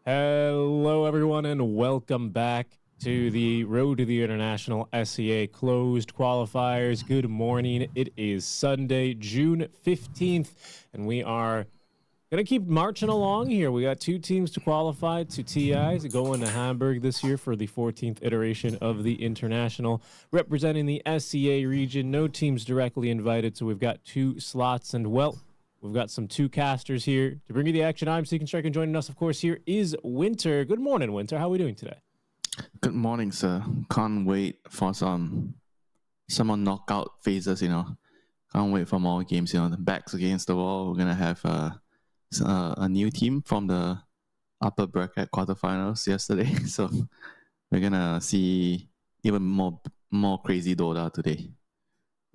Hello, everyone, and welcome back to the Road to the International SCA Closed Qualifiers. Good morning. It is Sunday, June 15th, and we are going to keep marching along here. We got two teams to qualify to TIs going to Hamburg this year for the 14th iteration of the International, representing the SCA region. No teams directly invited, so we've got two slots, and well, we've got some two casters here to bring you the action. I'm Seeking Strike, and joining us, of course, here is Winter. Good morning, Winter. How are we doing today? Good morning, sir. Can't wait for some knockout phases, Can't wait for more games, The backs against the wall. We're going to have a new team from the upper bracket quarterfinals yesterday. So we're going to see even more crazy Dota today.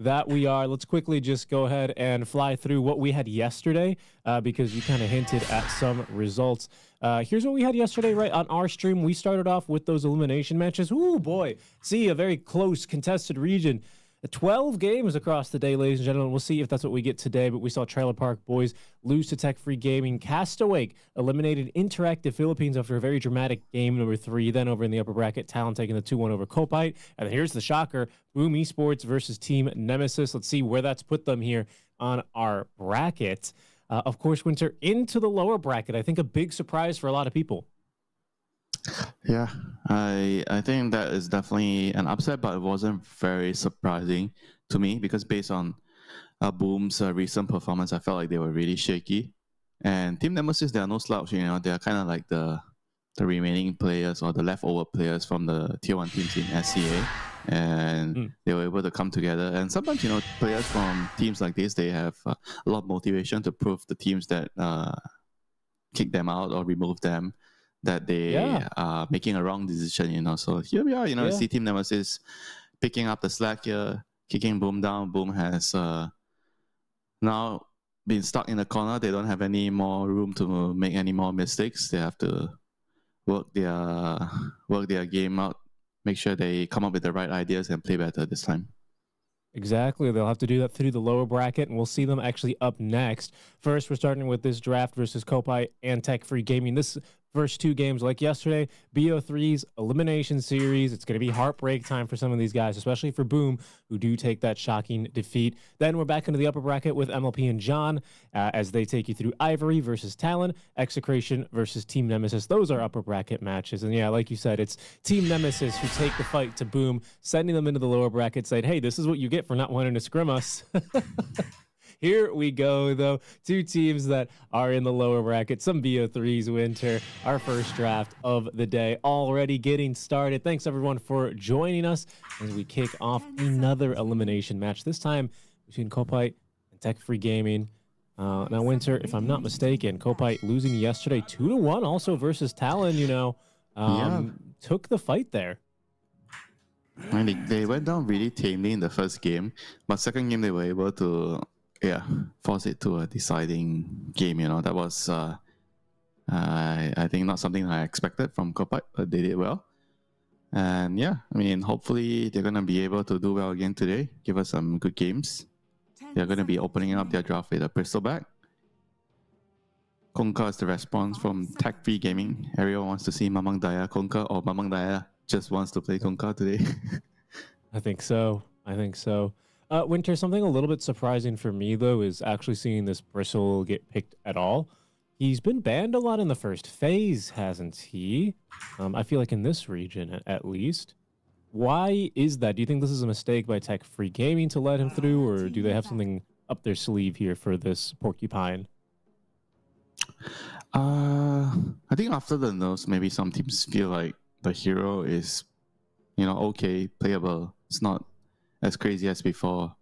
That we are. Let's quickly just go ahead and fly through what we had yesterday because you kind of hinted at some results. Here's what we had yesterday, right? On our stream, we started off with those elimination matches. Ooh, boy. See, a very close contested region. 12 games across the day, ladies and gentlemen. We'll see if that's what we get today, but we saw Trailer Park Boys lose to Tech Free Gaming. Castaway eliminated Interactive Philippines after a very dramatic game number 3. Then over in the upper bracket, Talon taking the 2-1 over Copite. And then here's the shocker, Boom Esports versus Team Nemesis. Let's see where that's put them here on our bracket. Of course, Winter, into the lower bracket. I think a big surprise for a lot of people. Yeah, I think that is definitely an upset, but it wasn't very surprising to me because based on Boom's recent performance, I felt like they were really shaky. And Team Nemesis, they are no slouch, they are kind of like the remaining players or the leftover players from the Tier 1 teams in SCA. And they were able to come together. And sometimes, players from teams like this, they have a lot of motivation to prove the teams that kick them out or remove them that they are making a wrong decision, So here we are, see Team Nemesis picking up the slack here, kicking Boom down. Boom has now been stuck in the corner. They don't have any more room to make any more mistakes. They have to work their game out, make sure they come up with the right ideas and play better this time. Exactly. They'll have to do that through the lower bracket, and we'll see them actually up next. First, we're starting with this draft versus Copite and Tech Free Gaming. This first two games, like yesterday, BO3's Elimination Series. It's going to be heartbreak time for some of these guys, especially for Boom, who do take that shocking defeat. Then we're back into the upper bracket with MLP and John as they take you through Ivory versus Talon, Execration versus Team Nemesis. Those are upper bracket matches. And yeah, like you said, it's Team Nemesis who take the fight to Boom, sending them into the lower bracket, saying, hey, this is what you get for not wanting to scrim us. Here we go, though. Two teams that are in the lower bracket. Some BO3s, Winter. Our first draft of the day already getting started. Thanks, everyone, for joining us as we kick off another elimination match, this time between Copite and Tech Free Gaming. Now, Winter, if I'm not mistaken, Copite losing yesterday 2-1 also versus Talon, took the fight there. And they went down really tamely in the first game, but second game they were able to force it to a deciding game. That was I think not something I expected from Copite, but they did well. And hopefully they're gonna be able to do well again today, give us some good games. They're gonna be opening up their draft with a pistol back. Konka is the response from Tech Free Gaming. Everyone wants to see Mamang Daya Konka, or Mamang Daya just wants to play Konka today. I think so. Winter, something a little bit surprising for me, though, is actually seeing this Bristle get picked at all. He's been banned a lot in the first phase, hasn't he? I feel like in this region, at least. Why is that? Do you think this is a mistake by Tech Free Gaming to let him through, or do they have something up their sleeve here for this Porcupine? I think after the nerfs, maybe some teams feel like the hero is, okay, playable. It's not as crazy as before.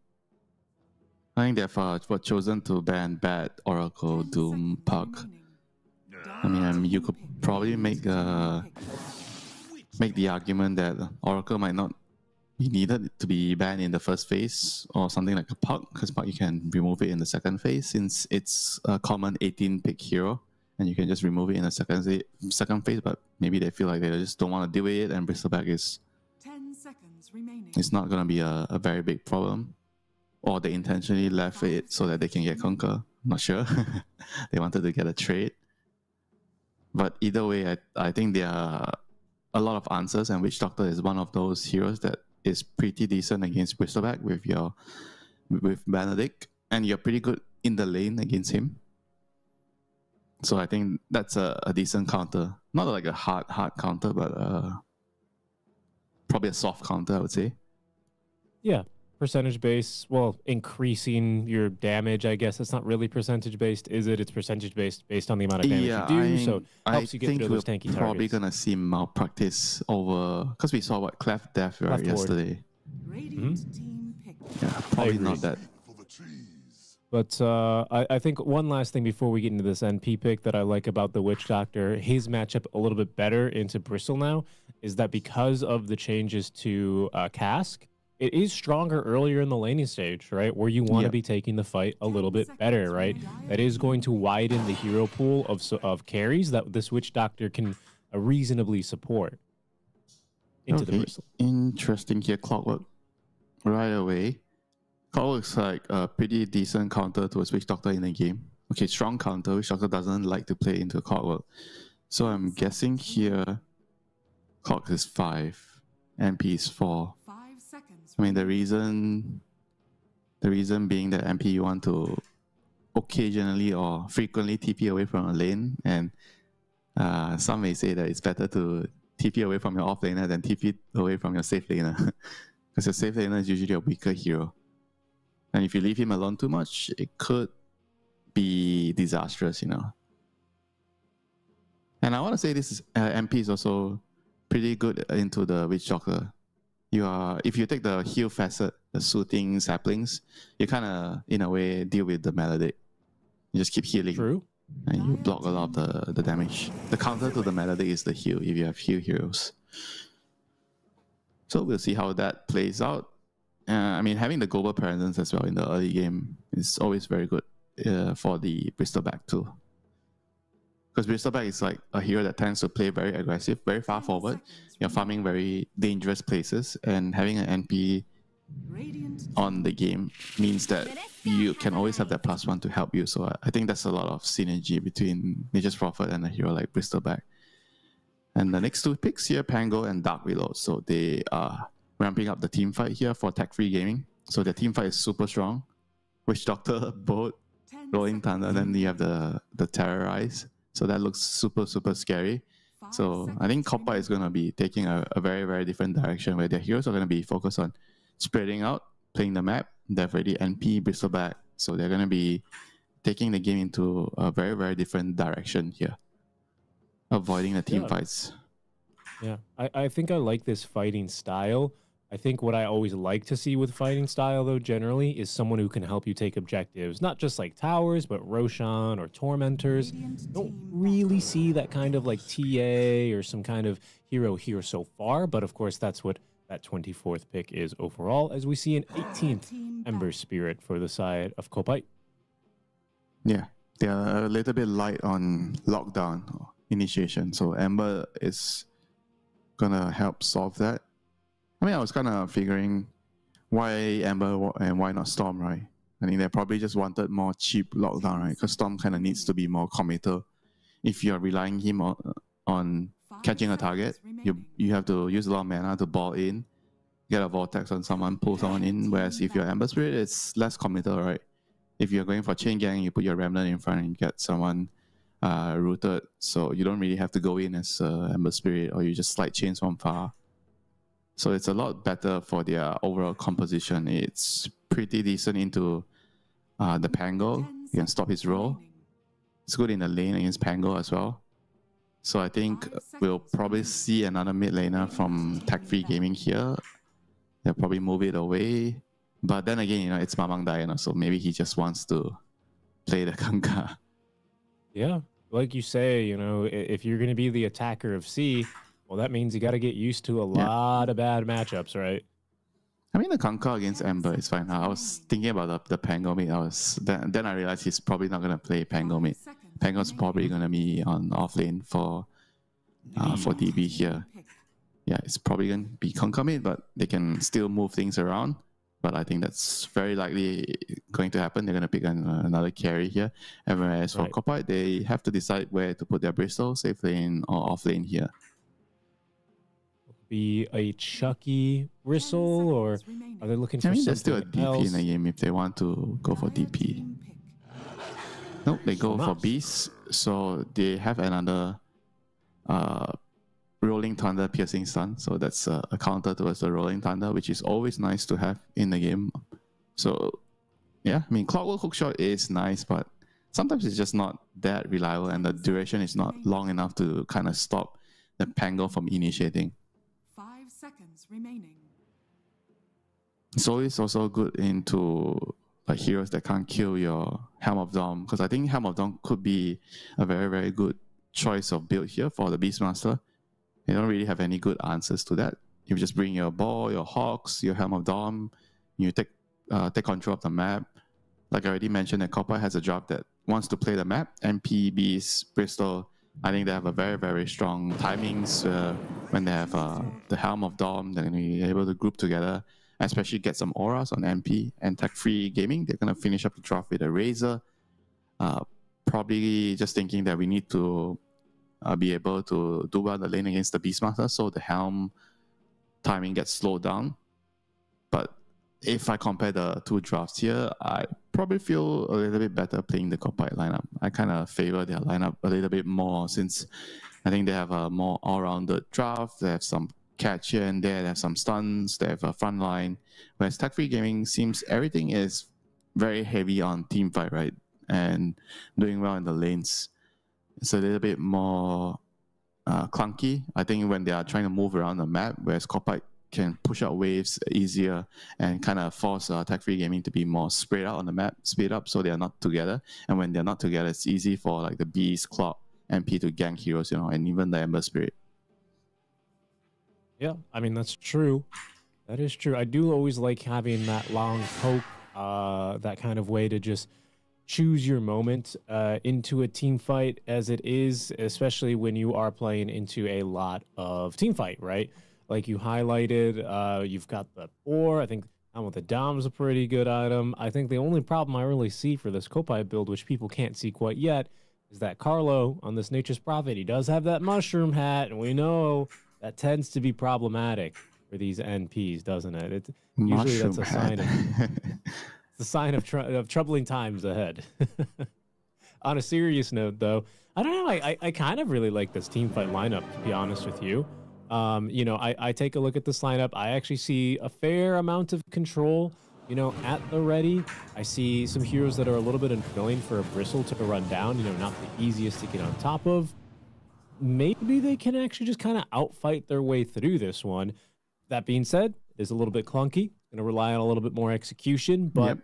I think they've chosen to ban Bat, Oracle, Doom, Puck. You could probably make the argument that Oracle might not be needed to be banned in the first phase, or something like a Puck, because Puck you can remove it in the second phase since it's a common 18-pick hero, and you can just remove it in the second phase. But maybe they feel like they just don't want to deal with it, and Bristleback is 10 seconds remaining. It's not going to be a very big problem. Or they intentionally left it so that they can get Conquer. Not sure. They wanted to get a trade. But either way, I think there are a lot of answers, and Witch Doctor is one of those heroes that is pretty decent against Bristleback with Benedict, and you're pretty good in the lane against him. So I think that's a decent counter. Not like a hard counter, but probably a soft counter, I would say. Yeah, percentage based. Well, increasing your damage, I guess. It's not really percentage based, is it? It's percentage based on the amount of damage you do. So helps you get through those tanky targets. Probably gonna see malpractice over, because we saw what Cleft Death right yesterday. Yeah, probably not that. But I think one last thing before we get into this NP pick that I like about the Witch Doctor, his matchup a little bit better into Bristle now, is that because of the changes to Cask, it is stronger earlier in the laning stage, right? Where you want to be taking the fight a little bit better, right? That is going to widen the hero pool of carries that this Witch Doctor can reasonably support into the Bristle. Interesting here, Clockwork. Right away. Clockwork's like a pretty decent counter to a Witch Doctor in the game. Okay, strong counter. Witch Doctor doesn't like to play into Clockwork. So I'm guessing here Clock is 5, MP is 4. 5 seconds. I mean, the reason being that MP you want to occasionally or frequently TP away from a lane, and some may say that it's better to TP away from your off laner than TP away from your safe laner, because your safe laner is usually a weaker hero, and if you leave him alone too much, it could be disastrous, you know. And I want to say this is, MP is also pretty good into the Witch Doctor. If you take the heal facet, the soothing saplings, you kind of, in a way, deal with the Maledict. You just keep healing. True. And you block a lot of the damage. The counter to the Maledict is the heal, if you have heal heroes. So we'll see how that plays out. I mean, having the global presence as well in the early game is always very good for the Bristleback too. Because Bristleback is like a hero that tends to play very aggressive, very far forward. You're farming very dangerous places, and having an NP on the game means that you can always have that +1 to help you. So I think that's a lot of synergy between Nature's Prophet and a hero like Bristleback. And the next two picks here, Pango and Dark Reload. So they are ramping up the team fight here for tech-free gaming. So the team fight is super strong. Witch Doctor, Boat, Rolling Thunder, then you have the Terrorize. So that looks super, super scary. So I think Coppa is going to be taking a very, very different direction, where their heroes are going to be focused on spreading out, playing the map. They've already NP Bristleback. So they're going to be taking the game into a very, very different direction here, avoiding the team fights. Yeah, I think I like this fighting style. I think what I always like to see with fighting style, though, generally, is someone who can help you take objectives. Not just like towers, but Roshan or Tormentors. Don't really see that kind of like TA or some kind of hero here so far. But of course, that's what that 24th pick is overall, as we see an 18th Ember Spirit for the side of Kopite. Yeah, they are a little bit light on lockdown or initiation. So Ember is going to help solve that. I mean, I was kind of figuring why Ember and why not Storm, right? I think they probably just wanted more cheap lockdown, right? Because Storm kind of needs to be more committal. If you're relying him on catching a target, you have to use a lot of mana to ball in, get a vortex on someone, pull someone in. Whereas if you're Ember Spirit, it's less committal, right? If you're going for chain gang, you put your Remnant in front and you get someone rooted. So you don't really have to go in as Ember Spirit, or you just slide chains from far. So it's a lot better for their overall composition. It's pretty decent into the Pango. You can stop his roll. It's good in the lane against Pango as well. So I think we'll probably see another mid laner from tech-free gaming here. They'll probably move it away. But then again, you know, it's Mamang Diana, so maybe he just wants to play the Kanka. Yeah, like you say, you know, if you're going to be the attacker of C, well, that means you got to get used to a lot of bad matchups, right? I mean, the Kanka against Ember is fine. I was thinking about the Pango mid. Then I realized he's probably not going to play Pango mid. Pango's probably going to be on off lane for DB here. Yeah, it's probably going to be Kanka mid, but they can still move things around. but I think that's very likely going to happen. They're going to pick another carry here. And whereas for Right. Kopai, they have to decide where to put their Bristol, safe lane or off lane here. Be a Chucky Bristle, or Seconds remaining. are they looking for I mean, something there's still a DP else? in the game if they want to go for Dire DP. team pick. Nope, they go for nice. Beast. So they have another Rolling Thunder piercing stun. So that's a counter towards the Rolling Thunder, which is always nice to have in the game. So yeah, I mean, Clockwork Hookshot is nice, but sometimes it's just not that reliable, and the duration is not long enough to kind of stop the Pango from initiating. 5 seconds remaining. So it's also good into like heroes that can't kill your Helm of Dawn, because I think Helm of Dawn could be a very, very good choice of build here for the Beastmaster. They don't really have any good answers to that. You just bring your Ball, your Hawks, your Helm of Dawn, you take control of the map. Like I already mentioned, that Copper has a drop that wants to play the map. MP, Beast, Bristol, I think they have a very, very strong timings when they have the Helm of Dawn. They're going to be able to group together, especially get some auras on MP and tech-free gaming. They're going to finish up the draft with a Razor. Probably just thinking that we need to be able to do well in the lane against the Beastmaster, so the Helm timing gets slowed down. But if I compare the two drafts here, I probably feel a little bit better playing the Kopai lineup. I kind of favor their lineup a little bit more, since I think they have a more all-rounded draft. They have some catch here and there, they have some stuns, they have a front line. Whereas tech-free gaming seems everything is very heavy on team fight, right? And doing well in the lanes. It's a little bit more clunky, I think, when they are trying to move around the map, whereas Kopai can push out waves easier and kind of force tech-free gaming to be more spread out on the map, speed up so they are not together. And when they're not together, it's easy for like the Beast, Clock, MP to gank heroes, and even the Ember Spirit. Yeah, I mean, that's true. That is true. I do always like having that long poke, that kind of way to just choose your moment into a team fight, as it is, especially when you are playing into a lot of team fight, right? Like you highlighted, you've got the Boar. I think Down with the Dom is a pretty good item. I think the only problem I really see for this Kopai build, which people can't see quite yet, is that Carlo on this Nature's Prophet, he does have that mushroom hat, and we know that tends to be problematic for these NPs, doesn't it? Usually that's a sign of it's a sign of troubling times ahead. On a serious note, though, I don't know. I kind of really like this team fight lineup, to be honest with you. I take a look at this lineup. I actually see a fair amount of control, at the ready. I see some heroes that are a little bit annoying for a Bristle to run down, not the easiest to get on top of. Maybe they can actually just kind of outfight their way through this one. That being said, it is a little bit clunky. Going to rely on a little bit more execution, but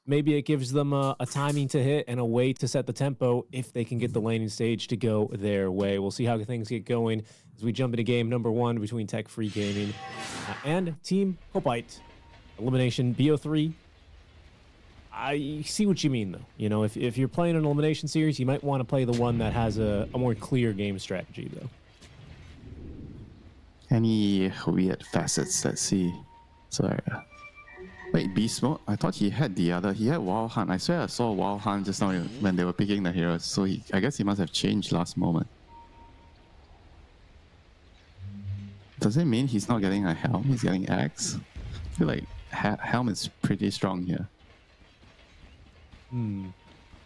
maybe it gives them a timing to hit and a way to set the tempo if they can get the laning stage to go their way. We'll see how things get going as we jump into game number 1 between Tech Free Gaming and Team Kopai. Elimination BO3. I see what you mean, though. If you're playing an elimination series, you might want to play the one that has a more clear game strategy, though. Any weird facets? Let's see. Sorry. Wait, Beast Mode? I thought he had the other. He had Wild Hunt. I swear I saw Wild Hunt just now when they were picking the heroes. So I guess he must have changed last moment. Does it mean he's not getting a Helm? He's getting Axe? I feel like Helm is pretty strong here.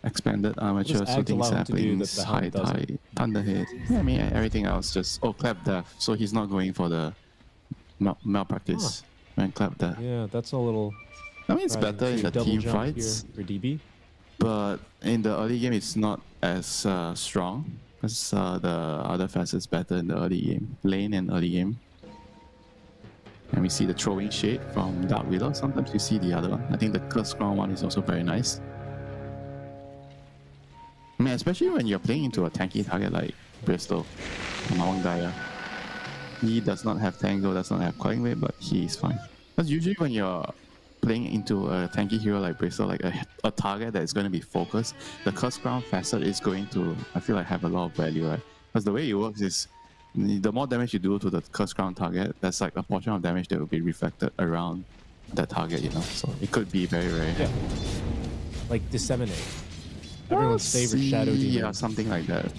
Expanded armature, soothing saplings, high tide, thunderhead. Yeah, I mean, everything else just... Oh, Clap Death. So he's not going for the malpractice when Clap Death. Yeah, that's a little... I mean, it's better in the team fights. For DB. But in the early game, it's not as strong. Because the other facets better in the early game. Lane and early game. And we see the throwing shade from Dark Willow. Sometimes you see the other one. I think the Curse Crown one is also very nice. I mean, especially when you're playing into a tanky target like Bristol, Mawang Daya. He does not have Tango, does not have Quelling Wave, but he is fine. Because usually when you're playing into a tanky hero like Bristol, like a target that is going to be focused, the Curse Crown facet is going to, I feel like, have a lot of value, right? Because the way it works is, the more damage you do to the Curse Crown target, that's like a portion of damage that will be reflected around that target, you know. So it could be very, very Yeah. Like disseminate. Everyone's favorite shadow demon. Yeah, something like that.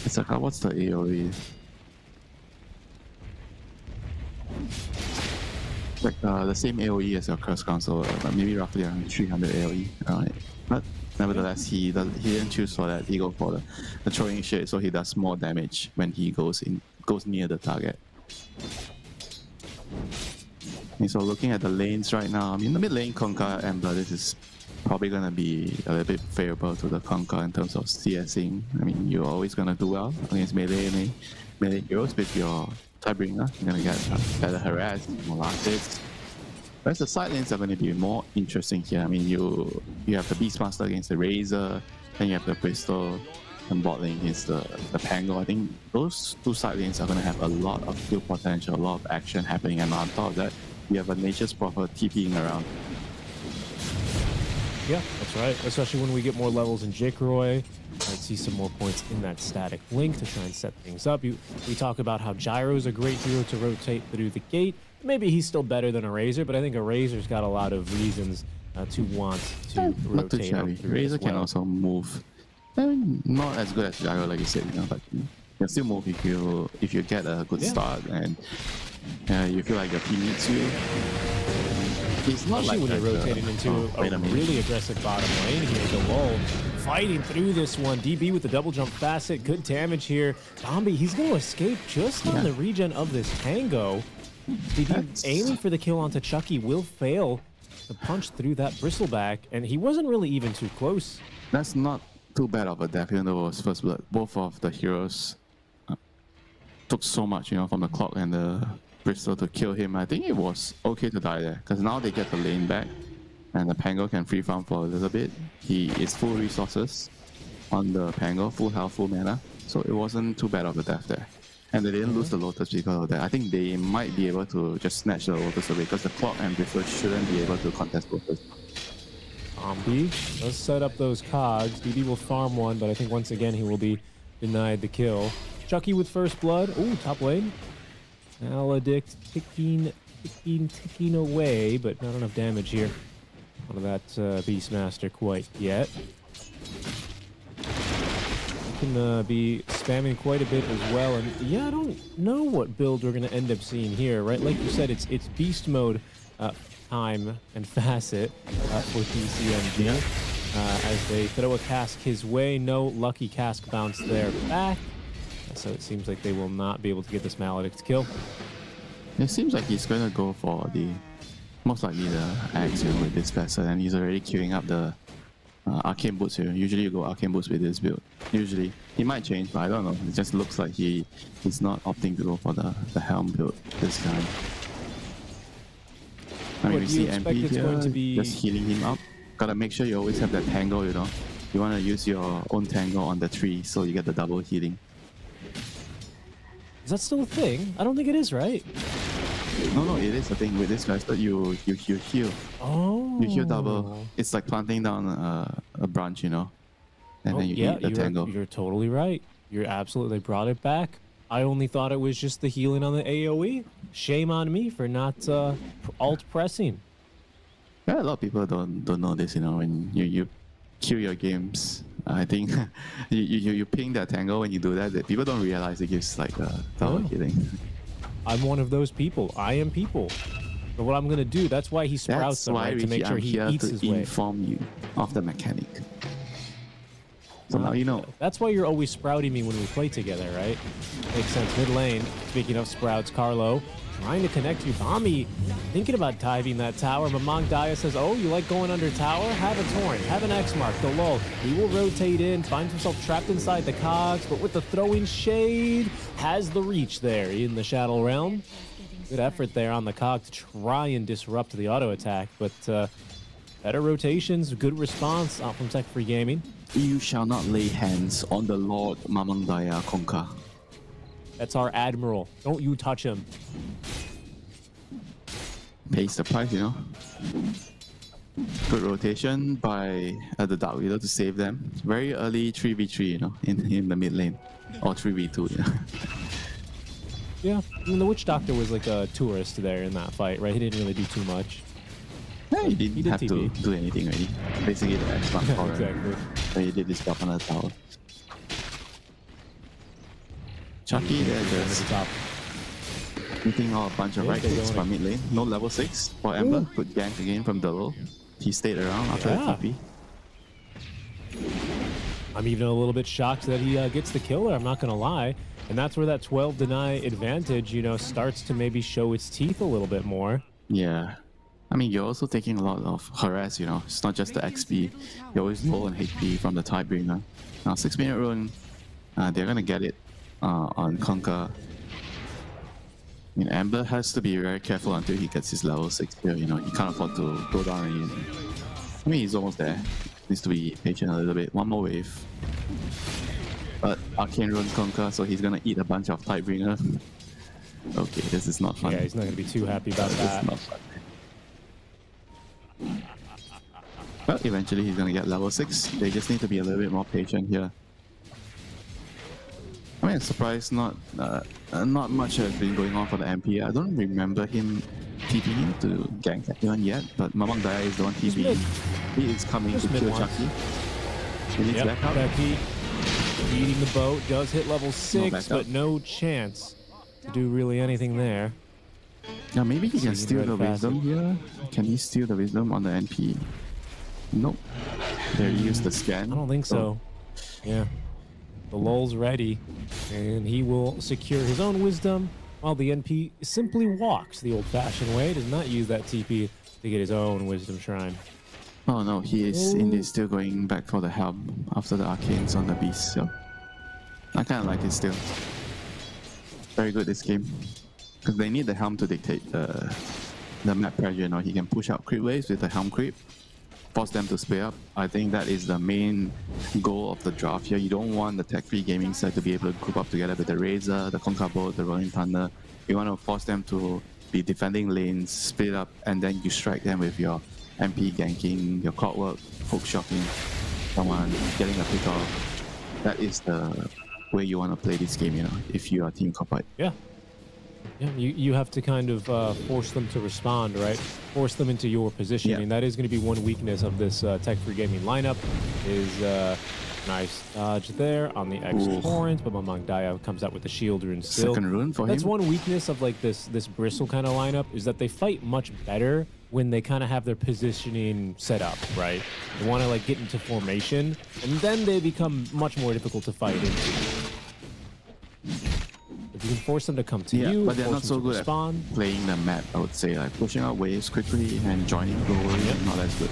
It's like, what's the AoE? Like the same AoE as your Curse Console, maybe roughly around 300 AoE. Right? But nevertheless, he didn't choose for that. He go for the throwing shade, so he does more damage when he goes near the target. Okay, so looking at the lanes right now, I mean, the mid lane Conquer Ember, this is probably gonna be a little bit favorable to the Conquer in terms of CSing. I mean, you're always gonna do well against melee heroes with your Tidebringer. You're gonna get better harass, more lasted. Whereas the side lanes are going to be more interesting here. I mean, you have the Beastmaster against the Razor, then you have the Bristol, and bot lane against the Pango. I think those two side lanes are going to have a lot of kill potential, a lot of action happening, and on top of that, you have a Nature's Prophet TPing around. Yeah, that's right. Especially when we get more levels in Jicroy. Might see some more points in that static link to try and set things up. We talk about how Gyro's a great hero to rotate through the gate. Maybe he's still better than a Razor, but I think a Razor's got a lot of reasons to want to rotate out through. Razor can also move. I mean, not as good as Gyro, like you said, you know, but you can still move if you get a good start and you feel like your team needs you. It's not Especially like when you're rotating into a really aggressive bottom lane here. The lull fighting through this one. DB with the double jump facet, good damage here. Zombie, he's going to escape just on the regen of this Tango. DB aiming for the kill onto Chucky will fail to punch through that bristleback, and he wasn't really even too close. That's not too bad of a death, even though it was first blood. Both of the heroes took so much, you know, from the clock and the Bristol to kill him. I think it was okay to die there, because now they get the lane back, and the Pango can free farm for a little bit. He is full resources on the Pango, full health, full mana, so it wasn't too bad of a death there. And they didn't lose the Lotus because of that. I think they might be able to just snatch the Lotus away, because the clock and Bristol shouldn't be able to contest Lotus. Zombie does set up those cogs. DB will farm one, but I think once again he will be denied the kill. Chucky with first blood. Ooh, top lane. Maledict ticking away, but not enough damage here out of that Beastmaster quite yet. Can be spamming quite a bit as well, and yeah, I don't know what build we're going to end up seeing here, right? Like you said, it's beast mode time and facet for TCMG as they throw a cask his way. No lucky cask bounce there back, so it seems like they will not be able to get this Maledict kill. It seems like he's going to go for most likely the axe here with this facet, and he's already queuing up the Arcane Boots here. Usually you go Arcane Boots with this build. Usually. He might change, but I don't know. It just looks like he's not opting to go for the Helm build this time. I mean, we see MP here, just healing him up. Gotta make sure you always have that Tango, you know. You wanna use your own Tango on the tree so you get the double healing. Is that still a thing? I don't think it is, right? No, it is a thing with this guys, but you heal. Oh. You heal double. It's like planting down a branch, you know. And then you eat the Tango. You're totally right. You're absolutely brought it back. I only thought it was just the healing on the AoE. Shame on me for not alt pressing. Yeah, a lot of people don't know this, you know, when you kill your games. I think you ping that Tango when you do that people don't realize it gives like double healing. I'm one of those people. I am people. But what I'm gonna do, that's why he sprouts them, right? To make sure he eats his way. Inform you of the mechanic. So now you know. That's why you're always sprouting me when we play together, right? Makes sense. Mid lane, speaking of sprouts, Carlo trying to connect you. Bami thinking about diving that tower, but Mong Daya says, oh, you like going under tower? Have a Torrent, have an X-Mark, the lull. He will rotate in, finds himself trapped inside the cogs, but with the throwing shade, has the reach there in the Shadow Realm. Good effort there on the cog to try and disrupt the auto attack, but better rotations, good response out from Tech Free Gaming. You shall not lay hands on the Lord Mamang Daya Konka. That's our admiral. Don't you touch him. Pays the price, you know. Good rotation by the Dark Widow to save them. Very early 3v3, you know, in the mid lane. Or 3v2, yeah. Yeah, I mean, the Witch Doctor was like a tourist there in that fight, right? He didn't really do too much. Yeah, he didn't He did have to TP. do anything really. Basically, the X-Mark horror. Exactly. So he did this stuff on the tower. Chucky there To the just top. hitting all a bunch of Yeah, right they're clicks going from mid lane. No level 6 for Ember. Good gank again from Dolo. He stayed around after Yeah. the TP. I'm even a little bit shocked that he gets the kill there, I'm not going to lie. And that's where that 12 deny advantage, you know, starts to maybe show its teeth a little bit more. Yeah. I mean, you're also taking a lot of harass, you know. It's not just the XP. You're always low on HP from the Tidebringer. Now, 6-minute rune, they're going to get it on Conquer. I mean, Ember has to be very careful until he gets his level 6 here, you know. He can't afford to go down and I mean, he's almost there. Needs to be patient a little bit. One more wave. But Arcane Rune Conquer, so he's going to eat a bunch of Tidebringer. Okay, this is not fun. Yeah, he's not going to be too happy about that. This is not fun. But eventually he's gonna get level 6. They just need to be a little bit more patient here. I mean, I'm surprised not much has been going on for the MP. I don't remember him TPing to gank anyone yet, but Mamang Daya is the one TPing. He is coming to kill Chucky. He needs backup. Becky eating the boat, does hit level 6, backup. but no chance to do really anything there. Yeah, maybe he can Seeing steal red the wisdom here. Can he steal the wisdom on the NP? Nope. There, he used the scan. I don't think so. Yeah. The lull's ready, and he will secure his own wisdom while the NP simply walks the old-fashioned way, does not use that TP to get his own wisdom shrine. Oh no, he is indeed still going back for the helm after the arcanes on the beast. So I kind of like it still. Very good this game. Because they need the helm to dictate the map pressure. You know, he can push out creep waves with the helm creep, force them to split up. I think that is the main goal of the draft here. You don't want the tech-free gaming side to be able to group up together with the Razor, the Conquer Bolt, the Rolling Thunder. You want to force them to be defending lanes, split up, and then you strike them with your MP ganking, your Clockwork, hook shocking, someone getting a pick off. That is the way you want to play this game, you know, if you are Team Copite. Yeah. Yeah, you have to kind of force them to respond, right? Force them into your position. Yeah. I mean, that is going to be one weakness of this tech-free gaming lineup is nice dodge there on the X-Torrent, but Mamang Daya comes out with the shield rune still. Second rune for That's him. one weakness of like this bristle kind of lineup is that they fight much better when they kind of have their positioning set up, right? They want to like get into formation, and then they become much more difficult to fight into. If you can force them to come to you, but they're force not them so to good respond. at playing the map, I would say. Like pushing out waves quickly and joining globally, not as good.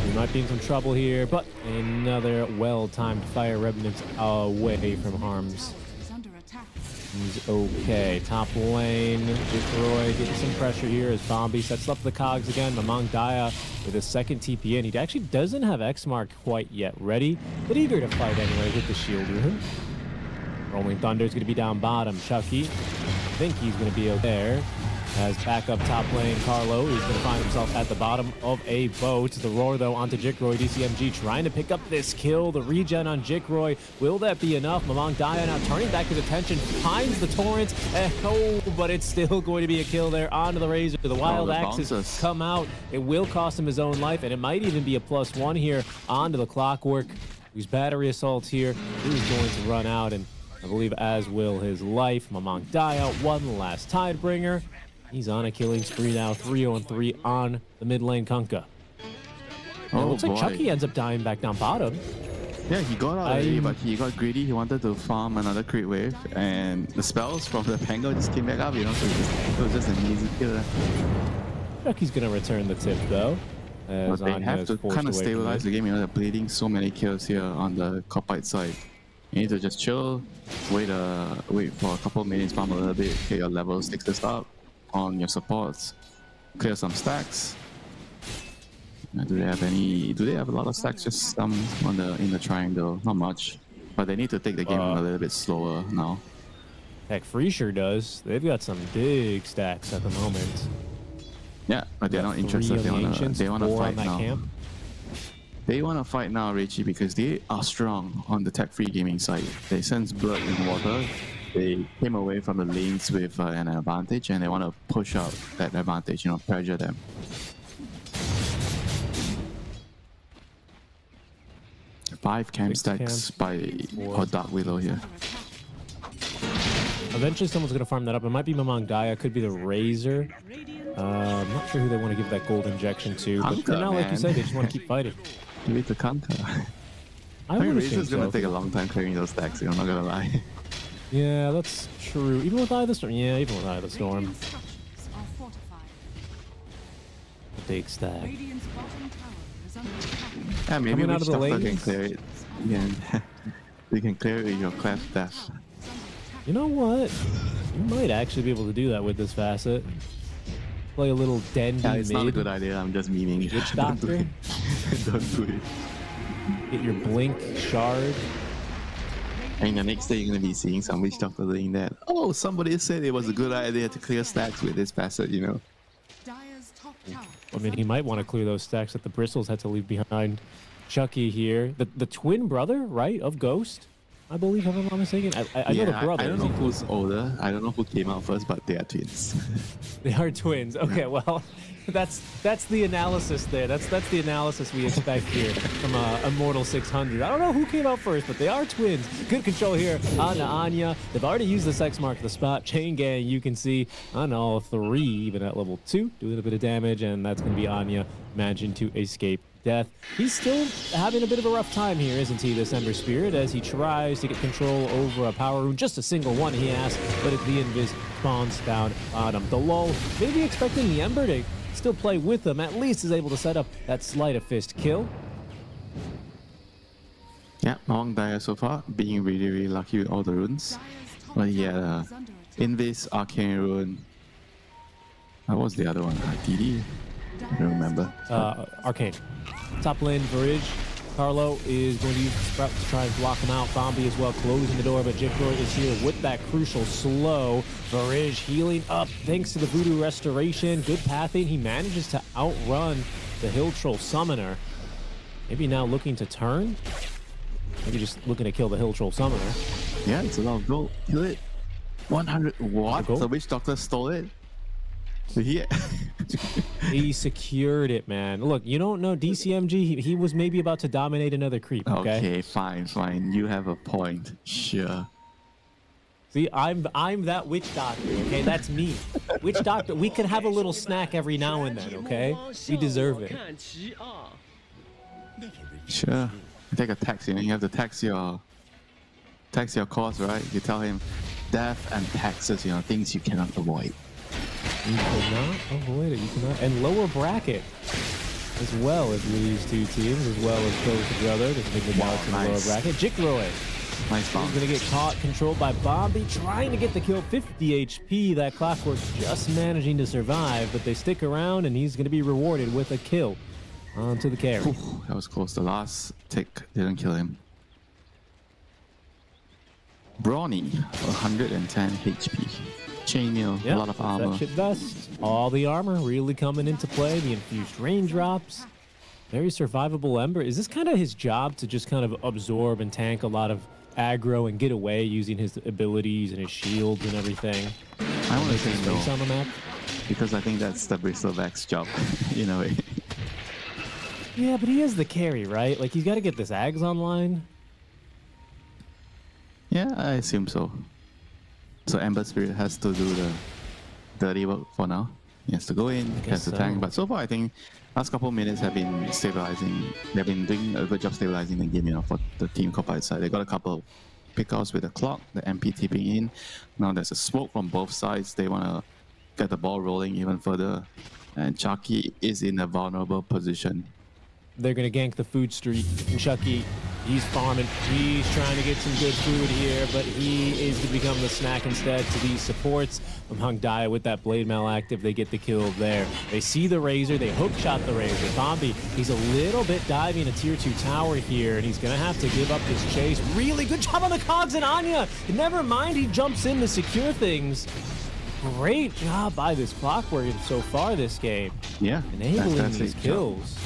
We might be in some trouble here, but another well-timed fire remnant away from harms. Is under attack. He's okay. Top lane, Detroit getting some pressure here as Bombi sets up the cogs again. Mamang Daya with his second TP in. He actually doesn't have X-Mark quite yet ready, but eager to fight anyway. Hit the shield rune. Rolling Thunder is going to be down bottom. Chucky, I think he's going to be out there. As backup top lane, Carlo is going to find himself at the bottom of a boat. The roar, though, onto Jikroy. DCMG trying to pick up this kill. The regen on Jikroy. Will that be enough? Mamang Daya now turning back his attention. Finds the torrent. But it's still going to be a kill there onto the Razor. The wild the axes bouncers. come out. It will cost him his own life, and it might even be a +1 here onto the Clockwork, whose battery assault here is going to run out, and I believe as will his life. Mamang Daya, one last Tidebringer. He's on a killing spree now, 3-on-3 on the mid lane Kunkka. And it looks like Chucky ends up dying back down bottom. Yeah, he got out already, but he got greedy. He wanted to farm another crit wave, and the spells from the Pango just came back up, you know, so it was just an easy kill. Chucky's going to return the tip, though. But they have to kind of stabilize the game, you know, they're bleeding so many kills here on the Copite side. You need to just chill, wait for a couple minutes, farm a little bit, get your levels 6 to start on your supports, clear some stacks. Do they have any? Do they have a lot of stacks? Just some in the triangle, not much. But they need to take the game a little bit slower now. Heck, Free sure does. They've got some big stacks at the moment. Yeah, but they're not interested. They want to fight now. Camp. They want to fight now, Richie, because they are strong on the tech-free gaming side. They sense blood in water. they came away from the lanes with an advantage, and they want to push out that advantage, pressure them. Five camp stacks by Dark Willow here. Eventually, someone's going to farm that up. It might be Mamang Daya, could be the Razor. I'm not sure who they want to give that gold injection to. But for now, like you said, they just want to keep fighting. Give it to Kanta. I would Razor's going to take a long time clearing those stacks, I'm not going to lie. Yeah, that's true. Even with Eye of the Storm. Yeah, even with Eye of the Storm. Radiant's structures are fortified. A big stack. Radiant's bottom tower is under attack. Yeah, maybe Coming out of the Doctor can lanes. clear it. You can clear it with your Clef Dash. You know what? You might actually be able to do that with this facet. Play a little Dendy Yeah, it's mid. not a good idea. I'm just memeing it. Witch Don't do Doctor. it. Don't do it. Get your Blink Shard. And the next day you're gonna be seeing some witch doctor doing that. Oh, somebody said it was a good idea to clear stacks with this facet, Dire's top tower I mean, he might want to clear those stacks that the Bristles had to leave behind. Chucky here. The twin brother, right, of Ghost? I believe, if I'm not mistaken. I know the brother. I don't know who's older. I don't know who came out first, but they are twins. They are twins. Okay, well, that's the analysis there. That's the analysis we expect here from Immortal 600. I don't know who came out first, but they are twins. Good control here on Anya. They've already used the Sex Mark, the spot. Chain Gang, you can see on all three, even at level 2, doing a bit of damage, and that's going to be Anya managing to escape death. He's still having a bit of a rough time here, isn't he, this Ember Spirit, as he tries to get control over a power rune. Just a single one, he has, but it's the Invis spawns down bottom. The lull, maybe expecting the Ember to still play with him, at least is able to set up that Sleight of Fist kill. Yeah, Mawang Daya so far, being really, really lucky with all the runes. But he had Invis, Arcane Rune. What was the other one? DD? I don't remember. Arcane. Top lane, Varij. Carlo is going to use the Sprout to try and block him out. Bombi as well, closing the door, but Jigdor is here with that crucial slow. Varij healing up thanks to the Voodoo Restoration. Good pathing. He manages to outrun the Hill Troll Summoner. Maybe now looking to turn. Maybe just looking to kill the Hill Troll Summoner. Yeah, it's a lot of gold. Kill it. 100. What? Gold? The Witch Doctor stole it? Yeah. He secured it, man. Look, you don't know DCMG. He was maybe about to dominate another creep, okay? Okay, fine. You have a point. Sure. See, I'm that witch doctor, okay? That's me. Witch doctor, we can have a little snack every now and then, okay? We deserve it. Sure. You take a taxi and you have to tax your cost, right? You tell him death and taxes, things you cannot avoid. You cannot avoid it. You cannot. And lower bracket as well as these two teams, as well as Ghost Brother. Just make the ball to the lower bracket. Jikroy. Nice bomb. He's going to get caught, controlled by Bombi, trying to get the kill. 50 HP. That Clockwork just managing to survive, but they stick around, and he's going to be rewarded with a kill onto the carry. Ooh, that was close. The last tick didn't kill him. Brawny, 110 HP. Chainmail, a lot of armor. That shit vest. All the armor really coming into play. The infused raindrops. Very survivable Ember. Is this kind of his job to just kind of absorb and tank a lot of aggro and get away using his abilities and his shields and everything? I want to say Space no, on the map? because I think that's the Bristleback's job, in a way. Yeah, but he is the carry, right? Like, he's got to get this Ags online. Yeah, I assume so. So Ember Spirit has to do the dirty work for now. He has to go in, he has to tank. But so far, I think last couple of minutes have been stabilizing. They've been doing a good job stabilizing the game, for the team Qualifier side. They got a couple of pickouts with the clock, the MP tipping in. Now there's a smoke from both sides. They want to get the ball rolling even further. And Chucky is in a vulnerable position. They're going to gank the food street. And Chucky, he's farming. He's trying to get some good food here, but he is to become the snack instead to these supports. Hung Daya with that Blade Mail active. They get the kill there. They see the Razor. They hook shot the Razor. Bombi, he's a little bit diving a tier 2 tower here, and he's going to have to give up this chase. Really good job on the cogs and Anya. Never mind, he jumps in to secure things. Great job by this Clockwork so far this game. Yeah, Enabling these kills.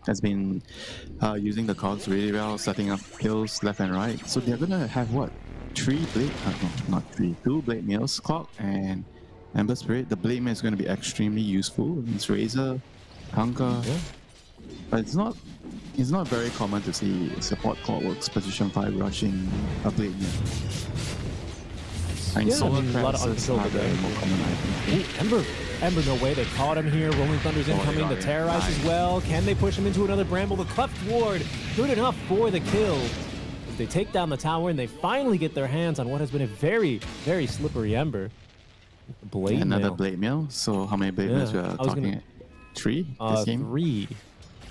Has been using the cogs really well, setting up kills left and right. So they're gonna have what? two blade mails, Clock and Ember Spirit. The blade mail is going to be extremely useful. It's Razor, Kanka, Yeah. but it's not very common to see support Clockworks position 5 rushing a blade mail. And Yeah, I solar mean, a lot of crashes uncontrolled are very damage. more common, I think. Ooh, Ember, no way. They caught him here. Rolling Thunder's Oh, they incoming. got The him. Terrorize as Nice. well. Can they push him into another Bramble? The Cleft Ward, good enough for the kill. They take down the tower and they finally get their hands on what has been a very, very slippery Ember. Blade Another mail. blade mail. So how many blade mails we Yeah, are I was talking? gonna- 3 this game? 3.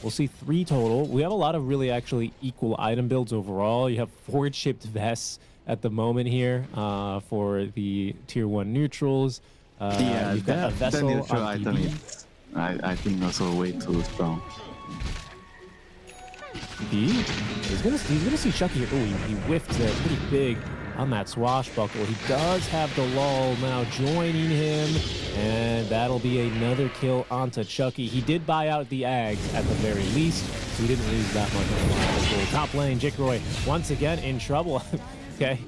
We'll see 3 total. We have a lot of really actually equal item builds overall. You have forge-shaped vests at the moment here for the tier 1 neutrals. Yeah, you've got a that vessel neutral on item DB. is, I think, also way too strong. He's gonna see Chucky here. Oh, he whiffed there pretty big on that swashbuckle. He does have the lull now joining him, and that'll be another kill onto Chucky. He did buy out the Ags at the very least, so he didn't lose that much on the line. Top lane, Jikroy once again in trouble. Okay.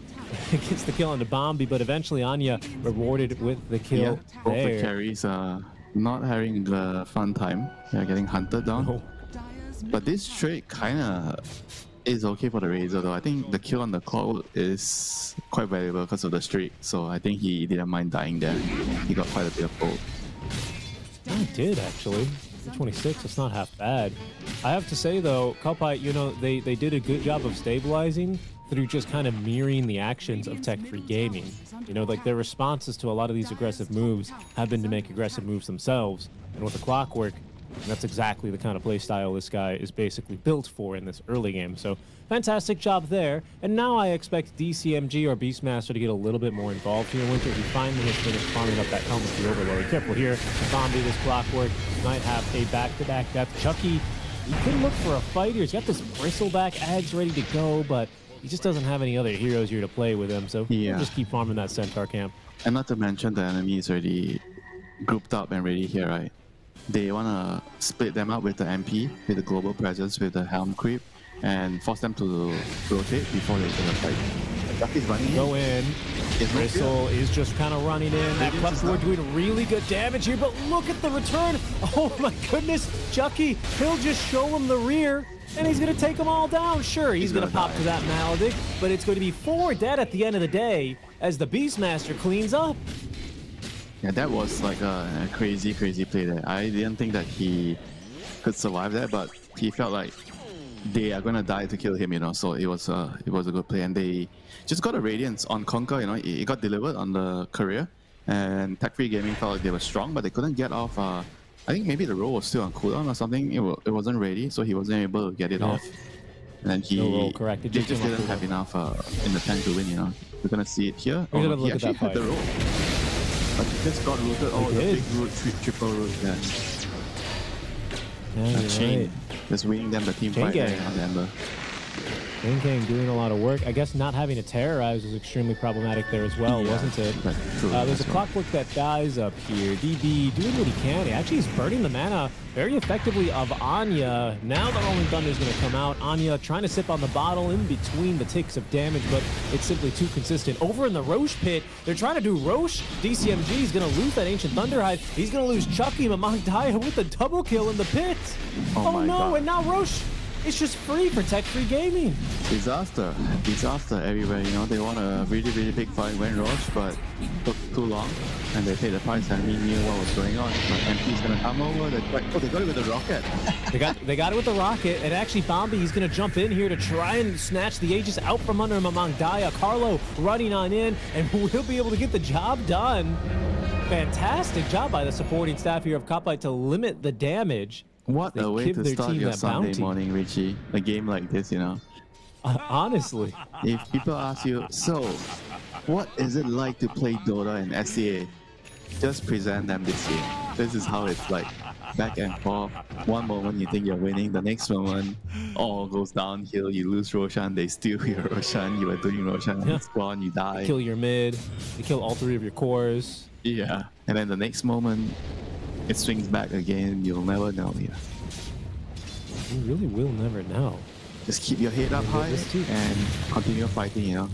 Gets the kill onto Bombi, but eventually Anya rewarded with the kill Both the there. carries are not having the fun time. They're getting hunted down. Oh, Dyer's But this trade kind of is okay for the Razor though. I think the kill on the Cloud is quite valuable because of the streak. So I think he didn't mind dying there. He got quite a bit of gold. I did actually. 26, it's not half bad. I have to say though, Kaupai, you know, they did a good job of stabilizing through just kind of mirroring the actions of tech-free gaming. You know, like their responses to a lot of these aggressive moves have been to make aggressive moves themselves. And with the Clockwork, that's exactly the kind of play style this guy is basically built for in this early game. So fantastic job there. And now I expect DCMG or Beastmaster to get a little bit more involved here in Winter. He finally has finished farming up that helmet to Overlord. Careful here. Zombie, this Clockwork might have a back-to-back death. Chucky, he could look for a fight here. He's got this Bristleback Ags ready to go, but he just doesn't have any other heroes here to play with him. So Yeah. he'll just keep farming that Centaur camp. And not to mention the enemy is already grouped up and ready here, right? They want to split them up with the MP, with the global presence, with the Helm Creep, and force them to rotate before they enter the fight. Lucky's running Go in. It's no Bristle is just kind of running in. That Radiance is Clefward up. doing really good damage here, but look at the return. Oh my goodness. Chucky, he'll just show him the rear, and he's going to take them all down. Sure, he's going to gonna pop die. to that Maledict, but it's going to be 4 dead at the end of the day as the Beastmaster cleans up. Yeah, that was like a crazy play there. I didn't think that he could survive that, but he felt like they are gonna die to kill him, you know. So it was a good play, and they just got a Radiance on Conquer, you know. It got delivered on the career, and Tech Free Gaming felt like they were strong, but they couldn't get off. I think maybe the roll was still on cooldown or something. It wasn't ready, so he wasn't able to get it Yeah. off. And then he No roll, correct. It they just just came off didn't have enough in the tank to win, you know. We're gonna see it here. We're gonna He look at actually that had the fight. roll. But he just got rooted. Oh, the did. big root, triple root. Yeah. Yeah, you're Chain. right. Just winning them the team Chain fight gang. there on the Ember. King King doing a lot of work. I guess not having a Terrorize was extremely problematic there as well, Yeah, wasn't it? but true, There's a that's right. Clockwork that dies up here. DB doing what he can. He actually is burning the mana very effectively of Anya. Now the Rolling Thunder is going to come out. Anya trying to sip on the bottle in between the ticks of damage, but it's simply too consistent. Over in the Roche pit, they're trying to do Roche. DCMG is going to lose that Ancient Thunderhide. He's going to lose Chucky Mamangdaya with the double kill in the pit. Oh my no, God. and now Roche. It's just free for tech-free gaming. Disaster everywhere, you know. They want a really big fight, went Roche, but took too long, and they paid the price, and we knew what was going on. But MP's gonna come over, they got it with the rocket. They got it with the rocket, and actually Bombi, he's going to jump in here to try and snatch the Aegis out from under Mamangdaya. Carlo running on in, and we'll be able to get the job done. Fantastic job by the supporting staff here of Kaupai to limit the damage. What They a way give to their start team your that Sunday bounty. morning, Richie. A game like this, you know. Honestly. If people ask you, so, what is it like to play Dota and SCA? Just present them this game. This is how it's like. Back and forth. One moment you think you're winning, the next moment all goes downhill. You lose Roshan, they steal your Roshan. You are doing Roshan, Yeah. and spawn, you die. Kill your mid. You kill all 3 of your cores. Yeah. And then the next moment, it swings back again. You'll never know. Yeah. You really will never know. Just keep your head up high this too. and continue fighting, you know.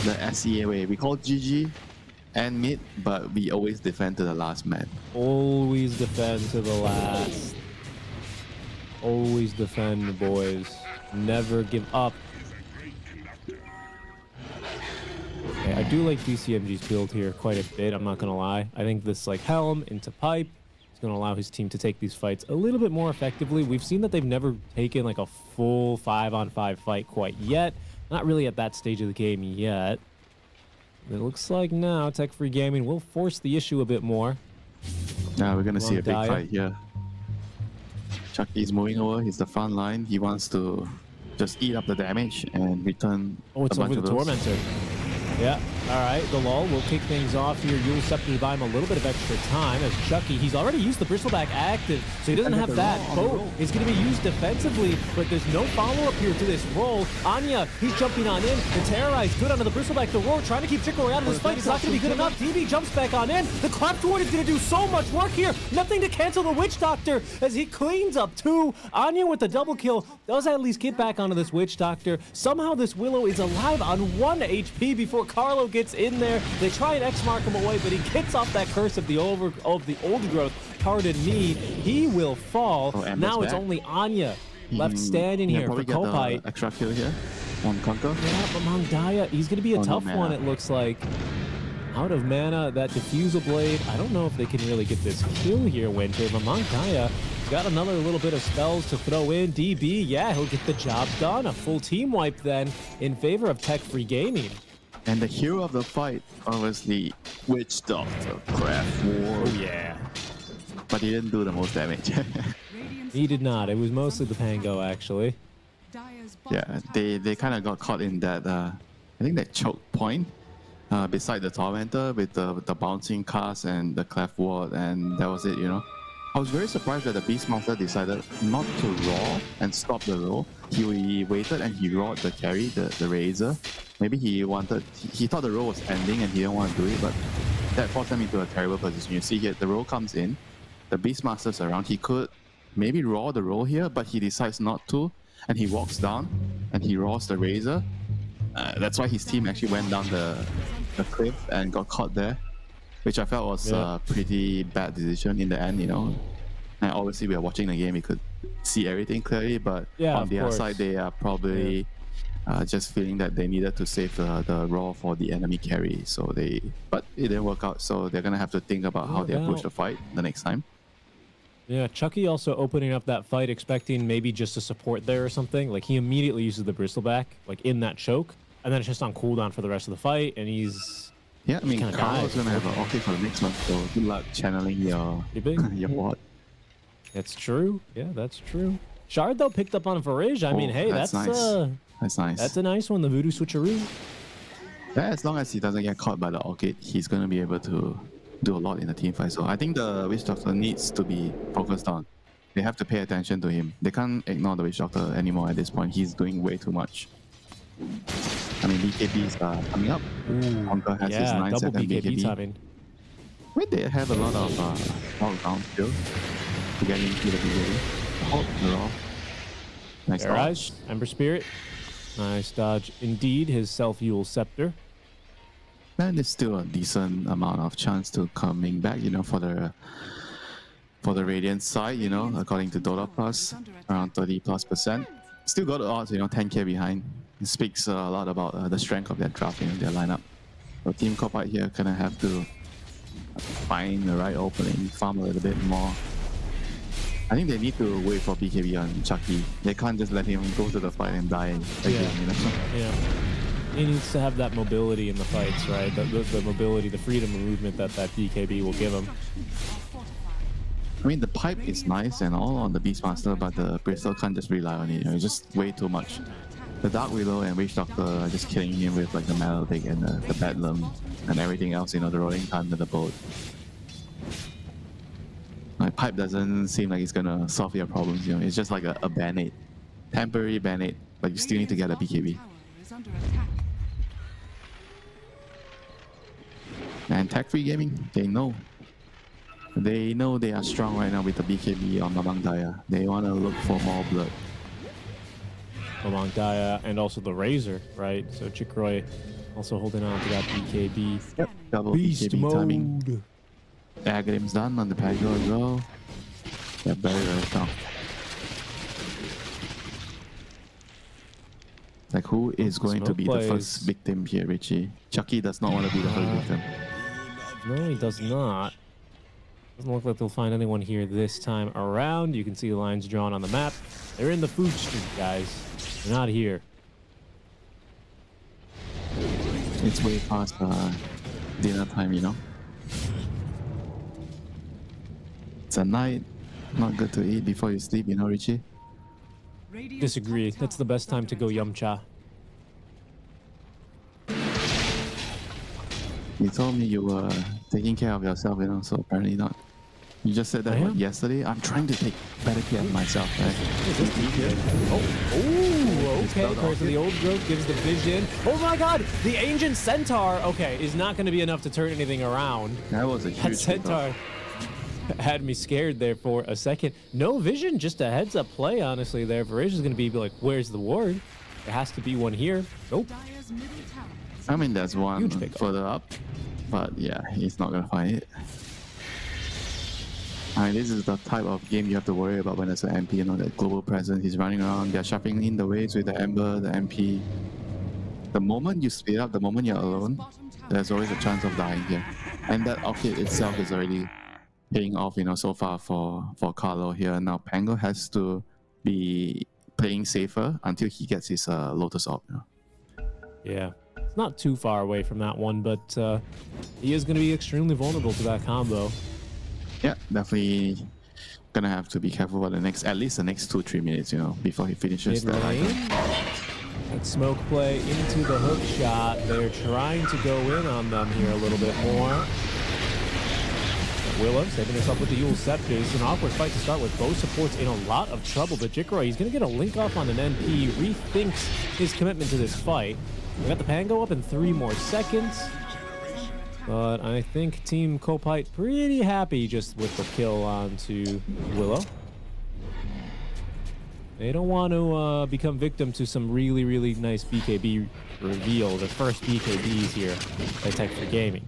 the SEA way. We call GG and mid, but we always defend to the last man. Always defend to the last. Always defend, boys. Never give up. Okay, I do like DCMG's build here quite a bit, I'm not going to lie. I think this like Helm into Pipe is going to allow his team to take these fights a little bit more effectively. We've seen that they've never taken like a full 5-on-5 fight quite yet. Not really at that stage of the game yet. It looks like now Tech Free Gaming will force the issue a bit more. Now we're going to see a big Daya. fight here. Chucky's moving over. He's the front line. He wants to just eat up the damage and return Oh, it's a bunch over the of those. Tormentor. Yeah. All right. The lull will kick things off here. Yule Scepter to buy him a little bit of extra time as Chucky. He's already used the Bristleback active, so he doesn't have that. Boat is going to be used defensively, but there's no follow-up here to this roll. Anya, he's jumping on in. The Terrorize good onto the Bristleback. The roar trying to keep Chicory out of this fight. It's not going to be good enough. DB jumps back on in. The Clap Sword is going to do so much work here. Nothing to cancel the Witch Doctor as he cleans up two. Anya with the double kill does at least get back onto this Witch Doctor. Somehow this Willow is alive on 1 HP before Carlo gets in there. They try and X-mark him away, but he gets off that curse of the old growth. Pardon me. He will fall. Oh, Amber's now it's back. only Anya left standing here for probably get Kopite. the extra kill here on Conquer. Yeah, but Mangdaya, he's going to be a Oh, no tough mana. one, it looks like. Out of mana, that Diffusal Blade. I don't know if they can really get this kill here, Winter, but Mangdaya got another little bit of spells to throw in. DB, yeah, he'll get the job done. A full team wipe then in favor of Tech Free Gaming. And the hero of the fight, obviously, Witch Doctor Craft War. Oh, yeah. But he didn't do the most damage. Radiant's He did not. It was mostly the Pango, actually. Dire's bottom Yeah, they kind of got caught in that, I think that choke point beside the Tormentor with the bouncing cast and the Cleft Ward, and that was it, you know. I was very surprised that the Beastmaster decided not to roar and stop the roll. He waited and he roared the carry, the Razor. Maybe he thought the roll was ending and he didn't want to do it, but that forced him into a terrible position. You see here, the roll comes in, the Beastmaster's around. He could maybe roar the roll here, but he decides not to, and he walks down and he roars the Razor. That's why his team actually went down the cliff and got caught there, which I felt was a pretty bad decision in the end, you know. And obviously we are watching the game, we could see everything clearly, but Yeah, on of the other course. side, they are probably just feeling that they needed to save the raw for the enemy carry. But it didn't work out, so they're gonna have to think about how they approach the fight the next time. Yeah, Chucky also opening up that fight, expecting maybe just a support there or something. Like, he immediately uses the Bristleback, like, in that choke, and then it's just on cooldown for the rest of the fight, and he's... Yeah, I mean, kinda Carl's dies. gonna have an okay for the next one, so good luck channeling your Pretty big. your ward. That's true. Yeah, that's true. Shard, though, picked up on Varij. I mean, Oh, hey, that's that's nice. That's nice. that's a nice one, the Voodoo Switcheroo. Yeah, as long as he doesn't get caught by the Orchid, he's gonna be able to do a lot in the team fight. So I think the Witch Doctor needs to be focused on. They have to pay attention to him. They can't ignore the Witch Doctor anymore at this point. He's doing way too much. I mean, BKBs are coming up. Honka has his Yeah, 9 double second BKB BKB. timing. Wait, they have a lot of all-round skills to get into the BKB. Hold the raw. Nice Fair dodge. Eyes, Ember Spirit. Nice dodge indeed, his self-Yule Scepter. Man, there's still a decent amount of chance to coming back, you know, for the Radiant side, you know, according to Dota Plus, around 30+%. Still got the odds, you know, 10k behind. It speaks a lot about the strength of their draft, you know, their lineup. So Team Kopite here gonna have to find the right opening, farm a little bit more. I think they need to wait for BKB on Chucky. They can't just let him go to the fight and die again, you know. Yeah. He needs to have that mobility in the fights, right? The mobility, the freedom of movement that BKB will give him. I mean, the pipe is nice and all on the Beastmaster, but the Bristol can't just rely on it. You know, it's just way too much. The Dark Willow and Witch Doctor are just killing him with like the Melodic and the Bedlam and everything else, you know, the Rolling Thunder, the boat. My pipe doesn't seem like it's gonna solve your problems, you know, it's just like a band-aid. Temporary band-aid, but you still need to get a BKB. tower is under attack. And Tech Free Gaming, they know. They know they are strong right now with the BKB on Mamang Daya. They want to look for more blood. Among Daya and also the Razor, right? So Chikroy Also holding on to that BKB. Yep, double Beast BKB mode. timing. Air game's done on the Pango as well. Yeah, very, very strong. Like, who is going to Smoke be plays. the first victim here, Richie? Chucky does not want to be the first victim. No, he does not. Doesn't look like they'll find anyone here this time around. You can see the lines drawn on the map. They're in the food street, guys. They're not here. It's way past dinner time, you know? It's a night, not good to eat before you sleep, you know, Richie? Radiant's Disagree. top That's the tower best is time under to go attack. yum cha. You told me you were taking care of yourself, you know, so apparently not. You just said that I what, am. yesterday. I'm trying to take better care of myself, right? Oh, okay. Spelled Curse of the Old Growth gives the vision. Oh my god! The Ancient Centaur, okay, is not going to be enough to turn anything around. That was a That huge Centaur had me scared there for a second. No vision, just a heads up play, honestly, there. Varish is going to be like, where's the ward? There has to be one here. Nope. Dire's middle tower is I mean, there's one Huge pickup. further up, but yeah, he's not gonna find it. I mean, this is the type of game you have to worry about when there's an MP, you know, that global presence. He's running around, they're shuffling in the waves with the Ember, the MP. The moment you speed up, the moment you're alone, bottom tower. there's always a chance of dying here. And that outfit itself is already paying off, you know, so far for Carlo here. Now, Pango has to be playing safer until he gets his Lotus Orb, you know. Yeah. It's not too far away from that one, but he is going to be extremely vulnerable to that combo. Yeah, definitely gonna have to be careful for the next, at least the next 2-3 minutes, you know, before he finishes Mid that lane. item. That smoke play into the hook shot. They're trying to go in on them here a little bit more. Willow saving herself with the Yule Scepters. An awkward fight to start with. Both supports in a lot of trouble, but Jikro, he's going to get a link off on an NP. Rethinks his commitment to this fight. We got the Pango up in 3 more seconds. But I think Team Kopite pretty happy just with the kill onto Willow. They don't want to become victim to some really, really nice BKB reveal. The first BKBs here by Tech for Gaming.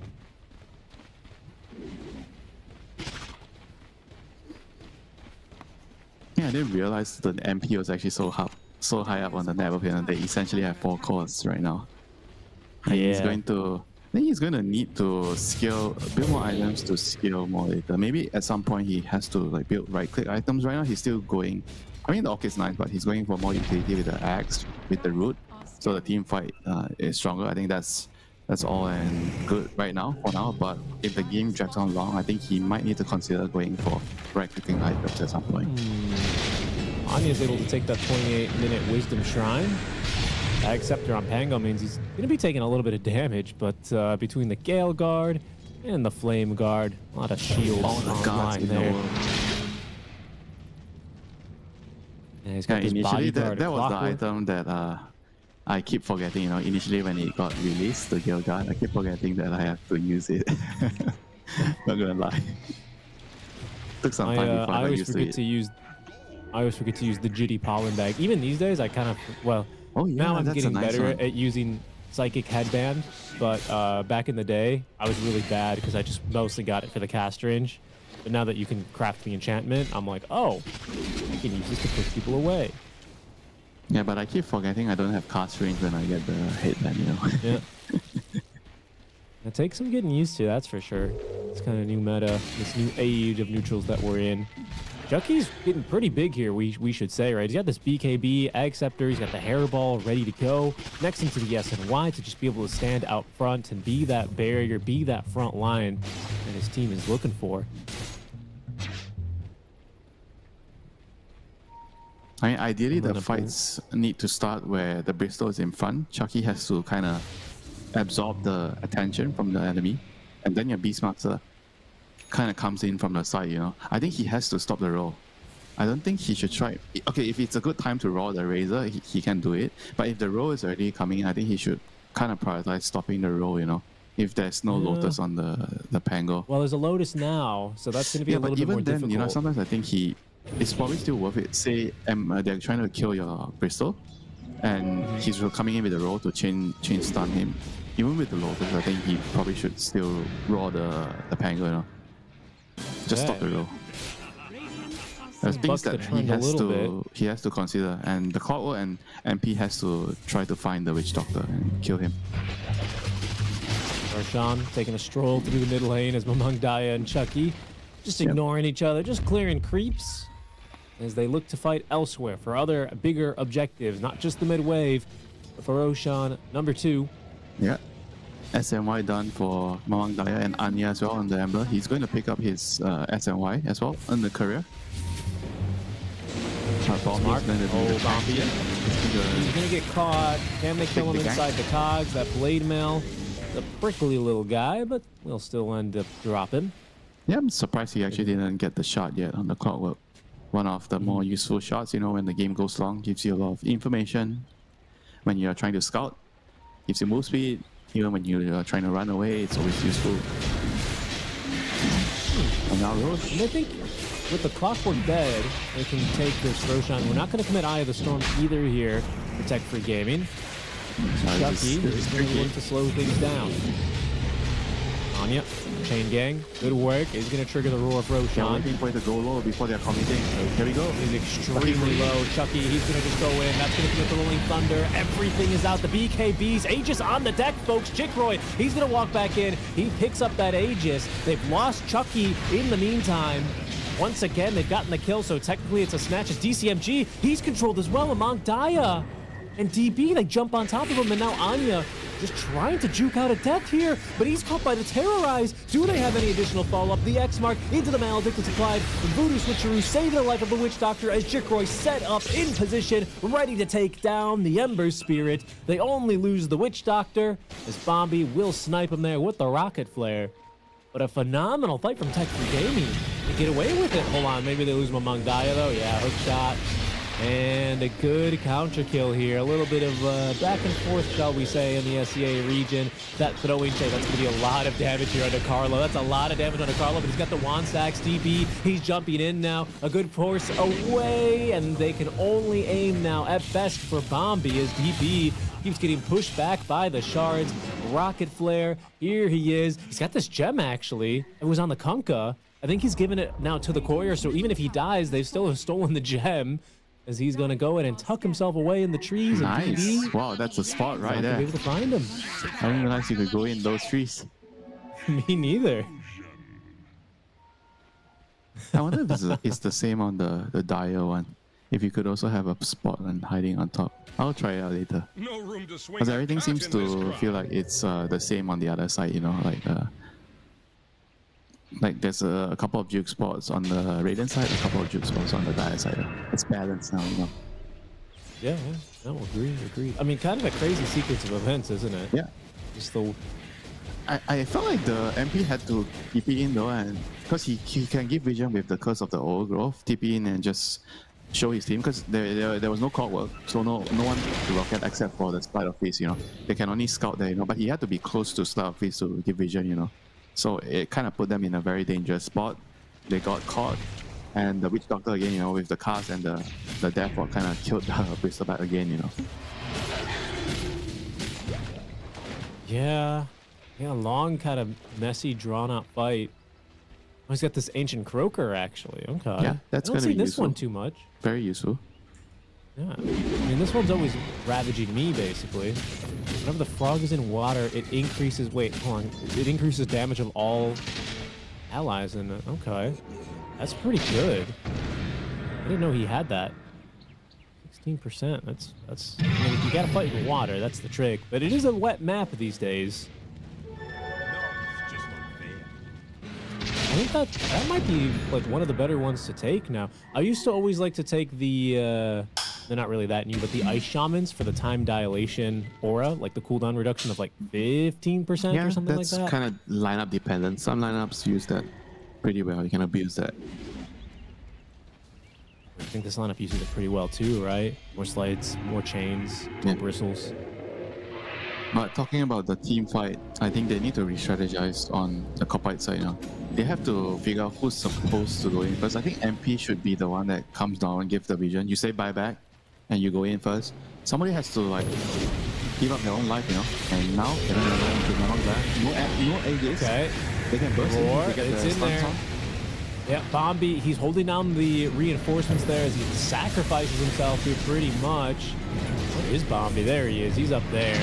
Yeah, I didn't realize the MP was actually so high up on the network, and they essentially have 4 cores right now. I think he's going to need to scale a bit more items to scale more later. Maybe at some point he has to like build right-click items. Right now he's still going. I mean, the Orchid's nice, but he's going for more utility with the axe, with the root. So the team fight is stronger. I think that's all and good right now for now. But if the game drags on long, I think he might need to consider going for right-clicking items at some point. Anya is able to take that 28-minute Wisdom Shrine. That Scepter on Pango means he's going to be taking a little bit of damage, but between the Gale Guard and the Flame Guard, a lot of shields All the gods online in the there. world. And he's Yeah, got this initially bodyguard that was the clockwork. item that I keep forgetting. You know, initially when it got released, the Gale Guard, I keep forgetting that I have to use it. Not gonna lie. Took some time before I got used to it. I always forget to use the Jitty Pollen Bag. Even these days, I kind of, well, Oh yeah, now I'm that's getting a nice better one. at using Psychic Headband, but back in the day, I was really bad because I just mostly got it for the cast range. But now that you can craft the enchantment, I'm like, oh, I can use this to push people away. Yeah, but I keep forgetting I don't have cast range when I get the headband, you know. Yeah. It takes some getting used to, that's for sure. It's kind of new meta, this new age of neutrals that we're in. Chucky's getting pretty big here, we should say, right? He's got this BKB, Egg Scepter, he's got the Hairball ready to go. Next into the SNY to just be able to stand out front and be that barrier, be that front line that his team is looking for. I mean, ideally the Liverpool. fights need to start where the Bristol is in front. Chucky has to kind of absorb the attention from the enemy, and then your Beastmaster kind of comes in from the side, you know. I think he has to stop the roll. I don't think he should try. Okay, if it's a good time to roll the Razor, he can do it. But if the roll is already coming in, I think he should kind of prioritize stopping the roll, you know. If there's no Yeah. Lotus on the Pango. Well, there's a Lotus now, so that's going to be a But little bit more even then, difficult. you know, sometimes I think it's probably still worth it. Say they're trying to kill your Bristol, and he's coming in with a roll to chain stun him. even with the Lotus, I think he probably should still roar the Pango, you know. Just stop the roll. There's things Buck the that trend a little he has to consider, and the Clockwork and MP has to try to find the Witch Doctor and kill him. Roshan taking a stroll through the mid lane as Mamang Daya and Chucky just ignoring each other, just clearing creeps as they look to fight elsewhere for other bigger objectives, not just the mid wave, but for Roshan, number 2. Yeah. SNY done for Mamang Daya and Anya as well on the Ember. He's going to pick up his SNY as well in the career. Smart. Oh, Bombi. He's going to get caught. Can they kill him inside the cogs? That blade mail. A prickly little guy, but we'll still end up dropping. Yeah, I'm surprised he actually didn't get the shot yet on the Clockwork. One of the more useful shots, you know, when the game goes long, gives you a lot of information. When you're trying to scout, gives you move speed. Even when you're trying to run away, it's always useful. And now Rosh. And I think with the Clockwork dead, they can take this Roshan. We're not going to commit Eye of the Storm either here for Tech Free Gaming. Chucky is going to look to slow things down. Anya, Chain Gang, good work. He's going to trigger the Roar of Roshan. Waiting for it to go low before they're committing. Here we go. He's extremely low. Chucky, he's going to just go in. That's going to commit the Rolling Thunder. Everything is out. The BKBs. Aegis on the deck, folks. Jikroy, he's going to walk back in. He picks up that Aegis. They've lost Chucky in the meantime. Once again, they've gotten the kill, so technically it's a snatch. It's DCMG. He's controlled as well among Daya. And DB, they jump on top of him, and now Anya just trying to juke out of death here, but he's caught by the Terrorize. Do they have any additional follow-up? The X-Mark into the Maledicted Supplied. The Voodoo Switcheroo save the life of the Witch Doctor as Jikroy set up in position, ready to take down the Ember Spirit. They only lose the Witch Doctor as Bombi will snipe him there with the Rocket Flare. But a phenomenal fight from Tech Free Gaming to get away with it. Hold on, maybe they lose Mamang Daya though. Yeah, hook shot. And a good counter kill here. A little bit of back and forth, shall we say, in the SCA region. That throwing shade, that's going to be a lot of damage here under Carlo. That's a lot of damage under Carlo, but he's got the Wansax DB. He's jumping in now. A good force away, and they can only aim now at best for Bombi as DB keeps getting pushed back by the shards. Rocket Flare, here he is. He's got this gem, actually. It was on the Kunkka. I think he's given it now to the courier, so even if he dies, they still have stolen the gem. As he's going to go in and tuck himself away in the trees. Nice. And wow, that's a spot right there. Be able to find him. I didn't realize you could go in those trees. Me neither. I wonder if this is the same on the Dire one. If you could also have a spot and hiding on top. I'll try it out later. No room to swing. Because everything seems to feel like it's the same on the other side, you know, like there's a couple of juke spots on the Radiant side, a couple of juke spots on the Dire side. It's balanced now, you know. Yeah, no, agreed. I mean, kind of a crazy sequence of events, isn't it? Yeah. Just the... I felt like the MP had to TP in though, and because he can give vision with the Curse of the Old Growth, TP in and just show his team, because there was no Clockwork, so no one to rocket except for the Slide of Face, you know. They can only scout there, you know, but he had to be close to Slide of Face to give vision, you know. So it kind of put them in a very dangerous spot. They got caught, and the Witch Doctor again, you know, with the cast and the Death Ward kind of killed the Bristleback again, you know. Yeah, long kind of messy, drawn-out fight. Oh, he's got this Ancient Croaker, actually. Okay. Yeah, that's I don't going to see be this useful. one too much. Very useful. Yeah. I mean, this one's always ravaging me, basically. Whenever the frog is in water, it increases... Wait, hold on. It increases damage of all allies in it. Okay. That's pretty good. I didn't know he had that. 16%. That's... I mean, you gotta fight in water. That's the trick. But it is a wet map these days. I think that might be like one of the better ones to take now. I used to always like to take the, they're not really that new, but the Ice Shamans for the time dilation aura, like the cooldown reduction of like 15% or something like that. Yeah, that's kind of lineup dependent. Some lineups use that pretty well. You can abuse that. I think this lineup uses it pretty well too, right? More slides, more chains, more bristles. But talking about the team fight, I think they need to re-strategize on the Copite side now. They have to figure out who's supposed to go in first. I think MP should be the one that comes down and gives the vision. You say buyback, and you go in first. Somebody has to like give up their own life, you know. And now they're gonna run into no AJs. Okay. They can burst in, Roar, they get it's the in stuns there. on. Yeah, Bombi, he's holding down the reinforcements there as he sacrifices himself here pretty much. Where is Bombi? There he is. He's up there.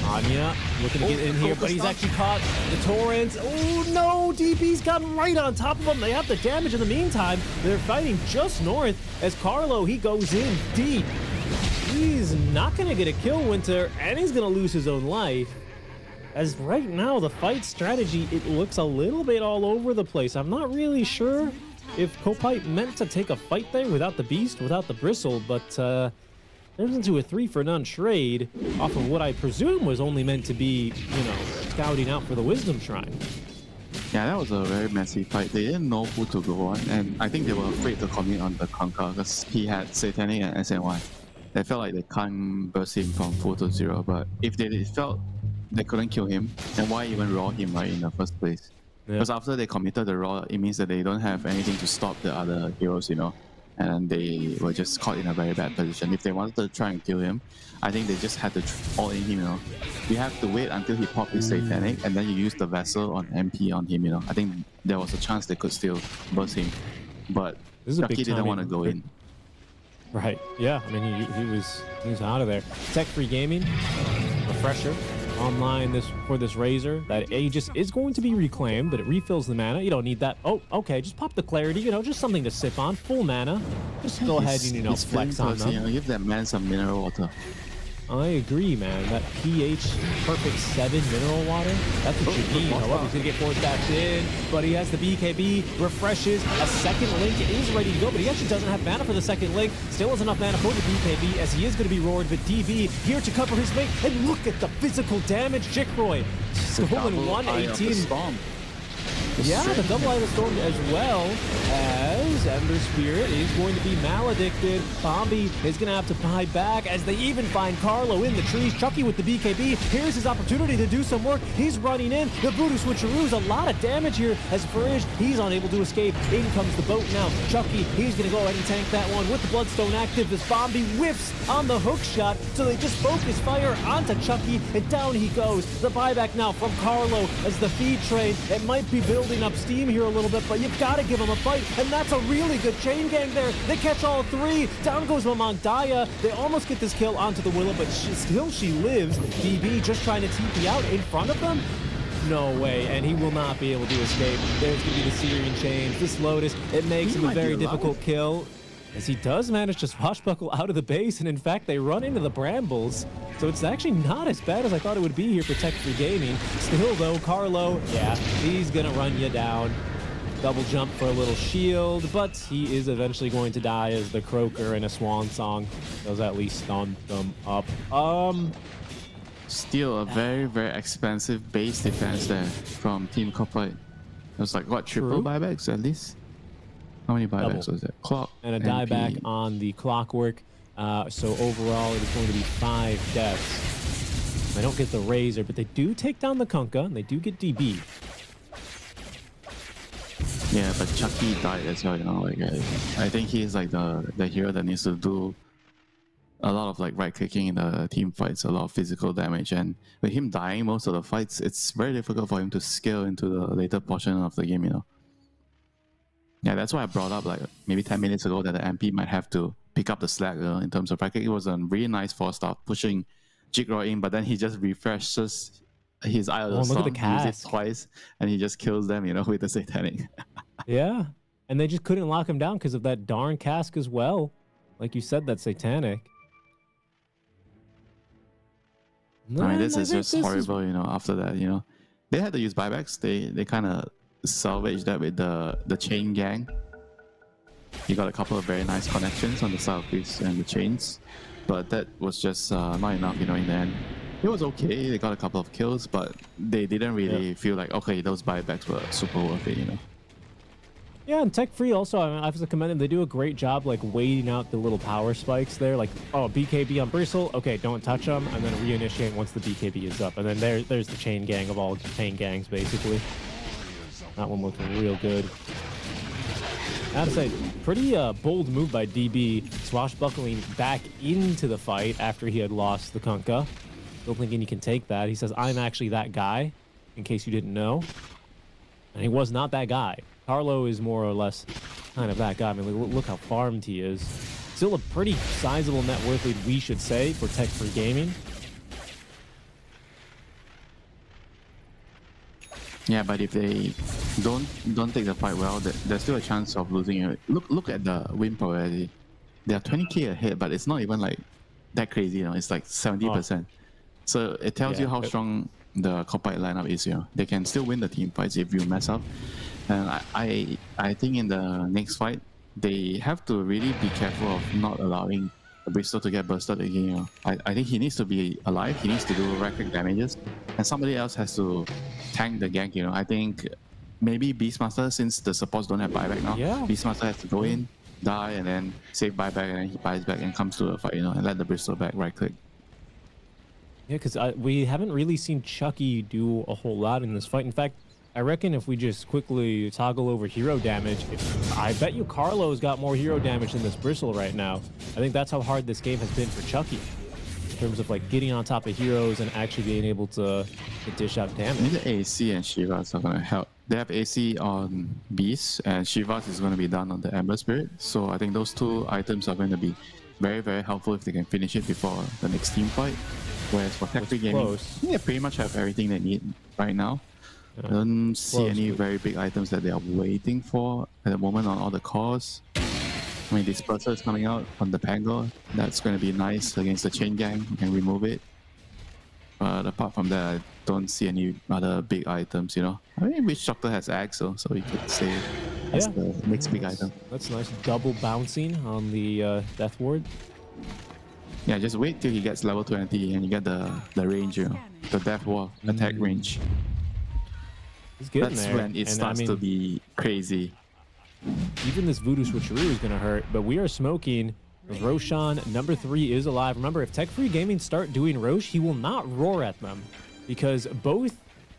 Anya looking to get in here, but he's actually caught the torrents. Oh no, DB's gotten right on top of him. They have the damage in the meantime. They're fighting just north as Carlo, he goes in deep. He's not going to get a kill, Winter, and he's going to lose his own life. As right now, the fight strategy, it looks a little bit all over the place. I'm not really sure if Kopite meant to take a fight there without the Beast, without the Bristle, but turns into a 3-for-none trade off of what I presume was only meant to be, you know, scouting out for the Wisdom Shrine. Yeah, that was a very messy fight. They didn't know who to go on, and I think they were afraid to commit on the Conquer because he had Satanic and SNY. They felt like they can't burst him from full to zero, but if they felt they couldn't kill him, then why even raw him right in the first place? Because after they committed the raw, it means that they don't have anything to stop the other heroes, you know, and they were just caught in a very bad position. If they wanted to try and kill him, I think they just had to all in him, you know. You have to wait until he popped his Satanic, and then you use the Vessel on MP on him, you know. I think there was a chance they could still burst him, but Chucky didn't want to go in. Right. Yeah. I mean, he was out of there. Tech Free Gaming, refresher online for this Razor. That Aegis is going to be reclaimed, but it refills the mana. You don't need that. Oh, okay. Just pop the Clarity. You know, just something to sip on. Full mana. Just go ahead and, you know, flex on them. You know, give that man some mineral water. I agree, man. That pH perfect 7 mineral water, that's what you need. However, he's going to get forced back in, but he has the BKB, refreshes, a second link is ready to go, but he actually doesn't have mana for the second link. Still has enough mana for the BKB as he is going to be roared, but DB here to cover his link, and look at the physical damage. Jikroy stolen 118. Yeah, the double Eye of the Storm as well as Ember Spirit is going to be maledicted. Bombi is going to have to buy back as they even find Carlo in the trees. Chucky with the BKB. Here's his opportunity to do some work. He's running in. The Voodoo Switcheroos, a lot of damage here as Fridge, he's unable to escape. In comes the boat now. Chucky, he's going to go ahead and tank that one with the Bloodstone active as Bombi whiffs on the hook shot. So they just focus fire onto Chucky and down he goes. The buyback now from Carlo as the feed train. It might be building up steam here a little bit, but you've got to give him a fight, and that's a really good chain gang there. They catch all three. Down goes Mamangdaya. They almost get this kill onto the Willow, but she lives. DB just trying to TP out in front of them. No way, and he will not be able to escape. There's going to be the Syrian chains. This Lotus, it makes him a very difficult kill, as he does manage to swashbuckle out of the base, and in fact, they run into the brambles. So it's actually not as bad as I thought it would be here for Tech Free Gaming. Still, though, Carlo, yeah, he's going to run you down. Double jump for a little shield, but he is eventually going to die as the Croaker in a swan song does at least stun them up. Still a very, very expensive base defense there from Team Kopite. It was like, what, triple buybacks at least? How many buybacks was that? Clock and a dieback on the Clockwork. So overall, it is going to be 5 deaths. They don't get the Razor, but they do take down the Kunkka, and they do get DB. Yeah, but Chucky died as well, you know. Like, I think he's like the hero that needs to do a lot of like right clicking in the team fights, a lot of physical damage, and with him dying most of the fights, it's very difficult for him to scale into the later portion of the game, you know. Yeah, that's why I brought up like maybe 10 minutes ago that the MP might have to pick up the slack in terms of right click. It was a really nice 4-star pushing Jigsaw in, but then he just refreshes his Eye of the Storm, uses it twice, and he just kills them, you know, with the Satanic. Yeah, and they just couldn't lock him down because of that darn cask as well. Like you said, that Satanic. I mean, this is just horrible, you know, after that, you know. They had to use buybacks. They kind of salvaged that with the chain gang. You got a couple of very nice connections on the southeast and the chains, but that was just not enough, you know, in the end. It was okay, they got a couple of kills, but they didn't really feel like, okay, those buybacks were super worth it, you know. Yeah, and Tech Free also, I have to commend them. They do a great job, like, waiting out the little power spikes there. Like, oh, BKB on Bristle. Okay, don't touch them. And then reinitiate once the BKB is up. And then there's the chain gang of all chain gangs, basically. That one looked real good. I have to say, pretty bold move by DB, swashbuckling back into the fight after he had lost the Kunkka. still thinking he can take that. He says, I'm actually that guy, in case you didn't know. And he was not that guy. Carlo is more or less kind of that guy. I mean, look how farmed he is. Still a pretty sizable net worth lead, we should say, for Tech Free Gaming. Yeah, but if they don't take the fight well, there's still a chance of losing it. Look at the win probability. They are 20k ahead, but it's not even like that crazy, you know. It's like 70%. So it tells you how strong the Qualifier lineup is. You know, they can still win the team fights if you mess up. And I think in the next fight, they have to really be careful of not allowing Bristol to get bursted again. You know? I think he needs to be alive. He needs to do record damages, and somebody else has to tank the gank. You know, I think maybe Beastmaster, since the supports don't have buyback now, Beastmaster has to go in, die, and then save buyback, and then he buys back and comes to the fight. You know, and let the Bristol back right click. Yeah, because we haven't really seen Chucky do a whole lot in this fight. In fact, I reckon if we just quickly toggle over hero damage, I bet you Carlo's got more hero damage than this Bristle right now. I think that's how hard this game has been for Chucky in terms of like getting on top of heroes and actually being able to dish out damage. I think the AC and Shivas are going to help. They have AC on Beast, and Shivas is going to be done on the Ember Spirit. So I think those two items are going to be very, very helpful if they can finish it before the next team fight. Whereas for Tech Free Gaming, they pretty much have everything they need right now. I don't see any very big items that they are waiting for at the moment on all the cores. I mean, Disperser is coming out on the Pango. That's going to be nice against the Chain Gang. You can remove it. But apart from that, I don't see any other big items, you know. I mean, Witch Doctor has Axe, so we could say that's the next big item. That's nice. Double bouncing on the Death Ward. Yeah, just wait till he gets level 20 and you get the range, you know, the Death Wall attack range. That's when it starts to be crazy. Even this Voodoo Switcheroo is going to hurt, but we are smoking. Roshan, number 3, is alive. Remember, if Tech Free Gaming start doing Rosh, he will not roar at them because both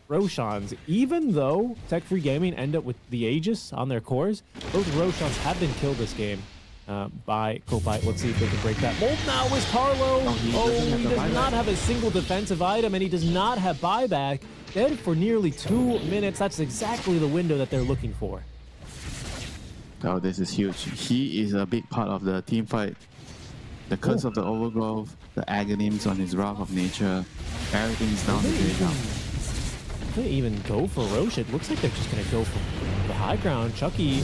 Roshans, even though Tech Free Gaming end up with the Aegis on their cores, both Roshans have been killed this game by Kopai. Let's see if they can break that mold now with Carlo. He does not have a single defensive item, and he does not have buyback. Dead for nearly 2 minutes. That's exactly the window that they're looking for. Oh, this is huge. He is a big part of the team fight. The Curse of the Overgrowth, the Agonyms on his Wrath of Nature, everything's down the drain now. They even go for Roche. It looks like they're just going to go for the high ground. Chucky,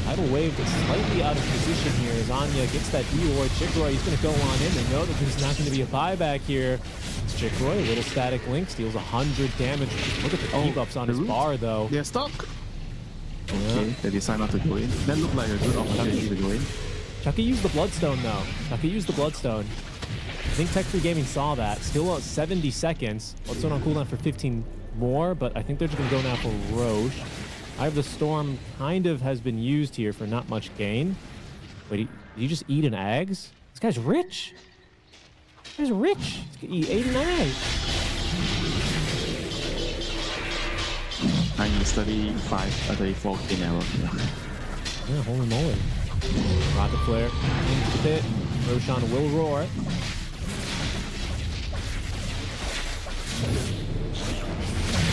Tidal Wave is slightly out of position here as Anya gets that D-Ward. Chickroy, he's going to go on in. They know that there's not going to be a buyback here. It's Chickroy, a little static link, steals 100 damage. Look at the debuffs on his bar, though. They're stuck. Okay, they decide not to go in. That looked like a good opportunity to go in. Chucky used the Bloodstone, though. Chucky used the Bloodstone. I think Tech Free Gaming saw that. Still 70 seconds. Bloodstone on cooldown for 15 more, but I think they're just going to go now for Roche. Eye of the Storm kind of has been used here for not much gain. Wait, did he just eat an Ags? This guy's rich. This guy's rich. He ate an Ag. I need 35, 34k now. Yeah, holy moly. Rocket Flare into the pit. Roshan will roar.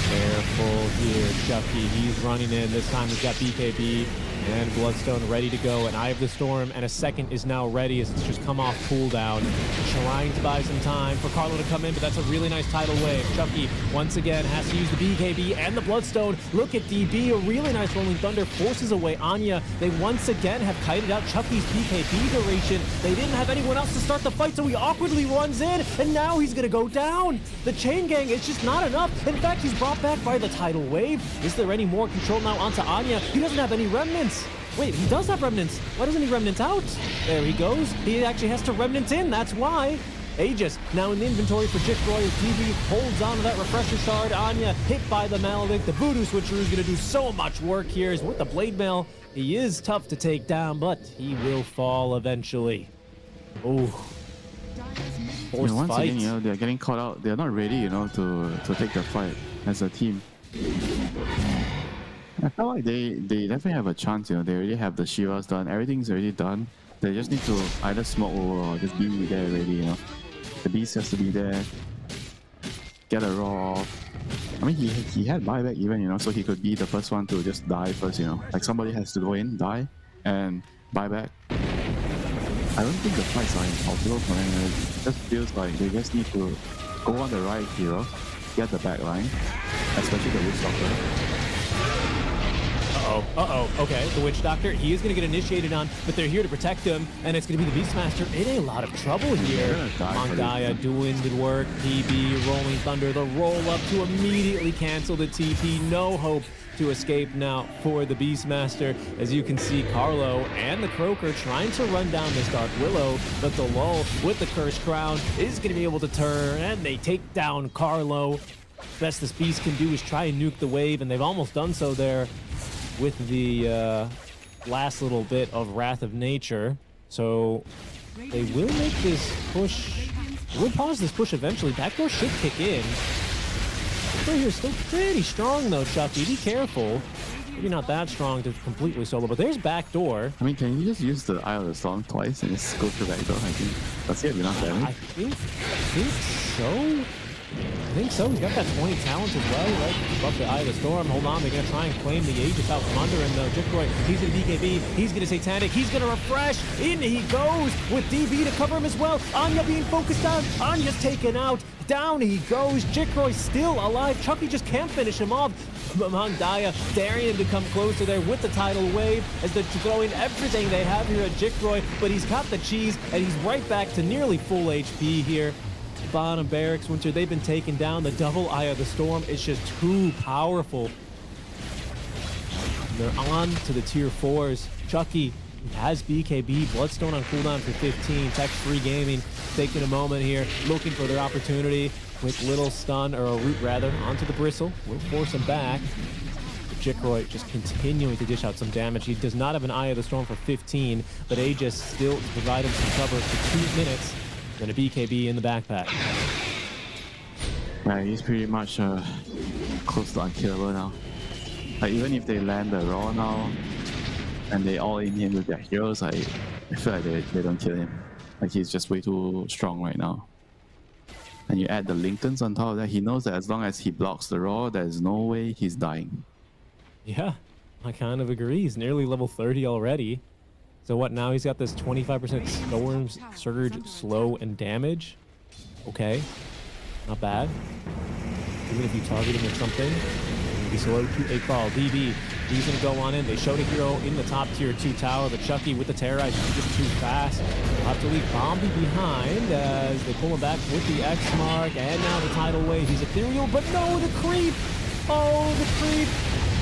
Careful here, Chucky. He's running in. This time he's got BKB and Bloodstone ready to go. An Eye of the Storm and a second is now ready as it's just come off cooldown. Trying to buy some time for Carlo to come in, but that's a really nice tidal wave. Chucky once again has to use the BKB and the Bloodstone. Look at DB, a really nice Rolling Thunder forces away Anya. They once again have kited out Chucky's BKB duration. They didn't have anyone else to start the fight, so he awkwardly runs in, and now he's gonna go down. The Chain Gang is just not enough. In fact, he's brought back by the tidal wave. Is there any more control now onto Anya? He doesn't have any remnants. Wait, he does have remnants. Why doesn't he remnant out? There he goes. He actually has to remnant in. That's why. Aegis now in the inventory for Chickroy as DB holds on to that refresher shard. Anya hit by the Maledict. The Voodoo Switcheroo is going to do so much work here. With the Blade Mail, he is tough to take down, but he will fall eventually. Oh. Forced once fight. again, you know, they're getting caught out. They're not ready, you know, to take the fight as a team. I feel like they definitely have a chance, you know. They already have the Shivas done. Everything's already done. They just need to either smoke or just be there already, you know. The Beast has to be there. get a raw off. I mean, he had buyback even, you know, so he could be the first one to just die first, you know. Like somebody has to go in, die, and buy back. I don't think the fights are impossible for them. It just feels like they just need to go on the right hero, get the back line, especially the Witch Doctor. Okay, the Witch Doctor, he is going to get initiated on, but they're here to protect him, and it's going to be the Beastmaster in a lot of trouble here. Mangaya doing the work, PB, Rolling Thunder, the roll-up to immediately cancel the TP. No hope to escape now for the Beastmaster. As you can see, Carlo and the Croaker trying to run down this Dark Willow, but the lull with the Cursed Crown is going to be able to turn, and they take down Carlo. Best this Beast can do is try and nuke the wave, and they've almost done so there with the last little bit of Wrath of Nature. So they will make this push. We'll pause this push eventually. Backdoor should kick in. Right here is still pretty strong though, Chucky. Be careful. Maybe not that strong to completely solo, but there's backdoor. I mean, can you just use the Eye of the Storm twice and just go through backdoor? I think that's it. Enough damage. I think so. I think so. He's got that 20 talent as well, right? Above the Eye of the Storm. Hold on, they're going to try and claim the Aegis out from under him, though. Jikroy, he's going to BKB. He's going to Satanic. He's going to refresh. In he goes with DB to cover him as well. Anya being focused on. Anya's taken out. Down he goes. Jikroy still alive. Chucky just can't finish him off. Mangaya daring to come closer there with the tidal wave as they're throwing everything they have here at Jikroy, but he's got the cheese and he's right back to nearly full HP here. Bottom barracks, Winter, they've been taken down. The double Eye of the Storm is just too powerful. They're on to the tier 4s. Chucky has BKB, Bloodstone on cooldown for 15. Tech-free Gaming taking a moment here, looking for their opportunity. Quick little stun, or a root rather, onto the Bristle. Will force him back. Jikroy just continuing to dish out some damage. He does not have an Eye of the Storm for 15, but Aegis still to provide him some cover for 2 minutes. Then a BKB in the backpack. Yeah, he's pretty much close to unkillable now. Like, even if they land the Raw now, and they all in him with their heroes, I feel like they don't kill him. Like, he's just way too strong right now. And you add the Linktons on top of that, he knows that as long as he blocks the Raw, there's no way he's dying. Yeah, I kind of agree. He's nearly level 30 already. So what, now he's got this 25% Storms, Surge, Slow, and Damage? Okay, not bad. Even if you target him with something, be slow to a crawl. DB, he's gonna go on in. They showed a hero in the top tier 2 tower, but Chucky with the Terrorize is just too fast. They'll have to leave Bombi behind as they pull him back with the X mark, and now the tidal wave. He's ethereal, but no, the creep! Oh, the creep!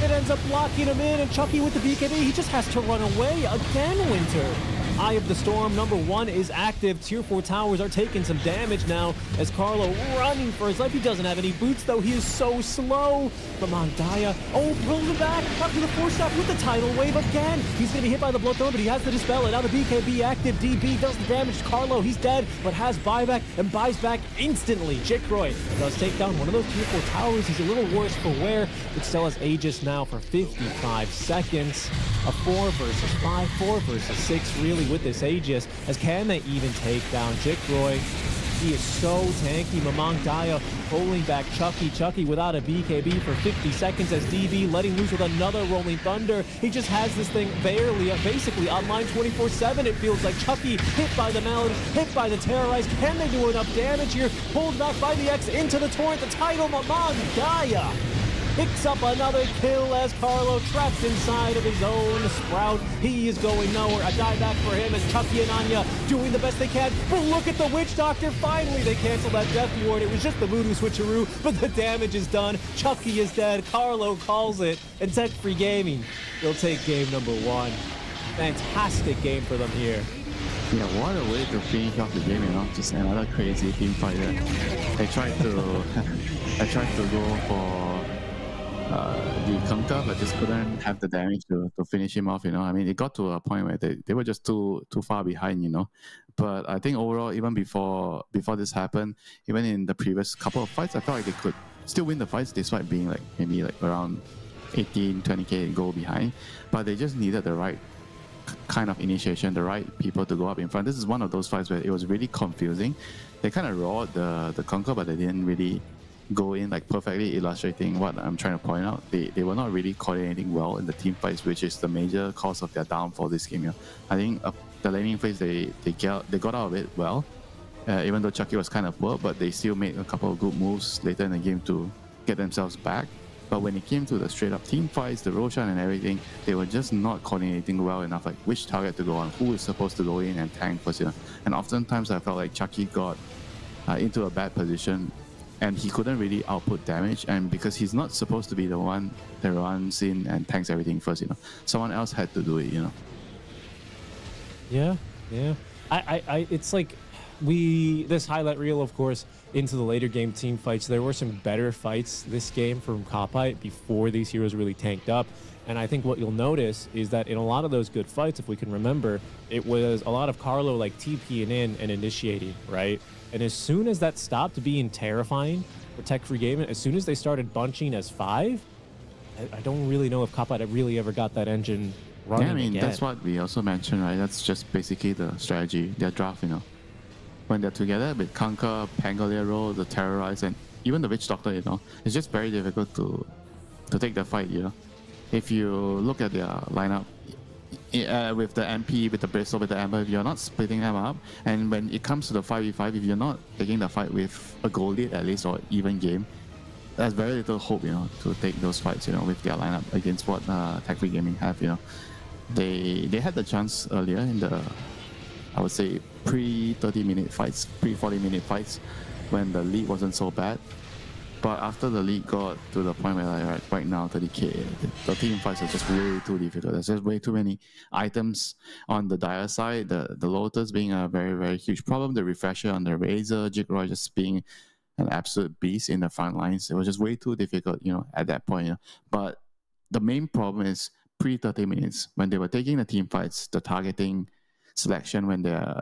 It ends up locking him in, and Chucky with the BKB, he just has to run away again, Winter. Eye of the Storm number 1 is active. Tier 4 towers are taking some damage now as Carlo running for his life. He doesn't have any boots, though. He is so slow. But Mangaya, pulls him back up to the 4-stop with the tidal wave again. He's going to be hit by the Bloodthorn, but he has to dispel it. Now the BKB active. DB does the damage to Carlo. He's dead, but has buyback and buys back instantly. Jikroy does take down one of those tier 4 towers. He's a little worse for wear, but still has Aegis now for 55 seconds. A 4 versus 5, 4 versus 6, really, with this Aegis, as can they even take down Jikroy? He is so tanky. Mangaya pulling back Chucky without a BKB for 50 seconds as DB letting loose with another Rolling Thunder. He just has this thing barely, basically online 24/7. It feels like Chucky hit by the Mallet, hit by the Terrorize. Can they do enough damage here? Pulled back by the X into the Torrent. The title, Mangaya picks up another kill as Carlo trapped inside of his own Sprout. He is going nowhere. A dieback for him as Chucky and Anya doing the best they can. But look at the Witch Doctor. Finally, they canceled that Death Ward. It was just the voodoo switcheroo, but the damage is done. Chucky is dead. Carlo calls it. And Tech-free Gaming, they'll take game number 1. Fantastic game for them here. Yeah, what a way to finish off the game, you know, just another crazy team fight there. I tried to go for the counter, but just couldn't have the damage to finish him off, you know. I mean, it got to a point where they were just too far behind, you know. But I think overall, even before this happened, even in the previous couple of fights, I felt like they could still win the fights despite being like maybe like around 18, 20k goal behind. But they just needed the right kind of initiation, the right people to go up in front. This is one of those fights where it was really confusing. They kind of rawed the Conquer, but they didn't really go in, like perfectly illustrating what I'm trying to point out. They were not really coordinating well in the team fights, which is the major cause of their downfall this game. I think the laning phase they got out of it well, even though Chucky was kind of poor, but they still made a couple of good moves later in the game to get themselves back. But when it came to the straight up team fights, the Roshan and everything, they were just not coordinating well enough, like which target to go on, who is supposed to go in and tank first. And oftentimes I felt like Chucky got into a bad position and he couldn't really output damage, and because he's not supposed to be the one that runs in and tanks everything first, someone else had to do it. Yeah. It's like this highlight reel, of course, into the later game team fights. There were some better fights this game from Kopite before these heroes really tanked up. And I think what you'll notice is that in a lot of those good fights, if we can remember, it was a lot of Carlo like TPing in and initiating, right? And as soon as that stopped being terrifying for Tech Free Gaming, as soon as they started bunching as 5, I don't really know if Kopite really ever got that engine running. Yeah, I mean, again. that's what we also mentioned, right? That's just basically the strategy, their draft, When they're together with Kanka, Pangoliero, the Terrorize, and even the Witch Doctor, it's just very difficult to take the fight, If you look at their lineup, with the MP, with the Bristle, with the Ember, if you're not splitting them up, and when it comes to the 5v5, if you're not taking the fight with a goal lead at least, or even game, there's very little hope, to take those fights, with their lineup against what Tech Free Gaming have, They had the chance earlier in the, I would say, pre-30-minute fights, pre-40-minute fights, when the lead wasn't so bad. But after the league got to the point where, right now, 30k, the team fights are just way too difficult. There's just way too many items on the Dire side. The Lotus being a very, very huge problem. The Refresher on the Razor, Jigroy just being an absolute beast in the front lines. It was just way too difficult, at that point. But the main problem is pre-30 minutes, when they were taking the team fights, the targeting selection, when they're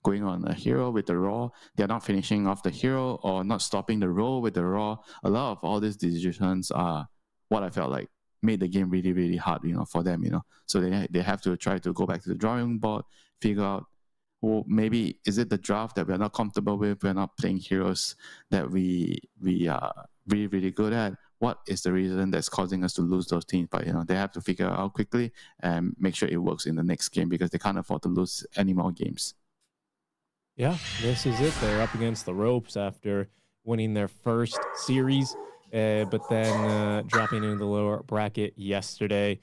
going on a hero with the raw, they're not finishing off the hero or not stopping the roll with the raw. A lot of all these decisions are what I felt like made the game really, really hard, for them, So they have to try to go back to the drawing board, figure out, well, maybe is it the draft that we're not comfortable with? We're not playing heroes that we are really, really good at. What is the reason that's causing us to lose those teams? But they have to figure it out quickly and make sure it works in the next game, because they can't afford to lose any more games. Yeah, this is it. They're up against the ropes after winning their first series, but then dropping into the lower bracket yesterday.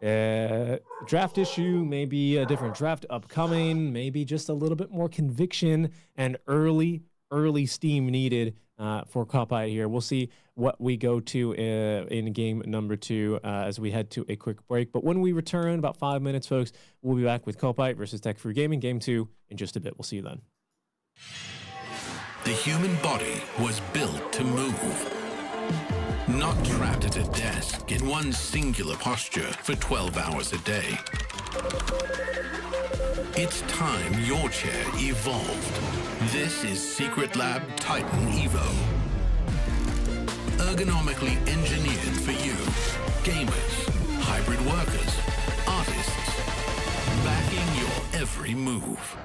Draft issue, maybe a different draft upcoming, maybe just a little bit more conviction and early steam needed for Kopite here. We'll see what we go to in game number 2 as we head to a quick break. But when we return, about 5 minutes, folks, we'll be back with Kopite versus Tech Free Gaming, game 2 in just a bit. We'll see you then. The human body was built to move. Not trapped at a desk in one singular posture for 12 hours a day. It's time your chair evolved. This is Secret Lab Titan Evo. Ergonomically engineered for you, gamers, hybrid workers, artists, backing your every move.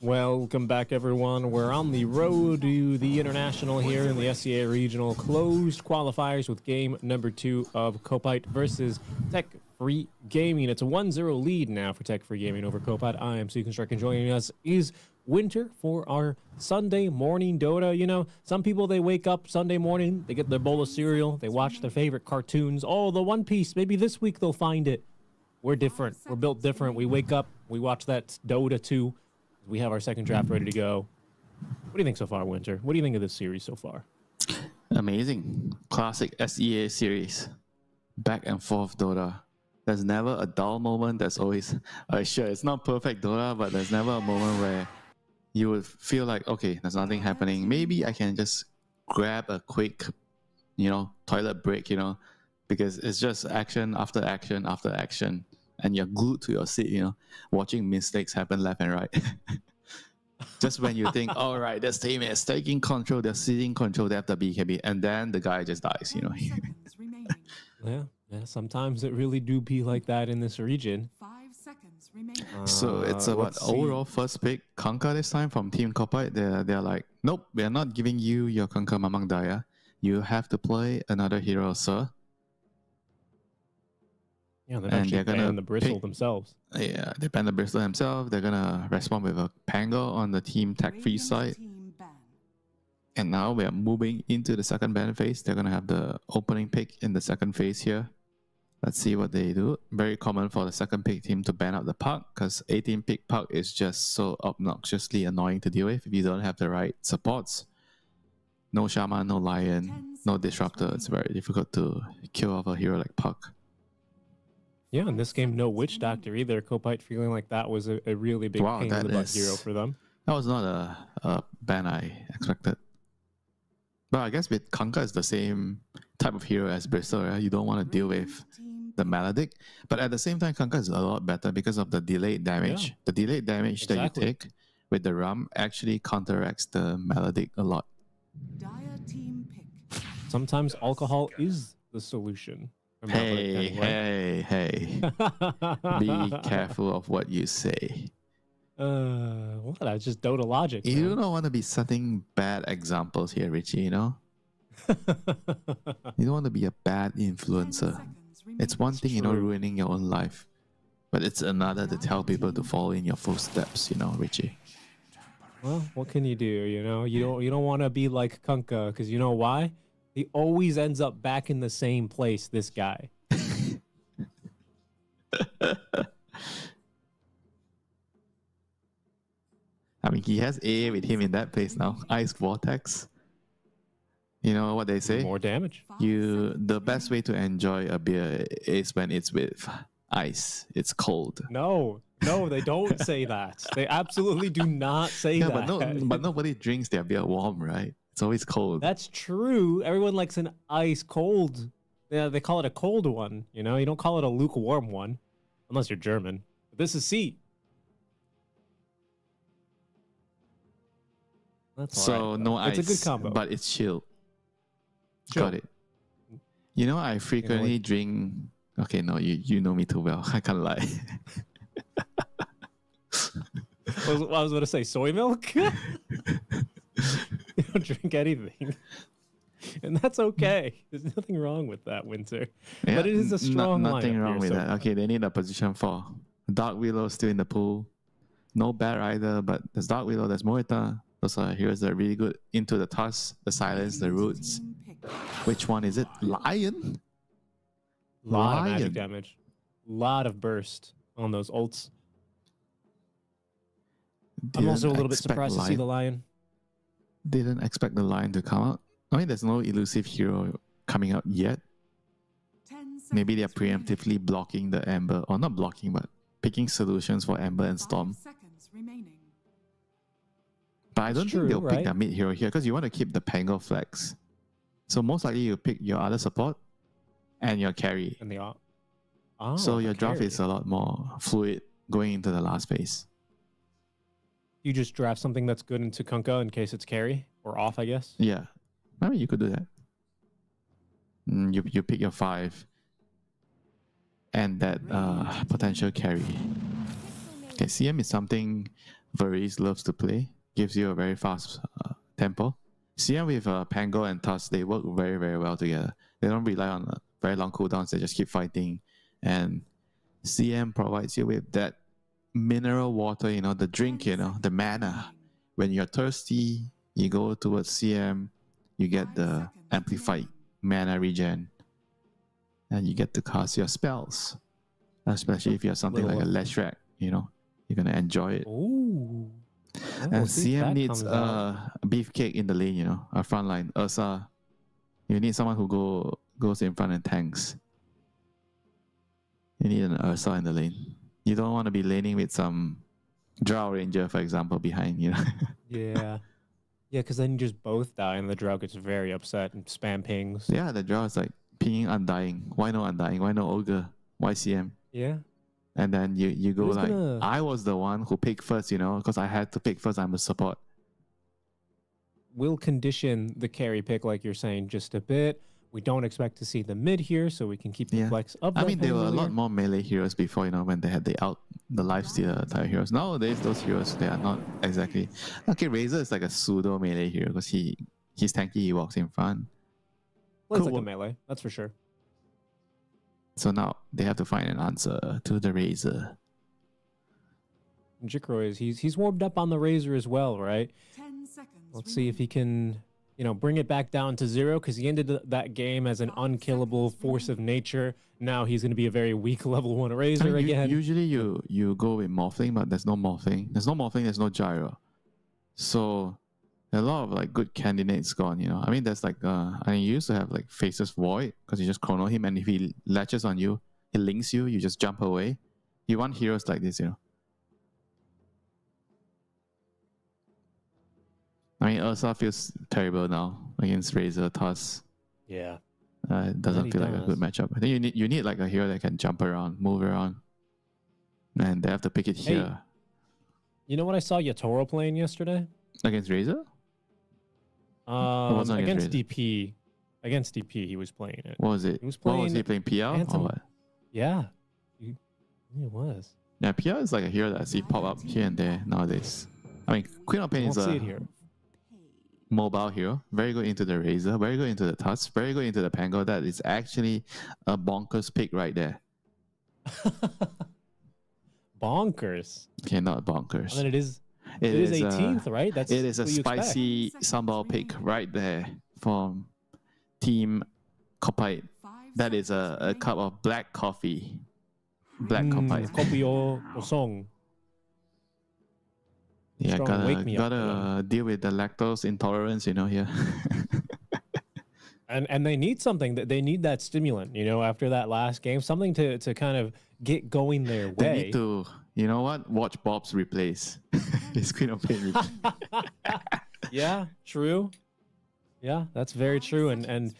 Welcome back, everyone. We're on the road to the international here in the SCA regional closed qualifiers with game number 2 of Copite versus Tech Free Gaming. It's a 1-0 lead now for Tech Free Gaming over Copite. I am Construct, and joining us is Winter for our Sunday morning Dota. You know, some people, they wake up Sunday morning, they get their bowl of cereal, they watch their favorite cartoons. Oh, the One Piece, maybe this week they'll find it. We're different. We're built different. We wake up, we watch that Dota 2. We have our second draft ready to go. What do you think so far, Winter? What do you think of this series so far? Amazing. Classic SEA series. Back and forth Dota. There's never a dull moment. There's always, sure, it's not perfect Dota, but there's never a moment where you would feel like, okay, there's nothing happening. Maybe I can just grab a quick, toilet break, because it's just action after action after action. And you're glued to your seat, watching mistakes happen left and right. Just when you think, all right, this team is taking control, they're seizing control, they have the BKB, and then the guy just dies, Yeah, sometimes it really do be like that in this region. 5 seconds remaining. So it's about overall first pick, Kanka this time from Team Copite. They're like, nope, we're not giving you your Kanka Mamang Daya. You have to play another hero, sir. Yeah, they're actually ban the Bristle themselves. Yeah, they ban the Bristle themselves. They're gonna respond with a Pango on the Team Tech Free side. And now we are moving into the second ban phase. They're gonna have the opening pick in the second phase here. Let's see what they do. Very common for the second pick team to ban out the Puck, because 18 pick Puck is just so obnoxiously annoying to deal with if you don't have the right supports. No Shaman, no Lion, no Disruptor. It's very difficult to kill off a hero like Puck. Yeah, in this game, no Witch Doctor either. Copite feeling like that was a really big pain in the butt hero for them. That was not a ban I expected. But I guess with Kanka is the same type of hero as Bristle, right? You don't want to deal with the Maledict. But at the same time, Kanka is a lot better because of the delayed damage. Yeah. The delayed damage that you take with the Rum actually counteracts the Maledict a lot. Sometimes alcohol is the solution. Hey. Be careful of what you say. What? That's just Dota logic. You don't want to be setting bad examples here, Richie, You don't want to be a bad influencer. It's one thing, ruining your own life. But it's another to tell people to follow in your footsteps, Richie. Well, what can you do, You don't want to be like Kanka, because you know why? He always ends up back in the same place, this guy. I mean, he has A with him in that place now. Ice Vortex. You know what they say? More damage. The best way to enjoy a beer is when it's with ice. It's cold. No, they don't say that. They absolutely do not say that. But nobody drinks their beer warm, right? It's always cold. That's true. Everyone likes an ice cold. Yeah, they call it a cold one. You don't call it a lukewarm one, unless you're German. But this is C. That's so right, no ice. It's a good combo, but it's chill. Got it. I frequently drink. Okay, no, you know me too well. I can't lie. I was going to say soy milk. You don't drink anything. And that's okay. There's nothing wrong with that, Winter. Yeah, but it is a strong nothing wrong here, with that. Okay, they need a position 4. Dark Willow still in the pool. No Bear either, but there's Dark Willow, there's Moita. Those are heroes that are really good. Into the Tusk, the Silence, the Roots. Which one is it? Lion? Lot of magic damage. Lot of burst on those ults. I'm also a little bit surprised to see the Lion. Didn't expect the Lion to come out. I mean, there's no elusive hero coming out yet. Maybe they're preemptively blocking the Ember, or not blocking, but picking solutions for Ember and Storm. But I don't think they'll pick their mid hero here, because you want to keep the Pango flex. So most likely you pick your other support and your carry. And so your draft is a lot more fluid going into the last phase. You just draft something that's good into Kunkka in case it's carry or off, I guess. Yeah, I mean you could do that. You pick your 5 and that potential carry. Okay, CM is something Varese loves to play. Gives you a very fast tempo. CM with Pango and Tusk, they work very, very well together. They don't rely on very long cooldowns. They just keep fighting. And CM provides you with that mineral water, the drink, the mana. When you're thirsty, you go towards CM, you get the amplified mana regen, and you get to cast your spells. Especially if you have something like a Leshrac, you're going to enjoy it. Ooh. And CM needs a beefcake in the lane, a front line. Ursa, you need someone who goes in front and tanks. You need an Ursa in the lane. You don't want to be laning with some Drow Ranger, for example, behind, Yeah. Yeah, because then you just both die and the Drow gets very upset and spam pings. Yeah, the Drow is like pinging Undying. Why no Undying? Why no Ogre? Why CM? Yeah. And then you go Who's like, gonna... I was the one who picked first, because I had to pick first. I'm a support. We'll condition the carry pick, like you're saying, just a bit. We don't expect to see the mid here, so we can keep the flex up. I mean, there were a lot more melee heroes before, when they had the lifesteal type heroes. Nowadays, those heroes, they are not exactly... Okay, Razor is like a pseudo melee hero because he's tanky, he walks in front. Plays like a melee, that's for sure. So now they have to find an answer to the Razor. Jikro is he's warmed up on the Razor as well, right? 10 seconds. Let's see if he can, bring it back down to 0, because he ended that game as an unkillable force of nature. Now he's going to be a very weak level 1 Razor again. Usually you go with Morphling, but there's no Morphling. There's no Morphling, there's no Gyro. So a lot of like good candidates gone, I mean, there's like, you used to have like Faceless Void, because you just chrono him, and if he latches on you, he links you, you just jump away. You want heroes like this, I mean, Ursa feels terrible now against Razor Tusk. Yeah. It doesn't feel like a good matchup. I think you need like a hero that can jump around, move around. And they have to pick it here. You know what I saw Yatoro playing yesterday? Against Razor? Against DP. Against DP, he was playing it. What was it? He was playing. What was he playing? PL or what? Yeah. It was. Yeah, PL is like a hero that I see pop up here and there nowadays. I mean, Queen of Pain is a mobile hero. Very good into the Razor, very good into the Tusk, very good into the Pango. That is actually a bonkers pick right there. Bonkers. Okay, not bonkers. I mean, it is 18th, right? It is a spicy sambal pick right there from Team Kopite. That is a cup of black coffee. Black Kopite. Kopi o song. Yeah, gotta deal with the lactose intolerance, here. And they need something. They need that stimulant, after that last game, something to kind of get going their way. They need to, you know what? Watch Bob's replays. His Queen of Pain replay. Yeah, true. Yeah, that's very true. And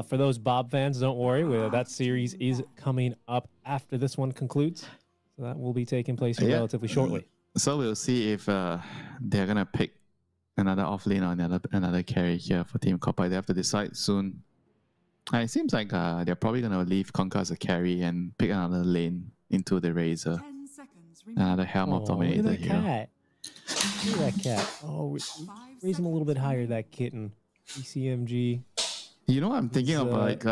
for those Bob fans, don't worry. That series is coming up after this one concludes. So that will be taking place here relatively shortly. So we'll see if they're going to pick another offlane or another carry here for Team Kopite. They have to decide soon. It seems like they're probably going to leave Conquer as a carry and pick another lane into the Razor. Another Helm of Dominator here. Cat. Look at that cat. Oh, raise him a little bit higher, that kitten. ECMG. You know, I'm thinking of like,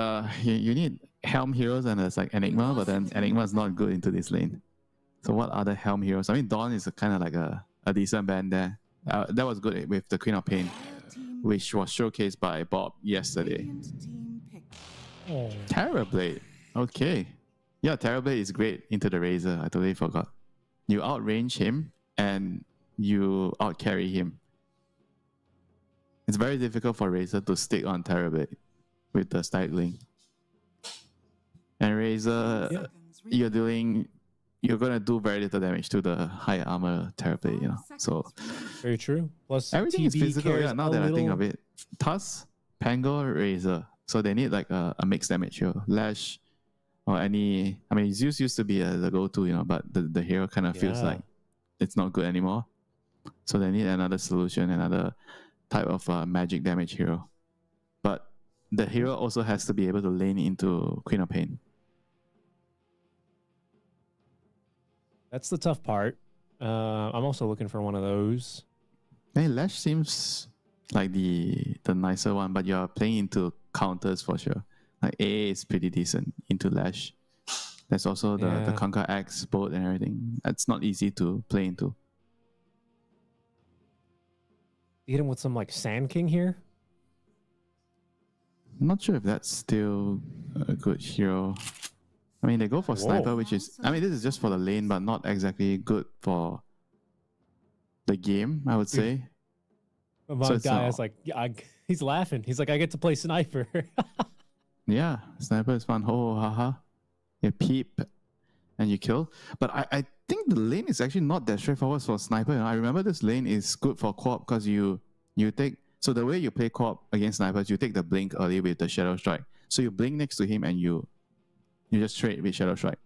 you need Helm heroes and there's like Enigma, but then Enigma is not good into this lane. So what other Helm heroes? I mean, Dawn is kind of like a decent band there. That was good with the Queen of Pain, which was showcased by Bob yesterday. Terrorblade. Okay. Yeah, Terrorblade is great into the Razor. I totally forgot. You outrange him and you outcarry him. It's very difficult for Razor to stick on Terrorblade with the Stagling. And Razor, you're gonna do very little damage to the high armor Terrorblade, So very true. Plus everything TB is physical. Yeah, now that I think of it, Tusk, Pango, Razor. So they need like a mixed damage here. Lash or any. I mean, Zeus used to be the go-to, but the hero kind of feels like it's not good anymore. So they need another solution, another type of magic damage hero. But the hero also has to be able to lane into Queen of Pain. That's the tough part. I'm also looking for one of those. Hey, Lash seems like the nicer one, but you're playing into counters for sure. Like AA is pretty decent into Lash. There's also the Yeah. Conquer Axe boat and everything. That's not easy to play into. Hit him with some like Sand King here. I'm not sure if that's still a good hero. I mean, they go for Sniper, which is... I mean, this is just for the lane, but not exactly good for the game, I would say. Among it's guys, not- like he's laughing. He's like, I get to play sniper. Yeah, Sniper is fun. Ho, ha, ha. You peep and you kill. But I think the lane is actually not that straightforward for Sniper. You know? I remember this lane is good for co-op because you take... So the way you play co-op against Snipers, you take the blink early with the Shadow Strike. So you blink next to him and you just trade with Shadow Strike.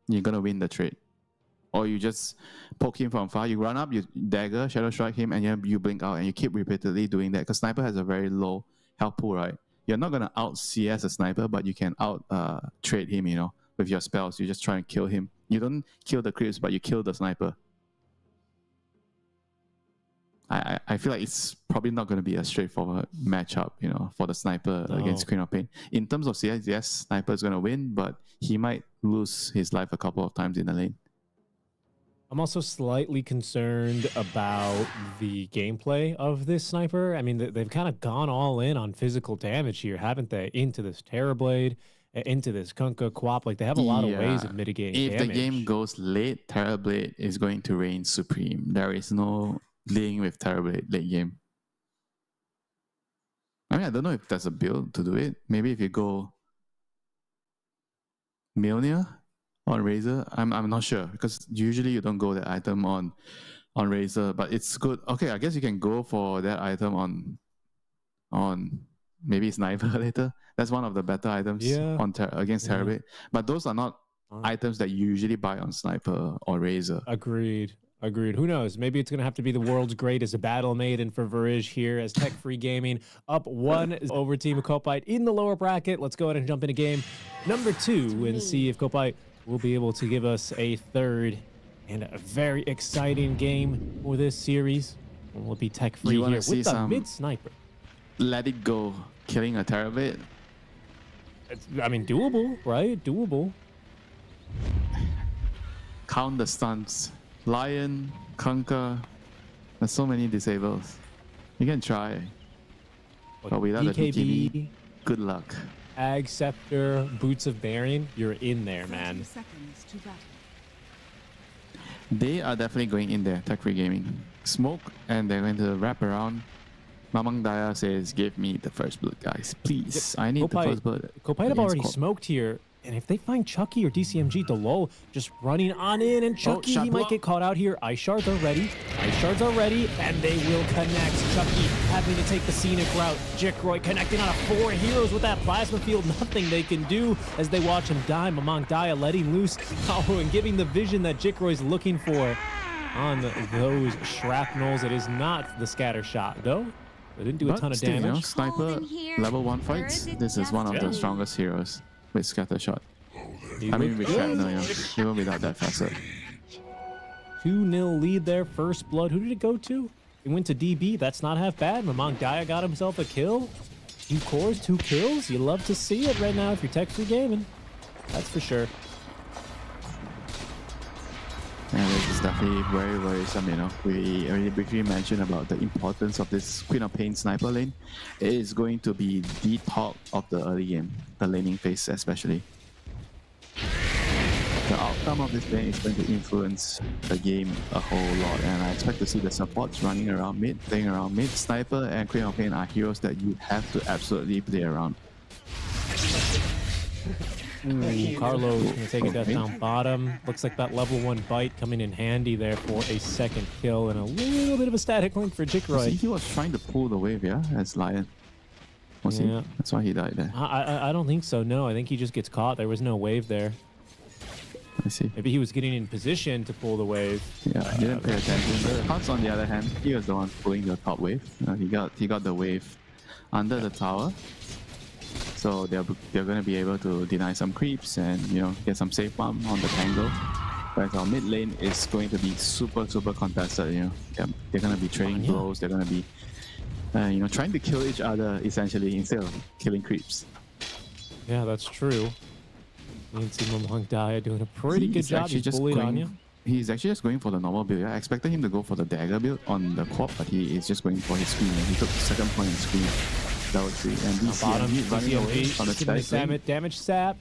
You're going to win the trade. Or you just poke him from far. You run up, you dagger, Shadow Strike him, and then you blink out, and you keep repeatedly doing that because Sniper has a very low health pool, right? You're not going to out CS a Sniper, but you can out trade him, you know, with your spells. You just try and kill him. You don't kill the creeps, but you kill the Sniper. I feel like it's probably not going to be a straightforward matchup, you know, for the Sniper against Queen of Pain. In terms of CS, yes, Sniper is going to win, but he might lose his life a couple of times in the lane. I'm also slightly concerned about the gameplay of this Sniper. I mean, they've kind of gone all in on physical damage here, haven't they? Into this Terrorblade, into this Kunkka Quap. Like, they have a lot of ways of mitigating If damage. the game goes late, Terrorblade is going to reign supreme. There is no dealing with Terrorblade late game. I mean, I don't know if there's a build to do it. Maybe if you go Mjolnir on Razor, I'm not sure because usually you don't go that item on Razor, but it's good. Okay, I guess you can go for that item on maybe Sniper later. That's one of the better items on against Terrorblade. But those are not items that you usually buy on Sniper or Razor. Agreed. Who knows? Maybe it's going to have to be the world's greatest battle maiden for Varij here as Tech Free Gaming up 1 over Team Kopite in the lower bracket. Let's go ahead and jump into game number 2 and see if Kopite will be able to give us a third and a very exciting game for this series. Will it be Tech Free here with the mid sniper? Let it go, killing a Terrorblade. I mean, doable, right? Doable. Count the stunts. Lion, Kunkka, there's so many disables. You can try. But without the DKB, good luck. Ag Scepter, Boots of Bearing, you're in there, man. Seconds to battle. They are definitely going in there, Tech Free Gaming. Smoke, and they're going to wrap around. Mamang Daya says, give me the first blood, guys. Please, I need the first blood. Kopite have already smoked here. And if they find Chucky or DCMG, Delo just running on in, and Chucky, he might get caught out here. Ice Shards are ready. Ice Shards are ready, and they will connect. Chucky having to take the scenic route. Jikroy connecting on 4 heroes with that plasma field. Nothing they can do as they watch him die. Mamang Daya letting loose power and giving the vision that Jikroy's looking for on those shrapnels. It is not the scatter shot, though. They didn't do a ton of damage. You know, Sniper level 1 fights, this is one of the strongest heroes. With scatter shot. I mean, with shrapnel, you know, even without that facet. 2-0 lead there. First blood. Who did it go to? It went to DB. That's not half bad. Mamang Daya got himself a kill. 2 cores, 2 kills. You love to see it right now if you're Tech Free Gaming. That's for sure. And this is definitely very worrisome, you know. We already briefly mentioned about the importance of this Queen of Pain sniper lane. It is going to be the talk of the early game, the laning phase especially. The outcome of this lane is going to influence the game a whole lot, and I expect to see the supports running around mid, playing around mid. Sniper and Queen of Pain are heroes that you have to absolutely play around. Carlos going to take a death down bottom. Looks like that level 1 bite coming in handy there for a second kill and a little bit of a static link for Jikroy. He was trying to pull the wave, yeah, as Lion. Was he? That's why he died there. I don't think so, no. I think he just gets caught. There was no wave there. I see. Maybe he was getting in position to pull the wave. Yeah, he didn't pay attention. Huts, on the other hand, he was the one pulling the top wave. He got the wave under the tower. So they're going to be able to deny some creeps and, you know, get some safe farm on the tangle. Whereas our mid lane is going to be super contested. You know, they're going to be trading blows. They're going to be, trying to kill each other essentially instead of killing creeps. Yeah, that's true. You can see Mamangdaya doing a pretty good job. He's bullied Anya. He's actually just going for the normal build. I expected him to go for the dagger build on the quad, but he is just going for his screen. And he took the second point in screen. That was three. And DCMG running away from the static damage sap.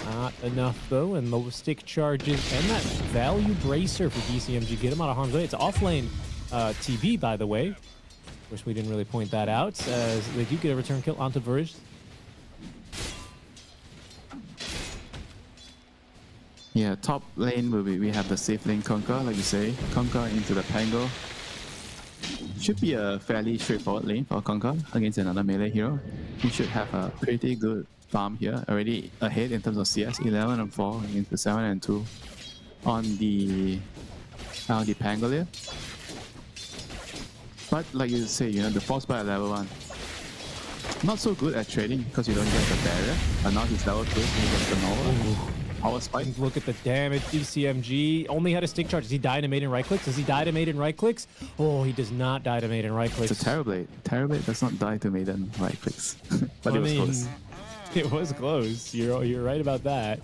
Not enough though, and low stick charges and that value bracer for DCMG. Get him out of harm's way. It's offlane TB, by the way. Of course, we didn't really point that out, as they do get a return kill onto Verge. Yeah, top lane we have the safe lane Conquer, like you say. Conquer into the Pango. Should be a fairly straightforward lane for Conquer against another melee hero. He should have a pretty good farm here, already ahead in terms of CS, 11 and 4 against the 7 and 2 on the Pangolier. But like you say, the force by level 1. Not so good at trading because you don't get the barrier. But now he's level 2, he gets the normal. Power spike. Look at the damage. DCMG only had a stick charge. Does he die to maiden right clicks? Does he die to maiden right clicks? Oh, he does not die to maiden right clicks. It's a Terrorblade. Terrorblade does not die to maiden right clicks. But it was close. It was close. You're right about that.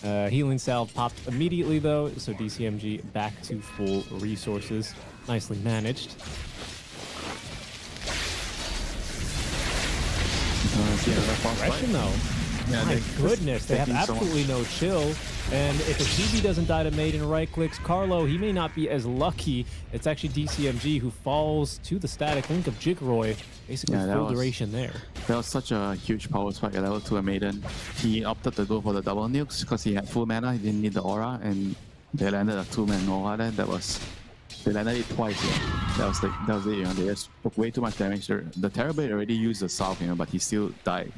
Healing salve popped immediately though, so DCMG back to full resources. Nicely managed. Aggression though. Yeah, my goodness, they have absolutely no chill. And if a GB doesn't die to maiden right clicks, Carlo, he may not be as lucky. It's actually DCMG who falls to the static link of Jigroy. Basically full duration there. That was such a huge power spike at level 2 at maiden. He opted to go for the double nukes because he had full mana, he didn't need the aura, and they landed a 2-man Nova there. They landed it twice, That was it, They just took way too much damage. The Terrorblade already used the salve, but he still died,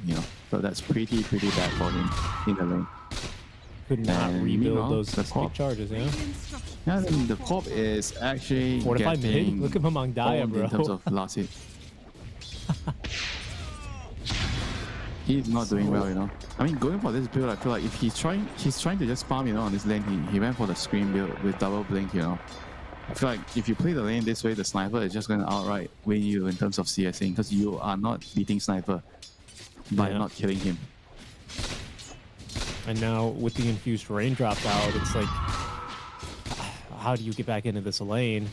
So that's pretty bad for him in the lane. Could not rebuild those stick charges, Yeah, I mean, the Corp is actually fortified mid. Look at Mamangdaya, bro. In terms of last hit. He's not doing well, I mean, going for this build, I feel like if he's trying to just farm, on this lane, he went for the screen build with double blink, I feel like if you play the lane this way, the sniper is just going to outright win you in terms of CSing because you are not beating sniper by not killing him. And now with the infused raindrop out, it's like, how do you get back into this lane?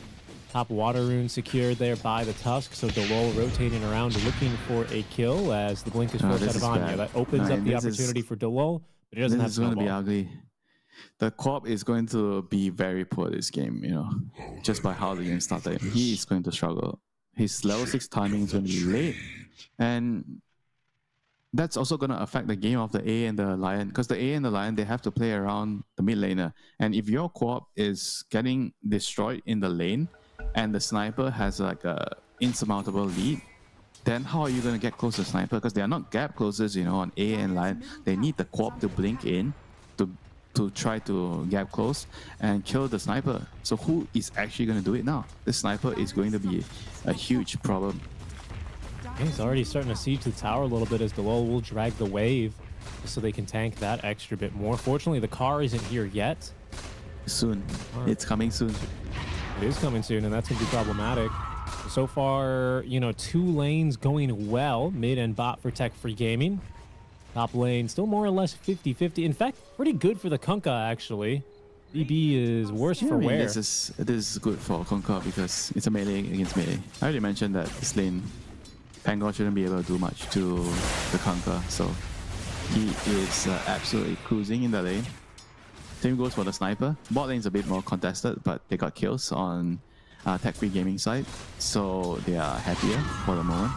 Top water rune secured there by the Tusk, so Delol rotating around looking for a kill as the blink is forced out of Anya. That opens up the opportunity for Delol, but he doesn't have Snowball. This is going to be ugly. The Corp is going to be very poor this game, just by how the game started. He is going to struggle. His level 6 timing is going to be late, and that's also going to affect the game of the A and the Lion, because the A and the Lion, they have to play around the mid laner. And if your Corp is getting destroyed in the lane, and the sniper has like a insurmountable lead, then how are you going to get close to sniper? Because they are not gap closers, on A and Lion. They need the Corp to blink in to try to gap close and kill the sniper. So who is actually going to do it now? The sniper is going to be a huge problem. He's already starting to siege the tower a little bit as Delol will drag the wave so they can tank that extra bit more. Fortunately, the car isn't here yet. Soon. It's coming soon. It is coming soon, and that's going to be problematic. So far, 2 lanes going well, mid and bot for Tech Free Gaming. Top lane still more or less 50-50. In fact, pretty good for the Kunkka, actually. BB is worse for wear. This is good for Kunkka because it's a melee against melee. I already mentioned that this lane, Pango shouldn't be able to do much to the Kunkka, so he is absolutely cruising in the lane. Same goes for the sniper. Bot lane's a bit more contested, but they got kills on Tech Free Gaming side, so they are happier for the moment.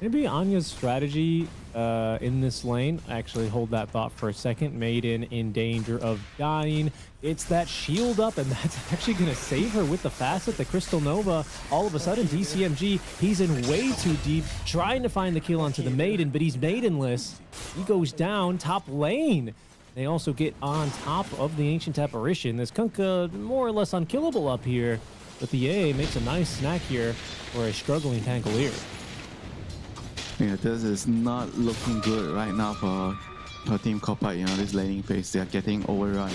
Maybe Anya's strategy in this lane, actually hold that thought for a second. Maiden in danger of dying. It's that shield up, and that's actually going to save her with the facet. The Crystal Nova, all of a sudden, DCMG, he's in way too deep, trying to find the kill onto the Maiden, but he's Maidenless. He goes down top lane. They also get on top of the Ancient Apparition. This Kunkka more or less unkillable up here, but the A makes a nice snack here for a struggling Pangolier. Yeah, this is not looking good right now for for Team Kopai, you know, this laning phase, they are getting overrun.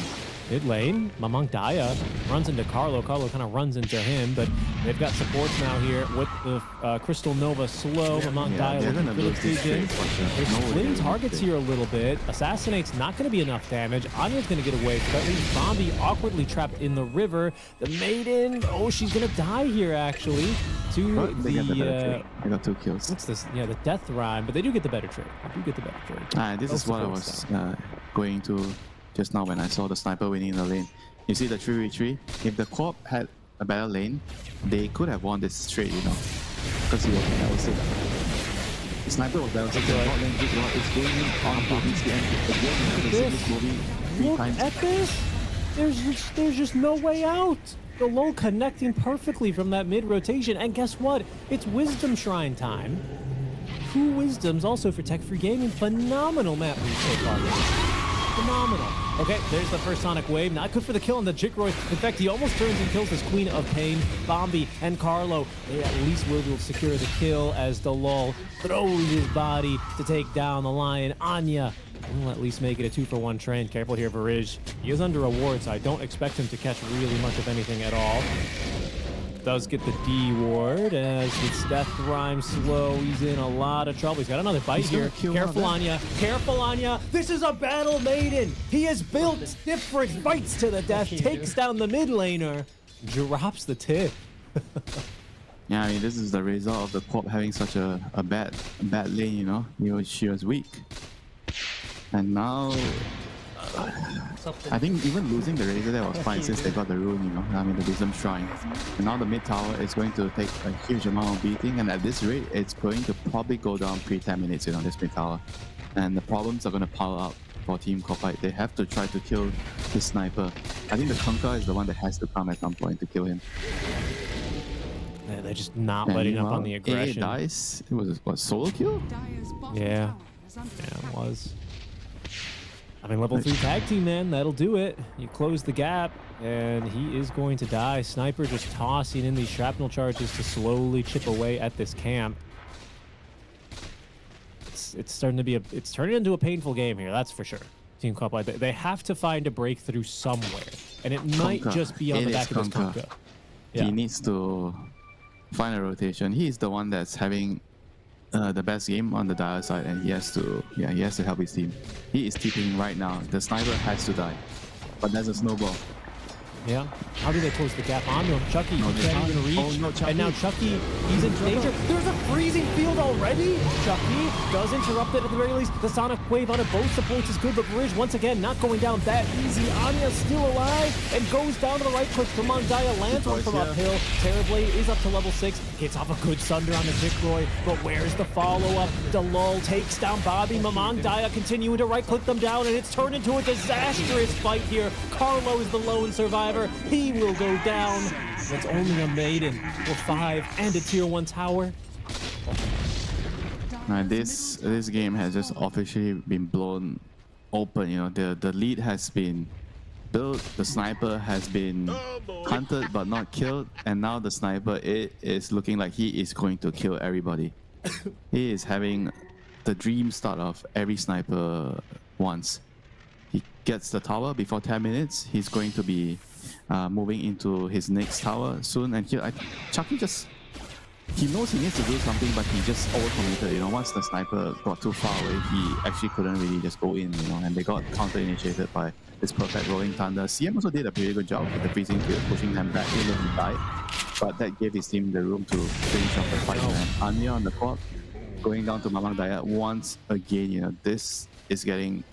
Mid lane, Mamang Daya runs into Carlo. Carlo kind of runs into him, but they've got supports now here with the Crystal Nova slow. Mamang Daya they're looking gonna for the lose this pigeon. trade for sure. They're No way splitting they targets lose it. here a little bit. Assassinate's not going to be enough damage. Anya's going to get away, but that leaves Bombi awkwardly trapped in the river. The Maiden, oh, she's going to die here, actually. To But they got the better the, trade. They got 2 kills. what's this? Yeah, the Death Rhyme, but they do get the better trade. They do get the better trade. This Both is what I supports was going to just now when I saw the sniper winning in the lane. You see the 3v3? If the Corp had a better lane, they could have won this straight, you know. Because he was level 6. The sniper was level 6. The bot lane just is going on to reach the end. Again, you could have seen this movie 3 Look times. at this. There's just no way out. The lull connecting perfectly from that mid rotation, and guess what? It's Wisdom Shrine time. 2 Wisdoms also for Tech Free Gaming. Phenomenal map lead so far. Phenomenal. Okay, there's the first Sonic Wave. Not good for the kill on the Jikroy. In fact, he almost turns and kills this Queen of Pain, Bombi, and Carlo. They at least will secure the kill as the lull throws his body to take down the Lion. Anya will at least make it a 2-for-1 trade. Careful here, Varij. He is under a ward, so I don't expect him to catch really much of anything at all. Does get the D ward as it's Death Rhyme slow. He's in a lot of trouble. He's got another bite He's gonna here. kill one of Careful, them. Anya. Careful, Anya. This is a battle maiden. He has built different fights to the death. Takes down the mid laner. Drops the tip. Yeah, I mean, this is the result of the Corp having such a bad lane, you know. She was weak. And now, I think even losing the Razor there was fine since they got the rune, you know. I mean, the Wisdom Shrine. And now the mid tower is going to take a huge amount of beating, and at this rate, it's going to probably go down pre-10 minutes, you know, this mid tower. And the problems are going to pile up for Team Kopai. They have to try to kill the sniper. I think the Kunkka is the one that has to come at some point to kill him. Yeah, they're just not And letting up meanwhile, on the AA aggression. dies. It was what, solo kill? Dire's bottom Yeah. tower is under Yeah, attack. it was. I mean, level 3 tag team, man. That'll do it. You close the gap, and he is going to die. Sniper just tossing in these shrapnel charges to slowly chip away at this camp. It's starting to be it's turning into a painful game here. That's for sure. Team Kopai, they have to find a breakthrough somewhere, and it might Kunkka. just be on It the is back of this Kunkka. Kunkka. Yeah. He needs to find a rotation. He is the one that's having the best game on the Dire side, and he has to help his team. He is TPing right now. The sniper has to die, but there's a snowball. Yeah. How do they close the gap onto him? Chucky, No, he they can't even can't. reach. Oh, no, Chucky. And now Chucky, he's in danger. There's a freezing field already. Chucky does interrupt it at the very least. The Sonic Wave on both supports is good, but Bridge once again not going down that easy. Anya's still alive and goes down to the right click from Mondaya. Lands one from uphill. Terrorblade is up to level 6. Gets off a good Sunder on the Jikroy, but where's the follow-up? Delul takes down Bobby. Mamang continuing to right click them down, and it's turned into a disastrous fight here. Carlo is the lone survivor. He will go down. That's only a Maiden for 5 and a tier 1 tower. This game has just officially been blown open. You know, the lead has been built. The sniper has been hunted but not killed, and now the sniper is looking like he is going to kill everybody. He is having the dream start of every sniper wants. He gets the tower before 10 minutes. He's going to be moving into his next tower soon, and here Chucky just he knows he needs to do something, but he just overcommitted. You know, once the sniper got too far away, he actually couldn't really just go in. You know, and they got counter-initiated by this perfect rolling thunder. CM also did a pretty good job with the freezing field, pushing them back even he died, but that gave his team the room to finish off the fight. And Anya on the court, going down to Mamang Daya once again. You know, this is getting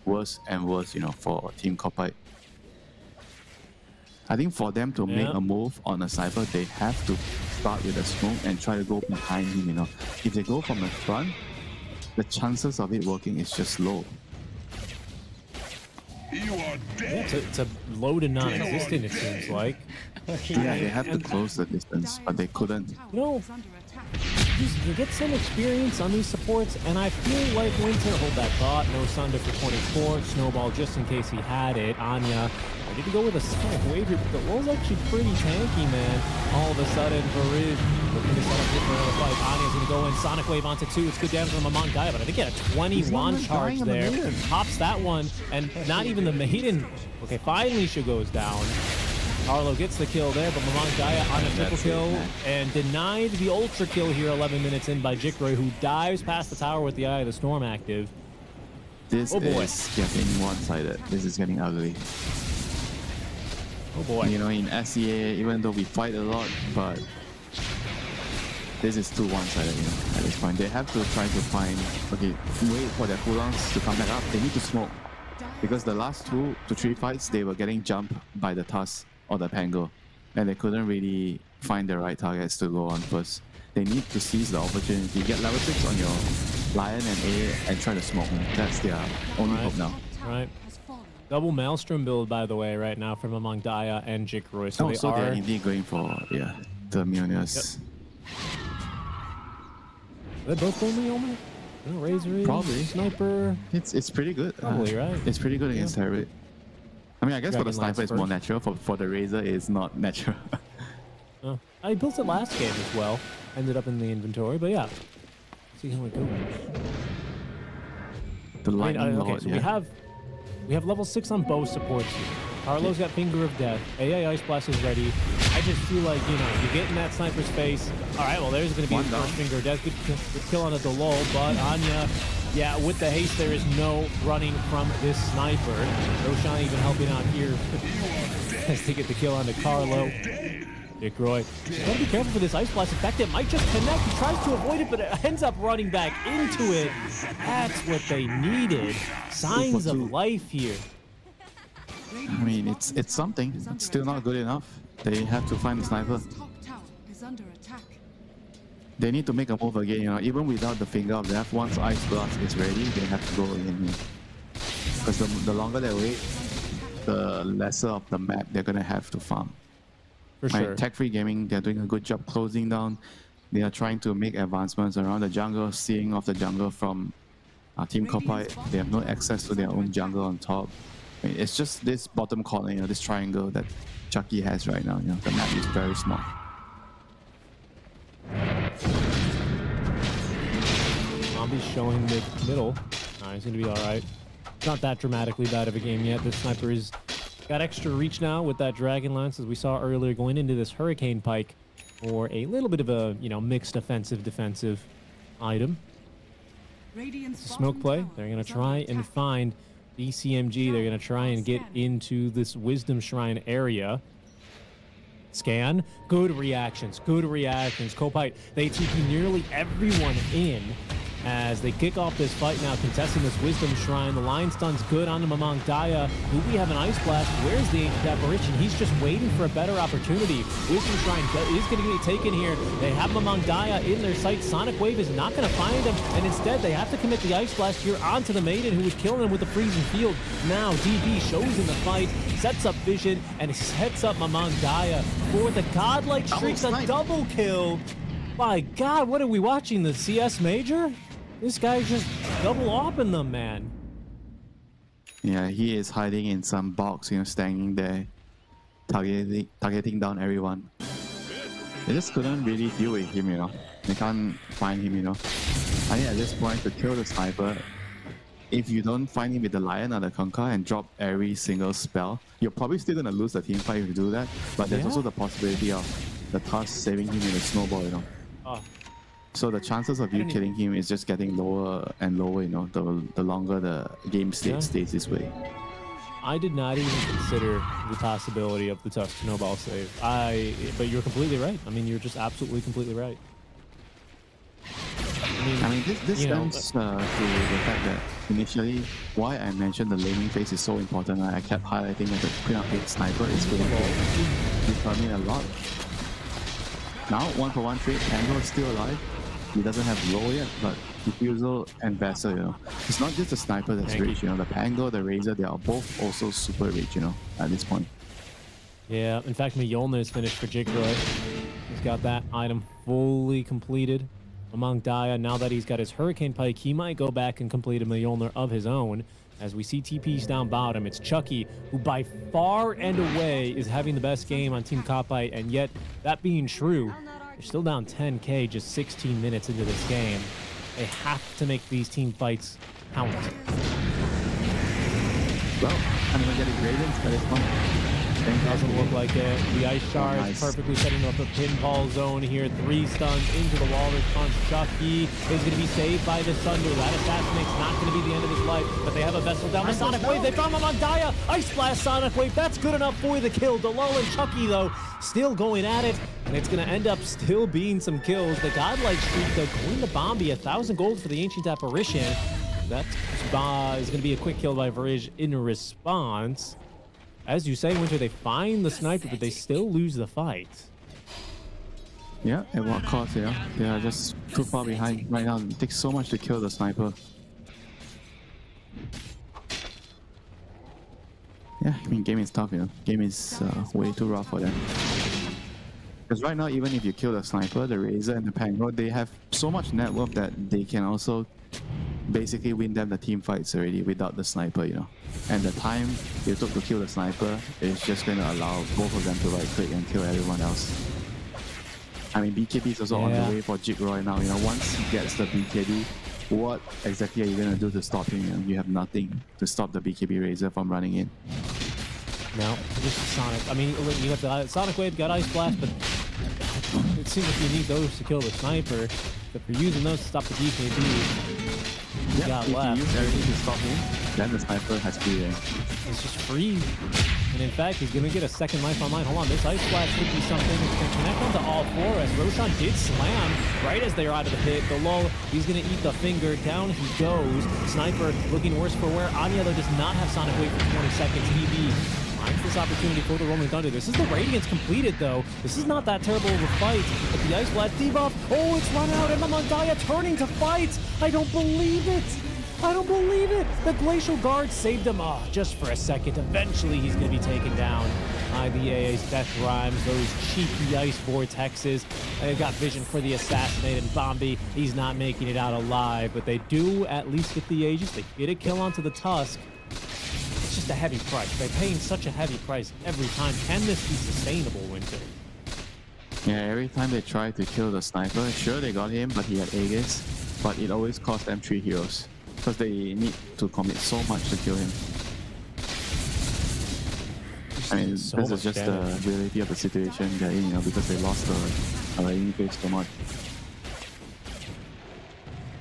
worse and worse. You know, for Team Kopai. I think for them to make a move on a sniper, they have to start with a smoke and try to go behind him, you know. If they go from the front, the chances of it working is just low. You are dead. It's a low to non-existent, it seems like. Yeah, they have to close the distance, but they couldn't. Tower No. is under attack. you get some experience on these supports, and I feel like Winter, hold that thought, no Sunder for 24, Snowball just in case he had it, Anya, I didn't go with a Sonic Wave here, but the Lul's actually pretty tanky, man. All of a sudden, Farid looking to set up here for another fight. Anya's going to go in, Sonic Wave onto 2, it's good damage from Amon Gaia, but I think he had a 21 charge there, pops that one, and not even the Maiden. Okay, finally she goes down. Arlo gets the kill there, but Mamang Gaia on a triple kill and denied the ultra kill here 11 minutes in by Jikroy, who dives past the tower with the Eye of the Storm active. This is getting one-sided. This is getting ugly. Oh boy. You know, in SEA, even though we fight a lot, but this is too one-sided, you know, at this point. They have to try to find, okay, wait for their cooldowns to come back up. They need to smoke. Because the last 2 to 3 fights, they were getting jumped by the Tusk or the Pango, and they couldn't really find the right targets to go on first. They need to seize the opportunity, get level 6 on your Lion and A, and try to smoke them. That's their only hope now. Right. Double Maelstrom build, by the way, right now from among Daya and Jikroy. So they're indeed going for, the Mjolnirs. They're both going Mjolnir? Razor, probably. Sniper. It's pretty good. Probably, right? It's pretty good against Terrorblade. I mean, I guess for the Sniper it's more first. natural. For the Razor, it's not natural. I built it last game as well. Ended up in the inventory, but yeah. Let's see how it goes. The Lightning okay, Lord, so we have level 6 on both supports here. Carlo's got Finger of Death. AI Ice Blast is ready. I just feel like, you get in that sniper's face. All right, well, there's going to be his first Finger of Death. Good kill on a Delol, but Anya, with the haste, there is no running from this sniper. Roshan even helping out here as they get the kill onto Carlo. Jikroy, gotta be careful for this Ice Blast. In fact, it might just connect. He tries to avoid it, but it ends up running back into it. That's what they needed. Signs of life here. I mean, it's something. It's still not good enough. They have to find the sniper. They need to make a move again, even without the Finger of Death. Once Ice Blast is ready, they have to go in here. Because the longer they wait, the lesser of the map they're gonna have to farm. For sure. Tech-free gaming, they're doing a good job closing down. They are trying to make advancements around the jungle, seeing off the jungle from Team Qualifier. They have no access to their own jungle on top. I mean, it's just this bottom corner, this triangle that Chucky has right now. The map is very small. Zombie's showing the middle. He's gonna be all right. Not that dramatically bad of a game yet. This sniper is got extra reach now with that Dragon Lance, as we saw earlier, going into this Hurricane Pike for a little bit of a mixed offensive defensive item. Smoke play. They're gonna try and find BCMG. They're gonna try and get into this Wisdom Shrine area. Scan. Good reactions. Good reactions. Kopite, they TP nearly everyone in as they kick off this fight now, contesting this Wisdom Shrine. The line stun's good on Mamang Daya. Do we have an Ice Blast? Where's the Ancient Apparition? He's just waiting for a better opportunity. Wisdom Shrine is going to get taken here. They have Mamang Daya in their sights. Sonic Wave is not going to find him, and instead they have to commit the Ice Blast here onto the Maiden, who was killing him with the Freezing Field. Now DB shows in the fight, sets up Vision, and sets up Mamang Daya for the godlike streaks, a double kill. My God, what are we watching? The CS Major? This guy's just double opping them, man. Yeah, he is hiding in some box, standing there, targeting down everyone. They just couldn't really deal with him, They can't find him, I think at this point, to kill the sniper, if you don't find him with the Lion or the Conquer and drop every single spell, you're probably still gonna lose the team fight if you do that. But there's also the possibility of the Tusk saving him in a snowball, So the chances of you killing him is just getting lower and lower, the longer the game stays this way. I did not even consider the possibility of the Tusk snowball save. But you're completely right. I mean, you're just absolutely completely right. I mean, this stems to the fact that initially, why I mentioned the laning phase is so important. I kept highlighting that the Queen of Hate Sniper is going to determine a lot. Now, 1-for-1 trade, Tango is still alive. He doesn't have low yet, but Diffusal and Vessel, It's not just the sniper that's rich, The Pango, the Razor, they are both also super rich, at this point. Yeah, in fact, Mjolnir is finished for Jikroy. He's got that item fully completed. Among Daya, now that he's got his Hurricane Pike, he might go back and complete a Mjolnir of his own. As we see TP's down bottom, it's Chucky, who by far and away is having the best game on Team Kopai, and yet, that being true, they're still down 10k just 16 minutes into this game. They have to make these team fights count. Well, I'm gonna get a Gradients by this one. Doesn't look like it. The Ice Shard nice. is perfectly setting up a pinball zone here. 3 stuns into the Walrus Punch. Chucky is going to be saved by the Thunder. That Assassinate's not going to be the end of his life, but they have a vessel down the Sonic Wave. They found him on Daya. Ice Blast Sonic Wave. That's good enough for the kill. Delul and Chucky, though, still going at it, and it's going to end up still being some kills. The Godlike Streak, though, going to Bombi. 1,000 gold for the Ancient Apparition. That is going to be a quick kill by Varij in response. As you say, Winter, they find the sniper, but they still lose the fight. Yeah, at what cost, yeah. They are just too far behind right now. It takes so much to kill the sniper. Yeah, I mean, game is tough, you know. Game is way too rough for them. Because right now, even if you kill the sniper, the Razor and the Pango, they have so much net worth that they can also basically win them the team fights already without the sniper, you know. And the time you took to kill the sniper is just going to allow both of them to right click and kill everyone else. I mean, BKB is also on the way for Jig Roy now, you know. Once he gets the BKB, what exactly are you going to do to stop him? You know, you have nothing to stop the BKB Razor from running in. No, just Sonic. I mean, you got the Sonic Wave, got Ice Blast, but it seems like you need those to kill the sniper. If you're using those to stop the BKB, if you use everything to stop him, then the sniper has free range. It's just free. And in fact, he's going to get a second life online. Hold on, this Ice Blast could be something that can connect onto all 4 as Roshan did slam right as they are out of the pit. The low, he's going to eat the finger. Down he goes. Sniper looking worse for wear. Anya, though, does not have Sonic Wave for 20 seconds. EV finds this opportunity for the Rolling Thunder. This is the Radiance completed, though. This is not that terrible of a fight. But the Ice Blast debuff, oh, it's run out, and the Mandaya turning to fight. I don't believe it. I don't believe it. The Glacial Guard saved him just for a second. Eventually, he's going to be taken down by the AA's Death Rhymes, those cheeky ice vortexes. They've got vision for the Assassinate and Bombi. He's not making it out alive, but they do at least get the Aegis. They get a kill onto the Tusk. It's just a heavy price. They're paying such a heavy price every time. Can this be sustainable, Winter? Yeah, every time they try to kill the sniper, sure they got him, but he had Aegis, but it always cost them 3 heroes. Because they need to commit so much to kill him. I mean, this is just the reality of the situation they're in, you know, because they lost the enemy base so much.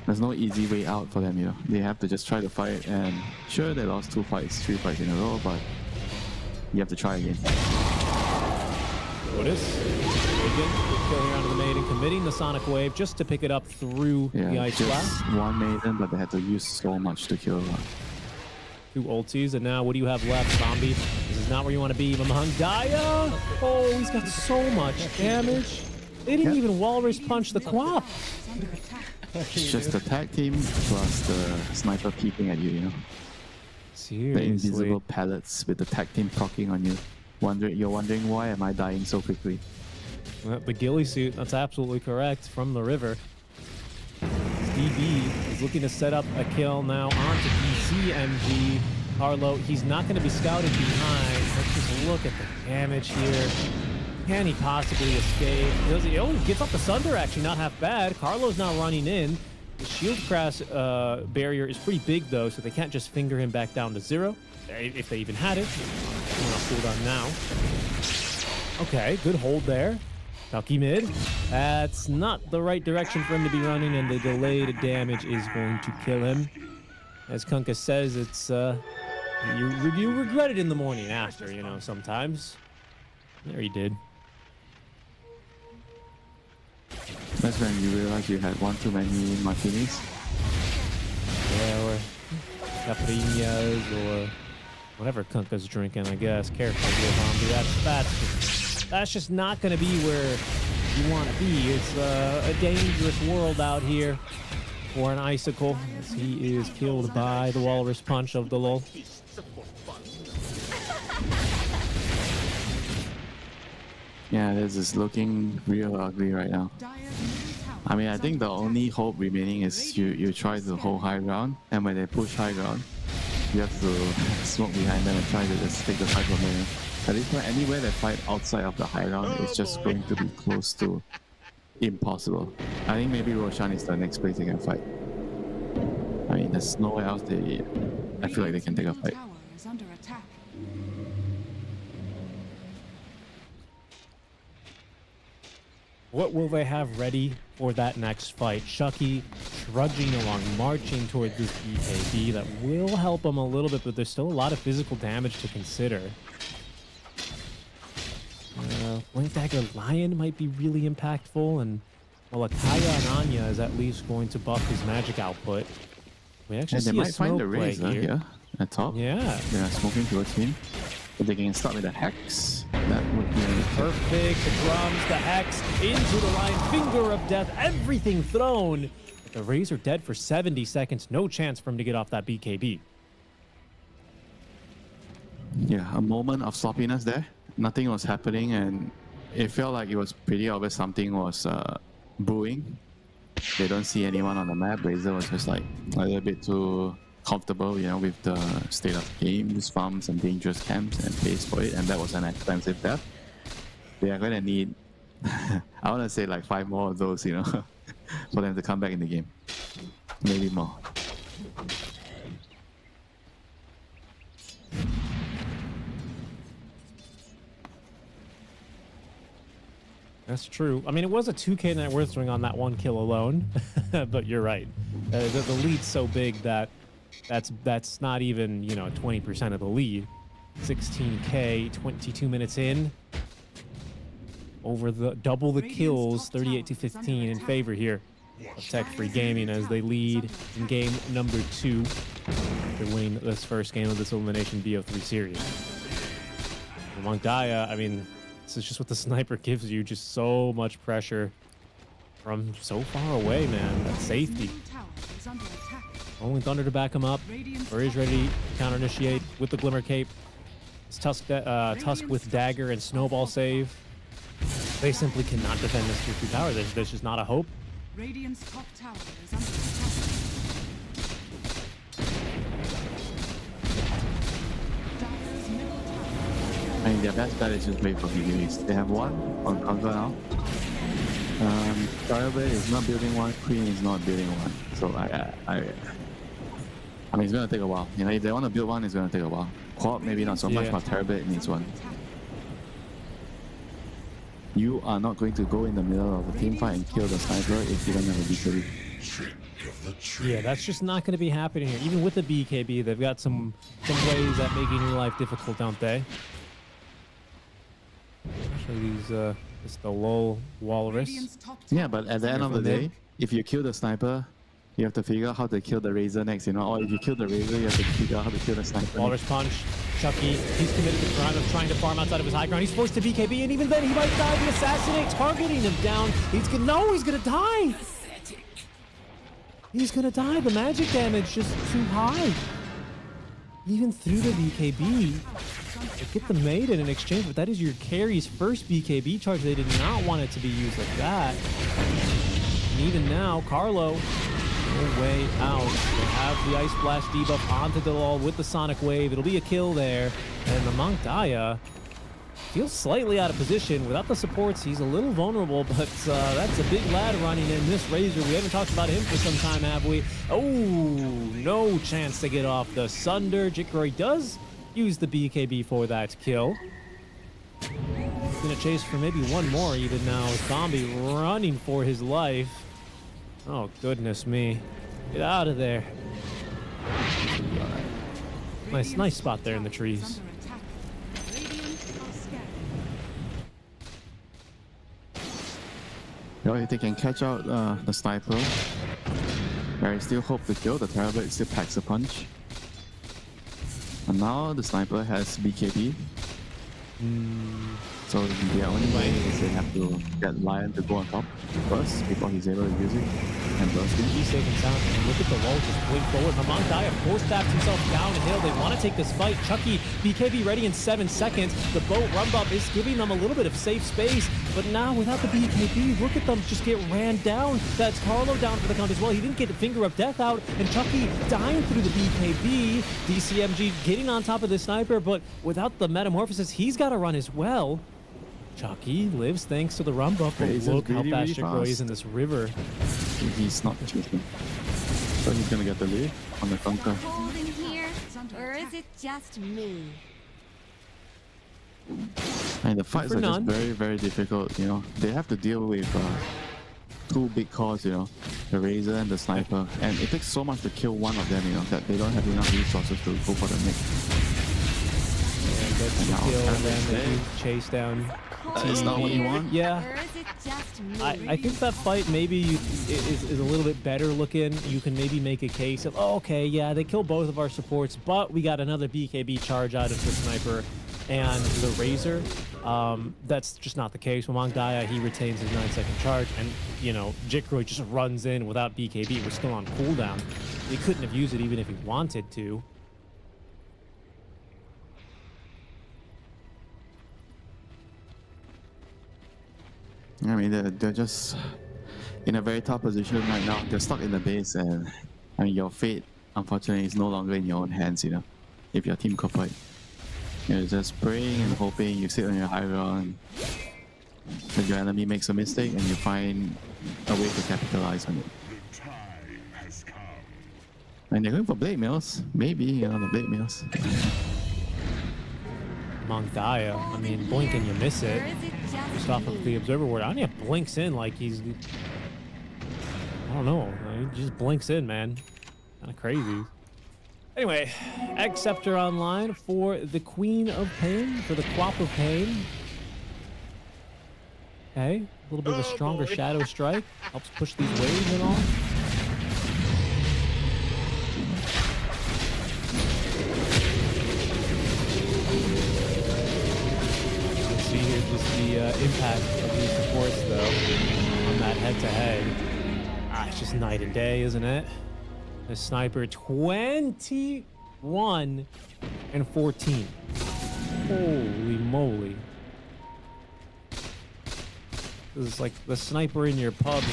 There's no easy way out for them, you know. They have to just try to fight, and sure, they lost 3 fights in a row, but you have to try again. Notice. Good kill here onto the Maiden, committing the Sonic Wave just to pick it up through the Ice Blast. Just one Maiden, but they had to use so much to kill one. 2 ultis, and now what do you have left, Zombie? This is not where you want to be. Mahang Daya! Oh, he's got so much damage. They didn't even Walrus Punch the Quap. It's just the tag team plus the sniper peeping at you, you know. Seriously. The invisible pellets with the tag team procking on you. You're wondering why am I dying so quickly? Well, the ghillie suit, that's absolutely correct, from the river. DB is looking to set up a kill now onto DCMG. Carlo, he's not going to be scouted behind. Let's just look at the damage here. Can he possibly escape? Does he? Oh, gets off the Sunder, actually, not half bad. Carlo's now running in. The shield crash barrier is pretty big, though, so they can't just finger him back down to 0. If they even had it. Cooldown now. Okay, good hold there. Valky mid. That's not the right direction for him to be running, and the delayed damage is going to kill him. As Kunkka says, it's you regret it in the morning after, you know, sometimes. There he did. That's when you realize you had one too many martinis. Yeah, or caipirinhas, or whatever Kunkka's drinking, I guess. Careful here, Bombi. That's just not going to be where you want to be. It's a dangerous world out here for an Icicle, as he is killed by the Walrus Punch of the LoL. Yeah, this is looking real ugly right now. Dire's middle tower I mean, I think the only hope remaining is you try to hold high ground, and when they push high ground, you have to smoke behind them and try to just take the fight from there. At this point, anywhere they fight outside of the high ground is just going to be close to impossible. I think maybe Roshan is the next place they can fight. I mean, there's nowhere else I feel like they can take a fight. Tower is under attack. What will they have ready for that next fight? Chucky trudging along, marching toward this BKB that will help him a little bit, but there's still a lot of physical damage to consider. Blink Dagger Lion might be really impactful, and well, Akaya and Anya is at least going to buff his magic output. We actually And they see a might find the smoke play Razor here. here at top. Yeah. They are smoking towards him. If they can start with the Hex, that would be Perfect. The drums, the hex, into the line, finger of death, everything thrown. But the Razor dead for 70 seconds. No chance for him to get off that BKB. yeah, a moment of sloppiness there. Nothing was happening, and it felt like it was pretty obvious something was brewing. They don't see anyone on the map. Razor was just like a little bit too comfortable, you know, with the state of games, farms, and dangerous camps, and pays for it, and that was an expensive death. They are going to need, I want to say like 5 more of those, you know, for them to come back in the game. Maybe more. That's true. I mean, it was a 2K net worth swing on that one kill alone, but you're right. The lead's so big that that's not even, you know, 20% of the lead. 16K, 22 minutes in. Over the double the kills, 38 to 15 in favor here of Tech Free Gaming as they lead in game number 2. They're winning this first game of this Elimination BO3 series. Among Daya, I mean, this is just what the sniper gives you, just so much pressure from so far away, man. That safety. Tower is under attack. Only Thunder to back him up. Or is ready to counter initiate with the Glimmer Cape. It's Tusk with Dagger and Snowball save. They simply cannot defend this tier 2 tower. There's just not a hope. Radiant's top tower is under attack. Dire's middle tower. I mean, their best bet is just wait for BKBs. They have one on counter now. Firebird is not building one, Queen is not building one. So I mean, it's gonna take a while. You know, if they want to build one, it's gonna take a while. Quad maybe not so much, Yeah. but Terabit needs one. You are not going to go in the middle of a team fight and kill the sniper if you don't have a BKB. Yeah, that's just not going to be happening here. Even with the BKB, they've got some ways at making your life difficult, don't they? Especially these, it's the lull walrus. Radiant's top tower Yeah, but at the end of the Careful, day, if you kill the sniper, you have to figure out how to kill the Razor next, you know? Or if you kill the Razor, you have to figure out how to kill the sniper. Walrus punch. Chucky, he's committed to the crime of trying to farm outside of his high ground. He's forced to BKB, and even then he might die. The assassinate, targeting him down. He's gonna die. He's gonna die. The magic damage just too high. Even through the BKB. They get the maiden in exchange, but that is your carry's first BKB charge. They did not want it to be used like that. And even now, Carlo, no way out. They have the Ice Blast debuff onto Delal with the Sonic Wave. It'll be a kill there. And the Monk Daya feels slightly out of position. Without the supports, he's a little vulnerable, but that's a big lad running in. This Razor, we haven't talked about him for some time, have we? Oh, no chance to get off the Sunder. Jikori does use the BKB for that kill. He's gonna chase for maybe one more even now. Zombie running for his life. Oh, goodness me. Get out of there. Nice spot there in the trees. You know, if they can catch out the sniper, there is still hope to kill. The Terabit still packs a punch. And now the sniper has BKB. So the only way is they have to get Lion to go on top first before he's able to use it. And bursting. He's safe and sound. And look at the wall just blink forward. Mamang Daya force taps himself downhill. They want to take this fight. Chucky, BKB ready in 7 seconds. The boat rump up is giving them a little bit of safe space. But now without the BKB, look at them just get ran down. That's Carlo down for the count as well. He didn't get the finger of death out. And Chucky dying through the BKB. DCMG getting on top of the sniper. But without the metamorphosis, he's got to run as well. Chucky lives thanks to the rump up. But He's look how really, fast really Jikroy is fast. in this river. He's not chasing. So he's gonna get the lead on the counter. Holding here, or is it just me? And the fights for are just none. very, very difficult, you know. They have to deal with two big cores, you know, the Razor and the Sniper. And it takes so much to kill one of them, you know, that they don't have enough resources to go for the mix. And gets the now kill, and Travis then they Day. do chase down. That's not what you want. Yeah, Or is it just me? I think that fight maybe is a little bit better looking. You can maybe make a case of, oh, okay, yeah, they kill both of our supports, but we got another BKB charge out of the Sniper and the Razor. That's just not the case. Mamang Daya, he retains his 9-second charge, and, you know, Jikroy just runs in without BKB. We're still on cooldown. He couldn't have used it even if he wanted to. I mean, they're just in a very tough position right now. They're stuck in the base, and I mean, your fate, unfortunately, is no longer in your own hands, you know, if you're Team Qualifier. You're just praying and hoping you sit on your high ground, that your enemy makes a mistake, and you find a way to capitalize on it. And they're going for blade mills. Maybe, you know, the blade mills. Mamang Daya, I mean, blink and you miss Or it. is it Just just off of the me? observer ward. I don't even blinks in like he's. I don't know. He just blinks in, man. Kind of crazy. Anyway, Egg Scepter online for the Queen of Pain, for the Quap of Pain. Okay, a little bit of a stronger Shadow Strike. Helps push these waves and all. You see here just the impact of these supports, though, on that head-to-head. Ah, it's just night and day, isn't it? The Sniper 21 and 14. Holy moly. This is like the Sniper in your pub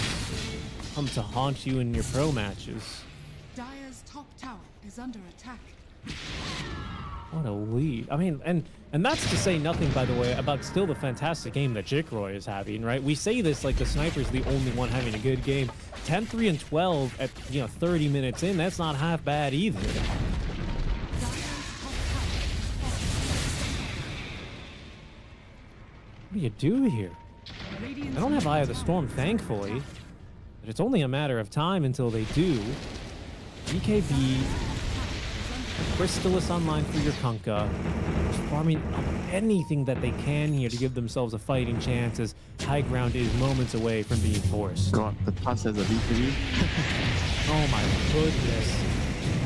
come to haunt you in your pro matches. Dire's top tower is under attack. What a lead. I mean, and that's to say nothing, by the way, about still the fantastic game that Jikroy is having, right? We say this like the Sniper's the only one having a good game. 10, 3, and 12 at, 30 minutes in, that's not half bad either. Dire's top tower What do you do here? is Radiant's I don't have Eye of the middle Storm, tower is under thankfully, attack. but it's only a matter of time until they do. BKB, Crystallis online for your Kunkka. Just farming up anything that they can here to give themselves a fighting chance, as high ground is moments away from being forced. God, the Tusk has a VPV. Oh my goodness.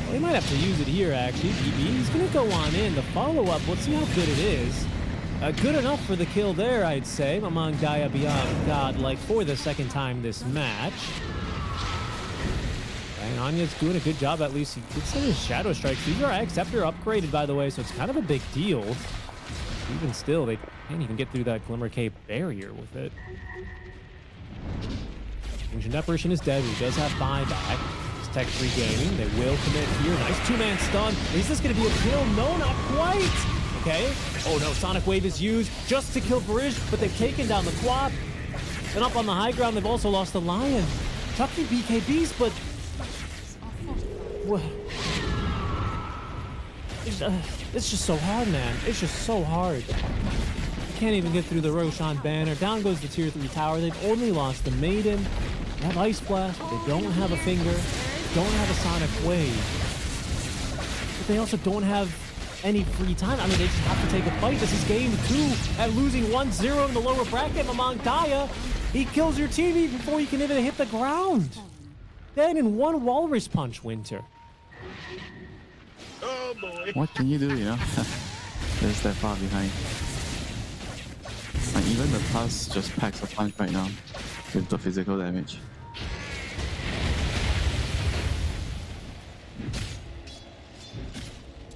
Well, they might have to use it here, actually. He's going to go on in. The follow-up, let's see how good it is. Good enough for the kill there, I'd say. Mamang Daya beyond godlike for the second time this match. And Anya's doing a good job, at least. He did send his Shadow Strikes. These are Egg Scepter upgraded, by the way, so it's kind of a big deal. Even still, they can't even get through that Glimmer Cape barrier with it. Ancient Apparition is dead. He does have buyback. It's tech-free gaming. They will commit here. Nice two-man stun. Is this going to be a kill? No, not quite. Okay. Oh no, Sonic Wave is used just to kill Barish, but they've taken down the Quap. And up on the high ground, they've also lost the Lion. Chucky BKBs, but what? It's just so hard, man. It's just so hard. You can't even get through the Roshan banner. Down goes the tier 3 tower. They've only lost the Maiden. They have Ice Blast, but they don't have a finger. Don't have a Sonic Wave. But they also don't have any free time. I mean, they just have to take a fight. This is game 2 at losing 1-0 in the lower bracket. Mamang Daya, he kills your TV before you can even hit the ground. Then in one Walrus Punch, Winter. What can you do, you know? They're that far behind. And even the Tusk just packs a punch right now with the physical damage.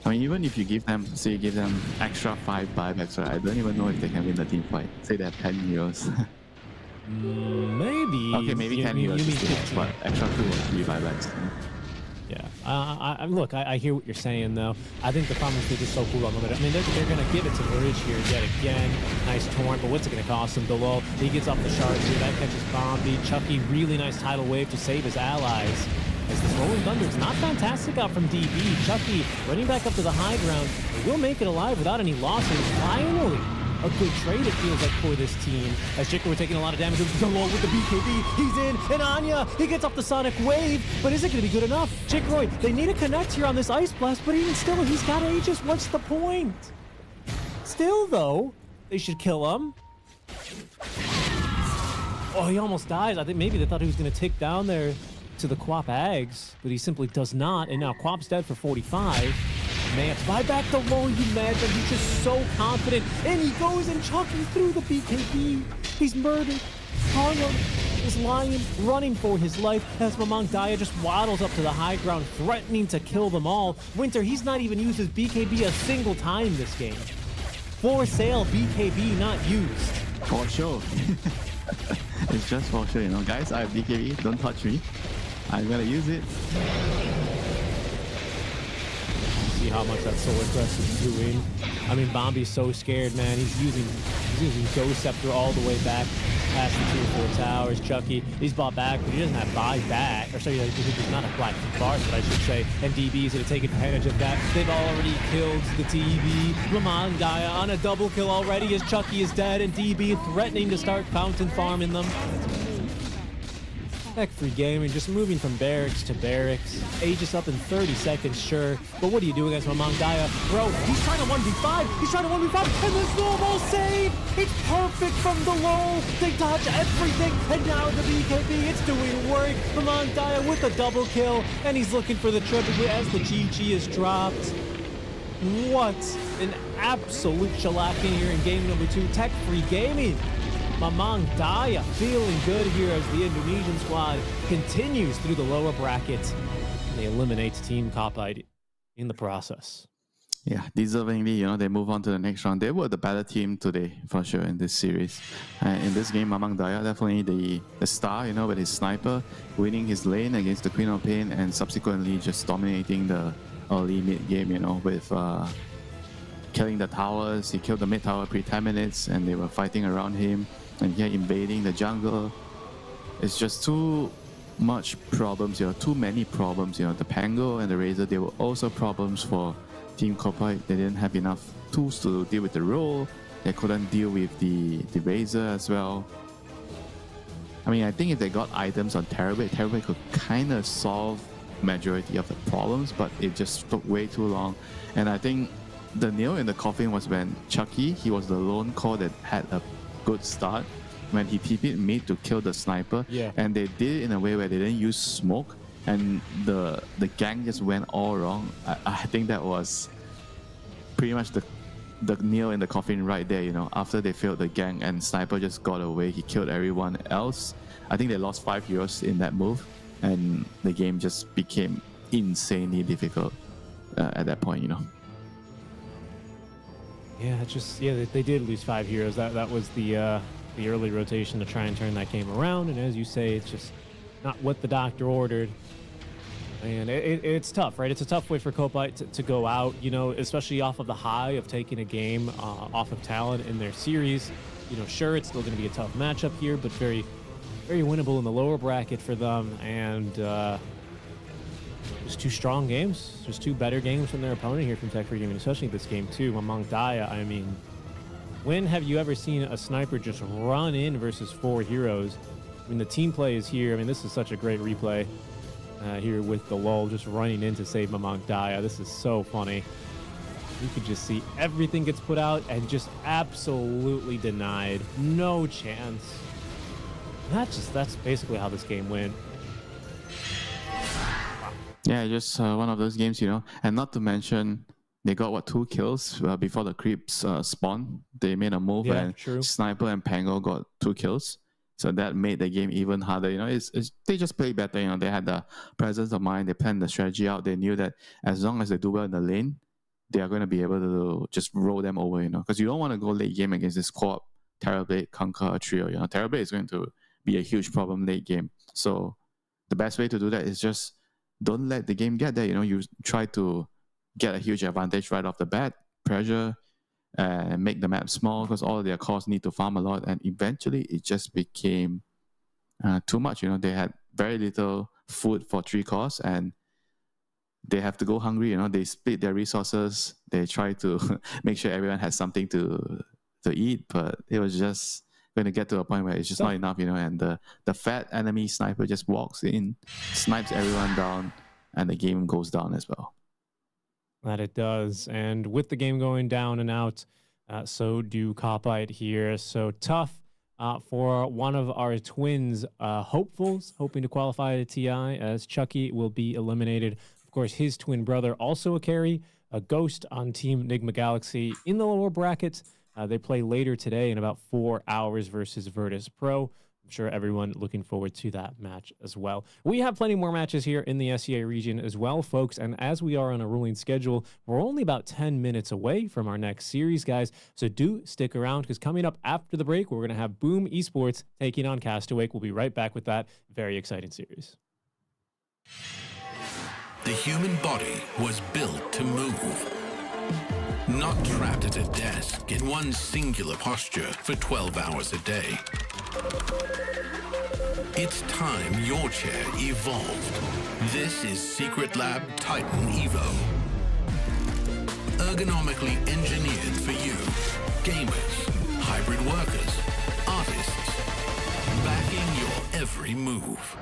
I mean, even if you give them, say, give them extra 5 buybacks, right? I don't even know if they can win the team fight. Say they have 10 heroes. Maybe. Okay, maybe you, 10 you, heroes you mean is too much, 15. but extra 2 or 3 buybacks. Yeah. Look, I hear what you're saying, though. I think the problem is they're just so cool on limited. I mean, they're going to give it to Bridge here yet again. Nice torrent, but what's it going to cost him? Delol, he gets off the shards here. That catches Bombi. Chucky, really nice tidal wave to save his allies. As this Rolling Thunder is not fantastic out from DB. Chucky running back up to the high ground. Will make it alive without any losses. Finally, a good trade, it feels like, for this team. As Jikro taking a lot of damage with the BKB. He's in, and Anya, he gets off the Sonic Wave, but is it going to be good enough? Jikro, they need to connect here on this Ice Blast, but even still, he's got Aegis. What's the point? Still, though, they should kill him. Oh, he almost dies. I think maybe they thought he was going to tick down there to the Quap Ags, but he simply does not, and now Quap's dead for 45. Man, buy back the low, you imagine. He's just so confident, and he goes and Chucky through the BKB. He's murdered. Harlem is lying, running for his life as Mamang Daya just waddles up to the high ground, threatening to kill them all. Winter, he's not even used his BKB a single time this game. For sale, BKB not used. For sure. It's just for sure, you know. Guys, I have BKB, don't touch me. I'm gonna use it. See how much that Solar Crest is doing. I mean, Bombi's so scared, man. He's using Ghost Scepter all the way back past the 2-4 towers. Chucky, he's bought back, but he doesn't have buyback. Or sorry, he's not a black bars, but I should say. And DB's gonna take advantage of that. They've already killed the TB. Ramangaya on a double kill already as Chucky is dead, and DB threatening to start fountain farming them. Tech-free gaming, just moving from barracks to barracks. Aegis up in 30 seconds, sure. But what do you do against Mamangaya? Bro, he's trying to 1v5. He's trying to 1v5, and the snowball save! It's perfect from the low. They dodge everything, and now the BKB, it's doing work. Mamangaya with a double kill, and he's looking for the triple as the GG is dropped. What an absolute shellacking here in game number 2. Tech-free gaming. Mamang Daya feeling good here as the Indonesian squad continues through the lower bracket. They eliminate Team Copite in the process. Yeah, deservingly, you know, they move on to the next round. They were the better team today, for sure, in this series. In this game, Mamang Daya definitely the star, you know, with his sniper, winning his lane against the Queen of Pain, and subsequently just dominating the early mid game, you know, with killing the towers. He killed the mid tower pre-10 minutes, and they were fighting around him. And here invading the jungle. It's just too much problems, you know, too many problems, you know. The Pango and the Razor, they were also problems for Team Copite. They didn't have enough tools to deal with the role. They couldn't deal with the Razor as well. I mean, I think if they got items on Terrorblade could kind of solve majority of the problems, but it just took way too long. And I think the nail in the coffin was when Chucky, he was the lone core that had a good start when he TP'd mid to kill the sniper, and they did it in a way where they didn't use smoke, and the gang just went all wrong. I think that was pretty much the nail in the coffin right there, you know. After they failed the gang and sniper just got away, he killed everyone else. I think they lost 5 heroes in that move, and the game just became insanely difficult at that point, you know. Yeah, they did lose 5 heroes. That was the early rotation to try and turn that game around. And as you say, it's just not what the doctor ordered. And it's tough, right? It's a tough way for Copite to go out, you know, especially off of the high of taking a game off of Talon in their series. You know, sure, it's still going to be a tough matchup here, but very, very winnable in the lower bracket for them. And just 2 strong games, just 2 better games from their opponent here from Tech-free Gaming, especially this game too. Mamang Daya, I mean, when have you ever seen a sniper just run in versus 4 heroes? I mean, the team play is here. I mean, this is such a great replay here with the lull just running in to save Mamang Daya. This is so funny. You could just see everything gets put out and just absolutely denied. No chance. That's basically how this game went. Yeah, just one of those games, you know. And not to mention, they got, 2 kills before the creeps spawned. They made a move, and true. Sniper and Pango got 2 kills. So that made the game even harder. You know, they just played better. You know, they had the presence of mind. They planned the strategy out. They knew that as long as they do well in the lane, they are going to be able to just roll them over, because you don't want to go late game against this co-op Terrorblade Conquer trio. Terrorblade is going to be a huge problem late game. So the best way to do that is just don't let the game get there. You try to get a huge advantage right off the bat, pressure, and make the map small because all of their cores need to farm a lot. And eventually it just became too much. They had very little food for 3 cores and they have to go hungry. They split their resources. They try to make sure everyone has something to eat, but it was just going to get to a point where it's just not enough, and the fat enemy sniper just walks in, snipes everyone down, and the game goes down as well. That it does. And with the game going down and out, so do Copite here. So tough for one of our twins hopefuls, hoping to qualify to TI, as Chucky will be eliminated. Of course, his twin brother, also a carry, a Ghost on Team Enigma Galaxy in the lower bracket. They play later today in about 4 hours versus Virtus Pro. I'm sure everyone looking forward to that match as well. We have plenty more matches here in the SEA region as well, folks. And as we are on a ruling schedule, we're only about 10 minutes away from our next series, guys. So do stick around because coming up after the break, we're going to have Boom Esports taking on Castaway. We'll be right back with that very exciting series. The human body was built to move. Not trapped at a desk in one singular posture for 12 hours a day. It's time your chair evolved. This is Secret Lab Titan Evo. Ergonomically engineered for you. Gamers, hybrid workers, artists. Backing your every move.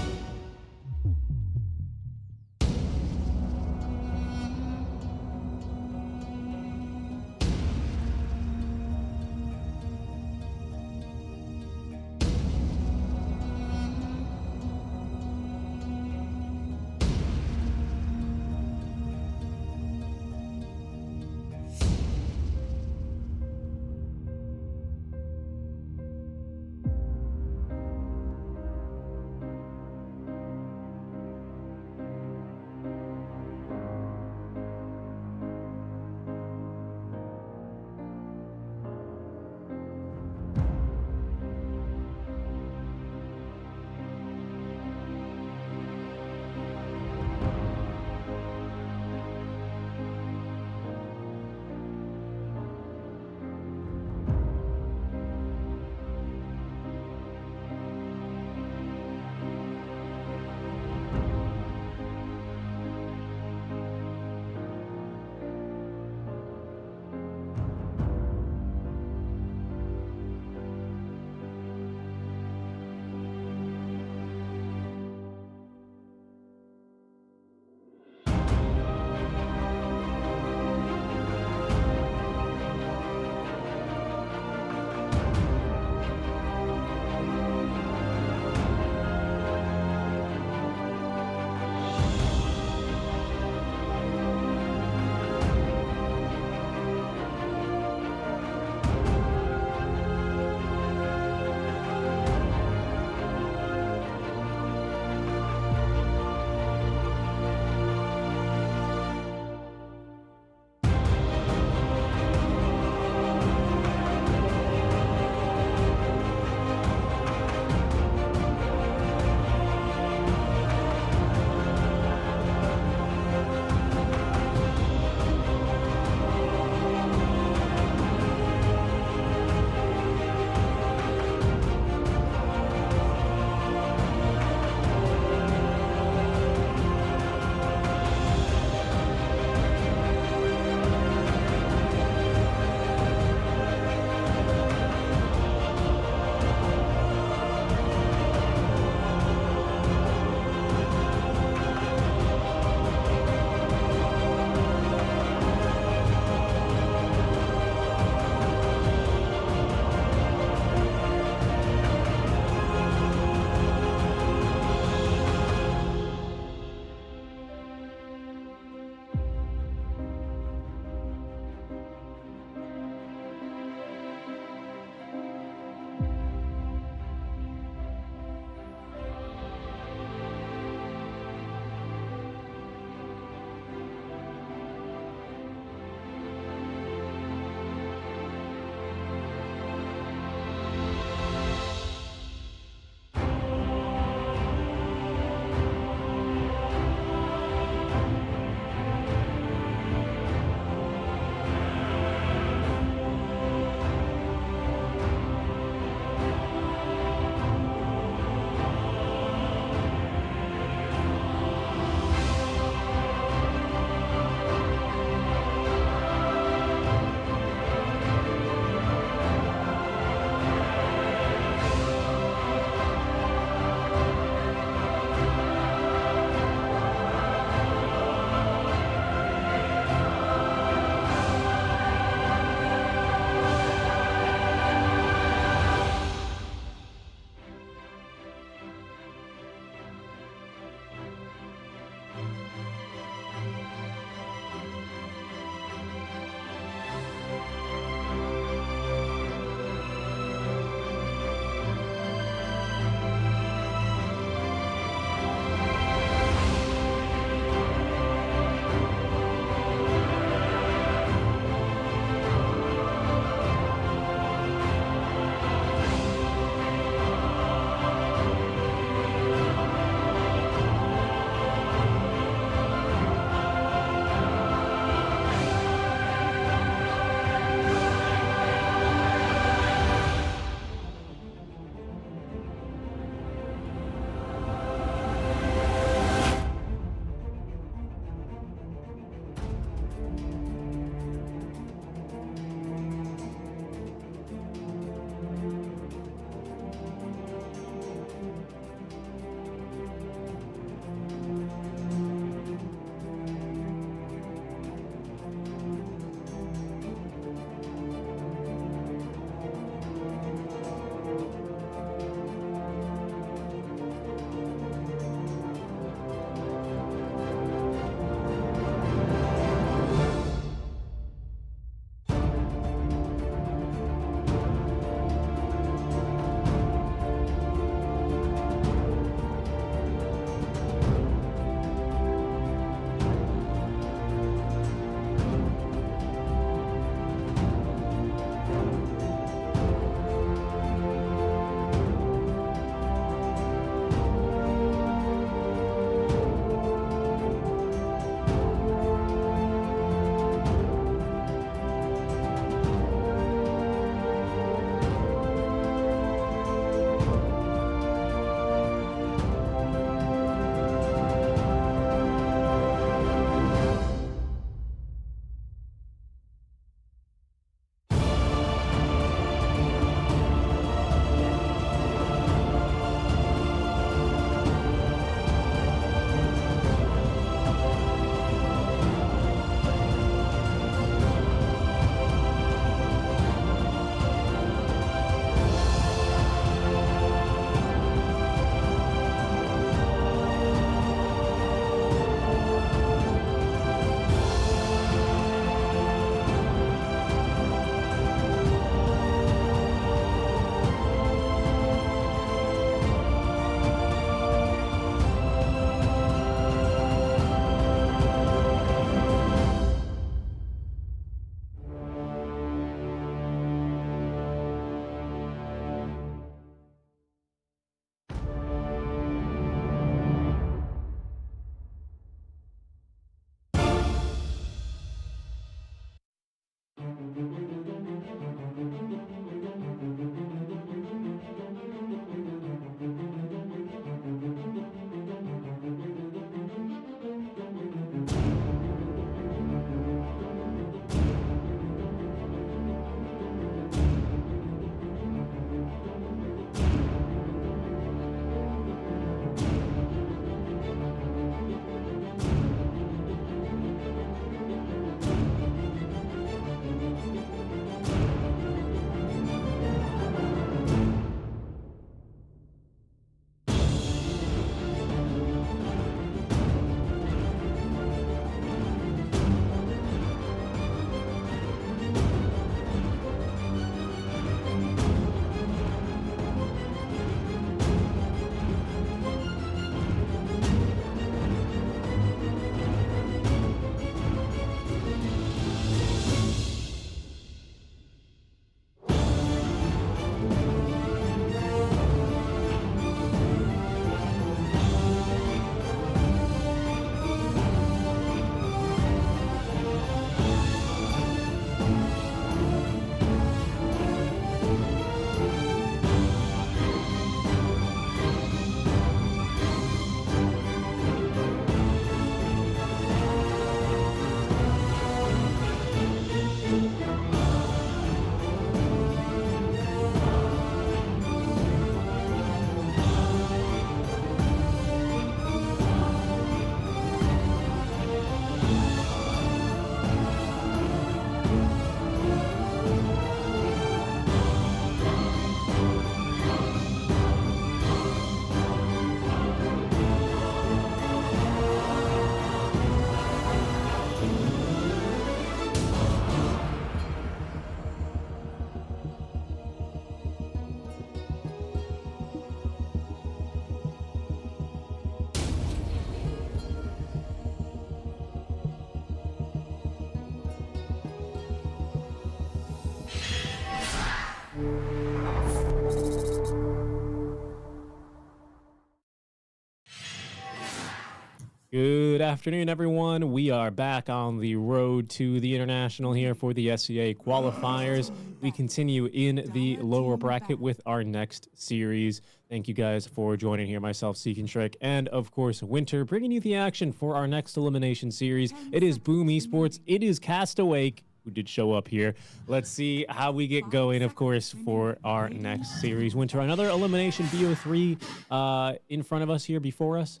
Good afternoon, everyone. We are back on the road to the international here for the SCA qualifiers. We continue in the lower bracket with our next series. Thank you guys for joining here. Myself, Seek and Shrek, and of course, Winter, bringing you the action for our next elimination series. It is Boom Esports. It is Castaway, who did show up here. Let's see how we get going, of course, for our next series. Winter, another elimination BO3 in front of us here before us.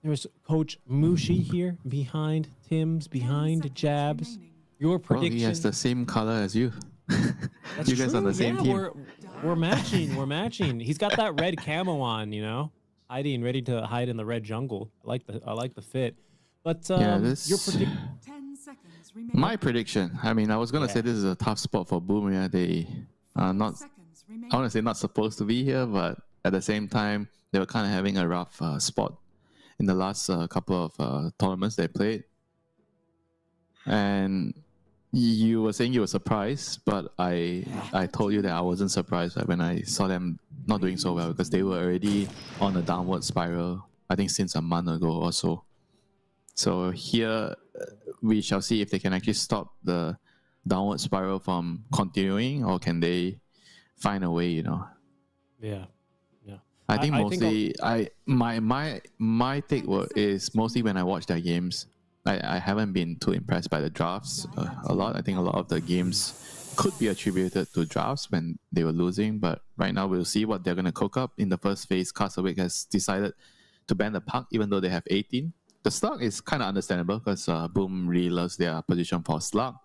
There's Coach Mushi here behind Tim's, behind Jabs. Your prediction? Well, he has the same color as you. That's you guys true. on the same team. We're matching. We're matching. He's got that red camo on, you know, hiding, ready to hide in the red jungle. I like the fit. But yeah, your prediction? 10 seconds remaining. My prediction. I mean, I was gonna say this is a tough spot for Boom. Yeah, they are not. I want to say not supposed to be here, but at the same time, they were kind of having a rough spot in the last couple of tournaments they played. And you were saying you were surprised, but I told you that I wasn't surprised when I saw them not doing so well, because they were already on a downward spiral, I think since a month ago or so. So here we shall see if they can actually stop the downward spiral from continuing, or can they find a way, you know? Yeah. I think mostly my take is mostly when I watch their games. I haven't been too impressed by the drafts a lot. I think a lot of the games could be attributed to drafts when they were losing, but right now we'll see what they're going to cook up. In the first phase, Castaway has decided to ban the puck even though they have 18. The slug is kind of understandable because Boom really loves their position for slug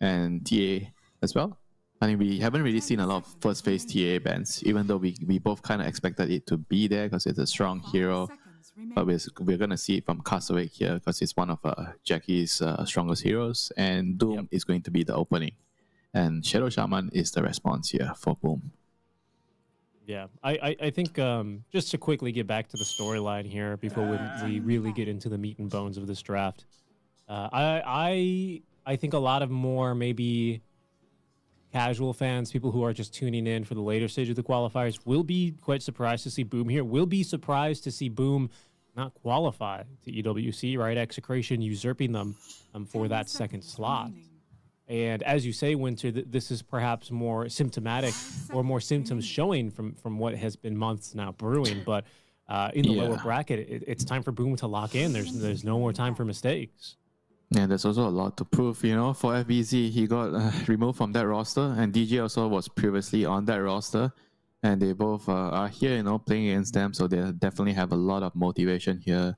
and TA as well. I mean, we haven't really seen a lot of first phase TA bans, even though we both kind of expected it to be there because it's a strong hero. But we're going to see it from Castaway here because it's one of Jackie's strongest heroes, and Doom is going to be the opening. And Shadow Shaman is the response here for Boom. Yeah, I think just to quickly get back to the storyline here before we really get into the meat and bones of this draft, I think a lot of more maybe casual fans, people who are just tuning in for the later stage of the qualifiers, will be quite surprised to see Boom here. Will be surprised to see Boom not qualify to EWC, right? Execration usurping them for that second slot. And as you say, Winter, this is perhaps more symptomatic or more symptoms showing from what has been months now brewing. But in the lower bracket, it's time for Boom to lock in. There's no more time for mistakes. Yeah, there's also a lot to prove, you know. For FBZ, he got removed from that roster, and DJ also was previously on that roster, and they both are here, you know, playing against them, so they definitely have a lot of motivation here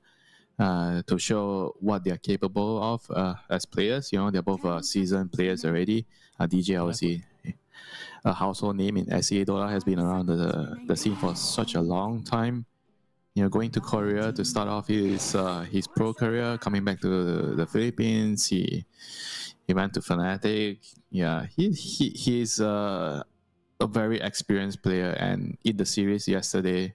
to show what they're capable of as players. You know, they're both seasoned players already. DJ, obviously, a household name in SEA Dota, has been around the scene for such a long time. You know, going to Korea to start off his pro career, coming back to the Philippines. He went to Fnatic. Yeah, he's a very experienced player. And in the series yesterday,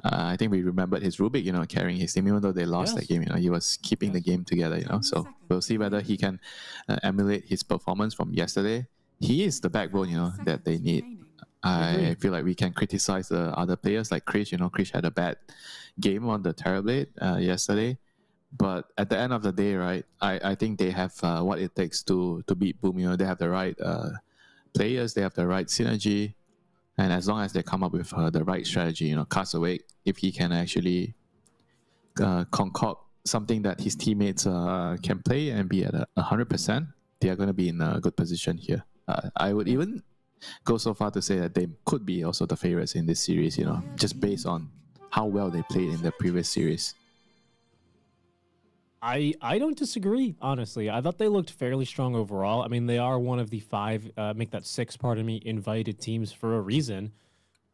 I think we remembered his Rubik, you know, carrying his team, even though they lost that game. You know, he was keeping the game together. You know, so we'll see whether he can emulate his performance from yesterday. He is the backbone, you know, that they need. I feel like we can criticize the other players like Krish. You know, Krish had a bad game on the Terrorblade yesterday. But at the end of the day, right, I think they have what it takes to beat Boom. You know, they have the right players, they have the right synergy. And as long as they come up with the right strategy, you know, Castaway, if he can actually concoct something that his teammates can play and be at 100%, they are going to be in a good position here. I would even go so far to say that they could be also the favorites in this series, you know, just based on how well they played in the previous series. I don't disagree, honestly. I thought they looked fairly strong overall. I mean, they are one of the six, invited teams for a reason.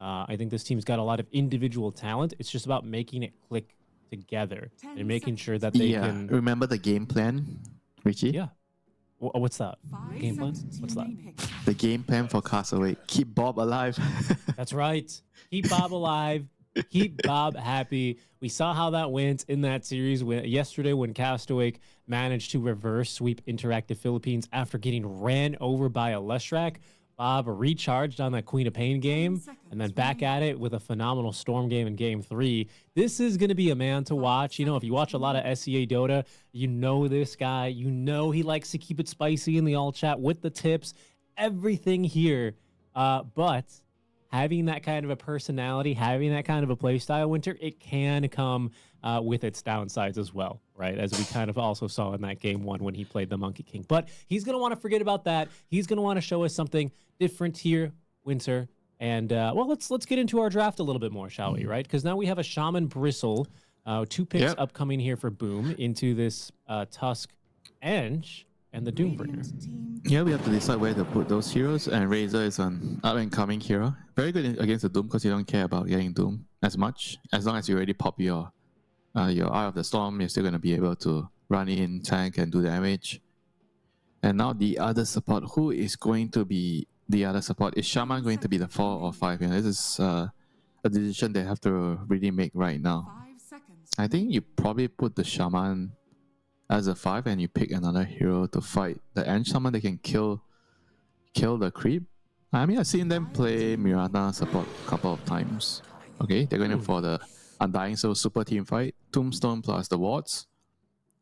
I think this team's got a lot of individual talent. It's just about making it click together and making sure that they can... Remember the game plan, Richie? Yeah. What's that? Game plan? What's that? The game plan for Castaway. Keep Bob alive. That's right. Keep Bob alive. Keep Bob happy. We saw how that went in that series yesterday when Castaway managed to reverse sweep Interactive Philippines after getting ran over by a Leshrac. Bob recharged on that Queen of Pain game and then back at it with a phenomenal Storm game in game 3. This is going to be a man to watch. You know, if you watch a lot of SEA Dota, you know this guy. You know he likes to keep it spicy in the all chat with the tips, everything here. But having that kind of a personality, having that kind of a play style, Winter, it can come with its downsides as well, right? As we kind of also saw in that game 1 when he played the Monkey King. But he's going to want to forget about that. He's going to want to show us something different here, Winter. And, well, let's get into our draft a little bit more, shall we, right? Because now we have a Shaman Bristle, 2 picks upcoming here for Boom into this Tusk Enge and the Doombringer. Yeah, we have to decide where to put those heroes, and Razor is an up-and-coming hero. Very good against the Doom because you don't care about getting Doom as much. As long as you already pop your Eye of the Storm, you're still going to be able to run in, tank, and do damage. And now the other support. Who is going to be the other support? Is Shaman going to be the 4 or 5? You know, this is a decision they have to really make right now. I think you probably put the Shaman as a 5 and you pick another hero to fight the Enge. Someone that can kill the creep. I mean, I've seen them play Mirana support a couple of times. Okay, they're going for the Undying, so super team fight. Tombstone plus the wards.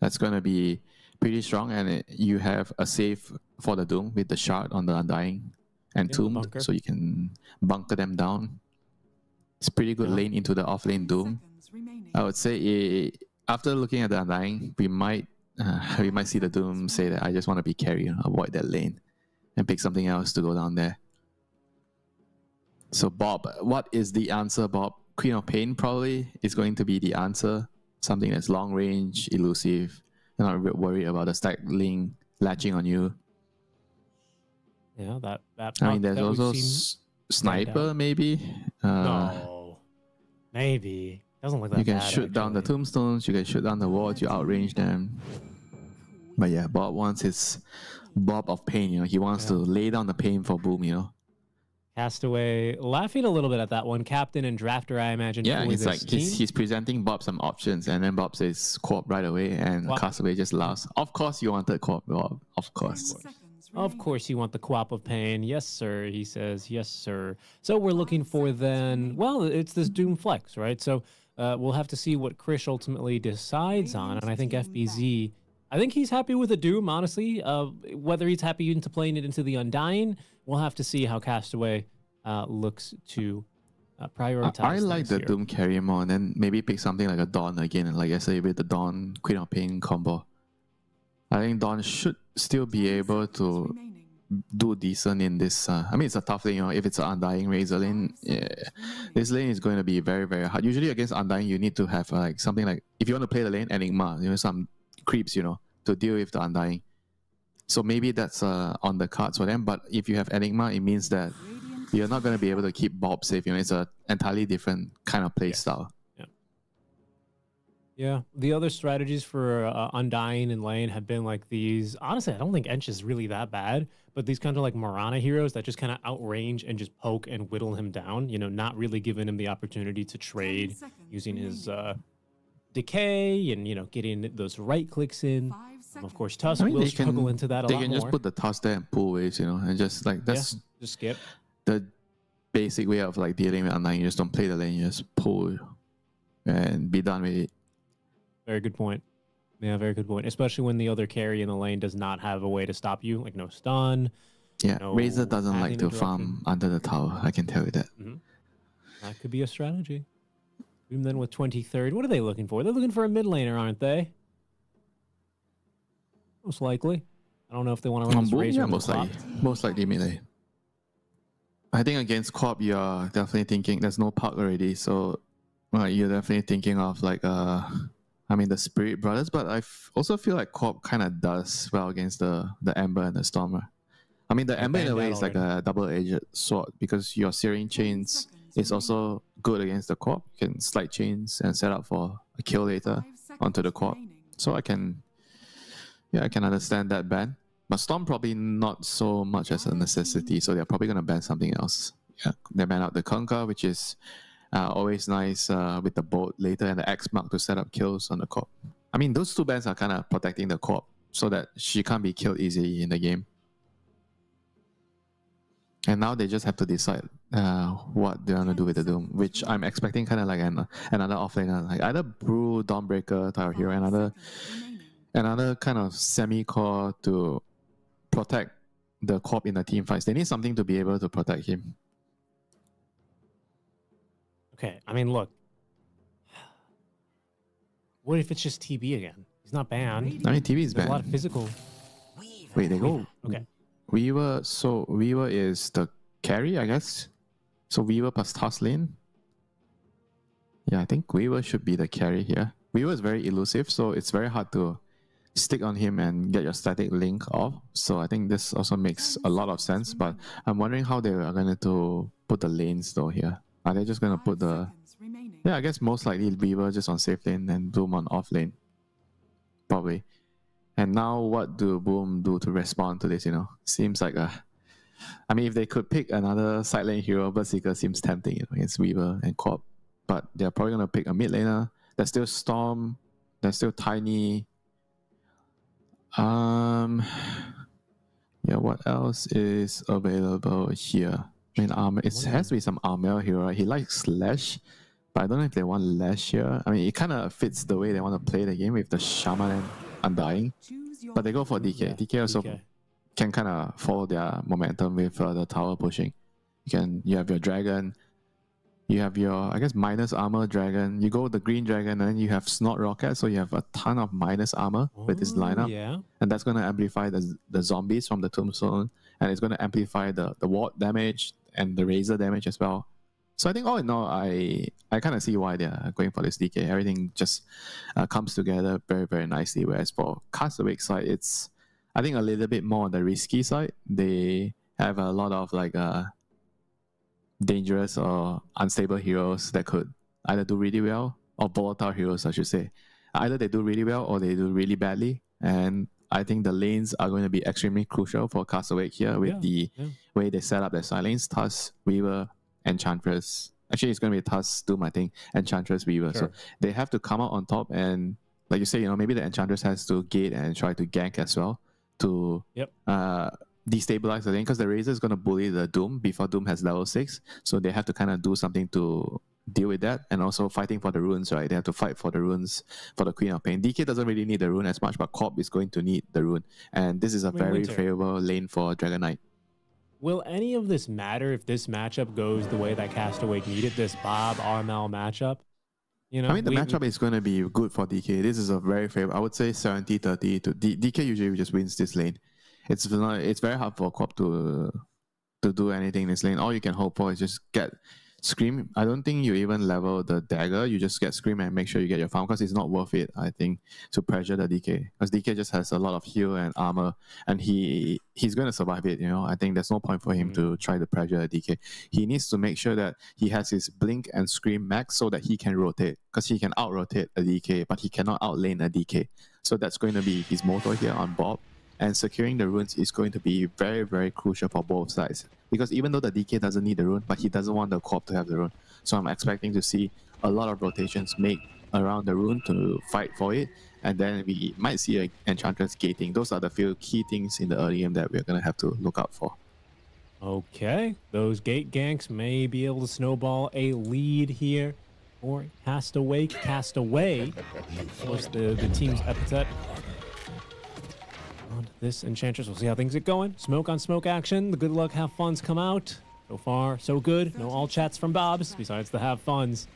That's going to be pretty strong, and you have a save for the Doom with the shard on the Undying and Tomb, so you can bunker them down. It's pretty good lane into the off-lane Doom. I would say after looking at the Undying, we might see the Doom say that I just want to be carry, avoid that lane, and pick something else to go down there. So Bob, what is the answer, Bob? Queen of Pain probably is going to be the answer. Something that's long range, elusive. You're not worried about the stack link latching on you. Yeah, that. I mean, there's also Sniper, maybe. No, maybe doesn't look that bad. You can shoot down the tombstones. You can shoot down the wards. You outrange them. But yeah, Bob wants his Bob of Pain. You know, he wants to lay down the pain for Boom. You know. Castaway laughing a little bit at that one. Captain and drafter, I imagine. Yeah, it's like he's presenting Bob some options, and then Bob says co-op right away, and Castaway just laughs. Of course you wanted co-op, Bob. Of course. Of course you want the co-op of pain. Yes, sir, he says. Yes, sir. So we're looking for then, well, it's this Doom Flex, right? So we'll have to see what Krish ultimately decides on, and I think FBZ, I think he's happy with the Doom, honestly. Whether he's happy into playing it into the Undying, we'll have to see how Castaway looks to prioritize. I like the here. Doom carry more, and then maybe pick something like a Dawn again, and like I say, with the Dawn Queen of Pain combo. I think Dawn should still be able to do decent in this. I mean, it's a tough lane, you know. If it's an Undying Razor lane, this lane is going to be very, very hard. Usually against Undying, you need to have like something like, if you want to play the lane, Enigma, you know, some creeps, you know, to deal with the Undying. So maybe that's on the cards for them. But if you have Enigma, it means that you're not going to be able to keep Bob safe. You know, it's an entirely different kind of play style. Yeah, the other strategies for Undying and lane have been like these. Honestly, I don't think Ench is really that bad, but these kind of like Marana heroes that just kind of outrange and just poke and whittle him down, you know, not really giving him the opportunity to trade using his decay and, you know, getting those right clicks in. Of course, Tusk will struggle into that a lot more. They can just put the Tusk there and pull waves, you know, and just like, that's just skip. The basic way of like dealing with Undying. You just don't play the lane, you just pull and be done with it. Very good point. Yeah, very good point. Especially when the other carry in the lane does not have a way to stop you, like no stun. Yeah, no Razor doesn't like to farm under the tower. I can tell you that. That could be a strategy. Even then with 23rd, what are they looking for? They're looking for a mid laner, aren't they? Most likely. I don't know if they want to run this Razor. Yeah, most likely mid lane. I think against Corp, you're definitely thinking there's no Puck already, so you're definitely thinking of like I mean the Spirit Brothers, but I also feel like Corp kind of does well against the Ember and the Stormer. I mean the Ember in a way is like a double-edged sword because your Searing Chains is also good against the Corp. You can slide chains and set up for a kill later onto the Corp. So I can understand that ban. But Storm probably not so much as a necessity, so they're probably gonna ban something else. Yeah, they ban out the Conquer, which is always nice with the boat later and the X mark to set up kills on the Corp. I mean, those two bans are kind of protecting the Corp so that she can't be killed easily in the game. And now they just have to decide what they want to do with the Doom, which I'm expecting kind of like another offlaner, like either Brew, Dawnbreaker type of hero, another kind of semi-core to protect the corp in the team fights. They need something to be able to protect him. Okay, I mean, look. What if it's just TB again? He's not banned. I mean, TV is There's banned. a lot of physical. Wait, they go. Okay. Weaver, so Weaver is the carry, I guess. So Weaver plus Tusk lane. Yeah, I think Weaver should be the carry here. Weaver is very elusive, so it's very hard to stick on him and get your static link off. So I think this also makes a lot of sense, but I'm wondering how they are going to put the lanes though here. Are they just going to put the... Yeah, I guess most likely Weaver just on safe lane and Boom on off lane. Probably. And now what do Boom do to respond to this, you know? Seems like a... I mean, if they could pick another side lane hero, Berserker seems tempting, you know, against Weaver and Corp. But they're probably going to pick a mid laner. There's still Storm. There's still Tiny. Yeah, what else is available here? I mean, it has to be some Armel hero, right? He likes Slash, but I don't know if they want Lash here. I mean, it kind of fits the way they want to play the game with the Shaman and Undying. But they go for DK. Yeah, DK also can kind of follow their momentum with the tower pushing. You have your dragon. You have your, I guess, minus armor dragon. You go with the green dragon, and then you have Snot Rocket, so you have a ton of minus armor with this lineup. Yeah. And that's going to amplify the zombies from the tombstone, and it's going to amplify the ward damage and the razor damage as well. So I think all in all, I kind of see why they're going for this DK. Everything just comes together very, very nicely. Whereas for Castaway side, it's, I think, a little bit more on the risky side. They have a lot of like dangerous or unstable heroes that could either do really well, or volatile heroes, I should say. Either they do really well or they do really badly. And I think the lanes are going to be extremely crucial for Castaway here with the way they set up their side lanes. Tusk, Weaver, Enchantress. Actually, it's going to be Tusk, Doom, I think, Enchantress, Weaver. Sure. So they have to come out on top, and like you say, you know, maybe the Enchantress has to gate and try to gank as well to destabilize the lane, because the Razor is going to bully the Doom before Doom has level 6. So they have to kind of do something to deal with that. And also fighting for the runes, right? They have to fight for the runes for the Queen of Pain. DK doesn't really need the rune as much, but Corp is going to need the rune. And this is a very favorable lane for Dragon Knight. Will any of this matter if this matchup goes the way that Castaway needed, this Bob Armel matchup? You know, I mean, the matchup is going to be good for DK. This is a very favorable, I would say 70-30 to DK usually just wins this lane. It's very hard for Corp to do anything in this lane. All you can hope for is just get Scream. I don't think you even level the dagger. You just get Scream and make sure you get your farm, because it's not worth it, I think, to pressure the DK. Because DK just has a lot of heal and armor, and he's going to survive it, you know. I think there's no point for him to try to pressure a DK. He needs to make sure that he has his Blink and Scream max so that he can rotate, because he can out-rotate a DK, but he cannot outlane a DK. So that's going to be his motto here on Bob. And securing the runes is going to be very, very crucial for both sides. Because even though the DK doesn't need the rune, but he doesn't want the Corp to have the rune. So I'm expecting to see a lot of rotations made around the rune to fight for it. And then we might see an Enchantress gating. Those are the few key things in the early game that we're going to have to look out for. Okay. Those gate ganks may be able to snowball a lead here. Or Castaway. Of course, the team's epithet. This Enchantress, we'll see how things get going. Smoke on smoke action. The good luck, have funs come out. So far, so good. No all chats from Bobs, besides the have funs.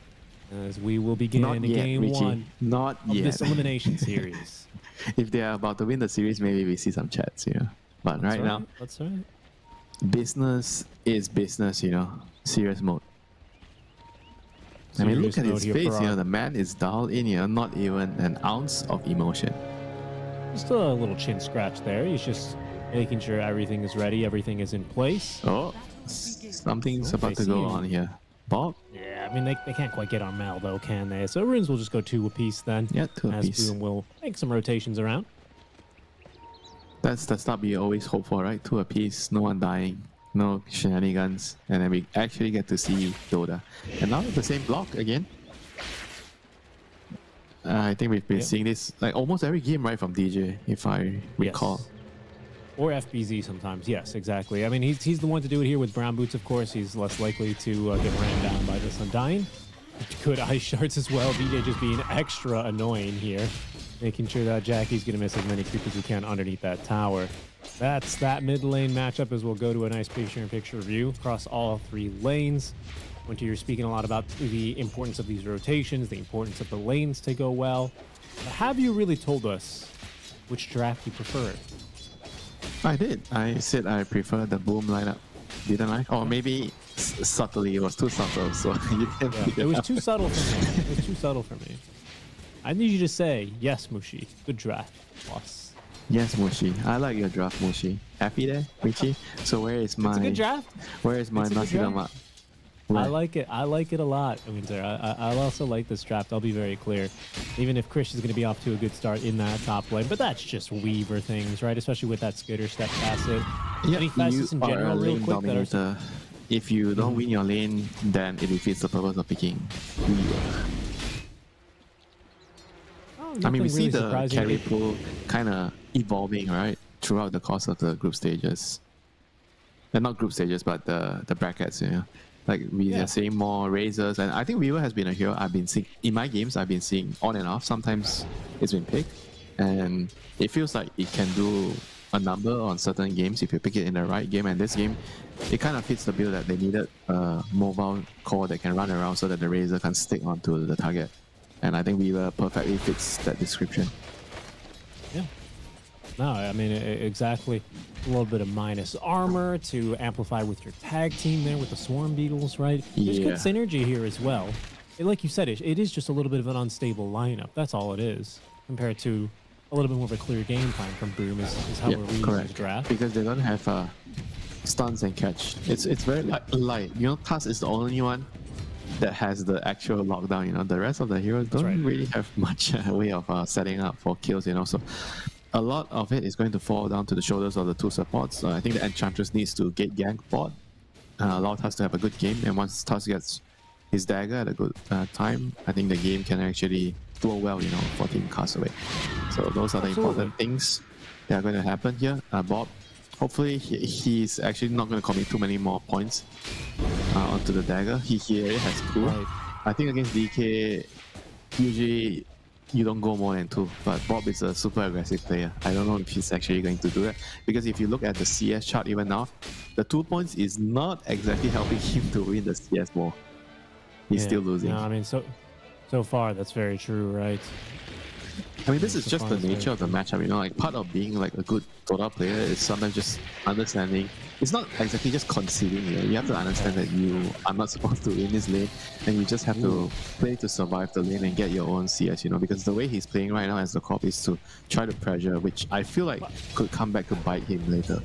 As we will begin game Richie. 1 Not of yet. this elimination series. If they are about to win the series, maybe we see some chats here. But now, that's right. business is business, you know. Serious mode. I mean, look at his face, you know. The man is dialed in here, not even an ounce of emotion. Just a little chin scratch there. He's just making sure everything is ready, everything is in place. Oh, something's about to go on here. Bob? Yeah, I mean, they can't quite get on Mal, though, can they? So runes will just go 2 apiece then. Yeah, 2 apiece. As Boom will make some rotations around. That's the stuff we always hope for, right? 2 apiece, no one dying, no shenanigans. And then we actually get to see Dota. And now the same block again. I think we've been seeing this like almost every game, right, from DJ, if I recall. Or FBZ sometimes. Yes, exactly. I mean, he's the one to do it here with Brown Boots, of course. He's less likely to get ran down by this Undying. Good ice shards as well. DJ just being extra annoying here, making sure that Jackie's going to miss as many creep as he can underneath that tower. That's that mid lane matchup as we'll go to a nice picture-in-picture view across all 3 lanes. Winter, you're speaking a lot about the importance of these rotations, the importance of the lanes to go well. But have you really told us which draft you prefer? I did. I said I prefer the boom lineup, didn't I? Or maybe subtly, it was too subtle, so you can It was too subtle for me. It was too subtle for me. I need you to say, yes, Mushi. Good draft, boss. Yes, Mushi. I like your draft, Mushi. Happy there, Richie? So where is my... It's a good draft. Where is my It's a good nasi draft. lemak? I like it. I like it a lot. I mean, sir, I also like this draft. I'll be very clear. Even if Chris is going to be off to a good start in that top lane, but that's just Weaver things, right? Especially with that skitter step facet. Yeah, Any facets in you are a general, real lane quick, that are dominator. If you don't win your lane, then it defeats the purpose of picking Weaver. I mean, we see the carry pool kind of evolving, right, throughout the course of the group stages. Not group stages, but the brackets, you know. Like we are seeing more razors, and I think Weaver has been a hero I've been seeing in my games. I've been seeing on and off. Sometimes it's been picked, and it feels like it can do a number on certain games if you pick it in the right game. And this game, it kind of fits the bill that they needed a mobile core that can run around so that the razor can stick onto the target. And I think Weaver perfectly fits that description. Yeah. No, I mean, exactly. A little bit of minus armor to amplify with your tag team there with the Swarm Beetles, right? There's good synergy here as well. Like you said, it is just a little bit of an unstable lineup. That's all it is, compared to a little bit more of a clear game plan from Boom is how we're reading this draft. Because they don't have stuns and catch. It's very light. You know, Tusk is the only one that has the actual lockdown. You know, the rest of the heroes don't really have much way of setting up for kills. You know, so a lot of it is going to fall down to the shoulders of the 2 supports. I think the Enchantress needs to gate gank bot, allow Tusk to have a good game, and once Tusk gets his dagger at a good time, I think the game can actually flow well, you know, for Team Castaway. So those are the important things that are going to happen here. Bob, hopefully he's actually not going to commit too many more points onto the dagger. He already has 2. I think against DK, usually you don't go more than 2, but Bob is a super aggressive player. I don't know if he's actually going to do that, because if you look at the CS chart even now, the 2 points is not exactly helping him to win the CS war. He's still losing. No, I mean, so far that's very true, right? I mean, this is just the nature of the matchup, you know, like part of being like a good Dota player is sometimes just understanding. It's not exactly just conceding, you know. You have to understand that you are not supposed to win this lane, and you just have to play to survive the lane and get your own CS, you know, because the way he's playing right now as the Corp is to try to pressure, which I feel like could come back to bite him later.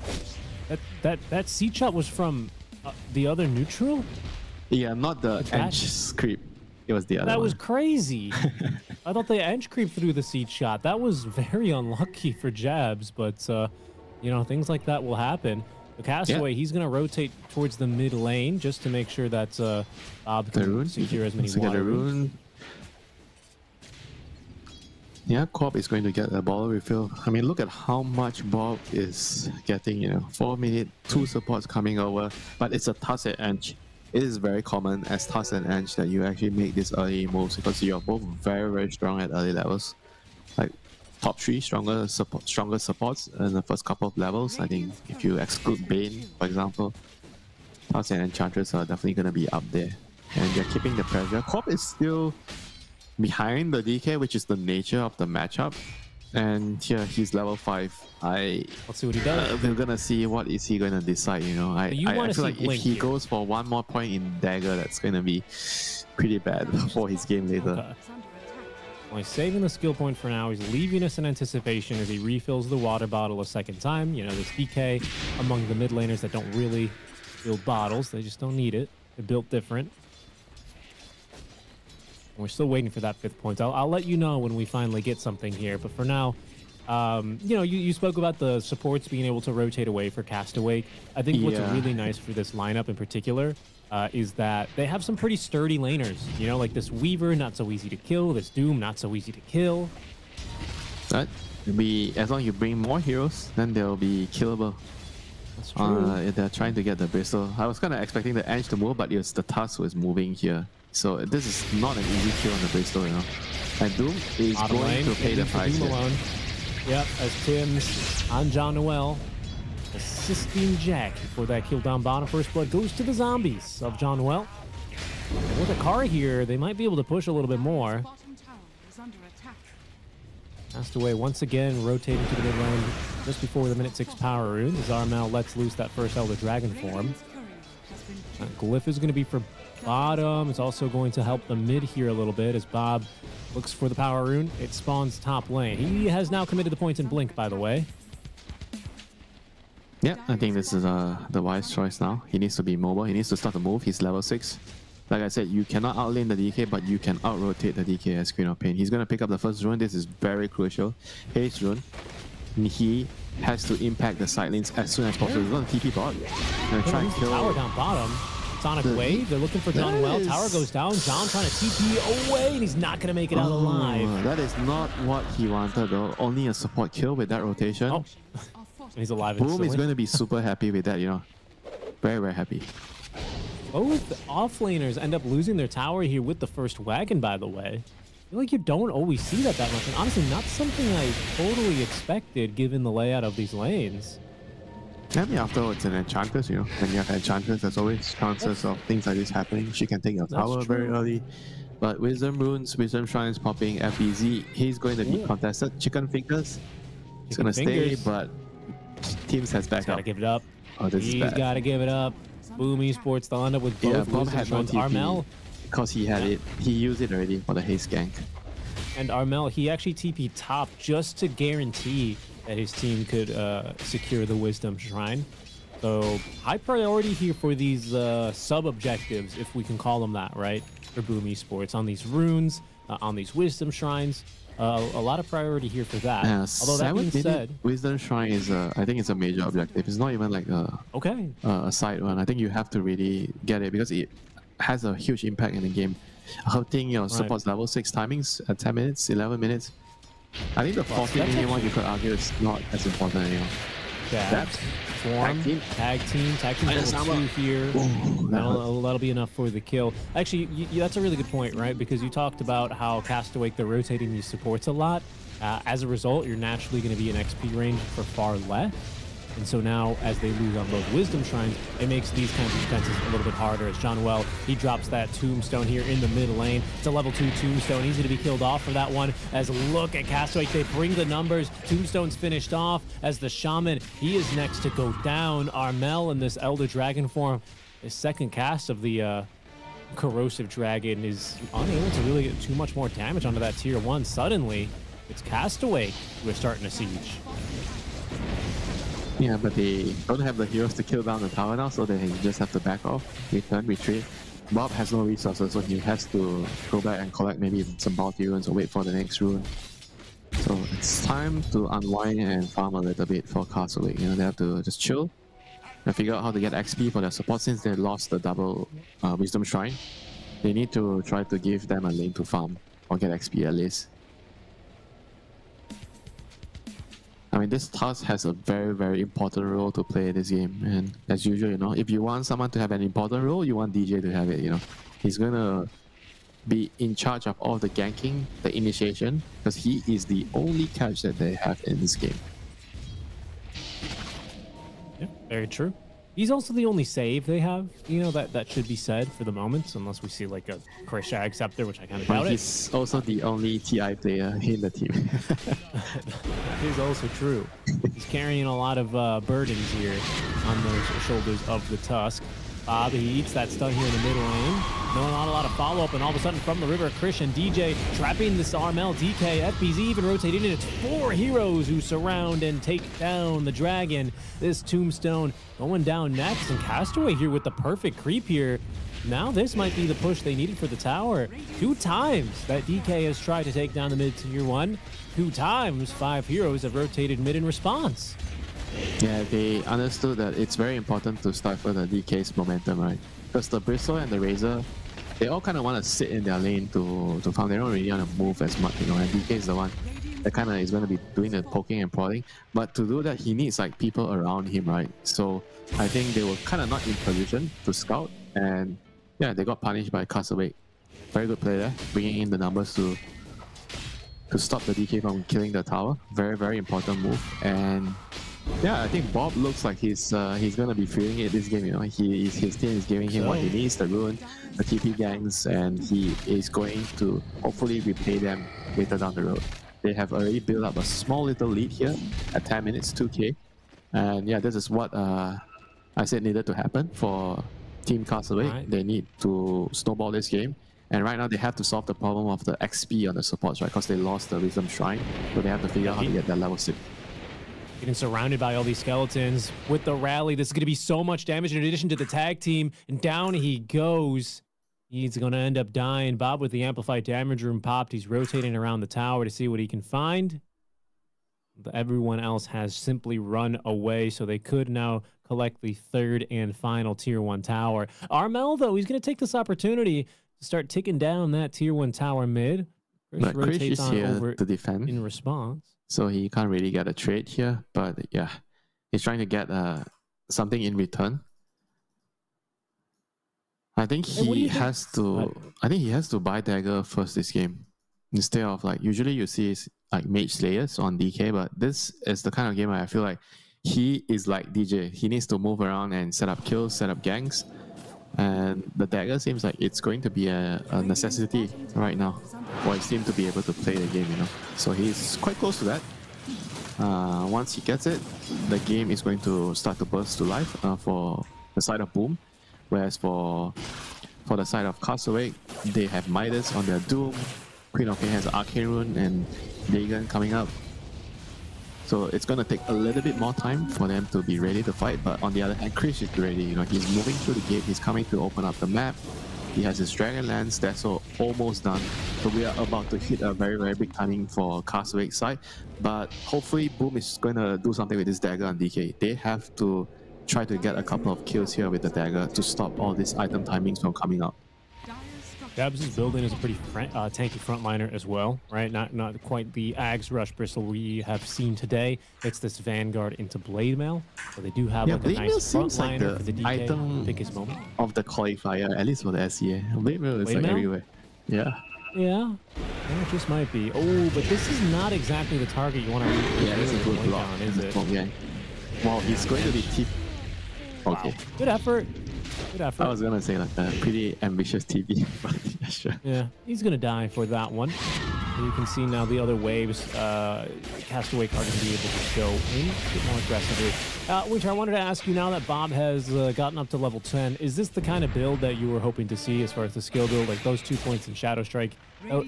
That seed shot was from the other neutral? Yeah, not the Ench creep. It was the other one. That was crazy. I thought the Ench creep through the seed shot. That was very unlucky for Jabs, but you know, things like that will happen. The Castaway, he's going to rotate towards the mid lane just to make sure that Bob can secure as many water runes. Yeah, Corp is going to get a ball refill. I mean, look at how much Bob is getting, you know. 4 minutes, 2 supports coming over, but it's a Tusk and Ench. It is very common as Tusk and Ench that you actually make these early moves because you're both very, very strong at early levels. Like top 3 stronger supports in the first couple of levels. I think if you exclude Bane, for example, Tusk and Enchantress are definitely going to be up there. And they're keeping the pressure. Corp is still behind the DK, which is the nature of the matchup. And here he's level 5. Let's see what he does. We're gonna see what is he gonna decide. You know, I feel like if he goes for 1 more point in dagger, that's gonna be pretty bad for his game later. Okay. Well, he's saving the skill point for now. He's leaving us in anticipation as he refills the water bottle a second time. You know, this DK among the mid laners that don't really build bottles. They just don't need it. They're built different. We're still waiting for that 5th point. I'll let you know when we finally get something here. But for now, you know, you spoke about the supports being able to rotate away for Castaway. I think what's really nice for this lineup in particular is that they have some pretty sturdy laners. You know, like this Weaver, not so easy to kill. This Doom, not so easy to kill. But as long as you bring more heroes, then they'll be killable. That's true. If they're trying to get the Bristol. I was kind of expecting the Edge to move, but it's the Tusk was moving here. So this is not an easy kill on the Bristol, you know. And Doom is Out of going lane, to pay the leaving for price Doom here. alone. Yep, as Tim's on John Noel, assisting Jack for that kill down bottom. First blood goes to the zombies of John Noel. And with a car here, they might be able to push a little bit more. Bottom tower is under attack. Castaway once again rotating to the mid lane just before the minute 6 power rune as Armel lets loose that first Elder Dragon form. Radiant's courier has been killed. Glyph is going to be for bottom. It's also going to help the mid here a little bit as Bob looks for the power rune. It spawns top lane. He has now committed the points in Blink, by the way. Yeah, I think this is the wise choice now. He needs to be mobile. He needs to start to move. He's level 6. Like I said, you cannot outlane the DK, but you can out-rotate the DK as Queen of Pain. He's going to pick up the first rune. This is very crucial. Haste rune. He has to impact the side lanes as soon as possible. He's going to TP bot. Going to try and The kill... tower down bottom. Sonic Wave. They're looking for John Well. Tower goes down. John trying to TP away, and he's not going to make it out alive. That is not what he wanted, though. Only a support kill with that rotation. Oh, Our forces he's alive Boom instantly. is going to be super happy with that, you know. Very, very happy. Both offlaners end up losing their tower here with the first wagon, by the way. I feel like you don't always see that much. And honestly, not something I totally expected given the layout of these lanes. I mean, after all, it's an Enchantress, you know. When you have Enchantress, there's always chances of things like this happening. She can take your tower very early. But Wisdom Runes, Wisdom Shrines popping, FBZ, he's going to be contested. Chicken Fingers, he's going to stay, Fingers. but Teams has back Gotta up. give it up. Oh, this is He's bad. gotta give it up. Boom Esports, they'll end up with both Yeah, Bob Wisdom had no Shrines. TP Armel because he had it. He used it already for the haste gank. and Armel, he actually TP'd top just to guarantee that his team could secure the Wisdom Shrine. So high priority here for these sub-objectives, if we can call them that, right? For Boom Esports, on these runes, on these Wisdom Shrines. A lot of priority here for that. Although that being 7-minute said, Wisdom Shrine is, I think it's a major objective. It's not even like okay. a side one. I think you have to really get it because it has a huge impact in the game. Hurting your support's level 6 timings at 10 minutes, 11 minutes. I think the 14-minute one you could argue is not as important anymore. That's form, tag team level 2 here. That'll be enough for the kill. Actually, that's a really good point, right? Because you talked about how Castaway, they're rotating these supports a lot. As a result, you're naturally going to be in XP range for far less. And so now, as they lose on both Wisdom Shrines, it makes these kinds of defenses a little bit harder. As John Well, he drops that Tombstone here in the mid lane. It's a level 2 Tombstone, easy to be killed off for that one. As look at Castaway, they bring the numbers. Tombstone's finished off as the Shaman, he is next to go down. Armel in this Elder Dragon form, his second cast of the Corrosive Dragon is unable to really get too much more damage onto that tier 1. Suddenly, it's Castaway who are starting to siege. Yeah, but they don't have the heroes to kill down the tower now, so they just have to back off, return, retreat. Bob has no resources, so he has to go back and collect maybe some bounty runes or wait for the next rune. So it's time to unwind and farm a little bit for Castaway. You know, they have to just chill and figure out how to get XP for their support since they lost the double Wisdom Shrine. They need to try to give them a lane to farm or get XP at least. I mean, this task has a very, very important role to play in this game. And as usual, you know, if you want someone to have an important role, you want DJ to have it, you know. He's gonna be in charge of all the ganking, the initiation, because he is the only catch that they have in this game. Yeah, very true. He's also the only save they have, you know, that should be said for the moment, unless we see like a Krishag Scepter, which I kind of doubt it. He's also the only TI player in the team. That is also true. He's carrying a lot of burdens here on those shoulders of the Tusk. Bob, he eats that stun here in the mid lane. Not a lot of follow-up, and all of a sudden from the river, Krish and DJ trapping this Armel, DK, FBZ even rotating in. It's 4 heroes who surround and take down the dragon. This Tombstone going down next, and Castaway here with the perfect creep here. Now this might be the push they needed for the tower. 2 times that DK has tried to take down the mid tier 1. 2 times 5 heroes have rotated mid in response. Yeah, they understood that it's very important to stifle the DK's momentum, right? Because the Bristle and the Razor, they all kind of want to sit in their lane to farm. They don't really want to move as much, you know, and DK is the one that kind of is going to be doing the poking and prodding. But to do that, he needs like people around him, right? So I think they were kind of not in position to scout, and yeah, they got punished by Castaway. Very good play there, bringing in the numbers to stop the DK from killing the tower. Very, very important move. And yeah, I think Bob looks like he's gonna be feeling it this game. You know, his team is giving him what he needs, the rune, the TP gangs, and he is going to hopefully repay them later down the road. They have already built up a small little lead here at 10 minutes, 2k, and yeah, this is what I said needed to happen for Team Castaway. Right. They need to snowball this game. And right now they have to solve the problem of the XP on the supports, right? Because they lost the Wisdom Shrine, so they have to figure out how to get that level 6. Getting surrounded by all these skeletons with the rally. This is going to be so much damage in addition to the tag team. And down he goes. He's going to end up dying. Bob with the amplified damage room popped. He's rotating around the tower to see what he can find. Everyone else has simply run away, so they could now collect the third and final tier 1 tower. Armel, though, he's going to take this opportunity to start ticking down that tier 1 tower mid. But Krish is here to defend in response. So he can't really get a trade here, but yeah, he's trying to get something in return. I think he has to. I think he has to buy dagger first this game, instead of like usually you see like mage slayers on DK, but this is the kind of game where I feel like he is like DJ. He needs to move around and set up kills, set up ganks, and the dagger seems like it's going to be a necessity right now for his team to be able to play the game, you know. So he's quite close to that. Once he gets it, the game is going to start to burst to life for the side of Boom, whereas for the side of Castaway, they have Midas on their Doom, Queen of Pain has Arcane Rune, and Dagon coming up. So it's going to take a little bit more time for them to be ready to fight, but on the other hand, Krish is ready. You know, he's moving through the gate, he's coming to open up the map. He has his Dragon Lance, that's almost done. So we are about to hit a very, very big timing for Castaway's side. But hopefully Boom is going to do something with this dagger on DK. They have to try to get a couple of kills here with the dagger to stop all these item timings from coming up. Dabs' building is a pretty tanky frontliner as well, right? Not quite the Ags Rush Bristle we have seen today. It's this Vanguard into Blade Mail. So they do have like a nice frontliner for the DK. Item pick his moment of the qualifier, at least for the SEA. Blade Mail is like everywhere. Yeah. Yeah, it just might be. Oh, but this is not exactly the target you want to yeah, it's a good block on, is it? Yeah. Well, he's going to be okay. Wow. Good effort. Good effort. I was gonna say like a pretty ambitious TV, but yeah, sure. Yeah, he's gonna die for that one. And you can see now the other waves. Castaway card can be able to go in a bit more aggressively. Winter, I wanted to ask you, now that Bob has gotten up to level 10, is this the kind of build that you were hoping to see as far as the skill build? Like those 2 points in Shadow Strike,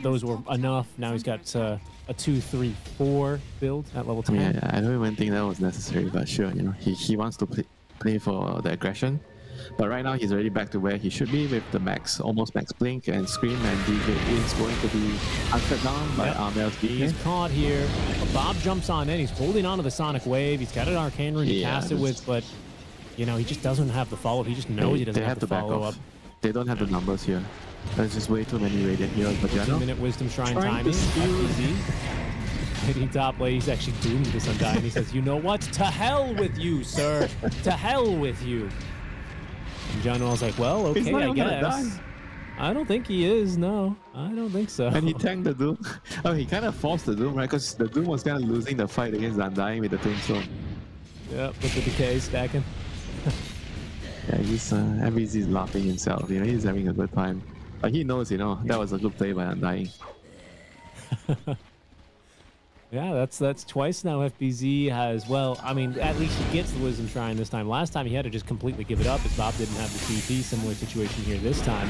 those were enough. Now he's got a 2, 3, 4 build at level 10. Yeah, I don't even think that was necessary, but sure, you know, he wants to play for the aggression. But right now he's already back to where he should be with the max, almost max blink and scream, and DJ is going to be hunted down by Armel's DK. He's caught here. Bob jumps on in. He's holding on to the Sonic Wave. He's got an Arcane Rune to cast it with, but you know, he just doesn't have the follow. He just knows he doesn't have to follow up. They don't have the numbers here. There's just way too many Radiant heroes, but 2-minute Wisdom Shrine timing. Easy. Hitting top lane, he's actually doomed this Undying. He says, you know what? To hell with you, sir. To hell with you. And John Wall's like, well, okay, I guess. I don't think he is, no. I don't think so. And he tanked the Doom. Oh, he kind of forced the Doom, right? Because the Doom was kind of losing the fight against Undying with the Tombstone. Yep, with the decay stacking. Yeah, he's MVZ's laughing himself. You know, he's having a good time. But he knows, you know, that was a good play by Undying. Yeah, that's twice now FBZ has, well, I mean, at least he gets the Wisdom Shrine this time. Last time he had to just completely give it up as Bob didn't have the CP. Similar situation here this time.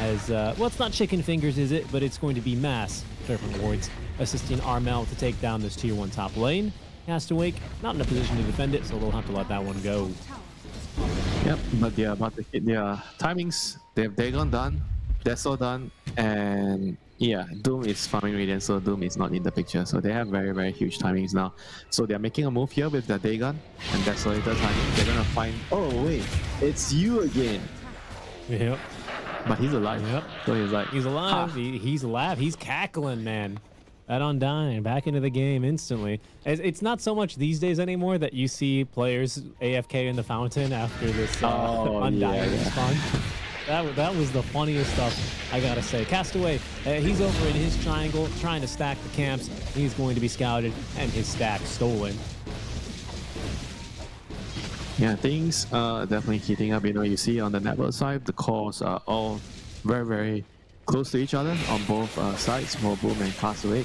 As, well, it's not chicken fingers, is it? But it's going to be Mass Serpent Wards assisting Armel to take down this tier 1 top lane. Castaway not in a position to defend it, so they'll have to let that one go. Yep, but they're about to hit their timings. They have Dagon done, Deso done, and yeah, Doom is farming Radiant, so Doom is not in the picture. So they have very, very huge timings now. So they're making a move here with their Dagon and Desolator timing. They're gonna find, oh wait, it's you again. Yep. But he's alive. Yep. So he's like, he's alive. He's alive. He's cackling, man. That Undying back into the game instantly. It's not so much these days anymore that you see players AFK in the fountain after this Undying respawn. That was the funniest stuff, I gotta say. Castaway, he's over in his triangle trying to stack the camps. He's going to be scouted and his stack stolen. Yeah, things are definitely heating up. You know, you see on the network side, the cores are all very, very close to each other on both sides, Boom and Castaway.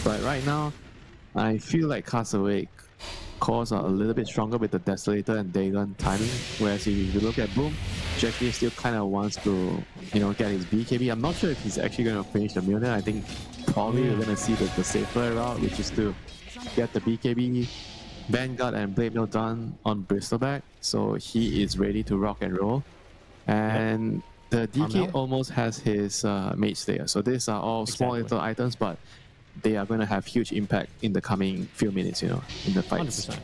But right now, I feel like Castaway cores are a little bit stronger with the Desolator and Dagon timing. Whereas if you look at Boom, Jackie still kind of wants to, you know, get his BKB. I'm not sure if he's actually going to finish the Mjolnir. I think probably we're going to see the safer route, which is to get the BKB, Vanguard and Blade Mill done on Bristleback. So he is ready to rock and roll. And the DK almost has his Mage Slayer. So these are all small little items, but they are going to have huge impact in the coming few minutes, you know, in the fights. 100%.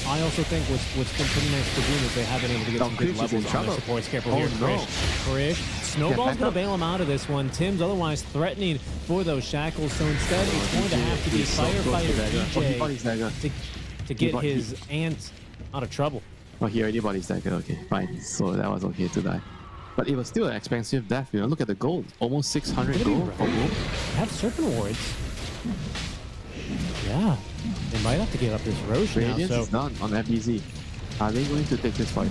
I also think what's been pretty nice for Boom is they have been able to get some good levels on their supports. Careful here, Krish. Snowball's going to bail him out of this one. Tim's otherwise threatening for those shackles, so instead it's going to have to be Firefighter DJ to get his ant out of trouble. Oh, he already bought his dagger. Okay, fine. So that was okay to die. But it was still an expensive death, you know. Look at the gold. Almost 600 gold for Boom. They have Serpent Wards. Yeah. They might have to give up this Roshan now. Radiance is done on FBZ. Are they going to take this fight?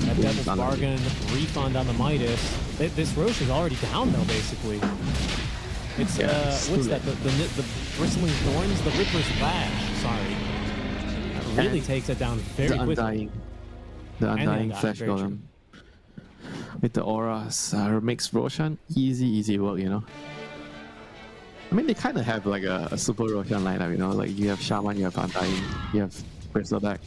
That Devil's Bargain, refund on the Midas. This Roche is already down though, basically. It's what's that? The Bristling Thorns, the Ripper's Flash. Sorry. That really takes it down very quickly. The Undying Flash Golem. With the auras, makes Roshan easy work, you know. I mean, they kind of have like a super Roshan lineup, you know, like you have Shaman, you have Undying, you have Bristleback.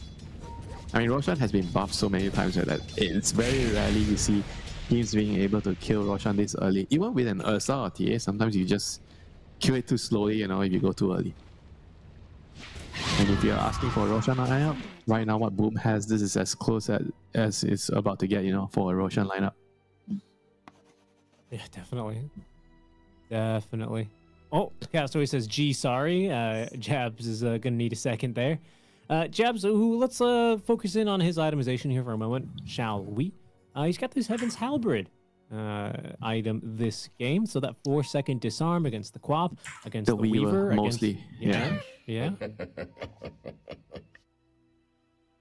I mean, Roshan has been buffed so many times that it's very rarely you see teams being able to kill Roshan this early. Even with an Ursa or TA, sometimes you just kill it too slowly, you know, if you go too early. And if you're asking for a Roshan lineup, right now what Boom has, this is as close as it's about to get, you know, for a Roshan lineup. Yeah, definitely. Definitely. Oh, Castaway says, gee, sorry. Jabs is going to need a second there. Jabs, let's focus in on his itemization here for a moment, shall we? He's got this Heaven's Halberd item this game, so that 4-second disarm against the Quap, against the Weaver mostly. Yeah.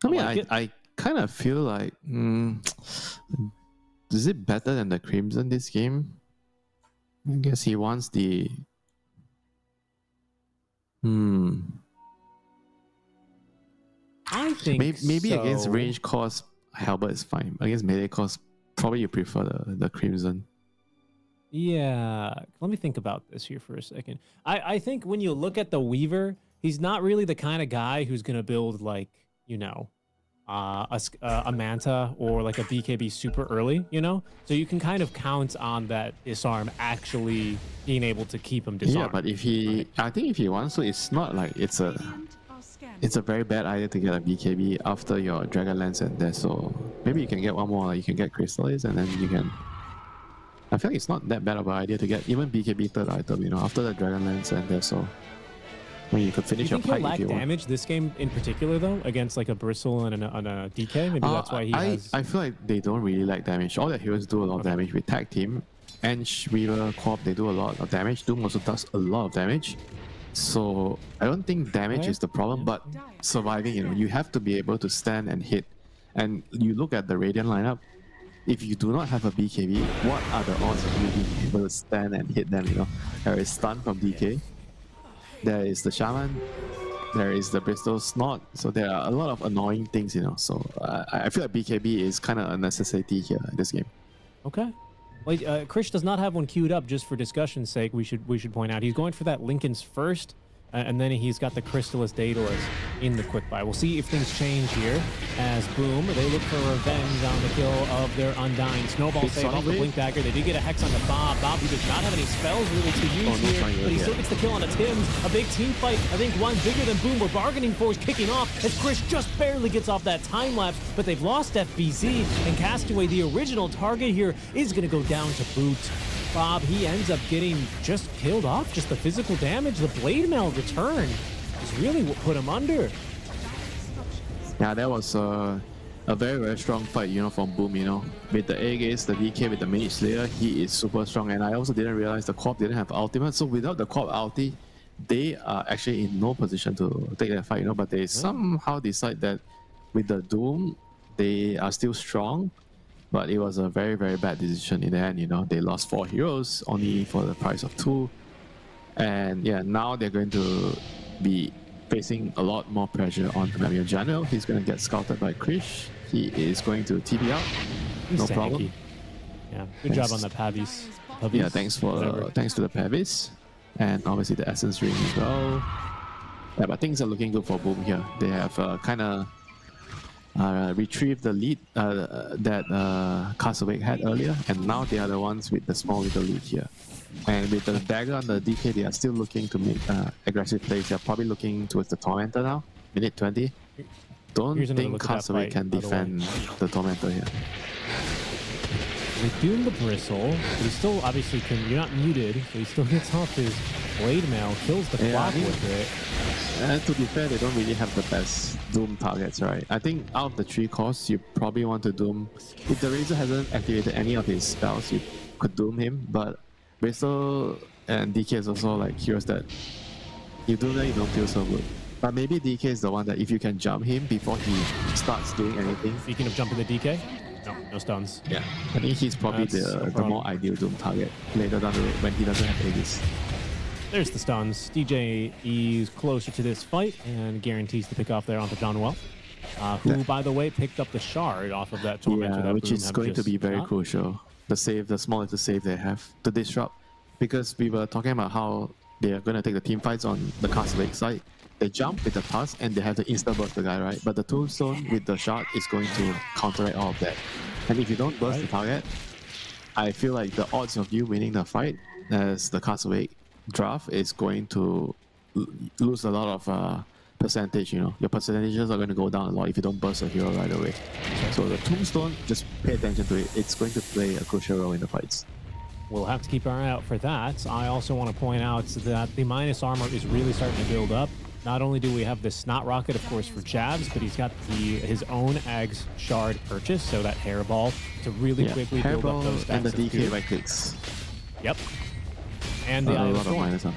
I mean, I kind of feel like, is it better than the Crimson this game? I guess he wants the... I think maybe so. Against range cost, Halberd is fine. Against melee cost, probably you prefer the Crimson. Yeah, let me think about this here for a second. I think when you look at the Weaver, he's not really the kind of guy who's going to build like, you know, a Manta or like a BKB super early, you know? So you can kind of count on that disarm actually being able to keep him disarmed. Yeah, but if he, I think if he wants to, it's not like it's a very bad idea to get a BKB after your Dragonlance and Death. So maybe you can get one more, like you can get Crystallis and then you can... I feel like it's not that bad of an idea to get even BKB third item, you know, after the Dragonlance and Death. So I mean, you could finish your fight if you want. Damage this game in particular though against like a Bristle and a DK. Maybe that's why he has. I feel like they don't really like damage. All their heroes do a lot of damage with tag team. Ench, Weaver, Quap, they do a lot of damage. Doom also does a lot of damage. So I don't think damage is the problem, but surviving, you know, you have to be able to stand and hit. And you look at the Radiant lineup. If you do not have a BKB, what are the odds of you being able to stand and hit them? You know, there is stun from DK. There is the Shaman, there is the Bristol Snot, so there are a lot of annoying things, you know. So I feel like BKB is kind of a necessity here in this game. Okay. Wait, Krish does not have one queued up just for discussion's sake. We should point out he's going for that Lincoln's first, and then he's got the Crystallis Daedalus in the quick buy. We'll see if things change here as Boom, they look for revenge on the kill of their Undying. Snowball save off the Blink Dagger. They did get a Hex on the Bob. Bob, who does not have any spells really to use here, but he still gets the kill on a Tim's. A big team fight. I think one bigger than Boom we're bargaining for is kicking off as Krish just barely gets off that time lapse, but they've lost FBZ, and Castaway, the original target here, is going to go down to boot. Bob, he ends up getting just killed off. Just the physical damage, the blade mail return is really what put him under. Yeah, that was a very, very strong fight, you know, from Boom, you know. With the Aegis, the DK, with the Mage Slayer, he is super strong. And I also didn't realize the Corp didn't have ultimate. So without the Corp ulti, they are actually in no position to take that fight, you know. But they somehow decide that with the Doom, they are still strong. But it was a very, very bad decision in the end, you know. They lost 4 heroes only for the price of 2. And yeah, now they're going to be facing a lot more pressure on the Mario General. He's going to get scouted by Krish. He is going to TP out. No problem. Yeah, good job on the Pavis. Yeah, thanks for the Pavis. And obviously the Essence Ring as well. Yeah, but things are looking good for Boom here. They have kind of retrieved the lead that Castaway had earlier, and now they are the ones with the small little lead here. And with the dagger on the DK, they are still looking to make aggressive plays. They're probably looking towards the Tormentor now, minute 20. Don't think Castaway can defend the Tormentor here. They doom the Bristle, but he still obviously can. You're not muted, so he still gets off his blade mail, kills the clock with it. And to be fair, they don't really have the best Doom targets, right? I think out of the 3 cores, you probably want to Doom. If the Razor hasn't activated any of his spells, you could Doom him, but Bristle and DK is also like heroes that you do that, you don't feel so good. But maybe DK is the one that if you can jump him before he starts doing anything. Speaking of jumping the DK, no stuns. Yeah, I think he's probably the more ideal Doom target later down the road when he doesn't have Aegis. There's the stuns. DJ is closer to this fight and guarantees to pick off there onto John Well, who, by the way, picked up the shard off of that Tormentor. Yeah, which is going to be very crucial. The save, the small little save they have to disrupt. Because we were talking about how they are going to take the team fights on the Castaway side. They jump with the pass and they have to insta-burst the guy, right? But the Tombstone with the shard is going to counteract all of that. And if you don't burst the target, I feel like the odds of you winning the fight as the Castaway draft is going to lose a lot of percentage, you know. Your percentages are going to go down a lot if you don't burst a hero right away. So the Tombstone, just pay attention to it. It's going to play a crucial role in the fights. We'll have to keep our eye out for that. I also want to point out that the minus armor is really starting to build up. Not only do we have the Snot Rocket, of course, for jabs, but he's got his own Ags shard purchase, so that hairball to really quickly build up those stacks. And the DK right clicks. Yep. And the Eye of the Storm.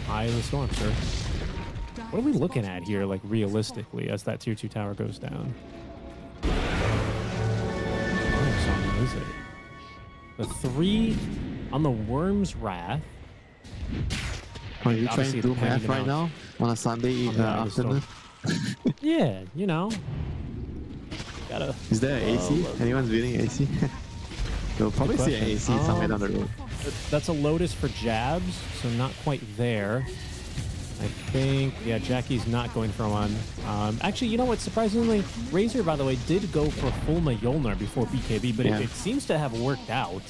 Eye of the Storm, sir. What are we looking at here, like, realistically, as that tier 2 tower goes down? What song is it? The 3 on the Worm's Wrath. Are you trying to do math right now on a Sunday afternoon? Yeah, you know. Is there an AC? Anyone's building AC? You'll probably see an AC somewhere down the road. That's a Lotus for jabs, so not quite there. I think, yeah, Jackie's not going for one. Actually, you know what? Surprisingly, Razor, by the way, did go for full Mjolnir before BKB, but it seems to have worked out.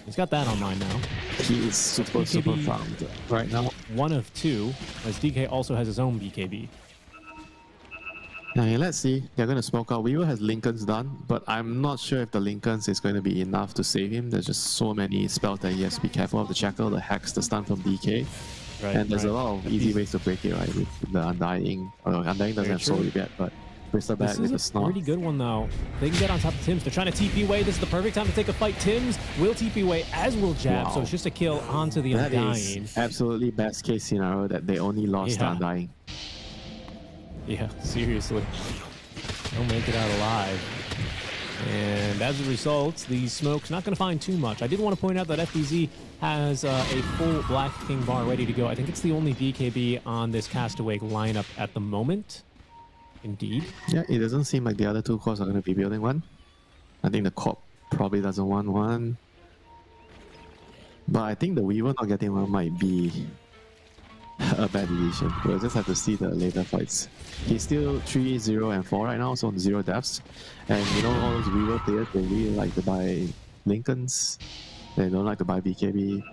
He's got that online now. He is super farmed right now. 1 of 2, as DK also has his own BKB. Yeah, let's see. They're going to smoke out. Weaver has Lincoln's done, but I'm not sure if the Lincoln's is going to be enough to save him. There's just so many spells that he has to be careful of. The Shackle, the Hex, the stun from DK. Right, and there's a lot of easy ways to break it, right? With the Undying. Although Undying doesn't have soul yet, but Bristol back with the Snot. Pretty good one, though. They can get on top of Tims. They're trying to TP away. This is the perfect time to take a fight. Tims will TP away, as will Jab, so it's just a kill onto the Undying. That is absolutely best case scenario that they only lost the Undying. Yeah, seriously. They'll make it out alive. And as a result, the smoke's not going to find too much. I did want to point out that FBZ has a full Black King bar ready to go. I think it's the only BKB on this Castaway lineup at the moment. Indeed. Yeah, it doesn't seem like the other 2 cores are going to be building one. I think the Corp probably doesn't want one. But I think the Weaver not getting one might be a bad decision. We'll just have to see the later fights. He's still 3, 0, and 4 right now, so on 0 deaths. And you know, all those Weaver players, they really like to buy Lincolns. They don't like to buy BKB.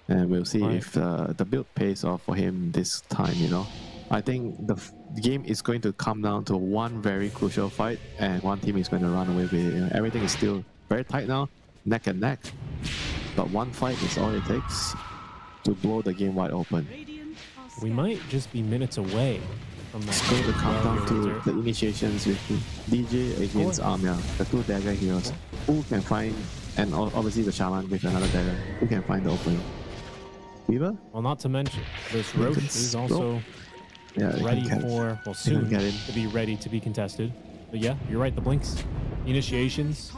And we'll see if the build pays off for him this time, you know. I think the game is going to come down to one very crucial fight, and one team is going to run away with it. You know, everything is still very tight now. neck and neck. But one fight is all it takes to blow the game wide open. Radiant are We scared. might just be minutes away from that. It's going to come down to Razor. the initiations with DJ against Armia, the two dagger heroes. Who can find, and obviously the shaman with another dagger, who can find the opening? Weaver? Well, not to mention, this Roche is also Yeah, they ready can catch. for, well, They can soon get in. to be ready to be contested. But yeah, you're right, the blinks, initiations,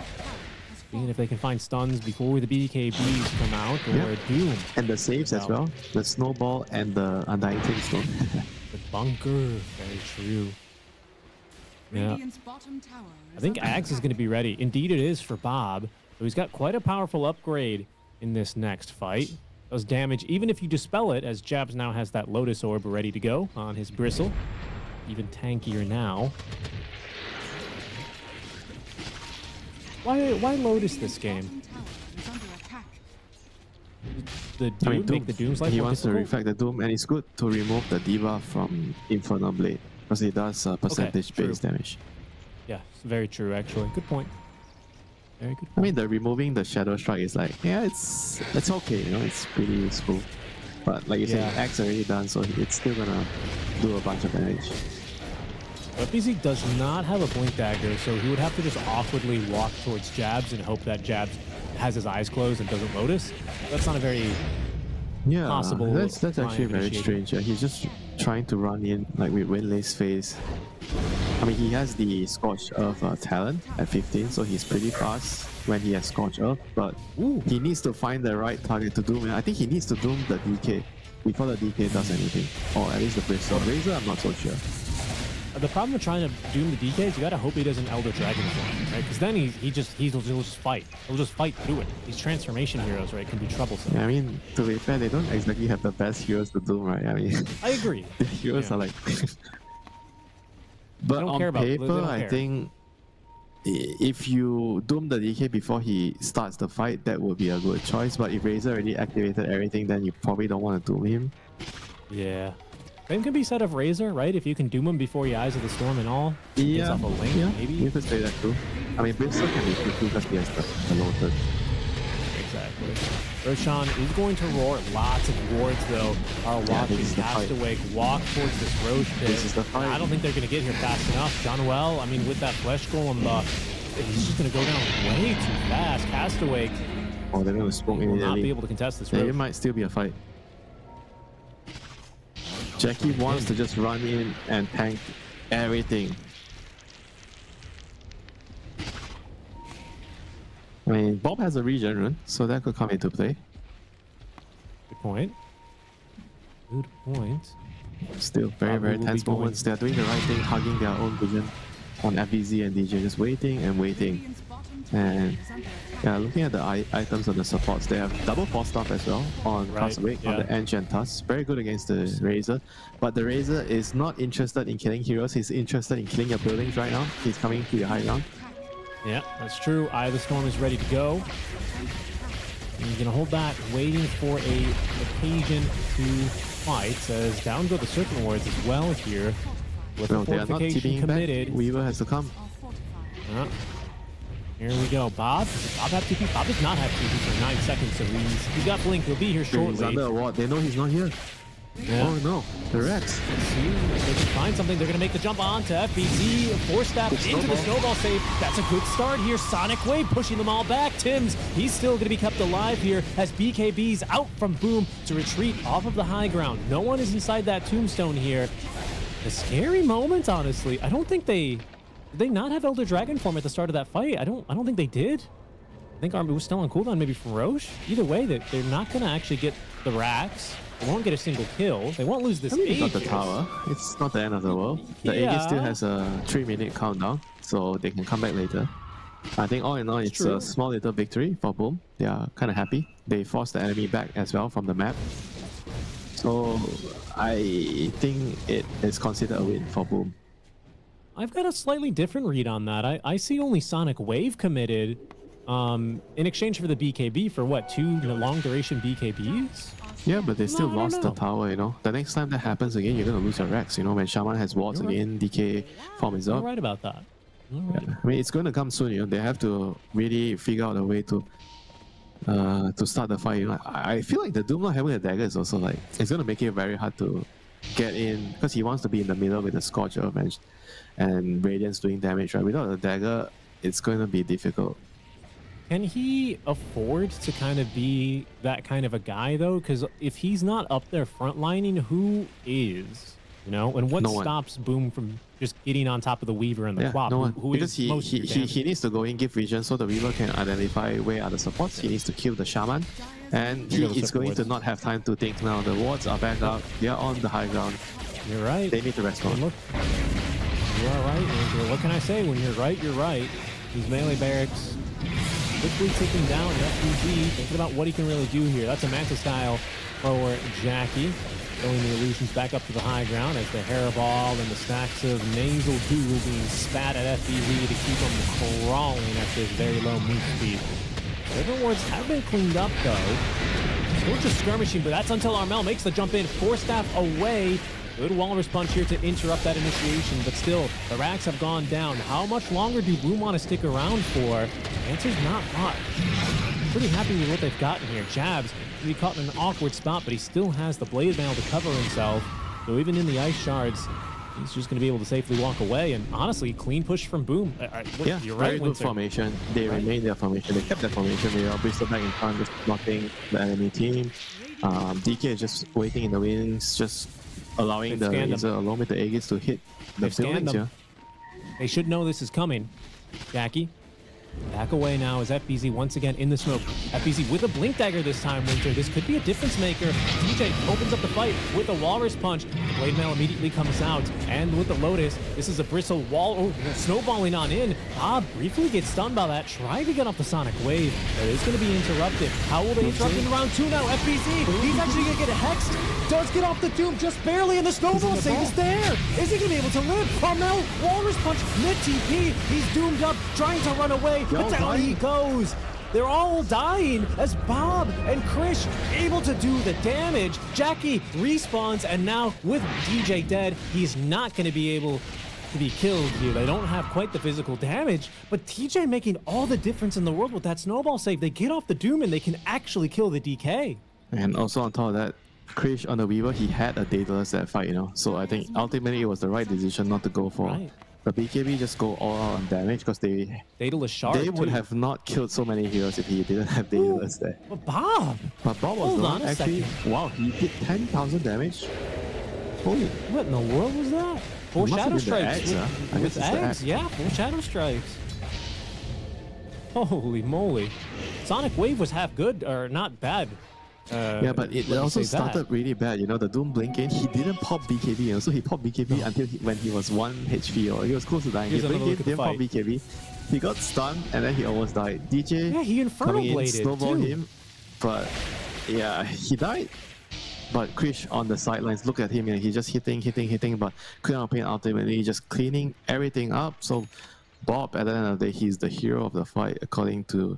seeing if they can find stuns before the BKBs come out, or Yeah. Doom, And the saves as well. The snowball and the undying tombstone. the bunker. Very true. Yeah, Radiant's bottom tower I think under Axe is attack. going to be ready. Indeed, it is for Bob. So he's got quite a powerful upgrade in this next fight. Does damage even if you dispel it, as Jabs now has that Lotus Orb ready to go on his Bristle. Even tankier now. Why Lotus this game? Bottom tower is under attack. The Doom make the Doom's life he more wants to difficult? reflect the Doom, and it's good to remove the debuff from Infernal Blade because it does percentage-based true. damage. Yeah, it's very true actually. Good point. Very good. I mean, the removing the Shadow Strike is like, yeah, it's okay, you know, it's pretty useful. But like you said, Yeah. Axe already done, so it's still gonna do a bunch of damage. But BZ does not have a Blink Dagger, so he would have to just awkwardly walk towards Jabs and hope that Jabs has his eyes closed and doesn't Lotus. That's not a very Yeah, possible that's line actually of very initiating. strange. Yeah, he's just trying to run in like with Winlay's face. I mean, he has the Scorched Earth talent at 15, so he's pretty fast when he has Scorched Earth, but Ooh. he needs to find the right target to doom. And I think he needs to doom the DK before the DK does anything, or at least the Bristle. Razor, I'm not so sure. The problem with trying to doom the DK is you gotta hope he doesn't Elder Dragon Form, right? Because then he'll just fight. He'll just fight through it. These transformation heroes, right, can be troublesome. Yeah, I mean, to be fair, they don't exactly have the best heroes to doom, right? I mean, I agree. the heroes Yeah. are like. But don't on care about- they paper, don't I care. think if you doom the DK before he starts the fight, that would be a good choice. But if Razor already activated everything, then you probably don't want to doom him. Yeah. Same can be said of Razor, right? If you can doom him before he Eyes of the Storm and all, gets off a link, maybe. You could say that too. I mean, Bristle can be tricky because he has the loaded. Exactly. Roshan is going to roar. Lots of wards, though, are watching this is the fight. Castaway walk towards this Roche pit. This is the fight. I don't think they're going to get here fast enough. Done well. I mean, with that Flesh Golem buff, he's just going to go down way too fast. Castaway Oh, they're going to smoke will not be immediately. able to contest this Yeah, Roche. it might still be a fight. Jackie wants to just run in and tank everything. I mean, Bob has a regen rune, so that could come into play. Good point. Good point. Still very, Bob very will be tense going- moments. They're doing the right thing, hugging their own vision on FVZ and DJ, just waiting and waiting. Radiant's bottom tower And is under attack. yeah, looking at the items on the supports, they have double force staff as well on Right, Castaway, on yeah. the Edge and Tusk. Very good against the Razor. But the Razor is not interested in killing heroes, he's interested in killing your buildings right now. He's coming to your high ground. Yeah, that's true. Eye of the Storm is ready to go. And he's going to hold back, waiting for a occasion to fight. As down go the Serpent Wards as well here. With No, the they are not fortification TPing committed. back. Weaver has to come. Are fortified. Here we go. Bob. Does Bob have TP? Bob does not have TP for 9 seconds, so he's got Blink. He'll be here He's shortly. under a ward. They know he's not here. Yeah. Oh no, the Rex. Let's see if they can find something. They're going to make the jump onto FBZ. Force step Good into the snowball. snowball save. That's a good start here. Sonic Wave pushing them all back. Tim's, he's still going to be kept alive here as BKB's out from Boom to retreat off of the high ground. No one is inside that tombstone here. A scary moment, honestly. I don't think did they not have Elder Dragon form at the start of that fight? I don't think they did. I think Army was still on cooldown, maybe from Roche. Either way, they're not going to actually get the racks. They won't get a single kill. They won't lose this I mean, they got the Aegis. tower. It's not the end of the world. The Aegis still Yeah. has a 3-minute countdown, so they can come back later. I think all in all, it's true. a small little victory for Boom. They are kind of happy. They forced the enemy back as well from the map. So I think it is considered a win for Boom. I've got a slightly different read on that. I see only Sonic Wave committed in exchange for the BKB for what, 2 long duration BKBs? Yeah, but they still No, I don't lost the know. tower, you know. The next time that happens again, you're going to lose your Rex, you know. When Shaman has wards You're right. again, DK form is You're up. right about that. I mean, it's going to come soon. You know, they have to really figure out a way to start the fight. You know, I feel like the Doom not having a dagger is also like it's going to make it very hard to get in because he wants to be in the middle with the Scorcher and Radiance doing damage. Right, without a dagger, it's going to be difficult. Can he afford to kind of be that kind of a guy though? Because if he's not up there frontlining, who is? You know, and what No one. stops Boom from just getting on top of the Weaver and the Yeah, Quap? no one. Who Because is he most of your damage? he needs to go in, give vision so the Weaver can identify where are the supports. He needs to kill the Shaman, and he Here goes is the going to wards. not have time to think now. The wards are back up. They are on the high ground. You're right. They need to And respond. look, you are right, Angela. What can I say? When you're right, you're right. These melee barracks quickly ticking down. FBG thinking about what he can really do here. That's a Manta style for Jackie. Throwing the illusions back up to the high ground as the hairball and the stacks of nasal goo being spat at FBG to keep him crawling at this very low move speed. River wards have been cleaned up though. Still just skirmishing, but that's until Armel makes the jump in. Force staff away. Good Walrus Punch here to interrupt that initiation, but still, the racks have gone down. How much longer do Boom want to stick around for? Answer's not much. Pretty happy with what they've gotten here. Jabs, he caught in an awkward spot, but he still has the Blade Mail to cover himself. So even in the Ice Shards, he's just going to be able to safely walk away. And honestly, clean push from Boom. Yeah, you're very right, good Winter. formation. They remained their formation. They kept their formation. They are Bristol back in front, just blocking the enemy team. DK is just waiting in the wings, just allowing They've the scanned laser along with the Aegis to hit the They've scanned buildings. them. Yeah. They should know this is coming. Jackie, back away now as FBZ once again in the smoke. FBZ with a Blink Dagger this time, Winter. This could be a difference maker. DJ opens up the fight with a Walrus Punch. Blade Mail immediately comes out. And with the Lotus, this is a Bristle wall. Oh, snowballing on in. Bob briefly gets stunned by that. Trying to get off the Sonic Wave. But it's going to be interrupted. How will they interrupt in round 2 now? FBZ, he's actually going to get hexed. Does get off the Doom just barely, and the Snowball save is there. Is he going to be able to live? Armel, Walrus Punch, mid TP. He's doomed up, trying to run away. But down he goes. They're all dying as Bob and Krish able to do the damage. Jackie respawns, and now with DJ dead, he's not going to be able to be killed here. They don't have quite the physical damage, but TJ making all the difference in the world with that snowball save. They get off the Doom and they can actually kill the DK. And also on top of that, Krish on the Weaver, he had a Daedalus that fight, you know. So I think ultimately it was the right decision not to go for Right. the BKB, just go all out on damage because Daedalus Shard they would too. have not killed so many heroes if he didn't have Daedalus there. But Bob, But Bob was Hold the on one a actually. second. Wow, he did 10,000 damage. Holy, what in the world was that? Four It must have Shadow been the Strikes. eggs, huh? I With guess it's the eggs, egg. yeah, 4 Shadow Strikes. Holy moly. Sonic Wave was half good, or not bad. yeah, but it let me also say that. started really bad. You know, the Doom blinking, he didn't pop BKB. You know, so he popped BKB until when he was 1 HP or he was close to dying. Here's He blinked another in, look at the didn't pop fight. BKB. He got stunned and then he almost died. DJ Yeah, he Inferno coming in, Bladed snowballed too. him, but yeah, he died. But Krish on the sidelines, look at him, and he's just hitting, but couldn't open ultimately, just cleaning everything up. So Bob, at the end of the day, he's the hero of the fight, according to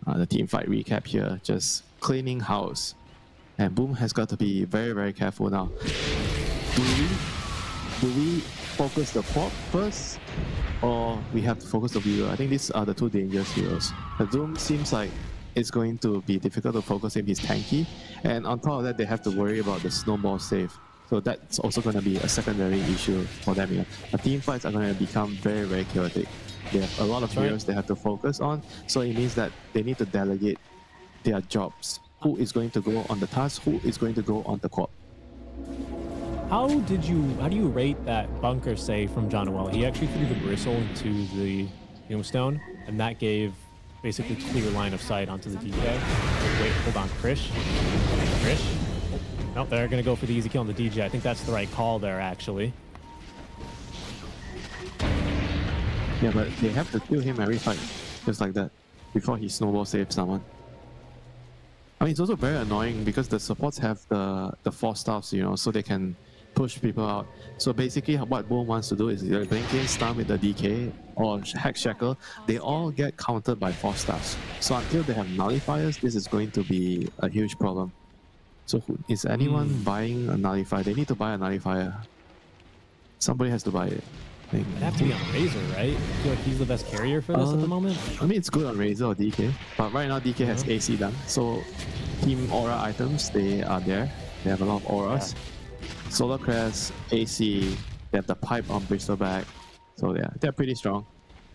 the team fight recap here, just cleaning house. And Boom has got to be very, very careful now. Do we focus the pop first, or we have to focus the Weaver? I think these are the two dangerous heroes. The Doom seems like it's going to be difficult to focus him. He's tanky, and on top of that, they have to worry about the snowball save. So that's also going to be a secondary issue for them. You know, the team fights are going to become very, very chaotic. They have a lot of Right. heroes they have to focus on, so it means that they need to delegate their jobs. Who is going to go on the task? Who is going to go on the quad? How do you rate that bunker save from John Noel? He actually threw the bristle into the tombstone, and that gave basically clear line of sight onto the DK. Wait, hold on, Krish. Nope, they're gonna go for the easy kill on the DJ. I think that's the right call there, actually. Yeah, but they have to kill him every fight, just like that, before he snowball saves someone. I mean, it's also very annoying because the supports have the force staffs, you know, so they can push people out. So basically, what Boom wants to do is blink in, stun with the DK or Hex Shackle. They all get countered by force staffs. So until they have nullifiers, this is going to be a huge problem. So is anyone buying a nullifier? They need to buy a nullifier. Somebody has to buy it. think. It'd have to be on Razor, right? I feel like he's the best carrier for this at the moment. I mean, it's good on Razor or DK, but right now DK has AC done, so team aura items, they are there. They have a lot of auras. Solar Crest, AC, they have the pipe on Bristleback, so yeah, they're pretty strong.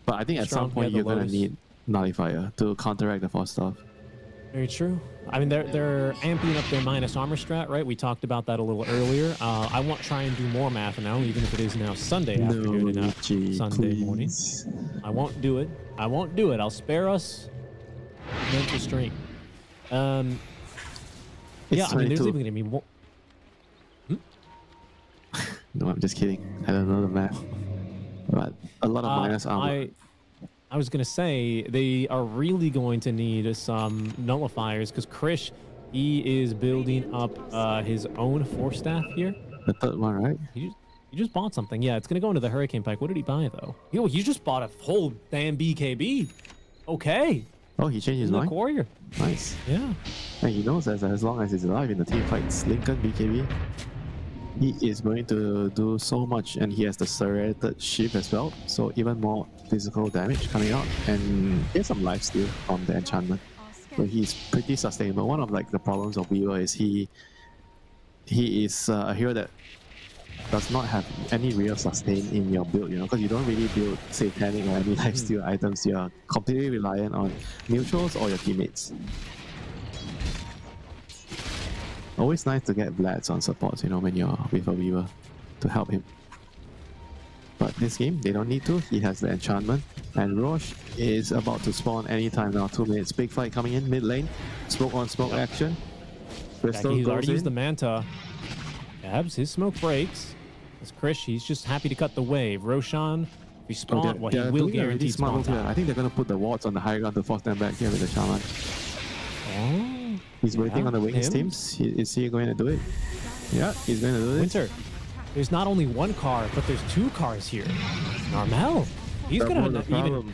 But I think at some point you're gonna need Nullifier to counteract the force stuff. Very true. I mean, they're amping up their minus armor strat, right? We talked about that a little earlier. I won't try and do more math now, even if it is now Sunday afternoon and not Sunday morning. I won't do it. I won't do it. I'll spare us mental strain. Yeah, I mean, there's even going to be more. No, I'm just kidding. I don't know the math. But a lot of minus armor. I was going to say, they are really going to need some nullifiers because Krish, he is building up his own force staff here. The third one, right? He just bought something. Yeah, it's going to go into the Hurricane Pike. What did he buy, though? Yo, he just bought a whole damn BKB. Okay. Oh, he changed his mind? Warrior. Nice. Yeah. And he knows that as long as he's alive in the team fights Lincoln BKB, he is going to do so much, and he has the serrated shift as well, so even more physical damage coming out, and he has some life steal from the enchantment, so he's pretty sustainable. One of like the problems of Weaver is he is a hero that does not have any real sustain in your build, you know, because you don't really build satanic or any life steal items. You are completely reliant on neutrals or your teammates. Always nice to get Vlads on supports, you know, when you're with a Weaver to help him. But this game, they don't need to. He has the enchantment. And Rosh is about to spawn anytime now. 2 minutes. Big fight coming in mid lane. Smoke on smoke action. Crystal He's goes already used the in. Manta. Gabs, his smoke breaks. As Krish, he's just happy to cut the wave. Roshan, if he spawn, well, he will guarantee spawn time. I think they're going to put the wards on the high ground to force them back here with the Shaman. Oh. He's waiting on the wings teams. Is he going to do it? Yeah, he's going to do it. Winter, there's not only one car, but there's 2 cars here. Narmel, he's going to even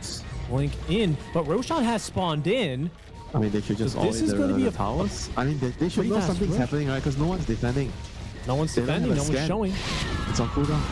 blink in, but Roshan has spawned in. I mean, they should just this is going to be a towers. I mean, they should know something's happening, right? Because no one's defending. No one's defending, no one's showing. It's on cooldown.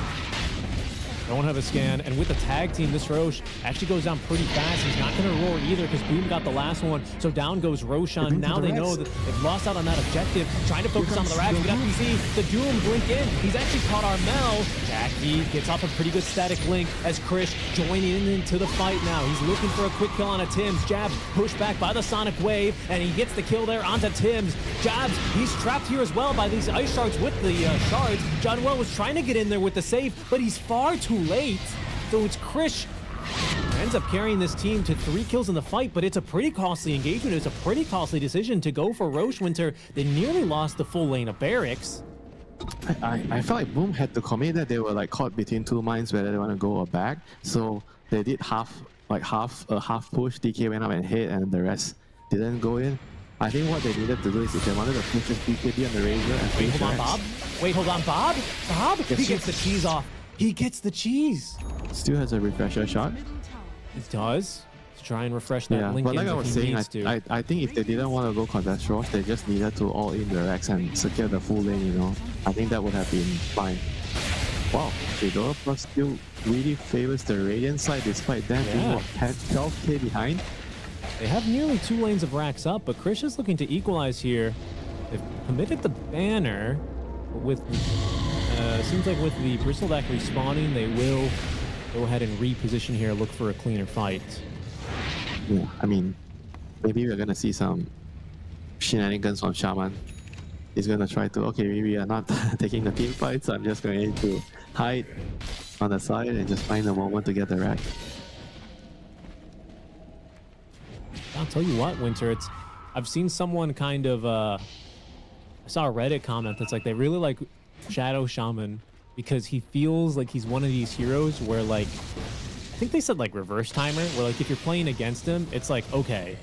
Don't have a scan, and with the tag team, this Rosh actually goes down pretty fast. He's not going to roar either because Boom got the last one. So down goes Roshan. Now they know that they've lost out on that objective. Trying to focus on the racks. We got to see the Doom blink in. He's actually caught Armel. Jackie gets off a pretty good static link as Krish joining into the fight now. He's looking for a quick kill on a Tims. Jabs pushed back by the Sonic Wave, and he gets the kill there onto Tims. Jabs, he's trapped here as well by these ice shards with the shards. John Well was trying to get in there with the save, but he's far too late. So it's Krish ends up carrying this team to 3 kills in the fight, but it's a pretty costly engagement. It's a pretty costly decision to go for Roche Winter. They nearly lost the full lane of barracks. I felt like Boom had to commit that they were like caught between 2 minds whether they want to go or back. So they did half push. DK went up and hit, and the rest didn't go in. I think what they needed to do is if they wanted to push this BKB on the Razor and Wait, hold on, Bob. Wait, hold on, Bob. Bob, he gets the cheese off. He gets the cheese. Still has a refresher shot. He does. To try and refresh that link. But like I was saying, I think if they didn't want to go contest Rosh, they just needed to all in the racks and secure the full lane, you know. I think that would have been fine. Wow, Fedora Plus still really favors the Radiant side despite them being what, 12k behind. They have nearly 2 lanes of racks up, but Krish is looking to equalize here. They've committed the banner, but with seems like with the Bristleback respawning, they will go ahead and reposition here, look for a cleaner fight. Yeah, I mean, maybe we're gonna see some shenanigans from Shaman. He's gonna try to, okay, maybe we are not taking the team fight, so I'm just going to hide on the side and just find a moment to get the rack. I'll tell you what, Winter, I've seen someone kind of, I saw a Reddit comment that's like, they really like Shadow Shaman because he feels like he's one of these heroes where like, I think they said like reverse timer, where like if you're playing against him, it's like, okay,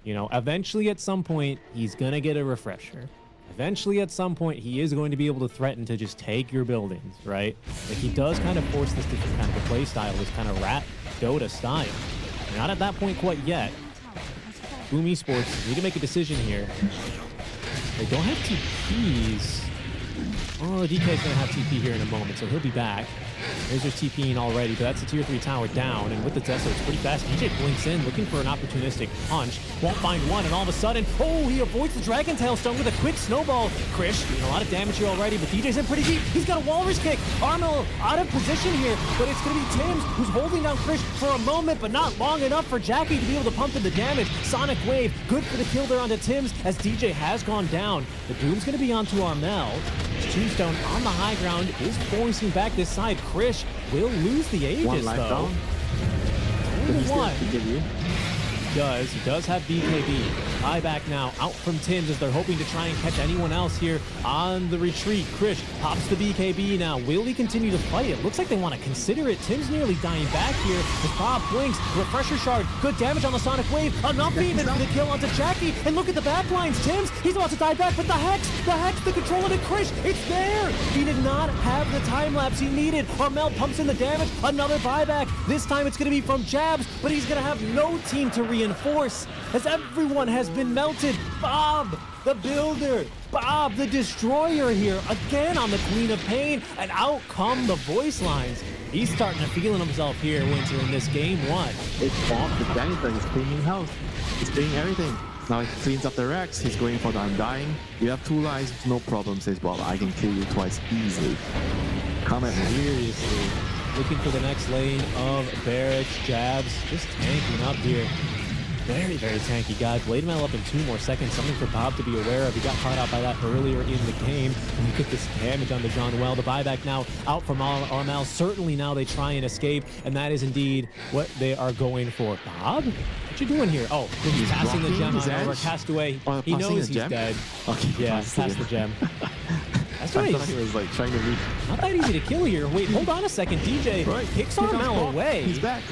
you know, eventually at some point, he's gonna get a refresher. Eventually at some point, he is going to be able to threaten to just take your buildings, right? Like he does kind of force this different kind of a play style, this kind of rat Dota style. Not at that point quite yet. Boom Esports need to make a decision here. They don't have TPs. Oh, DK is going to have TP here in a moment, so he'll be back. Razor's TPing already, but that's a tier 3 tower down, and with the Tesso, it's pretty fast. DJ blinks in, looking for an opportunistic punch. Won't find one, and all of a sudden, oh, he avoids the Dragon Tail Stone with a quick snowball. Krish doing a lot of damage here already, but DJ's in pretty deep. He's got a Walrus kick. Armel out of position here, but it's going to be Tims who's holding down Krish for a moment, but not long enough for Jackie to be able to pump in the damage. Sonic Wave, good for the kill there onto Tims as DJ has gone down. The Doom's going to be onto Armel. Tombstone on the high ground is forcing back this side. Krish will lose the Aegis, One life though. down. Only one. BKB. He does have BKB. Buyback now out from Tims as they're hoping to try and catch anyone else here on the retreat. Krish pops the BKB now. Will he continue to fight? It looks like they want to consider it. Tims nearly dying back here as Bob blinks. Refresher shard. Good damage on the Sonic Wave. Enough even for the kill onto Jackie. And look at the backlines. Tims, he's about to die back, but the Hex, the control of the Krish, it's there. He did not have the time lapse he needed. Armel pumps in the damage. Another buyback. This time it's going to be from Jabs, but he's going to have no team to reinforce as everyone has been melted. Bob, the builder. Bob, the destroyer here again on the Queen of Pain, and out come the voice lines. He's starting to feel himself here, Winter, in this game 1. It's Bob, the janitor. He's cleaning house. He's doing everything. Now he cleans up the racks. He's going for the Undying. You have 2 lives, no problem, says Bob. I can kill you twice easily. Come at me. Seriously. Looking for the next lane of Barracks. Jabs just tanking up here. Very, very tanky guy. Blade Mail up in 2 more seconds. Something for Bob to be aware of. He got caught out by that earlier in the game. And look at this damage on the John Well. The buyback now out from Armel. Certainly now they try and escape. And that is indeed what they are going for. Bob? What you doing here? Oh, he's passing the gem on over. Castaway. He knows he's dead. Okay. Yeah, pass the gem. That's right. I thought he was like trying to reach. Not that easy to kill here. Wait, hold on a second. DJ kicks Armel away. He's back.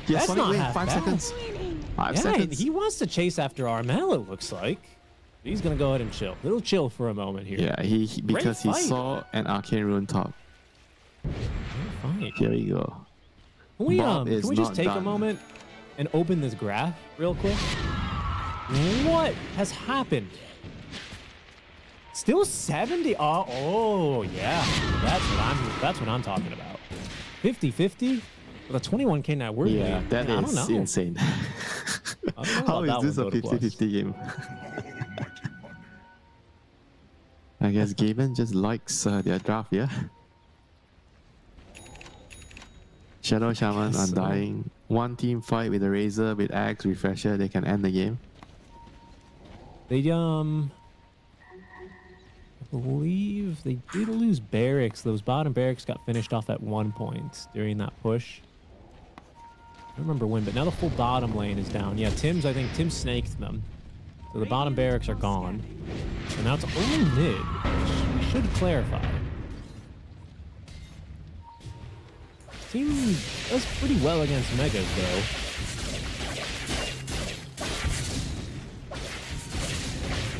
Yes, That's not half 5 bad. seconds. 5 Yeah, seconds. he wants to chase after Armel, it looks like. He's going to go ahead and chill. Little chill for a moment here. Yeah, he because he fight. saw an arcane rune top. Fine. Here we go. Can we, Bob is can we just not take a done. moment and open this graph real quick? What has happened? Still 70? Oh yeah. That's what I'm talking about. 50-50? With a 21k net worth Yeah, lead. that Man, I is don't know. insane. I don't know How about is that this a one, Dota Plus. 50-50 game? I guess Gaben just likes their draft, yeah? Shadow Shaman, guess so. Undying. One team fight with a Razor, with Axe, Refresher, they can end the game. They I believe they did lose barracks. Those bottom barracks got finished off at 1 point during that push. I don't remember when, but now the full bottom lane is down. Yeah, I think Tim snaked them. So the bottom barracks are gone. And now it's only mid, which we should clarify. Team does pretty well against Megas, though.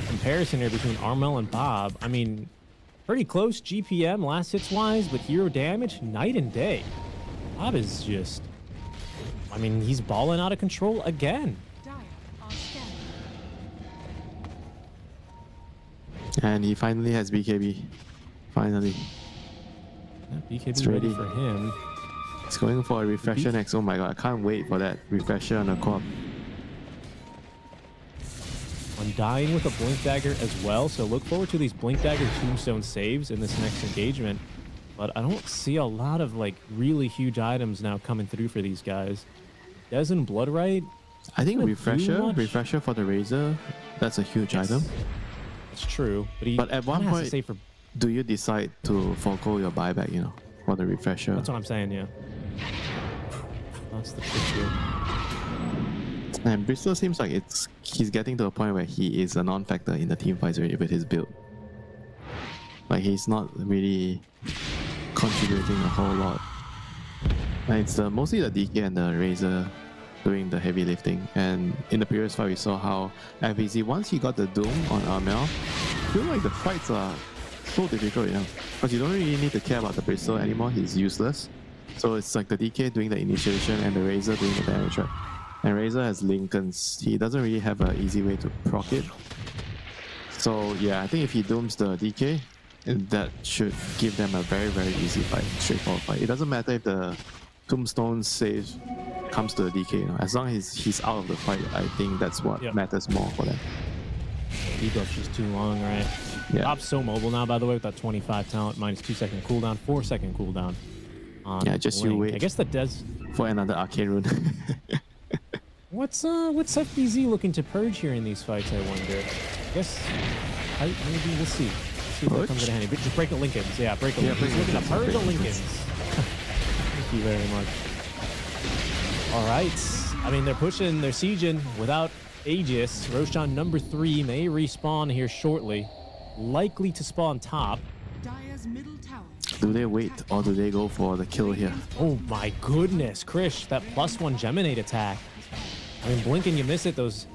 Comparison here between Armel and Bob. I mean, pretty close GPM last hits wise, but hero damage night and day. Bob is just, I mean, he's balling out of control again. Dire are scanning. And he finally has BKB. Finally. Yeah, BKB It's ready ready. for him. He's going for a Refresher next. Oh my god, I can't wait for that Refresher on the corp. Undying with a Blink Dagger as well, so look forward to these Blink Dagger Tombstone saves in this next engagement. But I don't see a lot of like really huge items now coming through for these guys. Des and Bloodright, I think Gonna do Refresher, much? Refresher for the Razor, that's a huge item. it's true. But, But at one kinda has to point- save for. Do you decide to forego your buyback, you know, for the Refresher? That's what I'm saying, yeah. That's the trick here. And Bristol seems like he's getting to a point where he is a non-factor in the team fights already with his build. Like he's not really contributing a whole lot. And it's mostly the DK and the Razor doing the heavy lifting. And in the previous fight, we saw how FBZ, once he got the Doom on Armel, I feel like the fights are so difficult, you know, because you don't really need to care about the Bristol anymore. He's useless. So it's like the DK doing the initiation and the Razor doing the damage, right? And Razor has Lincolns. He doesn't really have an easy way to proc it. So yeah, I think if he dooms the DK that should give them a very, very easy fight, straightforward fight. It doesn't matter if the Tombstone save comes to the DK. You know? As long as he's out of the fight, I think that's what matters more for them. Debuff's just too long, right? Yeah. Bob's so mobile now, by the way, with that 25 talent, minus 2-second cooldown, 4-second cooldown. Yeah, just you Blink. wait. I guess that does. For another arcane rune. What's FBZ looking to purge here in these fights? I wonder. I guess maybe we'll see. See if that comes in handy. But just break the Lincolns. Yeah, break the Lincolns. He's looking to purge the Lincolns. Thank you very much. All right. I mean, they're pushing, they're sieging without Aegis. Roshan number 3 may respawn here shortly. Likely to spawn top. Dire's middle tower. Do they wait or do they go for the kill here? Oh my goodness, Krish, that +1 Geminate attack. I mean, blink and you miss it. Those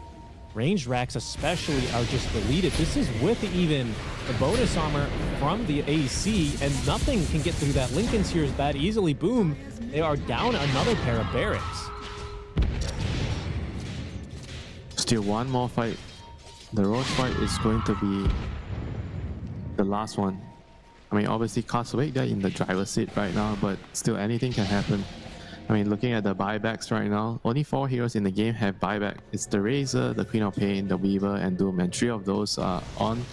ranged racks especially are just deleted. This is with even the bonus armor from the AC, and nothing can get through that. Lincoln's here is that easily. Boom, they are down another pair of barracks. Still one more fight. The Roche fight is going to be the last one. I mean, obviously, Castaway, they're in the driver's seat right now, but still anything can happen. I mean, looking at the buybacks right now, only 4 heroes in the game have buyback. It's the Razor, the Queen of Pain, the Weaver, and Doom, and 3 of those are on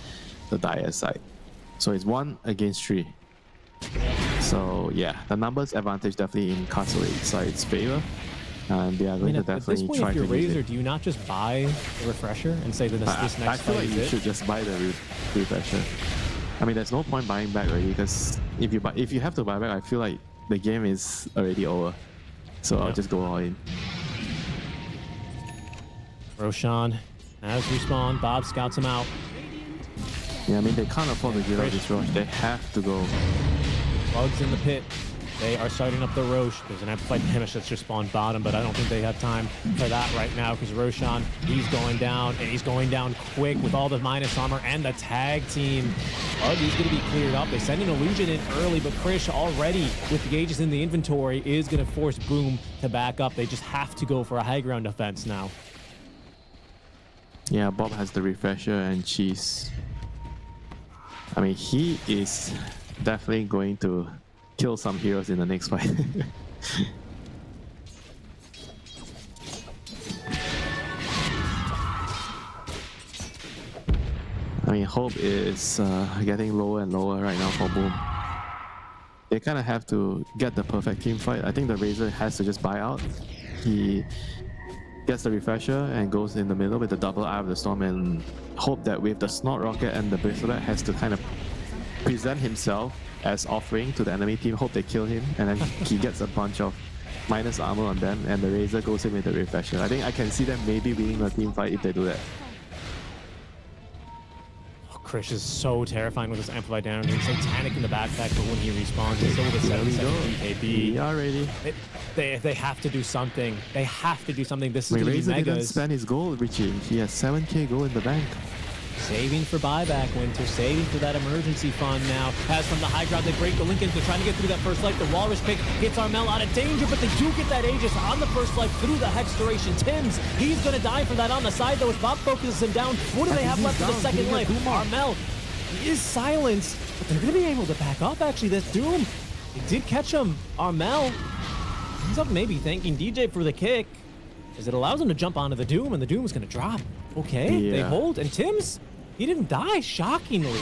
the Dire side. So it's 1 against 3. So yeah, the numbers advantage definitely in Castaway side's favor. And they are going to At this definitely point, try if to you're use Razor, it. do you not just buy the refresher and say that this next I feel fight like is you it? should just buy the refresher. I mean, there's no point buying back already because if you have to buy back, I feel like the game is already over. So I'll just go all in. Roshan has respawned. Bob scouts him out. Yeah, I mean, they can't afford to give up this rush. They have to go. Bugs in the pit. They are starting up the Roche. There's an amplified damage that's just spawned bottom, but I don't think they have time for that right now because Roshan, he's going down, and he's going down quick with all the minus armor and the tag team. Bug is going to be cleared up. They send an illusion in early, but Krish already with the Aegis in the inventory is going to force Boom to back up. They just have to go for a high ground defense now. Yeah, Bob has the refresher and Cheese. I mean, he is definitely going to kill some heroes in the next fight. I mean, hope is getting lower and lower right now for Boom. They kind of have to get the perfect team fight. I think the Razor has to just buy out. He gets the refresher and goes in the middle with the double Eye of the Storm and hope that with the Snort Rocket and the Bristlet has to kind of present himself as offering to the enemy team, hope they kill him, and then he gets a bunch of minus armor on them, and the Razor goes in with the refresher. I think I can see them maybe winning the team fight if they do that. Oh, Krish is so terrifying with his amplified damage. He's Satanic in the backpack, but when he respawns, he's still with a 7-7 BKB. Yeah, already. They have to do something. They have to do something. This is Wait, going to be Razor didn't megas. spend his gold, Richie. He has 7k gold in the bank. Saving for buyback, Winter. Saving for that emergency fund now. As from the high ground, they break the Lincolns. They're trying to get through that first life. The Walrus pick gets Armel out of danger, but they do get that Aegis on the first life through the Hex duration. Tim's, he's going to die for that on the side, though, as Bob focuses him down. What do they have left for the second life? Armel is silenced, but they're going to be able to back up, actually. This Doom, he did catch him. Armel, he's up maybe thanking DJ for the kick, as it allows him to jump onto the Doom, and the Doom is going to drop. Okay, they hold, and Tim's, he didn't die, shockingly.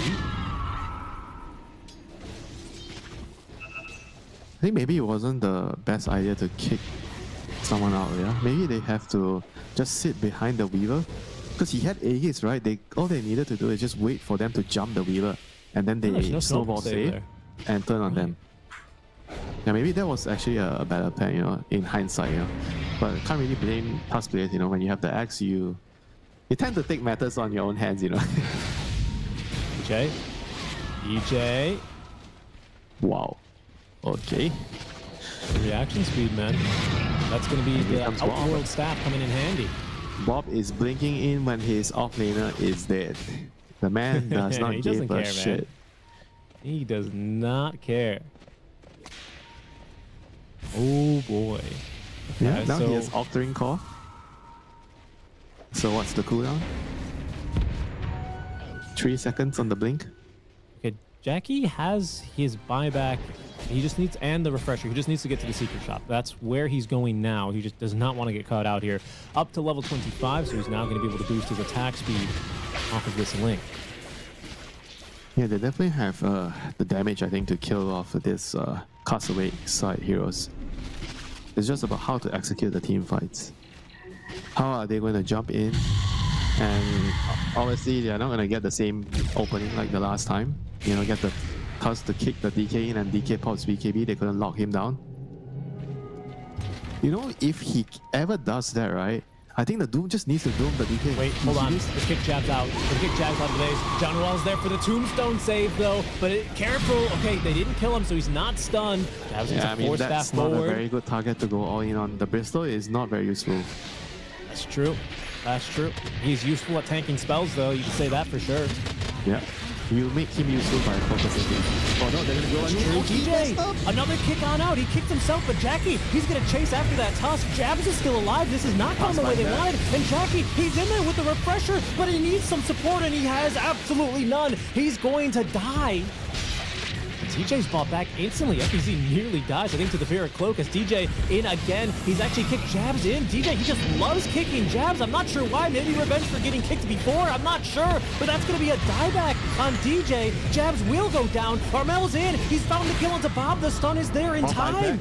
I think maybe it wasn't the best idea to kick someone out, yeah? Maybe they have to just sit behind the Weaver. Because he had Aegis, right? All they needed to do is just wait for them to jump the Weaver. And then they There's no snowball save save and turn on them. Yeah, maybe that was actually a better plan, you know, in hindsight, you know. But I can't really blame past players, you know, when you have the axe, you tend to take matters on your own hands, you know. EJ. Wow. Okay. Reaction speed, man. That's going to be the outworld staff coming in handy. Bob is blinking in when his offlaner is dead. The man does not give a shit. Man. He does not care. Oh boy. Yeah, now he has Octering Core. So what's the cooldown? 3 seconds on the blink. Okay, Jackie has his buyback. He just needs, and the refresher. He just needs to get to the secret shop. That's where he's going now. He just does not want to get caught out here. Up to level 25, so he's now going to be able to boost his attack speed off of this link. Yeah, they definitely have the damage, I think, to kill off this castaway side heroes. It's just about how to execute the team fights. How are they going to jump in? And obviously, they are not going to get the same opening like the last time. You know, get the Tusk to kick the DK in and DK pops BKB. They couldn't lock him down. You know, if he ever does that, right? I think the Doom just needs to Doom the DK. Wait, hold on. The kick jabs out. The kick jabs out of the base. John Well's there for the tombstone save, though. But careful. Okay, they didn't kill him, so he's not stunned. Jabs into force staff that's not forward. a very good target to go all in on. The Bristol is not very useful. That's true. That's true. He's useful at tanking spells, though. You can say that for sure. Yeah. You make him useful by focusing him. Oh no, they're gonna go on True. DJ, another kick on out. He kicked himself, but Jackie, he's gonna chase after that Tusk. Jabs is still alive. This is not going the way they wanted. And Jackie, he's in there with the refresher, but he needs some support, and he has absolutely none. He's going to die. DJ's bought back instantly. FBZ nearly dies, I think, to the Vera Cloak as DJ in again. He's actually kicked Jabs in. DJ, he just loves kicking Jabs. I'm not sure why. Maybe revenge for getting kicked before. I'm not sure. But that's going to be a dieback on DJ. Jabs will go down. Armel's in. He's found the kill onto Bob. The stun is there in time.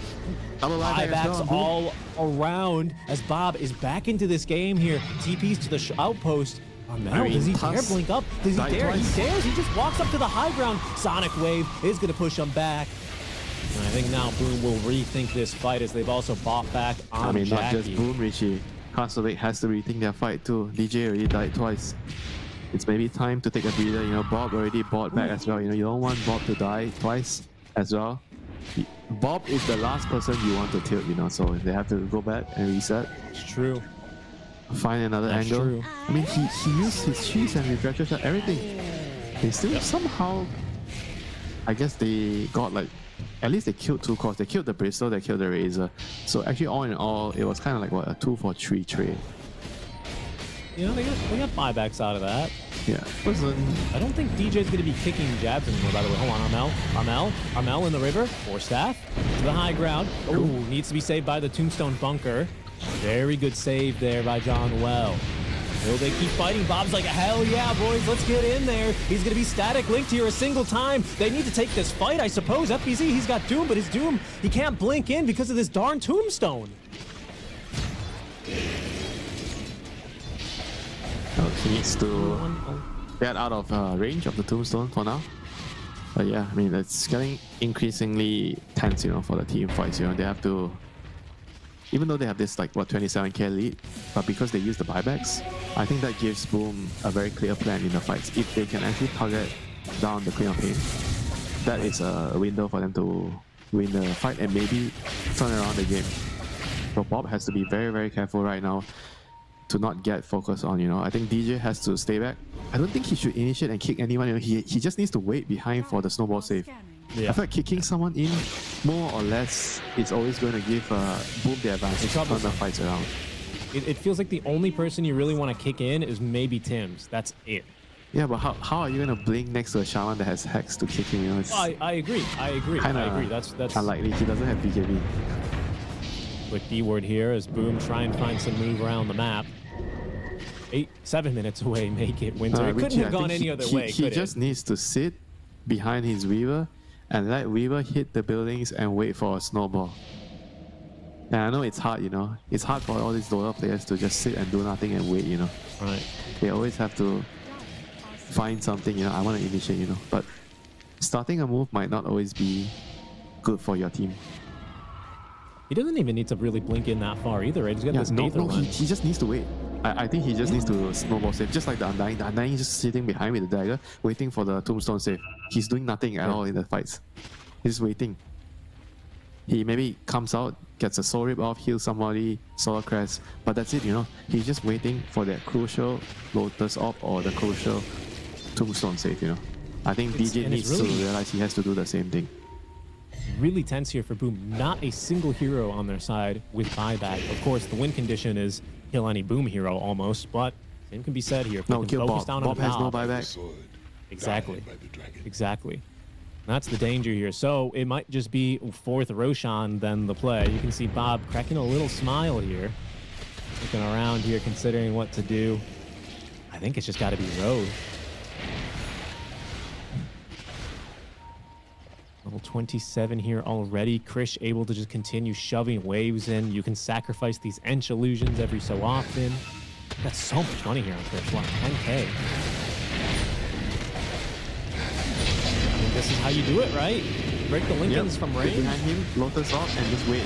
Buybacks all around as Bob is back into this game here. TPs to the outpost. Armel, does he dare blink up? Does he dare? He dares. He just walks up to the high ground. Sonic Wave is going to push him back. And I think now Boom will rethink this fight as they've also bought back on Jackie. Not just Boom, Richie. Castlevake has to rethink their fight too. DJ already died twice. It's maybe time to take a breather. You know, Bob already bought back as well. You know, you don't want Bob to die twice as well. Bob is the last person you want to tilt, you know, so they have to go back and reset. It's true. Find another angle. True. I mean, he used his cheese and refresher shot, everything. They still somehow, I guess they got like, at least they killed two cores. They killed the Bristol, they killed the Razor. So actually, all in all, it was kind of like what, a 2-for-3 trade. You know, they got buybacks out of that. Yeah. I don't think DJ's going to be kicking Jabs anymore, by the way. Hold on, Armel in the river. Force staff to the high ground. Oh, needs to be saved by the Tombstone Bunker. Very good save there by John Well. Will they keep fighting? Bob's like, hell yeah, boys, let's get in there. He's going to be static linked here a single time. They need to take this fight, I suppose. FBZ, he's got Doom, but his Doom, he can't blink in because of this darn Tombstone. He needs to get out of range of the Tombstone for now. But yeah, I mean, it's getting increasingly tense, you know, for the team fights. You know, they have to, even though they have this like what 27k lead, but because they use the buybacks, I think that gives Boom a very clear plan in the fights. If they can actually target down the Queen of Pain, that is a window for them to win the fight and maybe turn around the game. So Bob has to be very, very careful right now to not get focused on, you know. I think DJ has to stay back. I don't think he should initiate and kick anyone. You know, he just needs to wait behind for the snowball save. Yeah. I feel like kicking someone in, more or less, it's always going to give Boom the advantage to turn the fights around. It feels like the only person you really want to kick in is maybe Tim's. That's it. Yeah, but how are you going to blink next to a shaman that has Hex to kick him? You know, it's I agree. I agree. That's unlikely. He doesn't have BKB. Quick D word here as Boom try and find some move around the map. 7 minutes away, make it Winter. It couldn't have gone any other way. He just needs to sit behind his Weaver and let Weaver hit the buildings and wait for a snowball. And I know it's hard, you know. It's hard for all these Dota players to just sit and do nothing and wait, you know. Right. They always have to find something, you know. I want to initiate, you know. But starting a move might not always be good for your team. He doesn't even need to really blink in that far either, right? He's got this Aether one. He just needs to wait. I think he just needs to snowball save, just like the Undying. The Undying is just sitting behind with the dagger, waiting for the Tombstone save. He's doing nothing at all in the fights. He's waiting. He maybe comes out, gets a Soul Rip off, heals somebody, Solar Crest, but that's it, you know. He's just waiting for that crucial Lotus Orb or the crucial Tombstone save, you know. I think DJ needs to realize he has to do the same thing. Really tense here for Boom. Not a single hero on their side with buyback. Of course, the win condition is kill any Boom hero almost, but same can be said here. No, kill Bob. Bob has no buyback. Exactly. That's the danger here. So it might just be fourth Roshan then the play. You can see Bob cracking a little smile here. Looking around here, considering what to do. I think it's just got to be Rose. Level 27 here already. Krish able to just continue shoving waves in. You can sacrifice these Ench illusions every so often. Got so much money here on Krish. Wow, 10K. I mean, this is how you do it, right? Break the Lincolns from Get range. behind him, Lotus off, and just wait.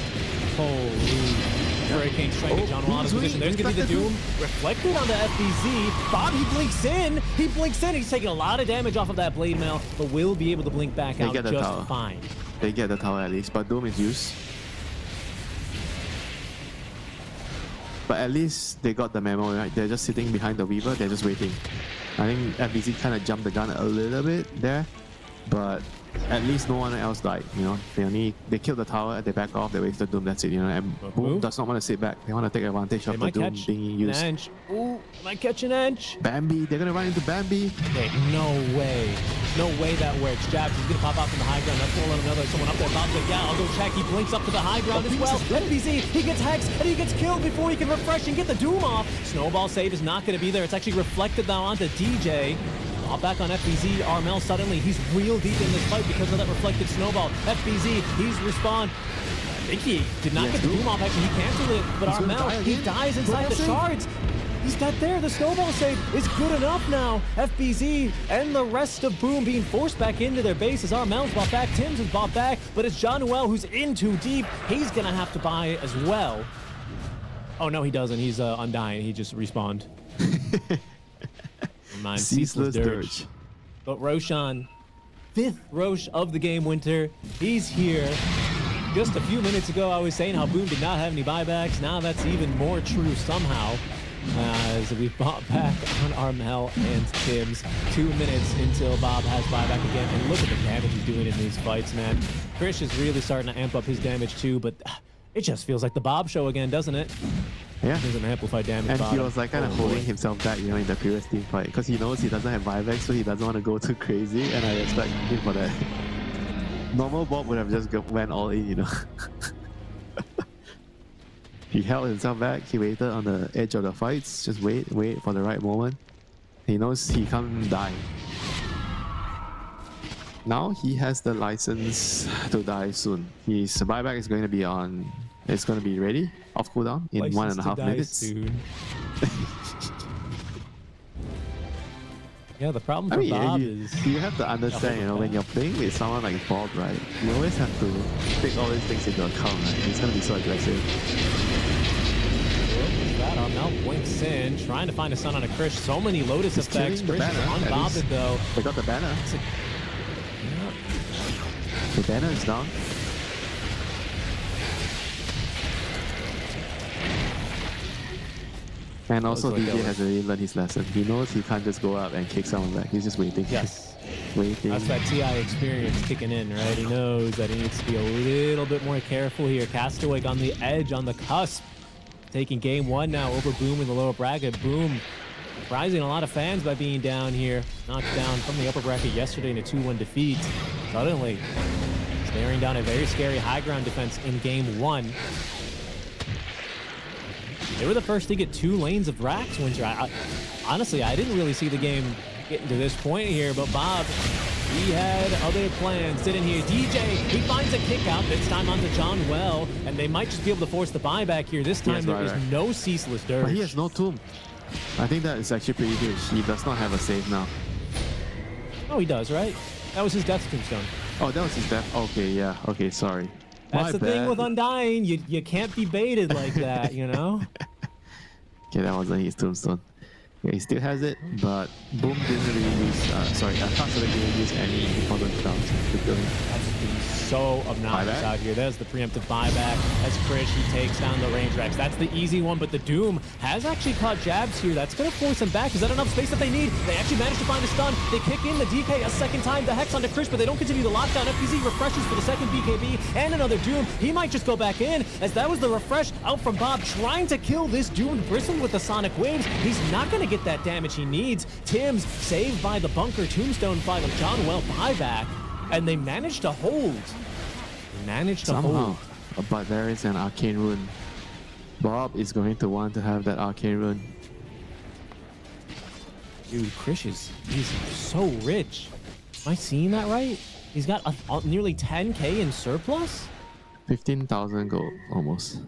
Holy. Hurricane striking John Wall out of position. There's going to be the Doom reflected on the FBZ. Bob, he blinks in. He blinks in. He's taking a lot of damage off of that blade mail, but will be able to blink back out get the just tower. fine. They get the tower at least, but Doom is used. But at least they got the memo, right? They're just sitting behind the Weaver. They're just waiting. I think FBZ kind of jumped the gun a little bit there, but at least no one else died. You know, they killed the tower. They back off. They wasted Doom. That's it. You know, and Boom Move. does not want to sit back. They want to take advantage They of the might Doom catch being an used. Ench. Ooh, might catch an Ench. Bambi, they're gonna run into Bambi. Wait, no way. No way that works. Jabs, he's gonna pop out from the high ground. That's gonna let him know there's someone up there. Bob's like, yeah, I'll go check. He blinks up to the high ground as well. FBZ, he gets hexed and he gets killed before he can refresh and get the Doom off. Snowball save is not gonna be there. It's actually reflected now onto DJ. Back on FBZ, Armel suddenly, he's real deep in this fight because of that reflected snowball. FBZ, he's respawn. I think he did not get the Doom off, actually, he canceled it, but He's gonna Armel, die he again. dies inside the shards. He's not there, the snowball save is good enough now. FBZ and the rest of Boom being forced back into their base as Armel's bought back, Tim's is bought back, but it's John Noel who's in too deep. He's gonna have to buy as well. Oh no, he doesn't, he's undying, he just respawned. Mind, Ceaseless Dirge. But Roshan, 5th Rosh of the game, Winter, he's here. Just a few minutes ago, I was saying how Boom did not have any buybacks. Now that's even more true somehow, as we bought back on Armel and Tim's. 2 minutes until Bob has buyback again. And look at the damage he's doing in these fights, man. Krish is really starting to amp up his damage too, but it just feels like the Bob show again, doesn't it? Yeah. There's an amplified damage And bottom. he was like kind of holding himself back, you know, in the previous team fight because he knows he doesn't have buyback, so he doesn't want to go too crazy, and I respect him for that. Normal Bob would have just went all in, you know. He held himself back. He waited on the edge of the fights. Just wait for the right moment. He knows he can't die. Now he has the license to die soon. His buyback is going to be on. It's going to be ready off cooldown in License to 1.5 die minutes. soon. Yeah, the problem I for mean, Bob you, is you have to understand, you know, when you're playing with someone like Bob, right? You always have to take all these things into account, right? He's gonna be so aggressive. that Armel blinks in, trying to find a stun on a Krish. So many Lotus He's effects. killing the Krish is banner, at unbothered least. though. They got the banner. The banner is down. And also Looks like DJ that has already learned his lesson. He knows he can't just go up and kick someone back. He's just waiting. Yes. Waiting. That's that TI experience kicking in, right? He knows that he needs to be a little bit more careful here. Castaway on the edge, on the cusp. Taking game one now over Boom in the lower bracket. Boom surprising a lot of fans by being down here. Knocked down from the upper bracket yesterday in a 2-1 defeat. Suddenly staring down a very scary high ground defense in game one. They were the first to get 2 lanes of racks, Winter. Honestly, I didn't really see the game getting to this point here, but Bob, he had other plans, didn't he? DJ, he finds a kick out, this time onto John Well, and they might just be able to force the buyback here. This time Yes, there is buyback. no ceaseless dirt. But he has no tomb. I think that is actually pretty huge. He does not have a save now. Oh, he does, right? That was his death tombstone. Oh, that was his death. Okay, yeah. Okay, sorry. That's My the thing bad. with Undying. You can't be baited like that, you know? Okay, that wasn't his tombstone. Yeah, he still has it, but Boom didn't really use. Fast didn't use any important rounds to kill him. That's being so obnoxious Buyback? out here. There's the preemptive buyback as Krish, he takes down the range racks. That's the easy one, but the Doom has actually caught jabs here. That's going to force him back. Is that enough space that they need? They actually managed to find a stun. They kick in the DK a second time. The Hex onto Krish, but they don't continue the lockdown. FPZ refreshes for the second BKB and another Doom. He might just go back in, as that was the refresh out from Bob trying to kill this Doom. Bristled with the Sonic Waves. He's not going to get that damage he needs. Tim's saved by the bunker tombstone fight with John Well buyback. and they managed to hold. They managed to Somehow. hold. But there is an arcane rune. Bob is going to want to have that arcane rune. Dude, Krish he's so rich. Am I seeing that right? He's got nearly 10k in surplus? 15,000 gold, almost.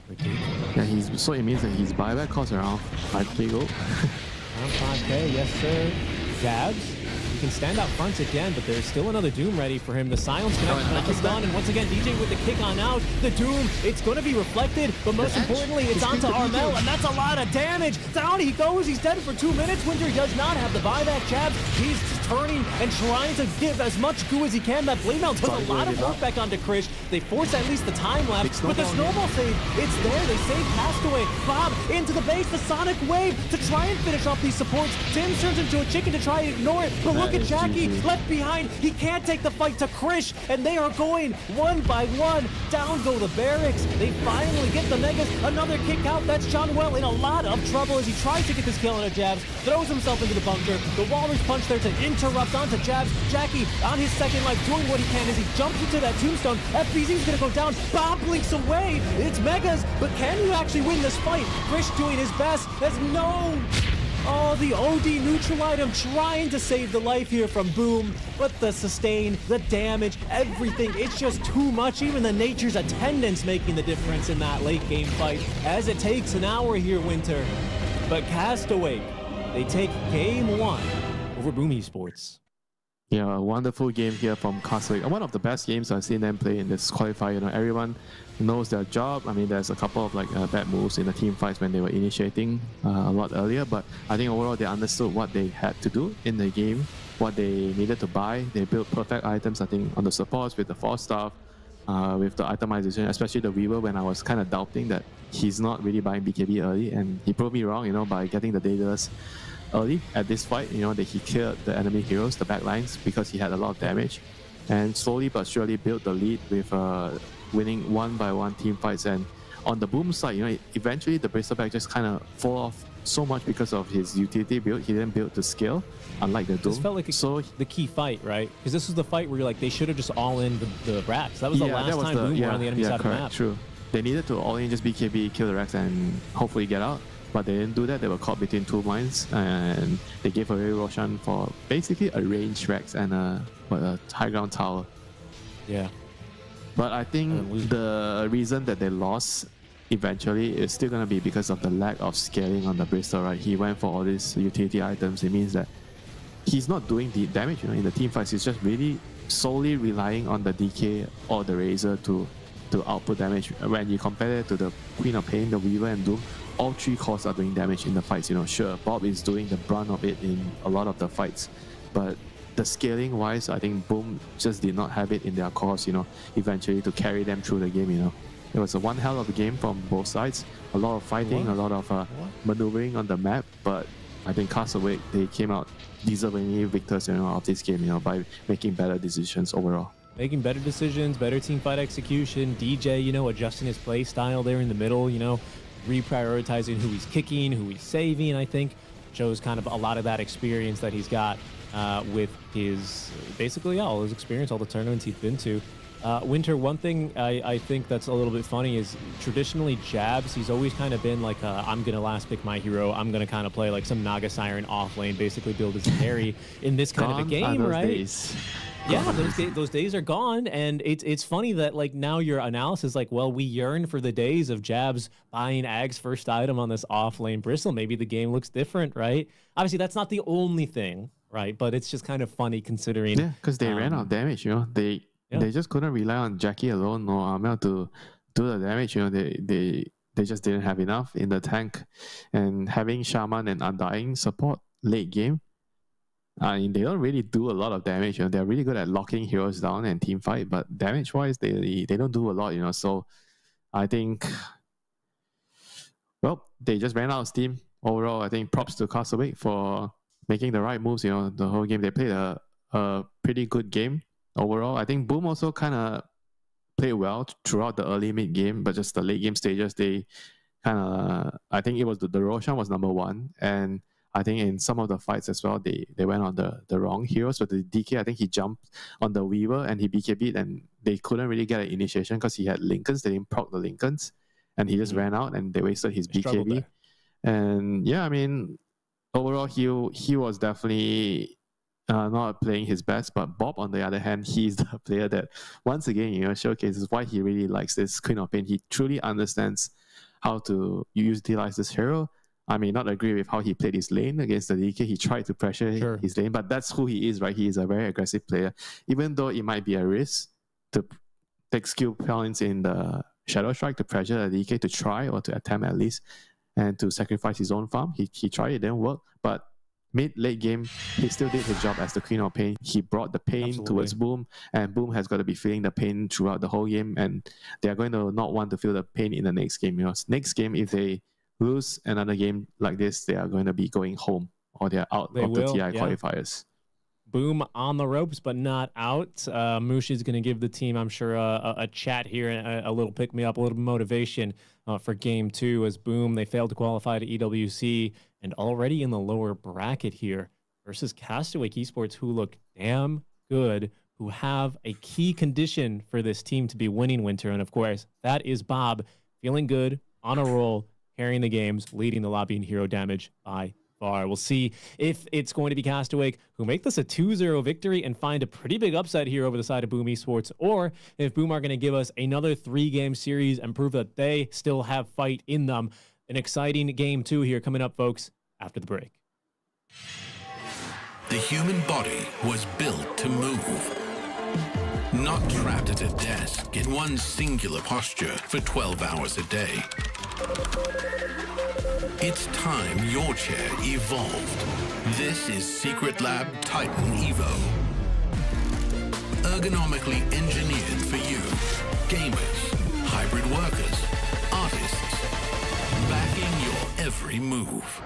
Ridiculous. Yeah, so it means that his buyback costs around 5k gold. Around 5k, yes sir. Jabs. He can stand out front again, but there's still another Doom ready for him. The silence connection is done, and once again, DJ with the kick on out. The Doom, it's going to be reflected, but most importantly, it's onto Armel, and that's a lot of damage. Down he goes, he's dead for 2 minutes. Winter does not have the buyback. Jabs, he's turning and trying to give as much goo as he can. That blade mount does a lot of work back onto Krish. They force at least the time lapse. With the snowball save, it's there. They save Castaway. Bob into the base, the Sonic Wave to try and finish off these supports. Tim turns into a chicken to try and ignore it, but look at Jackie left behind. He can't take the fight to Krish, and they are going one by one. Down go the barracks. They finally get the Megas. Another kick out. That's John Well in a lot of trouble as he tries to get this kill on a Jabs. Throws himself into the bunker. The Walrus punch there to interrupt onto Jabs. Jackie on his second life doing what he can as he jumps into that tombstone. FBZ's gonna go down. Bob blinks away. It's Megas, but can you actually win this fight? Krish doing his best as no. Oh, the OD neutral item trying to save the life here from Boom, but the sustain, the damage, everything, it's just too much. Even the Nature's attendance making the difference in that late game fight as it takes an hour here, Winter. But Castaway, they take game 1 over Boom Esports. Yeah, a wonderful game here from Castaway. One of the best games I've seen them play in this qualifier. You know, everyone knows their job. I mean, there's a couple of bad moves in the team fights when they were initiating a lot earlier, but I think overall they understood what they had to do in the game, what they needed to buy. They built perfect items, I think, on the supports with the 4-star, with the itemization, especially the Weaver, when I was kind of doubting that he's not really buying BKB early, and he proved me wrong, you know, by getting the Daedalus early at this fight. You know, that he killed the enemy heroes, the backlines, because he had a lot of damage, and slowly but surely built the lead with winning 1-by-1 team fights. And on the Boom side, you know, eventually the Bristleback just kind of fall off so much because of his utility build. He didn't build to scale, unlike the Doom. This felt like the key fight, right? Because this was the fight where you're like, they should have just all in the Rax. That was the last time Boom were on the enemy side of the map. True. They needed to all in just BKB, kill the Rex, and hopefully get out. But they didn't do that. They were caught between two mines, and they gave away Roshan for basically a ranged Rex and a high ground tower. Yeah. But I think the reason that they lost eventually is still going to be because of the lack of scaling on the Bristol, right? He went for all these utility items. It means that he's not doing the damage, you know, in the team fights. He's just really solely relying on the DK or the Razor to output damage. When you compare it to the Queen of Pain, the Weaver, and Doom, all three cores are doing damage in the fights. You know, sure, Bob is doing the brunt of it in a lot of the fights, but the scaling wise, I think Boom just did not have it in their cores, you know, eventually to carry them through the game. You know, it was a one hell of a game from both sides. A lot of fighting, a lot of maneuvering on the map, but I think Castaway, they came out deservingly victors, you know, of this game, you know, by making better decisions overall. Making better decisions, better team fight execution. DJ, you know, adjusting his play style there in the middle, you know, reprioritizing who he's kicking, who he's saving, I think shows kind of a lot of that experience that he's got with his, basically all his experience, all the tournaments he's been to. Winter, one thing I think that's a little bit funny is traditionally Jabs, he's always kind of been like, I'm going to last pick my hero. I'm going to kind of play like some Naga Siren off lane, basically build as a carry in this kind of a game, right? Days. Yeah, those days are gone, and it's funny that like now your analysis like, well, we yearn for the days of Jabs buying Ag's first item on this off lane Bristle. Maybe the game looks different, right? Obviously, that's not the only thing, right? But it's just kind of funny considering. Yeah, because they ran out of damage. You know, they just couldn't rely on Jackie alone or Armel to do the damage. You know, they just didn't have enough in the tank, and having Shaman and Undying support late game. I mean, they don't really do a lot of damage. You know, they're really good at locking heroes down and team fight, but damage-wise, they don't do a lot. You know, so I think, well, they just ran out of steam. Overall, I think props to Castaway for making the right moves. You know, the whole game they played a pretty good game overall. I think Boom also kind of played well throughout the early mid game, but just the late game stages, they kind of, I think it was the Roshan was number one, and I think in some of the fights as well, they went on the wrong heroes. But the DK, I think he jumped on the Weaver and he BKB'd, and they couldn't really get an initiation because he had Lincolns. They didn't proc the Lincolns, and he just ran out and they wasted his Struggled BKB. And yeah, I mean, overall, he was definitely not playing his best. But Bob, on the other hand, he's the player that once again, showcases why he really likes this Queen of Pain. He truly understands how to utilize this hero. I may not agree with how he played his lane against the DK. He tried to pressure his lane, but that's who he is, right? He is a very aggressive player. Even though it might be a risk to take skill points in the Shadow Strike to pressure the DK to try or to attempt at least, and to sacrifice his own farm. He tried, it didn't work, but late game, he still did his job as the Queen of Pain. He brought the pain towards Boom, and Boom has got to be feeling the pain throughout the whole game, and they are going to not want to feel the pain in the next game. Next game, if they lose another game like this, they are going to be going home, or they are out of the TI qualifiers. Boom on the ropes, but not out. Moosh is going to give the team, I'm sure, a chat here, and a little pick-me-up, a little motivation for Game 2 as Boom, they failed to qualify to EWC, and already in the lower bracket here versus Castaway Esports, who look damn good, who have a key condition for this team to be winning Winter. And of course, that is Bob feeling good, on a roll, carrying the games, leading the lobby in hero damage by far. We'll see if it's going to be Castaway who make this a 2-0 victory and find a pretty big upset here over the side of Boom Esports, or if Boom are going to give us another 3-game series and prove that they still have fight in them. An exciting Game 2 here coming up, folks, after the break. The human body was built to move, not trapped at a desk in one singular posture for 12 hours a day. It's time your chair evolved. This is Secret Lab Titan Evo. Ergonomically engineered for you, gamers, hybrid workers, artists, backing your every move.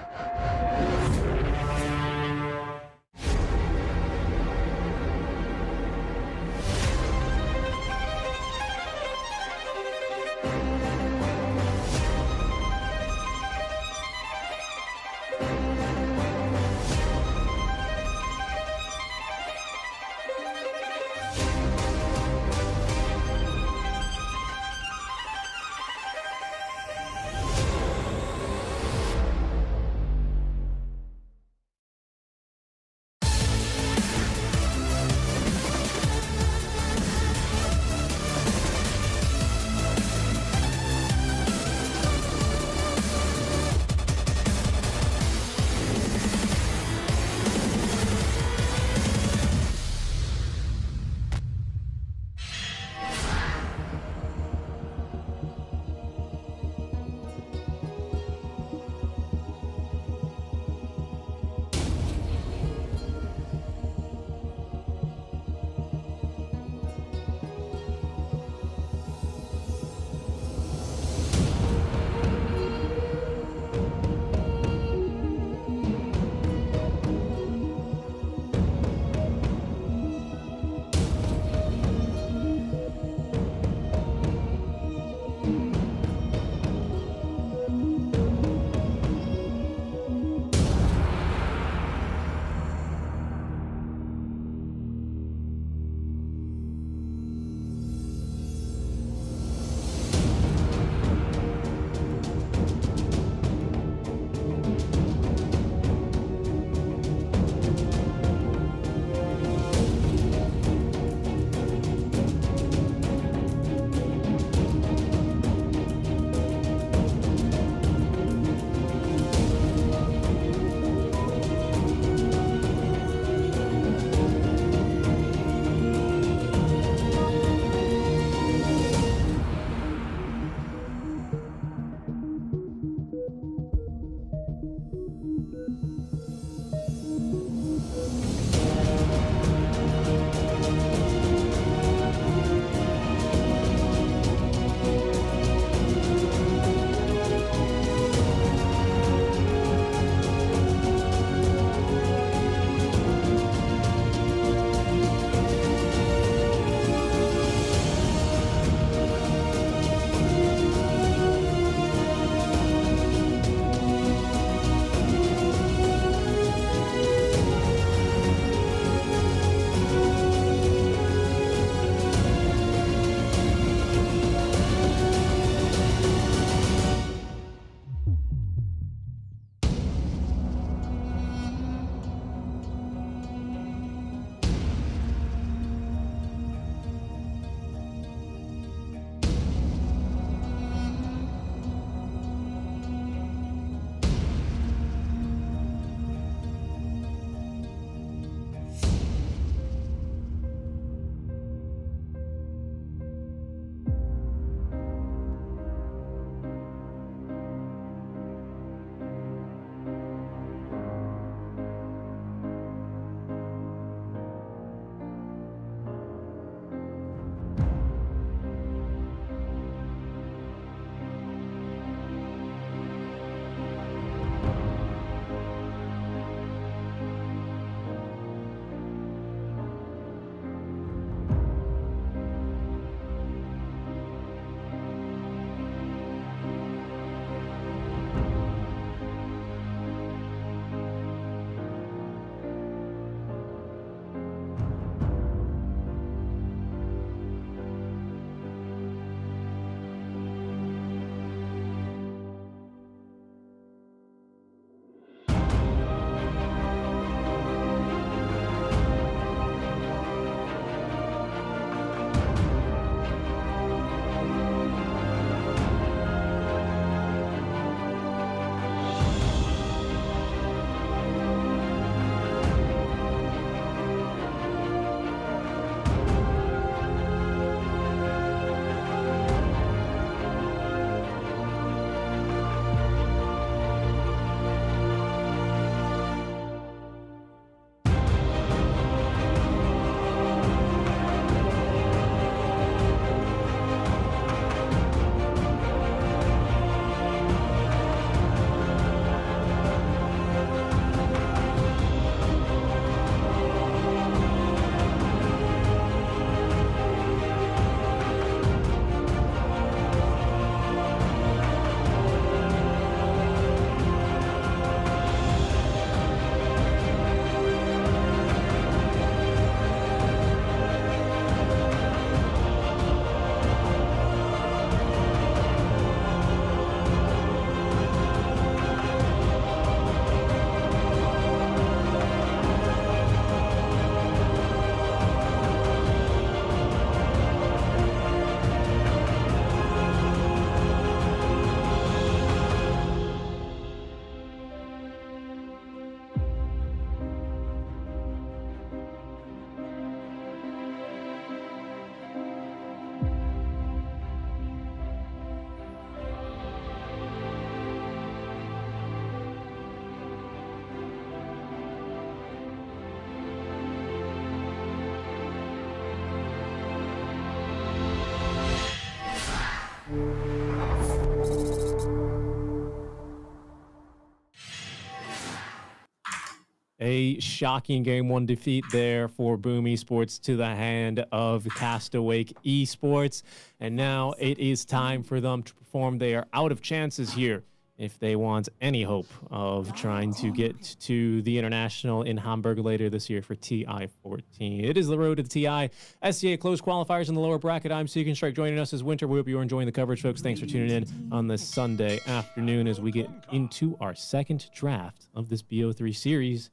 A shocking game one defeat there for Boom Esports to the hand of Castaway Esports. And now it is time for them to perform. They are out of chances here if they want any hope of trying to get to the International in Hamburg later this year for TI-14. It is the road to the TI. SCA closed qualifiers in the lower bracket. I'm Seeking Strike joining us as Winter. We hope you're enjoying the coverage, folks. Thanks for tuning in on this Sunday afternoon as we get into our second draft of this BO3 series.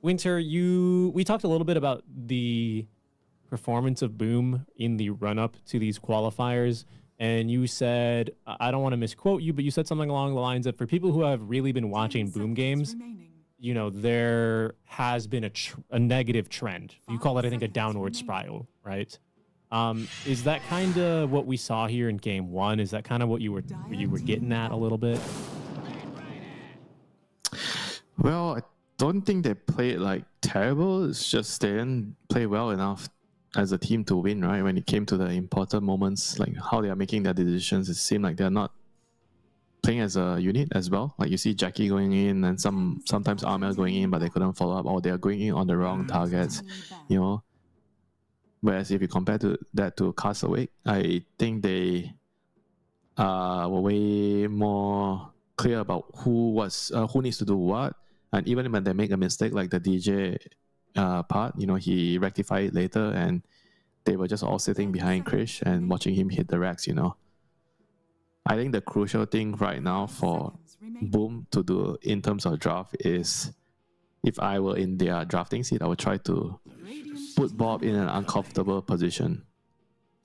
Winter, we talked a little bit about the performance of Boom in the run-up to these qualifiers. And you said, I don't want to misquote you, but you said something along the lines of, for people who have really been watching Boom games, you know, there has been a negative trend. You call it, I think, a downward spiral, right? Is that kind of what we saw here in game one? Is that kind of what you were getting at a little bit? Well, I don't think they played like terrible. It's just they didn't play well enough as a team to win, right? When it came to the important moments, like how they are making their decisions, it seemed like they're not playing as a unit as well. Like you see Jackie going in and sometimes Armel going in, but they couldn't follow up, or they are going in on the wrong targets, you know. Whereas if you compare that to Castaway, I think they were way more clear about who needs to do what. And even when they make a mistake, like the DJ part, you know, he rectified it later, and they were just all sitting behind Krish and watching him hit the racks, you know. I think the crucial thing right now for Boom to do in terms of draft is, if I were in their drafting seat, I would try to put Bob in an uncomfortable position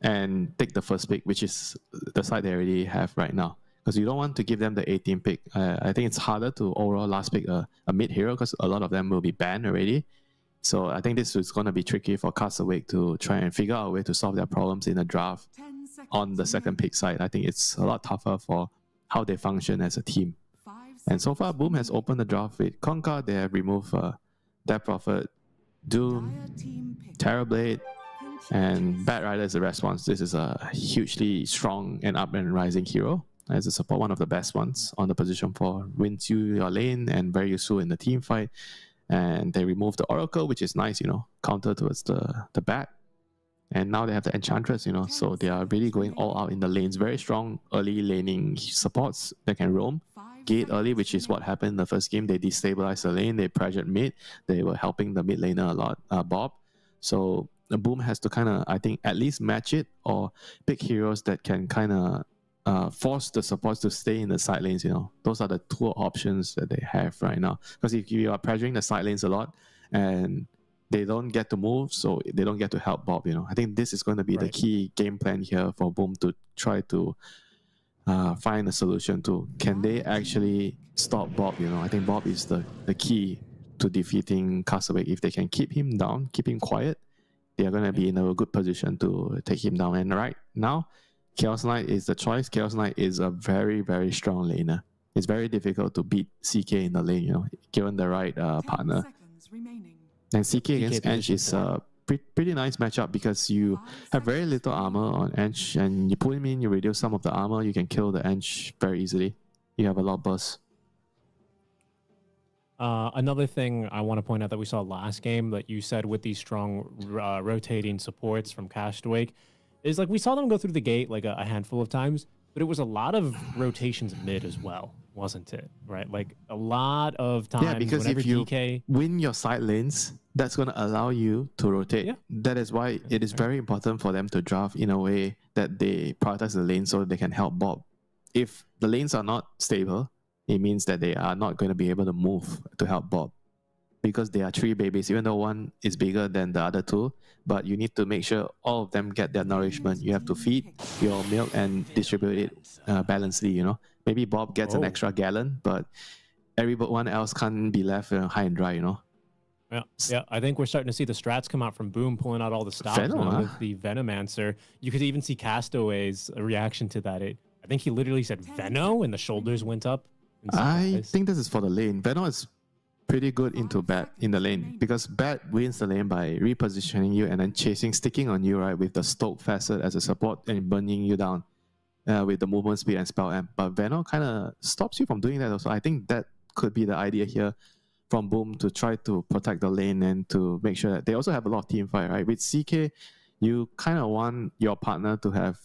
and take the first pick, which is the side they already have right now. Because you don't want to give them the 18th pick. I think it's harder to overall last pick a mid-hero, because a lot of them will be banned already. So I think this is going to be tricky for Castaway to try and figure out a way to solve their problems in the draft on the second pick side. I think it's a lot tougher for how they function as a team. And so far, Boom has opened the draft with Conker. They have removed Death Prophet, Doom, Terrorblade, and Bat Rider as a response. This is a hugely strong and up and rising hero as a support, one of the best ones on the position for wins you your lane and very useful in the team fight. And they removed the Oracle, which is nice, you know, counter towards the Bat. And now they have the Enchantress, you know, so they are really going all out in the lanes. Very strong early laning supports that can roam. Gate early, which is what happened in the first game. They destabilized the lane, they pressured mid. They were helping the mid laner a lot, Bob. So the Boom has to kind of, I think, at least match it or pick heroes that can kind of force the supports to stay in the side lanes, you know. Those are the two options that they have right now. Because if you are pressuring the side lanes a lot and they don't get to move, so they don't get to help Bob, you know. I think this is going to be the key game plan here for Boom to try to find a solution to. Can they actually stop Bob, you know? I think Bob is the key to defeating Castaway. If they can keep him down, keep him quiet, they are going to be in a good position to take him down. And right now, Chaos Knight is the choice. Chaos Knight is a very, very strong laner. It's very difficult to beat CK in the lane, you know, given the right partner. And CK against Ench is a pretty nice matchup because you have very little armor on Ench, and you put him in, you reduce some of the armor, you can kill the Ench very easily. You have a lot of burst. Another thing I want to point out that we saw last game that you said with these strong rotating supports from Castaway is, like, we saw them go through the gate like a handful of times, but it was a lot of rotations mid as well, wasn't it? Right? Like a lot of times. Yeah, because if you DK win your side lanes, that's going to allow you to rotate. Yeah. That is why it is very important for them to draft in a way that they prioritize the lane so they can help Bob. If the lanes are not stable, it means that they are not going to be able to move to help Bob. Because they are three babies, even though one is bigger than the other two, but you need to make sure all of them get their nourishment. You have to feed your milk and distribute it balancedly, you know. Maybe Bob gets an extra gallon, but everyone else can't be left high and dry, you know. Yeah. I think we're starting to see the strats come out from Boom, pulling out all the stops with the Venomancer. You could even see Castaway's reaction to that. I think he literally said Veno, and the shoulders went up. I think this is for the lane. Veno is pretty good into Bat in the lane, because Bat wins the lane by repositioning you and then sticking on you, right, with the Stoke facet as a support and burning you down with the movement speed and spell amp. But Veno kind of stops you from doing that also. I think that could be the idea here from Boom to try to protect the lane and to make sure that they also have a lot of team fight, right? With CK, you kind of want your partner to have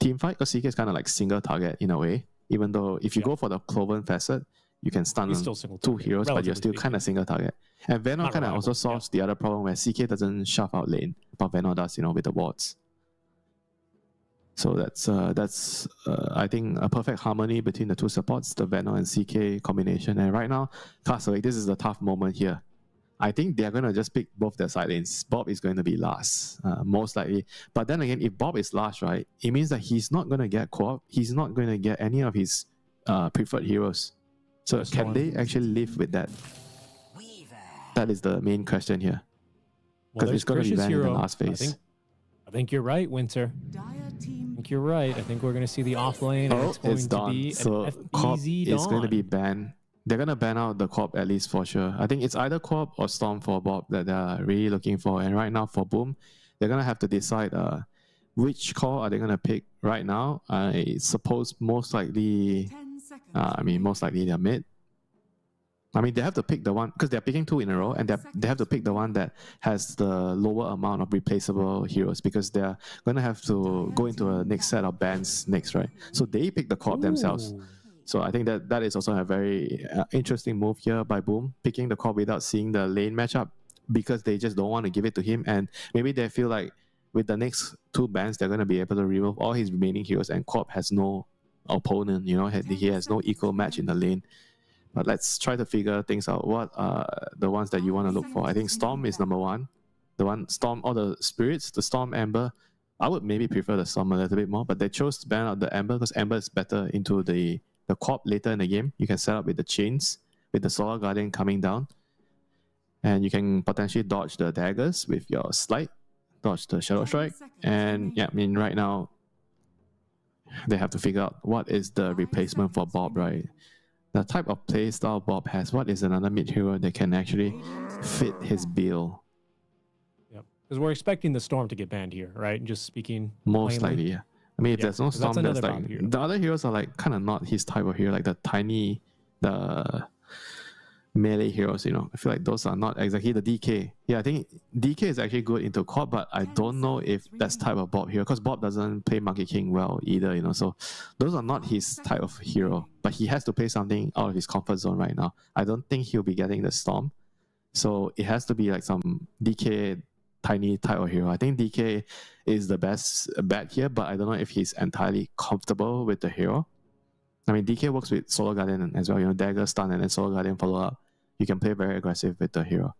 team fight because CK is kind of like single target in a way. Even though if you go for the Cloven Facet, you can stun He's on still single two target, heroes, but you're relatively still kind of speaking. single target. And Venom Not kind of also reliable, solves the other problem where CK doesn't shove out lane, but Venom does, with the wards. So that's I think a perfect harmony between the two supports, the Venom and CK combination. And right now, Castle, this is the tough moment here. I think they're going to just pick both their side lanes. Bob is going to be last, most likely. But then again, if Bob is last, right, it means that he's not going to get co-op. He's not going to get any of his preferred heroes. So can they actually live with that? That is the main question here. Because it's going to be banned in the last phase. I think you're right, Winter. I think you're right. I think we're going to see the off lane. And it's going to be so an Corp FBZ is going to Dawn. be banned. They're going to ban out the Corp at least for sure. I think it's either Corp or Storm for Bob that they're really looking for. And right now for Boom, they're going to have to decide which core are they going to pick right now. I suppose most likely, most likely they're mid. I mean, they have to pick the one, because they're picking two in a row, and they have to pick the one that has the lower amount of replaceable heroes, because they're going to have to go into a next set of bans next, right? So they pick the co-op themselves. Ooh. So I think that is also a very interesting move here by Boom, picking the co-op without seeing the lane matchup, because they just don't want to give it to him. And maybe they feel like with the next two bans, they're going to be able to remove all his remaining heroes, and co-op has no opponent, he has no equal match in the lane. But let's try to figure things out. What are the ones that you want to look for? I think Storm is number one. The one Storm or the Spirits, the Storm Ember. I would maybe prefer the Storm a little bit more, but they chose to ban out the Ember because Ember is better into the Corp later in the game. You can set up with the chains, with the Solar Guardian coming down. And you can potentially dodge the daggers with your Slide, dodge the Shadow Strike. And yeah, I mean, right now, they have to figure out what is the replacement for Bob, right? The type of playstyle Bob has, what is another mid hero that can actually fit his bill? Yep. Because we're expecting the Storm to get banned here, right? Just speaking Most plainly. likely, yeah. I mean, if there's no 'cause that's Storm, that's another like Bob hero. the other heroes are like kind of not his type of hero, like the melee heroes, I feel like those are not exactly the DK. Yeah, I think DK is actually good into Corp, but I don't know if that's type of Bob hero, because Bob doesn't play Monkey King well either, so those are not his type of hero, but he has to play something out of his comfort zone right now. I don't think he'll be getting the Storm, so it has to be like some DK tiny type of hero. I think DK is the best bet here, but I don't know if he's entirely comfortable with the hero. I mean, DK works with Solar Guardian as well, dagger, stun, and then Solar Guardian follow up. You can play very aggressive with the hero.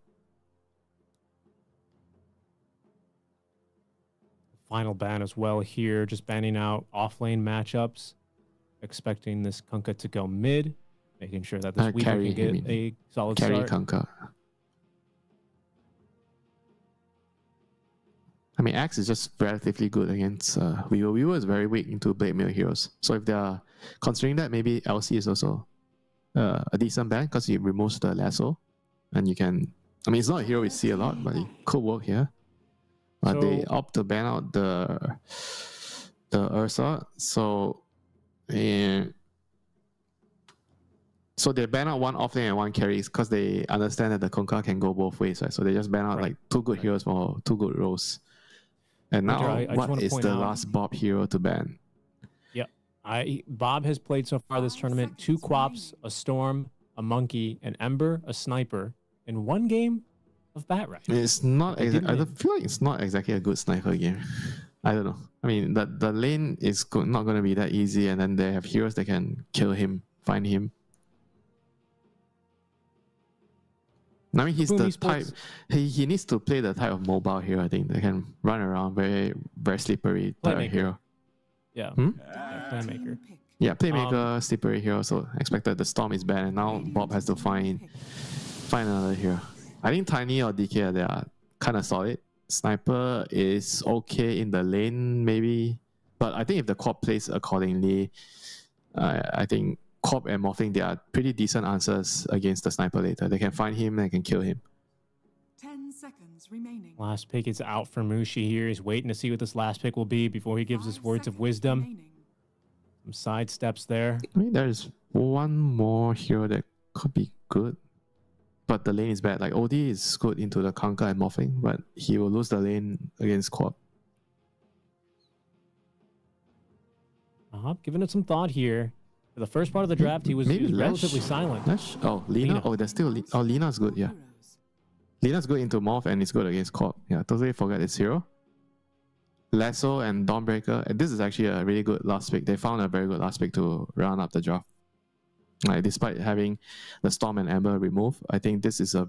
Final ban as well here, just banning out off-lane matchups. Expecting this Kunkka to go mid, making sure that this Weaver carry, can get a solid carry start. Kunkka. I mean, Axe is just relatively good against Weaver. Weaver is very weak into Blade Mail heroes. So if they are considering that, maybe LC is also a decent ban because it removes the lasso. And you can, I mean, it's not a hero we see a lot, but it could work here. But they opt to ban out the Ursa. So they ban out one offlane and one carries because they understand that the Kunkka can go both ways, right? So they just ban out like two good heroes for two good roles. And now, Winter, I just what wanna is point the out- last Bob hero to ban? Bob has played so far this tournament 2 Quaps, a Storm, a Monkey, an Ember, a Sniper, in 1 game of Batright. It's not. They did I win. feel like it's not exactly a good sniper game. I don't know. I mean, the lane is not going to be that easy, and then they have heroes that can kill him, find him. I mean, he's Boom the type. Esports. He needs to play the type of mobile hero. I think that can run around, very very slippery type of Playmaker. hero. Yeah. Hmm? Yeah, Playmaker. Yeah, playmaker, slippery hero. So expected the Storm is banned, and now Bob has to find another hero. I think Tiny or DK they are kind of solid. Sniper is okay in the lane maybe, but I think if the Corp plays accordingly, I think Corp and Morphling they are pretty decent answers against the Sniper later. They can find him and can kill him. 10 seconds remaining. Last pick is out for Mushi here. He's waiting to see what this last pick will be before he gives his 5 words of seconds wisdom. remaining. Some side steps there. I mean, there's one more hero that could be good. but the lane is bad. Like OD is good into the Kanka and Morphing, but he will lose the lane against Quad. Giving it some thought here. For the first part of the draft, he was relatively silent. Oh, Lina. Oh, there's still Oh, Lina's good, yeah. Lina's good into Morph and it's good against Quad. Yeah, totally forget it's hero. Lasso and Dawnbreaker. And this is actually a really good last pick. They found a very good last pick to round up the draft. Like, despite having the Storm and Amber removed, I think this is a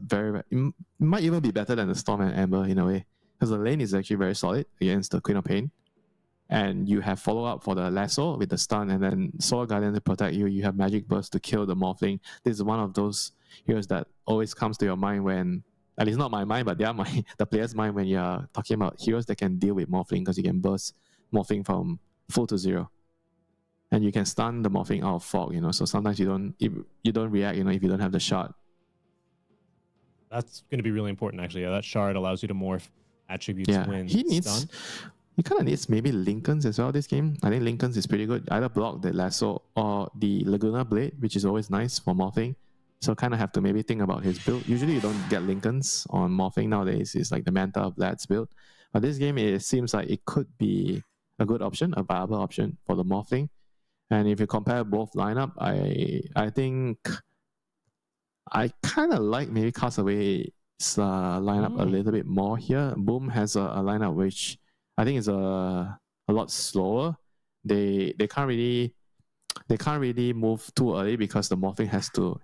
it might even be better than the Storm and Amber in a way. Because the lane is actually very solid against the Queen of Pain. And you have follow-up for the Lasso with the stun, and then Solar Guardian to protect you. You have Magic Burst to kill the Morphling. This is one of those heroes that always comes to your mind when, at least not my mind, but they are the player's mind when you're talking about heroes that can deal with Morphling, because you can burst Morphling from full to 0. And you can stun the Morphling out of fog, so sometimes you don't react, if you don't have the shard. That's going to be really important, actually. Yeah, that shard allows you to morph attributes when stun. He kind of needs maybe Lincoln's as well this game. I think Lincoln's is pretty good. Either block the Lasso or the Laguna Blade, which is always nice for Morphing. So kind of have to maybe think about his build. Usually you don't get Lincoln's on Morphing nowadays. It's like the Manta of Vlad's build. But this game, it seems like it could be a good option, a viable option for the Morphling. And if you compare both lineup, I think I kind of like maybe Castaway's lineup a little bit more here. Boom has a lineup which I think is a lot slower. They can't really move too early because the Morphing has to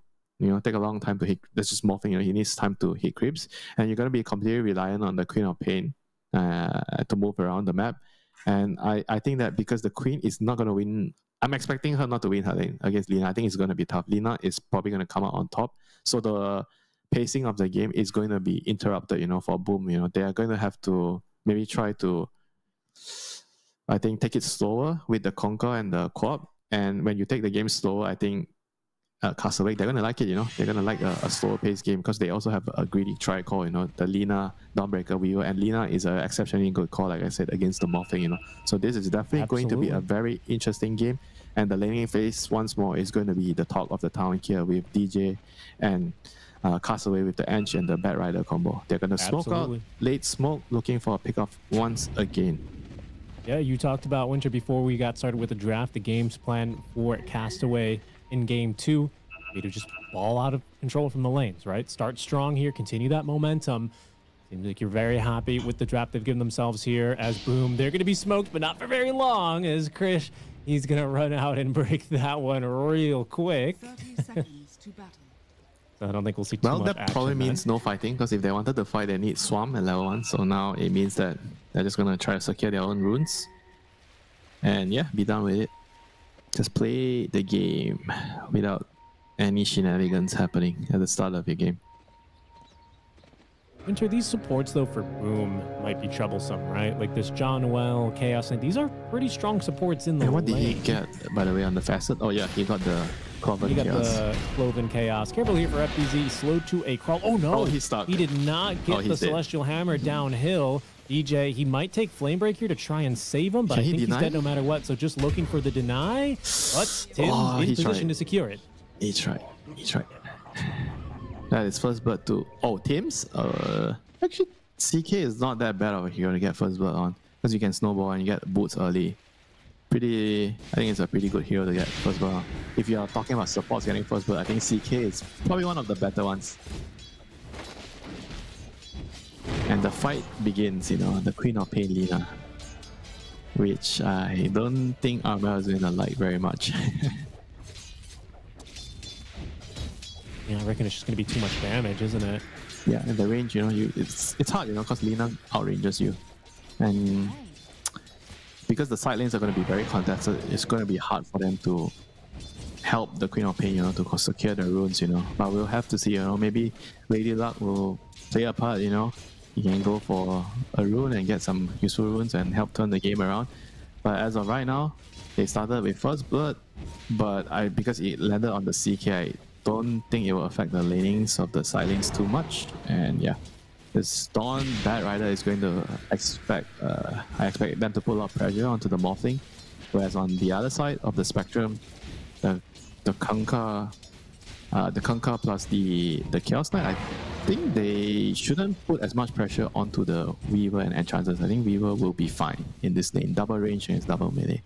take a long time to hit. That's just Morphing. He needs time to hit creeps, and you're gonna be completely reliant on the Queen of Pain to move around the map. And I think that because the Queen is not gonna win, I'm expecting her not to win her lane against Lina. I think it's gonna be tough. Lina is probably gonna come out on top, so the pacing of the game is going to be interrupted. For Boom, they are going to have to maybe try to, I think, take it slower with the Conquer and the Co-op. And when you take the game slower, I think Castaway, they're going to like it, They're going to like a slower paced game because they also have a greedy tri-core, the Lina, Dawnbreaker, Wheel. And Lina is an exceptionally good call, like I said, against the Morphing, So this is definitely going to be a very interesting game. And the laning phase, once more, is going to be the talk of the town here with DJ and Castaway with the Ench and the Bat Rider combo. They're going to smoke out late smoke, looking for a pickoff once again. Yeah, you talked about, Winter, before we got started with the draft, the game's plan for Castaway in Game 2. To just ball out of control from the lanes, right? Start strong here, continue that momentum. Seems like you're very happy with the draft they've given themselves here. As Boom, they're going to be smoked, but not for very long, as Krish, he's going to run out and break that one real quick. 30 seconds to battle. So I don't think we'll see too much that action probably means no fighting, because if they wanted to fight, they need Swarm at level 1. So now it means that they're just going to try to secure their own runes. And yeah, be done with it. Just play the game without any shenanigans happening at the start of your game. Winter, these supports, though, for Boom might be troublesome, right? Like this John Noel, Chaos, and these are pretty strong supports in the And what lane. did he get, by the way, on the facet? Oh yeah, he got the Cloven Chaos. He got the Cloven Chaos. Careful here for FBZ. Slow to a crawl. Oh no! Oh, he's stuck. He did not get the dead. Celestial Hammer downhill. DJ, he might take Flamebreak here to try and save him, but I think he's dead no matter what. So just looking for the deny. But Tim's in position to secure it. He tried. That is first blood too. Oh, Tim's? Actually, CK is not that bad of a hero to get first blood on, because you can snowball and you get boots early. I think it's a pretty good hero to get first blood on. If you are talking about supports getting first blood, I think CK is probably one of the better ones. And the fight begins, the Queen of Pain Lina, which I don't think Armel is going to like very much. Yeah, I reckon it's just going to be too much damage, isn't it? Yeah, in the range, it's hard, because Lina outranges you. And because the side lanes are going to be very contested, it's going to be hard for them to help the Queen of Pain, to secure the runes, But we'll have to see, maybe Lady Luck will play a part, You can go for a rune and get some useful runes and help turn the game around. But as of right now, they started with first blood, but because it landed on the CK, I don't think it will affect the lanings of the side lanes too much. And yeah, this Dawn Bat Rider is going to I expect them to put a lot of pressure onto the Morphling. Whereas on the other side of the spectrum, the Kanka the Kunkka plus the Chaos Knight, I think they shouldn't put as much pressure onto the Weaver and Enchanters. I think Weaver will be fine in this lane. Double range against double melee.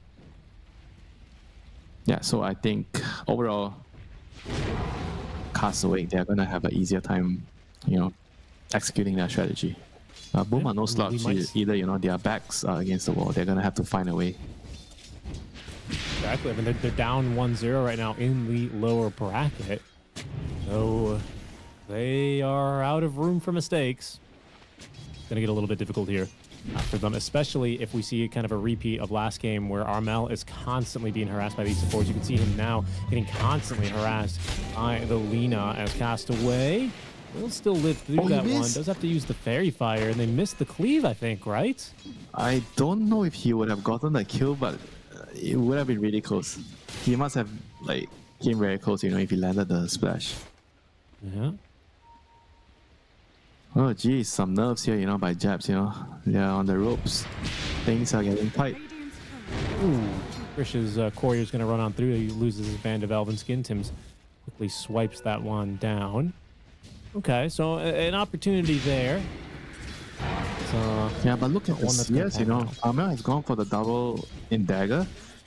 Yeah, so I think overall, Castaway, they're gonna have an easier time, executing their strategy. Boom are no slouch either. Their backs are against the wall. They're gonna have to find a way. Exactly. I mean, they're down 1-0 right now in the lower bracket. So they are out of room for mistakes. It's gonna get a little bit difficult here for them, especially if we see kind of a repeat of last game where Armel is constantly being harassed by these supports. You can see him now getting constantly harassed by the Lina as Castaway will still live through that one. Does have to use the Fairy Fire, and they missed the cleave, I think, right? I don't know if he would have gotten the kill, but it would have been really close. He must have came very close, if he landed the splash. Yeah. Oh geez, some nerves here, by Jabs, they're on the ropes. Things are getting tight. Ooh. Krish's courier's going to run on through. He loses his Band of Elven Skin. Tim's quickly swipes that one down. Okay, so an opportunity there. So, yeah, but look at this. Yes, Armel has gone for the double in dagger.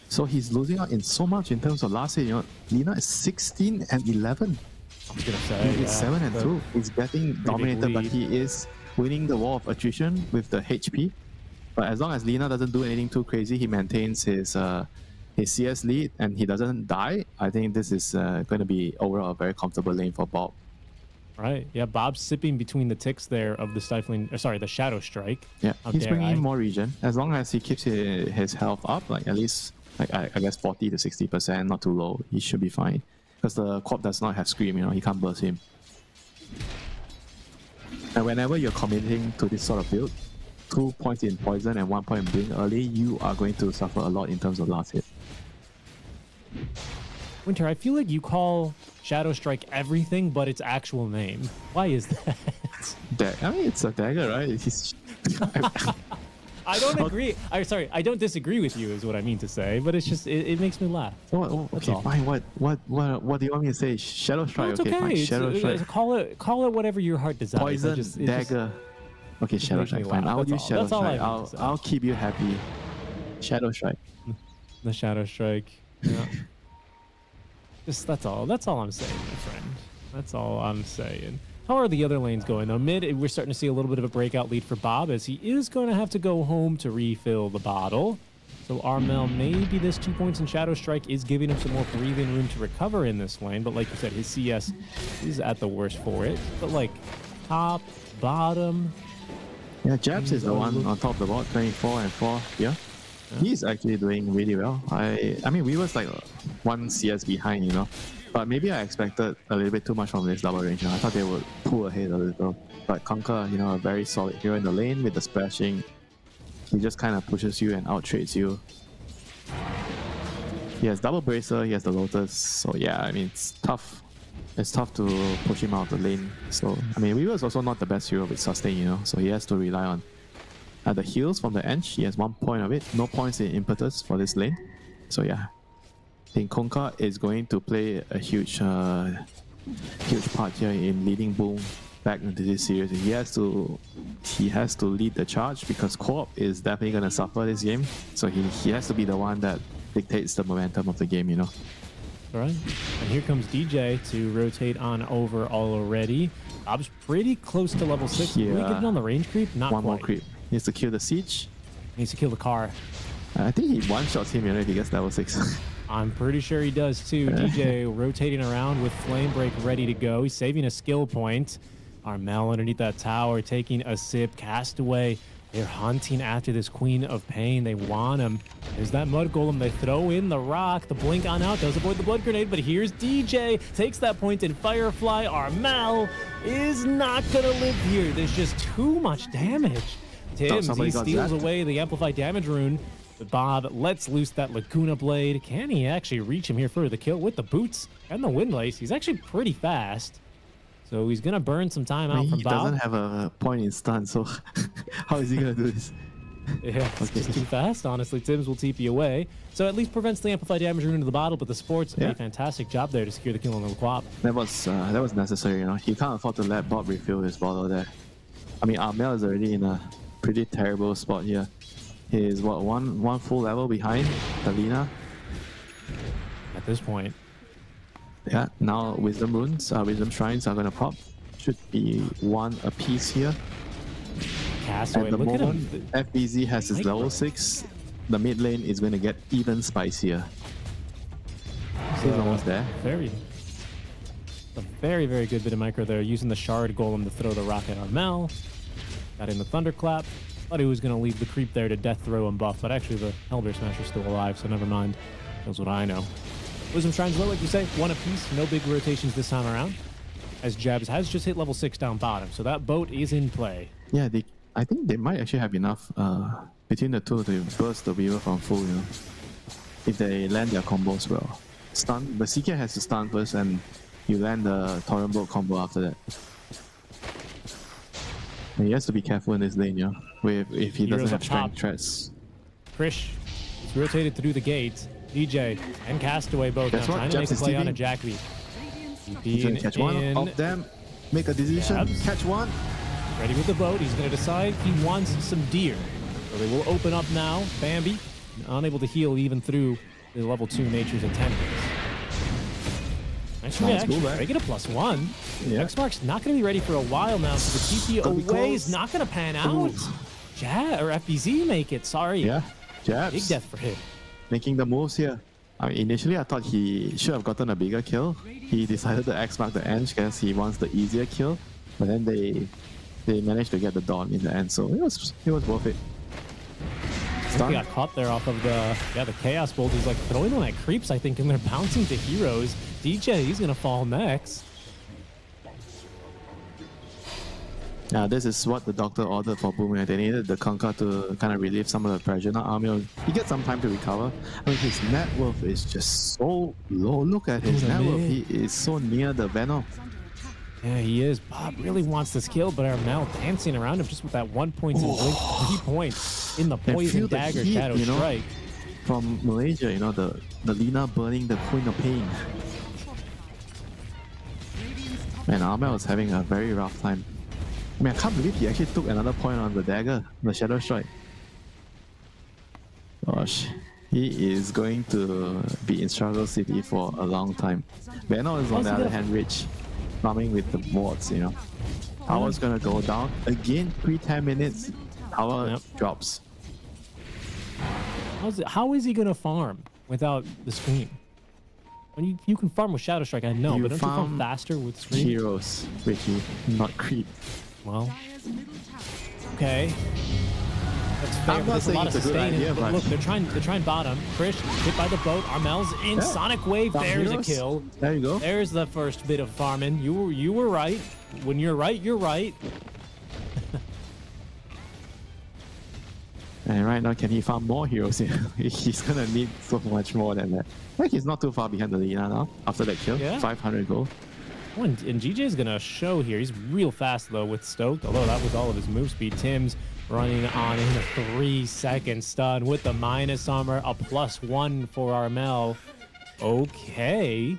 So he's losing out in so much in terms of last hit. Lina is 16 and 11. I was gonna say, he's 7 and 2. He's getting dominated, but he is winning the war of attrition with the HP. But as long as Lina doesn't do anything too crazy, he maintains his CS lead and he doesn't die. I think this is going to be overall a very comfortable lane for Bob. Right. Yeah, Bob's sipping between the ticks there of the the Shadow Strike. Yeah, he's bringing in more regen. As long as he keeps his health up, at least I guess 40 to 60%, not too low, he should be fine. Because the Corp does not have Scream, he can't burst him. And whenever you're committing to this sort of build, 2 points in poison and 1 point in blink early, you are going to suffer a lot in terms of last hit. Winter, I feel like you call Shadow Strike everything but its actual name. Why is that? I mean, it's a dagger, right? I don't agree. I don't disagree with you, is what I mean to say. But it's just it makes me laugh. Okay, fine. What do you want me to say? Shadow Strike. No, it's okay, fine. Shadow Strike. Call it whatever your heart desires. Poison, dagger. Okay, Shadow Strike. Fine. I'll use Shadow Strike. I'll keep you happy. Shadow Strike. The Shadow Strike. Yeah. Just that's all I'm saying, my friend. That's all I'm saying. How are the other lanes going though? Mid, we're starting to see a little bit of a breakout lead for Bob as he is going to have to go home to refill the bottle. So Armel, maybe this 2 points in Shadow Strike is giving him some more breathing room to recover in this lane. But like you said, his CS is at the worst for it. But top, bottom. Yeah, Jabs is the one on top of the board, 24 and 4. Yeah. He's actually doing really well. I mean, we was 1 CS behind, But maybe I expected a little bit too much from this double range. I thought they would pull ahead a little. But Kunkka, a very solid hero in the lane with the splashing. He just kind of pushes you and out-trades you. He has double bracer, he has the Lotus. So yeah, I mean, it's tough. It's tough to push him out of the lane. So, I mean, Weaver is also not the best hero with sustain, So he has to rely on the heals from the Ench. He has 1 point of it. No points in impetus for this lane. So yeah. I think Kunkka is going to play a huge part here in leading Boom back into this series. He has to lead the charge because Co-op is definitely going to suffer this game. So he has to be the one that dictates the momentum of the game, All right. And here comes DJ to rotate on over already. Bob's pretty close to level 6. Yeah. Can we get it on the range creep? Not one quite. more creep. He needs to kill the siege. Needs to kill the car. I think he one-shots him if he gets level 6. I'm pretty sure he does too. DJ rotating around with Flame Break ready to go. He's saving a skill point. Armel underneath that tower taking a sip. Castaway, they're hunting after this Queen of Pain. They want him. There's that Mud Golem. They throw in the rock. The blink on out does avoid the blood grenade, but here's DJ. Takes that point in Firefly. Armel is not going to live here. There's just too much damage. Tim, he steals away the amplified damage rune. But Bob lets loose that Laguna Blade. Can he actually reach him here for the kill with the boots and the windlace? He's actually pretty fast. So he's going to burn some time out from Bob. He doesn't have a point in stun, so how is he going to do this? Yeah, it's just too fast, honestly. Tims will TP away. So at least prevents the amplified damage rune into the bottle, but the sports a fantastic job there to secure the kill on the Quap. That was necessary, you know. He can't afford to let Bob refill his bottle there. I mean, Armel is already in a pretty terrible spot here. He's what, one full level behind Alina. At this point. Yeah, now Wisdom Runes, Wisdom Shrines are gonna pop. Should be one apiece here. Castaway, At the look moment, at him. FBZ has his level Micro. 6. The mid lane is going to get even spicier. He's almost there. A very, very good bit of micro there, using the Shard Golem to throw the rocket on Mel. Got in the Thunderclap. Thought he was going to leave the creep there to death throw and buff, but actually the Hellbear Smasher's still alive, so never mind. That's what I know. Wisdom Shrines low, like you say, one apiece. No big rotations this time around, as Jabs has just hit level 6 down bottom, so that boat is in play. Yeah, I think they might actually have enough between the two to burst the Weaver from full, you know, if they land their combos well. Stun, the CK has to stun first, and you land the Torrent Bolt combo after that. And he has to be careful in this lane, you know, if he doesn't Heroes have up strength top. threats. Krish is rotated through the gate. DJ and Castaway both Guess now what? trying to make a Jabs is play on a TPing. Jackby. He's gonna catch one in, of them, make a decision, Jabs. catch one. ready with the boat. He's going to decide he wants some deer. So they will open up now. Bambi, unable to heal even through the level 2 nature's attendants. Nice reaction. cool, right? They get a +1. Yeah. X-Mark's not going to be ready for a while now. So the TP Gonna be away is close. not going to pan out. Or FBZ make it. Sorry. Yeah, Jabs. Big death for him. Making the moves here. I mean, initially I thought he should have gotten a bigger kill. He decided to X mark the end because he wants the easier kill, but then they managed to get the Dawn in the end, so it was worth it. I think Stun. he got caught there off of the Chaos Bolt. He's like throwing on at creeps, I think, and they're bouncing to heroes. DJ, he's gonna fall next. Yeah, this is what the doctor ordered for Boomer. They needed the Conquer to kind of relieve some of the pressure. Now Armil, he gets some time to recover. I mean, his net worth is just so low. Look at his net worth. He is so near the Venom. Yeah, he is. Bob really wants this kill, but Armel dancing around him just with that 1 point to the blink, 3 points in the And poison feel the dagger heat, shadow you know? strike. From Malaysia, you know, the Lina burning the Queen of Pain. And Armel is having a very rough time. I mean, I can't believe he actually took another point on the dagger, the Shadow Strike. Gosh, he is going to be in Struggle City for a long time. Venom is on the other hand rich, farming with the wards, you know. Power's gonna go down. Again, pre-10 minutes, power drops. How is he gonna farm without the screen? When you can farm with Shadow Strike, I know, You but don't you farm farm faster with screen? Heroes, Ricky, not creep. Well, okay. That's fair. I'm But not there's a lot of saying it's a good sustain. idea, But but- look, they're trying bottom. Krish hit by the boat. Armel's in Yeah. Sonic Wave. Farm There's heroes. a kill. There you go. There's the first bit of farming. You were right. When you're right, you're right. And right now, can he farm more heroes? He's gonna need so much more than that. Like he's not too far behind the Lina now. After that kill, Yeah. 500 gold. Oh, and GJ is gonna show here. He's real fast though with Stoked, although that was all of his move speed. Tim's running on in a 3-second stun with the minus armor, a +1 for Armel. Okay.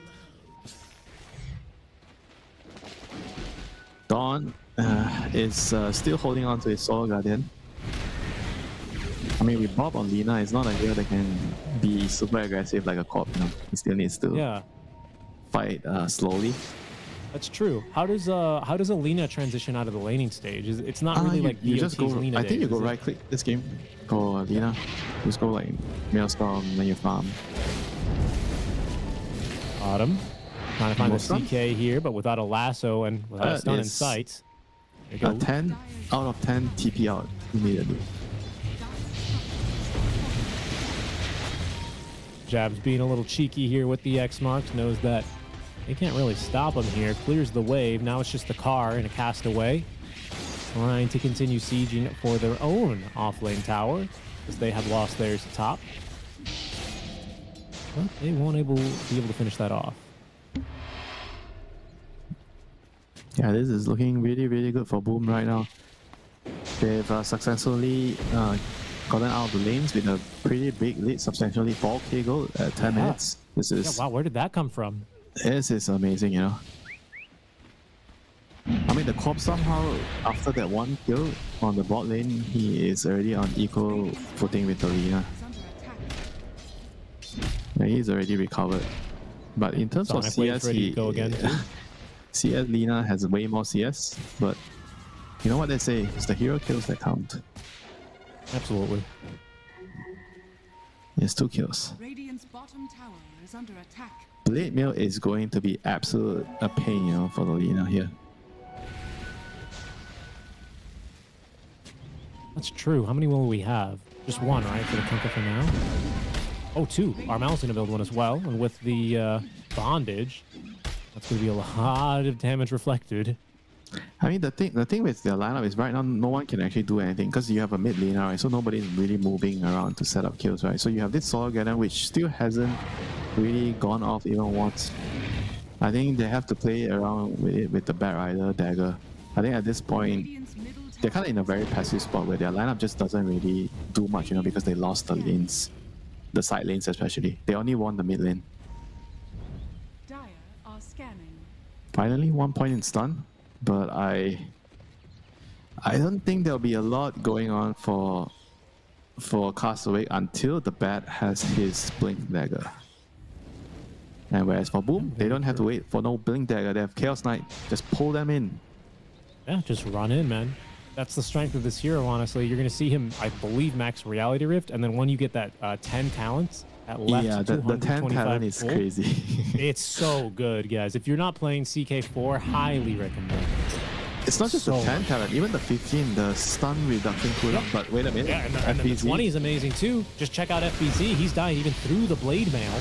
Dawn is still holding on to his Soul Guardian. I mean, with Bob on Lina, it's not a hero that can be super aggressive like a Corp. You know? He still needs to Yeah, fight slowly. that's true. How does Alina transition out of the laning stage? It's not really like you just go. BOT's Lina I think days, you go is it? right click this game. Go Lina. Just go like Maelstrom, then you farm. Bottom. Trying to find More the stun? CK here, but without a lasso and without a That stun in is sight. There you A go. 10 out of 10 TP out immediately. Jabs being a little cheeky here with the X marks, knows that they can't really stop him here. Clears the wave. Now it's just the car and a castaway. Trying to continue sieging for their own offlane tower, as they have lost theirs top. But they won't be able to finish that off. Yeah, this is looking really, really good for Boom right now. They've successfully gotten out of the lanes with a pretty big lead, substantially 4k gold at 10 minutes. This Yeah, is wow, where did that come from? this is amazing, you know. I mean, the corp somehow, after that one kill on the bot lane, he is already on equal footing with the Lina. Is under attack. Yeah, he's already recovered. But in terms of Sonic Wave's CS, ready to go again, too. CS Lina has way more CS, but you know what they say, it's the hero kills that count. Absolutely. He has 2 kills. Radiant's bottom tower is under attack. Blade Mail is going to be absolute a pain, you know, for the Lina here. That's true. How many will we have? Just one, right, for the Kunkka for now? Oh, 2. Armel's going to build one as well. And with the bondage, that's going to be a lot of damage reflected. I mean, the thing with their lineup is right now no one can actually do anything because you have a mid laner, right? So nobody's really moving around to set up kills, right? So you have this Solar Ganon which still hasn't really gone off even once. I think they have to play around with it with the Bat Rider dagger. I think at this point Radiant's middle they're tower kind of in a very passive spot where their lineup just doesn't really do much, you know, because they lost the lanes, the side lanes especially. They only won the mid lane. Dire are scanning. Finally, 1 point in stun, but I don't think there'll be a lot going on for Castaway until the Bat has his Blink Dagger. And whereas for Boom, they don't have to wait for no Blink Dagger. They have Chaos Knight. Just pull them in. Yeah, just run in, man. That's the strength of this hero, honestly. You're going to see him, I believe, max Reality Rift, and then when you get that 10 talents at left Yeah, the 10 talent is full, crazy. It's so good, guys. If you're not playing CK4, highly recommend. It's not just So the 10 talent, even the 15, the stun reduction cooldown. Yep. But wait a minute, Yeah, and then the FBZ, 20 is amazing too. Just check out FBZ. He's dying even through the Blade Mail.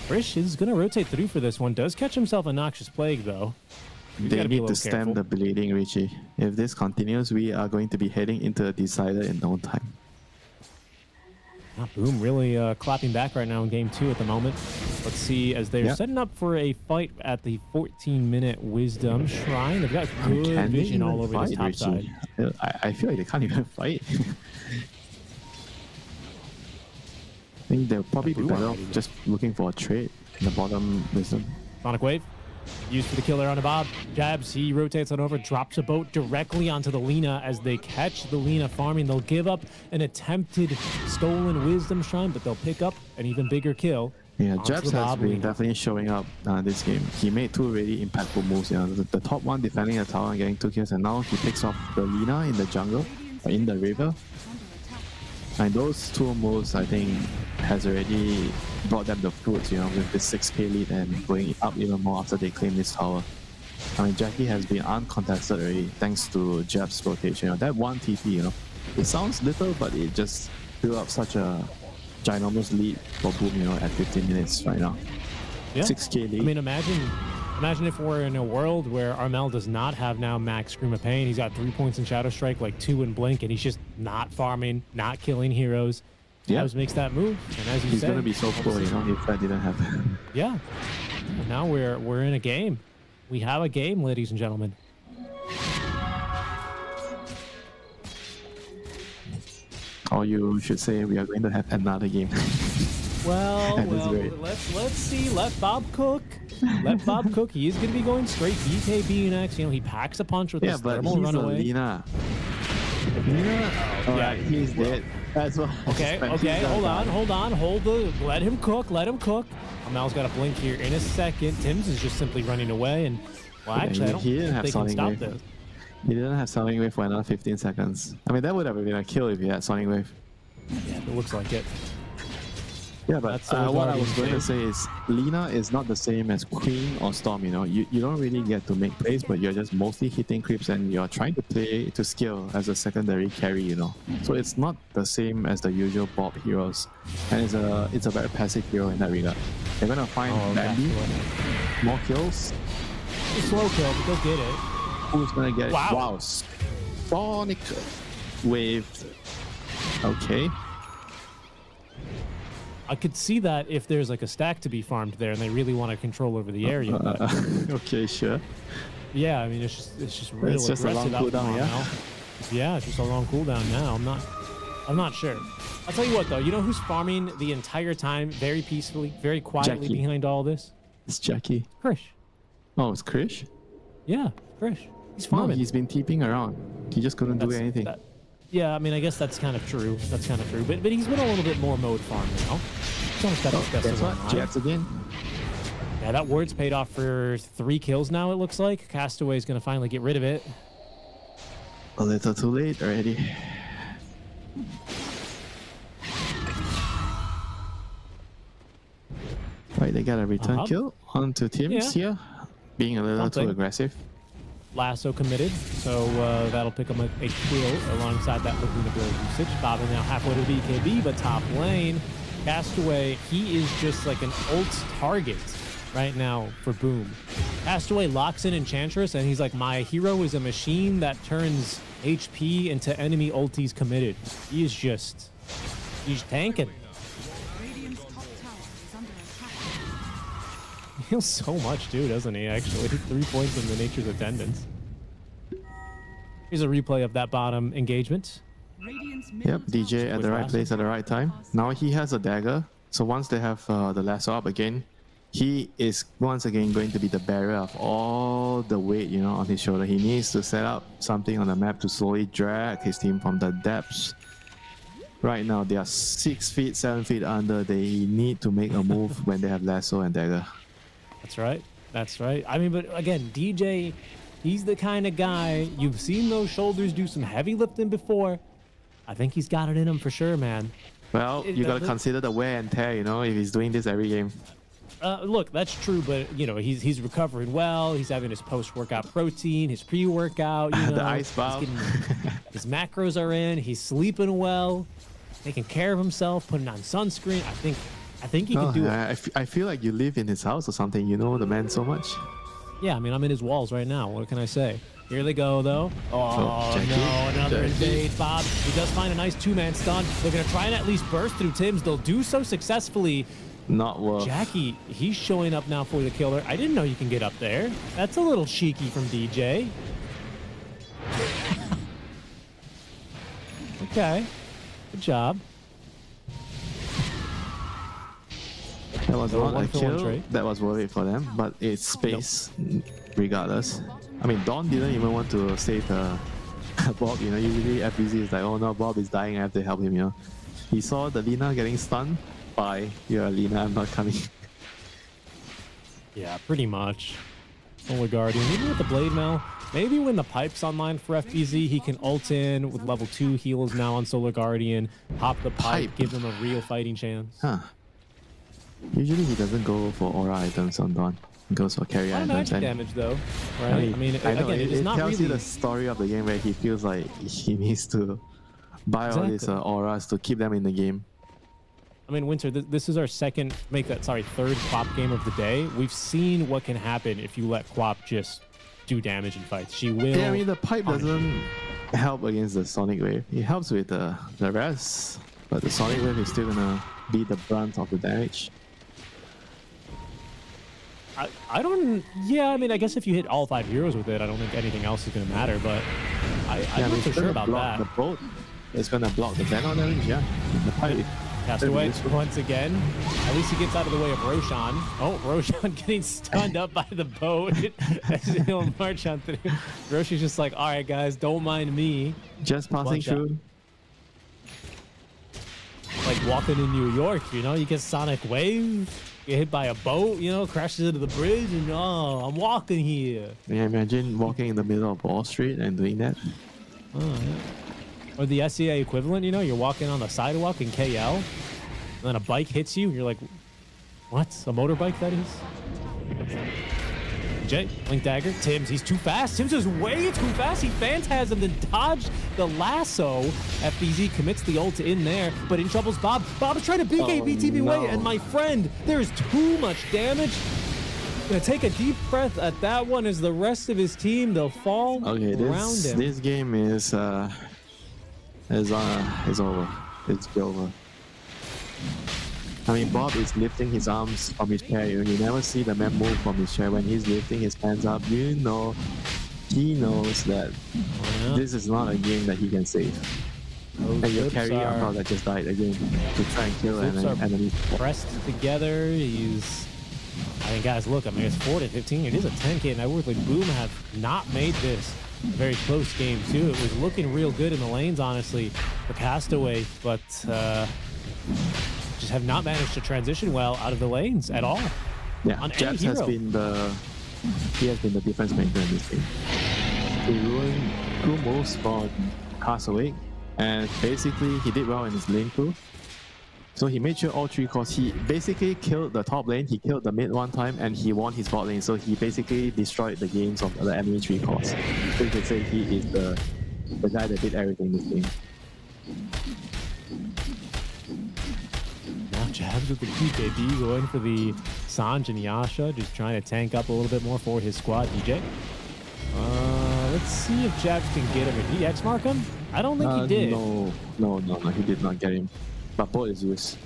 Frisch is going to rotate through for this one. Does catch himself a Noxious Plague, though. You they gotta be a need to little stem careful. the bleeding, Richie. If this continues, we are going to be heading into a decider in no time. Boom really clapping back right now in game 2 at the moment. Let's see, as they're Yep. setting up for a fight at the 14-minute Wisdom Shrine. They've got good Can they vision even all over this fight, top Richie? side. I feel like they can't even fight. I think they'll probably be Blue better already, off just looking for a trade in the bottom wisdom. Sonic Wave. Used for the kill there on a Bob. Jabs, he rotates on over, drops a boat directly onto the Lina as they catch the Lina farming. They'll give up an attempted stolen Wisdom Shrine, but they'll pick up an even bigger kill. Yeah, onto Jabs the has Bob been Lina. definitely showing up this game. He made 2 really impactful moves. You know, the top one defending the tower and getting 2 kills, and now he picks off the Lina in the jungle, or in the river. Is under attack. And those 2 moves, I think, has already brought them the fruits, you know, with this 6k lead and going up even more after they claim this tower. I mean, Jackie has been uncontested already thanks to Jab's rotation. You know, that 1 TP, you know, it sounds little, but it just built up such a ginormous lead for Boom, you know, at 15 minutes right now. Yeah. 6k lead. I mean, imagine if we're in a world where Armel does not have now max Scream of Pain. He's got 3 points in Shadow Strike, like 2 in Blink, and he's just not farming, not killing heroes. Yeah. Jabs makes that move, and as you He's said, gonna be so poor, you know, if that didn't happen. yeah. And now we're in a game. We have a game, ladies and gentlemen. Or you should say we are going to have another game. Well, At this rate. let's see. Let Bob cook. Let Bob cook. He is going to be going straight BKB next. You know, he packs a punch with Yeah, his but thermal he's a runaway. Lina. Lina? Alright, he's dead. That's what I Okay, expected. okay, He's hold done. on. Let him cook. Amal's got a blink here in a second. Tim's is just simply running away, and well, actually, I don't he didn't think have they can Sonic stop Wave. this. He didn't have Sonic Wave for another 15 seconds. I mean, that would have been a kill if he had Sonic Wave. Yeah, it looks like it. Yeah, but That's the what I Guardian was going to thing. say is Lina is not the same as Queen or Storm, you know. You don't really get to make plays, but you're just mostly hitting creeps and you're trying to play to skill as a secondary carry, you know. So it's not the same as the usual Bob heroes. And it's a very passive hero in that regard. They're going to find Bambi, more kills. It's a slow kill, but they'll get it. Who's going to get Wow. it? Wow. Sonic Wave. Okay. I could see that if there's like a stack to be farmed there, and they really want to control over the area. But Okay, sure. yeah, I mean, it's just real It's just a long aggressive out from cooldown, yeah. Armel. Yeah, it's just a long cooldown now. I'm not I'm not sure. I'll tell you what, though. You know who's farming the entire time, very peacefully, very quietly Jackie. behind all this? It's Jackie. Krish. Oh, it's Krish? Yeah, Krish. He's No, farming. he's been TPing around. He just couldn't do That's- anything. Yeah, I mean, I guess that's kind of true. That's kind of true. But he's been a little bit more mode farm now. He's almost got his best Guess of what? one. Jets again. Yeah, that word's paid off for 3 kills now, it looks like. Castaway's going to finally get rid of it. A little too late already. Right, they got a return kill onto Tim's here, being a little Something. too aggressive. Lasso committed, so that'll pick him a kill alongside that Laguna Blow usage. Bobbing now halfway to BKB, but top lane, Castaway, he is just like an ult target right now for Boom. Castaway locks in Enchantress, and he's like, my hero is a machine that turns HP into enemy ultis committed. He's tanking. Radiant's top tower is under attack. He heals so much too, doesn't he, actually? 3 points in the Nature's Attendance. Here's a replay of that bottom engagement. Radiant's Yep, middle DJ tower at the right Lasso. place at the right time. Now he has a dagger, so once they have the lasso up again, he is once again going to be the bearer of all the weight, on his shoulder. He needs to set up something on the map to slowly drag his team from the depths. Right now, they are 6 feet, 7 feet under. They need to make a move when they have lasso and dagger. That's right. That's right. I mean, but again, DJ, he's the kind of guy, you've seen those shoulders do some heavy lifting before. I think he's got it in him for sure, man. Well, you got to the- consider the wear and tear, if he's doing this every game. Look, that's true, but he's recovering well. He's having his post-workout protein, his pre-workout. The ice he's bath. his macros are in. He's sleeping well, taking care of himself, putting on sunscreen. I think he can do it. I feel like you live in his house or something. You know the man so much. Yeah, I mean, I'm in his walls right now. What can I say? Here they go, though. Oh, Jackie. no, another Jackie. invade. Bob, he does find a nice 2-man stun. They're going to try and at least burst through Tim's. They'll do so successfully. Not worth. Jackie, he's showing up now for the killer. I didn't know you can get up there. That's a little cheeky from DJ. Okay. Good job. That was So not a 1-for-1 kill. trade. That was worth it for them, but it's space regardless. I mean, Don didn't even want to save Bob. Usually FBZ is like, oh no, Bob is dying. I have to help him. He saw the Lina getting stunned. Bye, you're a Lina. I'm not coming. Yeah, pretty much. Solar Guardian, even with the Blade Mail, maybe when the pipe's online for FBZ, he can ult in with level 2 heals now on Solar Guardian, pop the pipe, Pipe. give them a real fighting chance. Huh. Usually he doesn't go for aura items on Don. He goes for carry A lot of items. magic And damage, though, right? I mean, I know, again, it is not tells you really... the story of the game where he feels like he needs to buy all these Exactly. auras to keep them in the game. I mean, Winter, this is our third Quap game of the day. We've seen what can happen if you let Quap just do damage in fights. She will... Yeah, I mean, the pipe punish. doesn't help against the Sonic Wave. It helps with the rest, but the Sonic Wave is still gonna be the brunt of the damage. I don't... Yeah, I mean, I guess if you hit all 5 heroes with it, I don't think anything else is going to matter, but I'm not it's so sure gonna about block that. the boat. It's gonna block the Venom damage, yeah. The pipe. Castaway once again. At least he gets out of the way of Roshan. Oh, Roshan getting stunned up by the boat as he'll march on through. Roshan's just like, all right, guys, don't mind me. Just passing One shot. through. Like walking in New York, you get sonic wave, get hit by a boat, crashes into the bridge, and I'm walking here. Yeah, imagine walking in the middle of Wall Street and doing that. Oh, yeah. Or the SCA equivalent, you're walking on the sidewalk in KL, and then a bike hits you, and you're like, what? A motorbike, that is? Jay, Link Dagger, Tim's, he's too fast. Tim's is way too fast. He phantasmed and dodged the lasso. FBZ commits the ult in there, but in trouble's Bob. Bob is trying to BKB no. away, and my friend, there is too much damage. Gonna take a deep breath at that one as the rest of his team, they'll fall Okay, around him. this game is over. It's over. I mean, Bob is lifting his arms from his chair. You never see the man move from his chair when he's lifting his hands up. He knows that Yeah. this is not a game that he can save. Those And your whips carry are Armor that just died again to try and kill Whips are enemy. pressed together. I mean, guys, look, I mean, it's 4-15. It is a 10K net worth. Like, Boom have not made this a very close game, too. It was looking real good in the lanes, honestly, for Castaway, but just have not managed to transition well out of the lanes at all. Yeah, on any Jabs has hero. been the difference maker in this game. He ruined 2 moves from Castaway, and basically he did well in his lane too. So he made sure all 3 cores. He basically killed the top lane, he killed the mid one time, and he won his bot lane. So he basically destroyed the games of the enemy 3 cores. So you could say he is the guy that did everything in this game. Now Jabs with the PKB going for the Sanj and Yasha, just trying to tank up a little bit more for his squad. DJ. Let's see if Jabs can get him. Did he X mark him? I don't think he did. No, he did not get him. But boat is used.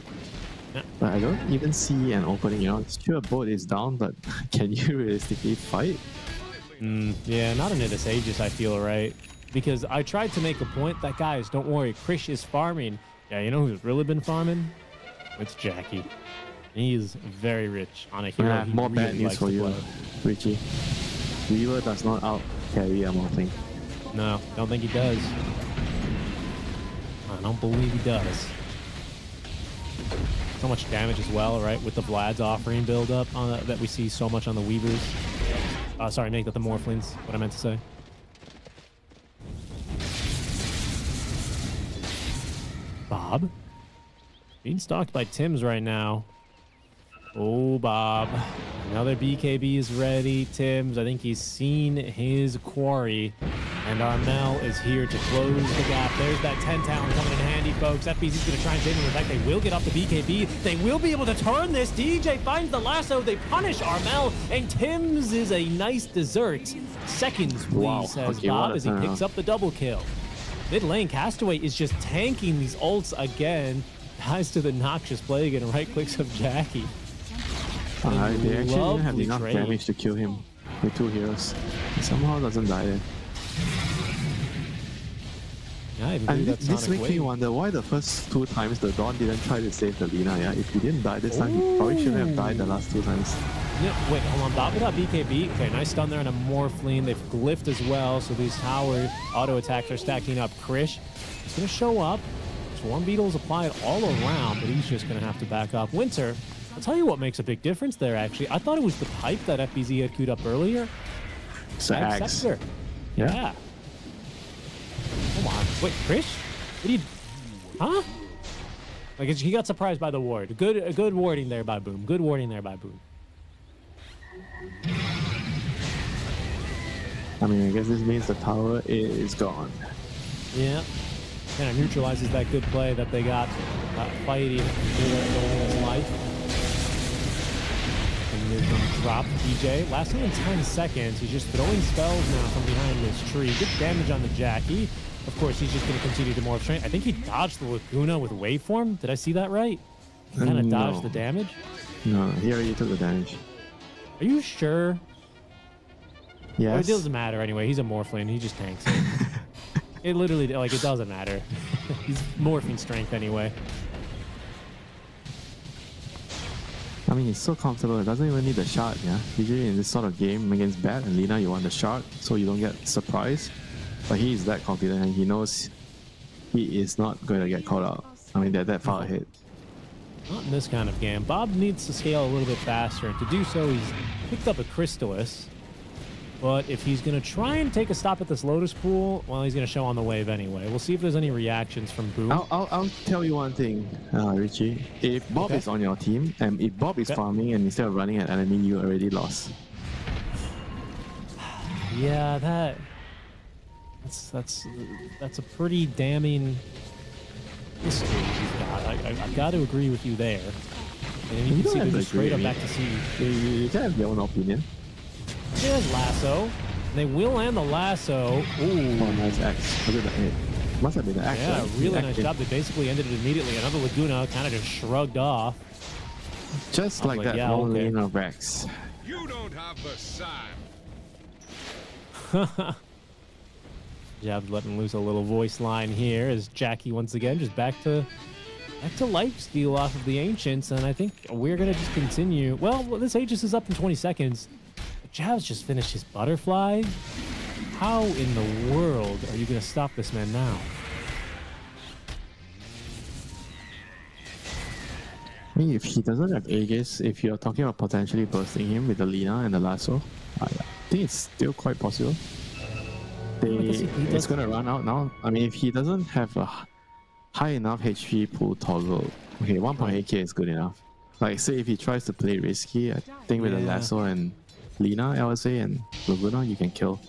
Yeah. But I don't even see an opening, you know. Sure, boat is down, but can you realistically fight? Yeah, not in this Aegis, I feel, right? Because I tried to make a point that, guys, don't worry, Krish is farming. Yeah, you know who's really been farming? It's Jackie. He is very rich on a hero. Yeah, he more really bad news likes for to you, play. Richie. Weaver does not out carry a Morphling. No, don't think he does. I don't believe he does. So much damage as well, right? With the Vlad's offering build up on that we see so much on the Weavers. Sorry, Nate, that the Morphlings, what I meant to say. Bob? Being stalked by Tims right now. Oh, Bob. Another BKB is ready. Tims, I think he's seen his quarry. And Armel is here to close the gap. There's that 10 talent coming in handy, folks. FBZ's going to try and save him. In fact, they will get off the BKB. They will be able to turn this. DJ finds the lasso. They punish Armel. And Tims is a nice dessert. Seconds, please, Wow. says Okay, Bob what a as he picks turnaround. up the double kill. Mid lane, Castaway is just tanking these ults again. Dies to the noxious plague and right clicks of Jackie. They actually didn't have Lovely enough trade. damage to kill him with 2 heroes. He somehow doesn't die there. Yeah, I even And do this that makes me Sonic wave. wonder why the first 2 times the Dawn didn't try to save the Lina. Yeah, if he didn't die this time, he probably shouldn't have died the last 2 times. Yeah, wait, hold on. Bob without BKB. Okay, nice stun there on a Morphling. They've glyphed as well, so these tower auto attacks are stacking up. Krish is going to show up. Swarm Beetles applied all around, but he's just going to have to back up. Winter, I'll tell you what makes a big difference there, actually. I thought it was the pipe that FBZ had queued up earlier. It's the Ag axe. Scepter. Yeah. Come on. Wait, Krish? What do you... Huh? Like, he got surprised by the ward. Good warding there by Boom. Good warding there by Boom. I mean, I guess this means the tower is gone. Yeah. Kind of neutralizes that good play that they got fighting for his life. And they're going to drop DJ. Lasting in 10 seconds. He's just throwing spells now from behind this tree. Good damage on the Jackie. Of course, he's just going to continue to morph strength. I think he dodged the Laguna with Waveform. Did I see that right? He kind of No. dodged the damage. No, he already took the damage. Are you sure? Or Yes. it doesn't matter anyway. He's a Morphling. He just tanks it. It literally, like, it doesn't matter. He's morphing strength anyway. I mean, he's so comfortable. It doesn't even need the shard, yeah? Usually in this sort of game against Bat and Lina, you want the shard so you don't get surprised. But he is that confident and he knows he is not going to get caught out. I mean, they're that far ahead. Not in this kind of game. Bob needs to scale a little bit faster, and to do so, he's picked up a Crystallis. But if he's going to try and take a stop at this Lotus Pool, well, he's going to show on the wave anyway. We'll see if there's any reactions from Boom. I'll tell you one thing, Richie. If Bob is on your team, and if Bob is farming and instead of running at enemy, you already lost. Yeah, that's a pretty damning history he's got. I've got to agree with you there. And you can don't see have Boom to straight up agree. back to sea. You can have your own opinion. There's Lasso. They will land the Lasso. Oh, Ooh. nice axe. Was it the hit? Must have been the axe. Yeah, right? really The nice axe job. They basically ended it immediately. Another Laguna kind of just shrugged off. Just I was like like, that yeah, long okay. lane of Rex. You don't have the sign. Jab's letting loose a little voice line here as Jackie once again just back to life steal off of the Ancients, and I think we're gonna just continue. Well, this Aegis is up in 20 seconds. Jab's just finished his butterfly. How in the world are you gonna stop this man now? I mean, if he doesn't have Aegis, if you're talking about potentially bursting him with the Lina and the lasso, I think it's still quite possible. It's gonna run out now. I mean, if he doesn't have a high enough HP pool toggle, okay, 1.8k is good enough. Like, say if he tries to play risky, I think with the lasso and Lina, I would say, and Laguna, you can kill.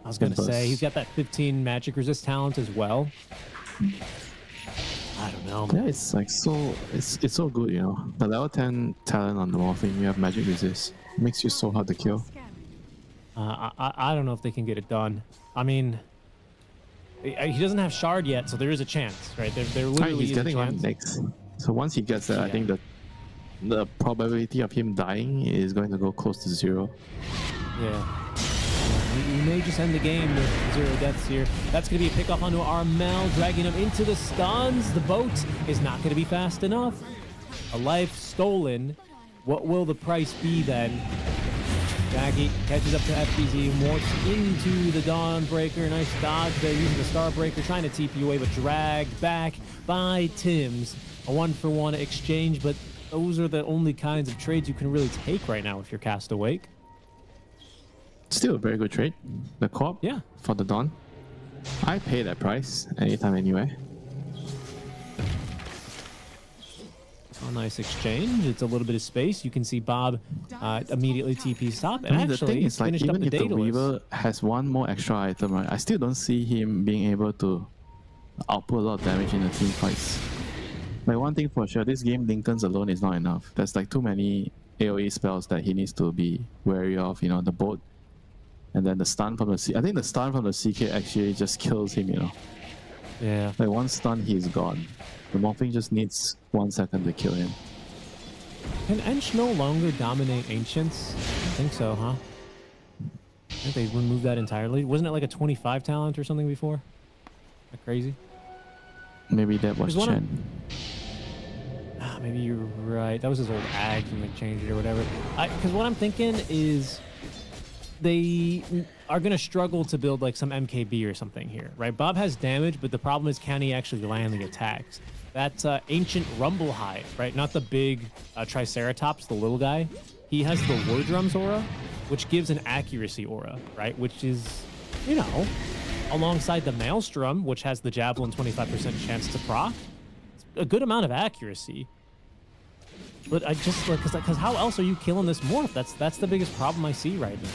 I was gonna say he's got that 15 magic resist talent as well. I don't know. Yeah, it's like it's so good, you know. The level 10 talent on the Morphing, you have magic resist. It makes you so hard to kill. I don't know if they can get it done. I mean, he doesn't have shard yet, so there is a chance, right? There literally he's is a getting chance. one next. So once he gets that, I think the probability of him dying is going to go close to 0. Yeah. We may just end the game with 0 deaths here. That's going to be a pickoff onto Armel, dragging him into the stuns. The boat is not going to be fast enough. A life stolen. What will the price be then? Jackie catches up to FBZ, morphs into the Dawnbreaker. Nice dodge there using the Starbreaker, trying to TP away, but dragged back by Tims. A 1-for-1 exchange, but those are the only kinds of trades you can really take right now if you're Cast Awake. Still a very good trade. The co-op for the Dawn. I pay that price anytime, anywhere. A nice exchange. It's a little bit of space. You can see Bob immediately TP stop. And I mean, actually, the thing is, like, finished up even the if the Daedalus. Weaver has one more extra item, right, I still don't see him being able to output a lot of damage in the team fights. Like, one thing for sure, this game Lincoln's alone is not enough. There's like too many AoE spells that he needs to be wary of. You know, the boat, and then the stun from the C. I think the stun from the CK actually just kills him. You know. Yeah. Like, one stun, he's gone. The Morphing just needs 1 second to kill him. Can Ench no longer dominate Ancients? I think so, huh? I think they removed that entirely. Wasn't it like a 25 talent or something before? Is that crazy? Maybe that was Chen. Maybe you're right. That was his old Ags and they changed it or whatever. Because what I'm thinking is they are going to struggle to build like some MKB or something here, right? Bob has damage, but the problem is, can he actually land the attacks? That's Ancient Rumblehide, right? Not the big Triceratops, the little guy. He has the War Drums aura, which gives an accuracy aura, right? Which is, you know, alongside the Maelstrom, which has the Javelin 25% chance to proc. It's a good amount of accuracy. But I just, like, because how else are you killing this morph? That's the biggest problem I see right now.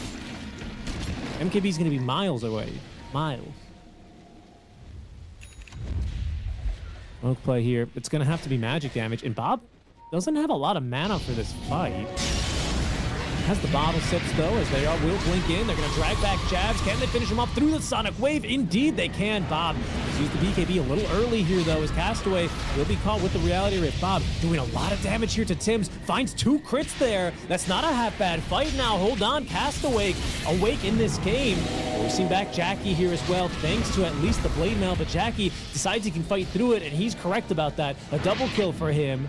MKB is going to be miles away. Miles. Smoke play here. It's going to have to be magic damage. And Bob doesn't have a lot of mana for this fight. Has the bottle sips, though, as they will blink in. They're going to drag back jabs. Can they finish him up through the Sonic Wave? Indeed, they can. Bob has used the BKB a little early here, though, as Castaway will be caught with the Reality Rift. Bob doing a lot of damage here to Tims. Finds 2 crits there. That's not a half-bad fight now. Hold on. Castaway awake in this game. We've seen back Jackie here as well, thanks to at least the Blade Mail, but Jackie decides he can fight through it, and he's correct about that. A double kill for him.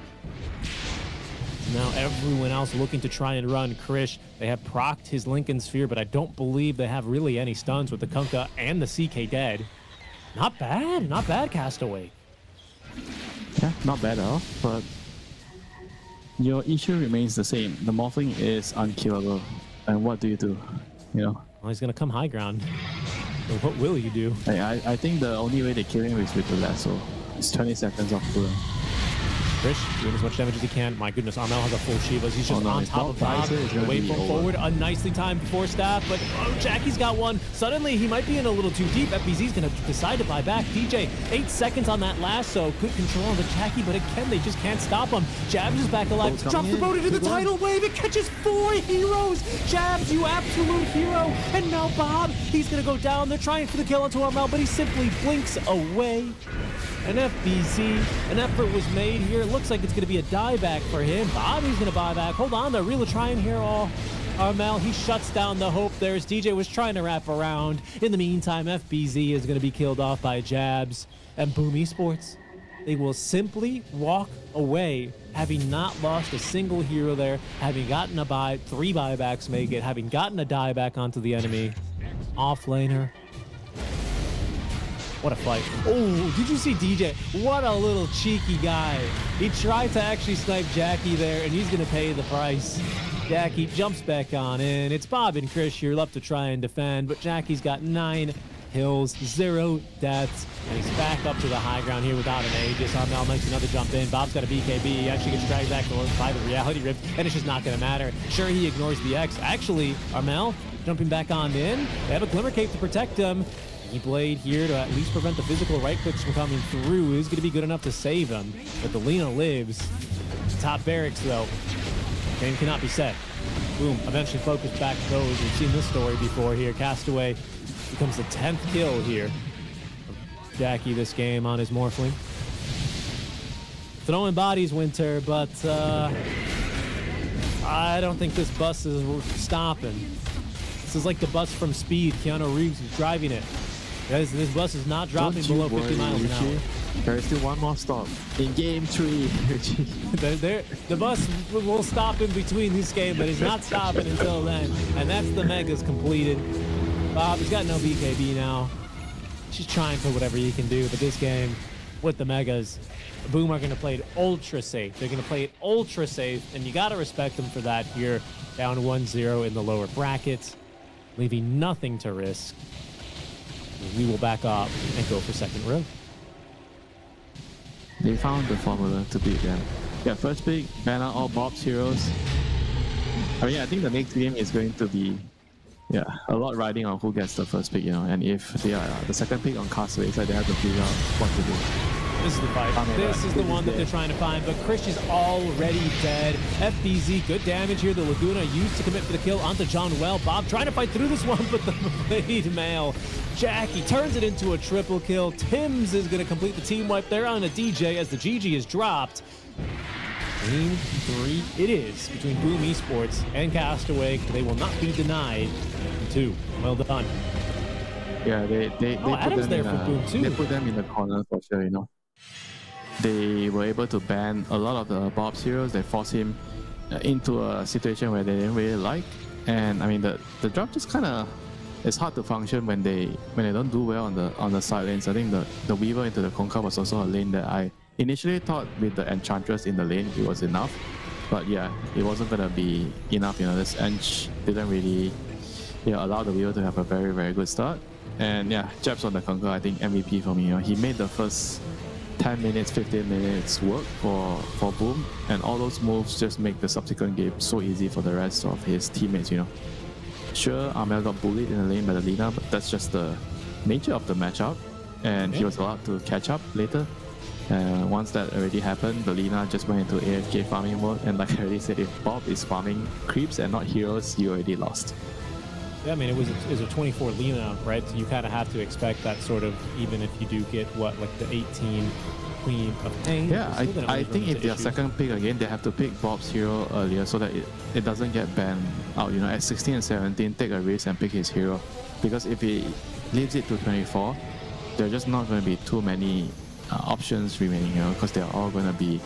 Now everyone else looking to try and run. Krish, they have procced his Lincoln Sphere, but I don't believe they have really any stuns with the Kunkka and the CK dead. Not bad, Castaway. Yeah, not bad at all, but your issue remains the same. The Morphling is unkillable, and what do? You know? Well, he's gonna come high ground. So what will you do? I think the only way they kill him is with the lasso. It's 20 seconds off cooldown. Krish doing as much damage as he can. My goodness, Armel has a full Shivas. He's just on top of Bob. Away from forward. A nicely timed force staff, but Jackie's got one. Suddenly, he might be in a little too deep. FBZ's going to decide to buy back. DJ, 8 seconds on that lasso. Good control on the Jackie, but again, they just can't stop him. Jabs is back alive. Drops the boat into the tidal wave. It catches 4 heroes. Jabs, you absolute hero. And now Bob, he's going to go down. They're trying for the kill onto Armel, but he simply blinks away. An FBZ, an effort was made here. It looks like it's going to be a dieback for him. Bobby's going to buy back. Hold on, they're really trying here. Oh, Armel, he shuts down the hope there as DJ was trying to wrap around. In the meantime, FBZ is going to be killed off by Jabs. And Boom Esports, they will simply walk away, having not lost a single hero there, having gotten a buy, 3 buybacks make it, having gotten a die back onto the enemy. Offlaner. What a fight. Oh, did you see DJ? What a little cheeky guy. He tried to actually snipe Jackie there, and he's going to pay the price. Jackie jumps back on in. It's Bob and Chris here left to try and defend, but Jackie's got 9 kills, 0 deaths, and he's back up to the high ground here without an Aegis. Armel makes another jump in. Bob's got a BKB. He actually gets dragged back by the reality rift, and it's just not going to matter. Sure, he ignores the X. Actually, Armel jumping back on in. They have a Glimmer Cape to protect him. Blade here to at least prevent the physical right clicks from coming through is going to be good enough to save him. But the Lina lives. Top barracks, though. Game cannot be set. Boom. Eventually focus back to those. We've seen this story before here. Castaway becomes the 10th kill here. Jackie this game on his Morphling. Throwing bodies, Winter, but I don't think this bus is stopping. This is like the bus from Speed. Keanu Reeves is driving it. Guys, this bus is not dropping below 50 miles an hour. There is still one more stop in game 3. The bus will stop in between this game, but it's not stopping until then. And that's the Megas completed. Bob, he's got no BKB now. He's trying for whatever he can do, but this game with the Megas, Boom are going to play it ultra safe. They're going to play it ultra safe, and you got to respect them for that here. Down 1-0 in the lower brackets, leaving nothing to risk. We will back up and go for second row. They found the formula to beat them. Yeah, first pick, ban out all Bob's heroes. I mean, I think the next game is going to be, a lot riding on who gets the first pick, and if they are the second pick on Castaway, so they have to figure out what to do. This is the fight. This is the one that they're trying to find, but Krish is already dead. FBZ, good damage here. The Laguna used to commit for the kill onto John Well. Bob trying to fight through this one, but the Blade Mail. Jackie turns it into a triple kill. Timms is going to complete the team wipe there on a DJ as the GG is dropped. Game 3 it is between Boom Esports and Castaway. They will not be denied. 2. Well done. Yeah, they put Adam's them there in for Boom too. They put them in the corner for sure, They were able to ban a lot of the Bob's heroes. They forced him into a situation where they didn't really like. And I mean, the drop just kind of, it's hard to function when they don't do well on the side lanes. I think the Weaver into the Conquer was also a lane that I initially thought with the Enchantress in the lane it was enough, but yeah, it wasn't gonna be enough. This Ench didn't really allow the Weaver to have a very, very good start. And yeah, Jabs on the Conquer, I think MVP for me. He made the first 10 minutes, 15 minutes work for Boom, and all those moves just make the subsequent game so easy for the rest of his teammates. Sure, Armel got bullied in the lane by the Lina, but that's just the nature of the matchup, and he was allowed to catch up later. Once that already happened, the Lina just went into AFK farming mode, and like I already said, if Bob is farming creeps and not heroes, you already lost. Yeah, I mean, it was a 24 Lina, right? So you kind of have to expect that sort of, even if you do get, like the 18 Queen of Pain. Yeah, I think if their second pick again, they have to pick Bob's hero earlier so that it doesn't get banned out. At 16 and 17, take a risk and pick his hero. Because if he leaves it to 24, there are just not going to be too many options remaining, because they are all going to be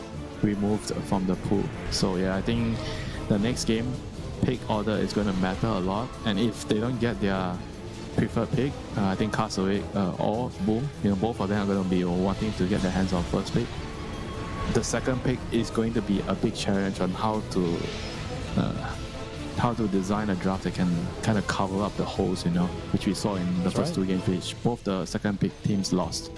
removed from the pool. So yeah, I think the next game, pick order is going to matter a lot, and if they don't get their preferred pick, I think Castaway or Boom, both of them are going to be wanting to get their hands on first pick. The second pick is going to be a big challenge on how to design a draft that can kind of cover up the holes, which we saw in the first 2 games, which both the second pick teams lost.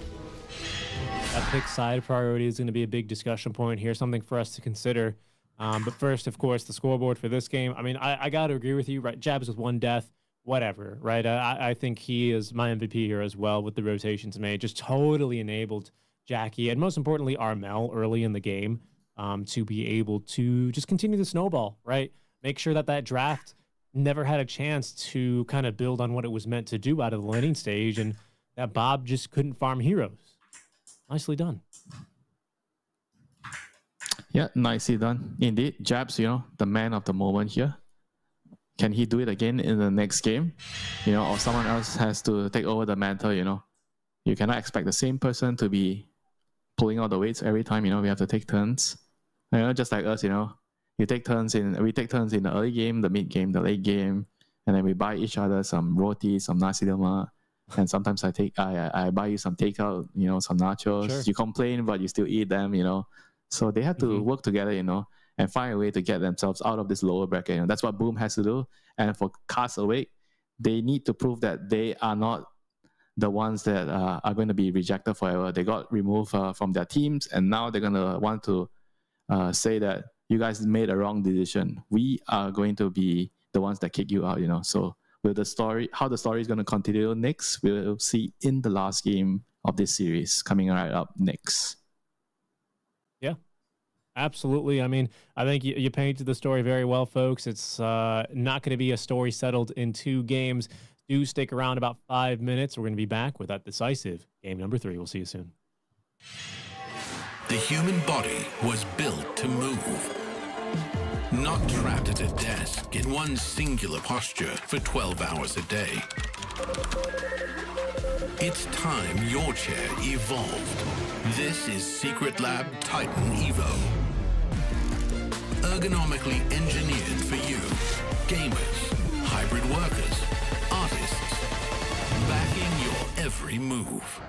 That pick side priority is going to be a big discussion point here, something for us to consider. But first, of course, the scoreboard for this game. I mean, I got to agree with you, right? Jabs with 1 death, whatever, right? I think he is my MVP here as well with the rotations made. Just totally enabled Jackie and most importantly, Armel early in the game to be able to just continue the snowball, right? Make sure that draft never had a chance to kind of build on what it was meant to do out of the laning stage, and that Bob just couldn't farm heroes. Nicely done. Yeah, nicely done. Indeed, Jabs, the man of the moment here. can he do it again in the next game? You know, or someone else has to take over the mantle, you know. You cannot expect the same person to be pulling out the weights every time, you know. We have to take turns. You know, just like us, you know. We take turns in the early game, the mid game, the late game, and then we buy each other some roti, some nasi lemak, and sometimes I buy you some takeout, you know, some nachos. Sure. You complain, but you still eat them, you know. So they have to work together, you know, and find a way to get themselves out of this lower bracket. You know, that's what Boom has to do. And for Cast Awake, they need to prove that they are not the ones that are going to be rejected forever. They got removed from their teams, and now they're going to want to say that you guys made a wrong decision. We are going to be the ones that kick you out, you know. So with the story, how the story is going to continue next, we'll see in the last game of this series coming right up next. Yeah, absolutely. I mean, I think you painted the story very well, folks. It's not going to be a story settled in 2 games. Do stick around about 5 minutes. We're going to be back with that decisive game number 3. We'll see you soon. The human body was built to move. Not trapped at a desk in one singular posture for 12 hours a day. It's time your chair evolved. This is Secret Lab Titan Evo. Ergonomically engineered for you. Gamers, hybrid workers, artists. Backing your every move.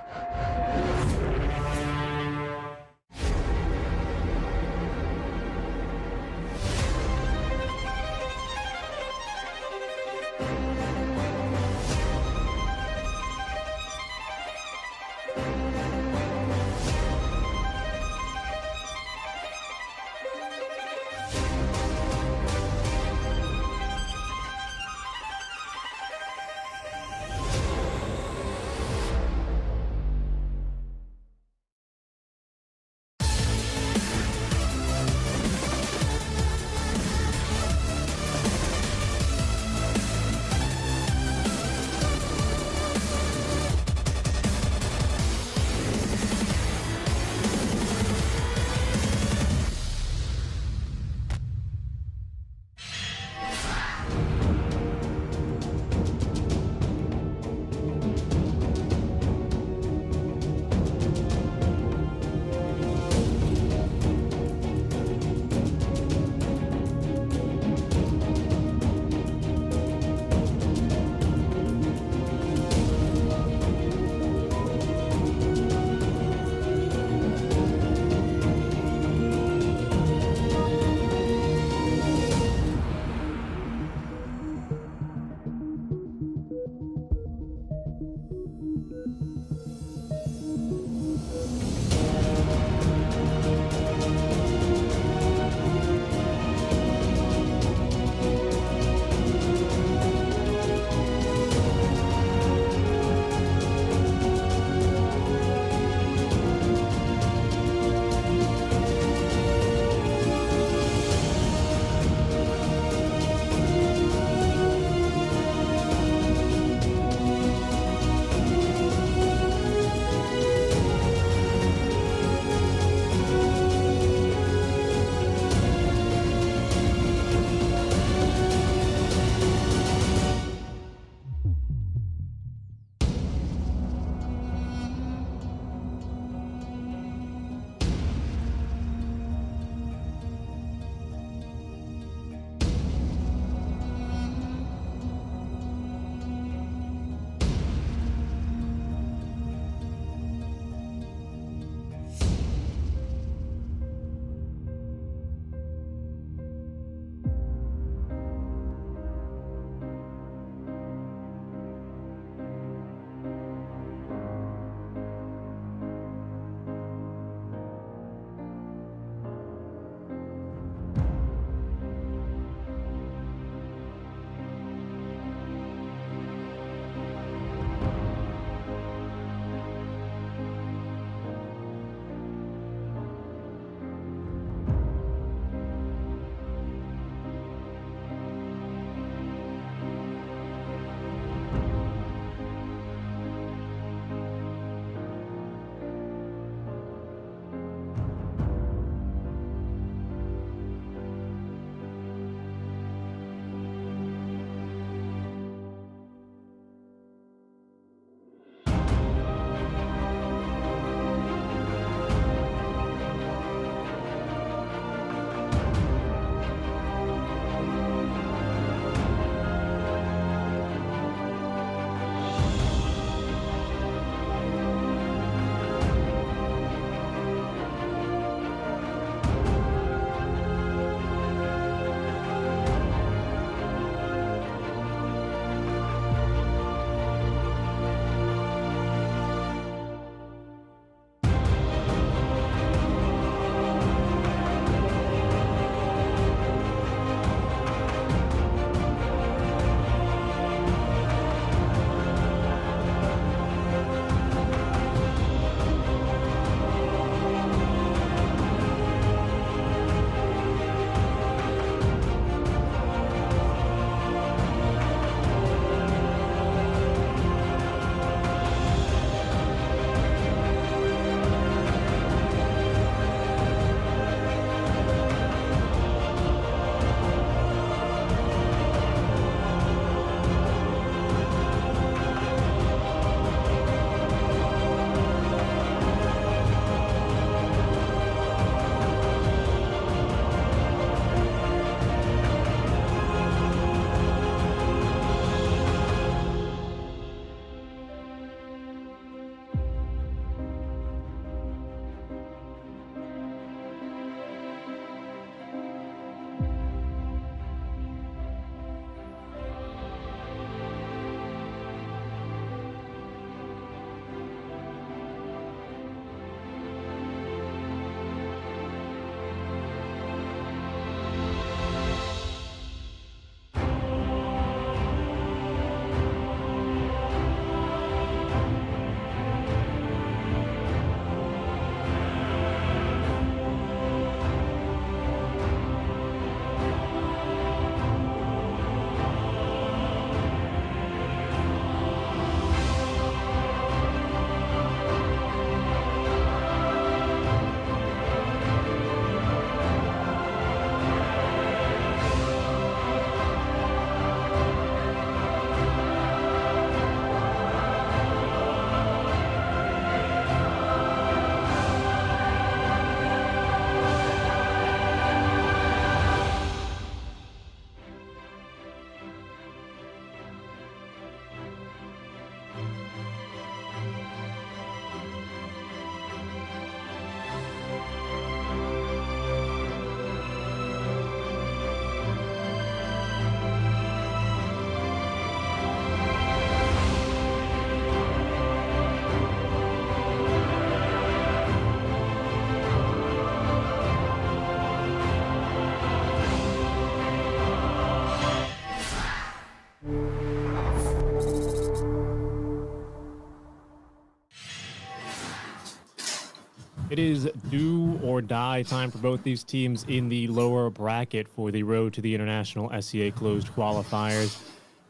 It is do or die time for both these teams in the lower bracket for the road to the international SCA closed qualifiers.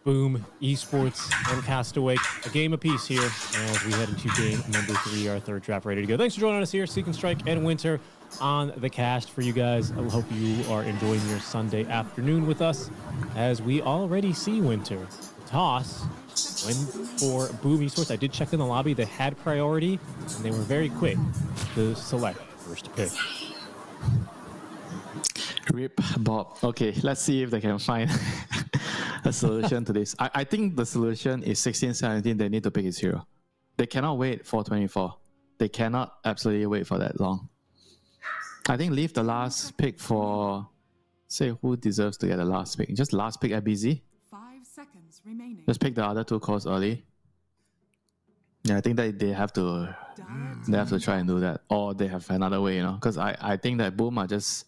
Boom, Esports, and Castaway, a game apiece here as we head into game number 3, our third draft ready to go. Thanks for joining us here, Seek and Strike and Winter on the cast for you guys. I hope you are enjoying your Sunday afternoon with us as we already see Winter. The toss win for Boom Esports. I did check in the lobby. They had priority, and they were very quick to select first pick. Rip Bob. Okay, let's see if they can find a solution to this. I think the solution is 16, 17. They need to pick his hero. They cannot wait for 24. They cannot absolutely wait for that long. I think leave the last pick for, say, who deserves to get the last pick. Just last pick at BZ. 5 seconds remaining. Just pick the other 2 cores early. Yeah, I think that they have to try and do that, or they have another way, you know. Because I think that Boom are just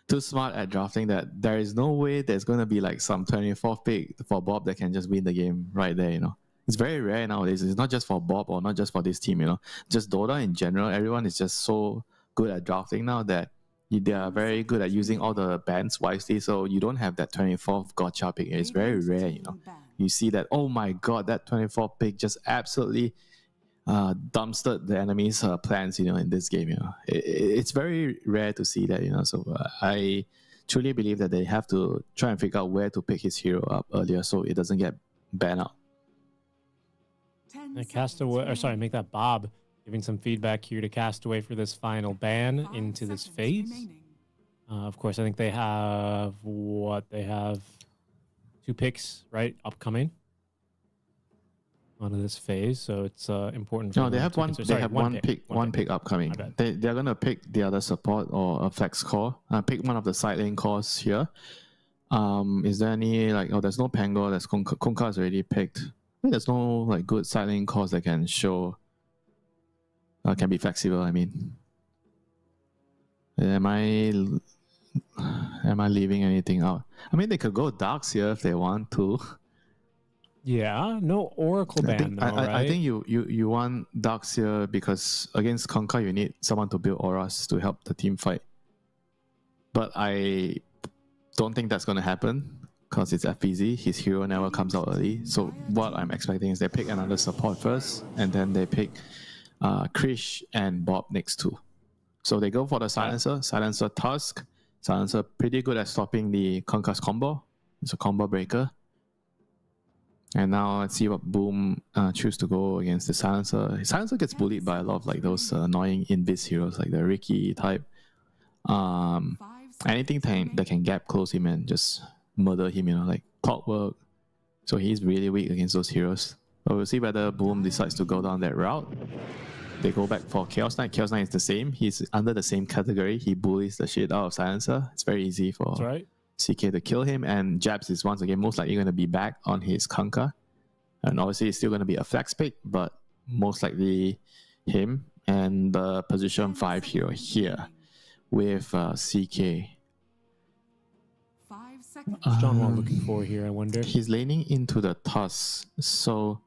too smart at drafting that there is no way there's going to be like some 24th pick for Bob that can just win the game right there, you know. It's very rare nowadays. It's not just for Bob or not just for this team, you know. Just Dota in general, everyone is just so good at drafting now that they are very good at using all the bands wisely, so you don't have that 24th gotcha pick. It's very rare, you know. You see that, oh my god, that 24th pick just absolutely dumpstered the enemy's plans, you know, in this game, you know. It's very rare to see that, you know. So I truly believe that they have to try and figure out where to pick his hero up earlier so it doesn't get banned out. Castaway, or sorry, make that Bob giving some feedback here to Castaway for this final ban into this phase. Of course, I think they have they have 2 picks, right, upcoming onto this phase, so it's important. No, they have one. They have one pick upcoming. They're gonna pick the other support or a flex core. Pick one of the side lane cores here. Is there any like? Oh, there's no Pango. There's Konka is already picked. There's no like good side lane cores that can show. Can be flexible. I mean, am I leaving anything out? I mean, they could go Darks here if they want to. Yeah, no Oracle ban though, right? I think you want Darks here because against Conquer you need someone to build auras to help the team fight. But I don't think that's going to happen because it's FPZ. His hero never comes out early. So what I'm expecting is they pick another support first, and then they pick Krish and Bob next to. So they go for the Silencer. Silencer Tusk. Silencer pretty good at stopping the Conquest combo. It's a combo breaker. And now let's see what Boom choose to go against the Silencer. Silencer gets bullied by a lot of like those annoying invis heroes like the Ricky type. Anything that can gap close him and just murder him, you know, like Clockwork. So he's really weak against those heroes. But we'll see whether Boom decides to go down that route. They go back for Chaos Knight. Chaos Knight is the same. He's under the same category. He bullies the shit out of Silencer. It's very easy for CK to kill him. And Jabs is once again most likely going to be back on his Kanka. And obviously it's still going to be a flex pick, but most likely him and the position 5 hero here with CK. 5 seconds. What's John Wall looking for here, I wonder? He's laning into the Tusk. So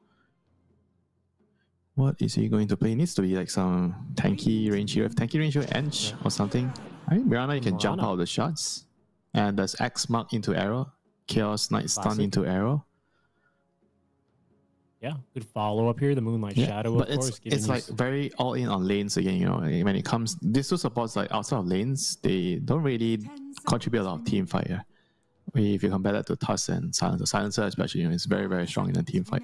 what is he going to play? He needs to be like some tanky range hero. Tanky range hero, Ench or something. I think Mirana, you can jump out of the shots. And there's X mark into arrow. Chaos Knight stun into arrow. Yeah, good follow up here. The Moonlight Shadow, but of course. It's like very all in on lanes again, you know. When it comes, these 2 supports like outside of lanes, they don't really contribute a lot of team fight. Yeah? If you compare that to Tusk and Silencer, Silencer especially, you know, it's very, very strong in a team fight.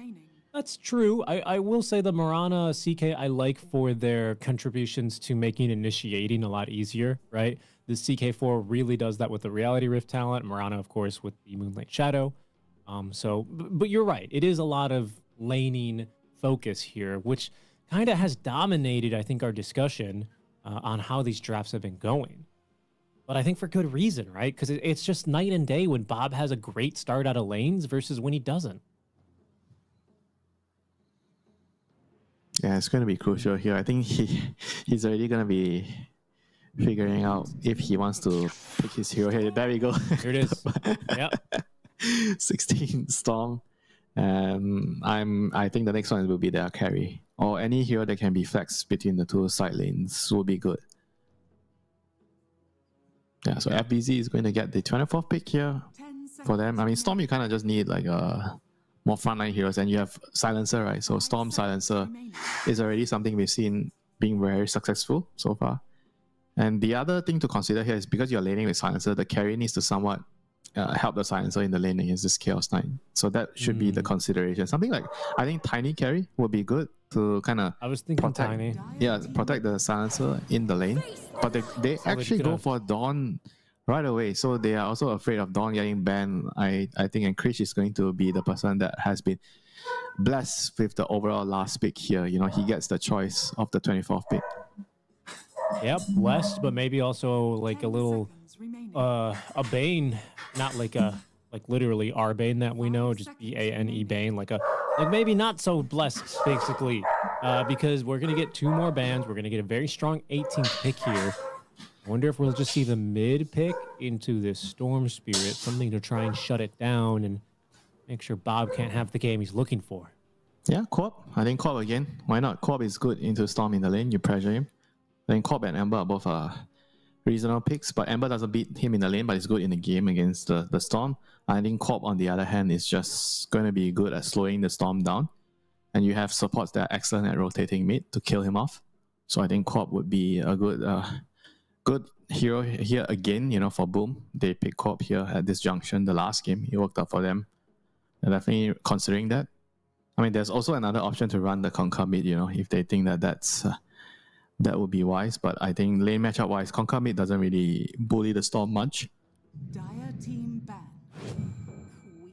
That's true. I will say the Mirana CK I like for their contributions to making initiating a lot easier, right? The CK4 really does that with the Reality Rift talent. Mirana, of course, with the Moonlight Shadow. But you're right. It is a lot of laning focus here, which kind of has dominated, I think, our discussion on how these drafts have been going. But I think for good reason, right? Because it's just night and day when Bob has a great start out of lanes versus when he doesn't. Yeah, it's going to be crucial here. I think he's already going to be figuring out if he wants to pick his hero here. There we go. Here it is. Yep. 16 Storm. I think the next one will be their carry. Or any hero that can be flexed between the 2 side lanes will be good. Yeah, so FBZ is going to get the 24th pick here 10 for them. I mean, seconds Storm, you kind of just need like more frontline heroes, and you have Silencer, right? So Storm Silencer remaining. is already something we've seen being very successful so far. And the other thing to consider here is because you're laning with Silencer, the carry needs to somewhat help the Silencer in the lane against this Chaos Knight. So that should be the consideration. Something like, I think Tiny carry would be good to kind of I was thinking protect, Tiny. protect the Silencer in the lane. But they actually go for Dawn right away. So they are also afraid of Dawn getting banned. I think, and Krish is going to be the person that has been blessed with the overall last pick here. You know, he gets the choice of the 24th pick. Yep, blessed, but maybe also like a 10 little seconds remaining. a Bane, not like literally our Bane that we know, just BANE Bane, like maybe not so blessed basically, because we're gonna get 2 more bans. We're gonna get a very strong 18th pick here. I wonder if we'll just see the mid pick into this Storm Spirit, something to try and shut it down and make sure Bob can't have the game he's looking for. Yeah, Corp. I think Corp again. Why not? Corp is good into Storm in the lane. You pressure him. I think Corp and Ember are both reasonable picks, but Ember doesn't beat him in the lane, but he's good in the game against the Storm. I think Corp, on the other hand, is just going to be good at slowing the Storm down. And you have supports that are excellent at rotating mid to kill him off. So I think Corp would be a good hero here again, you know, for Boom. They picked Corp here at this junction, the last game. It worked out for them. They're definitely considering that. I mean, there's also another option to run the Conquer mid, you know, if they think that would be wise. But I think lane matchup wise, Conquer mid doesn't really bully the Storm much. Dire team ban. Queen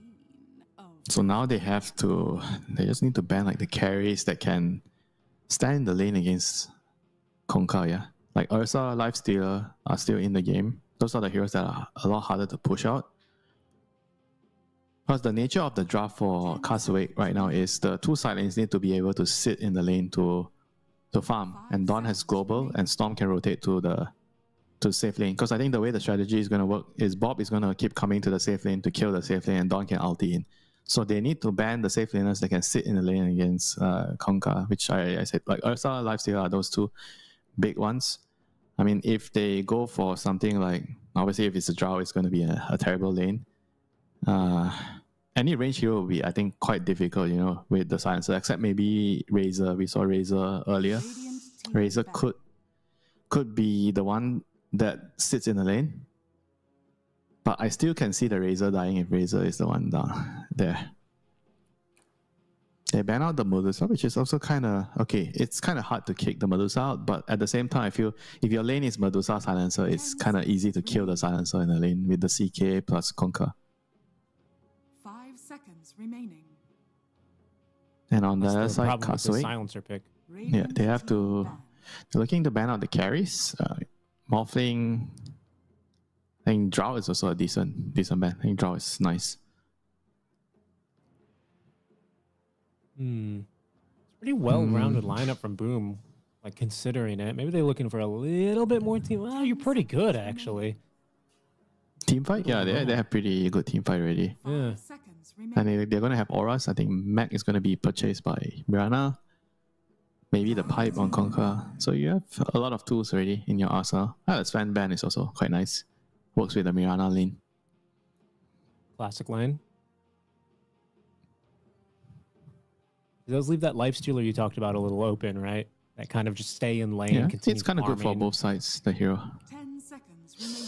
of So now they just need to ban like the carries that can stand in the lane against Conquer, yeah. Like Ursa, Lifestealer are still in the game. Those are the heroes that are a lot harder to push out. Because the nature of the draft for Castaway right now is the 2 side lanes need to be able to sit in the lane to farm. And Dawn has global and Storm can rotate to safe lane. Because I think the way the strategy is going to work is Bob is going to keep coming to the safe lane to kill the safe lane and Dawn can ulti in. So they need to ban the safe laners that can sit in the lane against Conquer, which I said, like Ursa, Lifestealer are those 2 big ones. I mean, if they go for something like, obviously if it's a Drow, it's going to be a terrible lane. Any range hero will be, I think, quite difficult, you know, with the Silencer, except maybe Razor. We saw Razor earlier. Radiant team Razor ban. could be the one that sits in the lane. But I still can see the Razor dying if Razor is the one down there. They ban out the Medusa, which is also kind of, okay, it's kind of hard to kick the Medusa out, but at the same time, I feel if your lane is Medusa Silencer, it's kind of easy to kill the Silencer in the lane with the CK plus Conquer. 5 seconds remaining. And on the That's other the side, problem with the Castaway, silencer pick. Radiant they have to- team ban. they're looking to ban out the carries. Morphling, I think Drow is also a decent ban. I think Drow is nice. It's pretty well-rounded lineup from Boom. Like considering it, maybe they're looking for a little bit more team. Well, you're pretty good actually. Teamfight? Yeah, they have pretty good teamfight already. 5 Yeah. seconds And remaining. they're going to have auras. I think Mac is going to be purchased by Mirana. Maybe the pipe on Conquer. So you have a lot of tools already in your arsenal. The Sven Ban is also quite nice. Works with the Mirana lane. Classic lane. Those leave that Lifestealer you talked about a little open, right? That kind of just stay in lane. Yeah, continue it's kind of good for farming. both sides, the hero. 10 seconds remaining.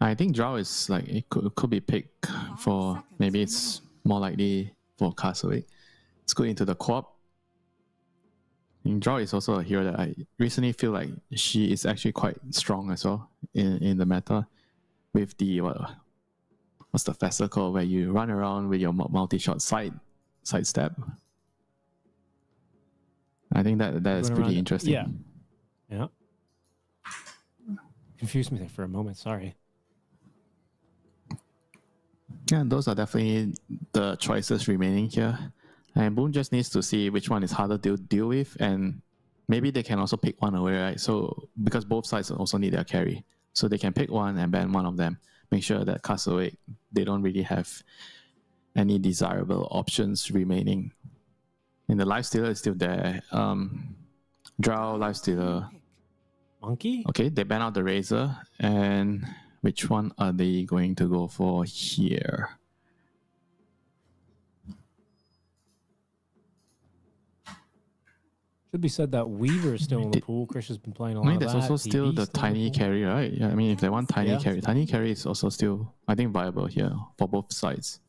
I think Drow is like, it could be picked for, maybe it's more likely for Castaway. Let's go into the co-op. Drow is also a hero that I recently feel like she is actually quite strong as well in the meta with the, what's the festival called, where you run around with your multi-shot sidestep. I think that is Run pretty around- interesting. Yeah. Confused me there for a moment. Sorry. Yeah, those are definitely the choices remaining here. And Boom just needs to see which one is harder to deal with, and maybe they can also pick one away, right? So, because both sides also need their carry. So they can pick one and ban one of them. Make sure that Castaway, they don't really have any desirable options remaining. And the Lifestealer is still there. Drow, Lifestealer, Pick. Monkey? Okay, they ban out the Razor. And which one are they going to go for here? Should be said that Weaver is still in the pool. Chris has been playing a I lot mean, of there's that. also still DB the in tiny pool. carry, right? Yeah, I mean, if they want tiny Yeah. tiny carry is also still, I think, viable here for both sides.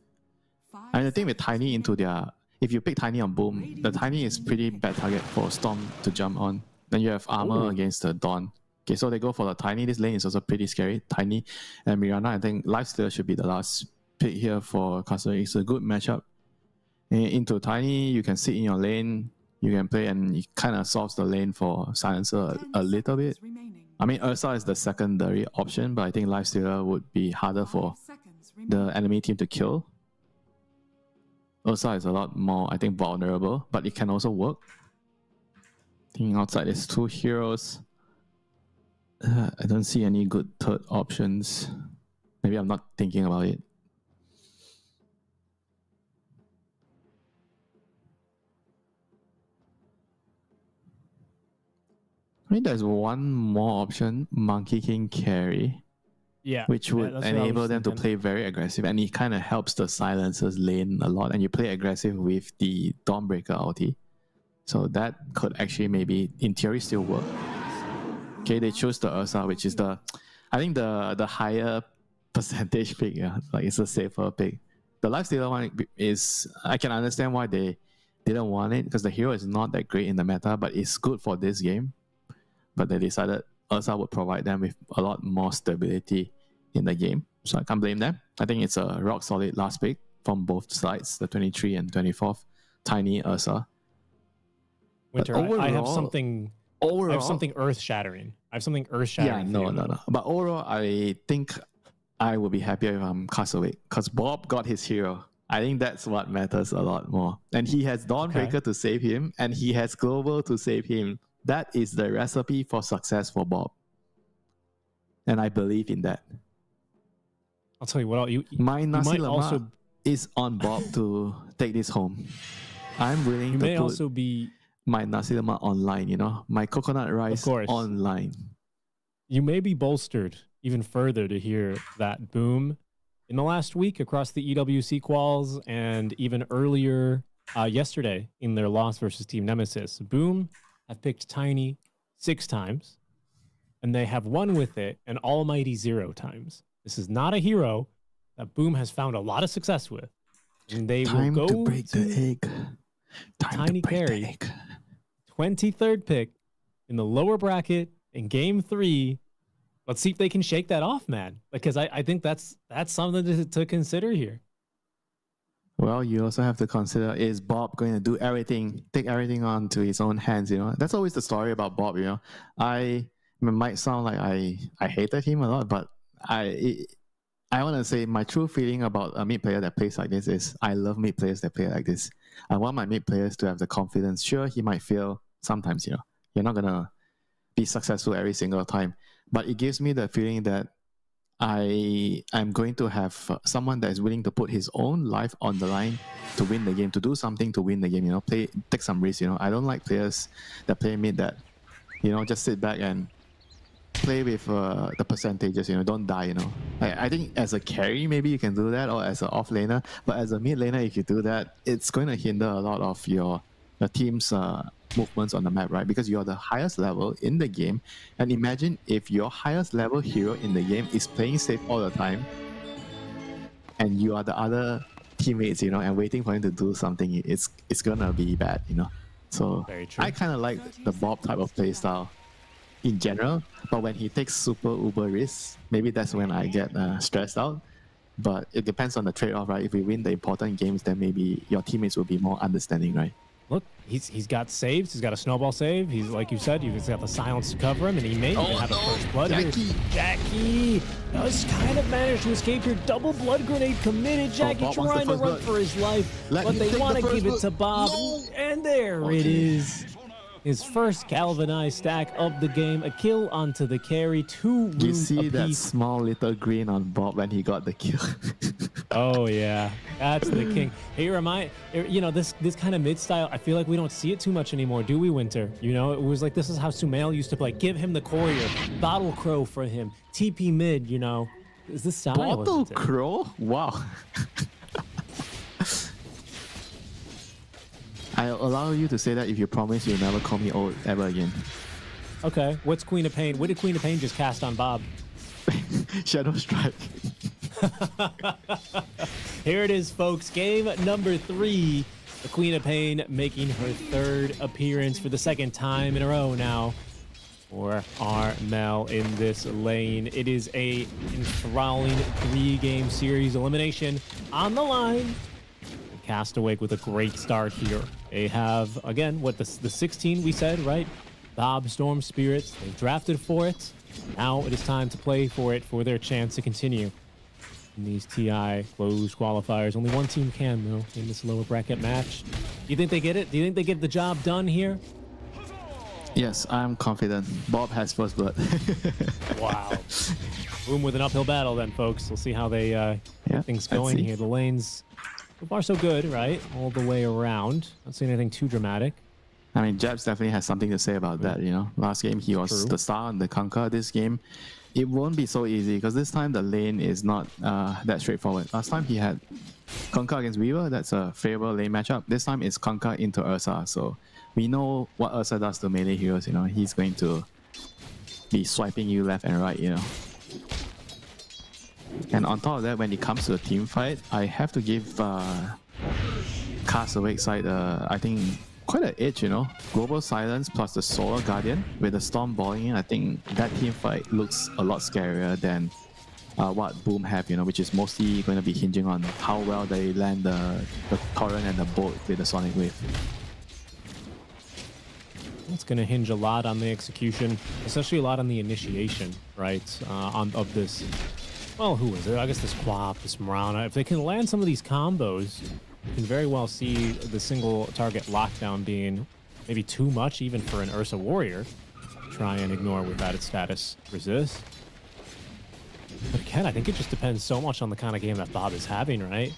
5 I mean, the thing with seconds tiny into remaining. their, if you pick tiny on boom, the tiny is pretty bad target for Storm to jump on. Then you have armor Ooh. against the Dawn. Okay, so they go for the tiny. This lane is also pretty scary. Tiny and Mirana, I think Lifestealer should be the last pick here for Castle. It's a good matchup. Into tiny, you can sit in your lane. You can play and it kind of solves the lane for Silencer 10 a little bit. seconds remaining. I mean, Ursa is the secondary option, but I think Lifestealer would be harder 5 for seconds the remaining. enemy team to kill. Ursa is a lot more, I think, vulnerable, but it can also work. I think outside there's two heroes. I don't see any good third options. Maybe I'm not thinking about it. I mean, there's one more option, Monkey King carry, Yeah. which would that's what I was enable them to thinking. play very aggressive, and it kind of helps the silencers lane a lot, and you play aggressive with the Dawnbreaker ulti. So that could actually maybe, in theory, still work. Okay, they chose the Ursa, which is the, I think the higher percentage pick, yeah, like it's a safer pick. The Lifestealer one is, I can understand why they didn't want it, because the hero is not that great in the meta, but it's good for this game. But they decided Ursa would provide them with a lot more stability in the game. So I can't blame them. I think it's a rock solid last pick from both sides, the 23 and 24th. Tiny Ursa. Winter, But I have overall- something. Overall, I have something earth shattering. I have something earth Yeah, shattering. no. But overall, I think I would be happier if I'm Castaway, because Bob got his hero. I think that's what matters a lot more. And he has Dawnbreaker to save him, and he has Global to save him. That is the recipe for success for Bob. And I believe in that. I'll tell you what. You My Nasi might Lemak also is on Bob to take this home. I'm willing you to may put also be my Nasi Lemak online, my coconut rice course. online. you may be bolstered even further to hear that Boom in the last week across the EWC quals and even earlier yesterday in their loss versus Team Nemesis. Boom have picked Tiny 6 times and they have won with it an almighty 0 times. This is not a hero that Boom has found a lot of success with. And they Time will go to break the egg. Time Tiny to break carry. the egg. 23rd pick in the lower bracket in game 3. Let's see if they can shake that off, man. Because I think that's something to consider here. Well, you also have to consider, is Bob going to do everything, take everything onto his own hands, That's always the story about Bob, I it might sound like I hated him a lot, but I want to say my true feeling about a mid player that plays like this is I love mid players that play like this. I want my mid players to have the confidence. Sure, he might fail sometimes, You're not going to be successful every single time. But it gives me the feeling that I'm going to have someone that is willing to put his own life on the line to win the game, to do something to win the game, take some risk, I don't like players that play mid that, just sit back and play with the percentages, don't die, I think as a carry, maybe you can do that, or as an off laner, but as a mid laner, if you do that, it's going to hinder a lot of your team's movements on the map, right? Because you're the highest level in the game, and imagine if your highest level hero in the game is playing safe all the time, and you are the other teammates, and waiting for him to do something, it's gonna be bad, So Very true. I kind of like the Bob type of play style in general, but when he takes super uber risks, maybe that's when I get stressed out. But it depends on the trade-off, right? If we win the important games, then maybe your teammates will be more understanding, right? Look, he's got saves. He's got a snowball save. He's, like you said, you've got the silence to cover him, and he may even have a first blood here. Jackie does kind of manage to escape here. Double blood grenade committed. Jackie Bob wants the trying to first run blood. for his life, Let but him they take want the to first give it to blood. Bob. No. And there it is. His first galvanized stack of the game. A kill onto the carry. 2 You wounds see that apiece. small little grin on Bob when he got the kill. Oh yeah, that's the king. Hey, this kind of mid style. I feel like we don't see it too much anymore, do we, Winter? You know, it was like this is how Sumail used to play. Give him the courier, Bottle Crow for him, TP mid. You know, is this style? Bottle isn't it? Crow? Wow. I'll allow you to say that if you promise you'll never call me old ever again. Okay, what's Queen of Pain? What did Queen of Pain just cast on Bob? Shadow Strike. Here it is, folks. Game number 3. The Queen of Pain making her 3rd appearance for the 2nd time in a row now for our Mel in this lane. It is a enthralling 3-game series elimination on the line. Castaway with a great start here. They have, again, what the 16 we said, right? Bob Storm Spirits. They've drafted for it. Now it is time to play for it for their chance to continue in these TI closed qualifiers. Only one team can, though, in this lower bracket match. Do you think they get it? Do you think they get the job done here? Yes, I'm confident. Bob has first blood. Wow. Boom with an uphill battle then, folks. We'll see how they get things going here. The lanes, so far so good, right? All the way around. Not seeing anything too dramatic. I mean, Jabs definitely has something to say about that, you know. Last game, he was the star and the conquer. This game, it won't be so easy because this time the lane is not that straightforward. Last time he had conquer against Weaver. That's a favorable lane matchup. This time it's conquer into Ursa. So we know what Ursa does to melee heroes, you know. He's going to be swiping you left and right, you know. And on top of that, when it comes to a team fight, I have to give Castaway side, I think, quite an edge, you know. Global Silence plus the Solar Guardian with the Storm balling in. I think that team fight looks a lot scarier than what Boom have, you know, which is mostly going to be hinging on how well they land the Torrent and the Bolt with the Sonic Wave. It's going to hinge a lot on the execution, especially a lot on the initiation, right? Of this. Well, who is it? I guess this Quap, this Marana. If they can land some of these combos, you can very well see the single target lockdown being maybe too much even for an Ursa Warrior. Try and ignore without its status resist. But again, I think it just depends so much on the kind of game that Bob is having, right?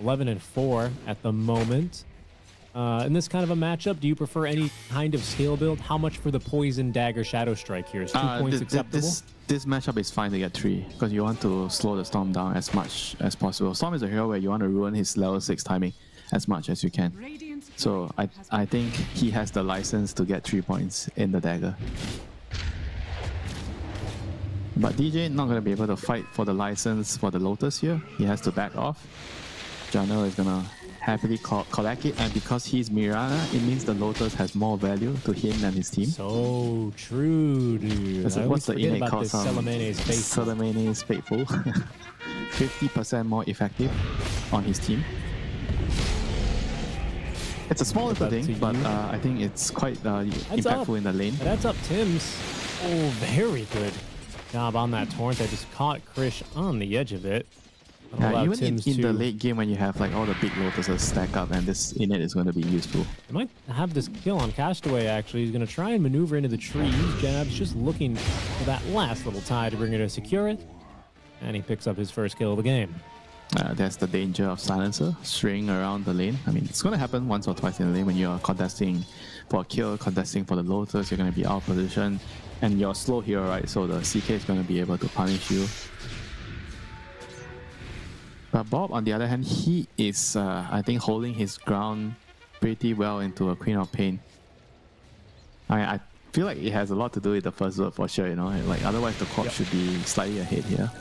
11-4 at the moment. In this kind of a matchup, do you prefer any kind of scale build? How much for the Poison Dagger Shadow Strike here? Is 2 points acceptable? This matchup is fine to get 3 because you want to slow the Storm down as much as possible. Storm is a hero where you want to ruin his level 6 timing as much as you can. So I think he has the license to get 3 points in the dagger. But DJ not going to be able to fight for the license for the Lotus here. He has to back off. Jano is going to happily collect it, and because he's Mirana, it means the Lotus has more value to him than his team. So true, dude. What's the innate cost? Selemene's Faithful. Selemene's Faithful. 50% more effective on his team. It's a small little thing, but I think it's quite impactful in the lane. That's up Tim's. Oh, very good job on that Torrent. I just caught Krish on the edge of it. Yeah, even in the late game when you have like all the big Lotuses stack up, and this innate is going to be useful. He might have this kill on Castaway, actually. He's going to try and maneuver into the trees. Jab's just looking for that last little tie to bring her to secure it. And he picks up his first kill of the game. That's the danger of Silencer, straying around the lane. I mean, it's going to happen once or twice in the lane when you're contesting for a kill, contesting for the Lotus. You're going to be out of position, and you're slow hero, right? So the CK is going to be able to punish you. But Bob, on the other hand, he is, I think, holding his ground pretty well into a Queen of Pain. I feel like it has a lot to do with the first word for sure, you know? Like, otherwise the corp should be slightly ahead here.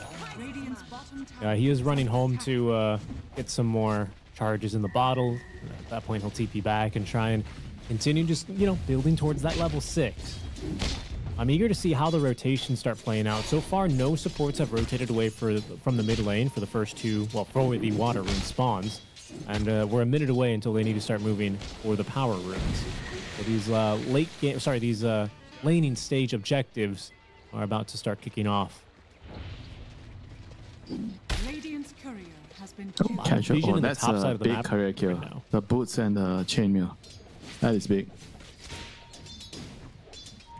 Yeah, he is running home to get some more charges in the bottle. At that point, he'll TP back and try and continue just, you know, building towards that level 6. I'm eager to see how the rotations start playing out. So far, no supports have rotated away from the mid lane for the first 2, well, for the water rune spawns. And we're a minute away until they need to start moving for the power runes. So these these laning stage objectives are about to start kicking off. Radiant's courier has been Casual. Oh, that's a big career kill. Right, the boots and the chainmail. That is big.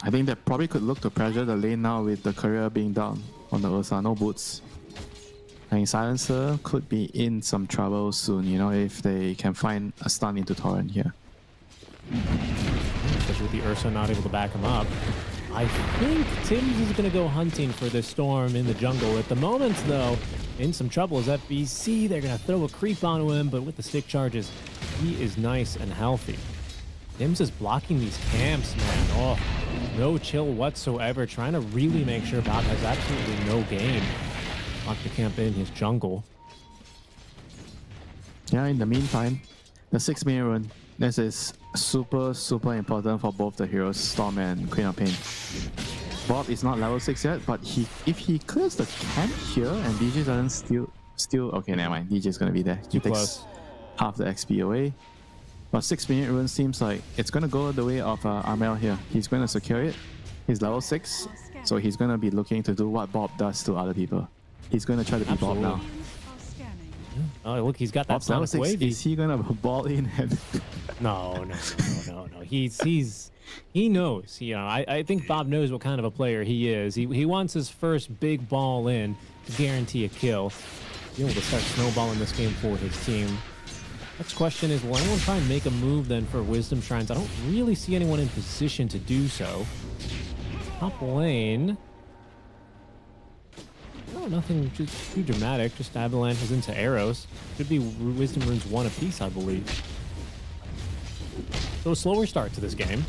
I think they probably could look to pressure the lane now with the courier being down on the Ursa. No boots. I mean, Silencer could be in some trouble soon, you know, if they can find a stun into Torrent here. Especially with the Ursa not able to back him up. I think Tim's is going to go hunting for this Storm in the jungle. At the moment, though, in some trouble is FBC. They're going to throw a creep onto him, but with the stick charges, he is nice and healthy. Tim's is blocking these camps, man. Oh, no chill whatsoever. Trying to really make sure Bob has absolutely no game. Lock the camp in his jungle. Yeah, in the meantime, the 6-minute run. This is super, super important for both the heroes, Storm and Queen of Pain. Bob is not level 6 yet, but if he clears the camp here and DJ doesn't still okay, never mind. DJ is gonna be there. He Too takes close. half the XP away. But 6-minute run seems like it's gonna go the way of Armel here. He's gonna secure it. He's level 6, so he's gonna be looking to do what Bob does to other people. He's gonna try to be Bob now. Oh, look, he's got that Bob's level Sonic 6. wave. Is he gonna ball in and No. He knows. You know, I think Bob knows what kind of a player he is. He wants his first big ball in to guarantee a kill. Be able to start snowballing this game for his team. Next question is, will anyone try and make a move then for Wisdom Shrines? I don't really see anyone in position to do so. Top lane. No, nothing just too dramatic. Just avalanches into arrows. Should be Wisdom Runes 1 apiece, I believe. So a slower start to this game,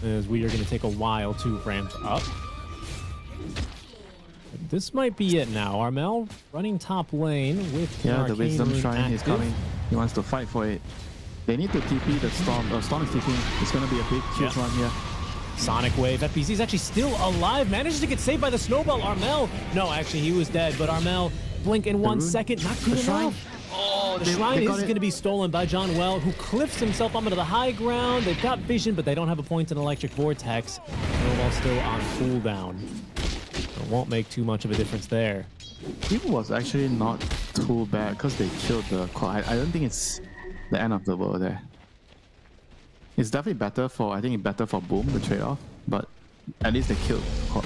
as we are going to take a while to ramp up. This might be it now. Armel running top lane with yeah, the Arcane Wisdom Rune Shrine is active. coming. He wants to fight for it. They need to TP the Storm. Storm is TPing. It's going to be a big, huge run here. Sonic Wave. FPC is actually still alive. Manages to get saved by the Snowball. Armel. No, actually, he was dead. But Armel, blink in 1 second. Not good enough. Oh, the shrine is going to be stolen by John Well, who cliffs himself onto the high ground. They've got vision, but they don't have a point in Electric Vortex. Snowball still on cooldown. So it won't make too much of a difference there. It was actually not too bad because they killed the quad. I don't think it's the end of the world there. It's definitely better for, I think it's better for Boom, the trade-off, but at least they killed quad.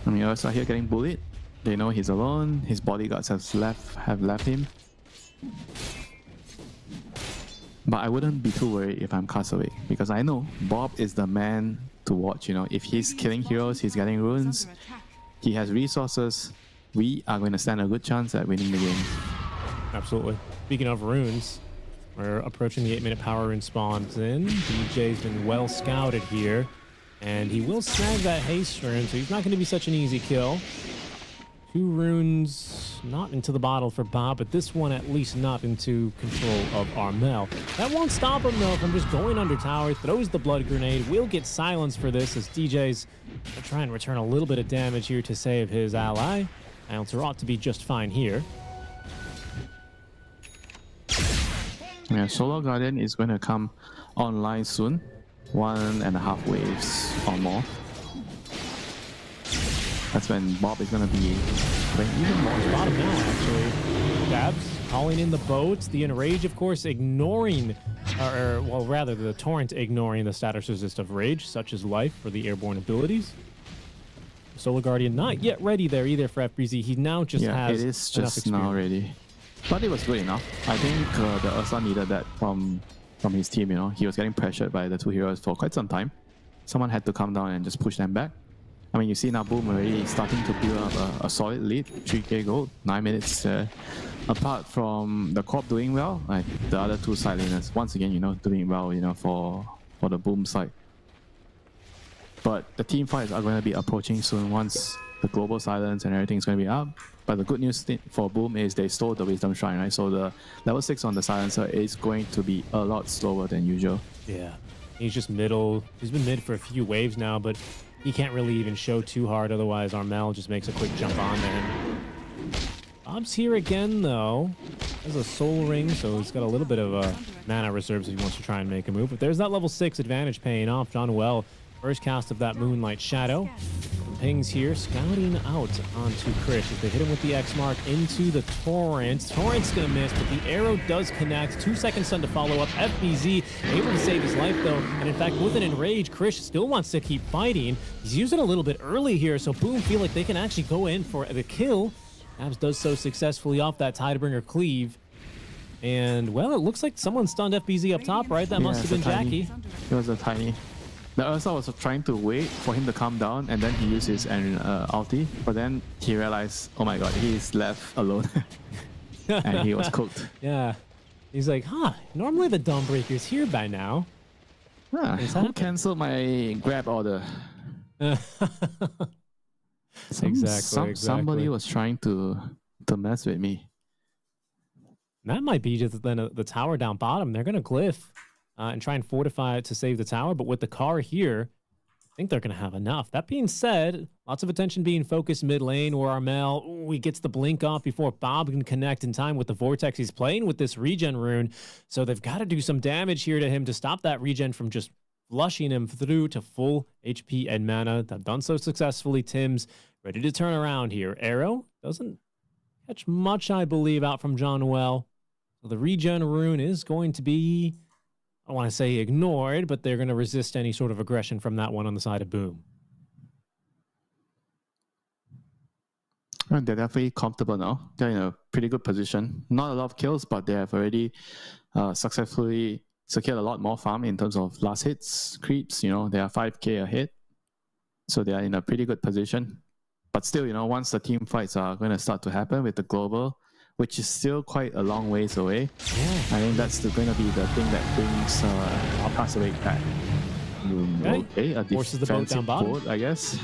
I mean, Ursa here getting bullied. They know he's alone. His bodyguards have left him. But I wouldn't be too worried if I'm Castaway, because I know Bob is the man to watch. You know, if he's killing heroes, he's getting runes, he has resources. We are going to stand a good chance at winning the game. Absolutely. Speaking of runes, we're approaching the 8-minute power rune spawns in. DJ's been well scouted here, and he will snag that haste rune, so he's not going to be such an easy kill. 2 runes not into the bottle for Bob, but this one at least not into control of Armel. That won't stop him though from just going under tower, throws the blood grenade, will get silence for this as DJ's trying to return a little bit of damage here to save his ally. Announcer ought to be just fine here. Yeah, Solar Guardian is going to come online soon. 1.5 waves or more. That's when Bob is going to be playing even more. Bottom now, actually. Dabs calling in the boats. The Enrage, of course, ignoring, well, rather the Torrent ignoring the status resist of Rage, such as Life for the airborne abilities. Solar Guardian not yet ready there either for FBZ. He now just has it is enough just now experience. ready. But it was good enough. I think the Ursa needed that from his team, you know. He was getting pressured by the 2 heroes for quite some time. Someone had to come down and just push them back. I mean, you see now Boom already starting to build up a solid lead. 3k gold, 9 minutes. Apart from the Corp doing well, like the other 2 side laners, once again, you know, doing well, you know, for the Boom side. But the team fights are going to be approaching soon once the global silence and everything is going to be up. But the good news for Boom is they stole the Wisdom Shrine, right? So the level 6 on the silencer is going to be a lot slower than usual. Yeah, he's just middle. He's been mid for a few waves now, but he can't really even show too hard. Otherwise, Armel just makes a quick jump on there. Bob's here again, though. Has a soul ring, so he's got a little bit of mana reserves if he wants to try and make a move. But there's that level 6 advantage paying off. John Well First cast of that Moonlight Shadow. Pings here, scouting out onto Krish as they hit him with the X mark into the Torrent. Torrent's gonna miss, but the arrow does connect. 2-second stun to follow up. FBZ able to save his life though, and in fact, with an enraged, Krish still wants to keep fighting. He's using a little bit early here, so Boom feel like they can actually go in for the kill. Abs does so successfully off that Tidebringer cleave. And well, it looks like someone stunned FBZ up top, right? That must have been Jackie. It was a tiny. The Ursa was trying to wait for him to calm down, and then he used his ulti. But then he realized, oh my god, he's left alone. And he was cooked. Yeah. He's like, normally the Dawnbreaker's here by now. Who canceled my grab order? Exactly. Somebody was trying to mess with me. That might be just then the tower down bottom. They're going to glyph and try and fortify it to save the tower. But with the car here, I think they're going to have enough. That being said, lots of attention being focused mid lane where Armel, he gets the blink off before Bob can connect in time with the Vortex. He's playing with this regen rune. So they've got to do some damage here to him to stop that regen from just flushing him through to full HP and mana. They've done so successfully. Tim's ready to turn around here. Arrow doesn't catch much, I believe, out from John Noel. So the regen rune is going to be, I don't want to say ignored, but they're going to resist any sort of aggression from that one on the side of Boom. They're definitely comfortable now. They're in a pretty good position. Not a lot of kills, but they have already successfully secured a lot more farm in terms of last hits, creeps. They are 5k ahead. So they are in a pretty good position. But still, once the team fights are going to start to happen with the global, which is still quite a long ways away. Yeah. I think that's going to be the thing that brings our pass away back. Okay, a forces the boat down bottom. Boat, I guess.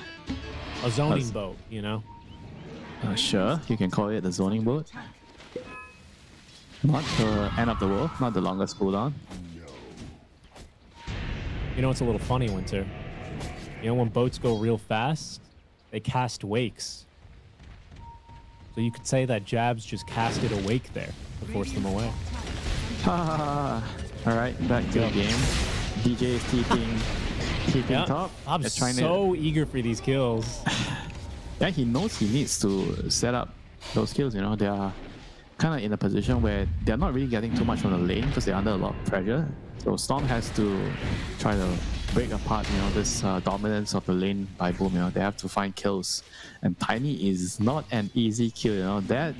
A zoning boat, Sure, you can call it a zoning boat. Not the end of the world, not the longest cooldown. It's a little funny, Winter. When boats go real fast, they cast wakes. So you could say that Jabs just casted a wake there to force them away. Alright, back to the game. DJ is keeping top. I'm so eager for these kills. Yeah, he knows he needs to set up those kills. They are kind of in a position where they're not really getting too much from the lane because they're under a lot of pressure. So Storm has to try to break apart, this dominance of the lane by Boom. They have to find kills, and Tiny is not an easy kill. That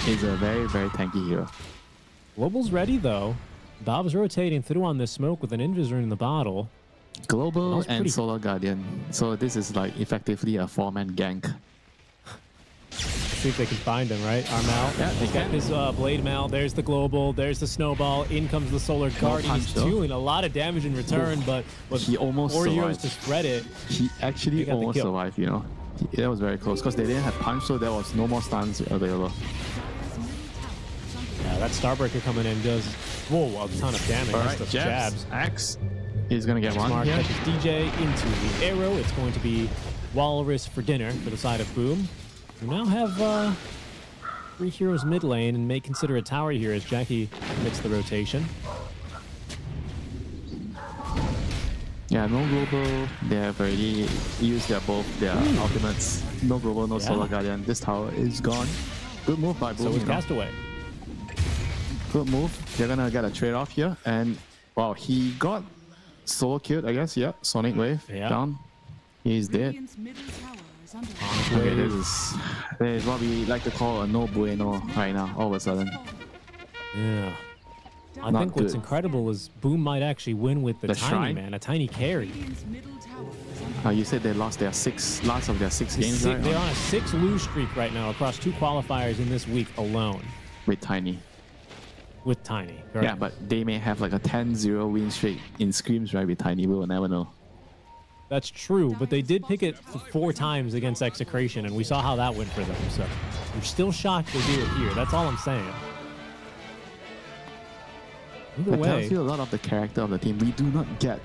is a very, very tanky hero. Global's ready though. Bob's rotating through on this smoke with an Invis rune in the bottle. Global and Solar Guardian. So this is like effectively a 4-man gank. See if they can find him, right? Armel. Yeah, they can. His Blade Mail. There's the Global. There's the Snowball. In comes the Solar Guardian. He's doing a lot of damage in return, but he almost 4 survived. heroes to spread it. He actually almost survived, That was very close because they didn't have punch, so there was no more stuns available. Yeah, that Starbreaker coming in does a ton of damage. Alright, That's Jabs. Axe. He's gonna get one. Smart catches DJ into the arrow. It's going to be Walrus for dinner for the side of Boom. We now have 3 heroes mid lane and may consider a tower here as Jackie commits the rotation. Yeah, no global. They have already used both their ultimates. No global, no Solar Guardian. This tower is gone. Good move by Boom. So is Castaway. Good move. They're gonna get a trade off here, and wow, he got solo killed, I guess. Yeah, Sonic Wave down. He's dead. Okay, this is what we like to call a no bueno right now, all of a sudden. Yeah. I think what's incredible is Boom might actually win with the tiny shrine? man, a tiny carry. You said they lost their last of their 6 games, right? They're on a 6 lose streak right now across 2 qualifiers in this week alone. With Tiny. With Tiny, correct. Yeah, but they may have like a 10-0 win streak in scrims, right, with Tiny. We will never know. That's true, but they did pick it 4 times against Execration, and we saw how that went for them. So I'm still shocked they do it here. That's all I'm saying. Either way, tells you a lot of the character of the team. We do not get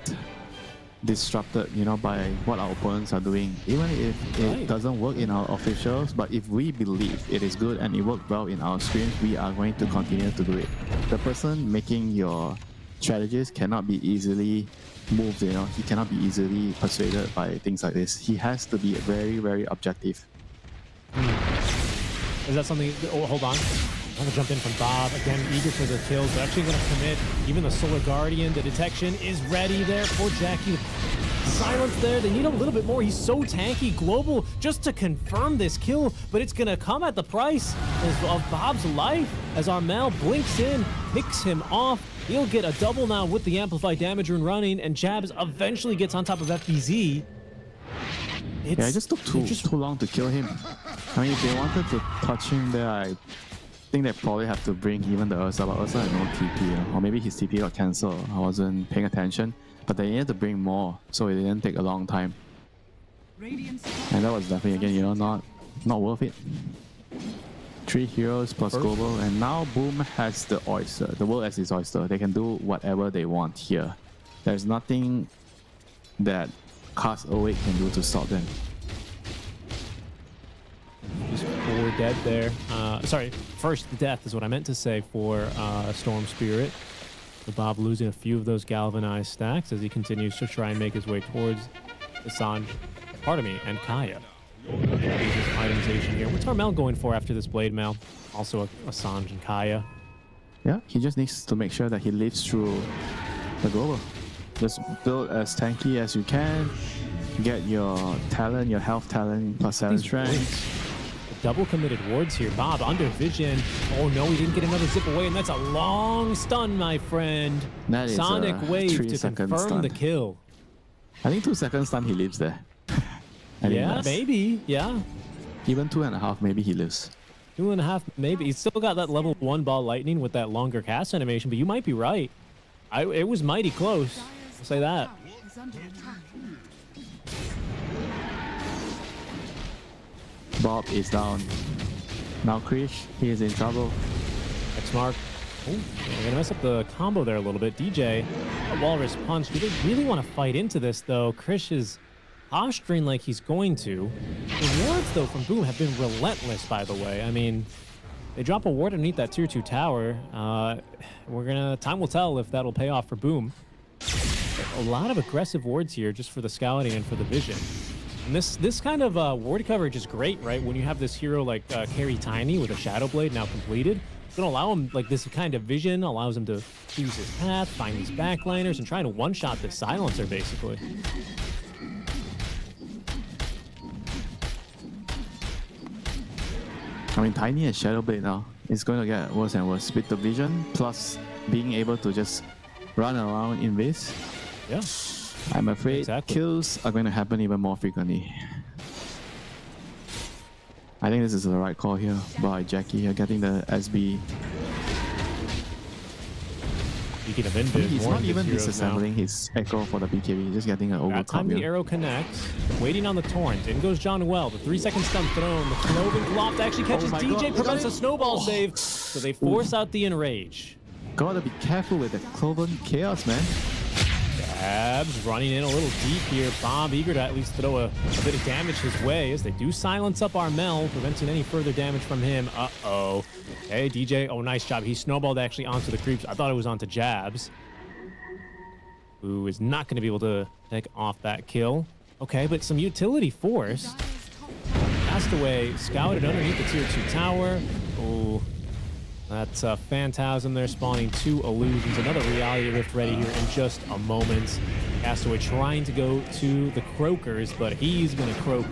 disrupted, by what our opponents are doing. Even if it doesn't work in our officials, but if we believe it is good and it worked well in our screens, we are going to continue to do it. The person making your strategies cannot be easily moves, he cannot be easily persuaded by things like this. He has to be very, very objective. Is that something? Oh, hold on. I'm going to jump in from Bob. Again, eager for the kills, but actually going to commit. Even the Solar Guardian, the detection is ready there for Jackie. Silence there. They need a little bit more. He's so tanky. Global just to confirm this kill, but it's going to come at the price of Bob's life as Armel blinks in, picks him off. He'll get a double now with the amplified damage rune running, and Jabs eventually gets on top of FBZ. It just took too long to kill him. I mean, if they wanted to touch him there, I think they probably have to bring even the Ursa, but Ursa had no TP, or maybe his TP got cancelled. I wasn't paying attention, but they needed to bring more, so it didn't take a long time. And that was definitely, again, not worth it. 3 heroes plus global, and now Boom has the oyster, the world as his oyster. They can do whatever they want here. There's nothing that Cast Awake can do to stop them. Just 4 dead there. Sorry, first death is what I meant to say for Storm Spirit. So Bob losing a few of those galvanized stacks as he continues to try and make his way towards Hassan, and Kaya. His itemization here. What's Armel going for after this Blade Mail? Also Assange and Kaya. Yeah, he just needs to make sure that he lives through the global. Just build as tanky as you can. Get your talent, your health talent plus 7 strength. Double committed wards here. Bob under vision. Oh no, he didn't get another zip away, and that's a long stun, my friend. That is Sonic a wave 3 to second confirm stun. the kill. I think 2 seconds stun he lives there. Yeah, maybe. Yeah. Even 2.5, maybe he lives. 2.5, maybe. He's still got that level 1 ball lightning with that longer cast animation, but you might be right. It was mighty close. I'll say that. Bob is down. Now Krish, he is in trouble. X Mark. Oh, they're gonna mess up the combo there a little bit. DJ, a Walrus Punch. Do they really want to fight into this though? Krish is posturing like he's going to. The wards though from Boom have been relentless, by the way. I mean, they drop a ward underneath that tier 2 tower. Time will tell if that'll pay off for Boom. A lot of aggressive wards here just for the scouting and for the vision. And this kind of ward coverage is great, right? When you have this hero like Carry Tiny with a Shadow Blade now completed, it's going to allow him, like this kind of vision allows him to choose his path, find these backliners, and try to one-shot this silencer, basically. I mean, Tiny and Shadow Blade now is going to get worse and worse with the vision, plus being able to just run around in this. Yeah. I'm afraid kills are going to happen even more frequently. I think this is the right call here by Jackie here, getting the SB. Speaking of Invis, he's not even disassembling his Echo for the BKB, he's just getting an overclock. Time the arrow connects, waiting on the Torrent. In goes John Well, the 3-second stun thrown. The Cloven Loft actually catches DJ, prevents a snowball save, so they force out the Enrage. Gotta be careful with the Cloven Chaos, man. Jabs running in a little deep here. Bob eager to at least throw a bit of damage his way as they do silence up Armel, preventing any further damage from him. Uh-oh. Hey, DJ. Oh, nice job. He snowballed actually onto the creeps. I thought it was onto Jabs, who is not going to be able to take off that kill. Okay, but some utility forced. Castaway scouted underneath the tier 2 tower. Oh, that's a Phantasm there spawning 2 illusions. Another Reality Rift ready here in just a moment. Castaway trying to go to the Croakers, but he's going to croak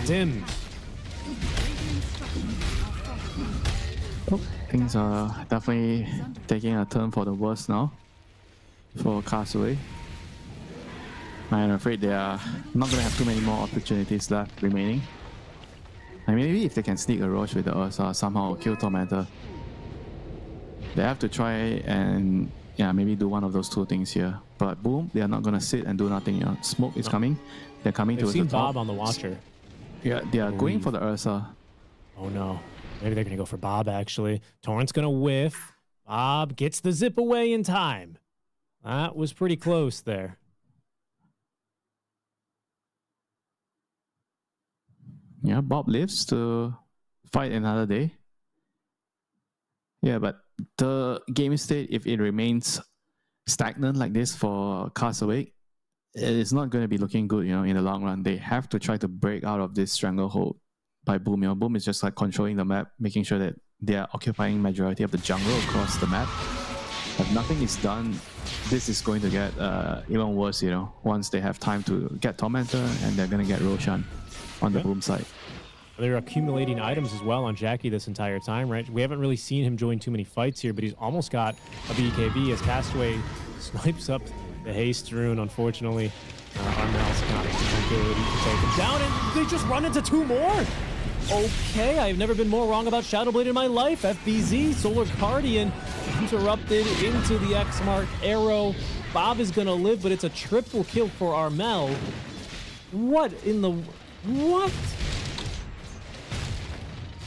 Dim. Oh, things are definitely taking a turn for the worse now for Castaway. I'm afraid they are not going to have too many more opportunities left remaining. I mean, maybe if they can sneak a Roche with the Ursa, somehow kill Tormentor. They have to try and maybe do one of those 2 things here. But Boom, they are not going to sit and do nothing. Smoke is coming. They're coming towards the top. They've seen Bob on the Watcher. Yeah, they are going for the Ursa. Oh no. Maybe they're going to go for Bob, actually. Torrent's going to whiff. Bob gets the zip away in time. That was pretty close there. Yeah, Bob lives to fight another day. Yeah, but the game state, if it remains stagnant like this for Castaway, it's not going to be looking good, in the long run. They have to try to break out of this stranglehold by Boom. Boom is just like controlling the map, making sure that they are occupying majority of the jungle across the map. If nothing is done, this is going to get even worse, once they have time to get Tormentor and they're going to get Roshan on the Boom side. They're accumulating items as well on Jackie this entire time, right? We haven't really seen him join too many fights here, but he's almost got a BKB as Castaway snipes up the haste rune, unfortunately. Armel's got the ability to take him down, and they just run into 2 more! Okay, I've never been more wrong about Shadowblade in my life. FBZ, Solar Guardian interrupted into the X-Mark arrow. Bob is gonna live, but it's a triple kill for Armel. What in the... What?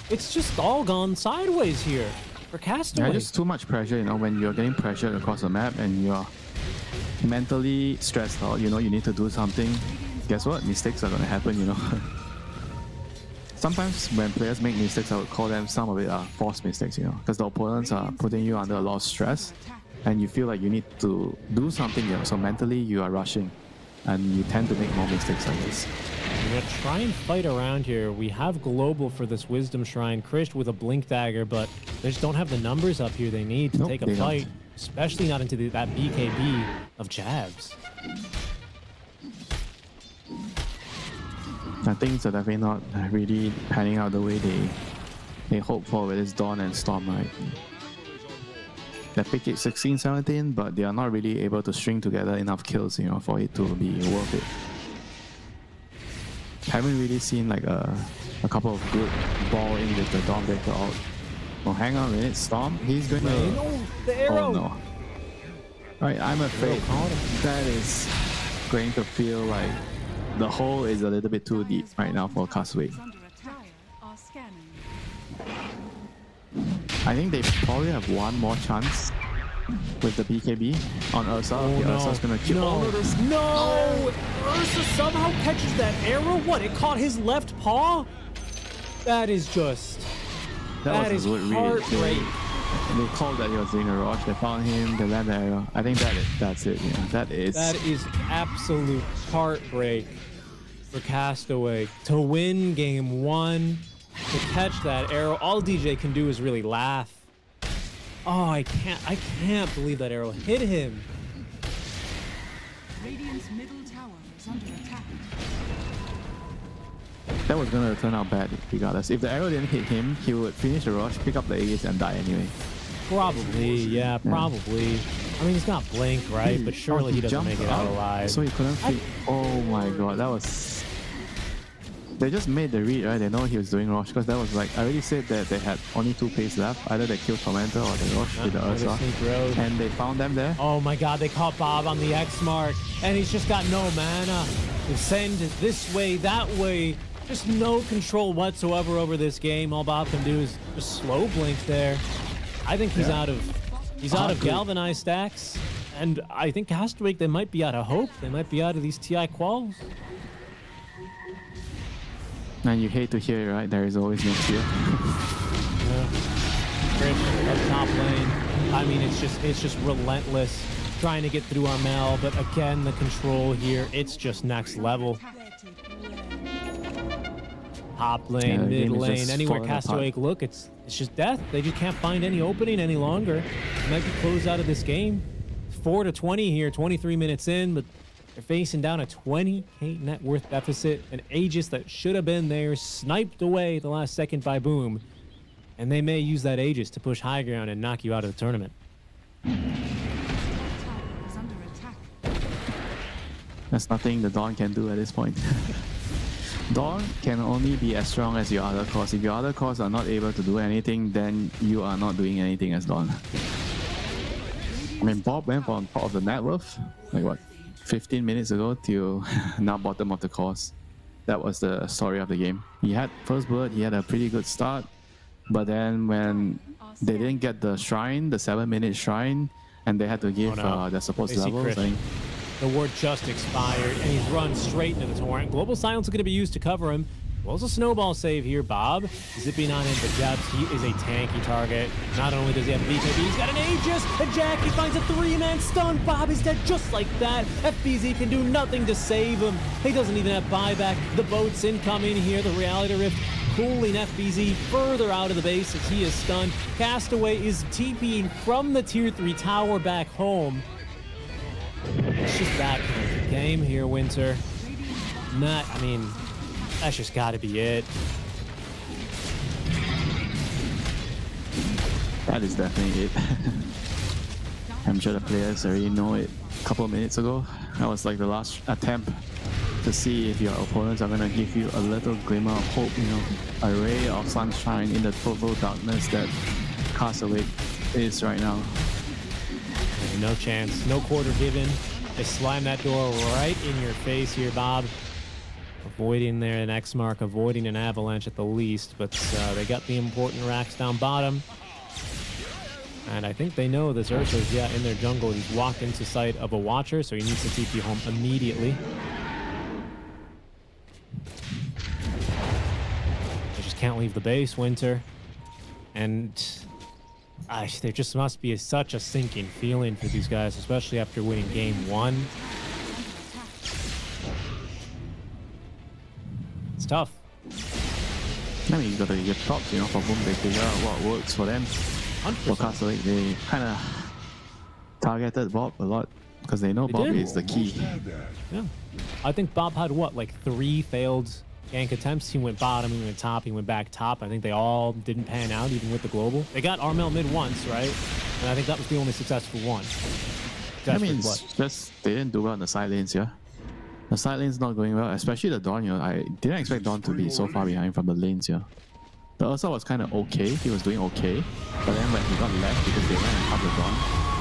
It's just all gone sideways here for Castaway. Yeah, just too much pressure, when you're getting pressured across the map and you're mentally stressed out, you need to do something. Guess what? Mistakes are gonna happen, Sometimes when players make mistakes, I would call them, some of it are forced mistakes, because the opponents are putting you under a lot of stress and you feel like you need to do something, so mentally you are rushing and you tend to make more mistakes like this. We're gonna try and fight around here. We have Global for this Wisdom Shrine, Krish with a Blink Dagger, but they just don't have the numbers up here they need to take a fight, especially not into that BKB of jabs. Things are definitely not really panning out the way they hope for with this Dawn and Storm, right? They pick it 16, 17, but they are not really able to string together enough kills, for it to be worth it. Haven't really seen like a couple of good ball in with the Dawn Breaker out. Oh, hang on a minute, Storm, he's going to... No, the arrow! Oh no. Alright, I'm afraid that is going to feel like the hole is a little bit too deep right now for Castaway. I think they probably have one more chance with the BKB on Ursa. Oh, no. Ursa's gonna kill all of this. No! Ursa somehow catches that arrow? What, it caught his left paw? That is just... That is heartbreaking. They called that he was doing a rush. They found him, they landed the arrow. I think that's it. That is absolute heartbreak for Castaway. To win game 1, to catch that arrow, all DJ can do is really laugh. Oh, I can't believe that arrow hit him. Radiant's middle tower is under attack. That was gonna turn out bad regardless. If the arrow didn't hit him, he would finish the rush, pick up the Aegis and die anyway. Probably, yeah, probably. I mean, he's not Blink, right? But surely he doesn't make it out alive. So he couldn't fit. Oh my god, that was... They just made the read, right? They know he was doing rush, because that was like... I already said that they had only 2 plays left. Either they killed Tormentor or they rush with the Ursa. And they found them there. Oh my god, they caught Bob on the X mark. And he's just got no mana. They send it this way, that way. Just no control whatsoever over this game. All Bob can do is just slow blink there. I think he's out of galvanized stacks, and I think Castaway, they might be out of hope. They might be out of these TI quals. And you hate to hear it, right? There is always next year. Yeah. Krish up top lane. I mean, it's just relentless trying to get through Armel, but again, the control here, it's just next level. Top lane, mid lane, anywhere Castaway look, it's just death. They just can't find any opening any longer. It might be closed out of this game. 4-20 here, 23 minutes in, but they're facing down a 20k net worth deficit. An Aegis that should have been there, sniped away the last second by Boom. And they may use that Aegis to push high ground and knock you out of the tournament. There's nothing the Dawn can do at this point. Dawn can only be as strong as your other cores. If your other cores are not able to do anything, then you are not doing anything as Dawn. I mean, Bob went from top of the net worth, like what, 15 minutes ago till now bottom of the course. That was the story of the game. He had first blood, he had a pretty good start, but then when they didn't get the shrine, the 7-minute shrine, and they had to give their support levels. The ward just expired, and he's run straight into the torrent. Global Silence is going to be used to cover him. Well, it's a snowball save here, Bob. Zipping on in, but Jabs, he is a tanky target. Not only does he have a BKB, he's got an Aegis, and Jackie finds a 3-man stun. Bob is dead just like that. FBZ can do nothing to save him. He doesn't even have buyback. The boat's incoming here. The Reality Rift pulling FBZ further out of the base as he is stunned. Castaway is TPing from the tier 3 tower back home. It's just that kind of game here, Winter. I mean, that's just got to be it. That is definitely it. I'm sure the players already know it a couple of minutes ago. That was like the last attempt to see if your opponents are going to give you a little glimmer of hope, you know, a ray of sunshine in the total darkness that Castaway is right now. No chance, no quarter given. They slam that door right in your face here, Bob. Avoiding there an X mark, avoiding an avalanche at the least, but they got the important racks down bottom. And I think they know this Ursa's, in their jungle. He's walked into sight of a Watcher, so he needs to TP home immediately. They just can't leave the base, Winter. And there just must be such a sinking feeling for these guys, especially after winning game 1. It's tough. I mean, you gotta give props, you know, for whom they figure out what works for them. 100%. For Castaway, they kind of targeted Bob a lot because they know Bob is the key. Yeah. I think Bob had what, like 3 failed gank attempts. He went bottom, he went top, he went back top. I think they all didn't pan out, even with the global. They got Armel mid once, right? And I think that was the only successful one. I mean, it's just they didn't do well in the side lanes, yeah. The side lane's not going well, especially the Dawn, you know. I didn't expect Dawn to be so far behind from the lanes, yeah. The Ursa was kind of okay, he was doing okay. But then when he got left because they ran and cut the Dawn.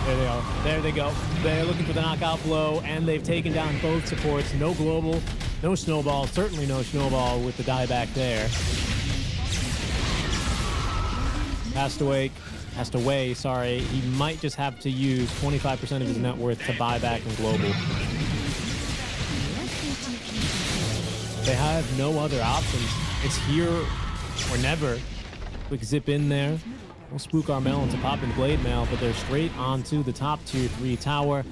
There they are. There they go. They're looking for the knockout blow, and they've taken down both supports. No global, no snowball, certainly no snowball with the dieback there. Castaway, sorry. He might just have to use 25% of his net worth to buy back in global. They have no other options. It's here or never. Quick zip in there. We'll spook Armel into popping Blade Mail, but they're straight onto the top tier 3 tower.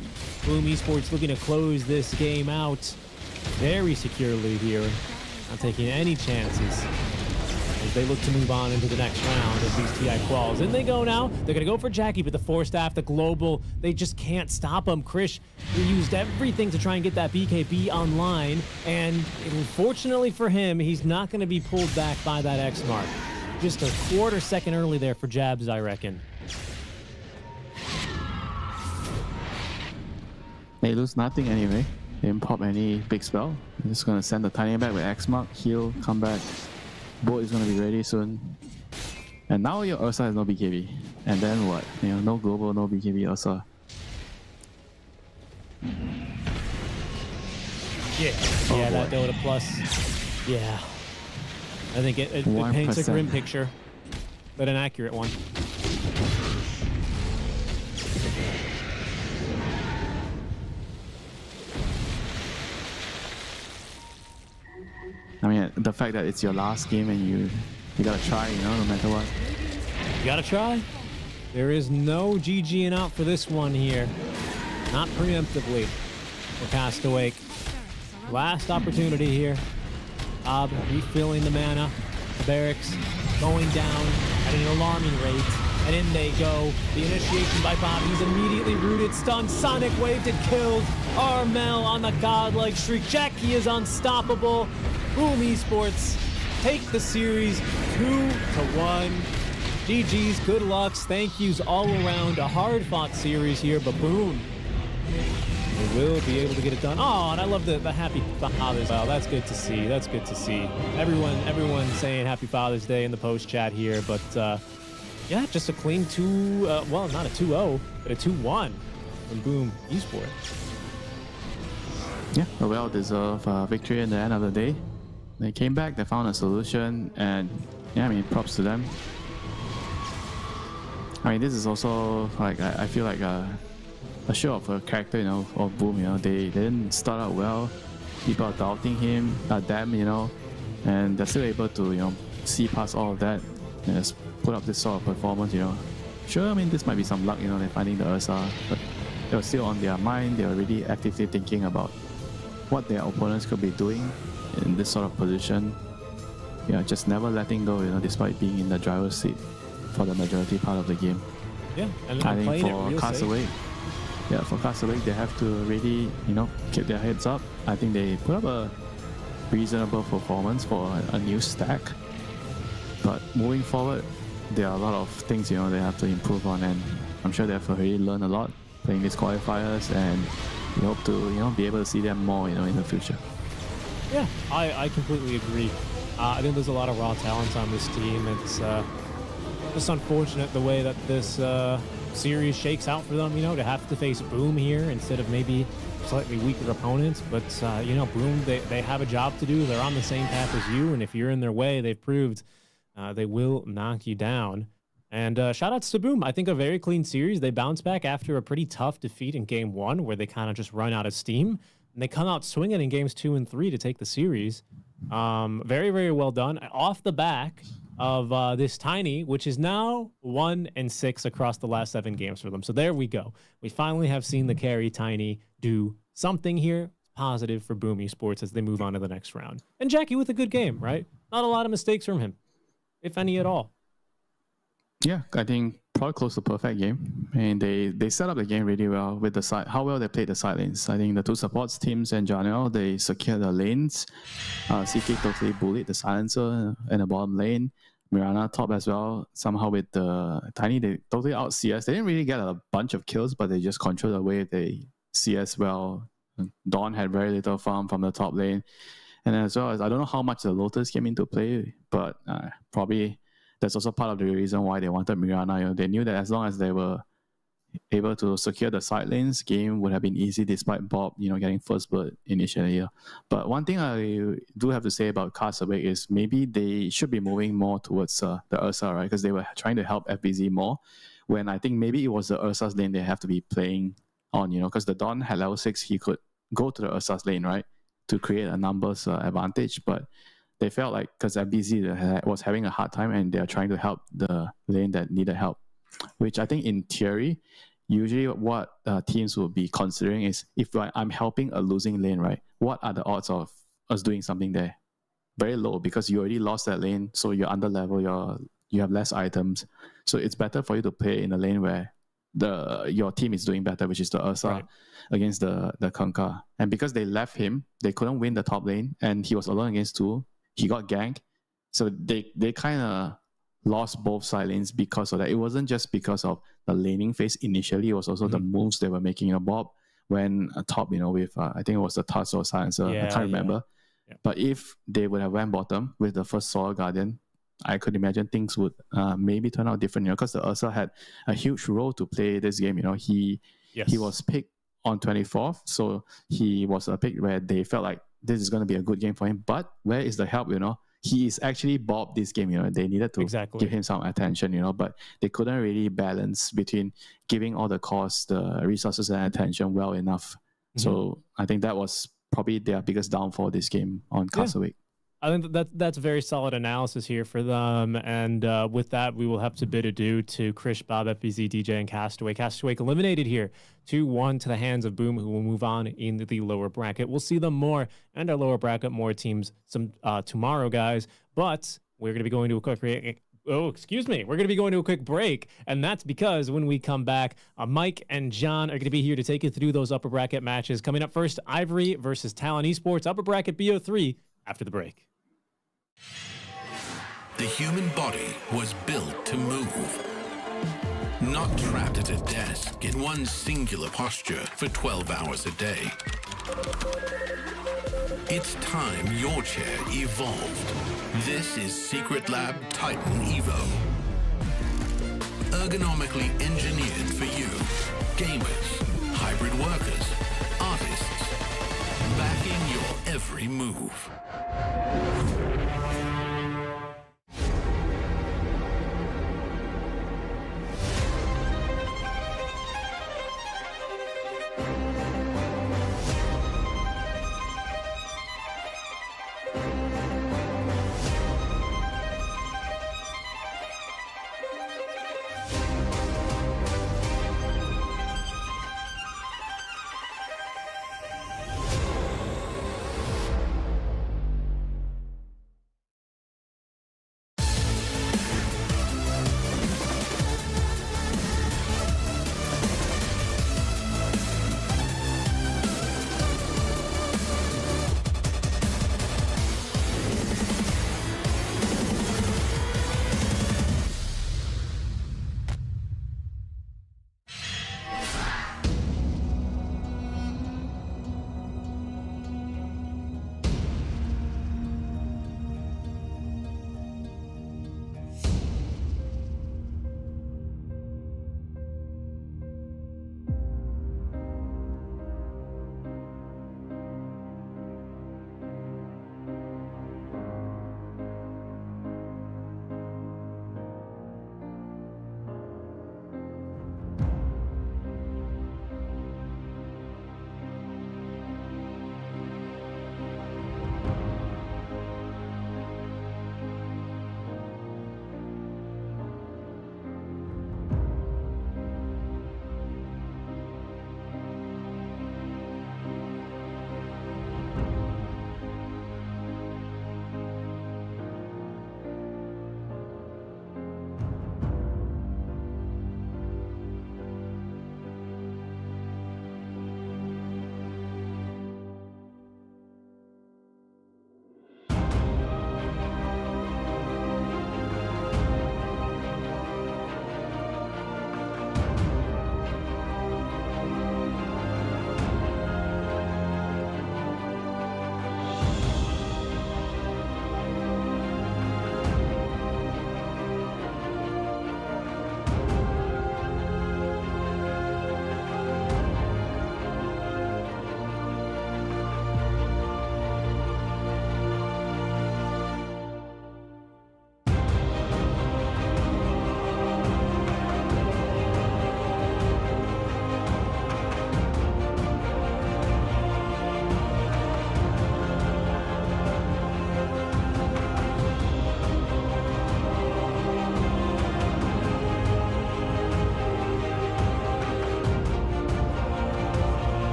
Boom Esports looking to close this game out very securely here. Not taking any chances as they look to move on into the next round of these TI quals. In they go now. They're going to go for Jackie, but the 4-staff, the global, they just can't stop him. Krish used everything to try and get that BKB online, and unfortunately for him, he's not going to be pulled back by that X mark. Just a quarter second early there for Jabs, I reckon. They lose nothing anyway. They didn't pop any big spell. They're just going to send the Tiny back with X mark, heal, come back. Boat is going to be ready soon. And now your Ursa has no BKB. And then what? You know, no global, no BKB Ursa. Yeah, that Dota plus. Yeah. I think it paints a grim picture, but an accurate one. I mean, the fact that it's your last game and you gotta try, you know, no matter what. You gotta try. There is no GGing out for this one here. Not preemptively for Castaway. Last opportunity here. Bob refilling the mana. The barracks going down at an alarming rate. And in they go. The initiation by Bob. He's immediately rooted, stunned, sonic waved and killed. Armel on the godlike streak. Jackie is unstoppable. Boom Esports take the series 2-1. GG's, good lucks, thank yous all around. A hard-fought series here, but boom. They will be able to get it done. Oh, and I love the happy Father's Day. Well, that's good to see. That's good to see. Everyone saying Happy Father's Day in the post chat here, but yeah, just a clean well, not a 2-0, but a 2-1 from Boom Esports. Yeah, a well-deserved victory in the end of the day. They came back, they found a solution, and yeah, I mean, props to them. I mean, this is also like I feel like a show of a character, you know, of Boom. You know, they didn't start out well. People are doubting them, you know, and they're still able to see past all of that and just put up this sort of performance. Sure, I mean this might be some luck, they're finding the Ursa, but they were still on their mind. They were really actively thinking about what their opponents could be doing in this sort of position. Just never letting go, despite being in the driver's seat for the majority part of the game. Yeah, and I think playing it for real Castaway, they have to really, keep their heads up. I think they put up a reasonable performance for a new stack. But moving forward, there are a lot of things, they have to improve on, and I'm sure they have already learned a lot playing these qualifiers, and we hope to, be able to see them more, in the future. Yeah, I completely agree. I think there's a lot of raw talent on this team. It's just unfortunate the way that this series shakes out for them, to have to face Boom here instead of maybe slightly weaker opponents. But, Boom, they have a job to do. They're on the same path as you, and if you're in their way, they've proved they will knock you down. And shout outs to Boom. I think a very clean series. They bounce back after a pretty tough defeat in Game 1 where they kind of just run out of steam. And they come out swinging in Games 2 and 3 to take the series. Very, very well done. Off the back of this Tiny, which is now 1-6 across the last 7 games for them. So there we go. We finally have seen the carry Tiny do something here positive for Boom Esports as they move on to the next round. And Jackie with a good game, right? Not a lot of mistakes from him, if any at all. Yeah, I think probably close to perfect game. And they set up the game really well with the side, how well they played the side lanes. I think the two supports, Teams and Janelle, they secured the lanes. CK totally bullied the silencer in the bottom lane. Mirana top as well. Somehow with the Tiny, they totally out CS. They didn't really get a bunch of kills, but they just controlled the way they CS well. Dawn had very little farm from the top lane. And as well as, I don't know how much the Lotus came into play, but probably that's also part of the reason why they wanted Mirana. They knew that as long as they were able to secure the side lanes, game would have been easy despite Bob, getting first blood initially. But one thing I do have to say about Castaway is maybe they should be moving more towards the Ursa, right? Because they were trying to help FBZ more, when I think maybe it was the Ursa's lane they have to be playing on, because the Don had level 6, he could go to the Ursa's lane, right, to create a numbers advantage. But they felt like, because FBZ was having a hard time and they're trying to help the lane that needed help, which I think in theory, usually what teams will be considering is, if I'm helping a losing lane, right, what are the odds of us doing something there? Very low, because you already lost that lane, so you're under level, you have less items. So it's better for you to play in a lane where your team is doing better, which is the Ursa, right, against the Kunkka. And because they left him, they couldn't win the top lane, and he was alone against 2. He got ganked. So they kind of lost both side lanes because of that. It wasn't just because of the laning phase initially, it was also the moves they were making. Bob went top, with, I think it was the Tusk or Silencer, I can't remember. Yeah. But if they would have went bottom with the first Solar Guardian, I could imagine things would maybe turn out different, because the Ursa had a huge role to play this game. He was picked on 24th, so he was a pick where they felt like this is going to be a good game for him. But where is the help? He is actually Bob this game. They needed to give him some attention. But they couldn't really balance between giving all the costs, the resources, and attention well enough. So I think that was probably their biggest downfall this game on Castaway. I think that's very solid analysis here for them. And with that, we will have to bid adieu to Krish, Bob, FBZ, DJ, and Castaway. Castaway eliminated here 2-1 to the hands of Boom, who will move on into the lower bracket. We'll see them more and our lower bracket, more teams tomorrow, guys. But we're going to be going to a quick break. We're going to be going to a quick break. And that's because when we come back, Mike and John are going to be here to take you through those upper bracket matches. Coming up first, Ivory versus Talon Esports, upper bracket BO3, after the break. The human body was built to move, not trapped at a desk in one singular posture for 12 hours a day. It's time your chair evolved. This is Secret Lab Titan Evo. Ergonomically engineered for you, gamers, hybrid workers, artists, backing your every move.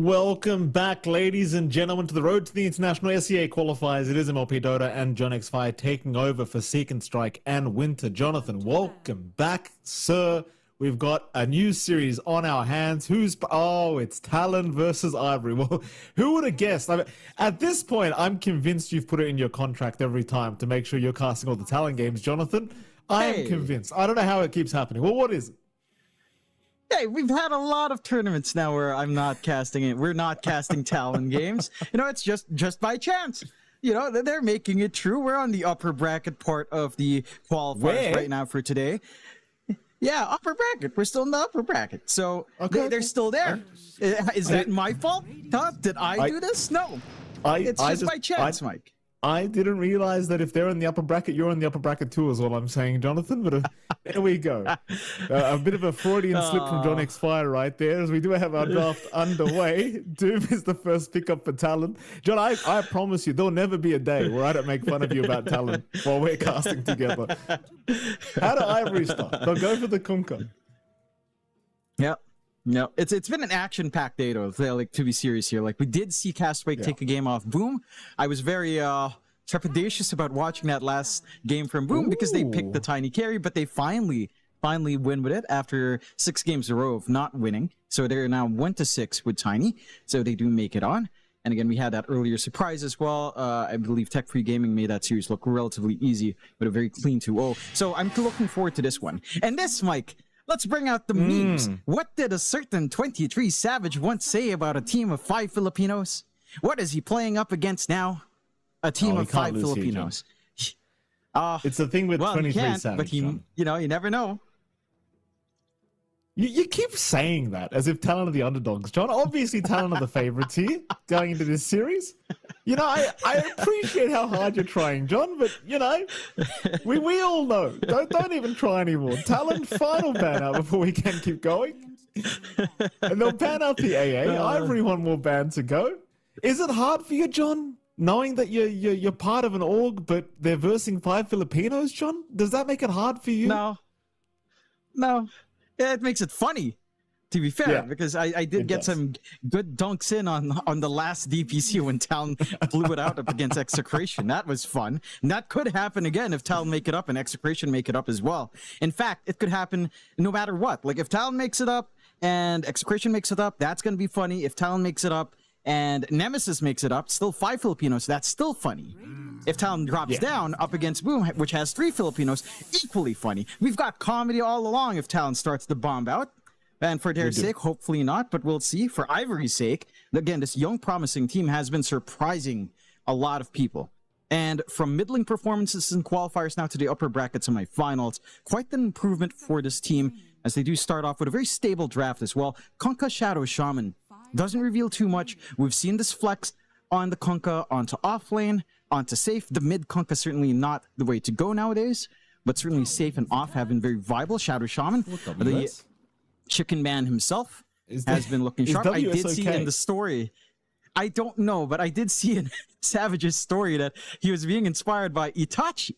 Welcome back, ladies and gentlemen, to the road to the international SEA qualifiers. It is MLP Dota and John X Fire taking over for Seek and Strike and Winter. Jonathan, welcome back, sir. We've got a new series on our hands. It's Talon versus Ivory. Well, who would have guessed? I mean, at this point, I'm convinced you've put it in your contract every time to make sure you're casting all the Talon games, Jonathan. I am convinced. I don't know how it keeps happening. Well, what is it? Hey, we've had a lot of tournaments now where I'm not casting it. We're not casting Talon games. You know, it's just by chance. You know, they're making it true. We're on the upper bracket part of the qualifiers right now for today. Yeah, upper bracket. We're still in the upper bracket. So they're still there. Is that my fault? Huh? Did I do this? No. It's just by chance, Mike. I didn't realize that if they're in the upper bracket, you're in the upper bracket too, is all I'm saying, Jonathan. But there we go. A bit of a Freudian slip from John X Fire right there, as we do have our draft underway. Doom is the first pickup for Talon. John, I promise you, there'll never be a day where I don't make fun of you about Talon while we're casting together. How do Ivory start? They'll go for the Kunkka. Yep. No, it's been an action-packed day though. Like, to be serious here, like we did see Castaway take a game off Boom. I was very trepidatious about watching that last game from Boom because they picked the tiny carry, but they finally win with it after 6 games in a row of not winning. So they're now 1-6 with tiny. So they do make it on. And again, we had that earlier surprise as well. I believe Tech Free Gaming made that series look relatively easy with a very clean 2-0. So I'm looking forward to this one. And this, Mike. Let's bring out the memes. What did a certain 23 Savage once say about a team of 5 Filipinos? What is he playing up against now? A team of 5 Filipinos. It's the thing with 23 Savage. But you never know. You keep saying that as if Talon are the underdogs, John. Obviously, Talon are the favorites here going into this series. You know, I appreciate how hard you're trying, John, but, you know, we all know. Don't even try anymore. Talon, final ban out before we can keep going. And they'll ban out the AA. Ivory, one more ban to go. Is it hard for you, John, knowing that you're part of an org, but they're versing 5 Filipinos, John? Does that make it hard for you? No. Yeah, it makes it funny, to be fair, because I did get some good dunks in on the last DPC when Talon blew it out up against Execration. That was fun. And that could happen again if Talon make it up and Execration make it up as well. In fact, it could happen no matter what. Like if Talon makes it up and Execration makes it up, that's going to be funny. If Talon makes it up and Nemesis makes it up, still 5 Filipinos, that's still funny. If Talon drops down up against Boom, which has 3 Filipinos, equally funny. We've got comedy all along if Talon starts to bomb out. And for their sake, hopefully not, but we'll see. For Ivory's sake, again, this young promising team has been surprising a lot of people. And from middling performances in qualifiers now to the upper brackets in my finals, quite an improvement for this team as they do start off with a very stable draft as well. Kunkka Shadow Shaman doesn't reveal too much. We've seen this flex on the Kunkka, onto offlane, onto safe. The mid Kunkka certainly not the way to go nowadays, but certainly safe and off have been very viable. Shadow Shaman, the Chicken Man himself, has been looking sharp. I did see in the story, I don't know, but I did see in Savage's story that he was being inspired by Itachi.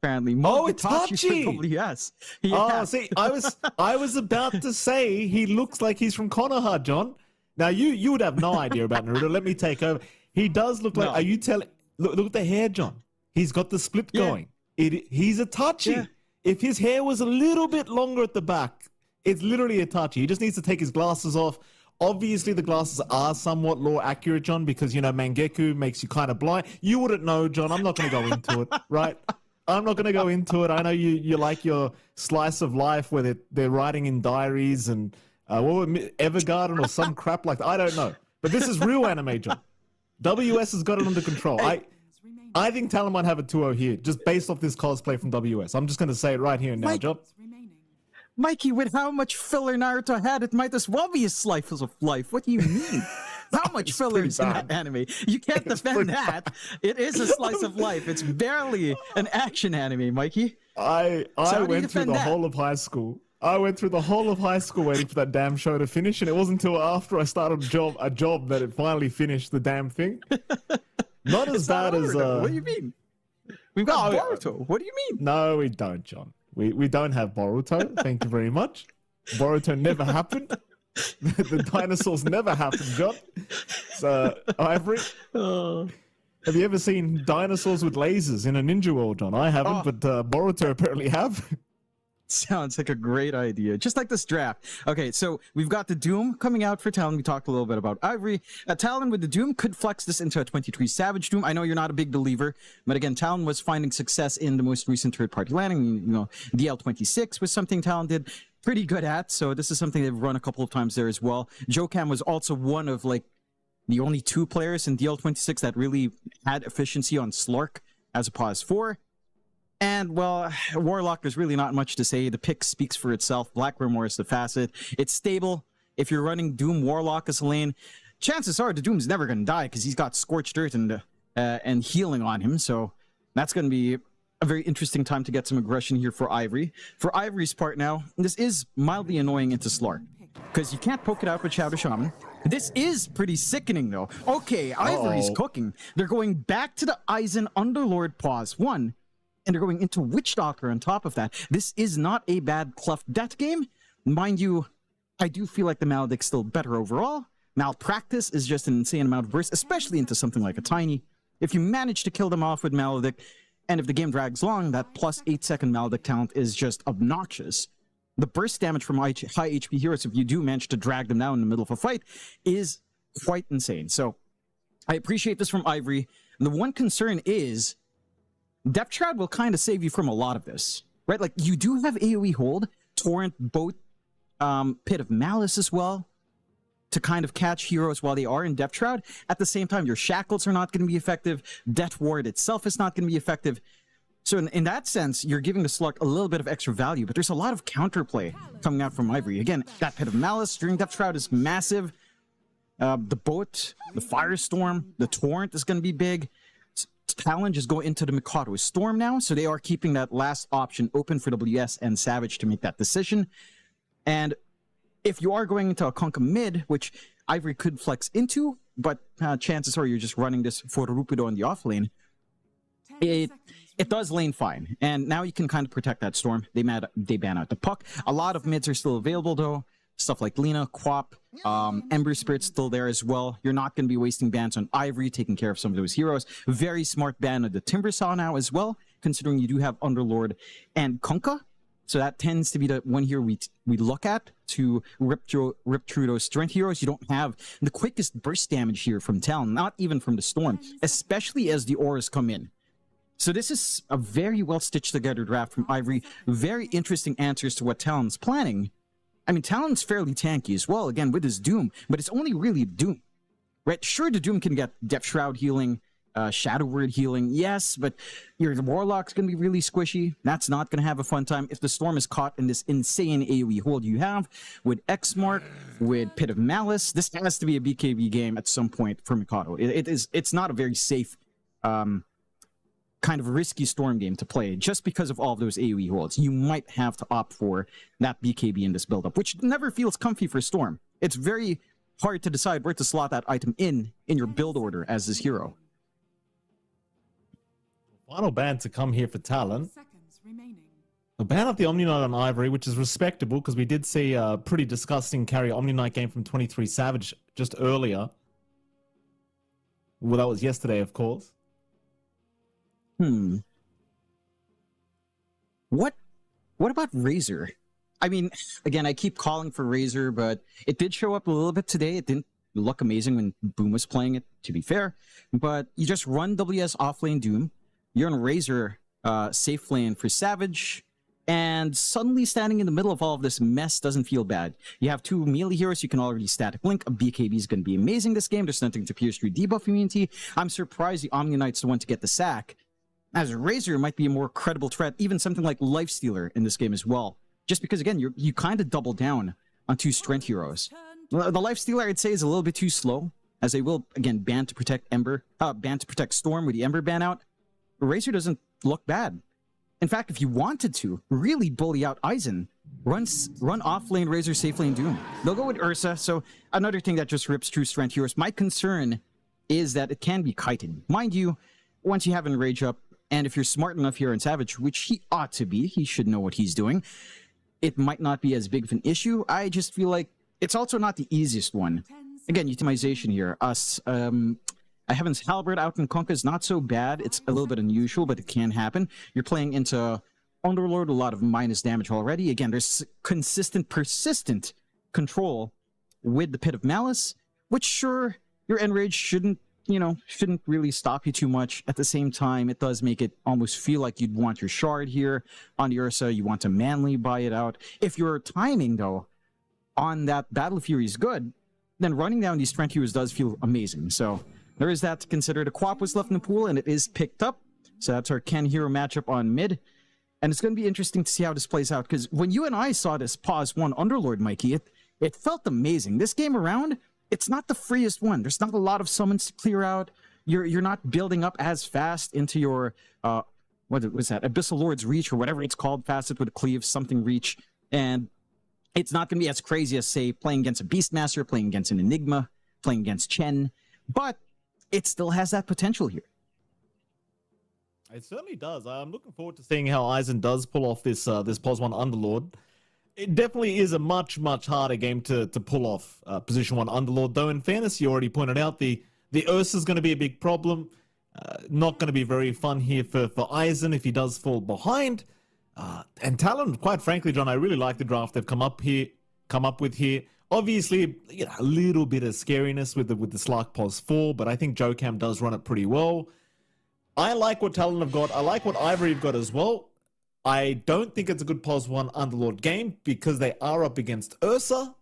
Apparently, Itachi! Yes. Oh, see, I was about to say he looks like he's from Konoha, John. Now you would have no idea about Naruto. Let me take over. He does look like. Are you telling? Look at the hair, John. He's got the split going. He's Itachi. Yeah. If his hair was a little bit longer at the back, it's literally Itachi. He just needs to take his glasses off. Obviously, the glasses are somewhat lore accurate, John, because, you know, Mangekyou makes you kind of blind. You wouldn't know, John. I'm not going to go into it, right? I'm not going to go into it. I know you like your slice of life where they're writing in diaries and Evergarden or some crap like that. I don't know. But this is real anime, John. WS has got it under control. I think Talon might have a 2-0 here, just based off this cosplay from WS. I'm just going to say it right here and now, John. Mikey, with how much filler Naruto had, it might as well be a slice of life. What do you mean? How much filler is in that anime? You can't defend that. Bad. It is a slice of life. It's barely an action anime, Mikey. I went through the whole of high school. I went through the whole of high school waiting for that damn show to finish, and it wasn't until after I started a job that it finally finished the damn thing. Not as bad as... What do you mean? We've got Boruto. What do you mean? No, we don't, John. We don't have Boruto. Thank you very much. Boruto never happened. The dinosaurs never happened, John. So, Ivory, have you ever seen dinosaurs with lasers in a Ninja World, John? I haven't, but Boruto apparently have. Sounds like a great idea. Just like this draft. Okay, so we've got the Doom coming out for Talon. We talked a little bit about Ivory. Talon with the Doom could flex this into a 23 Savage Doom. I know you're not a big believer, but again, Talon was finding success in the most recent third-party landing. You know, DL26 was something Talon did pretty good at, so this is something they've run a couple of times there as well. Jokam was also one of, like, the only 2 players in DL26 that really had efficiency on Slark as a pause 4. And, well, Warlock, there's really not much to say. The pick speaks for itself. Black Grimoire is the facet. It's stable. If you're running Doom Warlock as a lane, chances are the Doom's never going to die because he's got Scorched Earth and healing on him. So that's going to be a very interesting time to get some aggression here for Ivory. For Ivory's part now, this is mildly annoying into Slark because you can't poke it out with Shadow Shaman. This is pretty sickening, though. Okay, Ivory's cooking. They're going back to the Eisen Underlord pause 1. And they're going into Witch Doctor on top of that. This is not a bad Cleft Death game. Mind you, I do feel like the Maledict's still better overall. Malpractice is just an insane amount of burst, especially into something like a Tiny. If you manage to kill them off with Maledict, and if the game drags long, that plus 8-second Maledict talent is just obnoxious. The burst damage from high HP heroes, if you do manage to drag them down in the middle of a fight, is quite insane. So, I appreciate this from Ivory. And the one concern is Depth Shroud will kind of save you from a lot of this, right? Like, you do have AoE hold, Torrent, Boat, Pit of Malice as well, to kind of catch heroes while they are in Depth Shroud. At the same time, your Shackles are not going to be effective. Death Ward itself is not going to be effective. So in that sense, you're giving the Slug a little bit of extra value, but there's a lot of counterplay coming out from Ivory. Again, that Pit of Malice during Depth Shroud is massive. The Boat, the Firestorm, the Torrent is going to be big. Challenge is going into the Mikado Storm now, so they are keeping that last option open for WS and Savage to make that decision. And if you are going into a Conka mid, which Ivory could flex into, but chances are you're just running this for Rupido on the off lane, it does lane fine. And now you can kind of protect that Storm. They ban out the Puck. A lot of mids are still available though. Stuff like Lina, Quap, Ember Spirit's still there as well. You're not going to be wasting bans on Ivory, taking care of some of those heroes. Very smart ban of the Timbersaw now as well, considering you do have Underlord and Kunkka. So that tends to be the one here we look at to rip through those strength heroes. You don't have the quickest burst damage here from Talon, not even from the Storm, especially as the auras come in. So this is a very well stitched together draft from Ivory. Very interesting answers to what Talon's planning. I mean, Talon's fairly tanky as well, again, with his Doom, but it's only really Doom, right? Sure, the Doom can get Depth Shroud healing, Shadow Word healing, yes, but your Warlock's going to be really squishy. That's not going to have a fun time. If the Storm is caught in this insane AoE hold you have with X-Mark, with Pit of Malice, this has to be a BKB game at some point for Mikado. It's not a very safe kind of risky Storm game to play just because of all of those AoE holds. You might have to opt for that BKB in this build-up, which never feels comfy for Storm. It's very hard to decide where to slot that item in your build order as this hero. Final ban to come here for Talon. The ban of the Omni Knight on Ivory, which is respectable because we did see a pretty disgusting carry Omni Knight game from 23 Savage just earlier. Well, that was yesterday, of course. What about Razor? I mean, again, I keep calling for Razor, but it did show up a little bit today. It didn't look amazing when Boom was playing it, to be fair. But you just run WS offlane Doom. You're on Razor safe lane for Savage. And suddenly standing in the middle of all of this mess doesn't feel bad. You have 2 melee heroes you can already static link. A BKB is going to be amazing this game. There's nothing to pierce through debuff immunity. I'm surprised the Omni Knight's the one to get the sack, as Razor might be a more credible threat, even something like Lifestealer in this game as well. Just because, again, you kind of double down on 2 strength heroes. The Lifestealer, I'd say, is a little bit too slow, as they will, again, ban to protect Storm with the Ember ban out. Razor doesn't look bad. In fact, if you wanted to really bully out Eisen, run off lane Razor, safe lane Doom. They'll go with Ursa, so another thing that just rips true strength heroes. My concern is that it can be kited. Mind you, once you have Enrage up, and if you're smart enough here in Savage, which he ought to be, he should know what he's doing, it might not be as big of an issue. I just feel like it's also not the easiest one. Again, utilization here. I haven't Halberd out in Conquer is not so bad. It's a little bit unusual, but it can happen. You're playing into Underlord, a lot of minus damage already. Again, there's consistent, persistent control with the Pit of Malice, which sure, your Enrage shouldn't really stop you too much. At the same time, it does make it almost feel like you'd want your Shard here. On the Ursa, you want to manly buy it out. If your timing, though, on that Battle Fury is good, then running down these Strength Heroes does feel amazing. So there is that to consider. The Quap was left in the pool, and it is picked up. So that's our Ken Hero matchup on mid. And it's going to be interesting to see how this plays out, because when you and I saw this pause 1 Underlord, Mikey, it felt amazing. This game around, it's not the freest one. There's not a lot of summons to clear out. You're not building up as fast into your, what was that, Abyssal Lord's Reach, or whatever it's called, Facet with a Cleave, something Reach. And it's not going to be as crazy as, say, playing against a Beastmaster, playing against an Enigma, playing against Chen. But it still has that potential here. It certainly does. I'm looking forward to seeing how Eisen does pull off this this POS 1 Underlord. It definitely is a much harder game to pull off Position 1 Underlord, though in fairness, you already pointed out the Ursa is going to be a big problem. Not going to be very fun here for Eisen if he does fall behind. And Talon, quite frankly, John, I really like the draft they've come up with here. Obviously, a little bit of scariness with the Slark POS 4, but I think Jokam does run it pretty well. I like what Talon have got. I like what Ivory have got as well. I don't think it's a good POS 1 Underlord game because they are up against Ursa.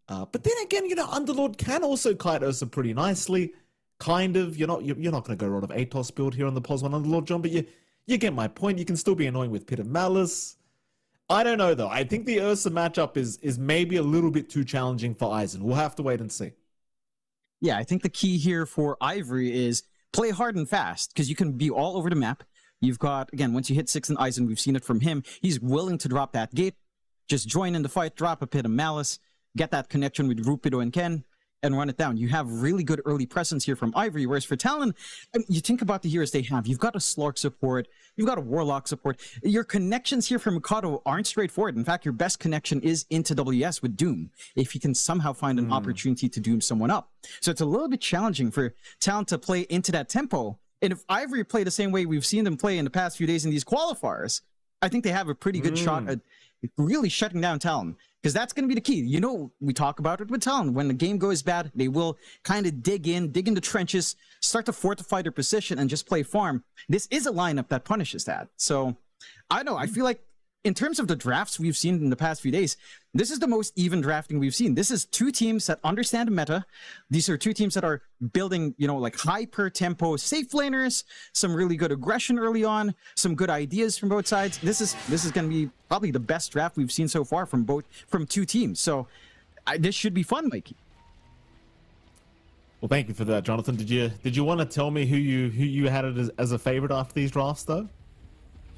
But then again, Underlord can also kite Ursa pretty nicely. Kind of. You're not going to go out of Atos build here on the POS 1 Underlord, John, but you get my point. You can still be annoying with Pit of Malice. I don't know, though. I think the Ursa matchup is maybe a little bit too challenging for Eisen. We'll have to wait and see. Yeah, I think the key here for Ivory is play hard and fast, because you can be all over the map. You've got, again, once you hit 6 in Eisen, we've seen it from him, he's willing to drop that gate, just join in the fight, drop a Pit of Malice, get that connection with Rupido and Ken, and run it down. You have really good early presence here from Ivory, whereas for Talon, you think about the heroes they have. You've got a Slark support, you've got a Warlock support. Your connections here from Mikado aren't straightforward. In fact, your best connection is into WS with Doom, if you can somehow find an opportunity to Doom someone up. So it's a little bit challenging for Talon to play into that tempo. And if Ivory play the same way we've seen them play in the past few days in these qualifiers, I think they have a pretty good shot at really shutting down Talon. Because that's going to be the key. We talk about it with Talon. When the game goes bad, they will kind of dig in the trenches, start to fortify their position, and just play farm. This is a lineup that punishes that. So, I don't know. I feel like in terms of the drafts we've seen in the past few days, this is the most even drafting we've seen. This is two teams that understand the meta. These are two teams that are building, like hyper tempo safe laners, some really good aggression early on, some good ideas from both sides. This is going to be probably the best draft we've seen so far from two teams. So this should be fun, Mikey. Well, thank you for that, Jonathan. Did you want to tell me who you had it as a favorite after these drafts, though?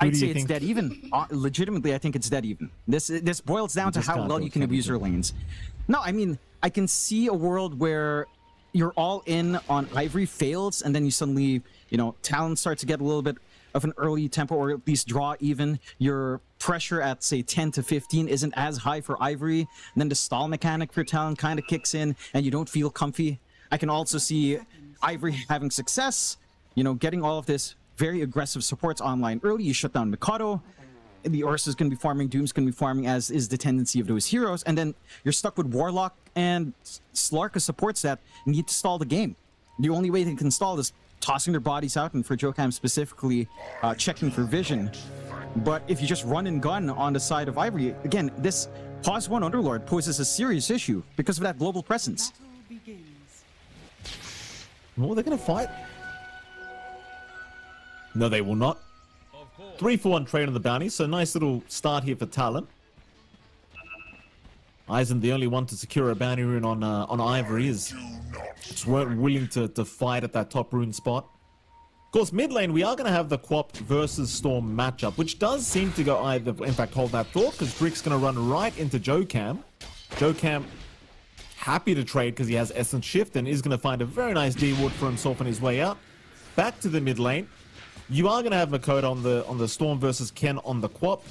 I'd say it's dead even. Legitimately, I think it's dead even. This boils down to how well you can abuse your lanes. No, I mean, I can see a world where you're all in on Ivory, fails, and then you suddenly, Talon starts to get a little bit of an early tempo, or at least draw even. Your pressure at, say, 10 to 15 isn't as high for Ivory. And then the stall mechanic for Talon kind of kicks in, and you don't feel comfy. I can also see Ivory having success, getting all of this very aggressive supports online early. You shut down Mikado, the Ursa's going to be farming, Doom's going to be farming, as is the tendency of those heroes, and then you're stuck with Warlock and Slarka supports that need to stall the game. The only way they can stall is tossing their bodies out, and for Jokam specifically, checking for vision. But if you just run and gun on the side of Ivory, again, this POS 1 Underlord poses a serious issue because of that global presence. Well, they're going to fight. No, they will not. 3-for-1 trade on the bounty, so nice little start here for Talon. Eisen, the only one to secure a bounty rune on Ivory, just weren't willing to fight at that top rune spot. Of course, mid lane, we are going to have the Quap versus Storm matchup, which does seem to go either, in fact, hold that thought, because Drick's going to run right into Jokam. Jokam happy to trade because he has Essence Shift and is going to find a very nice D-Ward for himself on his way out. Back to the mid lane. You are going to have Makota on the Storm versus Ken on the Quap.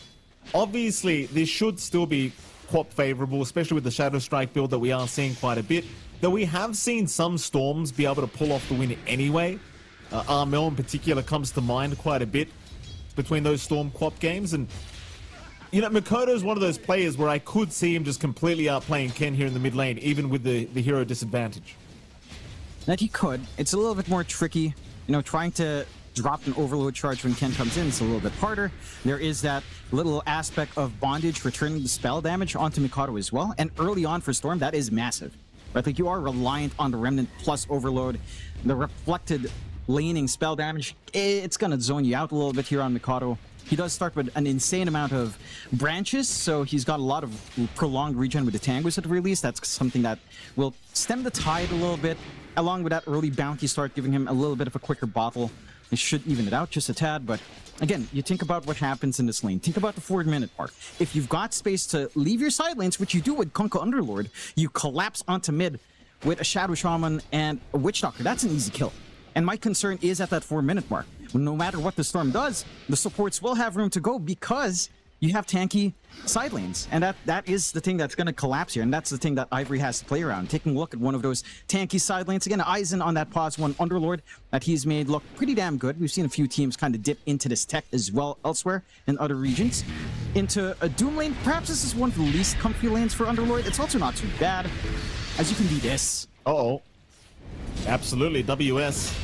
Obviously, this should still be quap favorable, especially with the Shadow Strike build that we are seeing quite a bit. Though we have seen some Storms be able to pull off the win anyway. Armel in particular comes to mind quite a bit between those Storm quap games. And, you know, Makoto is one of those players where I could see him just completely outplaying Ken here in the mid lane, even with the hero disadvantage. That he could. It's a little bit more tricky. You know, trying to drop an overload charge when Ken comes in is a little bit harder. There is that little aspect of bondage returning the spell damage onto Mikado as well. And early on for Storm, that is massive. Right? Like, you are reliant on the Remnant plus overload. The reflected laning spell damage, it's going to zone you out a little bit here on Mikado. He does start with an insane amount of branches, so he's got a lot of prolonged regen with the Tanguis at the release. That's something that will stem the tide a little bit. Along with that early bounty start, giving him a little bit of a quicker bottle. It should even it out just a tad, but again, you think about what happens in this lane. Think about the 4-minute mark. If you've got space to leave your side lanes, which you do with Kunkka Underlord, you collapse onto mid with a Shadow Shaman and a Witch Doctor. That's an easy kill. And my concern is at that 4-minute mark. No matter what the Storm does, the supports will have room to go because you have tanky side lanes. And that is the thing that's going to collapse here. And that's the thing that Ivory has to play around. Taking a look at one of those tanky side lanes. Again, Aizen on that pause 1 Underlord that he's made look pretty damn good. We've seen a few teams kind of dip into this tech as well elsewhere in other regions. Into a Doom lane. Perhaps this is one of the least comfy lanes for Underlord. It's also not too bad, as you can do this. Uh-oh. Absolutely. WS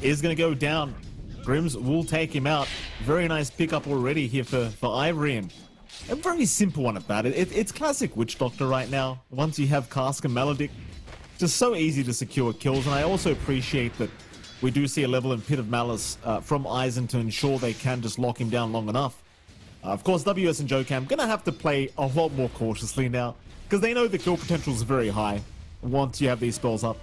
is going to go down. Grims will take him out. Very nice pickup already here for Ivory. And a very simple one about it. It's classic Witch Doctor right now. Once you have Cask and Maledict, just so easy to secure kills. And I also appreciate that we do see a level in Pit of Malice from Aizen to ensure they can just lock him down long enough. Of course, WS and Jokam going to have to play a lot more cautiously now because they know the kill potential is very high once you have these spells up.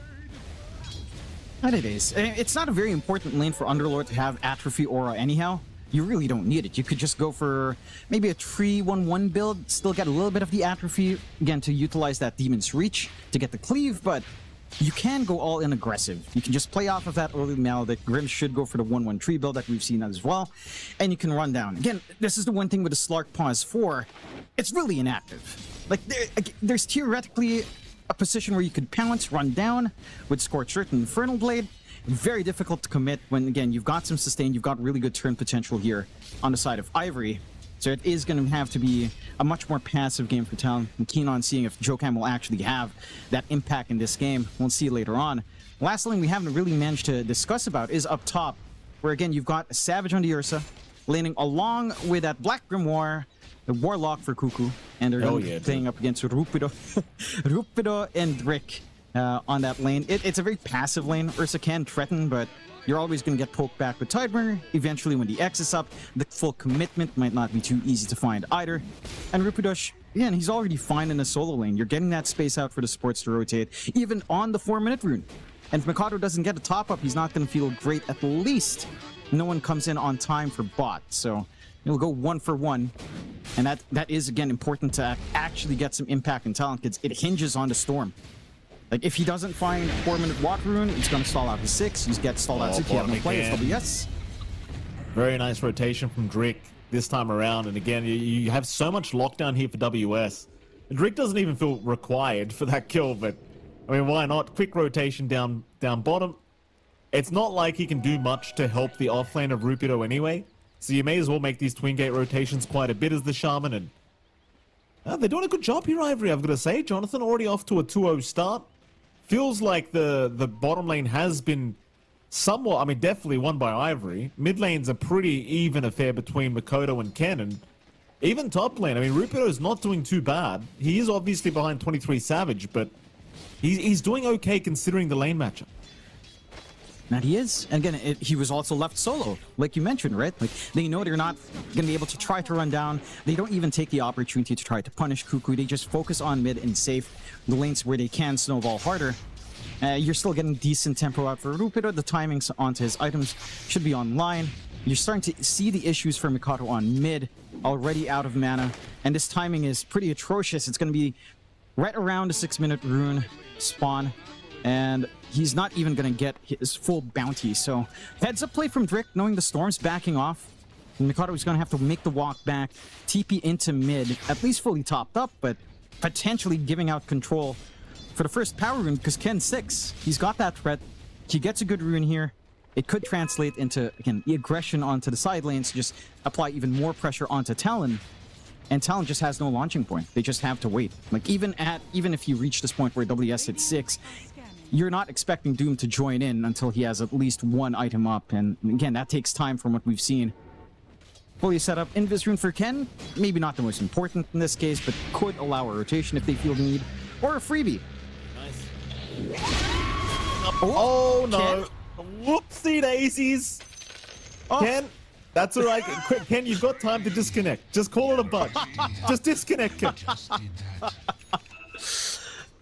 That it is. It's not a very important lane for Underlord to have Atrophy Aura anyhow. You really don't need it. You could just go for maybe a 3-1-1 build, still get a little bit of the Atrophy, again, to utilize that Demon's Reach to get the cleave, but you can go all in aggressive. You can just play off of that early Maledict. Grim should go for the 1-1 tree build that we've seen as well, and you can run down. Again, this is the one thing with the Slark Pause 4, it's really inactive. Like, there's theoretically a position where you could pounce, run down with Scorched Earth and Infernal Blade. Very difficult to commit when, again, you've got some sustain, you've got really good turn potential here on the side of Ivory. So it is going to have to be a much more passive game for Talon. I'm keen on seeing if Jokam will actually have that impact in this game. We'll see later on. Last thing we haven't really managed to discuss about is up top, where, again, you've got a Savage on the Ursa, laning along with that Black Grimoire, the Warlock for Cuckoo, and they're playing up against Rupido, Rupido and Rick on that lane. It's a very passive lane. Ursa can threaten, but you're always going to get poked back with Tidebringer. Eventually, when the X is up, the full commitment might not be too easy to find either. And Rupidosh, again, he's already fine in the solo lane. You're getting that space out for the supports to rotate, even on the 4-minute rune. And if Mikado doesn't get a top-up, he's not going to feel great. At least no one comes in on time for bot, so he'll go 1 for 1. And that is, again, important to actually get some impact and talent, because it hinges on the Storm. Like, if he doesn't find 4-minute Water Rune, it's going to stall out his 6. You get stalled out 6, you have no play. It's yes. Very nice rotation from Drake this time around. And again, you have so much lockdown here for WS. Drake doesn't even feel required for that kill, but I mean, why not? Quick rotation down bottom. It's not like he can do much to help the offlane of Rupido anyway. So you may as well make these twin gate rotations quite a bit as the Shaman. And they're doing a good job here, Ivory, I've got to say. Jonathan already off to a 2-0 start. Feels like the bottom lane has been somewhat, I mean, definitely won by Ivory. Mid lane's a pretty even affair between Makoto and Ken. And even top lane, I mean, Rupido's not doing too bad. He is obviously behind 23 Savage, but he's doing okay considering the lane matchup. That he is. And again, he was also left solo, like you mentioned, right? Like, they know they're not going to be able to try to run down. They don't even take the opportunity to try to punish Cuckoo. They just focus on mid and safe the lanes where they can snowball harder. You're still getting decent tempo out for Rupido. The timings onto his items should be online. You're starting to see the issues for Mikado on mid, already out of mana. And this timing is pretty atrocious. It's going to be right around the 6-minute rune spawn. And he's not even going to get his full bounty. So heads up play from Drick, knowing the Storm's backing off. Mikado is going to have to make the walk back, TP into mid, at least fully topped up, but potentially giving out control for the first power rune, because Ken's 6. He's got that threat. He gets a good rune here. It could translate into, again, the aggression onto the side lanes, just apply even more pressure onto Talon. And Talon just has no launching point. They just have to wait. Like, even if you reach this point where WS hits 6, you're not expecting Doom to join in until he has at least one item up. And again, that takes time from what we've seen. Fully set up Invis rune for Ken. Maybe not the most important in this case, but could allow a rotation if they feel the need. Or a freebie. Nice. Oh, no. Whoopsie daisies. Oh. Ken, that's all right. Quick, Ken, you've got time to disconnect. Just call it a bug. Just disconnect, Ken.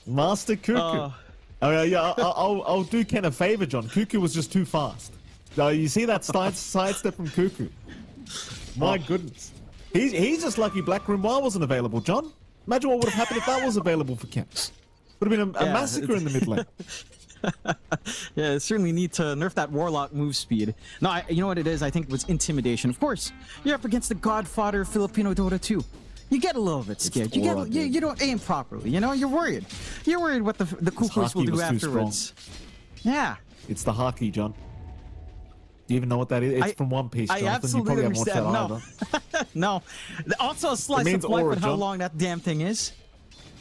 Master Cuckoo. Oh, yeah, I'll do Ken a favor, John. Cuckoo was just too fast. You see that sidestep from Cuckoo? My goodness. He's just lucky Black Grimoire wasn't available, John. Imagine what would have happened if that was available for Ken. Would have been a massacre in the mid lane. Yeah, certainly need to nerf that Warlock move speed. No, you know what it is? I think it was intimidation. Of course, you're up against the godfather of Filipino Dota 2. You get a little bit scared. You don't aim properly. You know, you're worried. You're worried what the Kukus will do afterwards. Yeah. It's the hockey, John. Do you even know what that is? It's from One Piece, Jonathan. I absolutely you probably understand. haven't watched that either. No. Also a slice of life with how long that damn thing is.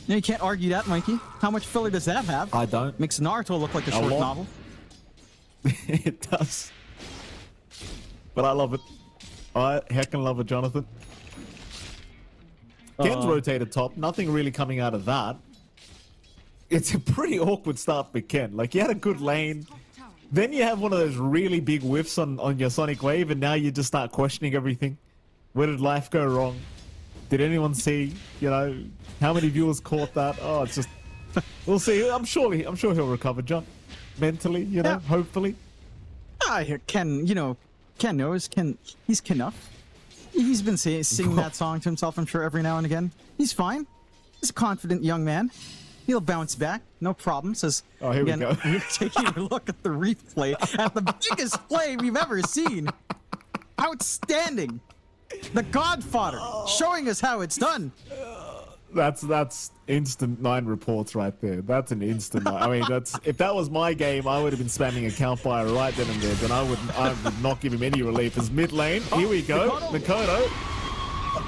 You know, you can't argue that, Mikey. How much filler does that have? I don't. Makes Naruto look like a short novel. It does. But I love it. I heckin' love it, Jonathan. Ken's rotated top. Nothing really coming out of that. It's a pretty awkward start for Ken. Like, you had a good lane. Then you have one of those really big whiffs on your Sonic Wave, and now you just start questioning everything. Where did life go wrong? Did anyone see, how many viewers caught that? Oh, it's just, we'll see. I'm sure he'll recover, John. Mentally, hopefully. Ken knows. He's Kenuff. He's been singing that song to himself, I'm sure, every now and again. He's fine. He's a confident young man. He'll bounce back, no problem. Says, oh, here we go. We're taking a look at the replay at the biggest play we've ever seen. Outstanding. The Godfather showing us how it's done. That's instant 9 reports right there. That's an instant 9. I mean, if that was my game, I would have been spamming a count fire right then and there. Then I would not give him any relief. As mid lane, here we go, Mikado.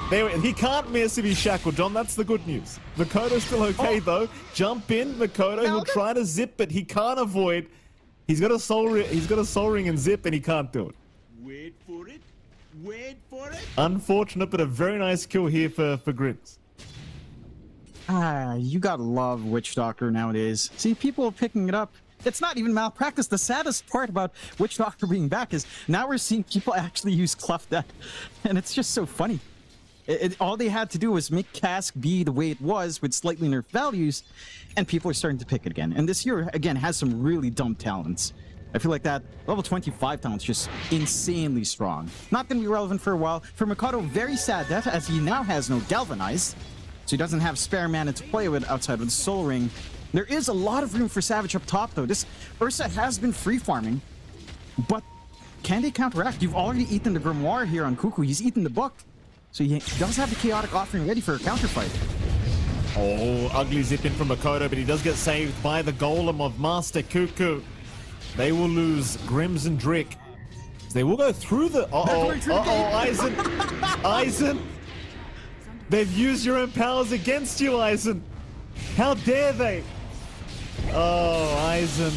There, he can't miss if he's shackled, John. That's the good news. Mikoto's still okay though. Jump in, Mikado. He'll try to zip, but he can't avoid. He's got a soul ring and zip, and he can't do it. Wait for it. Wait for it. Unfortunate, but a very nice kill here for Grins. You gotta love Witch Doctor nowadays. See, people are picking it up. It's not even malpractice. The saddest part about Witch Doctor being back is now we're seeing people actually use Cleft Deck, and it's just so funny. All they had to do was make Cask be the way it was with slightly nerfed values, and people are starting to pick it again. And this year, again, has some really dumb talents. I feel like that level 25 talent's just insanely strong. Not going to be relevant for a while. For Mikado, very sad death, as he now has no Galvanize, so he doesn't have spare mana to play with outside of the Soul Ring. There is a lot of room for Savage up top, though. This Ursa has been free farming, but can they counteract? You've already eaten the Grimoire here on Cuckoo. He's eaten the book. So he does have the Chaotic Offering ready for a counterfight. Oh, ugly zip in from Makoto, but he does get saved by the Golem of Master Cuckoo. They will lose Grims and Drick. They will go through the... Eisen. Eisen. They've used your own powers against you, Eisen. How dare they? Oh, Eisen.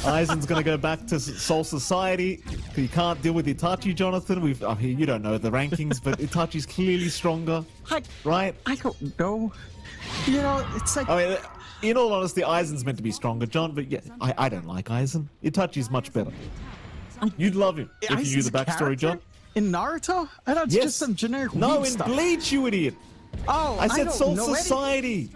Eisen's going to go back to Soul Society. He can't deal with Itachi, Jonathan. You don't know the rankings, but Itachi's clearly stronger, right? I don't know. It's like... I mean, in all honesty, Eisen's meant to be stronger, John, but yeah, I don't like Eisen. Itachi's much better. You'd love him if you knew the backstory, John. In Naruto? I thought it's just some generic No, in stuff. Bleach, you idiot. Oh, I said Soul know Society.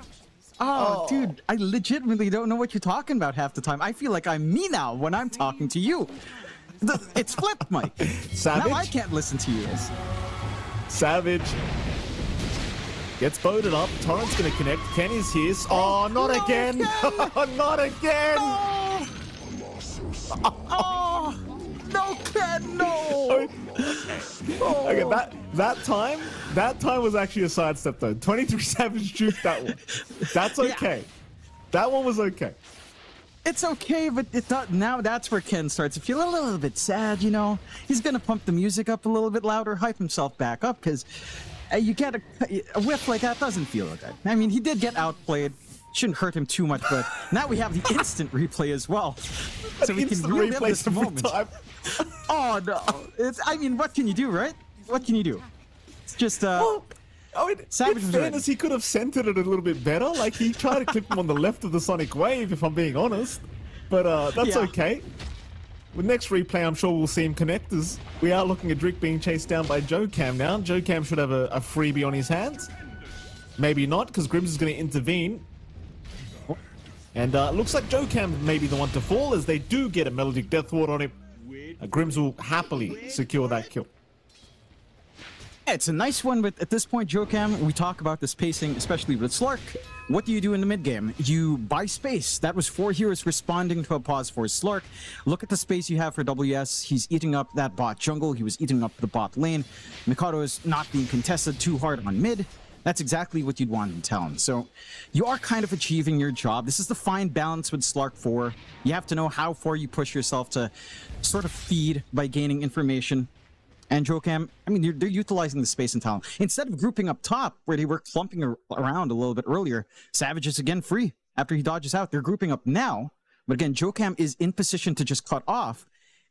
Dude, I legitimately don't know what you're talking about half the time. I feel like I'm me now when I'm talking to you. It's flipped, Mike. Savage? Now I can't listen to you. Savage gets boated up. Torrent's going to connect. Kenny's here. Oh, not again. Not again. No. Oh, no, Ken, no. Okay, that time was actually a sidestep though. 23 Savage juked that one. That's okay. That one was okay. It's okay, but now that's where Ken starts to feel a little bit sad, you know? He's gonna pump the music up a little bit louder, hype himself back up, because you get a whiff like that doesn't feel good. I mean, he did get outplayed. Shouldn't hurt him too much, but now we have the instant replay as well. So we can relive this moment. Oh, no. I mean, what can you do, right? What can you do? It's just, Savage in fairness, he could have centered it a little bit better. Like, he tried to clip him on the left of the Sonic Wave, if I'm being honest. But that's okay. With next replay, I'm sure we'll see him connect as we are looking at Drick being chased down by Joe Cam now. Joe Cam should have a freebie on his hands. Maybe not, because Grims is going to intervene. And looks like Joe Cam may be the one to fall, as they do get a Melodic Death Ward on him. Grims will happily secure that kill. Yeah, it's a nice one, but at this point, Joe Cam, we talk about the spacing, especially with Slark. What do you do in the mid game? You buy space. That was 4 heroes responding to a pause for Slark. Look at the space you have for WS. He's eating up that bot jungle. He was eating up the bot lane. Mikado is not being contested too hard on mid. That's exactly what you'd want in Talon. So you are kind of achieving your job. This is the fine balance with Slark 4. You have to know how far you push yourself to sort of feed by gaining information. And Jocam, I mean, they're utilizing the space in Talon. Instead of grouping up top, where they were clumping around a little bit earlier, Savage is again free after he dodges out. They're grouping up now. But again, Jocam is in position to just cut off,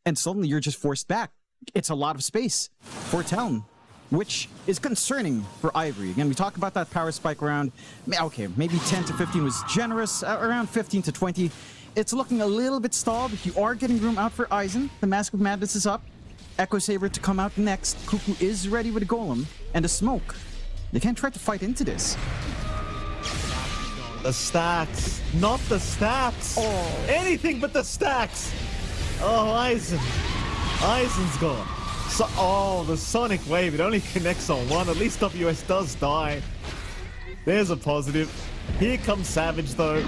and suddenly you're just forced back. It's a lot of space for Talon, which is concerning for Ivory. Again, we talk about that power spike around, okay, maybe 10 to 15 was generous, around 15 to 20. It's looking a little bit stalled. You are getting room out for Aizen. The Mask of Madness is up. Echo Saber to come out next. Cuckoo is ready with a Golem and a Smoke. They can't try to fight into this. The stacks, not the stats. Oh, anything but the stacks. Oh, Aizen. Aizen's gone. So, the Sonic Wave, it only connects on one. At least WS does die. There's a positive. Here comes Savage, though.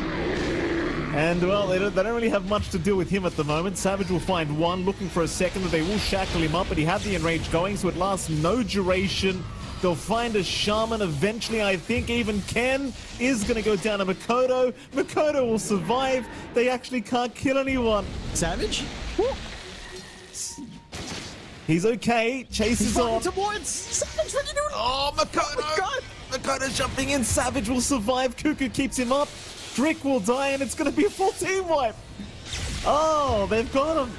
And, well, they don't really have much to do with him at the moment. Savage will find one, looking for a second, but they will shackle him up, but he had the enrage going, so it lasts no duration. They'll find a Shaman eventually. I think even Ken is going to go down to Makoto. Makoto will survive. They actually can't kill anyone. Savage? Woo. He's okay. Chase is on. Towards Savage, what are you doing? Oh, Makoto! Oh, God. Makoto's jumping in. Savage will survive. Cuckoo keeps him up. Drick will die, and it's going to be a full team wipe. Oh, they've got him.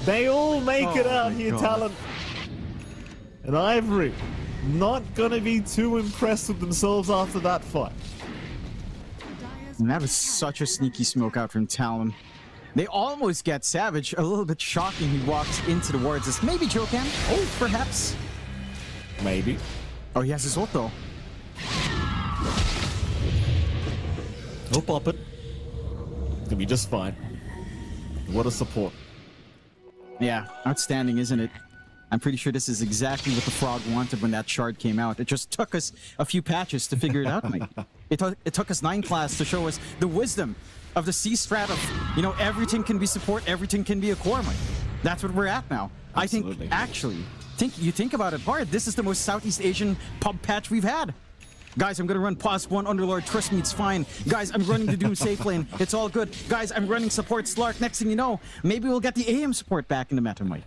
They all make it out here, Talon. And Ivory, not going to be too impressed with themselves after that fight. And that was such a sneaky smoke out from Talon. They almost get Savage. A little bit shocking. He walks into the wards. It's maybe Jokan. Oh, perhaps. Maybe. Oh, he has his ult, though. He'll pop it. It's gonna be just fine. What a support. Yeah, outstanding, isn't it? I'm pretty sure this is exactly what the Frog wanted when that shard came out. It just took us a few patches to figure it out, Mike. It took us 9 class to show us the wisdom of the C strat of, you know, everything can be support, everything can be a core, Mike. That's what we're at now. Absolutely. I think, actually, you think about it hard, this is the most Southeast Asian pub patch we've had. Guys, I'm gonna run pause 1 Underlord, trust me, it's fine. Guys, I'm running the Doom safe lane, it's all good. Guys, I'm running support Slark, next thing you know, maybe we'll get the AM support back in the meta, Mike.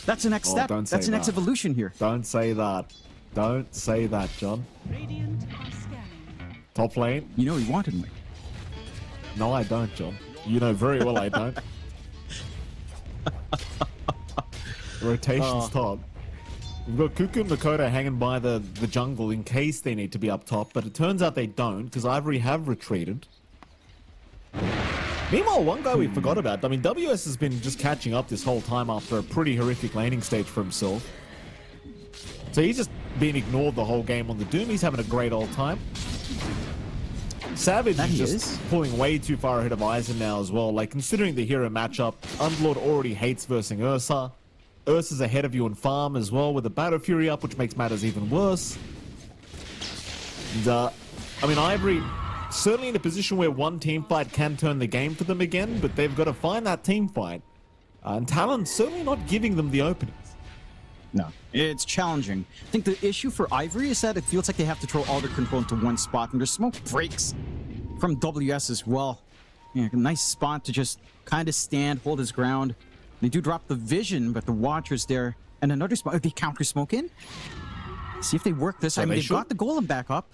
That's the next step, that's the next evolution here. Don't say that. Don't say that, John. Radiant are scanning. Top lane? You know he wanted me. No, I don't, John. You know very well I don't. Rotation's top. We've got Cuckoo and Makoto hanging by the jungle in case they need to be up top, but it turns out they don't, because Ivory have retreated. Meanwhile, one guy we forgot about, I mean, WS has been just catching up this whole time after a pretty horrific laning stage for himself. So he's just been ignored the whole game on the Doom. He's having a great old time. Savage is just pulling way too far ahead of Aizen now as well. Like, considering the hero matchup, Underlord already hates versing Ursa. Ursa's ahead of you in farm as well with the Battle Fury up, which makes matters even worse. And, I mean, Ivory certainly in a position where one team fight can turn the game for them again, but they've got to find that team fight. And Talon's certainly not giving them the openings. No, it's challenging. I think the issue for Ivory is that it feels like they have to throw all their control into one spot, and their smoke breaks from WS as well. Yeah, a nice spot to just kind of stand, hold his ground. They do drop the vision, but the Watcher's there. And another spot, they counter smoke in. See if they work this. Yeah, I mean, they they've got should. the Golem back up.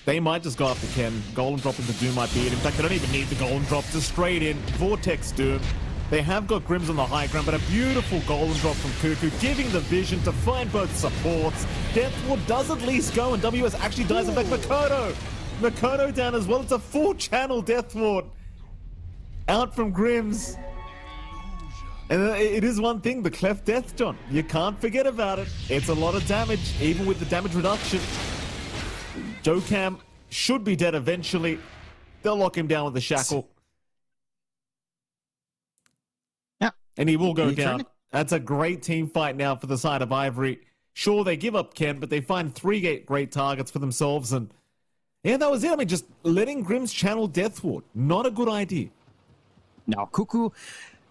They might just go after Ken. Golem drop into Doom might be it. In fact, they don't even need the Golem drop. Just straight in. Vortex Doom. They have got Grims on the high ground, but a beautiful Golem drop from Cuckoo, giving the vision to find both supports. Deathward does at least go, and WS actually dies. In fact, Makoto down as well. It's a full channel Deathward. Out from Grims. And it is one thing, the Cleft Death, John. You can't forget about it. It's a lot of damage, even with the damage reduction. Jokam should be dead eventually. They'll lock him down with the shackle. Yeah. And he will go You turn down. it. That's a great team fight now for the side of Ivory. Sure, they give up Ken, but they find three great targets for themselves. And yeah, that was it. I mean, just letting Grims channel Deathward. Not a good idea. Now, Cuckoo,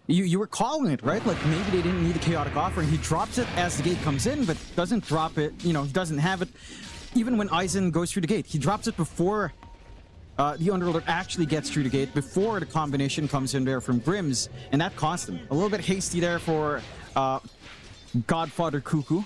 you were calling it, right? Like, maybe they didn't need the chaotic offering. He drops it as the gate comes in, but doesn't drop it. You know, he doesn't have it. Even when Aizen goes through the gate, he drops it before the Underlord actually gets through the gate, before the combination comes in there from Grims, and that cost him. A little bit hasty there for Godfather Cuckoo.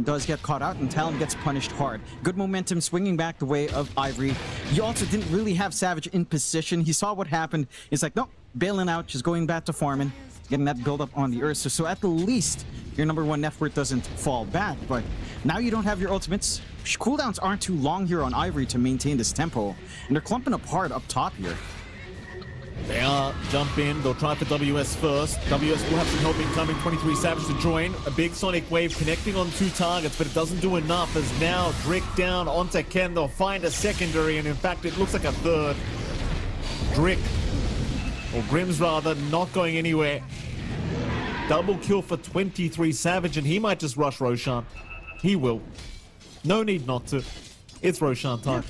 Does get caught out, and Talon gets punished hard. Good momentum swinging back the way of Ivory. You also didn't really have Savage in position. He saw what happened. He's like, nope, bailing out, just going back to farming, getting that build up on the Ursa. So at the least, your number one net worth doesn't fall back. But now you don't have your ultimates. Cooldowns aren't too long here on Ivory to maintain this tempo, and they're clumping up hard up top here. They are jump in. They'll try for WS first. WS will have some help incoming. 23 Savage to join. A big Sonic Wave connecting on two targets, but it doesn't do enough as now Drick down onto Ken. They'll find a secondary, and in fact, it looks like a third. Drick, or Grims rather, not going anywhere. Double kill for 23 Savage, and he might just rush Roshan. He will. No need not to. It's Roshan time.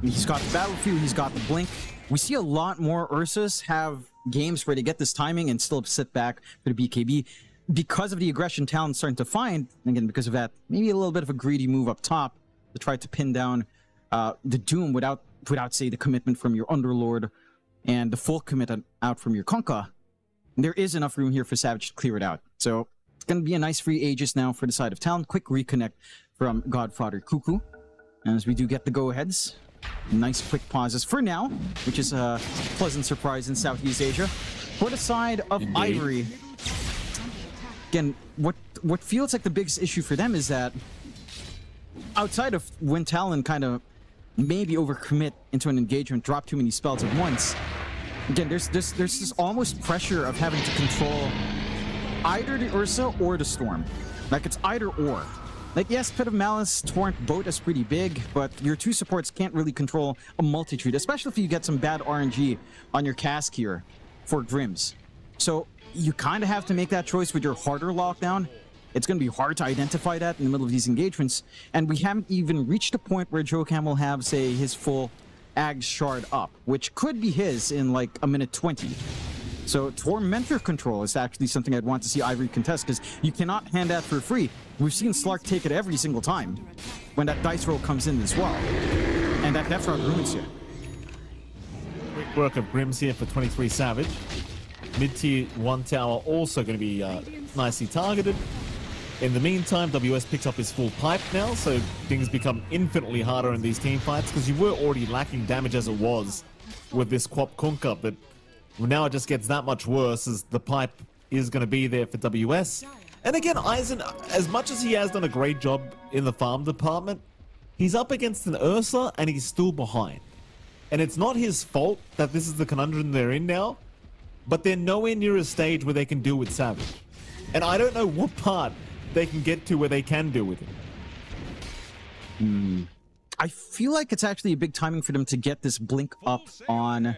He's got the Battlefield, he's got the Blink. We see a lot more Ursas have games where they get this timing and still sit back for the BKB. Because of the aggression Talon's starting to find, and again, because of that, maybe a little bit of a greedy move up top to try to pin down the Doom without, say, the commitment from your Underlord and the full commitment out from your Kunkka. There is enough room here for Savage to clear it out. So it's going to be a nice free Aegis now for the side of Talon. Quick reconnect from Godfather Cuckoo. As we do get the go-aheads. Nice quick pauses for now, which is a pleasant surprise in Southeast Asia. For the side of Ivory, again, what feels like the biggest issue for them is that outside of when Talon kind of maybe overcommit into an engagement, drop too many spells at once, again, there's this almost pressure of having to control either the Ursa or the Storm. Like, it's either or. Like, yes, Pit of Malice, Torrent, both is pretty big, but your two supports can't really control a multitude, especially if you get some bad RNG on your cask here for Grims. So you kind of have to make that choice with your harder lockdown. It's going to be hard to identify that in the middle of these engagements, and we haven't even reached a point where Jokam will have, say, his full Ag Shard up, which could be his in like a minute 20. So Tormentor control is actually something I'd want to see Ivory contest, because you cannot hand that for free. We've seen Slark take it every single time when that dice roll comes in as well. And that Death Rod ruins you. Quick work of Grims here for 23 Savage. Mid-tier 1 tower also going to be nicely targeted. In the meantime, WS picks up his full pipe now, so things become infinitely harder in these team fights, because you were already lacking damage as it was with this Quap Kunkka, but now it just gets that much worse as the pipe is going to be there for WS. And again, Aizen, as much as he has done a great job in the farm department, he's up against an Ursa and he's still behind. And it's not his fault that this is the conundrum they're in now, but they're nowhere near a stage where they can deal with Savage. And I don't know what part they can get to where they can deal with him. I feel like it's actually a big timing for them to get this Blink up on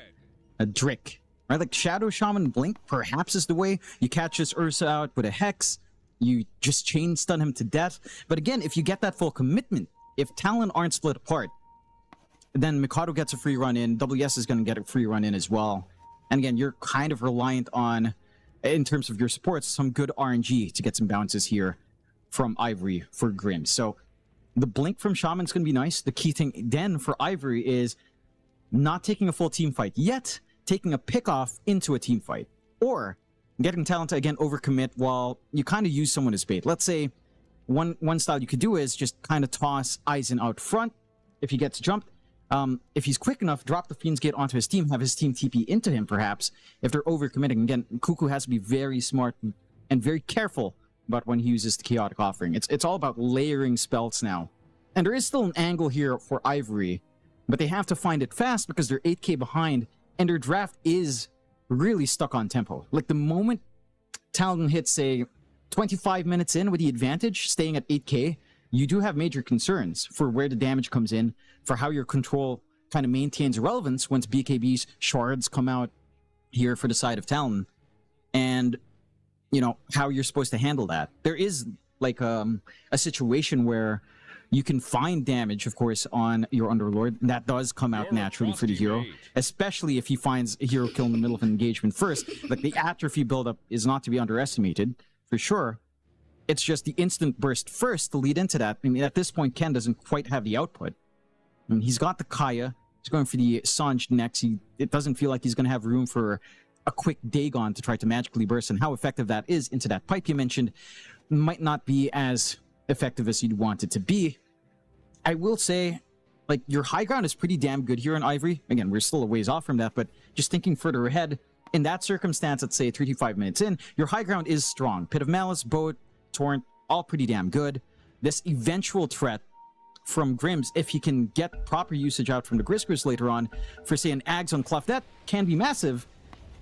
a Drick. Right? Like Shadow Shaman Blink perhaps is the way you catch this Ursa out with a Hex. You just chain stun him to death. But again, if you get that full commitment, if Talon aren't split apart, then Mikado gets a free run in, WS is going to get a free run in as well. And again, you're kind of reliant on in terms of your supports, some good RNG to get some bounces here from Ivory for Grim. So the blink from Shaman's going to be nice. The key thing then for Ivory is not taking a full team fight, yet taking a pick off into a team fight. Or getting talent to, again, overcommit while you kind of use someone as bait. Let's say one style you could do is just kind of toss Aizen out front if he gets jumped. If he's quick enough, drop the Fiend's Gate onto his team, have his team TP into him, perhaps, if they're overcommitting. Again, Cuckoo has to be very smart and very careful about when he uses the Chaotic Offering. It's all about layering spells now. And there is still an angle here for Ivory, but they have to find it fast because they're 8k behind, and their draft is really stuck on tempo. Like, the moment Talon hits, say, 25 minutes in with the advantage, staying at 8k, you do have major concerns for where the damage comes in, for how your control kind of maintains relevance once BKB's shards come out here for the side of Talon, and, you know, how you're supposed to handle that. There is, like, a situation where you can find damage, of course, on your Underlord, and that does come out naturally for the hero, especially if he finds a hero kill in the middle of an engagement first. Like, the atrophy buildup is not to be underestimated, for sure. It's just the instant burst first to lead into that. I mean, at this point, Ken doesn't quite have the output. I mean, he's got the Kaya. He's going for the Sanj next. It doesn't feel like he's going to have room for a quick Dagon to try to magically burst, and how effective that is into that pipe you mentioned might not be as effective as you'd want it to be. I will say, like, your high ground is pretty damn good here in Ivory. Again, we're still a ways off from that, but just thinking further ahead, in that circumstance, let's say 35 minutes in, your high ground is strong. Pit of Malice, Boat, Torrent, all pretty damn good. This eventual threat from Grims, if he can get proper usage out from the Griskers later on, for, say, an Ags on Clef, that can be massive,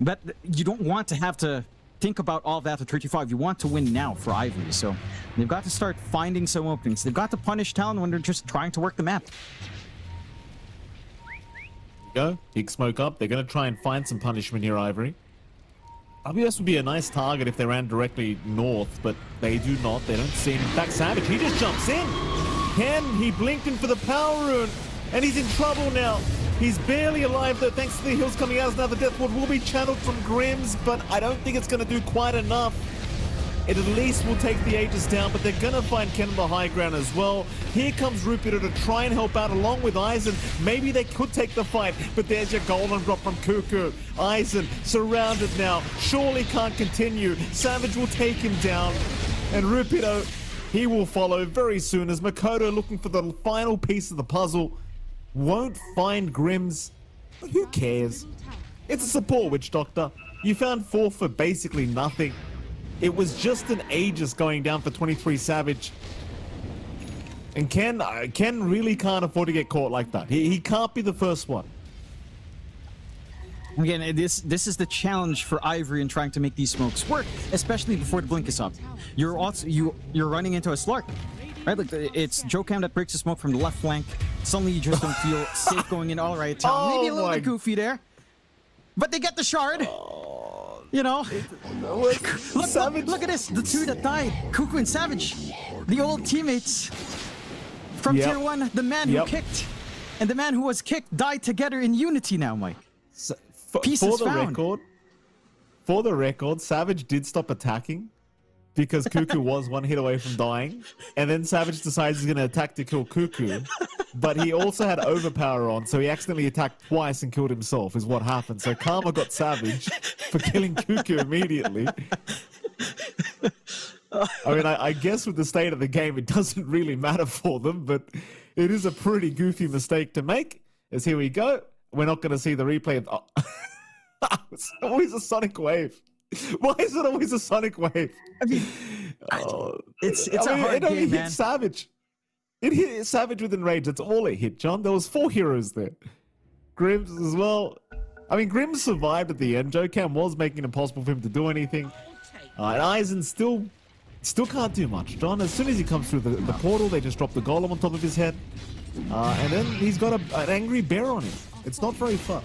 but you don't want to have to think about all of that at 35. You want to win now for Ivory, so they've got to start finding some openings. They've got to punish Talon when they're just trying to work the map. Go, big smoke up. They're going to try and find some punishment here, Ivory. WS would be a nice target if they ran directly north, but they do not. They don't see him. In fact, Savage, he just jumps in. He blinked in for the power rune, and he's in trouble now. He's barely alive, though, thanks to the heals coming out. Now the Death Ward will be channeled from Grims, but I don't think it's going to do quite enough. It at least will take the Aegis down, but they're going to find Ken on the high ground as well. Here comes Rupido to try and help out along with Aizen. Maybe they could take the fight, but there's your golden drop from Cuckoo. Aizen surrounded now. Surely can't continue. Savage will take him down, and Rupido, he will follow very soon as Makoto, looking for the final piece of the puzzle, won't find Grims. But who cares? It's a support Witch Doctor. You found 4 for basically nothing. It was just an Aegis going down for 23 Savage. And Ken really can't afford to get caught like that. He can't be the first one. Again, this is the challenge for Ivory in trying to make these smokes work, especially before the blink is up. You're running into a Slark, right? Like, it's Jokam that breaks the smoke from the left flank. Suddenly you just don't feel safe going in. All right, Tom, maybe a little bit goofy there, but they get the shard. You know, look at this. The two that died, Cuckoo and Savage, the old teammates from Tier 1. The man who kicked and the man who was kicked died together in unity now, Mike. So, for the record, Savage did stop attacking because Cuckoo was one hit away from dying, and then Savage decides he's going to attack to kill Cuckoo, but he also had overpower on, so he accidentally attacked twice and killed himself, is what happened. So Karma got Savage for killing Cuckoo immediately. I mean, I guess with the state of the game, it doesn't really matter for them, but it is a pretty goofy mistake to make. As here we go. We're not going to see the replay of... Oh. It's always a sonic wave. Why is it always a sonic wave? I mean, it's a hard game, hit man. Savage. It hit Savage with Enrage. That's all it hit, John. There was 4 heroes there. Grims as well. I mean, Grims survived at the end. Jokam was making it impossible for him to do anything. And Aizen still can't do much, John. As soon as he comes through the portal, they just drop the golem on top of his head. And then he's got an angry bear on him. It's not very fun.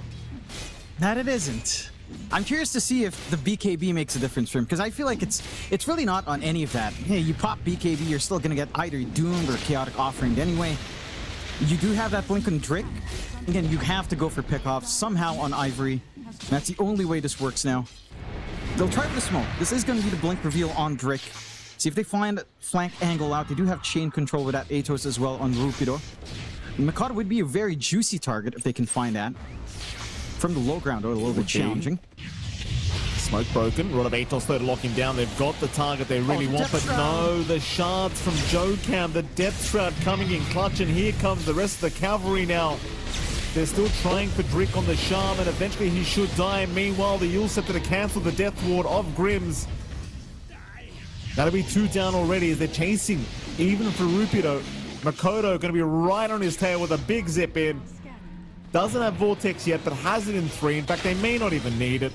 That it isn't. I'm curious to see if the BKB makes a difference for him, because I feel like it's really not on any of that. Hey, you pop BKB, you're still going to get either Doomed or Chaotic Offering anyway. You do have that Blink on Drick. Again, you have to go for pickoff somehow on Ivory. That's the only way this works now. They'll try with the smoke. This is going to be the blink reveal on Brick. See if they find flank angle out. They do have chain control with that Atos as well on Rupido. Mikado would be a very juicy target if they can find that. From the low ground, or a little bit challenging. Smoke broken. Rod of Atos there to lock him down. They've got the target they really want, but no, the shards from Jokam, the Depth Shroud coming in clutch, and here comes the rest of the cavalry now. They're still trying for Drick on the Shaman. Eventually he should die. Meanwhile, the Yule Scepter to cancel the Death Ward of Grims. That'll be 2 down already as they're chasing. Even for Rupido, Makoto going to be right on his tail with a big zip in. Doesn't have Vortex yet, but has it in 3. In fact, they may not even need it.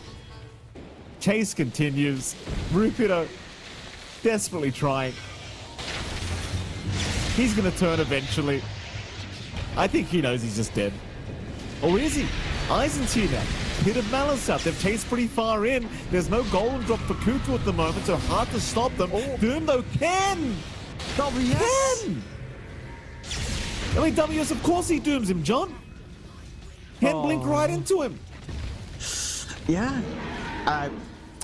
Chase continues. Rupido desperately trying. He's going to turn eventually. I think he knows he's just dead. Or is he? Eisen's here now. Pit of Malice out. They've chased pretty far in. There's no golden drop for Cuckoo at the moment, so hard to stop them. Doom, though, can! Can! I mean, WS, of course he dooms him, John. Can blink right into him. Yeah.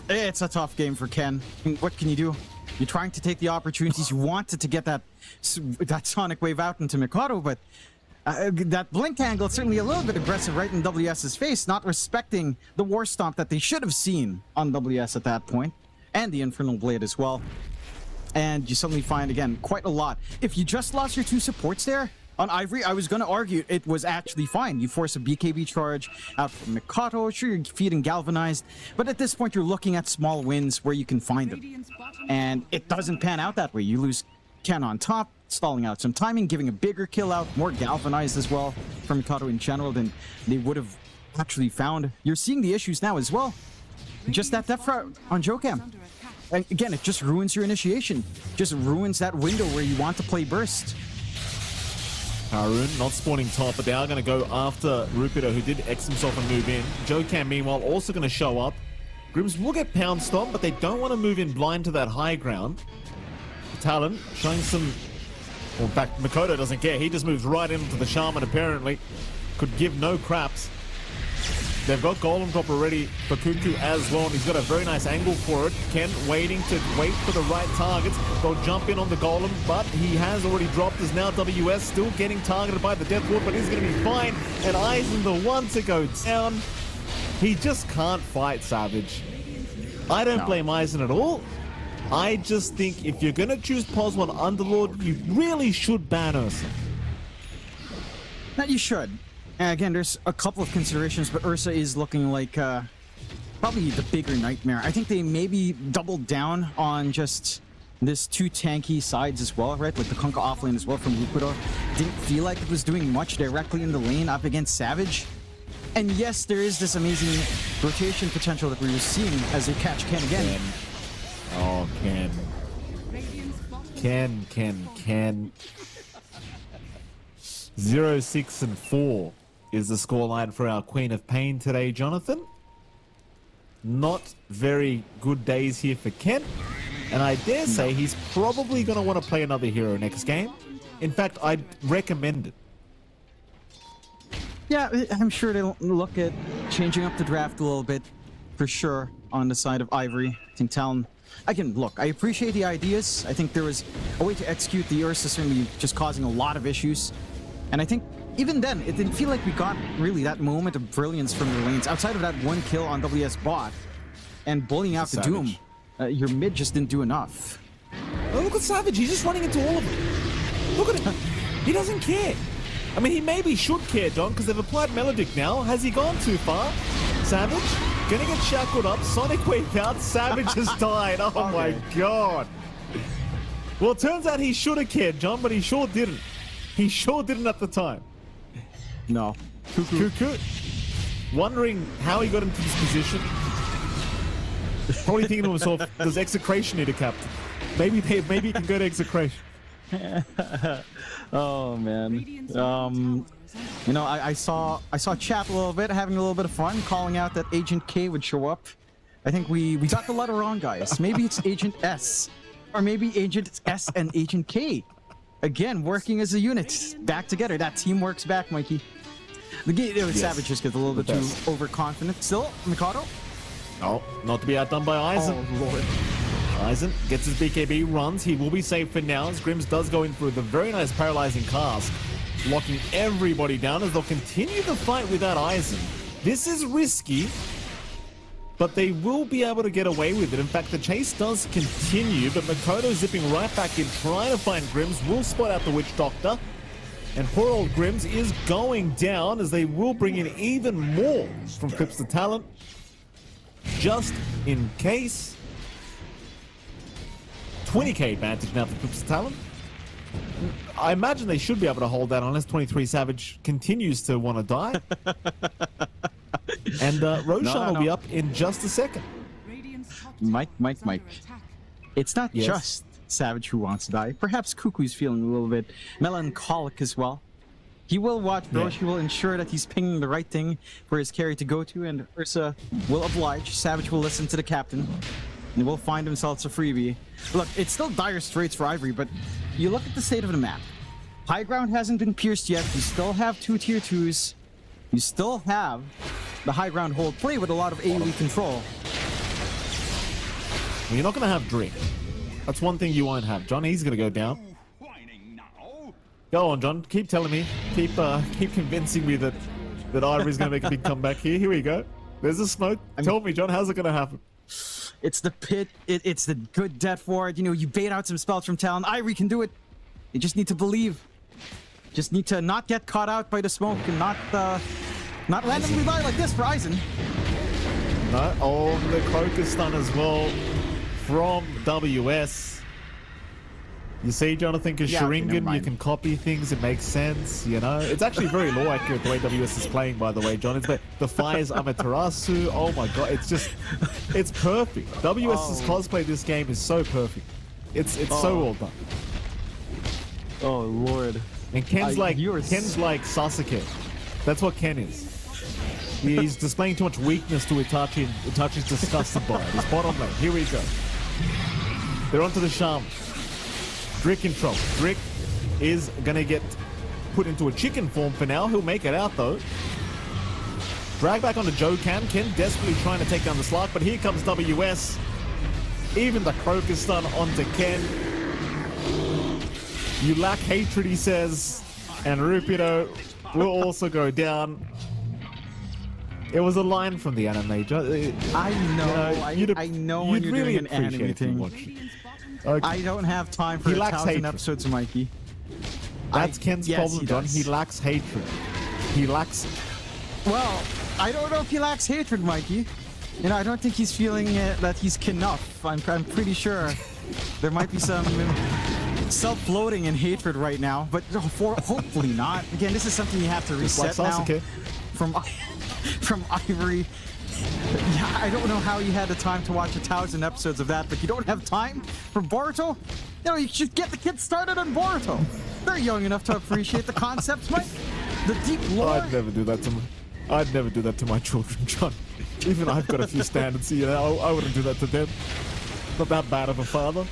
It's a tough game for Ken. What can you do? You're trying to take the opportunities. You wanted to get that Sonic Wave out into Mikado, but that blink angle is certainly a little bit aggressive right in WS's face, not respecting the War Stomp that they should have seen on WS at that point, and the Infernal Blade as well. And you suddenly find, again, quite a lot. If you just lost your 2 supports there, on Ivory, I was going to argue it was actually fine. You force a BKB charge out from Mikado, sure you're feeding Galvanized, but at this point you're looking at small wins where you can find them. And it doesn't pan out that way. You lose Ken on top, stalling out some timing, giving a bigger kill out, more Galvanized as well from Mikado in general than they would have actually found. You're seeing the issues now as well. Just that depth on Jokam. And again, it just ruins your initiation. Just ruins that window where you want to play Burst. Harun not spawning top, but they are going to go after Rupido, who did X himself and move in. Jokam, meanwhile, also going to show up. Grims will get pound stomped, but they don't want to move in blind to that high ground. Talon showing some... Well, in fact, Makoto doesn't care. He just moves right into the Shaman, apparently. Could give no craps. They've got Golem Drop already for Cuckoo as well, and he's got a very nice angle for it. Ken waiting to wait for the right targets. They'll jump in on the Golem, but he has already dropped. Is now WS still getting targeted by the Death Ward, but he's going to be fine. And Eisen the one to go down. He just can't fight Savage. I don't blame Eisen at all. I just think if you're going to choose Poswon Underlord, you really should ban Ursa. That you should. Again, there's a couple of considerations, but Ursa is looking like probably the bigger nightmare. I think they maybe doubled down on just this 2 tanky sides as well, right? Like the Kunkka offlane as well from Rupido. Didn't feel like it was doing much directly in the lane up against Savage. And yes, there is this amazing rotation potential that we were seeing as they catch Ken again. Oh, Ken. Ken. 0-6-4 is the scoreline for our Queen of Pain today, Jonathan. Not very good days here for Ken. And I dare say he's probably going to want to play another hero next game. In fact, I'd recommend it. Yeah, I'm sure they'll look at changing up the draft a little bit, for sure, on the side of Ivory. I think Talon... I appreciate the ideas. I think there was a way to execute the Ursa, certainly just causing a lot of issues. And I think even then, it didn't feel like we got really that moment of brilliance from the lanes. Outside of that 1 kill on WS bot and bullying out the Doom, your mid just didn't do enough. Oh, look at Savage. He's just running into all of them. Look at him. He doesn't care. I mean, he maybe should care, Don, because they've applied Melodic now. Has he gone too far? Savage, gonna get shackled up. Sonic Wave out. Savage has died. Oh my god. Well, it turns out he should have cared, John, but he sure didn't. He sure didn't at the time. No. Cuckoo. Wondering how he got into this position. Probably thinking to himself, does Execration need a captain? Maybe he can go to Execration. Oh man. You know, I saw chat a little bit, having a little bit of fun, calling out that Agent K would show up. I think we got the letter wrong, guys. Maybe it's Agent S, or maybe Agent S and Agent K. Again, working as a unit, back together. That team works back, Mikey. The game, Savage just gets a little bit too overconfident. Still, Mikado Oh, not to be outdone by Eisen. Oh, Lord. Eisen gets his BKB, runs. He will be safe for now as Grims does go in for the very nice paralyzing cast, locking everybody down as they'll continue the fight without Eisen. This is risky, but they will be able to get away with it. In fact, the chase does continue, but Makoto zipping right back in, trying to find Grims, will spot out the Witch Doctor. And poor old Grims is going down as they will bring in even more from Clips the Talent, just in case. 20k advantage now for Clips the Talent. I imagine they should be able to hold that unless 23 Savage continues to want to die. And Roshan will be up in just a second. Mike. It's not Yes. just Savage who wants to die. Perhaps Cuckoo's feeling a little bit melancholic as well. He will watch Rosh. Yeah. He will ensure that he's pinging the right thing for his carry to go to, and Ursa will oblige. Savage will listen to the captain, and will find himself a freebie. Look, it's still dire straits for Ivory, but you look at the state of the map. High ground hasn't been pierced yet. You still have 2 tier 2s. You still have the high ground hold play with a lot of AoE control. Well, you're not going to have Drake. That's one thing you won't have. John, he's going to go down. Go on, John. Keep telling me. Keep convincing me that Ivory's going to make a big comeback here. Here we go. There's a smoke. Tell me, John, how's it going to happen? It's the pit. It's the good death ward. You know, you bait out some spells from Talon. Ivory can do it. You just need to believe. Just need to not get caught out by the smoke and not randomly die like this for Eisen. No. Oh, the Crocus stun as well from WS. You see, Jonathan, because Yeah, okay, never Sharingan, you mind. can copy things. It makes sense, you know. It's actually very low accurate the way WS is playing, by the way, John. It's the Fire's Amaterasu. Oh my god, it's perfect. WS's cosplay this game is so perfect. It's so well done. Oh Lord. And Ken's like you are Sasuke. That's what Ken is. He's displaying too much weakness to Itachi, and Itachi's disgusted by it. His bottom lane. Here we go. They're onto the Shaman. Drick in trouble. Drick is gonna get put into a chicken form for now. He'll make it out though. Drag back onto Jokan. Ken desperately trying to take down the Slark, but here comes WS. Even the Crocus stun onto Ken. You lack hatred, he says. And Rupido will also go down. It was a line from the anime. I know. I know when you'd you're really doing an anime appreciate if you thing. watched it. Okay. I don't have time for He lacks 1,000 hatred. episodes, Mikey. That's Ken's yes, problem, he John. does. He lacks hatred. He lacks it. Well, I don't know if he lacks hatred, Mikey. You know, I don't think he's feeling that he's enough. I'm pretty sure there might be some self-loathing and hatred right now, but hopefully not. Again, this is something you have to Just like reset now Sasuke. from Ivory. Yeah, I don't know how you had the time to watch 1,000 episodes of that, but you don't have time for Boruto? You know, you should get the kids started on Boruto. They're young enough to appreciate the concepts, Mike. The deep lore. I'd never do that to my children, John. Even I've got a few standards, you know. I wouldn't do that to them. Not that bad of a father.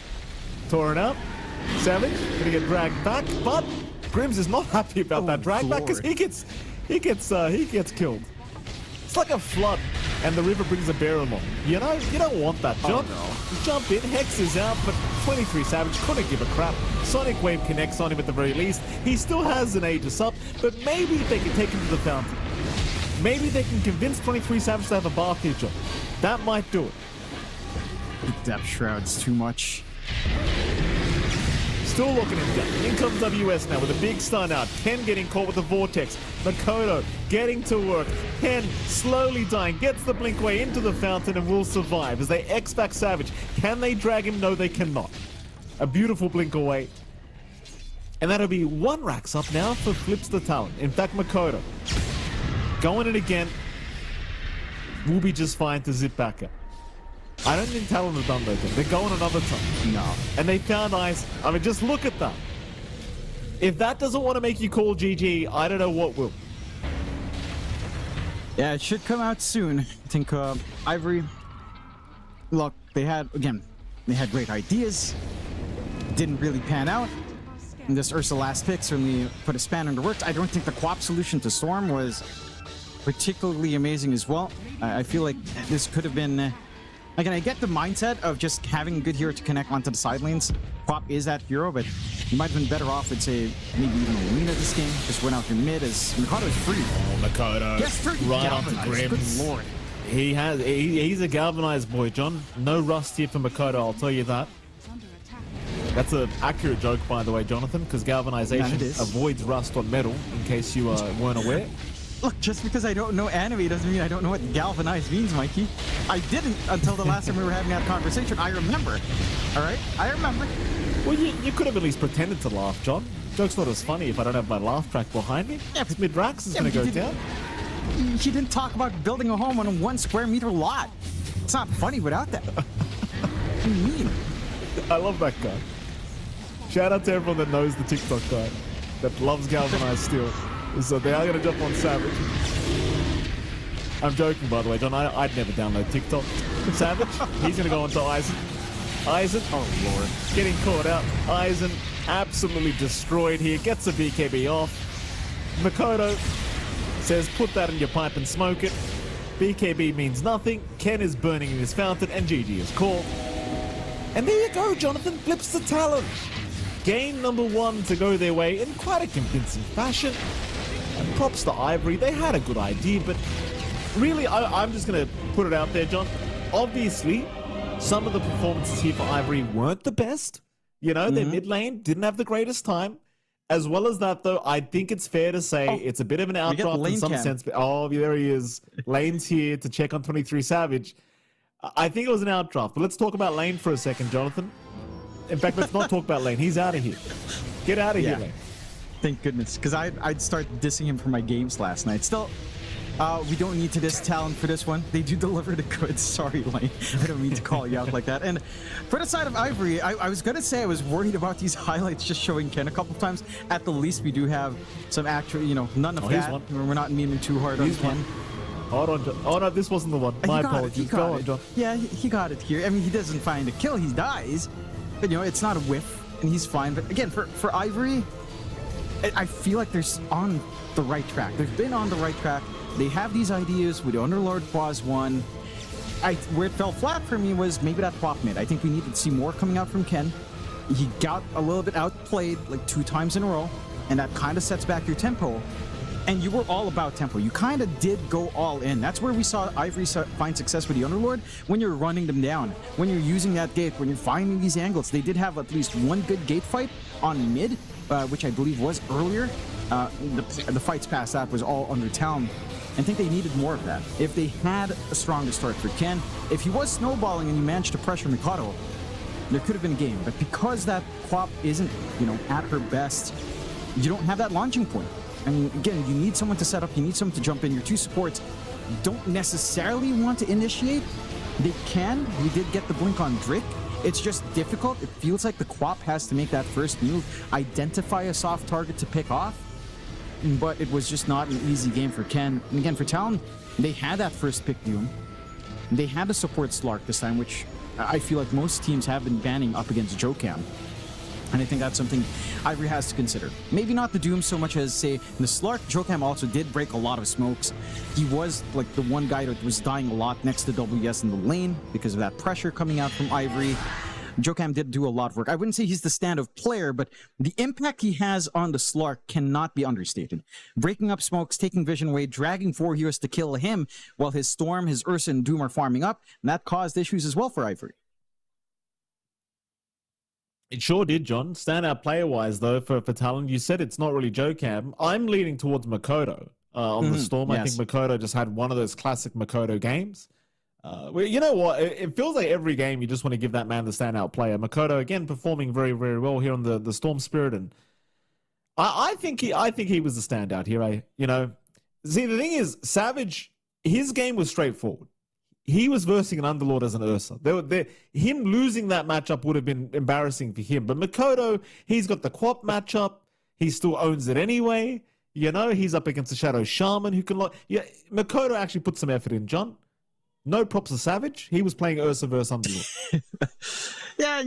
Torn out. Savage gonna get dragged back, but Grims is not happy about that drag back because he gets killed. It's like a flood, and the river brings a bear along. You know, you don't want that, John. You jump in, Hex is out, but 23 Savage couldn't give a crap. Sonic Wave connects on him at the very least. He still has an Aegis up, but maybe they can take him to the fountain. Maybe they can convince 23 Savage to have a bar feature. That might do it. Depth Shroud's too much. Still looking him down. In comes WS now with a big stun out. Ken getting caught with the Vortex. Makoto getting to work. Ken slowly dying. Gets the blink way into the fountain and will survive as they X back Savage. Can they drag him? No, they cannot. A beautiful blink away. And that'll be 1 racks up now for Flips the Talent. In fact, Makoto going it again. Will be just fine to zip back up. I don't think Talon have done that thing. They're going another time. No. And they found Ice. I mean, just look at that. If that doesn't want to make you call GG, I don't know what will. Yeah, it should come out soon. I think Ivory, look, they had great ideas. Didn't really pan out. And this Ursa last pick certainly put a spanner in the works. I don't think the co-op solution to Storm was particularly amazing as well. I feel like this could have been... Like, and I get the mindset of just having a good hero to connect onto the side lanes. Quap is that hero, but you might have been better off with, say, maybe even Alina this game. Just went out your mid as Mikado is free. Oh, Mikado. Yes, right onto galvanized. Grims. Good lord. He's a galvanized boy, John. No rust here for Mikado, I'll tell you that. That's an accurate joke, by the way, Jonathan, because galvanization avoids rust on metal, in case you weren't aware. Look, just because I don't know anime doesn't mean I don't know what galvanized means, Mikey. I didn't until the last time we were having that conversation. I remember. All right? I remember. Well, you could have at least pretended to laugh, John. Joke's not as funny if I don't have my laugh track behind me. Yeah, This mid-rax is going to go down. He didn't talk about building a home on a 1 square meter lot. It's not funny without that. What do you mean? I love that guy. Shout out to everyone that knows the TikTok guy that loves galvanized steel. So they are going to jump on Savage. I'm joking, by the way, John. I'd never download TikTok. Savage, he's going to go onto Aizen. Aizen, oh lord, getting caught out. Aizen absolutely destroyed here. Gets the BKB off. Makoto says, put that in your pipe and smoke it. BKB means nothing. Ken is burning in his fountain, and GG is called. And there you go, Jonathan. Flips the talent. Game number 1 to go their way in quite a convincing fashion. And props to Ivory. They had a good idea, but really, I'm just going to put it out there, John. Obviously, some of the performances here for Ivory weren't the best. You know, their mid lane didn't have the greatest time. As well as that, though, I think it's fair to say it's a bit of an outdraft in some sense. Oh, there he is. Lane's here to check on 23 Savage. I think it was an outdraft, but let's talk about Lane for a second, Jonathan. In fact, let's not talk about Lane. He's out of here. Get out of here, Lane. Thank goodness, because I'd start dissing him for my games last night. Still, we don't need to diss Talon for this one. They do deliver the goods. Sorry, Lane. I don't mean to call you out like that. And for the side of Ivory, I was going to say I was worried about these highlights just showing Ken a couple of times. At the least, we do have some actual, none of that. We're not memeing too hard on Ken. Hold on, John. Oh, no, this wasn't the one. My apologies. Go on, John. Yeah, he got it here. I mean, he doesn't find a kill. He dies. But, it's not a whiff, and he's fine. But again, for Ivory, I feel like they're on the right track. They've been on the right track. They have these ideas with the Underlord Quaz 1. Where it fell flat for me was maybe that Quap mid. I think we needed to see more coming out from Ken. He got a little bit outplayed like 2 times in a row, and that kind of sets back your tempo. And you were all about tempo. You kind of did go all in. That's where we saw Ivory find success with the Underlord, when you're running them down, when you're using that gate, when you're finding these angles. They did have at least one good gate fight on mid, which I believe was earlier. The fights past that was all under Talon. I think they needed more of that. If they had a stronger start for Ken, if he was snowballing and you managed to pressure Mikado, there could have been a game. But because that Quap isn't, at her best, you don't have that launching point. I mean, again, you need someone to set up, you need someone to jump in. Your 2 supports don't necessarily want to initiate. They can. We did get the blink on Drake. It's just difficult. It feels like the Quap has to make that first move, identify a soft target to pick off. But it was just not an easy game for Ken. And again, for Talon, they had that first pick Doom. They had a support Slark this time, which I feel like most teams have been banning up against Jokam. And I think that's something Ivory has to consider. Maybe not the Doom so much as, say, the Slark. Jokam also did break a lot of smokes. He was like the one guy that was dying a lot next to WS in the lane because of that pressure coming out from Ivory. Jokam did do a lot of work. I wouldn't say he's the standout player, but the impact he has on the Slark cannot be understated. Breaking up smokes, taking vision away, dragging 4 heroes to kill him while his Storm, his Ursa, and Doom are farming up, and that caused issues as well for Ivory. It sure did, John. Standout player-wise, though, for Talon, you said it's not really Jokam. I'm leaning towards Makoto on the Storm. Yes. I think Makoto just had one of those classic Makoto games. Well, you know what? It feels like every game you just want to give that man the standout player. Makoto, again, performing very, very well here on the Storm Spirit. And I think he was the standout here. See, the thing is, Savage, his game was straightforward. He was versing an Underlord as an Ursa. Him losing that matchup would have been embarrassing for him. But Makoto, he's got the Quap matchup. He still owns it anyway. He's up against the Shadow Shaman who can... Makoto actually put some effort in, John. No props to Savage. He was playing Ursa versus Underlord. Yeah,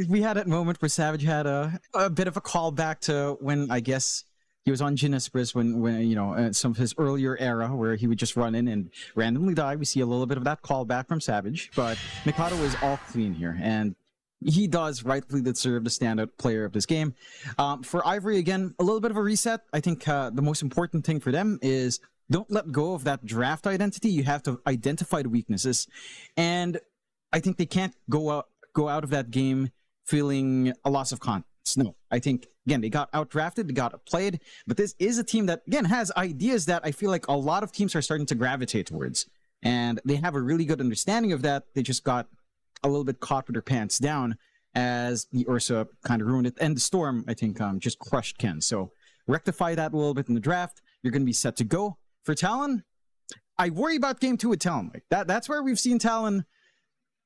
we had that moment where Savage had a bit of a callback to when, I guess, He was on Ginespris when you know, some of his earlier era where he would just run in and randomly die. We see a little bit of that callback from Savage, but Mikado is all clean here, and he does rightfully deserve the standout player of this game. For Ivory, again, a little bit of a reset. I think the most important thing for them is don't let go of that draft identity. You have to identify the weaknesses, and I think they can't go out of that game feeling a loss of confidence. No, I think, again, they got outdrafted, they got outplayed, but this is a team that, again, has ideas that I feel like a lot of teams are starting to gravitate towards, and they have a really good understanding of that. They just got a little bit caught with their pants down as the Ursa kind of ruined it, and the Storm, I think, just crushed Ken. So rectify that a little bit in the draft. You're going to be set to go. For Talon, I worry about game 2 with Talon. Like that's where we've seen Talon,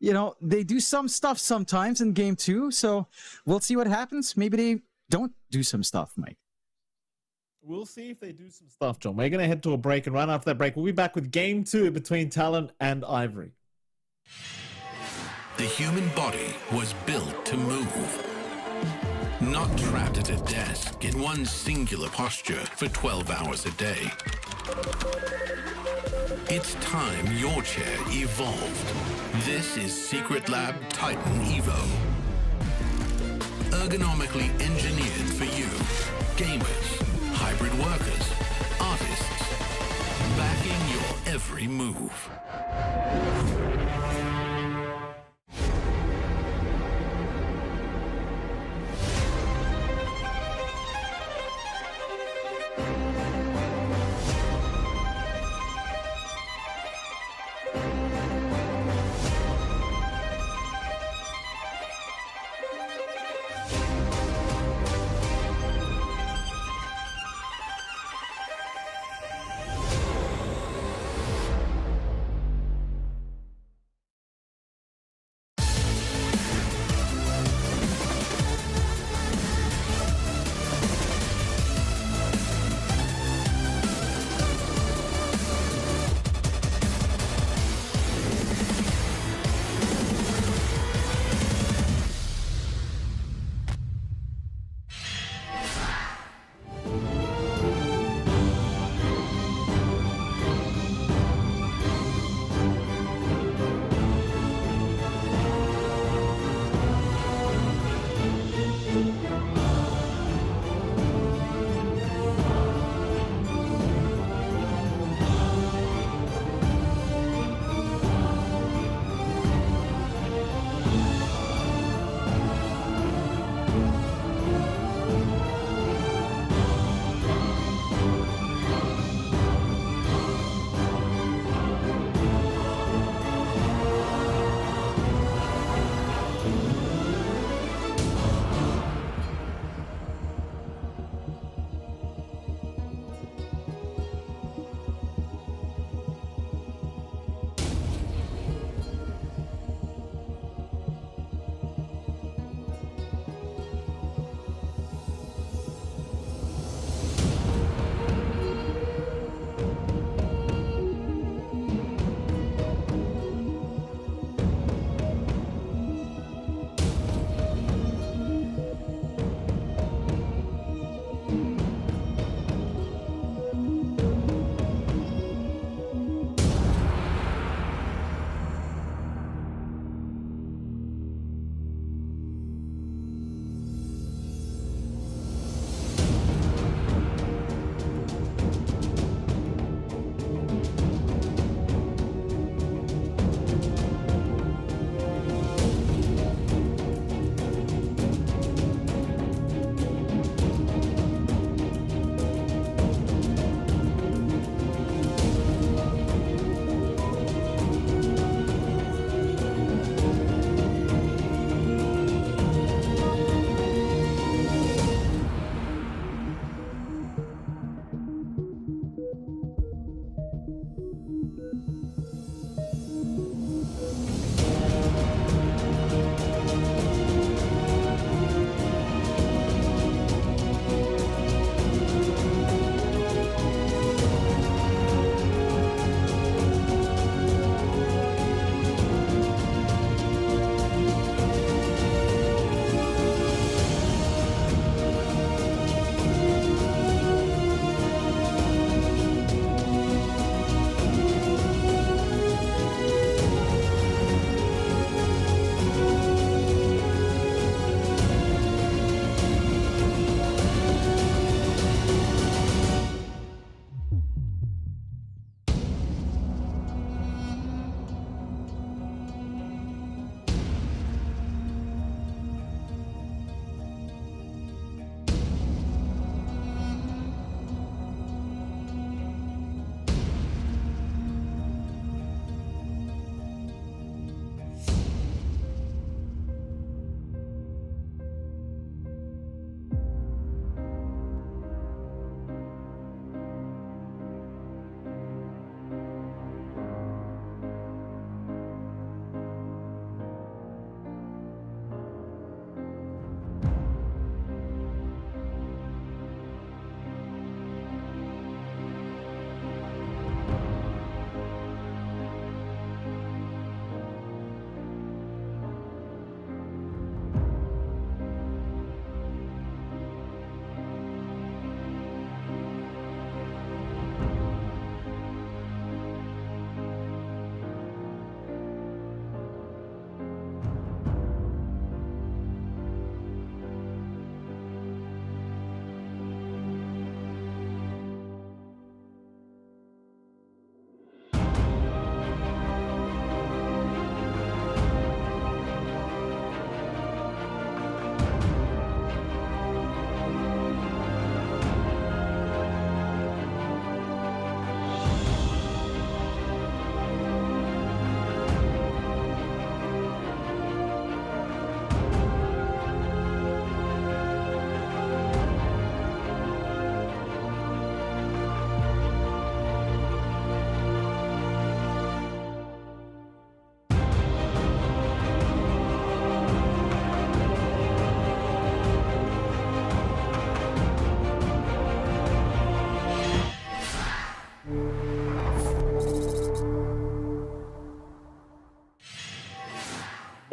you know, they do some stuff sometimes in game 2, so we'll see what happens. Maybe they don't do some stuff, Mike. We'll see if they do some stuff, John. We're going to head to a break, and right after that break, we'll be back with game 2 between Talon and Ivory. The human body was built to move. Not trapped at a desk in one singular posture for 12 hours a day. It's time your chair evolved. This is Secret Lab Titan Evo. Ergonomically engineered for you. Gamers, hybrid workers, artists. Backing your every move.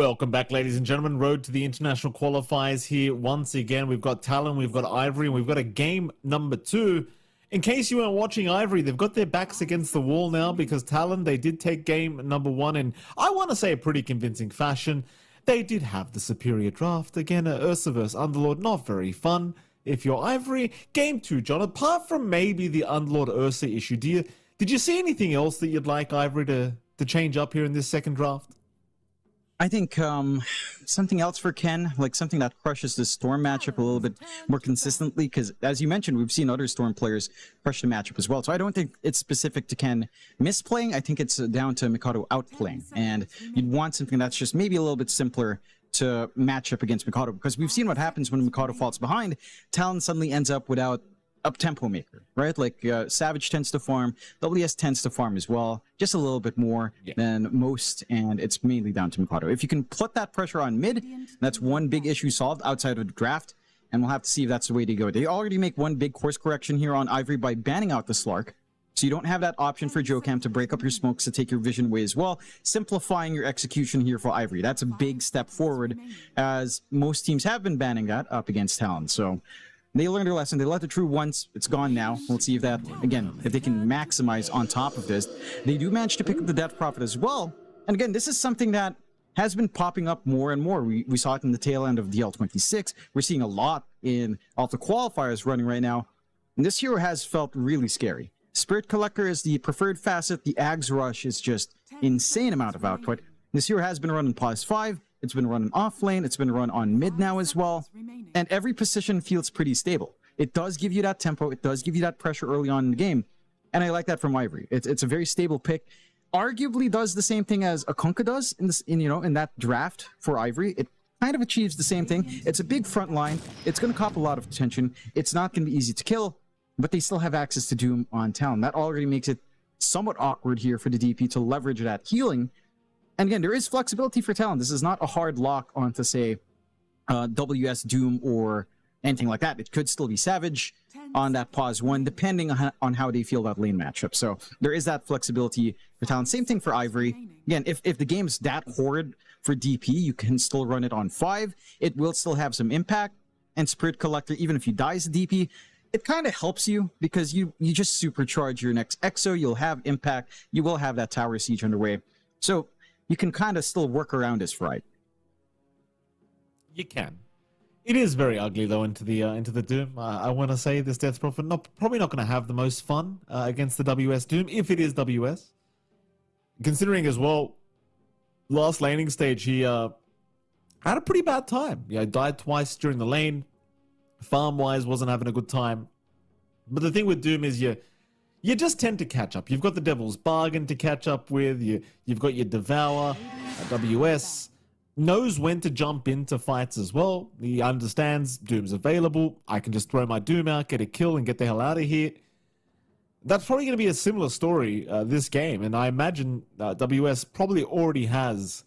Welcome back, ladies and gentlemen. Road to the international qualifiers here. Once again, we've got Talon, we've got Ivory, and we've got a game number 2. In case you weren't watching Ivory, they've got their backs against the wall now because Talon, they did take game number 1 in, I want to say, a pretty convincing fashion. They did have the superior draft. Again, Ursa vs Underlord, not very fun. If you're Ivory, game 2, John, apart from maybe the Underlord Ursa issue, did you see anything else that you'd like Ivory to change up here in this second draft? I think something else for Ken, like something that crushes the Storm matchup a little bit more consistently, because as you mentioned, we've seen other Storm players crush the matchup as well. So I don't think it's specific to Ken misplaying. I think it's down to Mikado outplaying. And you'd want something that's just maybe a little bit simpler to match up against Mikado, because we've seen what happens when Mikado falls behind. Talon suddenly ends up without up-tempo maker, right? Like Savage tends to farm, WS tends to farm as well, just a little bit more than most, and it's mainly down to Mikado. If you can put that pressure on mid, that's one big issue solved outside of the draft, and we'll have to see if that's the way to go. They already make one big course correction here on Ivory by banning out the Slark, so you don't have that option for Jocam to break up your smokes to take your vision away as well, simplifying your execution here for Ivory. That's a big step forward, as most teams have been banning that up against Talon, so they learned their lesson. They let the true once. It's gone now. We'll see if that, again, if they can maximize on top of this. They do manage to pick up the Death Prophet as well. And again, this is something that has been popping up more and more. We saw it in the tail end of DL26. We're seeing a lot in all the qualifiers running right now. And this hero has felt really scary. Spirit Collector is the preferred facet. The Ags Rush is just insane amount of output. This hero has been running pause 5. It's been running off lane. It's been run on mid now as well. And every position feels pretty stable. It does give you that tempo. It does give you that pressure early on in the game. And I like that from Ivory. It's a very stable pick. Arguably does the same thing as Akunka does in that draft for Ivory. It kind of achieves the same thing. It's a big front line. It's going to cop a lot of attention. It's not going to be easy to kill, but they still have access to Doom on Talon. That already makes it somewhat awkward here for the DP to leverage that healing. And again, there is flexibility for Talon. This is not a hard lock onto, say, WS Doom or anything like that. It could still be Savage on that pause 1, depending on how they feel about lane matchup. So there is that flexibility for Talon. Same thing for Ivory. Again, if the game's that horrid for DP, you can still run it on 5. It will still have some impact. And Spirit Collector, even if you die as a DP, it kind of helps you because you just supercharge your next EXO. You'll have impact. You will have that tower siege underway. So you can kind of still work around this, right? You can. It is very ugly though into the Doom. I want to say this Death Prophet probably not going to have the most fun against the WS Doom if it is WS. Considering as well, last laning stage he had a pretty bad time. Yeah, died twice during the lane. Farm wise, wasn't having a good time. But the thing with Doom is you just tend to catch up. You've got the Devil's Bargain to catch up with. You've got your Devour. WS knows when to jump into fights as well. He understands Doom's available. I can just throw my Doom out, get a kill, and get the hell out of here. That's probably going to be a similar story this game. And I imagine WS probably already has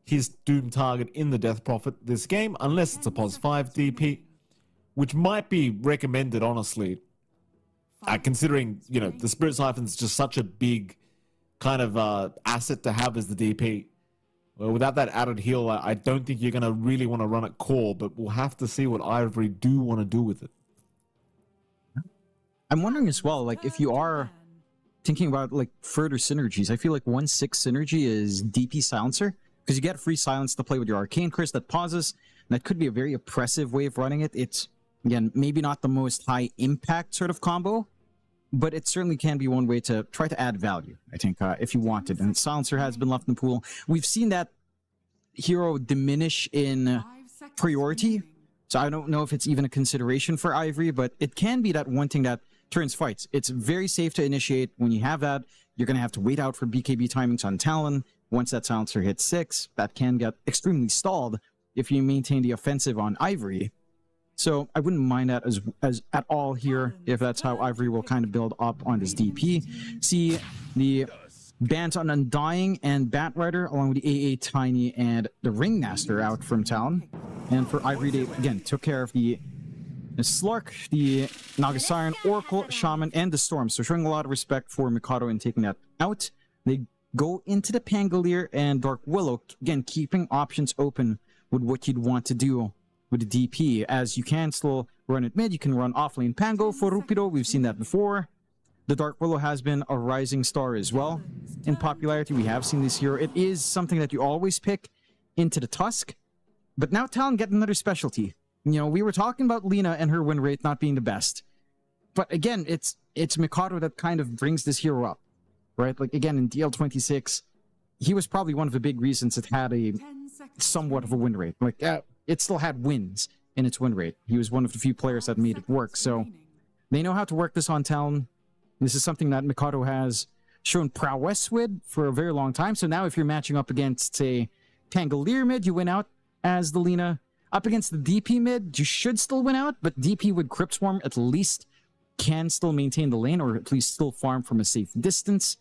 his Doom target in the Death Prophet this game, unless it's a pos 5 DP, which might be recommended, honestly. Considering, the Spirit Siphon's just such a big kind of asset to have as the DP. Well, without that added heal, I don't think you're going to really want to run it core, but we'll have to see what Ivory do want to do with it. I'm wondering as well, like, if you are thinking about, like, further synergies, I feel like 1/6 synergy is DP Silencer, because you get free silence to play with your Arcane Curse that pauses, and that could be a very oppressive way of running it. It's, again, maybe not the most high impact sort of combo, but it certainly can be one way to try to add value, I think, if you wanted. And Silencer has been left in the pool. We've seen that hero diminish in priority, so I don't know if it's even a consideration for Ivory, but it can be that one thing that turns fights. It's very safe to initiate. When you have that, you're going to have to wait out for BKB timings on Talon. Once that Silencer hits 6, that can get extremely stalled if you maintain the offensive on Ivory. So I wouldn't mind that as at all here, if that's how Ivory will kind of build up on this DP. See the bans on Undying and Batrider, along with the AA Tiny and the Ringmaster out from Talon. And for Ivory, they again took care of the Slark, the Naga Oracle, Shaman, and the Storm. So showing a lot of respect for Mikado in taking that out. They go into the Pangolier and Dark Willow, again, keeping options open with what you'd want to do with the DP, as you can still run it mid, you can run offlane Pango for Rupido, we've seen that before. The Dark Willow has been a rising star as well in popularity. We have seen this hero. It is something that you always pick into the Tusk, but now Talon get another specialty. You know, we were talking about Lina and her win rate not being the best, but again, it's Mikado that kind of brings this hero up, right? Like, again, in DL26, he was probably one of the big reasons it had a somewhat of a win rate. Like, it still had wins in its win rate. He was one of the few players that made it work, so they know how to work this on Talon. This is something that Mikado has shown prowess with for a very long time. So now if you're matching up against, say, Pangolier mid, you win out as the Lina. Up against the DP mid, you should still win out, but DP with Crypt Swarm at least can still maintain the lane, or at least still farm from a safe distance.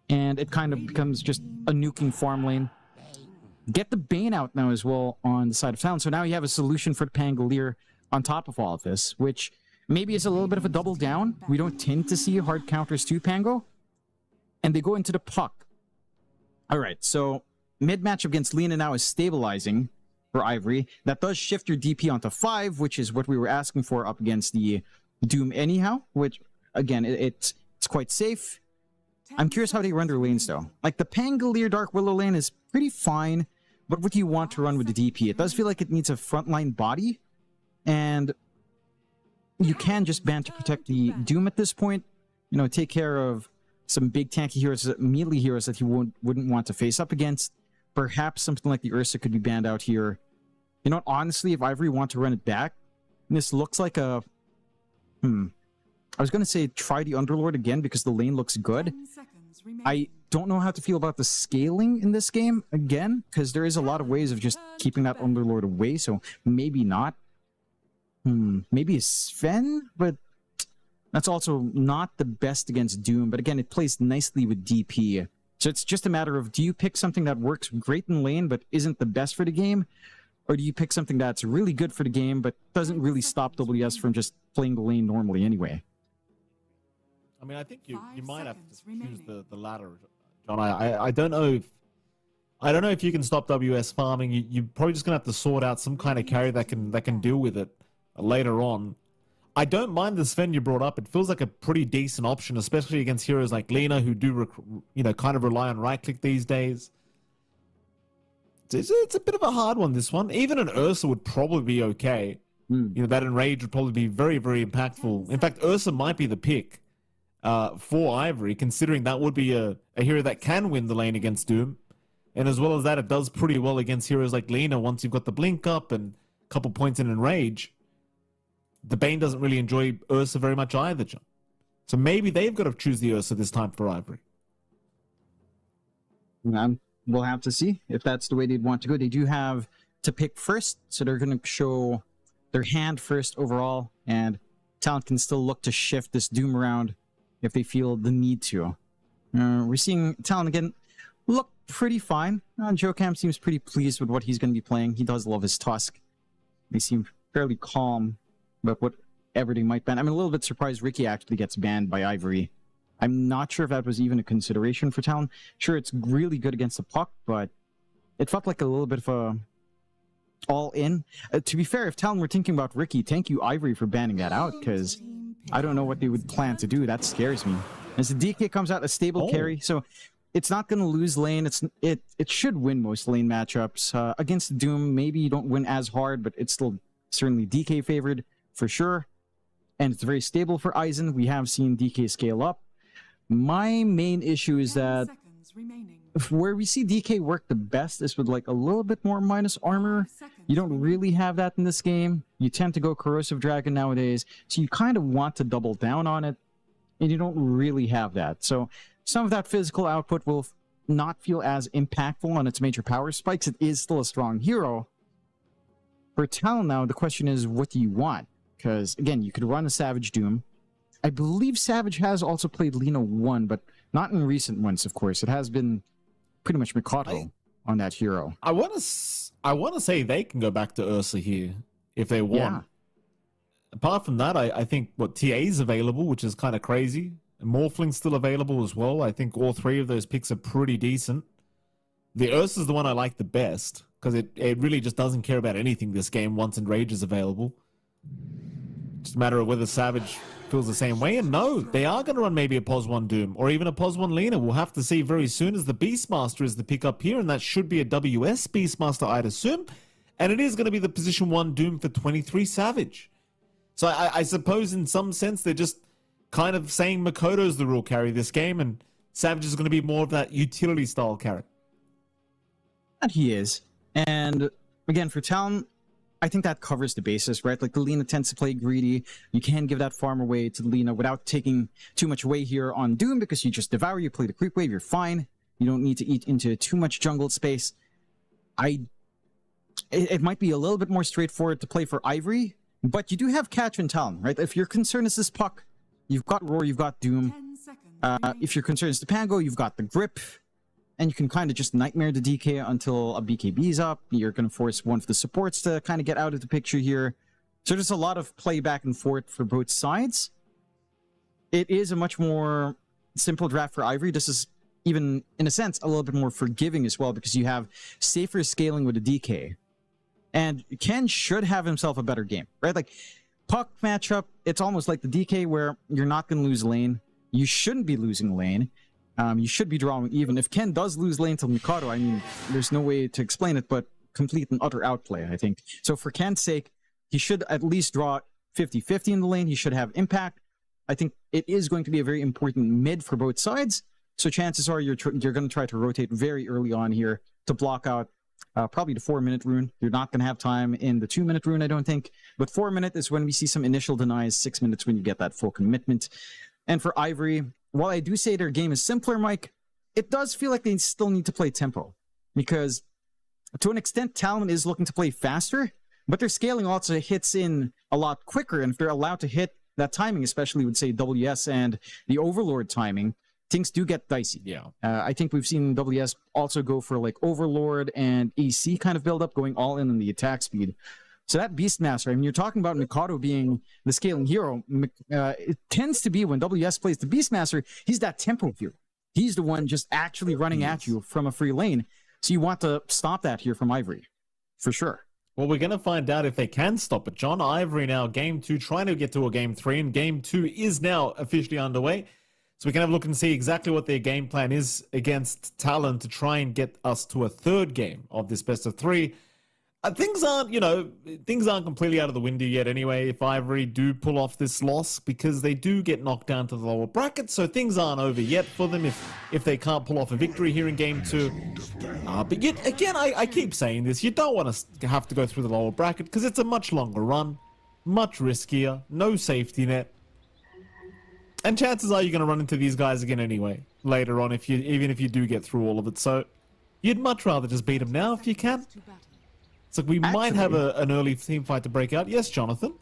And it kind of becomes just a nuking farm lane. Get the Bane out now as well on the side of Talon. So now you have a solution for the Pangolier on top of all of this, which maybe is a little bit of a double down. We don't tend to see hard counters to Pango. And they go into the puck. All right, so mid-match against Lina now is stabilizing for Ivory. That does shift your DP onto 5, which is what we were asking for up against the Doom anyhow, which, again, it's quite safe. I'm curious how they run their lanes, though. Like, the Pangolier Dark Willow lane is pretty fine, but what do you want to run with the DP? It does feel like it needs a frontline body, and you can just ban to protect the Doom at this point. You know, take care of some big tanky heroes, melee heroes that you wouldn't want to face up against. Perhaps something like the Ursa could be banned out here. You know, honestly, if Ivory want to run it back, this looks like a... I was going to say try the Underlord again because the lane looks good. I don't know how to feel about the scaling in this game again, because there is a lot of ways of just keeping that Underlord away, so maybe not. Maybe a Sven, but that's also not the best against Doom. But again, it plays nicely with DP. So it's just a matter of, do you pick something that works great in lane but isn't the best for the game? Or do you pick something that's really good for the game but doesn't really stop WS from just playing the lane normally anyway? I mean, I think you might have to choose the latter, John. I don't know if you can stop WS farming. You're probably just gonna have to sort out some kind of carry that can deal with it later on. I don't mind the Sven you brought up. It feels like a pretty decent option, especially against heroes like Lina, who do kind of rely on right click these days. It's a bit of a hard one, this one. Even an Ursa would probably be okay. You know, that Enrage would probably be very, very impactful. In fact, Ursa might be the pick for Ivory, considering that would be a hero that can win the lane against Doom. And as well as that, it does pretty well against heroes like Lina once you've got the blink up and a couple points in Enrage. The Bane doesn't really enjoy Ursa very much either, John. So maybe they've got to choose the Ursa this time for Ivory. We'll have to see if that's the way they'd want to go. They do have to pick first, so they're going to show their hand first overall, and Talon can still look to shift this Doom around if they feel the need to. We're seeing Talon again look pretty fine. Joe Cam seems pretty pleased with what he's going to be playing. He does love his Tusk. They seem fairly calm about whatever they might ban. I'm a little bit surprised Ricky actually gets banned by Ivory. I'm not sure if that was even a consideration for Talon. Sure, it's really good against the puck, but it felt like a little bit of a all-in. To be fair, if Talon were thinking about Ricky, thank you, Ivory, for banning that out, because I don't know what they would plan to do. That scares me. As the DK comes out, a stable carry, so it's not going to lose lane. It should win most lane matchups. Against Doom, maybe you don't win as hard, but it's still certainly DK favored, for sure. And it's very stable for Aizen. We have seen DK scale up. My main issue is that where we see DK work the best is with like a little bit more minus armor. You don't really have that in this game. You tend to go Corrosive Dragon nowadays, so you kind of want to double down on it, and you don't really have that. So some of that physical output will not feel as impactful on its major power spikes. It is still a strong hero. For Talon now, the question is, what do you want? Because, again, you could run a Savage Doom. I believe Savage has also played Lina 1, but not in recent ones, of course. It has been pretty much Mikado on that hero. I want to say they can go back to Ursa here if they want. Yeah. Apart from that, I think TA is available, which is kind of crazy. Morphling's still available as well. I think all three of those picks are pretty decent. The Ursa's the one I like the best because it really just doesn't care about anything this game once Enrage is available. Just a matter of whether Savage feels the same way. And no, they are going to run maybe a POS 1 Doom or even a POS 1 Lina. We'll have to see very soon, as the Beastmaster is the pick up here, and that should be a WS Beastmaster, I'd assume. And it is going to be the position 1 Doom for 23 Savage. So I suppose in some sense they're just kind of saying Makoto's the rule carry this game, and Savage is going to be more of that utility style carry. And he is. And again, for Talon, I think that covers the basis, right? Like, the Lina tends to play greedy. You can give that farm away to the Lina without taking too much away here on Doom, because you just devour, you play the creep wave, you're fine. You don't need to eat into too much jungle space. It might be a little bit more straightforward to play for Ivory, but you do have Catch and Talon, right? If your concern is this Puck, you've got Roar, you've got Doom. 10 seconds. If your concern is the Pango, you've got the Grip. And you can kind of just nightmare the DK until a BKB is up. You're going to force one of the supports to kind of get out of the picture here. So there's a lot of play back and forth for both sides. It is a much more simple draft for Ivory. This is even, in a sense, a little bit more forgiving as well, because you have safer scaling with the DK. And Ken should have himself a better game, right? Like, Puck matchup, it's almost like the DK where you're not going to lose lane. You shouldn't be losing lane. You should be drawing even. If Ken does lose lane to Mikado, I mean, there's no way to explain it, but complete and utter outplay, I think. So for Ken's sake, he should at least draw 50-50 in the lane. He should have impact. I think it is going to be a very important mid for both sides. So chances are you're going to try to rotate very early on here to block out probably the 4-minute rune. You're not going to have time in the 2-minute rune, I don't think. But 4-minute is when we see some initial denies. 6 minutes when you get that full commitment. And for Ivory, while I do say their game is simpler, Mike, it does feel like they still need to play tempo. Because to an extent, Talon is looking to play faster, but their scaling also hits in a lot quicker. And if they're allowed to hit that timing, especially with, say, WS and the Overlord timing, things do get dicey. Yeah. I think we've seen WS also go for like Overlord and AC kind of build up, going all in on the attack speed. So that Beastmaster, I mean, you're talking about Mikado being the scaling hero. It tends to be when WS plays the Beastmaster, he's that tempo hero. He's the one just actually running at you from a free lane. So you want to stop that here from Ivory, for sure. Well, we're going to find out if they can stop it. John, Ivory now, game 2, trying to get to a game 3, and game 2 is now officially underway. So we can have a look and see exactly what their game plan is against Talon to try and get us to a third game of this best of 3. Things aren't completely out of the window yet anyway, if Ivory do pull off this loss, because they do get knocked down to the lower bracket, so things aren't over yet for them if they can't pull off a victory here in game 2. But yet, again, I keep saying this, you don't want to have to go through the lower bracket, because it's a much longer run, much riskier, no safety net. And chances are you're going to run into these guys again anyway, later on, even if you do get through all of it. So you'd much rather just beat them now if you can. So we might have an early team fight to break out. Yes, Jonathan?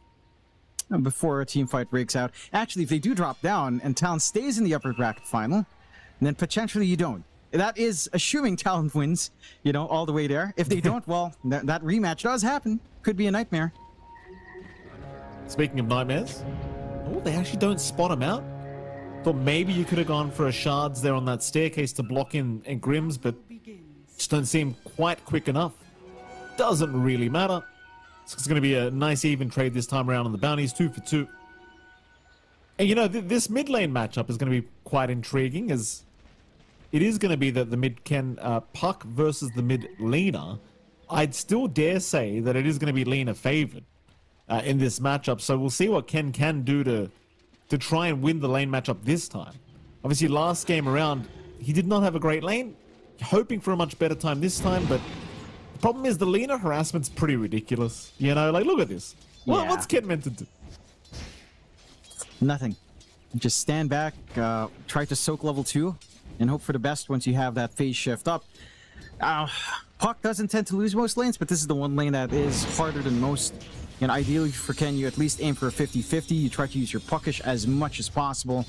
Before a team fight breaks out. Actually, if they do drop down and Talon stays in the upper bracket final, then potentially you don't. That is assuming Talon wins, all the way there. If they don't, well, that rematch does happen. Could be a nightmare. Speaking of nightmares, oh, they actually don't spot him out. Thought maybe you could have gone for a shards there on that staircase to block in Grims, but just don't seem quite quick enough. Doesn't really matter. It's going to be a nice even trade this time around on the bounties, 2 for 2. And this mid lane matchup is going to be quite intriguing, as it is going to be that the mid Ken Puck versus the mid Lina. I'd still dare say that it is going to be Lina favored in this matchup, so we'll see what Ken can do to try and win the lane matchup this time. Obviously, last game around, he did not have a great lane. Hoping for a much better time this time, but the problem is the Lina harassment's pretty ridiculous. Like, look at this. Yeah. What's Ken meant to do? Nothing. Just stand back, try to soak level 2, and hope for the best once you have that phase shift up. Puck doesn't tend to lose most lanes, but this is the one lane that is harder than most. And ideally for Ken, you at least aim for a 50-50. You try to use your Puckish as much as possible.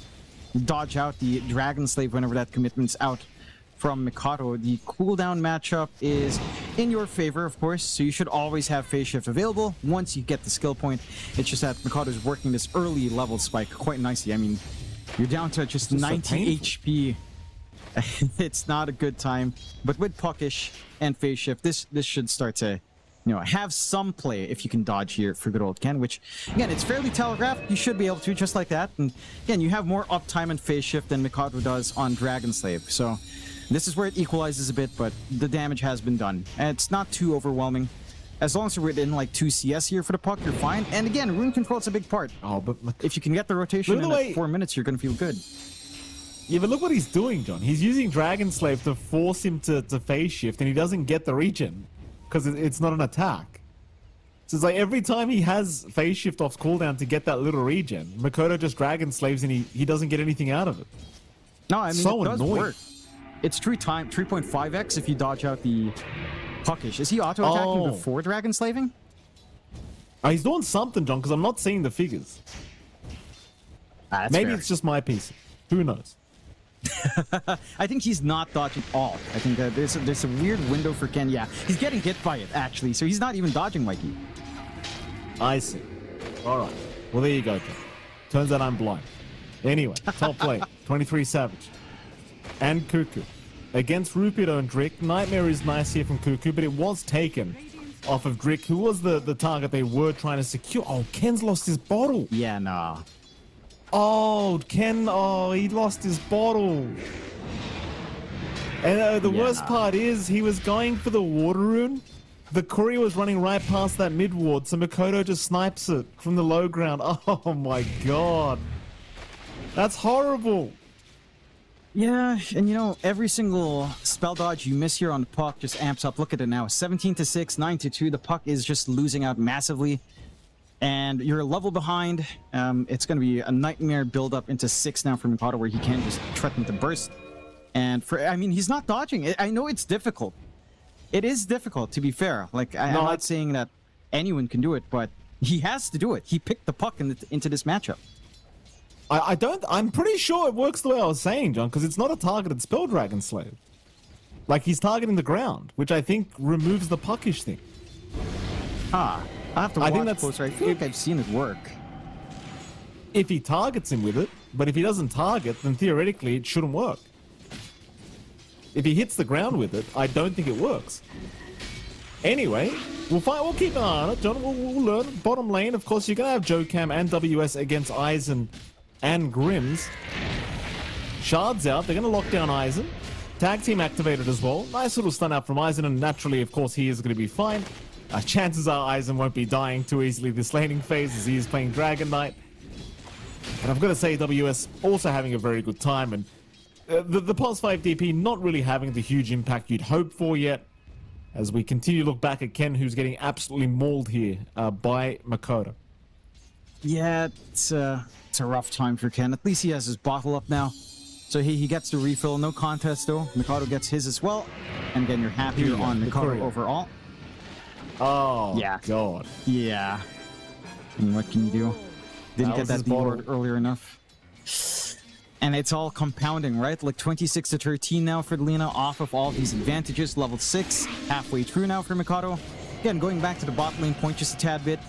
Dodge out the Dragon Slave whenever that commitment's out from Mikado. The cooldown matchup is in your favor, of course, so you should always have phase shift available once you get the skill point. It's just that Mikado's working this early level spike quite nicely. I mean, You're down to just This is so 90 painful. HP. It's not a good time. But with Puckish and Phase Shift, this should start to, have some play if you can dodge here for good old Ken, which, again, it's fairly telegraphed. You should be able to, just like that. And, again, you have more uptime in Phase Shift than Mikado does on Dragon Slave. So this is where it equalizes a bit, but the damage has been done. And it's not too overwhelming. As long as you're within like 2 CS here for the puck, you're fine. And again, rune control is a big part. Oh, but If you can get the rotation Look at in the at way- 4 minutes, you're going to feel good. yeah, but look what he's doing, John. He's using Dragon Slave to force him to phase shift, and he doesn't get the regen because it's not an attack. So it's like every time he has phase shift off cooldown to get that little regen, Makoto just Dragon Slaves and he doesn't get anything out of it. No, I mean, So it does annoying. work. It's 3.5x if you dodge out the Puckish. Is he auto-attacking Oh. before Dragon Slaving? He's doing something, John, because I'm not seeing the figures. That's Maybe fair. it's just my PC. Who knows? I think he's not dodging all. I think there's a weird window for Ken. Yeah, he's getting hit by it, actually, so he's not even dodging Mikey. I see. All right. Well, there you go, John. Turns out I'm blind. Anyway, top play, 23 Savage. And Cuckoo. Against Rupido and Drick, Nightmare is nice here from Cuckoo, but it was taken off of Drick, who was the target they were trying to secure. Oh, Ken's lost his bottle. Yeah, nah. Oh, Ken, he lost his bottle. And the worst part is he was going for the water rune. The courier was running right past that mid ward, so Makoto just snipes it from the low ground. Oh my god. That's horrible. Yeah, and every single spell dodge you miss here on the puck just amps up. Look at it now, 17-6, 9-2. The puck is just losing out massively. And you're a level behind. It's going to be a nightmare build up into 6 now for Mikado, where he can't just threaten to burst. And he's not dodging. I know it's difficult. It is difficult, to be fair. Like, I'm not saying that anyone can do it, but he has to do it. He picked the puck into this matchup. I'm pretty sure it works the way I was saying, John, because it's not a targeted spell Dragon Slave. Like, he's targeting the ground, which I think removes the puckish thing. I have to watch I think that's- closer. I feel like I've seen it work. If he targets him with it, but if he doesn't target, then theoretically it shouldn't work. If he hits the ground with it, I don't think it works. Anyway, we'll keep an eye on it, John. We'll learn. Bottom lane, of course, you're going to have Joe Cam and WS against Eisen and Grims. Shard's out. They're going to lock down Eisen. Tag team activated as well. Nice little stun out from Eisen, and naturally, of course, he is going to be fine. Chances are Eisen won't be dying too easily this laning phase as he is playing Dragon Knight. And I've got to say, WS also having a very good time, and the Pulse 5 DP not really having the huge impact you'd hope for yet, as we continue to look back at Ken, who's getting absolutely mauled here by Makoto. Yeah, it's a rough time for Ken. At least he has his bottle up now. So he gets the refill. No contest, though. Mikado gets his as well. And again, you're happier on Mikado courier. overall. Oh, Yeah. God. Yeah. And what can you do? Didn't That get was that his D-word bottle. earlier enough. And it's all compounding, right? Like 26-13 now for Lena, off of all these advantages. Level 6, halfway through now for Mikado. Again, going back to the bot lane point just a tad bit.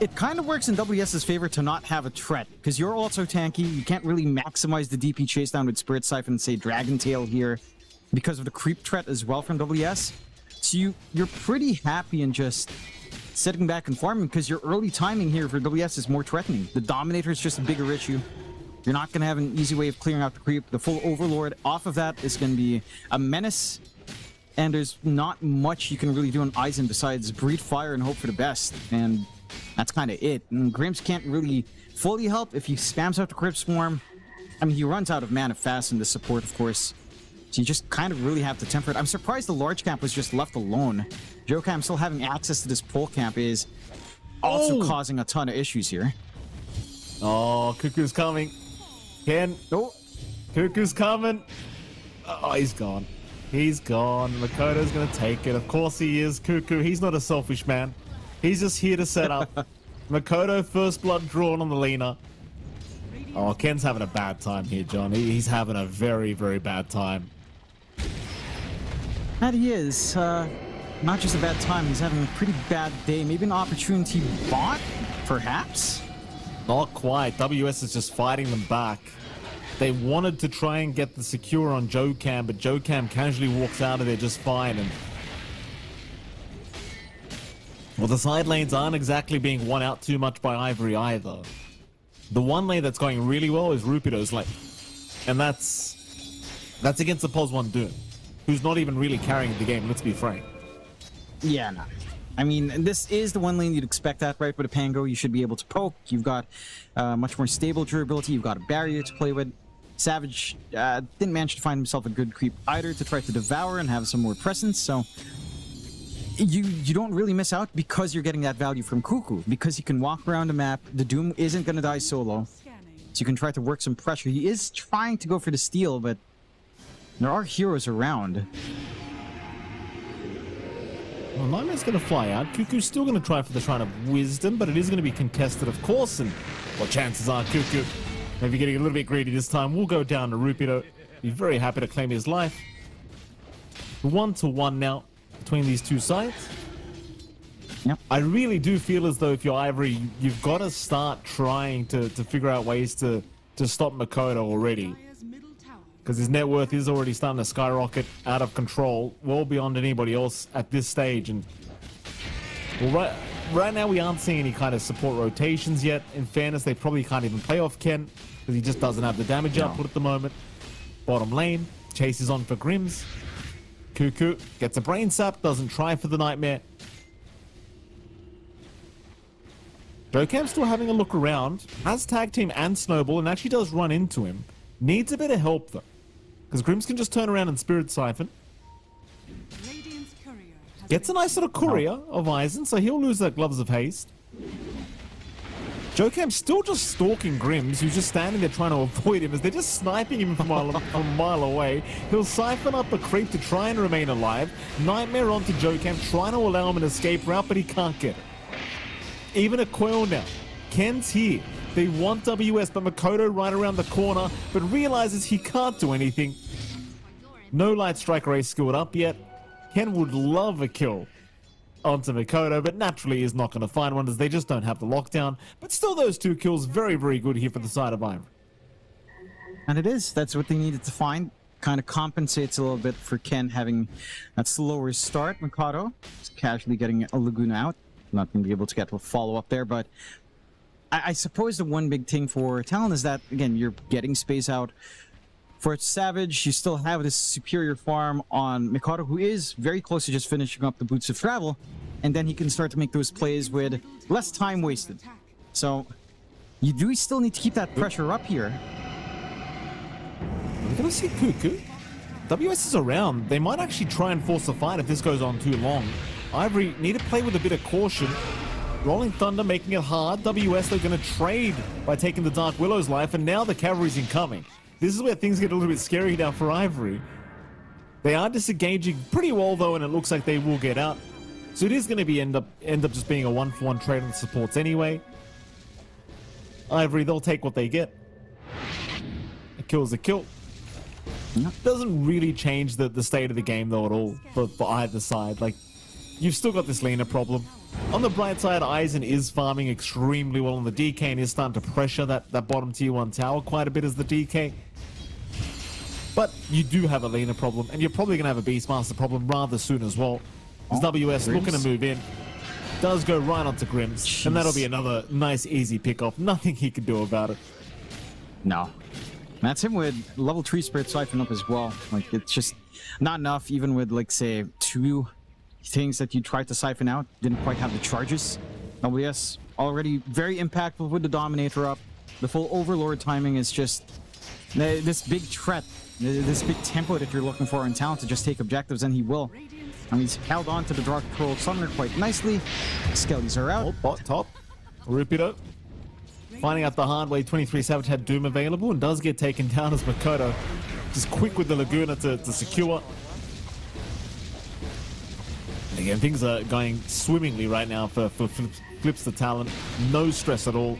It kind of works in WS's favor to not have a threat, because you're also tanky. You can't really maximize the DP chase down with Spirit Siphon and say Dragon Tail here because of the creep threat as well from WS. So you're pretty happy and just sitting back and farming, because your early timing here for WS is more threatening. The Dominator is just a bigger issue. You're not going to have an easy way of clearing out the creep. The full Overlord off of that is going to be a menace. And there's not much you can really do on Eisen besides breathe fire and hope for the best. And that's kind of it. And Grims can't really fully help if he spams out the Crypt Swarm. I mean, he runs out of mana fast in the support, of course. So you just kind of really have to temper it. I'm surprised the large camp was just left alone. Jokam still having access to this pole camp is also causing a ton of issues here. Oh, Cuckoo's coming. Ken. Oh, Cuckoo's coming. Oh, he's gone. He's gone. Makoto's going to take it. Of course he is. Cuckoo, he's not a selfish man. He's just here to set up. Makoto, first blood drawn on the Lena. Oh, Ken's having a bad time here, John. He's having a very, very bad time. that he is. Not just a bad time, he's having a pretty bad day. Maybe an opportunity bot, perhaps? Not quite. WS is just fighting them back. They wanted to try and get the secure on Joe Cam, but Joe Cam casually walks out of there just fine. And well, the side lanes aren't exactly being won out too much by Ivory either. The one lane that's going really well is Rupido's lane. And that's against the POS 1 Doom, who's not even really carrying the game, let's be frank. Yeah, no. I mean, this is the one lane you'd expect that, right? With a Pango, you should be able to poke. You've got much more stable durability. You've got a barrier to play with. Savage didn't manage to find himself a good creep either to try to devour and have some more presence, so you don't really miss out because you're getting that value from Cuckoo, because he can walk around the map. The Doom isn't going to die solo, so you can try to work some pressure. He is trying to go for the steal, but there are heroes around. Well, Nightmare's going to fly out. Cuckoo's still going to try for the Shrine of Wisdom, but it is going to be contested, of course, and well, chances are Cuckoo, maybe getting a little bit greedy this time, will go down to Rupido. Be very happy to claim his life. 1-1 now between these two sides. Yep. I really do feel as though if you're Ivory, you've got to start trying to figure out ways to stop Makoto already. Because his net worth is already starting to skyrocket out of control, well beyond anybody else at this stage. And well, right now we aren't seeing any kind of support rotations yet. In fairness, they probably can't even play off Ken because he just doesn't have the damage output at the moment. Bottom lane, chases on for Grims. Cuckoo gets a brain sap, doesn't try for the Nightmare. Dokam still having a look around, has tag team and Snowball, and actually does run into him. Needs a bit of help though, because Grims can just turn around and Spirit Siphon. Gets a nice little courier of Eisen, so he'll lose that Gloves of Haste. Jokam still just stalking Grims, who's just standing there trying to avoid him as they're just sniping him from a mile away. He'll siphon up a creep to try and remain alive. Nightmare onto Jokam, trying to allow him an escape route, but he can't get it. Even a coil now. Ken's here. They want WS, but Makoto right around the corner, but realizes he can't do anything. No Light Strike Ray skilled up yet. Ken would love a kill onto Makoto, but naturally is not going to find one as they just don't have the lockdown. But still, those two kills, very, very good here for the side of Ivory. And it is. That's what they needed to find. Kind of compensates a little bit for Ken having that slower start. Makoto is casually getting a Laguna out. Not going to be able to get a follow-up there, but I suppose the one big thing for Talon is that, again, you're getting space out. For Savage, you still have this superior farm on Mikado, who is very close to just finishing up the Boots of Travel, and then he can start to make those plays with less time wasted. So, you do still need to keep that pressure up here. We're going to see Cuckoo. WS is around. They might actually try and force a fight if this goes on too long. Ivory need to play with a bit of caution. Rolling Thunder making it hard. WS, they're going to trade by taking the Dark Willow's life, and now the cavalry's incoming. This is where things get a little bit scary now for Ivory. They are disengaging pretty well though, and it looks like they will get out. So it is going to be end up just being a 1-for-1 trade on the supports anyway. Ivory, they'll take what they get. A kill's a kill. Doesn't really change the state of the game though at all for either side. Like, you've still got this laner problem. On the bright side, Eisen is farming extremely well on the DK and is starting to pressure that bottom tier 1 tower quite a bit as the DK. But you do have a laner problem, and you're probably going to have a Beastmaster problem rather soon as well. As WS looking to move in, does go right onto Grims, and that'll be another nice easy pick-off. Nothing he can do about it. No. That's him with level 3 Spirit Siphon up as well. Like, it's just not enough, even with, like, say, 2 things that you tried to siphon out. Didn't quite have the charges. WS already very impactful with the Dominator up. The full Overlord timing is just this big threat, this big tempo that you're looking for in Talent to just take objectives, and he will. And he's held on to the Dark Pearl Summoner quite nicely. Skellies are out. Oh, bot top. Rupido. Finding out the hard way, 23 Savage had Doom available and does get taken down as Makoto. Just quick with the Laguna to secure. And again, things are going swimmingly right now for Flips the Talent. No stress at all.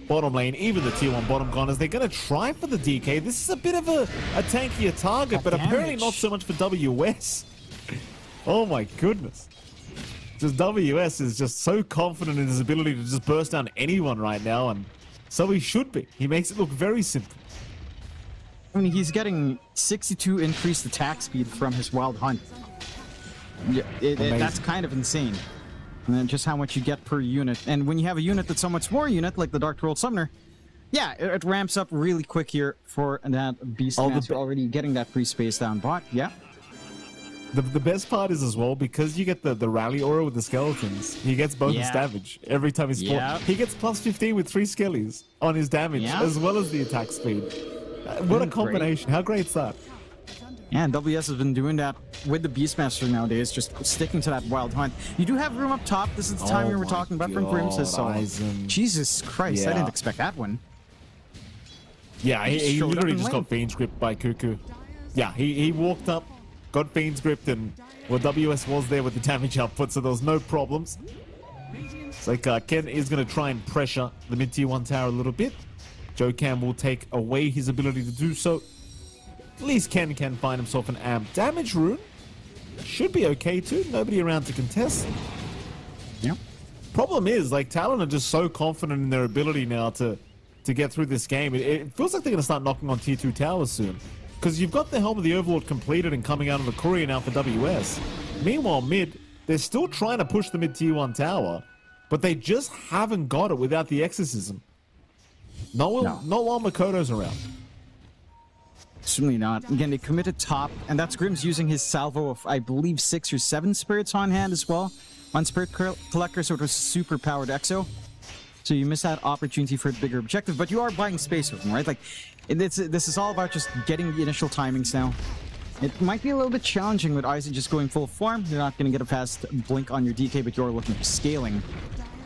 Bottom lane, even the tier 1 bottom goners, they're going to try for the DK. This is a bit of a tankier target, but apparently not so much for WS. Oh my goodness. Just WS is just so confident in his ability to just burst down anyone right now, and so he should be. He makes it look very simple. I mean, he's getting 62 increased attack speed from his Wild Hunt. Yeah, that's kind of insane. And then just how much you get per unit. And when you have a unit that's so much more unit, like the Dark Troll Summoner, yeah, it ramps up really quick here for that Beastmaster already getting that pre-space down bot. Yeah. The best part is as well, because you get the rally aura with the skeletons, he gets bonus damage every time he's fought. He gets plus 15 with 3 skellies on his damage, as well as the attack speed. What a combination. How great is that? Yeah, and WS has been doing that with the Beastmaster nowadays, just sticking to that Wild Hunt. You do have room up top. This is the time we were talking about from Grim says so. Jesus Christ, I didn't expect that one. Yeah, he literally just got Fiend's Grip by Cuckoo. Yeah, he walked up, got Fiend's Gripped, and well, WS was there with the damage output, so there was no problems. It's like Ken is going to try and pressure the mid-tier 1 tower a little bit. Joe Cam will take away his ability to do so. At least Ken can find himself an amp damage rune. Should be okay too. Nobody around to contest. Yeah. Problem is, like, Talon are just so confident in their ability now to get through this game. It feels like they're going to start knocking on tier 2 towers soon. Because you've got the Helm of the Overlord completed and coming out of the courier now for WS. Meanwhile, mid, they're still trying to push the mid-tier 1 tower, but they just haven't got it without the Exorcism. Not while Makoto's around. Certainly not. Again, they committed top, and that's Grim's using his salvo of, I believe, 6 or 7 spirits on hand as well. On Spirit Collector, so it was super powered Exo. So you miss that opportunity for a bigger objective, but you are buying space with him, right? Like, this is all about just getting the initial timings now. It might be a little bit challenging with Aizen just going full form. You're not going to get a fast blink on your DK, but you're looking for scaling.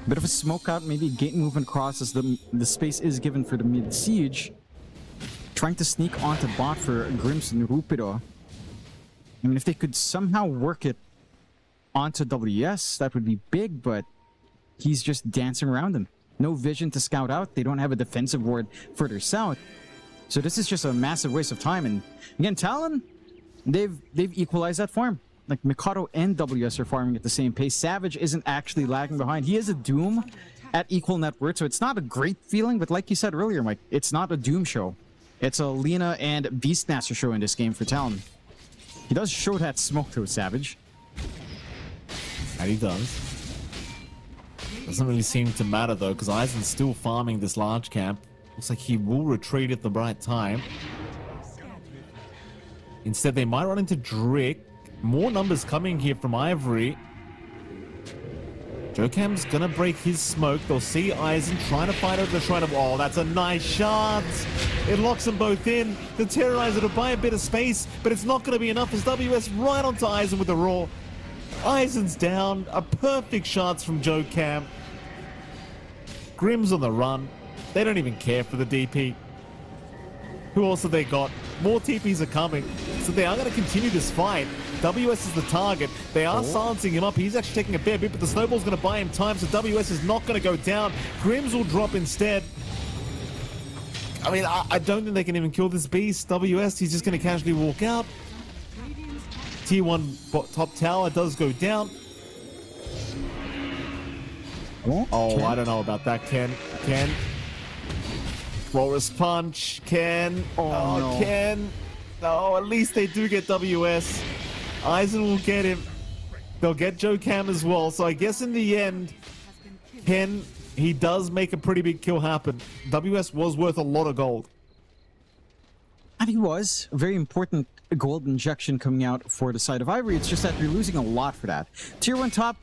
Bit of a smoke out, maybe gate movement across as the space is given for the mid-siege. Trying to sneak onto bot for Grims and Rupido. I mean, if they could somehow work it onto WS, that would be big, but he's just dancing around them. No vision to scout out. They don't have a defensive ward further south. So this is just a massive waste of time. And again, Talon, they've equalized that farm. Like, Mikado and WS are farming at the same pace. Savage isn't actually lagging behind. He is a Doom at equal net worth, so it's not a great feeling, but like you said earlier, Mike, it's not a Doom show. It's a Lina and Beastmaster show in this game for Talon. He does show that smoke though, Savage. And he does. Doesn't really seem to matter though, because Aizen's still farming this large camp. Looks like he will retreat at the right time. Instead, they might run into Drick. More numbers coming here from Ivory. Jocam's gonna break his smoke. They'll see Aizen trying to fight over the shrine of... Oh, that's a nice shot. It locks them both in. The Terrorizer to buy a bit of space, but it's not gonna be enough as WS right onto Aizen with the roar. Aizen's down. A perfect shots from Jocam. Grim's on the run. They don't even care for the DP. Who else have they got? More TPs are coming. So they are going to continue this fight. WS is the target. They are silencing him up. He's actually taking a fair bit, but the snowball's going to buy him time, so WS is not going to go down. Grims will drop instead. I mean, I don't think they can even kill this beast. WS, he's just going to casually walk out. Tier 1 top tower does go down. Oh, I don't know about that, Ken. Ken. Flawless punch. Ken. Oh, no. Ken. No, at least they do get WS. Aizen will get him. They'll get Joe Cam as well. So I guess in the end, Ken, he does make a pretty big kill happen. WS was worth a lot of gold. And he was. A very important gold injection coming out for the side of Ivory. It's just that you're losing a lot for that. Tier 1 top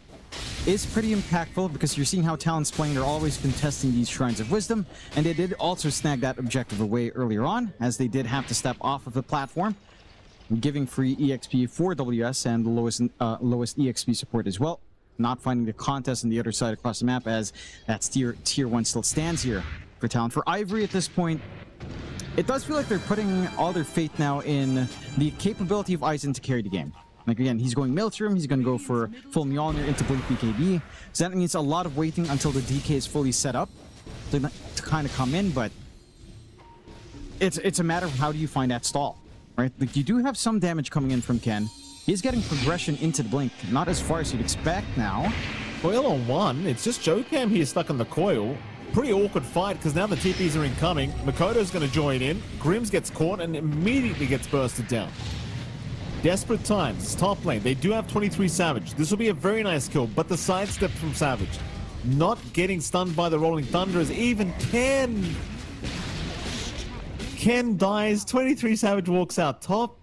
is pretty impactful because you're seeing how Talon's playing. They're always contesting these Shrines of Wisdom, and they did also snag that objective away earlier on, as they did have to step off of the platform, giving free EXP for WS and the lowest EXP support as well. Not finding the contest on the other side across the map, as that's tier 1 still stands here for Talon. For Ivory at this point, it does feel like they're putting all their faith now in the capability of Aizen to carry the game. Like, again, he's going Militarium, he's going to go for full Mjolnir into Blink BKB. So that means a lot of waiting until the DK is fully set up to kind of come in, but it's a matter of how do you find that stall, right? Like, you do have some damage coming in from Ken. He's getting progression into the Blink, not as far as you'd expect now. Coil on 1, it's just Jocam here stuck on the coil. pretty awkward fight because now the TPs are incoming. Makoto's going to join in. Grims gets caught and immediately gets bursted down. Desperate times. It's top lane. They do have 23 Savage. This will be a very nice kill, but the sidestep from Savage. Not getting stunned by the Rolling Thunder as even Ken dies. 23 Savage walks out top.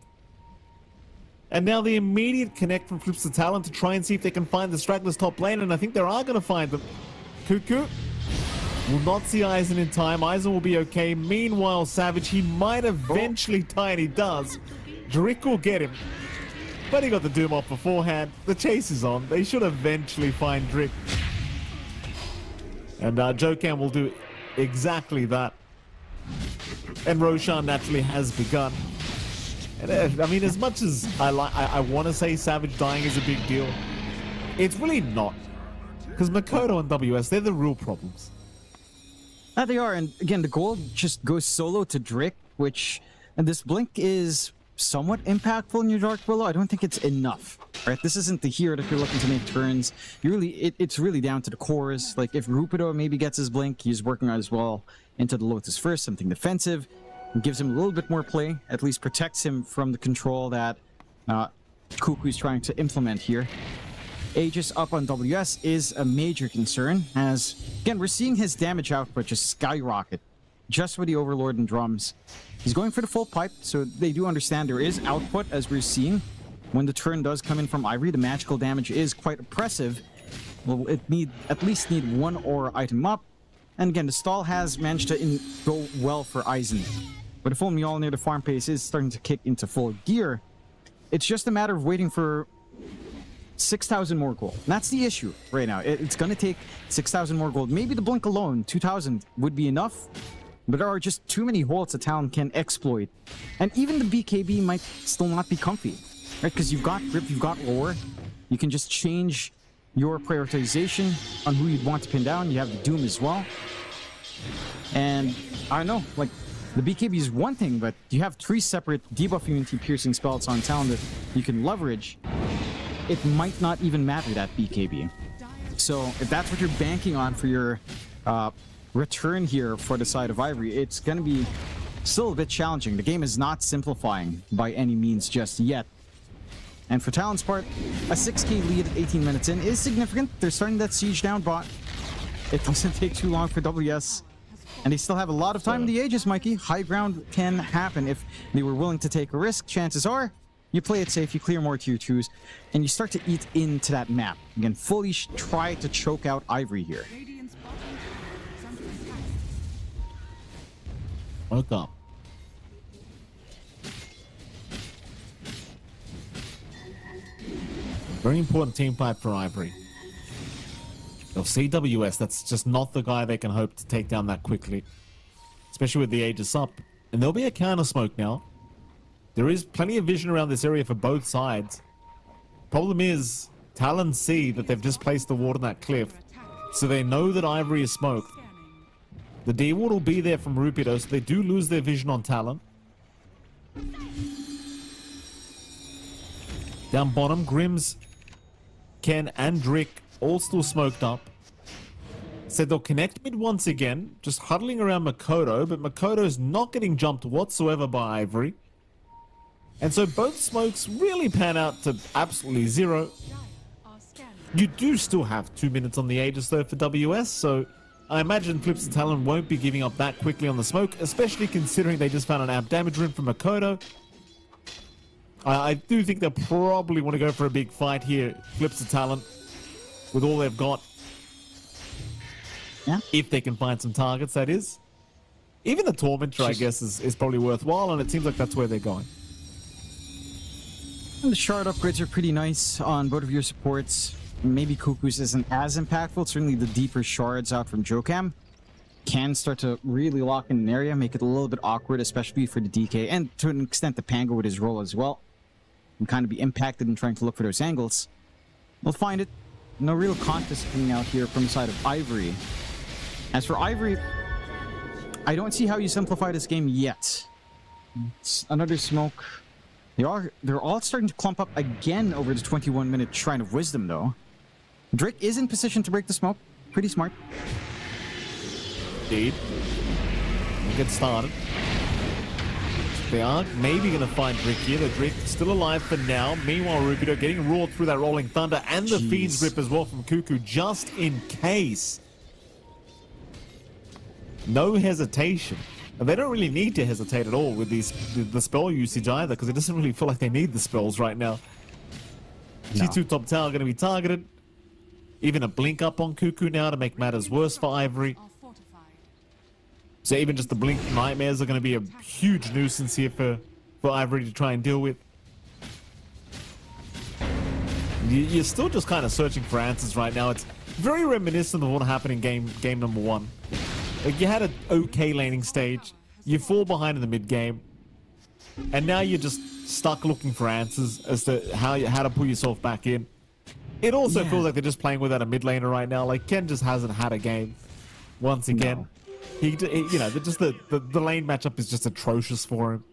And now the immediate connect from Flips the Talon to try and see if they can find the stragglers top lane, and I think they are going to find them. Cuckoo will not see Aizen in time. Aizen will be okay. Meanwhile, Savage, he might eventually die, and he does. Drick will get him, but he got the Doom off beforehand. The chase is on. They should eventually find Drick. And Jokan will do exactly that. And Roshan naturally has begun. And, I mean, as much as I want to say Savage dying is a big deal, it's really not. Because Makoto and WS, they're the real problems. They are, and again, the gold just goes solo to Drick, and this blink is somewhat impactful in your Dark Willow. I don't think it's enough, right? This isn't the hero that you're looking to make turns. It's really down to the cores. Like, if Rupido maybe gets his blink, he's working as well into the Lotus first, something defensive. It gives him a little bit more play, at least protects him from the control that Cuckoo's trying to implement here. Aegis up on WS is a major concern, as, again, we're seeing his damage output just skyrocket, just with the Overlord and drums. He's going for the full pipe, so they do understand there is output, as we're seeing. When the turn does come in from Ivory, the magical damage is quite oppressive. Well, it at least need one ore item up. And again, the stall has managed to go well for Aizen. But if only all near the farm pace is starting to kick into full gear, it's just a matter of waiting for 6,000 more gold. And that's the issue right now. It's going to take 6,000 more gold. Maybe the blink alone, 2,000, would be enough. But there are just too many holes that Talon can exploit. And even the BKB might still not be comfy, right? Because you've got grip, you've got lore. You can just change your prioritization on who you'd want to pin down. You have the Doom as well. And I don't know, like, the BKB is one thing, but you have 3 separate debuff immunity piercing spells on Talon that you can leverage. It might not even matter, that BKB. So if that's what you're banking on for your return here for the side of Ivory, it's going to be still a bit challenging. The game is not simplifying by any means just yet. And for Talon's part, a 6k lead at 18 minutes in is significant. They're starting that siege down bot. It doesn't take too long for WS. And they still have a lot of time in the Aegis, Mikey. High ground can happen if they were willing to take a risk. Chances are, you play it safe, you clear more tier 2s, and you start to eat into that map. Again, fully try to choke out Ivory here. Welcome. Very important team fight for Ivory. They'll see WS. That's just not the guy they can hope to take down that quickly. Especially with the Aegis up. And there'll be a counter smoke now. There is plenty of vision around this area for both sides. Problem is, Talon see that they've just placed the ward on that cliff. So they know that Ivory is smoked. The D ward will be there from Rupido, so they do lose their vision on Talon. Down bottom, Grims, Ken, and Drick all still smoked up. Said they'll connect mid once again, just huddling around Makoto, but Makoto's not getting jumped whatsoever by Ivory. And so both smokes really pan out to absolutely zero. You do still have 2 minutes on the Aegis though for WS, so I imagine Flips and Talon won't be giving up that quickly on the smoke, especially considering they just found an amp damage rune from Makoto. I do think they'll probably want to go for a big fight here, Flips and Talon, with all they've got. Yeah. If they can find some targets, that is. Even the Tormentor, I guess, is probably worthwhile, and it seems like that's where they're going. And the shard upgrades are pretty nice on both of your supports. Maybe Cuckoo's isn't as impactful. Certainly the deeper shards out from Jokam can start to really lock in an area, make it a little bit awkward, especially for the DK, and to an extent the Pango with his role as well. And kind of be impacted in trying to look for those angles. We'll find it. No real contest coming out here from the side of Ivory. As for Ivory, I don't see how you simplify this game yet. It's another smoke. They're all starting to clump up again over the 21-minute Shrine of Wisdom, though. Drake is in position to break the smoke. Pretty smart. indeed. We'll get started. They are maybe going to find Drick here. The Drick still alive for now. Meanwhile, Rubido getting roared through that Rolling Thunder and the Fiend's Grip as well from Cuckoo, just in case. No hesitation. And they don't really need to hesitate at all with the spell usage either, because it doesn't really feel like they need the spells right now. No. T2 top tower going to be targeted. Even a blink up on Cuckoo now to make matters worse for Ivory. So even just the blink nightmares are going to be a huge nuisance here for Ivory to try and deal with. You're still just kind of searching for answers right now. It's very reminiscent of what happened in game number 1. Like, you had an okay laning stage, you fall behind in the mid game, and now you're just stuck looking for answers as to how to pull yourself back in. It also feels like they're just playing without a mid laner right now. Like, Ken just hasn't had a game once again. No. He you know, the lane matchup is just atrocious for him.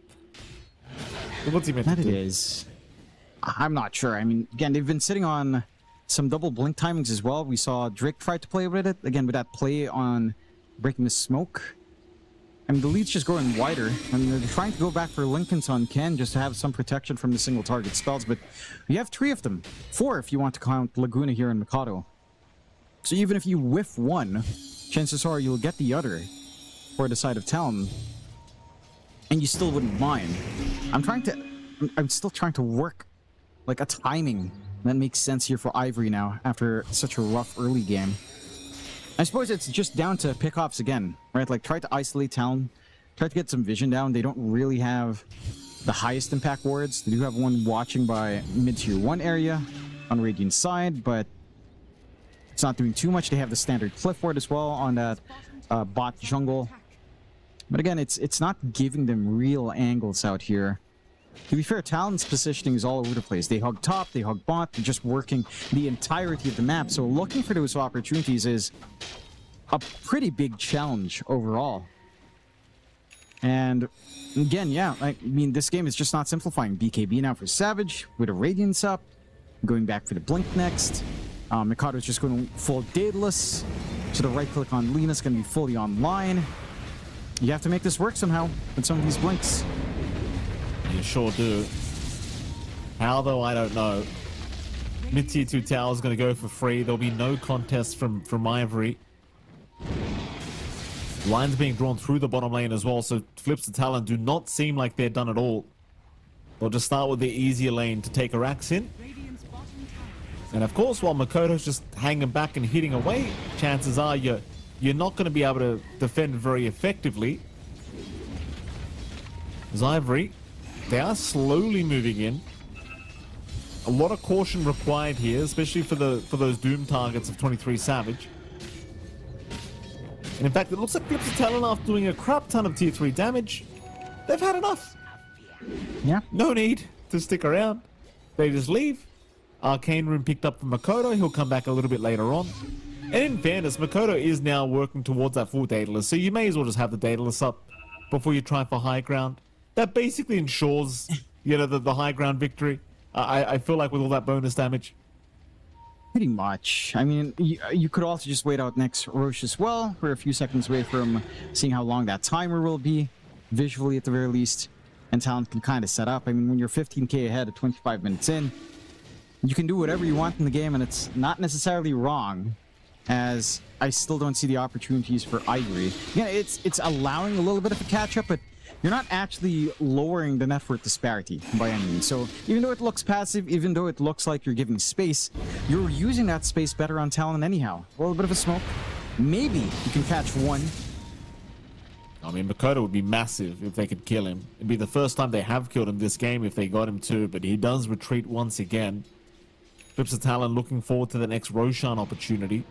What's he meant to do? That it is. I'm not sure. I mean, again, they've been sitting on some double blink timings as well. We saw Drake try to play with it again with that play on breaking the smoke. I mean, the lead's just going wider, and they're trying to go back for Lincoln's on Ken just to have some protection from the single target spells, but you have 3 of them. 4 if you want to count Laguna here and Mikado. So even if you whiff one, chances are you'll get the other for the side of town, and you still wouldn't mind. I'm still trying to work like a timing that makes sense here for Ivory now after such a rough early game. I suppose it's just down to pickoffs again, right? Like, try to isolate town, try to get some vision down. They don't really have the highest impact wards. They do have one watching by mid-tier 1 area on Radiant's side, but it's not doing too much. They have the standard cliff ward as well on that bot jungle. But again, it's not giving them real angles out here. To be fair, Talon's positioning is all over the place. They hug top, they hug bot, they're just working the entirety of the map. So looking for those opportunities is a pretty big challenge overall. And again, yeah, I mean, this game is just not simplifying. BKB now for Savage with a Radiance up, going back for the Blink next. Mikado's just going full Daedalus. So the right click on Lena's going to be fully online. You have to make this work somehow with some of these blinks. You sure do. How, though, I don't know. Mid-tier 2 tower is going to go for free. There'll be no contest from Ivory. Lines being drawn through the bottom lane as well, so flips to Talon do not seem like they're done at all. They'll just start with the easier lane to take Arax in. And of course, while Makoto's just hanging back and hitting away, chances are you're not going to be able to defend very effectively. As Ivory, they are slowly moving in. A lot of caution required here, especially for those Doom targets of 23 Savage. And in fact, it looks like Flips of Talon, after doing a crap ton of tier 3 damage, they've had enough. Yeah. No need to stick around. They just leave. Arcane Rune picked up from Makoto. He'll come back a little bit later on. And in fairness, Makoto is now working towards that full Daedalus, so you may as well just have the Daedalus up before you try for high ground. That basically ensures, you know, the high ground victory. I feel like with all that bonus damage. Pretty much. I mean, you could also just wait out next Roche as well. We're a few seconds away from seeing how long that timer will be, visually at the very least. And Talent can kind of set up. I mean, when you're 15k ahead at 25 minutes in, you can do whatever you want in the game, and it's not necessarily wrong, as I still don't see the opportunities for Ivory. Yeah, it's allowing a little bit of a catch-up, but you're not actually lowering the net worth disparity by any means. So even though it looks passive, even though it looks like you're giving space, you're using that space better on Talon anyhow. A little bit of a smoke. Maybe you can catch one. I mean, Makoto would be massive if they could kill him. It'd be the first time they have killed him this game if they got him too, but he does retreat once again. Flips of Talon looking forward to the next Roshan opportunity,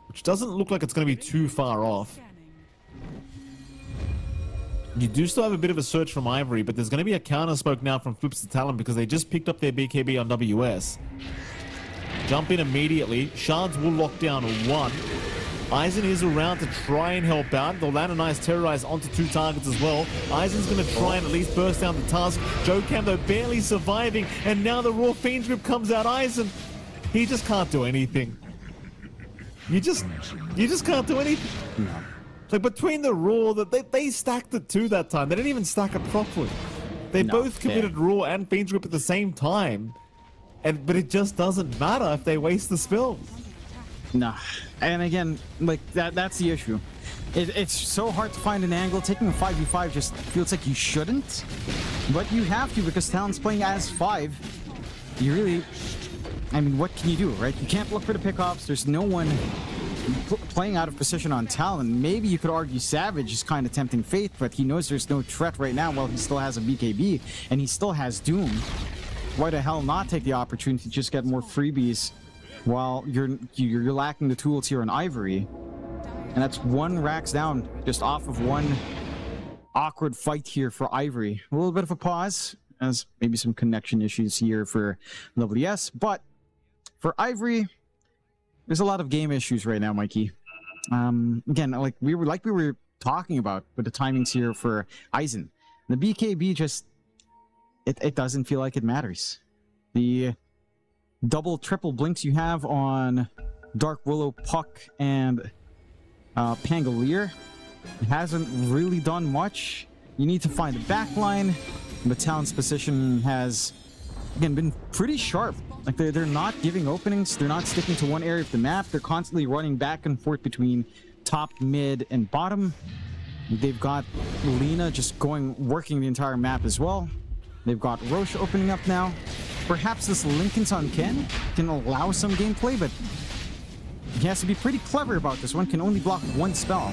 which doesn't look like it's going to be too far off. You do still have a bit of a search from Ivory, but there's going to be a counter smoke now from Flips of Talon because they just picked up their BKB on WS. Jump in immediately. Shards will lock down one. Aizen is around to try and help out. They'll land a nice Terrorize onto 2 targets as well. Aizen's going to try and at least burst down the task. Joe Cam, though, barely surviving. And now the Raw Fiend's Grip comes out. Aizen, he just can't do anything. You just can't do anything. Like between the Raw, that they stacked it too that time. They didn't even stack it properly. They both committed Raw and Fiend's Grip at the same time. But it just doesn't matter if they waste the spills. Nah. And again, like that's the issue. It's so hard to find an angle. Taking a 5v5 just feels like you shouldn't. But you have to because Talon's playing as 5. You really... I mean, what can you do, right? You can't look for the pickoffs. There's no one playing out of position on Talon. Maybe you could argue Savage is kind of tempting fate, but he knows there's no threat right now while he still has a BKB, and he still has Doom. Why the hell not take the opportunity to just get more freebies while you're lacking the tools here on Ivory? And that's 1 racks down, just off of 1 awkward fight here for Ivory. A little bit of a pause, as maybe some connection issues here for WS, but for Ivory, there's a lot of game issues right now, Mikey. Again, like we were talking about with the timings here for Aizen. The BKB just it doesn't feel like it matters. The double, triple blinks you have on Dark Willow, Puck, and Pangolier hasn't really done much. You need to find a backline. The Talon's position has, again, been pretty sharp. Like, they're not giving openings. They're not sticking to one area of the map. They're constantly running back and forth between top, mid, and bottom. They've got Lina just working the entire map as well. They've got Roche opening up now. Perhaps this Lincoln's on Ken can allow some gameplay, but he has to be pretty clever about this one. Can only block 1 spell.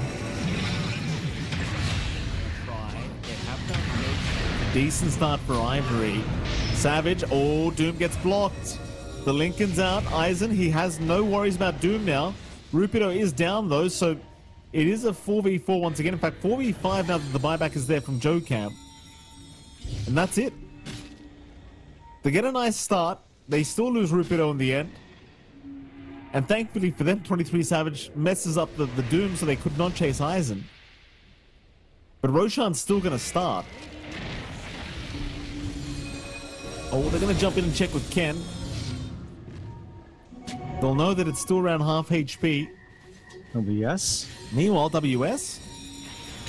Decent start for Ivory. Savage, Doom gets blocked. The Lincoln's out. Aizen, he has no worries about Doom now. Rupido is down though, so it is a 4v4 once again. In fact, 4v5 now that the buyback is there from Joe Camp. And that's it. They get a nice start. They still lose Rupido in the end. And thankfully for them, 23 Savage messes up the Doom so they could not chase Aizen. But Roshan's still going to start. Oh, they're going to jump in and check with Ken. They'll know that it's still around half HP. WS. Meanwhile, WS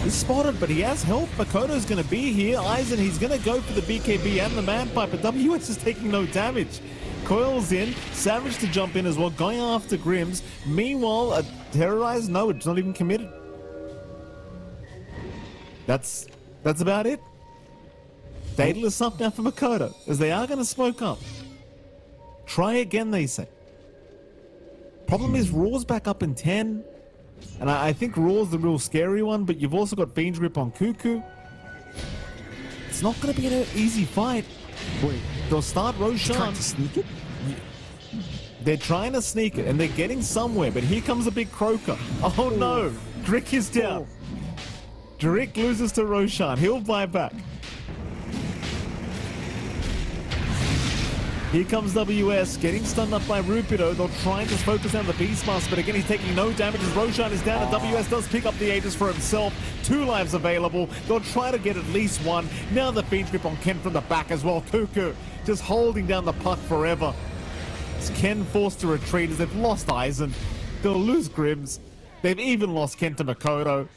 is spotted, but he has help. Makoto's going to be here. Aizen, he's going to go for the BKB and the manpipe, but WS is taking no damage. Coils in. Savage to jump in as well, going after Grims. Meanwhile, a Terrorize, no, it's not even committed. That's about it. Daedalus up now for Makoto, as they are going to smoke up. Try again, they say. Problem is, Raw's back up in 10. And I think Raw's the real scary one, but you've also got Fiend's Grip on Cuckoo. It's not going to be an easy fight. Wait, they'll start Roshan. trying to sneak it? They're trying to sneak it, and they're getting somewhere, but here comes a big Croaker. Oh no, Drick is down. Drick loses to Roshan. He'll buy back. Here comes WS, getting stunned up by Rupido. They'll try and just focus down the Beastmaster, but again, he's taking no damage as Roshan is down, and WS does pick up the Aegis for himself. 2 lives available. They'll try to get at least 1. Now the Fiend's Grip on Ken from the back as well. Cuckoo just holding down the puck forever. It's Ken forced to retreat as they've lost Aizen. They'll lose Grims. They've even lost Ken to Makoto.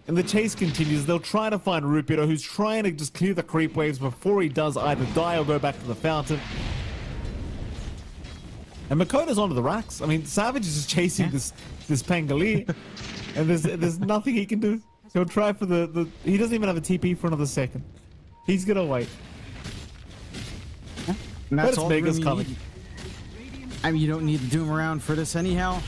And the chase continues. They'll try to find Rupido, who's trying to just clear the creep waves before he does either die or go back to the fountain. And Makoto's onto the racks. I mean, Savage is just chasing this Pangolier, and there's nothing he can do. He'll try for the he doesn't even have a TP for another second. He's gonna wait. And that's but all it's Mega's coming. need. I mean, you don't need to Doom around for this anyhow.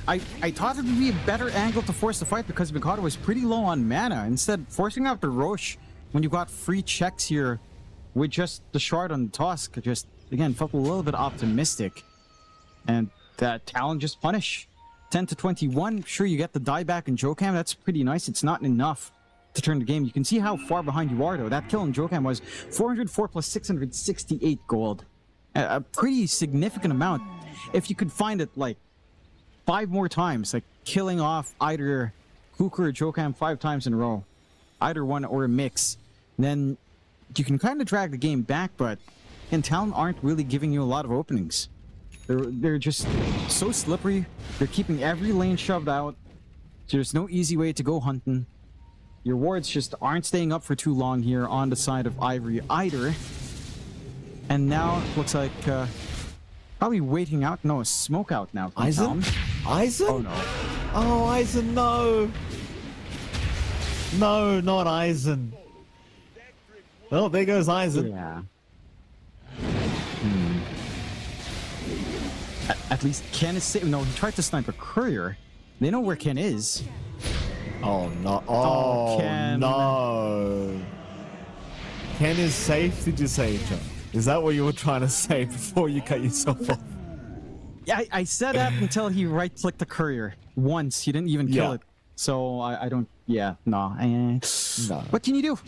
I thought it would be a better angle to force the fight because Mikado was pretty low on mana. Instead, forcing out the Roche when you got free checks here with just the shard on Tusk just, again, felt a little bit optimistic. And that Talon just punish. 10 to 21, sure you get the dieback in Jokam, that's pretty nice. It's not enough to turn the game. You can see how far behind you are though. That kill in Jokam was 404 plus 668 gold. A pretty significant amount. If you could find it like 5 more times, like killing off either Kuka or Jokam 5 times in a row, either one or a mix, then you can kind of drag the game back, but Talon aren't really giving you a lot of openings. They're just so slippery. They're keeping every lane shoved out. There's no easy way to go hunting. Your wards just aren't staying up for too long here on the side of Ivory either. And now it looks like probably waiting out. No, a smoke out now. Eisen? Eisen? Oh no. Oh, Eisen, no. No, not Eisen. Well, there goes Eisen. Yeah. At least Ken is safe. No, he tried to snipe a courier. They know where Ken is. Oh no! Oh Ken. no! Ken is safe. Did you say, John? Is that what you were trying to say before you cut yourself off? Yeah, I said that until he right-clicked the courier once. He didn't even kill it. So I don't. Yeah, no. No. What can you do?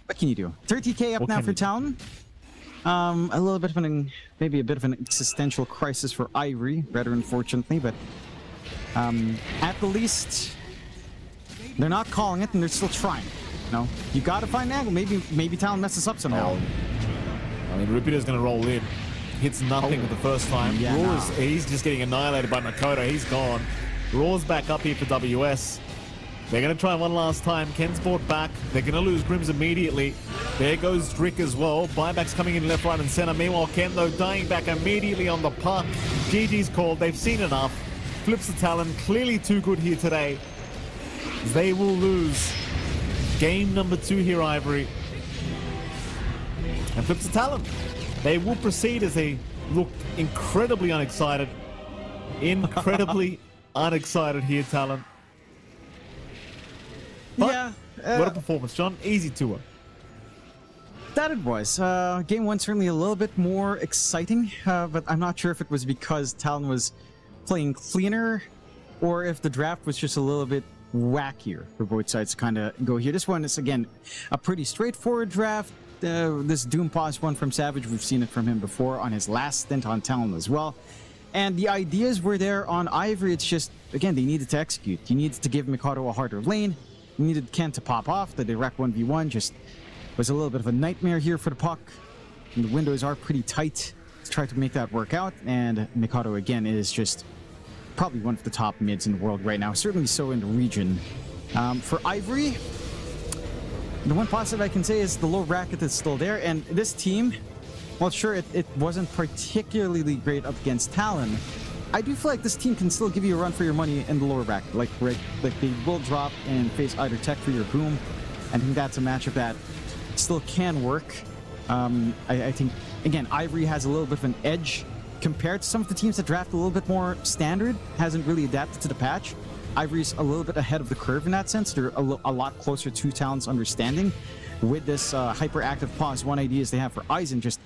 What can you do? 30k up What now can for you do? Town. A little bit of maybe a bit of an existential crisis for Ivory, rather unfortunately, but at the least they're not calling it and they're still trying. No, you gotta find an angle. Maybe Talon messes up somehow. I mean, Rupiter's going to roll in. Hits nothing the first time. Yeah, He's just getting annihilated by Makoto. He's gone. Raw's back up here for WS. They're going to try one last time. Ken's brought back. They're going to lose Grims immediately. There goes Drick as well. Buybacks coming in left, right, and center. Meanwhile, Ken, though, dying back immediately on the puck. GG's called. They've seen enough. Flips the Talon. Clearly too good here today. They will lose. Game number 2 here, Ivory. And Flips the Talon. They will proceed as they look incredibly unexcited. Incredibly unexcited here, Talon. But Yeah. what a performance, John. Easy tour. That it was. Game 1 certainly a little bit more exciting, but I'm not sure if it was because Talon was playing cleaner or if the draft was just a little bit wackier for both sides to kind of go here. This one is, again, a pretty straightforward draft. This Doom Pause one from Savage, we've seen it from him before on his last stint on Talon as well. And the ideas were there on Ivory. It's just, again, they needed to execute. You needed to give Mikado a harder lane. You needed Ken to pop off. The direct 1v1 just was a little bit of a nightmare here for the puck. And the windows are pretty tight to try to make that work out. And Mikado, again, is just probably one of the top mids in the world right now. Certainly so in the region. For Ivory, the one positive I can say is the low bracket is still there. And this team, well, sure, it wasn't particularly great up against Talon. I do feel like this team can still give you a run for your money in the lower bracket. Like they will drop and face either Tech Free or Boom. I think that's a matchup that still can work. I think, again, Ivory has a little bit of an edge compared to some of the teams that draft a little bit more standard, hasn't really adapted to the patch. Ivory's a little bit ahead of the curve in that sense. They're a lot closer to Talon's understanding. With this hyperactive pause, one idea is they have for Eisen, just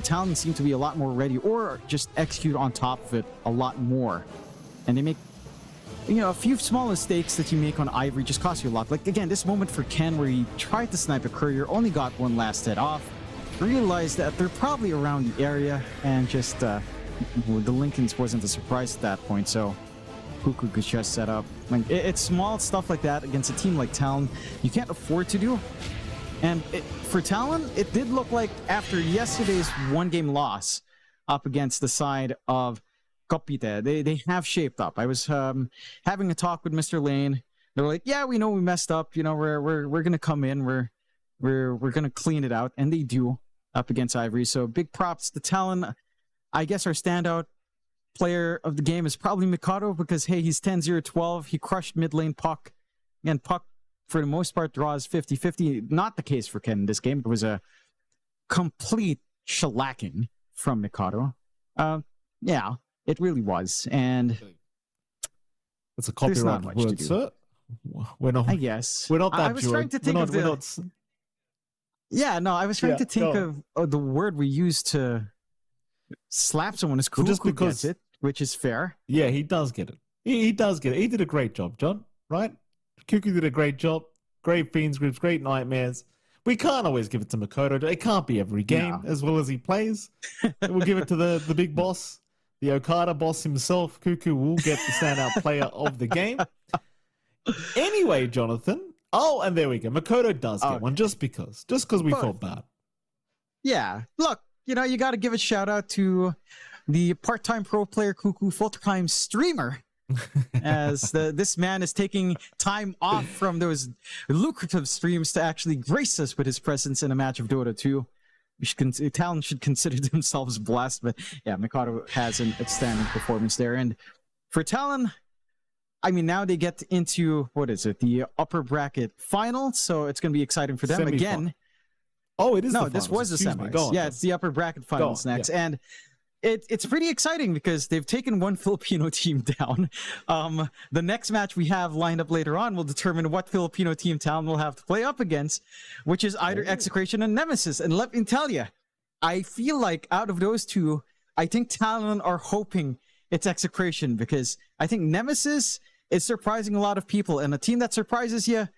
Talon seem to be a lot more ready or just execute on top of it a lot more. And they make, a few small mistakes that you make on Ivory just cost you a lot. Like, again, this moment for Ken where he tried to snipe a courier, only got one last hit off, realized that they're probably around the area, and just the Lincolns wasn't a surprise at that point, so Cuckoo could just set up. Like, it's small stuff like that against a team like Talon you can't afford to do. And for Talon, it did look like after yesterday's one-game loss up against the side of Kopite, they have shaped up. I was having a talk with Mr. Lane. They were like, "Yeah, we know we messed up. We're gonna come in. We're gonna clean it out," and they do up against Ivory. So big props to Talon. I guess our standout player of the game is probably Mikado because hey, he's 10-0-12. He crushed mid lane Puck, and Puck, for the most part, draws 50-50. Not the case for Ken in this game. It was a complete shellacking from Mikado. Yeah, it really was. And it's a there's not copyright much to word, do. sir. We're not. I guess. We're not that I was trying to think of the... Yeah, no, I was trying to think of the word we use to slap someone as cool. Just because gets it, which is fair. Yeah, he does get it. He does get it. He did a great job, John. Right? Cuckoo did a great job. Great Fiends groups, great Nightmares. We can't always give it to Makoto. It can't be every game as well as he plays. We'll give it to the big boss, the Okada boss himself. Cuckoo will get the standout player of the game. Anyway, Jonathan. Oh, and there we go. Makoto does get one just because we felt bad. Yeah. Look, you got to give a shout out to the part-time pro player Cuckoo, full-time streamer as this man is taking time off from those lucrative streams to actually grace us with his presence in a match of Dota 2. Talon should consider themselves blessed, but yeah, Mikado has an outstanding performance there. And for Talon, I mean, now they get into, what is it, the upper bracket final, so it's going to be exciting for them. Semi-final. Again, Oh, it is. no, the this finals. was the Excuse me. semis. Go on, Yeah, John. it's the upper bracket finals on, next. yeah. And it's pretty exciting because they've taken one Filipino team down. The next match we have lined up later on will determine what Filipino team Talon will have to play up against, which is either Execration and Nemesis. And let me tell you, I feel like out of those two, I think Talon are hoping it's Execration, because I think Nemesis is surprising a lot of people, and a team that surprises you,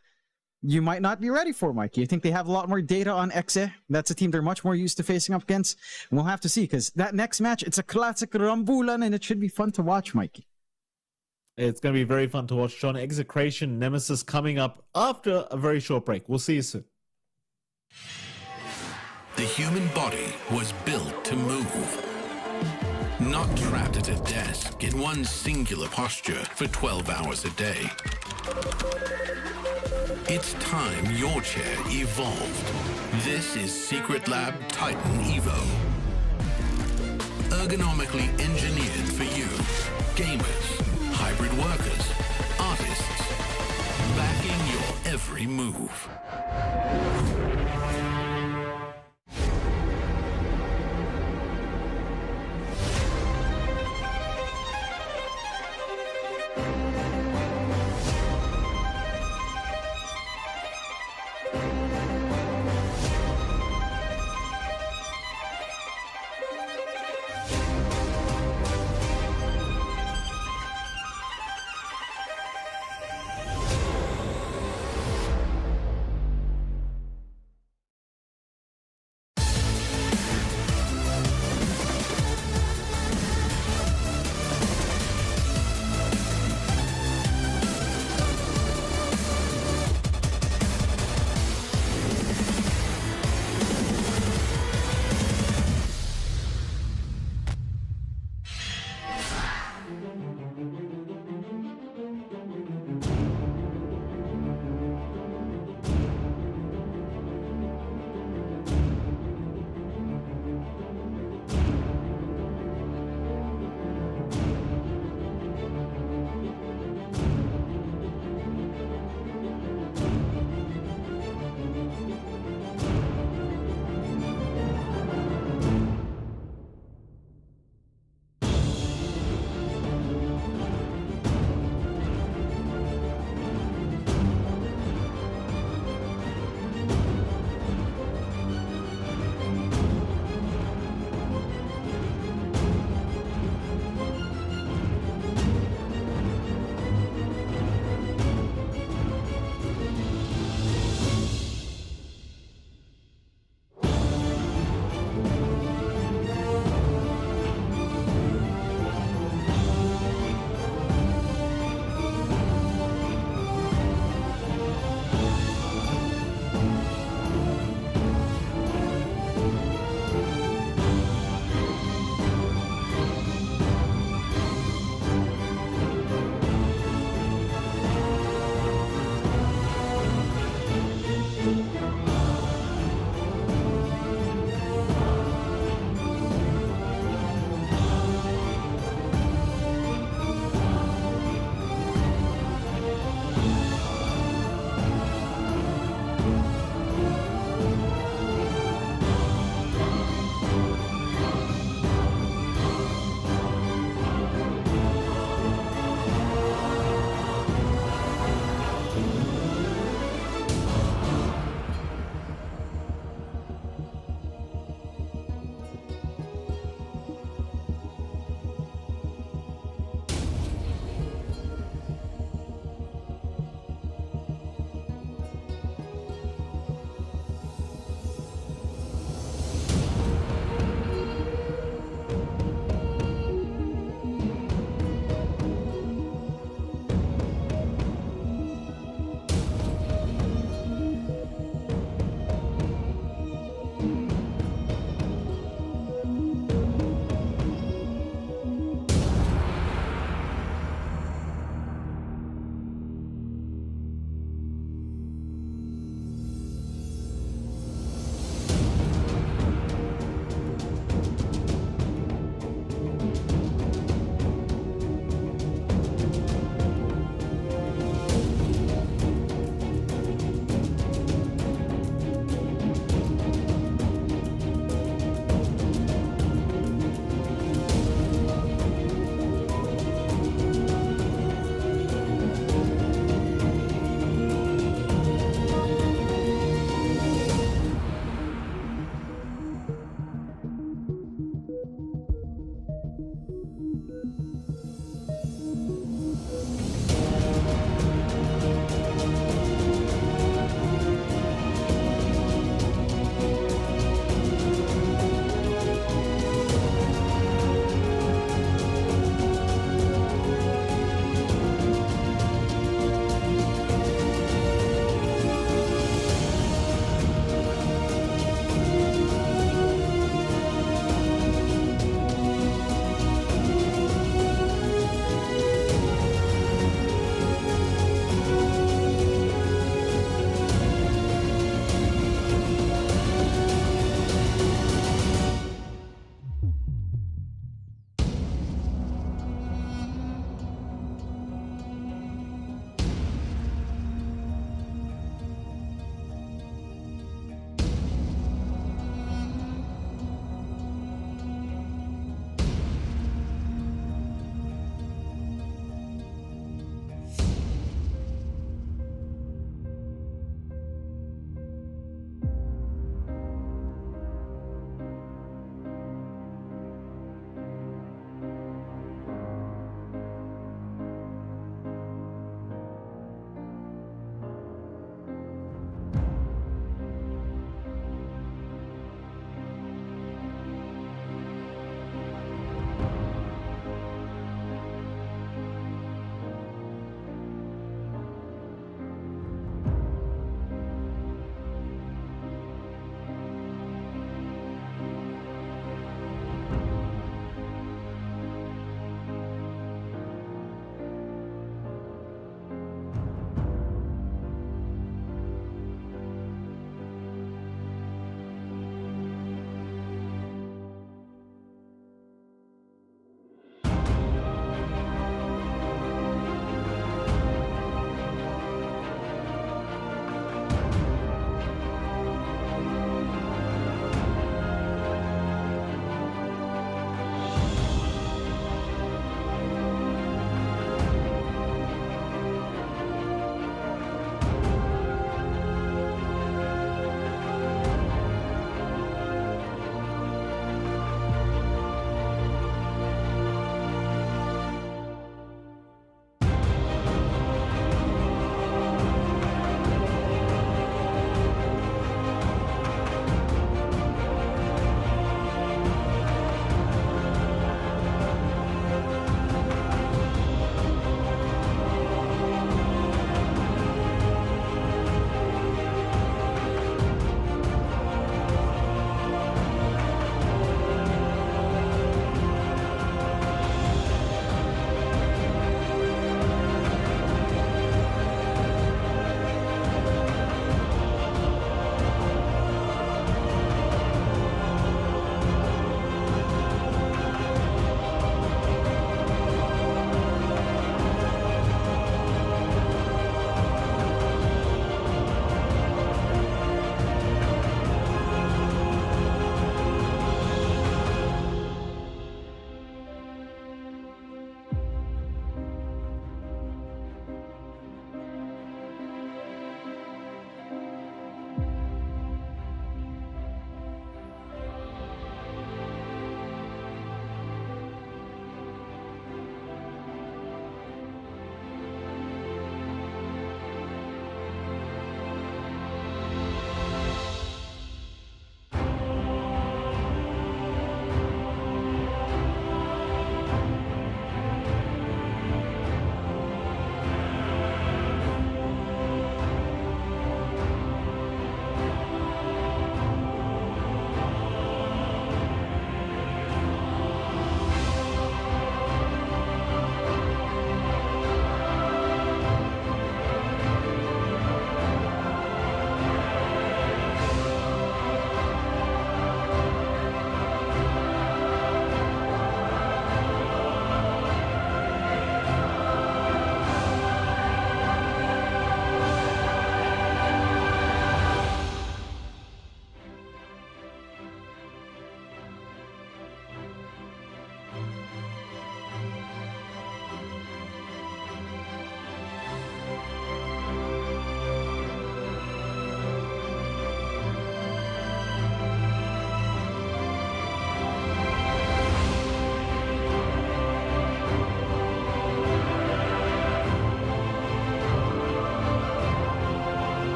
you might not be ready for, Mikey. I think they have a lot more data on Exe. That's a team they're much more used to facing up against. And we'll have to see, because that next match, it's a classic Rambulan, and it should be fun to watch, Mikey. It's going to be very fun to watch, John. Execration Nemesis coming up after a very short break. We'll see you soon. The human body was built to move. Not trapped at a desk in one singular posture for 12 hours a day. It's time your chair evolved. This is Secret Lab Titan Evo. Ergonomically engineered for you, gamers, hybrid workers, artists, backing your every move.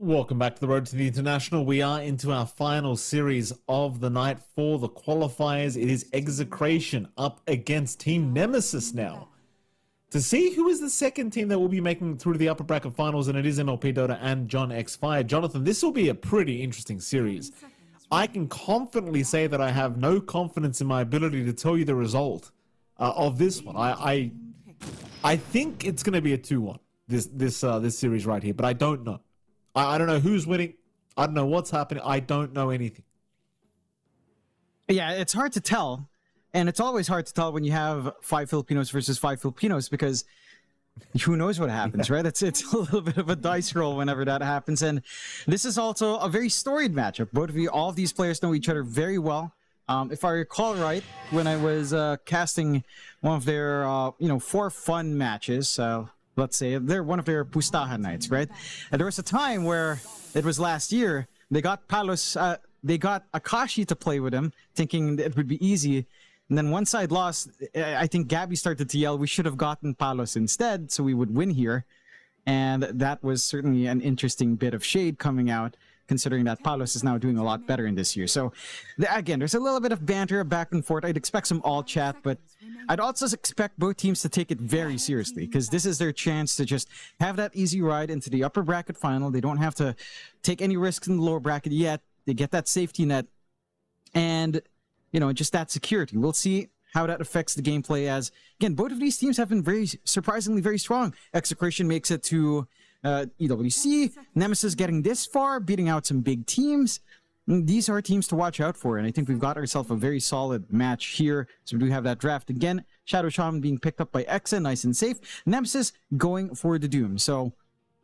Welcome back to the Road to the International. We are into our final series of the night for the qualifiers. It is Execration up against Team Nemesis now. To see who is the second team that will be making it through to the upper bracket finals, and it is MLP Dota and John X Fire. Jonathan, this will be a pretty interesting series. I can confidently say that I have no confidence in my ability to tell you the result of this one. I think it's going to be a 2-1, this series right here, but I don't know. I don't know who's winning. I don't know what's happening. I don't know anything. Yeah, it's hard to tell. And it's always hard to tell when you have 5 Filipinos versus 5 Filipinos because who knows what happens, right? It's a little bit of a dice roll whenever that happens. And this is also a very storied matchup. Both of you, all of these players know each other very well. If I recall right, when I was casting one of their, for fun matches, let's say they're one of their Pustahan nights, right? And there was a time where it was last year, they got Palos, they got Akashi to play with him, thinking it would be easy. And then one side lost. I think Gabby started to yell, we should have gotten Palos instead, so we would win here. And that was certainly an interesting bit of shade coming out, considering that Palos is now doing a lot better in this year. So, again, there's a little bit of banter back and forth. I'd expect some all chat, but I'd also expect both teams to take it very seriously, because this is their chance to just have that easy ride into the upper bracket final. They don't have to take any risks in the lower bracket yet. They get that safety net and, just that security. We'll see how that affects the gameplay as, again, both of these teams have been surprisingly very strong. Execration makes it to EWC, Nemesis getting this far, beating out some big teams. These are teams to watch out for, and I think we've got ourselves a very solid match here. So we do have that draft again. Shadow Shaman being picked up by Exa, nice and safe. Nemesis going for the Doom. So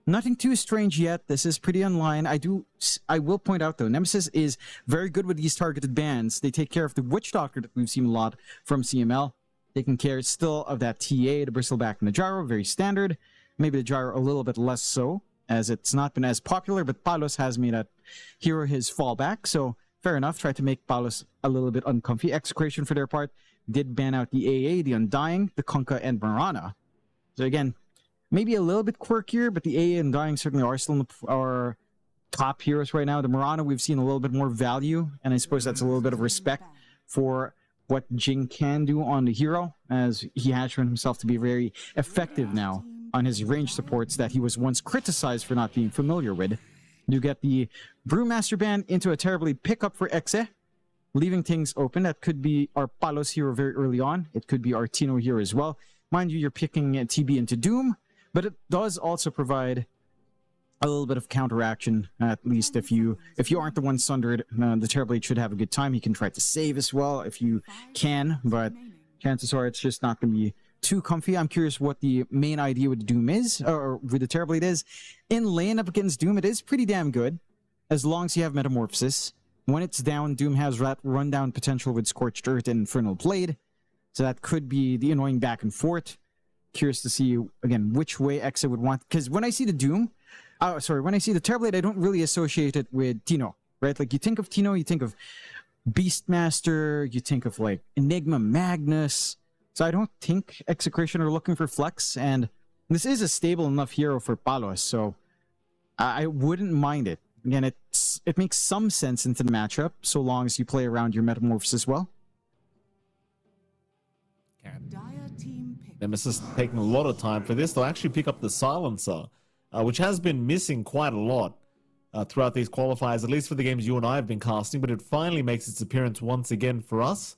nothing too strange yet. This is pretty online. I will point out though, Nemesis is very good with these targeted bans. They take care of the Witch Doctor that we've seen a lot from CML. Taking care still of that TA, the Bristleback and the Gyro, very standard. Maybe the Gyro a little bit less so, as it's not been as popular, but Palos has made that hero his fallback, so fair enough. Try to make Palos a little bit uncomfy. Execration, for their part, did ban out the AA, the Undying, the Kunkka, and Marana. So again, maybe a little bit quirkier, but the AA and Undying certainly are still our top heroes right now. The Marana, we've seen a little bit more value, and I suppose that's a little bit of respect for what Jing can do on the hero, as he has shown himself to be very effective now on his range supports that he was once criticized for not being familiar with. You get the Brewmaster ban into a terribly pickup for Exe, leaving things open. That could be our Palos hero very early on. It could be our Tino hero as well. Mind you, you're picking TB into Doom, but it does also provide a little bit of counteraction, at least if you aren't the one sundered. The Terrorblade should have a good time. He can try to save as well if you can, but chances are it's just not going to be too comfy. I'm curious what the main idea with Doom is, or with the Terrorblade is. In lane up against Doom, it is pretty damn good, as long as you have Metamorphosis. When it's down, Doom has that rundown potential with Scorched Earth and Infernal Blade, so that could be the annoying back and forth. Curious to see, again, which way Exa would want, because when I see the Doom, when I see the Terrorblade, I don't really associate it with Tino, right? Like, you think of Tino, you think of Beastmaster, you think of, like, Enigma Magnus. So I don't think Execration are looking for flex, and this is a stable enough hero for Palos, so I wouldn't mind it. Again, it makes some sense into the matchup, so long as you play around your Metamorphosis well. Nemesis taking a lot of time for this. They'll actually pick up the Silencer, which has been missing quite a lot throughout these qualifiers, at least for the games you and I have been casting, but it finally makes its appearance once again for us.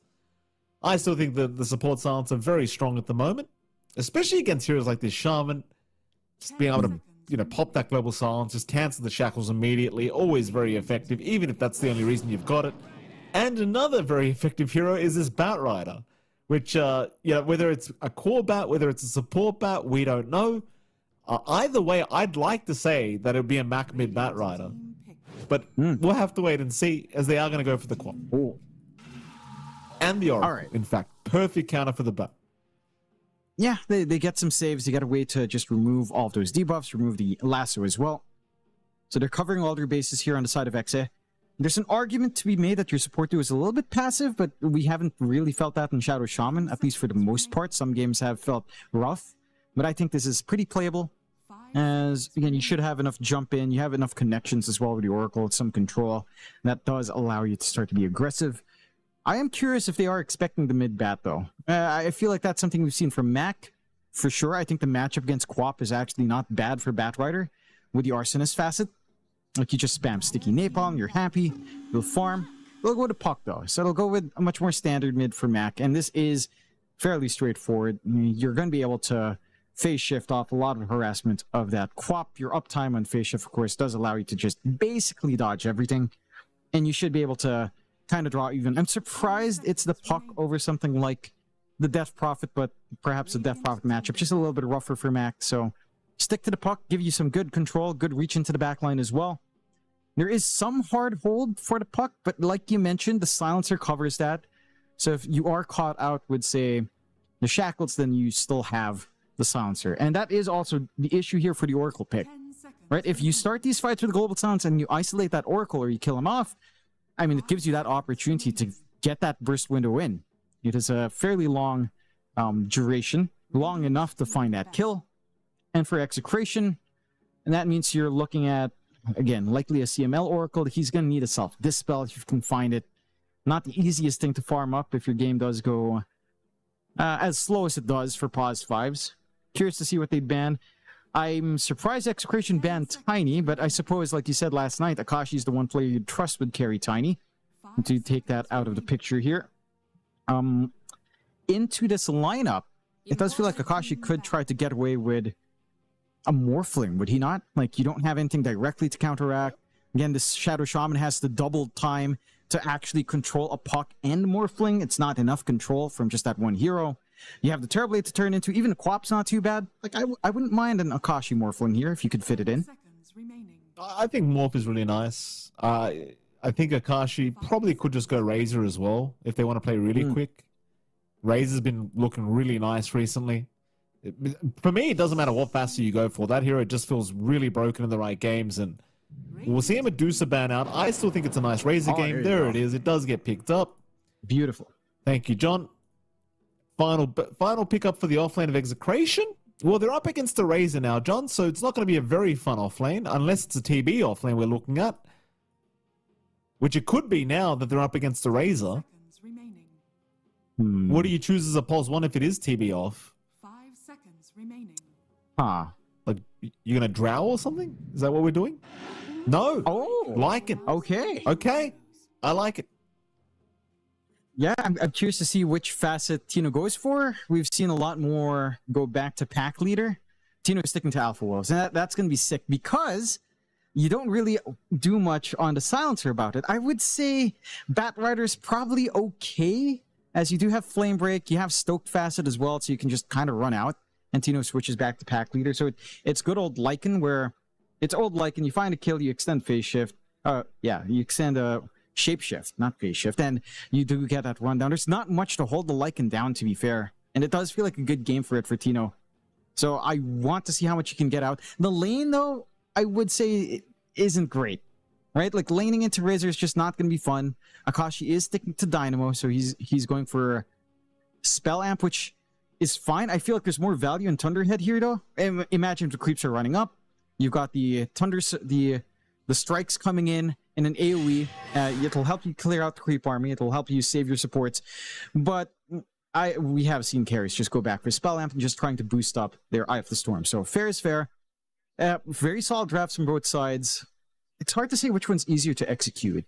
I still think that the support Silencer are very strong at the moment, especially against heroes like this Shaman. Just being able to, pop that global silence, just cancel the shackles immediately, always very effective, even if that's the only reason you've got it. And another very effective hero is this Bat Rider, which, whether it's a core bat, whether it's a support bat, we don't know. Either way, I'd like to say that it would be a Mac mid Bat Rider, but we'll have to wait and see, as they are going to go for the quad. And the Oracle, in fact. Perfect counter for the bat. Yeah, they get some saves. They got a way to just remove all of those debuffs, remove the lasso as well. So they're covering all their bases here on the side of Exe. There's an argument to be made that your support duo is a little bit passive, but we haven't really felt that in Shadow Shaman, at least for the most part. Some games have felt rough, but I think this is pretty playable. as again, you should have enough jump in. You have enough connections as well with the Oracle, some control. And that does allow you to start to be aggressive. I am curious if they are expecting the mid bat though. I feel like that's something we've seen from Mac for sure. I think the matchup against Quap is actually not bad for Batrider with the Arsonist facet. Like you just spam sticky napalm, you're happy, you'll farm. They'll go to Puck though, so they'll go with a much more standard mid for Mac, and this is fairly straightforward. You're going to be able to phase shift off a lot of harassment of that Quap. Your uptime on phase shift, of course, does allow you to just basically dodge everything, and you should be able to kind of draw even. I'm surprised it's the Puck over something like the Death Prophet, but perhaps the Death Prophet matchup just a little bit rougher for Mac. So stick to the Puck, give you some good control, good reach into the backline as well. There is some hard hold for the Puck, but like you mentioned, the silencer covers that. So if you are caught out with, say, the shackles, then you still have the silencer. And that is also the issue here for the Oracle pick, right? If you start these fights with Global Silence and you isolate that Oracle or you kill him off, I mean, it gives you that opportunity to get that burst window in. It is a fairly long duration, long enough to find that kill. And for Execration, and that means you're looking at, again, likely a CML Oracle. He's going to need a self-dispel if you can find it. Not the easiest thing to farm up if your game does go as slow as it does for pause 5s. Curious to see what they ban. I'm surprised Execration banned Tiny, but I suppose, like you said last night, Akashi is the one player you'd trust would carry Tiny. To take that out of the picture here. Into this lineup, it does feel like Akashi could try to get away with a Morphling, would he not? Like, you don't have anything directly to counteract. Again, this Shadow Shaman has the double time to actually control a Puck and Morphling. It's not enough control from just that one hero. You have the Terrorblade to turn into. Even Quap's not too bad. Like, I wouldn't mind an Akashi Morphling here if you could fit it in. I think Morph is really nice. I think Akashi probably could just go Razor as well if they want to play really quick. Razor's been looking really nice recently. For me, it doesn't matter what facet you go for. That hero just feels really broken in the right games, and we'll see a Medusa ban out. I still think it's a nice Razor game. There it is. It does get picked up. Beautiful. Thank you, John. Final pickup for the offlane of Execration. Well, they're up against the Razor now, John, so it's not going to be a very fun offlane, unless it's a TB offlane we're looking at. Which it could be now that they're up against the Razor. What do you choose as a pulse 1 if it is TB off? 5 seconds remaining. Like, you're going to drow or something? Is that what we're doing? No. Oh. Like it. Okay. Okay. I like it. Yeah, I'm curious to see which facet Tino goes for. We've seen a lot more go back to pack leader. Tino's sticking to Alpha Wolves, and that's going to be sick because you don't really do much on the silencer about it. I would say Batrider's probably okay, as you do have Flame Break. You have Stoked Facet as well, so you can just kind of run out. And Tino switches back to pack leader. So it's good old Lycan, where it's old Lycan. You find a kill, you extend phase shift. Yeah, you extend a shape shift, not phase shift. And you do get that rundown. There's not much to hold the Lycan down, to be fair. And it does feel like a good game for Tino. So I want to see how much you can get out. The lane, though, I would say it isn't great, right? Like, laning into Razor is just not going to be fun. Akashi is sticking to Dynamo, so he's going for Spell Amp, which is fine. I feel like there's more value in Thunderhead here, though. Imagine if the creeps are running up. You've got the strikes coming in an AoE. It'll help you clear out the creep army. It'll help you save your supports. But we have seen carries just go back for Spell Amp and just trying to boost up their Eye of the Storm. So fair is fair. Very solid drafts from both sides. It's hard to say which one's easier to execute.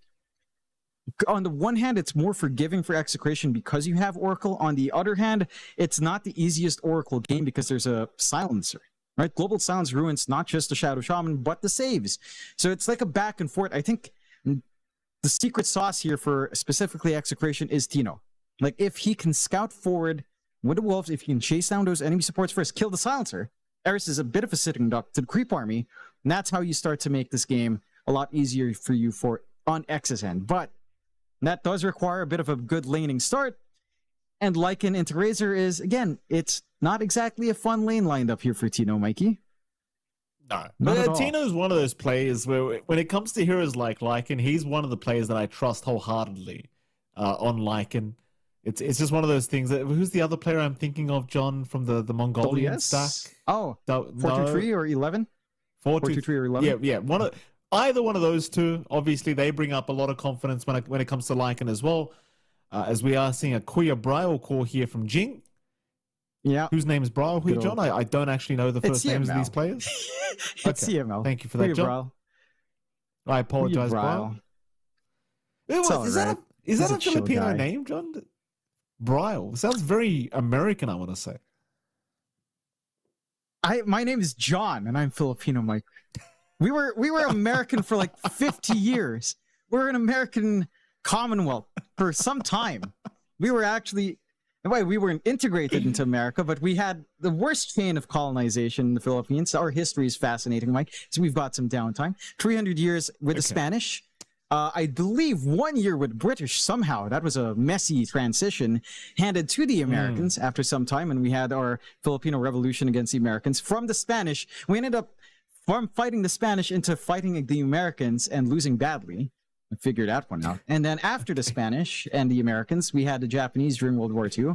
On the one hand, it's more forgiving for Execration because you have Oracle. On the other hand, it's not the easiest Oracle game because there's a silencer, right? Global Silence ruins not just the Shadow Shaman, but the saves. So it's like a back and forth. I think the secret sauce here for specifically Execration is Tino. Like, if he can scout forward with the Wolves, if he can chase down those enemy supports first, kill the silencer, Eris is a bit of a sitting duck to the creep army, and that's how you start to make this game a lot easier for you on X's end. But that does require a bit of a good laning start, and Lycan into Razor is, again, it's not exactly a fun lane lined up here for Tino, Mikey. No. But Tino's one of those players where, when it comes to heroes like Lycan, he's one of the players that I trust wholeheartedly on Lycan. It's just one of those things that, who's the other player I'm thinking of, John, from the Mongolian stack? Oh, Fortune 3 or 11? 4-2-3 or 11. Yeah. Either one of those two. Obviously, they bring up a lot of confidence when it comes to Lycan as well. As we are seeing a Quia Brile call here from Jing. Yeah. Whose name is Brile here, John? I don't actually know the first names of these players. It's CML. Thank you for that, Quia John. Brile. I apologize, Brile. Is that a Filipino name, John? Brile. Sounds very American, I want to say. My name is John, and I'm Filipino, Mike. We were American for like 50 years. We're an American Commonwealth for some time. We weren't integrated into America, but we had the worst chain of colonization in the Philippines. Our history is fascinating, Mike. So we've got some downtime. 300 years with the Spanish. I believe 1 year with British somehow. That was a messy transition handed to the Americans after some time, and we had our Filipino Revolution against the Americans. From the Spanish, we ended up from fighting the Spanish into fighting the Americans and losing badly. I figured that one out. And then after the Spanish and the Americans, we had the Japanese during World War II.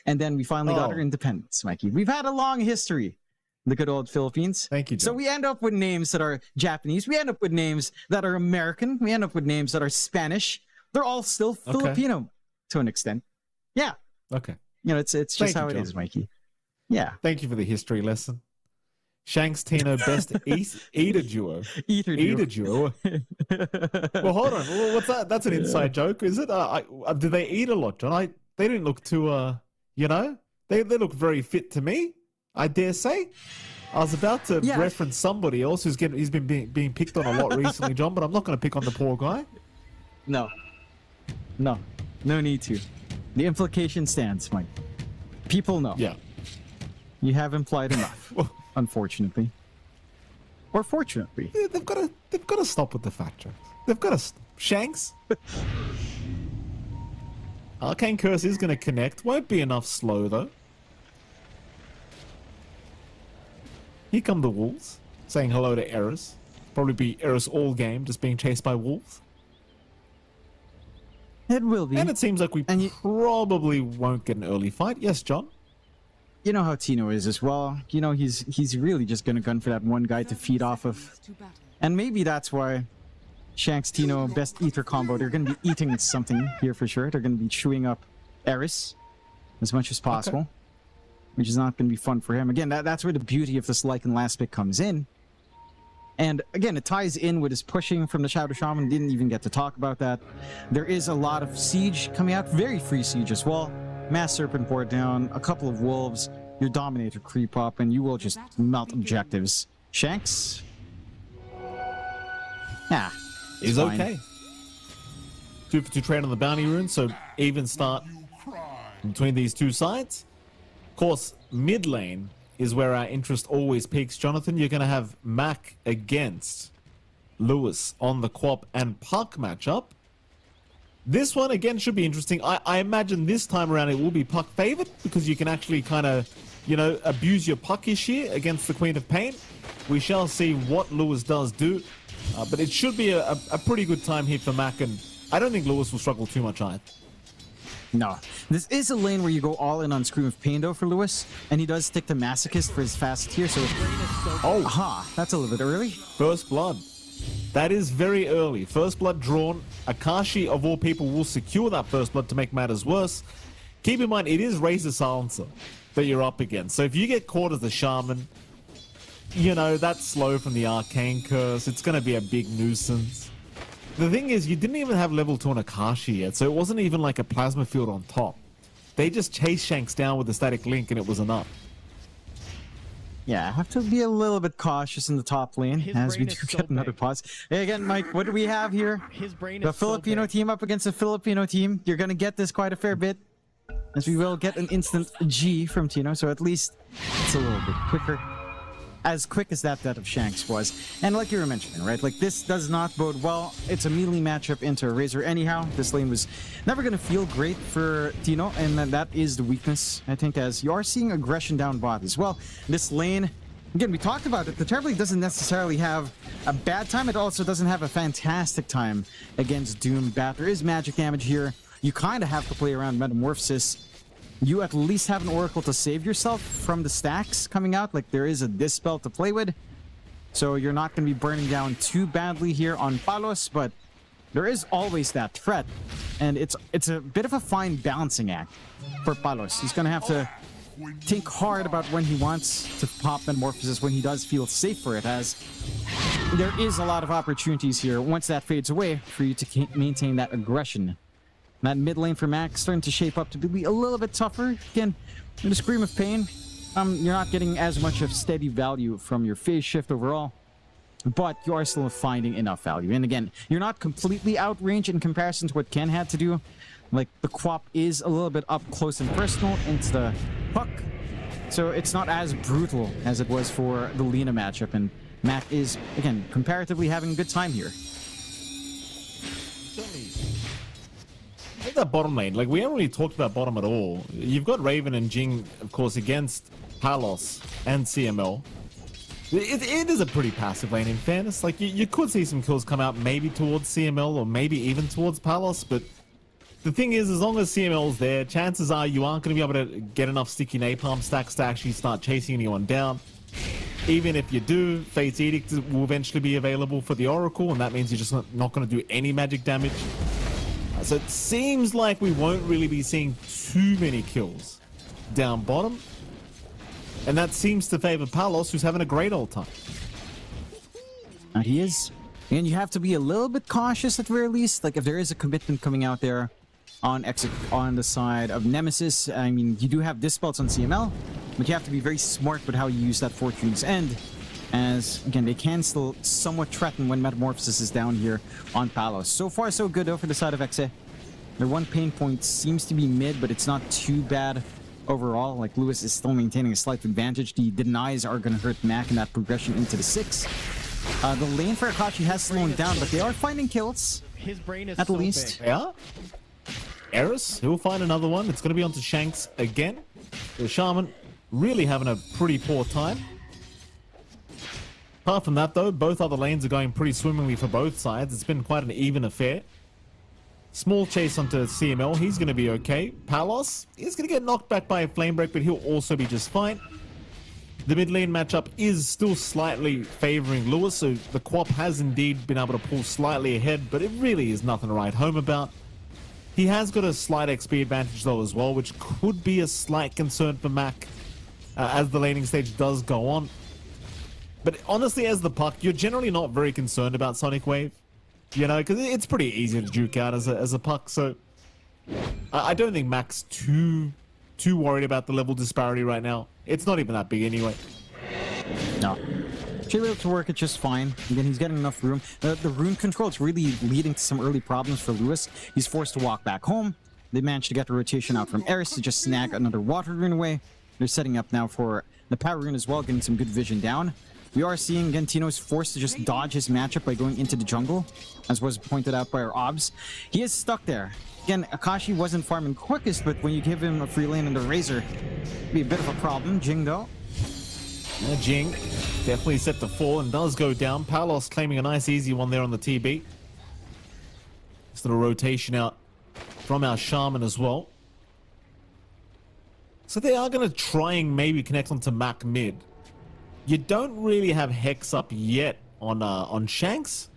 And then we finally got our independence, Mikey. We've had a long history, the good old Philippines. Thank you, John. So we end up with names that are Japanese. We end up with names that are American. We end up with names that are Spanish. They're all still Filipino to an extent. Yeah. Okay. It's just how it is, Mikey. Yeah. Thank you for the history lesson. Shanks Tino best eater duo. Eater duo. Well, hold on. Well, what's that? That's an inside joke, is it? Do they eat a lot, John? They didn't look too, they look very fit to me, I dare say. I was about to reference somebody else he's been being picked on a lot recently, John, but I'm not going to pick on the poor guy. No need to. The implication stands, Mike. People know. Yeah. You have implied enough. Unfortunately, or fortunately, yeah, they've got to stop with the fact jokes. They've got to Shanks. Arcane Curse is going to connect. Won't be enough slow though. Here come the wolves, saying hello to Eris. Probably be Eris all game, just being chased by wolves. It will be. And it seems like we probably won't get an early fight. Yes, John. You know how Tino is as well. He's really just gonna gun for that one guy to feed off of. And maybe that's why Shanks Tino best eater combo. They're gonna be eating something here for sure. They're gonna be chewing up Eris as much as possible. Which is not gonna be fun for him. Again, that's where the beauty of this Lycan last pick comes in. And again, it ties in with his pushing from the Shadow Shaman. Didn't even get to talk about that. There is a lot of siege coming out. Very free siege as well. Mass Serpent Board down, a couple of wolves, your Dominator creep up, and you will just melt objectives. Shanks? Yeah. Is okay. 2 for 2 trade on the bounty rune, so even start between these two sides. Of course, mid lane is where our interest always peaks. Jonathan, you're going to have Mac against Lewis on the Quap and Puck matchup. This one, again, should be interesting. I imagine this time around it will be Puck favored because you can actually kind of, abuse your Puckish here against the Queen of Pain. We shall see what Lewis does do. But it should be a pretty good time here for Mac, and I don't think Lewis will struggle too much either. No. This is a lane where you go all in on Scream of Pain, though, for Lewis, and he does stick to Masochist for his fast tier, so... that's a little bit early. First Blood. That is very early. First Blood drawn. Akashi, of all people, will secure that First Blood to make matters worse. Keep in mind, it is Razor Silencer that you're up against. So if you get caught as the Shaman, that's slow from the Arcane Curse. It's going to be a big nuisance. The thing is, you didn't even have level 2 on Akashi yet, so it wasn't even like a Plasma Field on top. They just chased Shanks down with the Static Link, and it was enough. Yeah, I have to be a little bit cautious in the top lane as we do get another pause. Hey, again, Mike, what do we have here? The Filipino team up against a Filipino team. You're going to get this quite a fair bit, as we will get an instant G from Tino, so at least it's a little bit quicker. As quick as that of Shanks was. And like you were mentioning, right? Like, this does not bode well. It's a melee matchup into Razor anyhow. This lane was never going to feel great for Tino, and that is the weakness, I think, as you are seeing aggression down bot as well. This lane, again, we talked about it. The Terribly doesn't necessarily have a bad time. It also doesn't have a fantastic time against Doom Bat. There is magic damage here. You kind of have to play around Metamorphosis. You at least have an Oracle to save yourself from the stacks coming out. Like, there is a Dispel to play with. So you're not going to be burning down too badly here on Palos, but there is always that threat. And it's a bit of a fine balancing act for Palos. He's going to have to think hard about when he wants to pop Metamorphosis, when he does feel safe for it, as there is a lot of opportunities here once that fades away for you to maintain that aggression. That mid lane for Mac starting to shape up to be a little bit tougher. Again, in a Scream of Pain, you're not getting as much of steady value from your phase shift overall, but you are still finding enough value. And again, you're not completely outrange in comparison to what Ken had to do. Like, the Quap is a little bit up close and personal into the puck, so it's not as brutal as it was for the Lina matchup, and Mac is, again, comparatively having a good time here. Look at that bottom lane. Like, we haven't really talked about bottom at all. You've got Raven and Jing, of course, against Palos and CML. It is a pretty passive lane, in fairness. Like, you could see some kills come out maybe towards CML or maybe even towards Palos, but the thing is, as long as CML's there, chances are you aren't going to be able to get enough sticky napalm stacks to actually start chasing anyone down. Even if you do, Fate's Edict will eventually be available for the Oracle, and that means you're just not going to do any magic damage. So it seems like we won't really be seeing too many kills down bottom. And that seems to favor Palos, who's having a great old time. He is. And you have to be a little bit cautious at the very least. Like, if there is a commitment coming out there on the side of Nemesis, I mean, you do have Dispels on CML, but you have to be very smart with how you use that Fortune's End. As, again, they can still somewhat threaten when Metamorphosis is down here on Palos. So far, so good, though, for the side of Exe. Their one pain point seems to be mid, but it's not too bad overall. Like, Lewis is still maintaining a slight advantage. The denies are going to hurt Mac in that progression into the 6. The lane for Akashi has slowed down, but they are finding kills. His brain is at least. They are. Eris, he'll find another one. It's going to be onto Shanks again. The Shaman really having a pretty poor time. Apart from that, though, both other lanes are going pretty swimmingly for both sides. It's been quite an even affair. Small chase onto CML. He's going to be okay. Palos is going to get knocked back by a flame break, but he'll also be just fine. The mid lane matchup is still slightly favoring Lewis, so the Quap has indeed been able to pull slightly ahead, but it really is nothing to write home about. He has got a slight XP advantage, though, as well, which could be a slight concern for Mac as the laning stage does go on. But honestly, as the puck, you're generally not very concerned about Sonic Wave, you know, because it's pretty easy to juke out as a puck. So I don't think Mac's too worried about the level disparity right now. It's not even that big anyway. No. Should be able to work it just fine. Again, he's getting enough room. The rune control is really leading to some early problems for Lewis. He's forced to walk back home. They managed to get the rotation out from Eris to just snag another water rune away. They're setting up now for the power rune as well, getting some good vision down. We are seeing Gentino's forced to just dodge his matchup by going into the jungle, as was pointed out by our obs. He is stuck there. Again, Akashi wasn't farming quickest, but when you give him a free lane and the Razor, it'd be a bit of a problem. Jing, though. Jing definitely set to fall and does go down. Palos claiming a nice easy one there on the TB. Just a little rotation out from our Shaman as well. So they are going to try and maybe connect onto Mac mid. You don't really have Hex up yet on Shanks.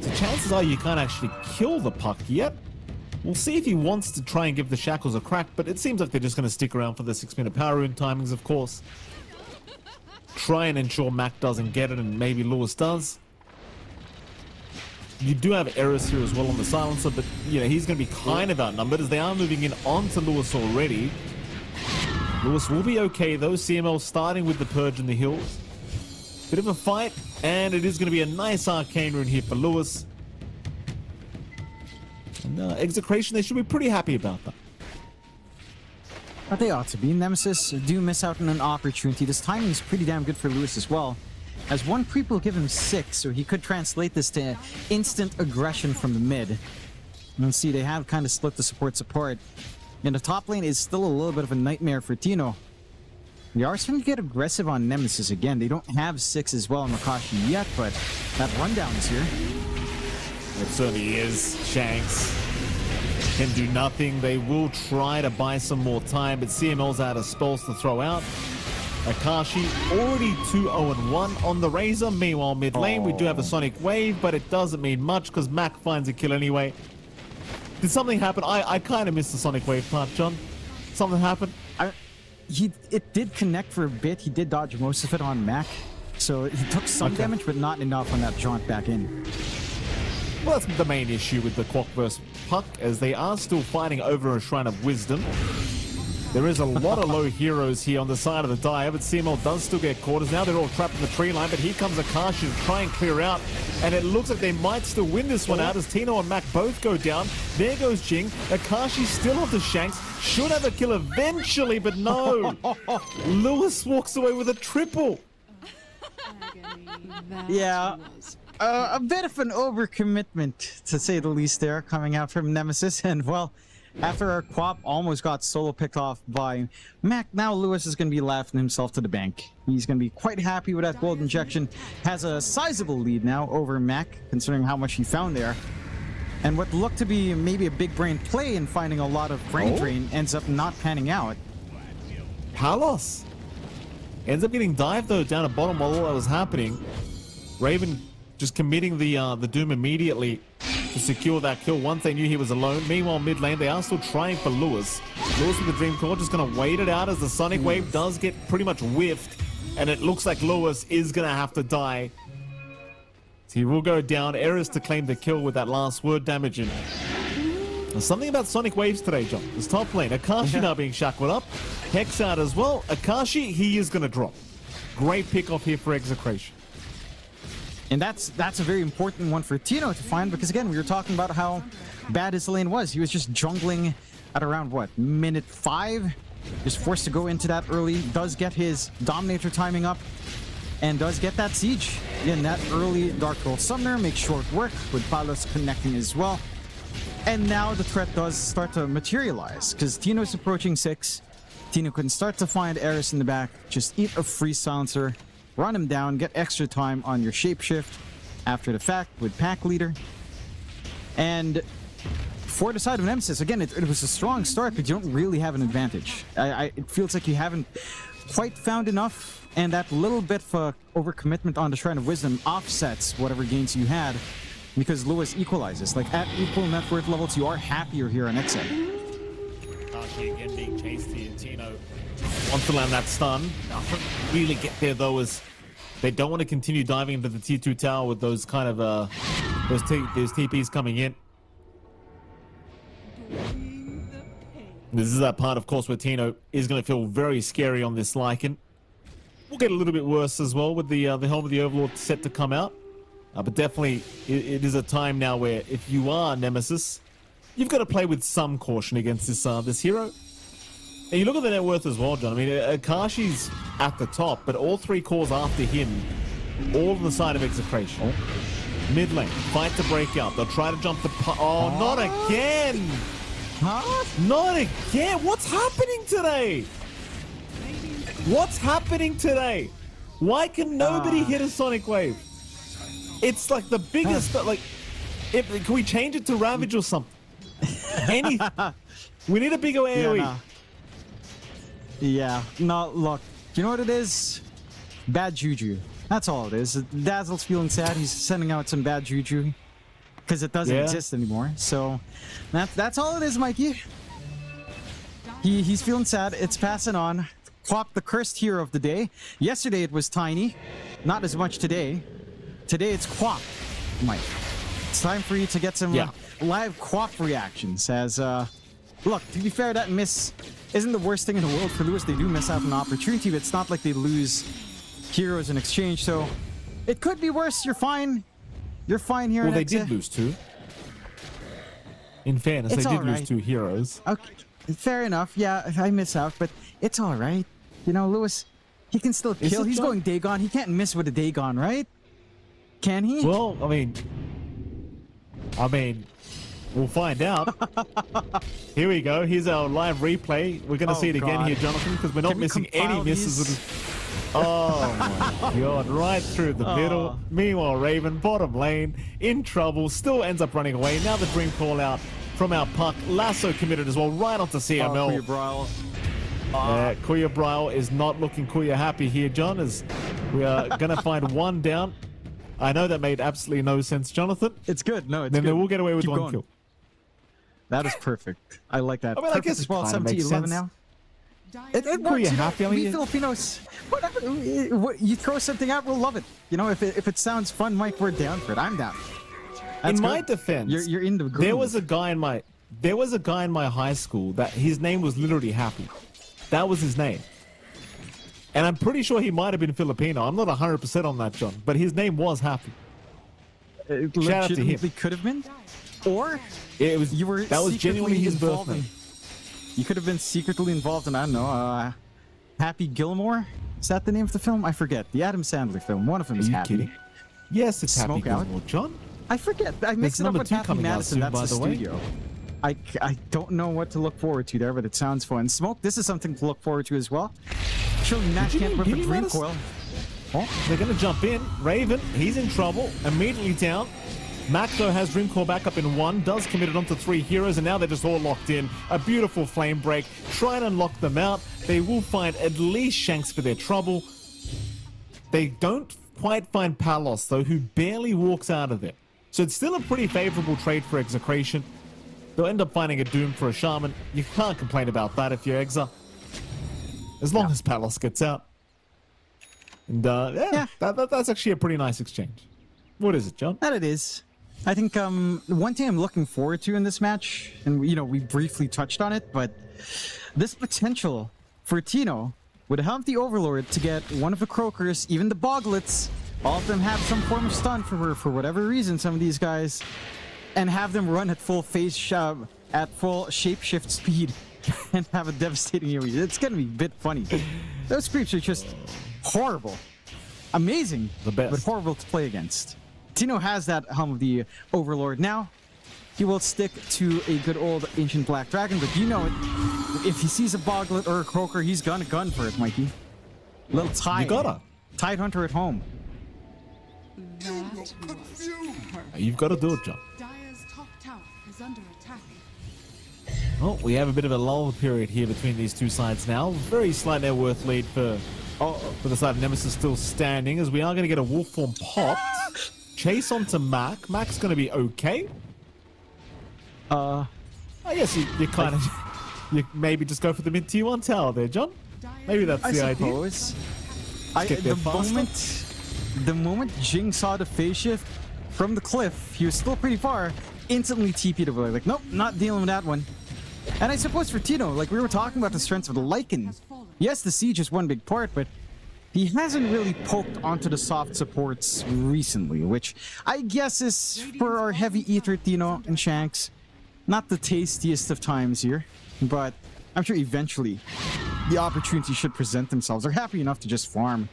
So chances are you can't actually kill the puck yet. We'll see if he wants to try and give the Shackles a crack, but it seems like they're just going to stick around for the 6-minute power rune timings, of course. Try and ensure Mac doesn't get it, and maybe Lewis does. You do have Eris here as well on the silencer, but you know he's going to be kind of outnumbered as they are moving in onto Lewis already. Lewis will be okay though. CML starting with the Purge in the hills. Bit of a fight, and it is going to be a nice arcane rune here for Lewis. And Execration, they should be pretty happy about that. But they ought to be. Nemesis do miss out on an opportunity. This timing is pretty damn good for Lewis as well, as one creep will give him 6, so he could translate this to instant aggression from the mid. And see, they have kind of split the supports apart. And the top lane is still a little bit of a nightmare for Tino. They are starting to get aggressive on Nemesis again. They don't have 6 as well on Makashi yet, but that rundown is here. It certainly is. Shanks can do nothing. They will try to buy some more time, but CML's out of spells to throw out. Akashi already 2-0-1 on the Razor. Meanwhile, mid lane, we do have a Sonic Wave, but it doesn't mean much because Mac finds a kill anyway. Did something happen? I kind of missed the Sonic Wave part, John. Something happened? It did connect for a bit. He did dodge most of it on Mac. So he took some damage, but not enough on that jaunt back in. Well, that's the main issue with the Quack vs. Puck, as they are still fighting over a Shrine of Wisdom. There is a lot of low heroes here on the side of the dive, but CML does still get quarters. Now they're all trapped in the tree line, but here comes Akashi to try and clear out, and it looks like they might still win this one out as Tino and Mac both go down. There goes Jing. Akashi still off the shanks. Should have a kill eventually, but no. Lewis walks away with a triple. Yeah. A bit of an overcommitment, to say the least, there, coming out from Nemesis. And, well, after our Quap almost got solo picked off by Mac, now Lewis is going to be laughing himself to the bank. He's going to be quite happy with that gold injection. Has a sizable lead now over Mac, considering how much he found there. And what looked to be maybe a big brain play in finding a lot of brain drain ends up not panning out. Palos ends up getting dived, though, down at bottom while all that was happening. Raven just committing the Doom immediately to secure that kill once they knew he was alone. Meanwhile, mid lane, they are still trying for Lewis. Lewis with the Dream Core just going to wait it out as the Sonic Wave does get pretty much whiffed. And it looks like Lewis is going to have to die. So he will go down. Eris to claim the kill with that last word damaging. There's something about Sonic Waves today, John. This top lane. Akashi now being shackled up. Hex out as well. Akashi, he is going to drop. Great pick off here for Execration. And that's a very important one for Tino to find, because again, we were talking about how bad his lane was. He was just jungling at around, what, minute 5? Just forced to go into that early. Does get his Dominator timing up, and does get that Siege. Again, that early Dark Roll Summoner makes short work, with Palos connecting as well. And now the threat does start to materialize, because Tino's approaching 6. Tino can start to find Eris in the back, just eat a free silencer, run him down, get extra time on your shapeshift after the fact with Pack Leader. And for the side of Nemesis, again, it was a strong start, but you don't really have an advantage. It feels like you haven't quite found enough, and that little bit of overcommitment on the Shrine of Wisdom offsets whatever gains you had, because Lewis equalizes. Like, at equal net worth levels, you are happier here on Exa. Akashi again being chased here. Tino wants to land that stun. Doesn't really get there, though, as they don't want to continue diving into the T2 tower with those kind of those TPs coming in. This is that part, of course, where Tino is going to feel very scary on this Lycan. We'll get a little bit worse as well with the Helm of the Overlord set to come out. But definitely, it is a time now where if you are Nemesis, you've got to play with some caution against this hero. And you look at the net worth as well, John. I mean, Akashi's at the top, but all 3 cores after him, all on the side of Execration. Mid lane, fight to break out. They'll try to jump the... Oh, not again! Huh? Not again! What's happening today? What's happening today? Why can nobody hit a Sonic Wave? It's like the biggest... Like, can we change it to Ravage or something? We need a bigger AoE. Yeah, no, look, you know what it is? Bad juju. That's all it is. Dazzle's feeling sad. He's sending out some bad juju because it doesn't exist anymore. So that's all it is, Mikey. He's feeling sad. It's passing on. Quap, the cursed hero of the day. Yesterday it was Tiny. Not as much today. Today it's Quap, Mike. It's time for you to get some live Quap reactions as... Look, to be fair, that miss isn't the worst thing in the world for Lewis. They do miss out on an opportunity, but it's not like they lose heroes in exchange, so it could be worse. You're fine. You're fine here. Well, they did lose 2. In fairness, they did lose 2 heroes. Okay, fair enough. Yeah, I miss out, but it's all right. You know, Lewis, he can still kill. He's going Dagon. He can't miss with a Dagon, right? Can he? Well, I mean, we'll find out. Here we go. Here's our live replay. We're going to see it again here, Jonathan, because we're not missing any misses. Oh my god, right through the middle. Meanwhile, Raven, bottom lane, in trouble, still ends up running away. Now the dream call out from our Puck. Lasso committed as well, right onto CML. Kuya Bryle is not looking Kuya happy here, John, as we are going to find one down. I know that made absolutely no sense, Jonathan. It's good. No, it's then good. they will get away with Keep one going. kill. That is perfect. I like that. I mean, I guess it well, kind of makes 17-11 sense. now. It works, Kuya you know, happy. I we mean, Filipinos, whatever. You throw something out, we'll love it. You know, if it sounds fun, Mike, we're down for it. I'm down. That's in my good. defense, you're in the groove. there was a guy in my high school that his name was literally Happy. That was his name. And I'm pretty sure he might have been Filipino. I'm not 100% on that, John, but his name was Happy. It Shout out to him. legitimately could have been, or It was that was genuinely his birth involved name. You could have been secretly involved in, I don't know, Happy Gilmore? Is that the name of the film? I forget. The Adam Sandler film. One of them Are is you Happy. kidding? Yes, it's Happy Smoke out? Gilmore, John. I forget. I mixed it up number with 2 Happy coming out Madison. soon, That's by the the way. studio. I don't know what to look forward to there, but it sounds fun. Smoke, this is something to look forward to as well. Surely Matt Did you can't rip a mean dream Madison? coil. Oh, they're going to jump in. Raven, he's in trouble. Immediately down. Mac, though, has Dreamcore back up in 1, does commit it onto 3 heroes, and now they're just all locked in. A beautiful flame break. Try and unlock them out. They will find at least Shanks for their trouble. They don't quite find Palos, though, who barely walks out of there. So it's still a pretty favorable trade for Execration. They'll end up finding a Doom for a Shaman. You can't complain about that if you're Exa. As long as Palos gets out. And that's actually a pretty nice exchange. What is it, John? That it is. I think one thing I'm looking forward to in this match, and we briefly touched on it, but this potential for Tino would have the Overlord to get one of the Croakers, even the Boglets, all of them have some form of stun for whatever reason, some of these guys, and have them run at full at full shapeshift speed and have a devastating AoE. It's gonna be a bit funny. Those creeps are just horrible. Amazing, the best, but horrible to play against. Tino has that helm of the Overlord now. He will stick to a good old Ancient Black Dragon, but you know it. If he sees a Boglet or a Croaker, he's gonna gun for it, Mikey. Little Tide. You gotta. Tide Hunter at home. You've got to do it, John. Dire's top tower is under attack. Oh, we have a bit of a lull period here between these two sides now. Very slight net worth lead for the side of Nemesis still standing, as we are going to get a wolf form popped. Chase onto Mac. Mac's going to be okay. I guess you kind of you maybe just go for the mid tier 1 tower there, John. Maybe that's the idea. Suppose. Get there faster. The moment Jing saw the phase shift from the cliff, he was still pretty far, instantly TP'd away. Like, nope, not dealing with that one. And I suppose for Tino, like we were talking about the strengths of the Lycan. Yes, the siege is one big part, but he hasn't really poked onto the soft supports recently, which I guess is for our heavy eater Tino and Shanks. Not the tastiest of times here, but I'm sure eventually the opportunity should present themselves. They're happy enough to just farm.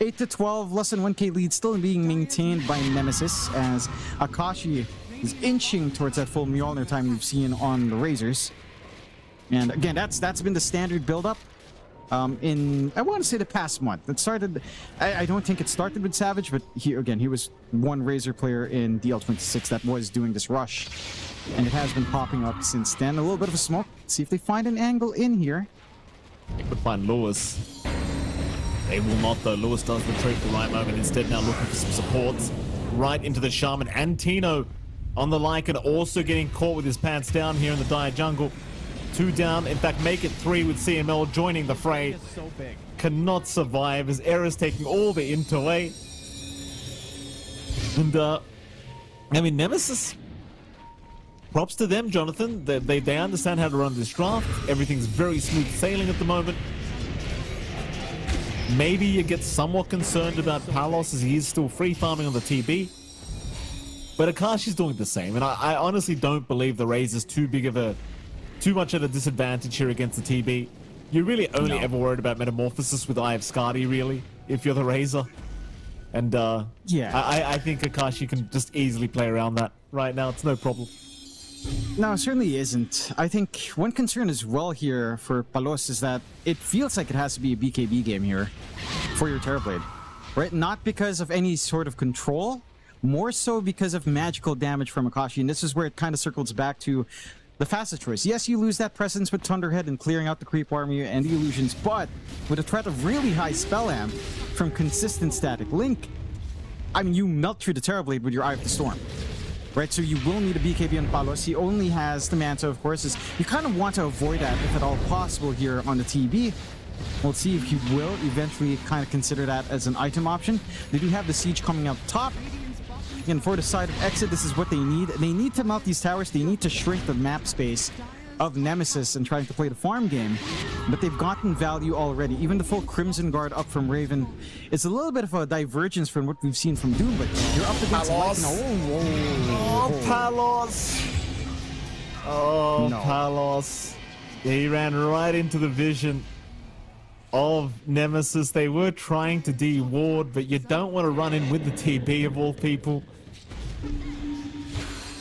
8 to 12, less than 1k lead still being maintained by Nemesis, as Akashi is inching towards that full Mjolnir time you've seen on the Razors. And again, that's been the standard build-up in, I want to say, the past month. It started, I don't think it started with Savage, but he was one Razor player in DL26 that was doing this rush. And it has been popping up since then. A little bit of a smoke. See if they find an angle in here. They could find Lewis. They will not, though. Lewis does retreat for the right moment. Instead, now looking for some supports right into the Shaman. And Tino on the Lycan, also getting caught with his pants down here in the Dire Jungle. 2 down. In fact, make it 3 with CML joining the fray. Cannot survive as Era's taking all the int away. And, I mean, Nemesis, props to them, Jonathan. They understand how to run this draft. Everything's very smooth sailing at the moment. Maybe you get somewhat concerned about Palos as he is still free farming on the TB. But Akashi's doing the same, and I honestly don't believe the Raze is too much at a disadvantage here against the TB. You're really only ever worried about Metamorphosis with Eye of Skadi, really, if you're the Razor. And yeah, I think Akashi can just easily play around that right now. It's no problem. No, it certainly isn't. I think one concern as well here for Palos is that it feels like it has to be a BKB game here for your Terrorblade, right? Not because of any sort of control, more so because of magical damage from Akashi. And this is where it kind of circles back to the fastest choice. Yes, you lose that presence with Thunderhead and clearing out the creep army and the illusions, but with a threat of really high spell amp from consistent static link, I mean, you melt through the Terrorblade with your Eye of the Storm. Right, so you will need a BKB on Palos. He only has the Manta, of course. You kind of want to avoid that if at all possible here on the TB. We'll see if he will eventually kind of consider that as an item option. They do have the Siege coming up top. And for the side of exit, this is what they need. They need to melt these towers. They need to shrink the map space of Nemesis and trying to play the farm game. But they've gotten value already. Even the full Crimson Guard up from Raven. It's a little bit of a divergence from what we've seen from Doom, but you're up against Palos. Oh, Palos. Oh, No. Palos. He ran right into the vision of Nemesis. They were trying to de-ward, but you don't want to run in with the TB of all people.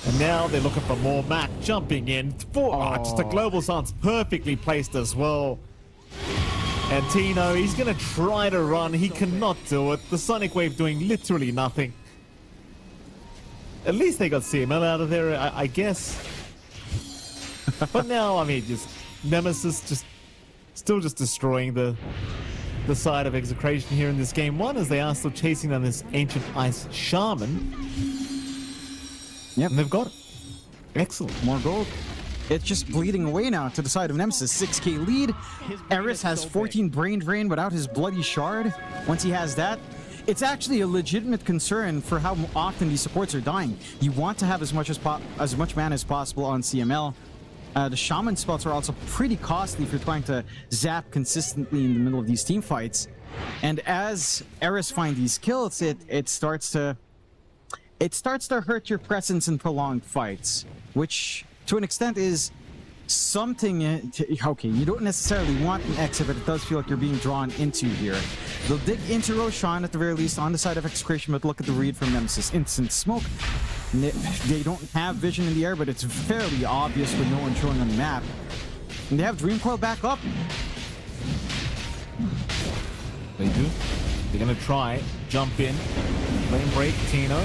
And now they're looking for more. Mac jumping in. Just a global stance perfectly placed as well. And Tino, he's going to try to run. He cannot do it. The Sonic Wave doing literally nothing. At least they got CML out of there, I guess. But now, I mean, just Nemesis still destroying the side of Execration here in this game one, as they are still chasing down this Ancient Ice Shaman. Yep. And they've got it. Excellent. More gold. It's just bleeding away now to the side of Nemesis. 6k lead. Eris has 14 brain drain without his bloody shard. Once he has that, it's actually a legitimate concern for how often these supports are dying. You want to have as much mana as possible on CML. The Shaman spells are also pretty costly if you're trying to zap consistently in the middle of these team fights. And as Eris find these kills, it starts to hurt your presence in prolonged fights, which to an extent is something. Okay, you don't necessarily want an exit, but it does feel like you're being drawn into here. They'll dig into Roshan at the very least on the side of Execration, but look at the read from Nemesis. Instant smoke. They don't have vision in the air, but it's fairly obvious with no one showing on the map. And they have Dream Coil back up. They do. They're going to try, jump in, lane break, Tino.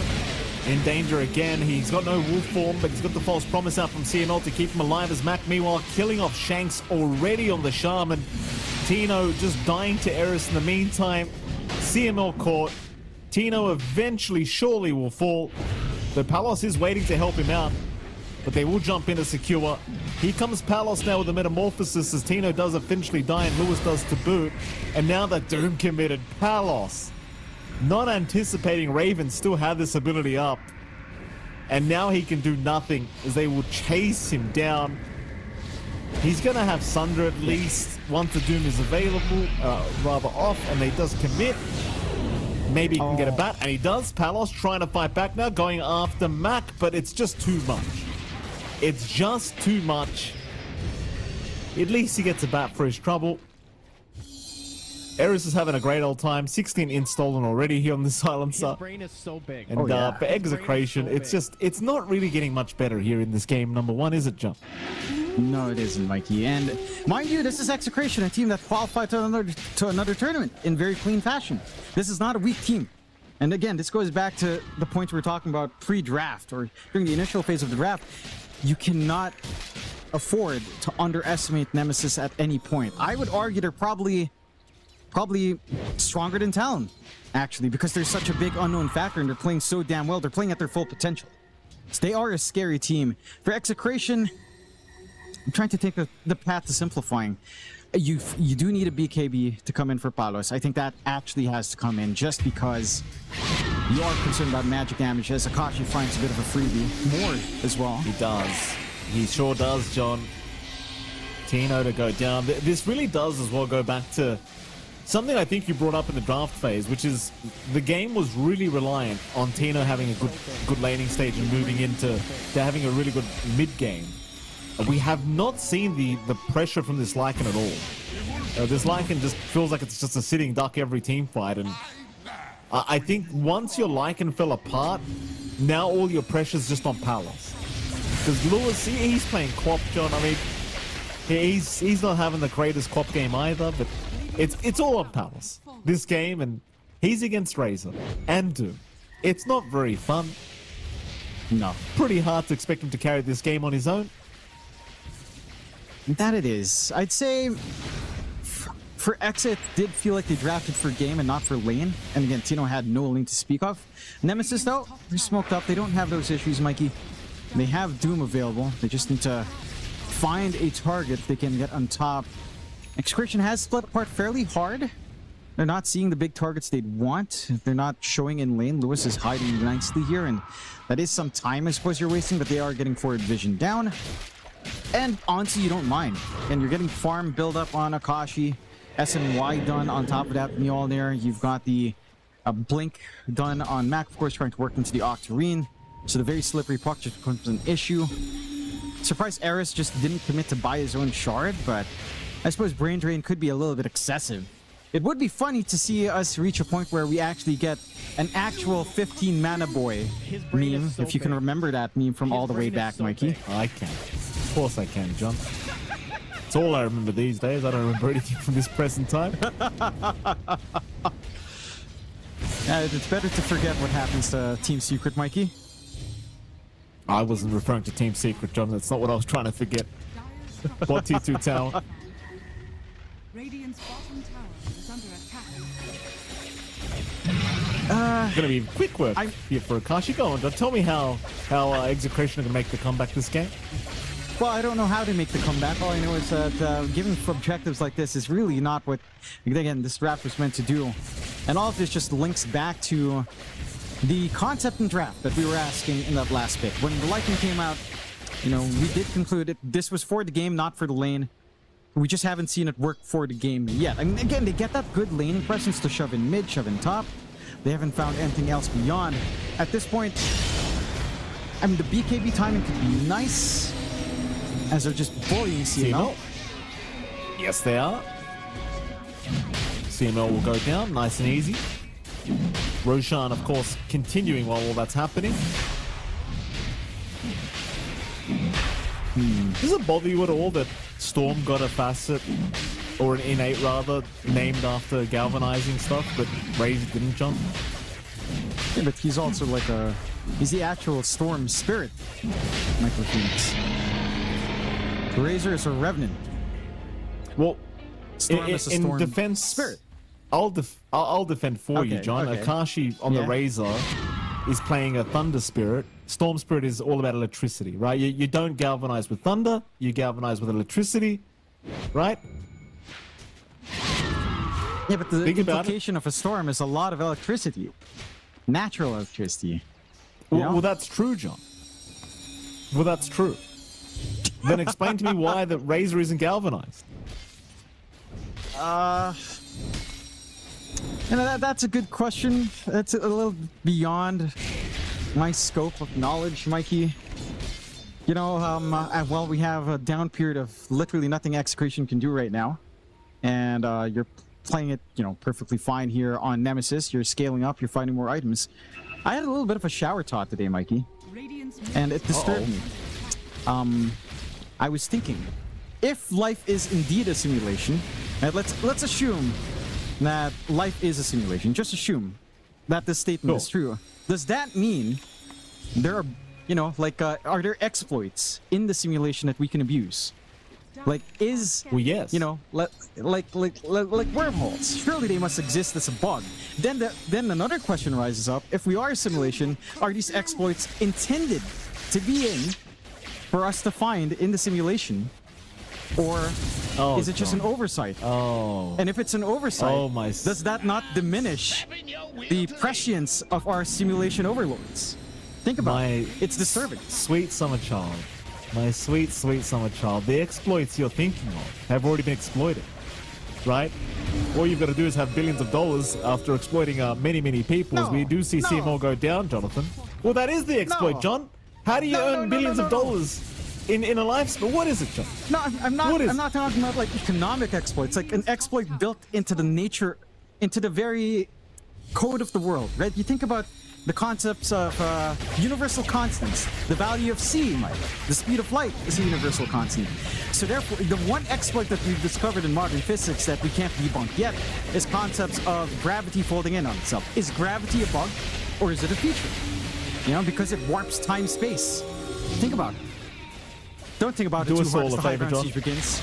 In danger again. He's got no wolf form, but he's got the false promise out from CML to keep him alive as Mac, meanwhile, killing off Shanks already on the Shaman. Tino just dying to Eris in the meantime. CML caught. Tino eventually, surely will fall. The Palos is waiting to help him out, but they will jump in to secure. Here comes Palos now with the Metamorphosis as Tino does eventually die and Lewis does to boot. And now the Doom committed Palos, not anticipating Raven still had this ability up. And now he can do nothing as they will chase him down. He's going to have Sunder at least once the Doom is available, rather off, and he does commit. Maybe he can get a bat, and he does. Palos trying to fight back now, going after Mac, but it's just too much. It's just too much. At least he gets a bat for his trouble. Eris is having a great old time. 16 int stolen already here on the Silencer. His brain is so big. And for Execration, it's not really getting much better here in this game. Number one, is it, John? No, it isn't, Mikey. And mind you, this is Execration, a team that qualified to another tournament in very clean fashion. This is not a weak team. And again, this goes back to the point we were talking about pre-draft or during the initial phase of the draft. You cannot afford to underestimate Nemesis at any point. I would argue they're probably stronger than Talon, actually, because there's such a big unknown factor and they're playing so damn well. They're playing at their full potential. So they are a scary team. For Execration, I'm trying to take the path to simplifying. You do need a BKB to come in for Palos. I think that actually has to come in just because you are concerned about magic damage, as Akashi finds a bit of a freebie. More as well. He does. He sure does, John. Tino to go down. This really does as well go back to something I think you brought up in the draft phase, which is the game was really reliant on Tino having a good laning stage and moving into having a really good mid game. We have not seen the pressure from this Lycan at all. This Lycan just feels like it's just a sitting duck every team fight, and I think once your Lycan fell apart, now all your pressure's just on Palos. Because Lewis, he's playing Quap, John. I mean, he's not having the greatest Quap game either, but it's all on Palos this game, and he's against Razor and Doom. It's not very fun. No. Pretty hard to expect him to carry this game on his own. That it is. I'd say for Exa, it did feel like they drafted for game and not for lane. And again, Tino had no lane to speak of. Nemesis, though, they're smoked up. They don't have those issues, Mikey. They have Doom available. They just need to find a target they can get on top. Execution has split apart fairly hard. They're not seeing the big targets they'd want. They're not showing in lane. Lewis is hiding nicely here, and that is some time, I suppose, you're wasting, but they are getting forward vision down. And honestly, you don't mind. And you're getting farm build up on Akashi. SNY done on top of that Mjolnir. You've got the Blink done on Mac, of course, trying to work into the Octarine. So the very slippery puck just becomes an issue. Surprised Eris just didn't commit to buy his own shard, but I suppose Brain Drain could be a little bit excessive. It would be funny to see us reach a point where we actually get an actual 15 mana boy meme, if you can remember that meme from all the way back, Mikey. I can. Of course I can, John. It's all I remember these days. I don't remember anything from this present time. It's better to forget what happens to Team Secret, Mikey. I wasn't referring to Team Secret, John. That's not what I was trying to forget. What T2 tower? Radiant's bottom tower is under attack. Gonna be quick work here for Akashi. Go on, John. Tell me how Execration are gonna make the comeback this game. Well, I don't know how to make the comeback. All I know is that giving objectives like this is really not what, again, this draft was meant to do. And all of this just links back to the concept and draft that we were asking in that last pick. When the Lightning came out, you know, we did conclude that this was for the game, not for the lane. We just haven't seen it work for the game yet. I mean, again, they get that good laning presence to shove in mid, shove in top. They haven't found anything else beyond. At this point, I mean, the BKB timing could be nice, as they're just bullying CML. Yes, they are. CML will go down, nice and easy. Roshan, of course, continuing while all that's happening. Does it bother you at all that Storm got a facet, or an innate rather, named after galvanizing stuff, but Razor didn't, John? Yeah, but he's also like he's the actual Storm Spirit, Michael Phoenix. Razor is a Revenant. Well, Storm is a in Storm defense, Spirit. I'll defend for you, John. Okay. Akashi on the Razor is playing a Thunder Spirit. Storm Spirit is all about electricity, right? You don't galvanize with thunder, you galvanize with electricity, right? Yeah, but the implication of a storm is a lot of electricity. Natural electricity. Well, that's true, John. Well, that's true. Then explain to me why the Razor isn't galvanized. You know, that's a good question. That's a little beyond my scope of knowledge, Mikey. You know, well, we have a down period of literally nothing Execration can do right now. And you're playing it, you know, perfectly fine here on Nemesis. You're scaling up, you're finding more items. I had a little bit of a shower thought today, Mikey. And it disturbed me. I was thinking, if life is indeed a simulation, and let's assume that life is a simulation. Just assume that this statement is true. Does that mean there are, you know, like, are there exploits in the simulation that we can abuse? Like, well, yes, you know, like wormholes. Surely they must exist as a bug. Then another question rises up: if we are a simulation, are these exploits intended to be in for us to find in the simulation? Or is it just an oversight? And if it's an oversight, does that not diminish the prescience of our simulation overlords? Think about it. It's disturbing. Sweet summer child. My sweet, sweet summer child. The exploits you're thinking of have already been exploited, right? All you've got to do is have billions of dollars after exploiting many, many people. As we do see CMO go down, Jonathan. Well, that is the exploit, John. How do you earn billions of dollars in a lifespan? What is it, John? No, I'm not talking about like economic exploits. Like an exploit built into the nature, into the very code of the world, right? You think about the concepts of universal constants. The value of C, Mike. The speed of light is a universal constant. So therefore, the one exploit that we've discovered in modern physics that we can't debunk yet is concepts of gravity folding in on itself. Is gravity a bug, or is it a feature? You know, because it warps time-space. Think about it. Don't think about it Do too us hard all as a the high favor, ground John. siege begins.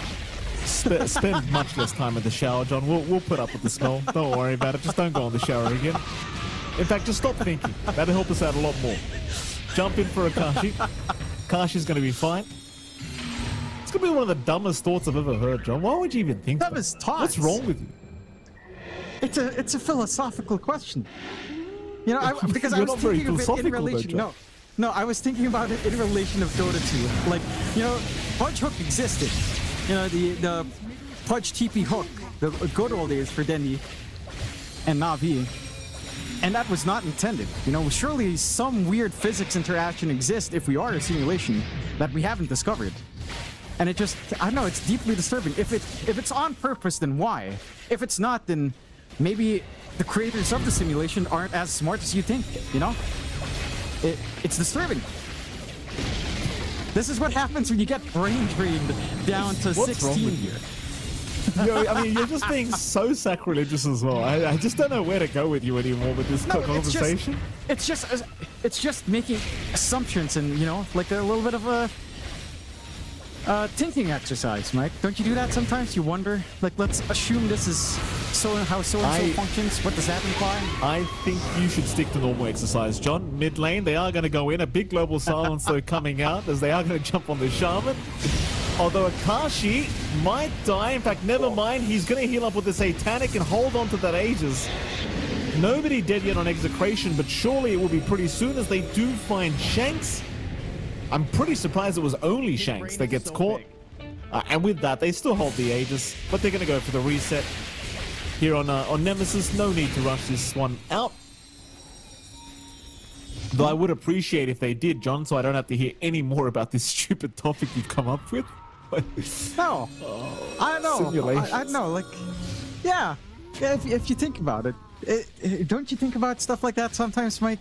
Spend much less time in the shower, John. We'll put up with the smell. Don't worry about it. Just don't go in the shower again. In fact, just stop thinking. That'll help us out a lot more. Jump in for a Kashi. Kashi's going to be fine. It's going to be one of the dumbest thoughts I've ever heard, John. Why would you even think that? Dumbest thoughts? What's wrong with you? It's a philosophical question. You know, because I You're was not very thinking of it in philosophical, though, relation. John. No, I was thinking about it in relation of Dota 2. Like, you know, Pudge Hook existed. You know, the Pudge TP Hook, the good old days for Denny and Navi. And that was not intended. You know, surely some weird physics interaction exists if we are a simulation that we haven't discovered. And it just, I don't know, it's deeply disturbing. If it's on purpose, then why? If it's not, then maybe the creators of the simulation aren't as smart as you think, you know? It's disturbing. This is what happens when you get brain drained down to What's 16. wrong with you? I mean, you're just being so sacrilegious as well. I just don't know where to go with you anymore with this conversation. It's just making assumptions and, you know, like a little bit of a thinking exercise, Mike. Don't you do that sometimes? You wonder, like, let's assume this is how so-and-so functions. What does that imply? I think you should stick to normal exercise, John. Mid lane, they are going to go in. A big global silence, though, coming out as they are going to jump on the Shaman. Although Akashi might die. In fact, never mind. He's going to heal up with the Satanic and hold on to that Aegis. Nobody dead yet on Execration, but surely it will be pretty soon as they do find Shanks. I'm pretty surprised it was only Shanks that gets caught. And with that, they still hold the Aegis, but they're going to go for the reset. Here on Nemesis, no need to rush this one out. Though I would appreciate if they did, John, so I don't have to hear any more about this stupid topic you've come up with. No, I know. I know, like, yeah. If you think about it, don't you think about stuff like that sometimes, Mike?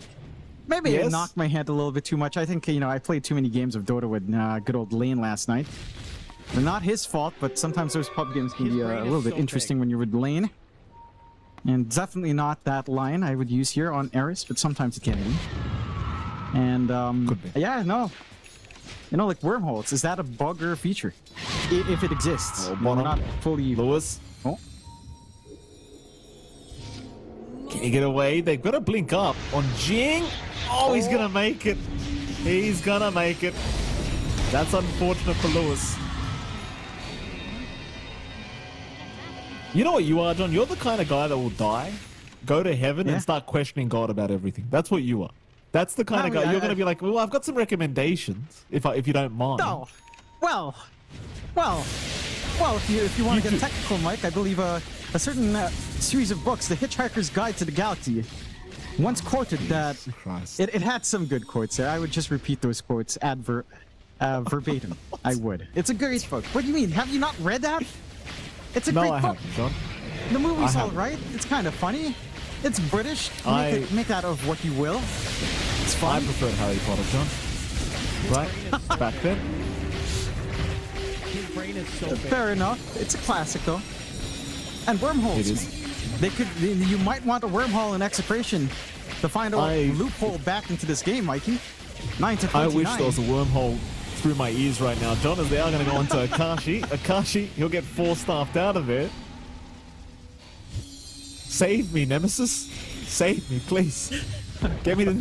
Maybe Yes. I knocked my head a little bit too much. I think, you know, I played too many games of Dota with good old Lane last night. They're not his fault, but sometimes those pub games can be a little bit interesting when you're with Lane. And definitely not that line I would use here on Eris, but sometimes it can be. And, yeah, no. You know, like wormholes, is that a bug or a feature? If it exists. Oh, We're not fully... Lewis. Oh. Can he get away? They've got to blink up on Jing. Oh, he's going to make it. He's going to make it. That's unfortunate for Lewis. You know what you are, John? You're the kind of guy that will die, go to heaven, and start questioning God about everything. That's what you are. That's the kind of guy. You're going to be like, well, I've got some recommendations, if you don't mind. No. Well, if you want to get technical, Mike, I believe a certain series of books, The Hitchhiker's Guide to the Galaxy, once quoted that it had some good quotes there. I would just repeat those quotes verbatim. I would. It's a great book. What do you mean? Have you not read that? It's a great book. Haven't, John. The movie's all right. It's kind of funny. It's British. Make that of what you will. It's fun. I preferred Harry Potter, John. Right? Back then. Fair enough. It's a classic, though. And wormholes. It is. They could. You might want a wormhole in Execration to find a loophole back into this game, Mikey. 9 to 29. I wish there was a wormhole through my ears right now, John, as they are going to go on to Akashi. Akashi, he'll get 4-staffed out of there. Save me, Nemesis. Save me, please. Get me to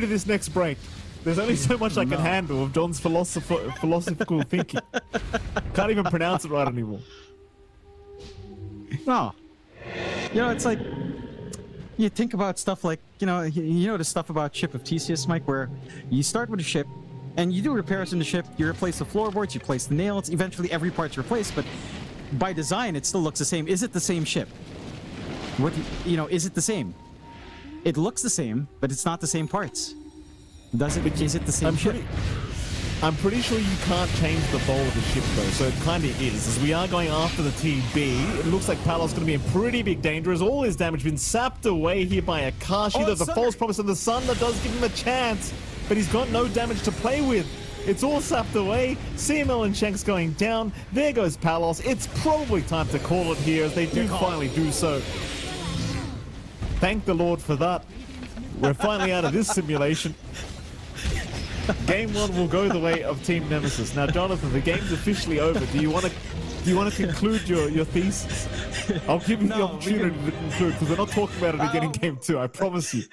this next break. There's only so much I can handle of John's philosophical thinking. Can't even pronounce it right anymore. No. You know, it's like you think about stuff like, you know the stuff about Ship of Theseus, Mike, where you start with a ship and you do repairs in the ship, you replace the floorboards, you place the nails, eventually every part's replaced, but by design it still looks the same. Is it the same ship? Is it the same? It looks the same, but it's not the same parts. Is it the same ship? I'm pretty sure you can't change the bowl of the ship, though, so it kind of is. As we are going after the TB, it looks like Palos going to be in pretty big danger as all his damage been sapped away here by Akashi. There's a false promise of the sun that does give him a chance, but he's got no damage to play with. It's all sapped away. CML and Shanks going down. There goes Palos. It's probably time to call it here as they do finally do so. Thank the Lord for that. We're finally out of this simulation. Game 1 will go the way of Team Nemesis. Now, Jonathan, the game's officially over. Do you want to conclude your thesis? I'll give you the opportunity to conclude because we're not talking about it again in Game 2. I promise you.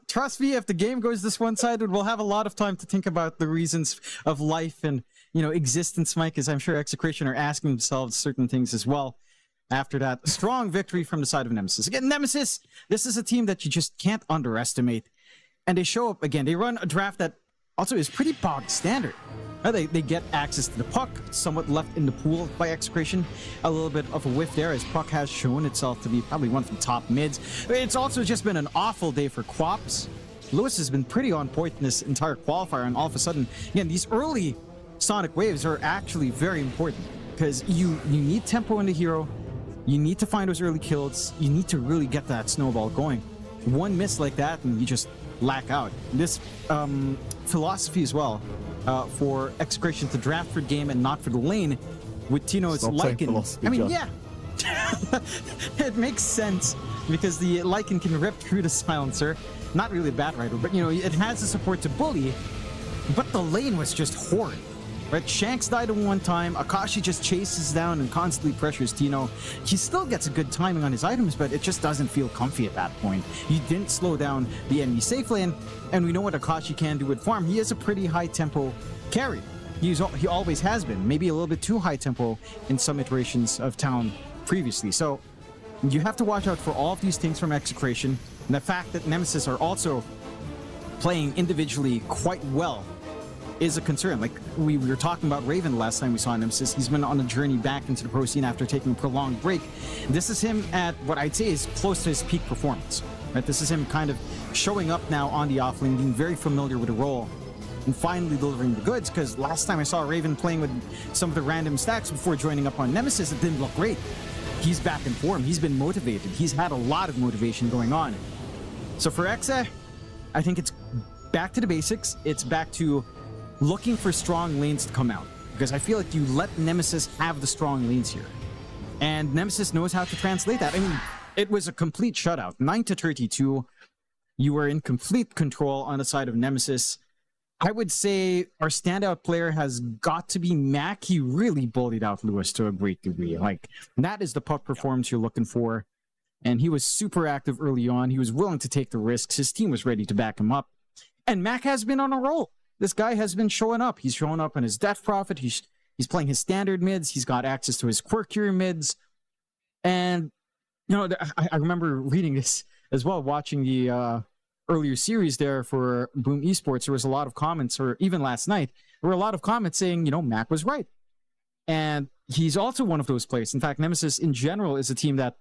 Trust me, if the game goes this one-sided, we'll have a lot of time to think about the reasons of life and existence, Mike, as I'm sure Execration are asking themselves certain things as well. After that, strong victory from the side of Nemesis. Again, Nemesis, this is a team that you just can't underestimate. And they show up again. They run a draft that also is pretty bog standard. They get access to the puck, somewhat left in the pool by Execration. A little bit of a whiff there, as puck has shown itself to be probably one of the top mids. It's also just been an awful day for Quaps. Lewis has been pretty on point in this entire qualifier, and all of a sudden, again, these early Sonic waves are actually very important because you need tempo in the hero. You need to find those early kills. You need to really get that snowball going. One miss like that and you just lack out. This philosophy as well for Execration to draft for game and not for the lane with Tino's Lycan. I mean, yeah, it makes sense because the Lycan can rip through the silencer. Not really a bad rider, but it has the support to bully. But the lane was just horrid. Right, Shanks died at one time. Akashi just chases down and constantly pressures Tino. He still gets a good timing on his items, but it just doesn't feel comfy at that point. You didn't slow down the enemy safe lane, and we know what Akashi can do with farm. He is a pretty high tempo carry. He always has been, maybe a little bit too high tempo in some iterations of Town previously. So you have to watch out for all of these things from Execration, and the fact that Nemesis are also playing individually quite well is a concern. Like we were talking about Raven last time we saw Nemesis. He's been on a journey back into the pro scene after taking a prolonged break. This is him at what I'd say is close to his peak performance. Right? This is him kind of showing up now on the offlane, being very familiar with the role, and finally delivering the goods. Because last time I saw Raven playing with some of the random stacks before joining up on Nemesis, it didn't look great. He's back in form. He's been motivated. He's had a lot of motivation going on. So for Exa, I think it's back to the basics. It's back to looking for strong lanes to come out, because I feel like you let Nemesis have the strong lanes here, and Nemesis knows how to translate that. I mean, it was a complete shutout, 9-32. You were in complete control on the side of Nemesis. I would say our standout player has got to be Mac. He really bullied out Lewis to a great degree. Like, that is the puck performance you're looking for, and he was super active early on. He was willing to take the risks. His team was ready to back him up, and Mac has been on a roll. This guy has been showing up. He's showing up on his Death Prophet. He's playing his standard mids. He's got access to his quirkier mids. And, I remember reading this as well, watching the earlier series there for Boom Esports. There was a lot of comments, or even last night, there were a lot of comments saying, Mac was right. And he's also one of those players. In fact, Nemesis in general is a team that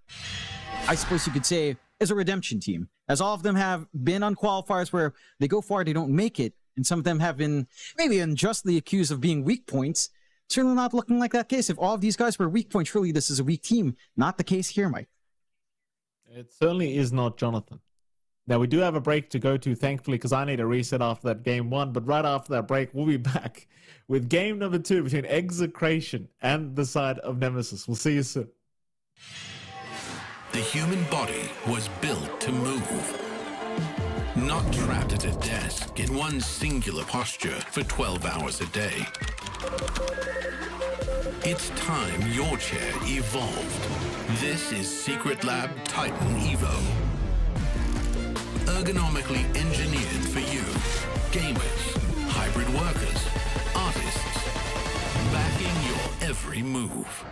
I suppose you could say is a redemption team, as all of them have been on qualifiers where they go far, they don't make it. And some of them have been maybe unjustly accused of being weak points. Certainly not looking like that case. If all of these guys were weak points, surely this is a weak team. Not the case here, Mike. It certainly is not, Jonathan. Now, we do have a break to go to, thankfully, because I need a reset after that game 1. But right after that break, we'll be back with game number 2 between Execration and the side of Nemesis. We'll see you soon. The human body was built to move. Not trapped at a desk in one singular posture for 12 hours a day. It's time your chair evolved. This is Secret Lab Titan Evo. Ergonomically engineered for you. Gamers, hybrid workers, artists. Backing your every move.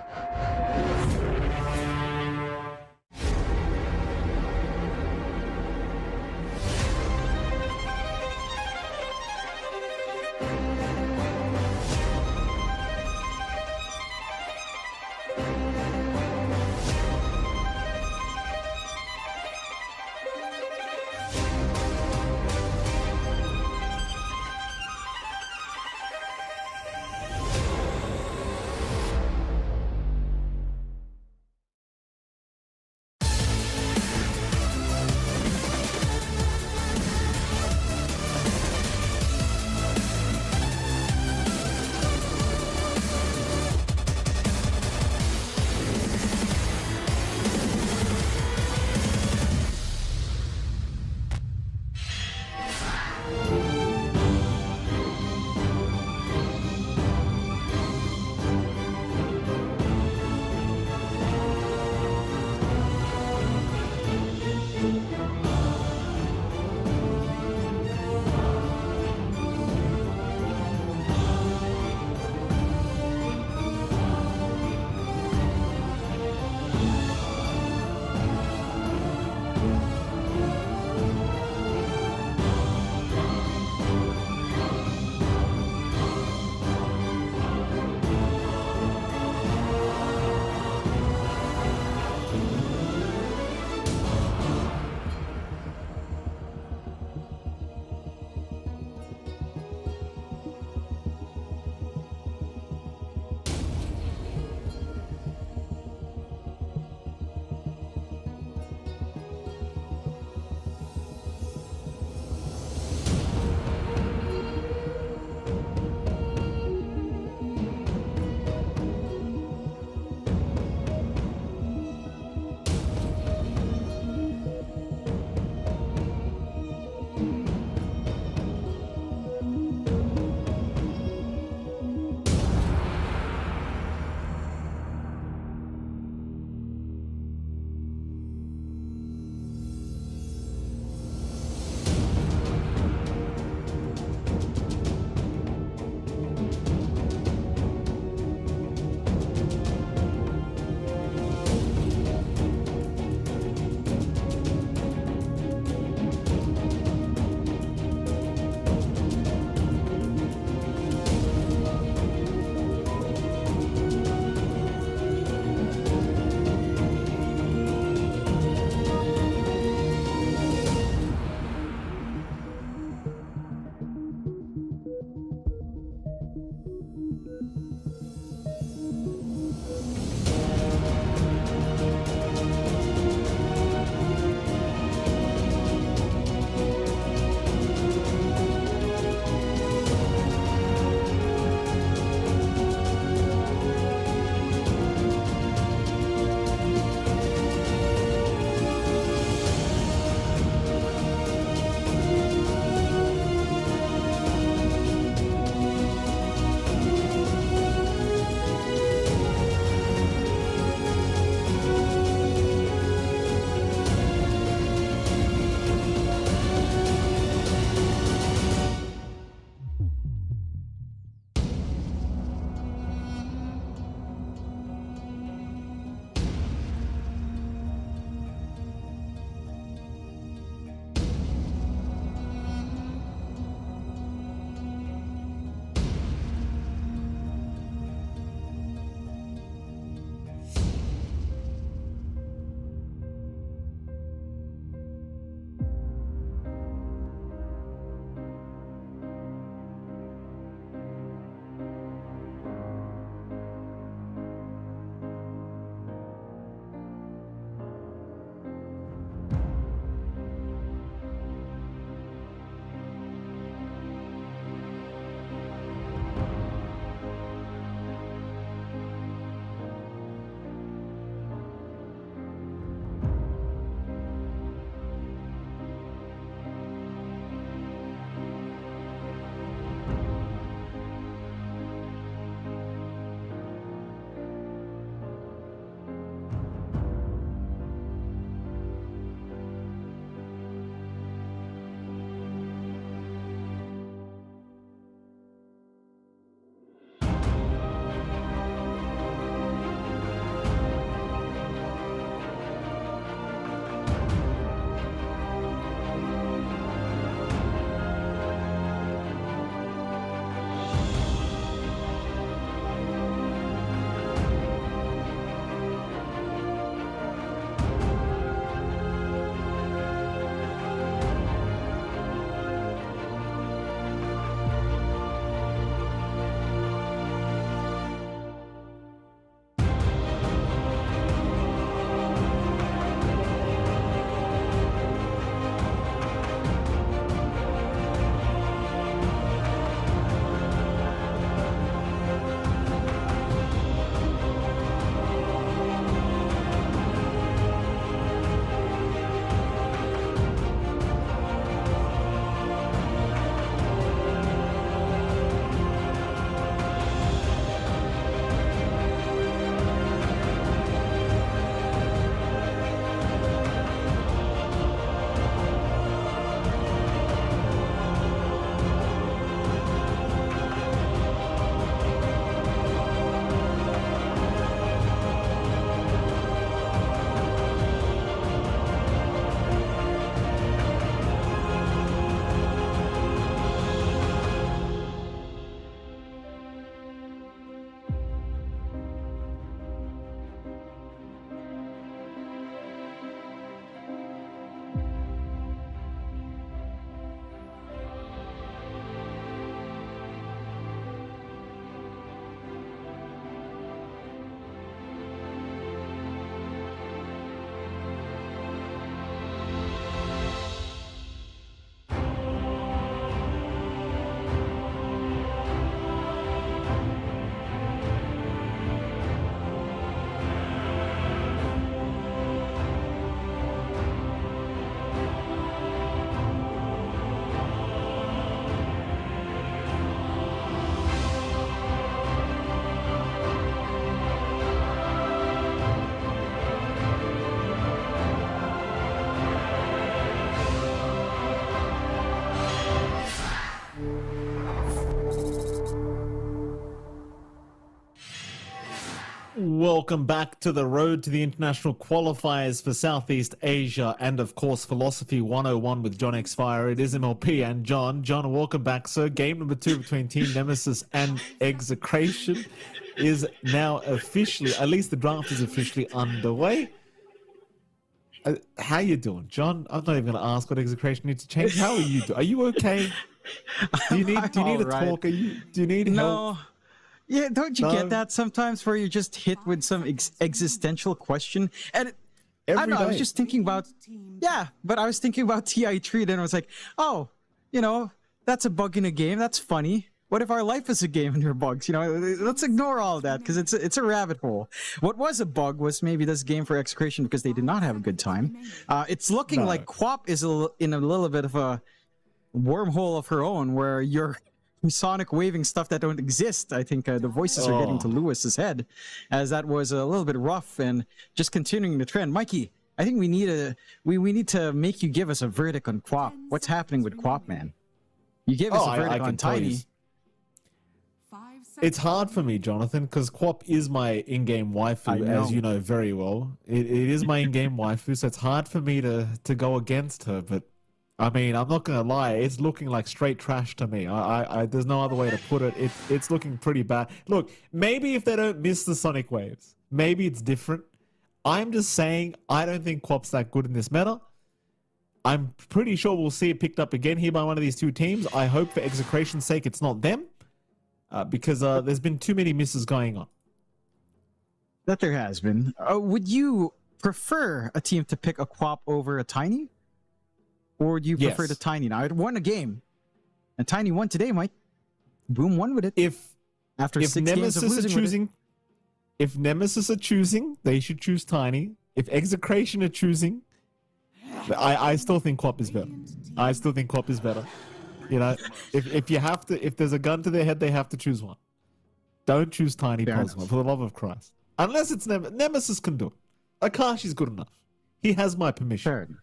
welcome back to the road to the international qualifiers for Southeast Asia and, of course, Philosophy 101 with John X Fire. It is MLP and John. John, welcome back, sir. Game number 2 between Team Nemesis and Execration is now officially, at least the draft is officially underway. How you doing, John? I'm not even going to ask what Execration needs to change. How are you doing? Are you okay? Do you need a talk? Do you need help? No. Yeah, don't you get that sometimes where you're just hit with some existential question? And I don't know, I was just thinking about, but I was thinking about TI3, then I was like, oh, you know, that's a bug in a game. That's funny. What if our life is a game and there are bugs? You know, let's ignore all that because it's a rabbit hole. What was a bug was maybe this game for Execration because they did not have a good time. It's looking like Quap is in a little bit of a wormhole of her own where you're sonic waving stuff that don't exist. I think the voices are getting to Lewis's head, as that was a little bit rough. And just continuing the trend, Mikey, I think we need to make you give us a verdict on Quap. What's happening with Quap, man? You gave us a verdict on Tiny. It's hard for me, Jonathan, because Quap is my in-game waifu, as you know very well. It is my in-game waifu, so it's hard for me to go against her. But I mean, I'm not gonna lie, it's looking like straight trash to me. There's no other way to put it. It's looking pretty bad. Look, maybe if they don't miss the sonic waves, maybe it's different. I'm just saying, I don't think Quap's that good in this meta. I'm pretty sure we'll see it picked up again here by one of these two teams. I hope for Execration's sake it's not them, because there's been too many misses going on. That there has been. Would you prefer a team to pick a Quap over a Tiny? Or do you prefer the Tiny? Now, it won a game. And Tiny won today, Mike. Boom won with it. After 6 games of losing If Nemesis are choosing, they should choose Tiny. If Execration are choosing, I still think Quap is better. I still think Quap is better. You know, if there's a gun to their head, they have to choose one. Don't choose Tiny Cosmo, for the love of Christ. Unless it's Nemesis can do it. Akashi's good enough. He has my permission.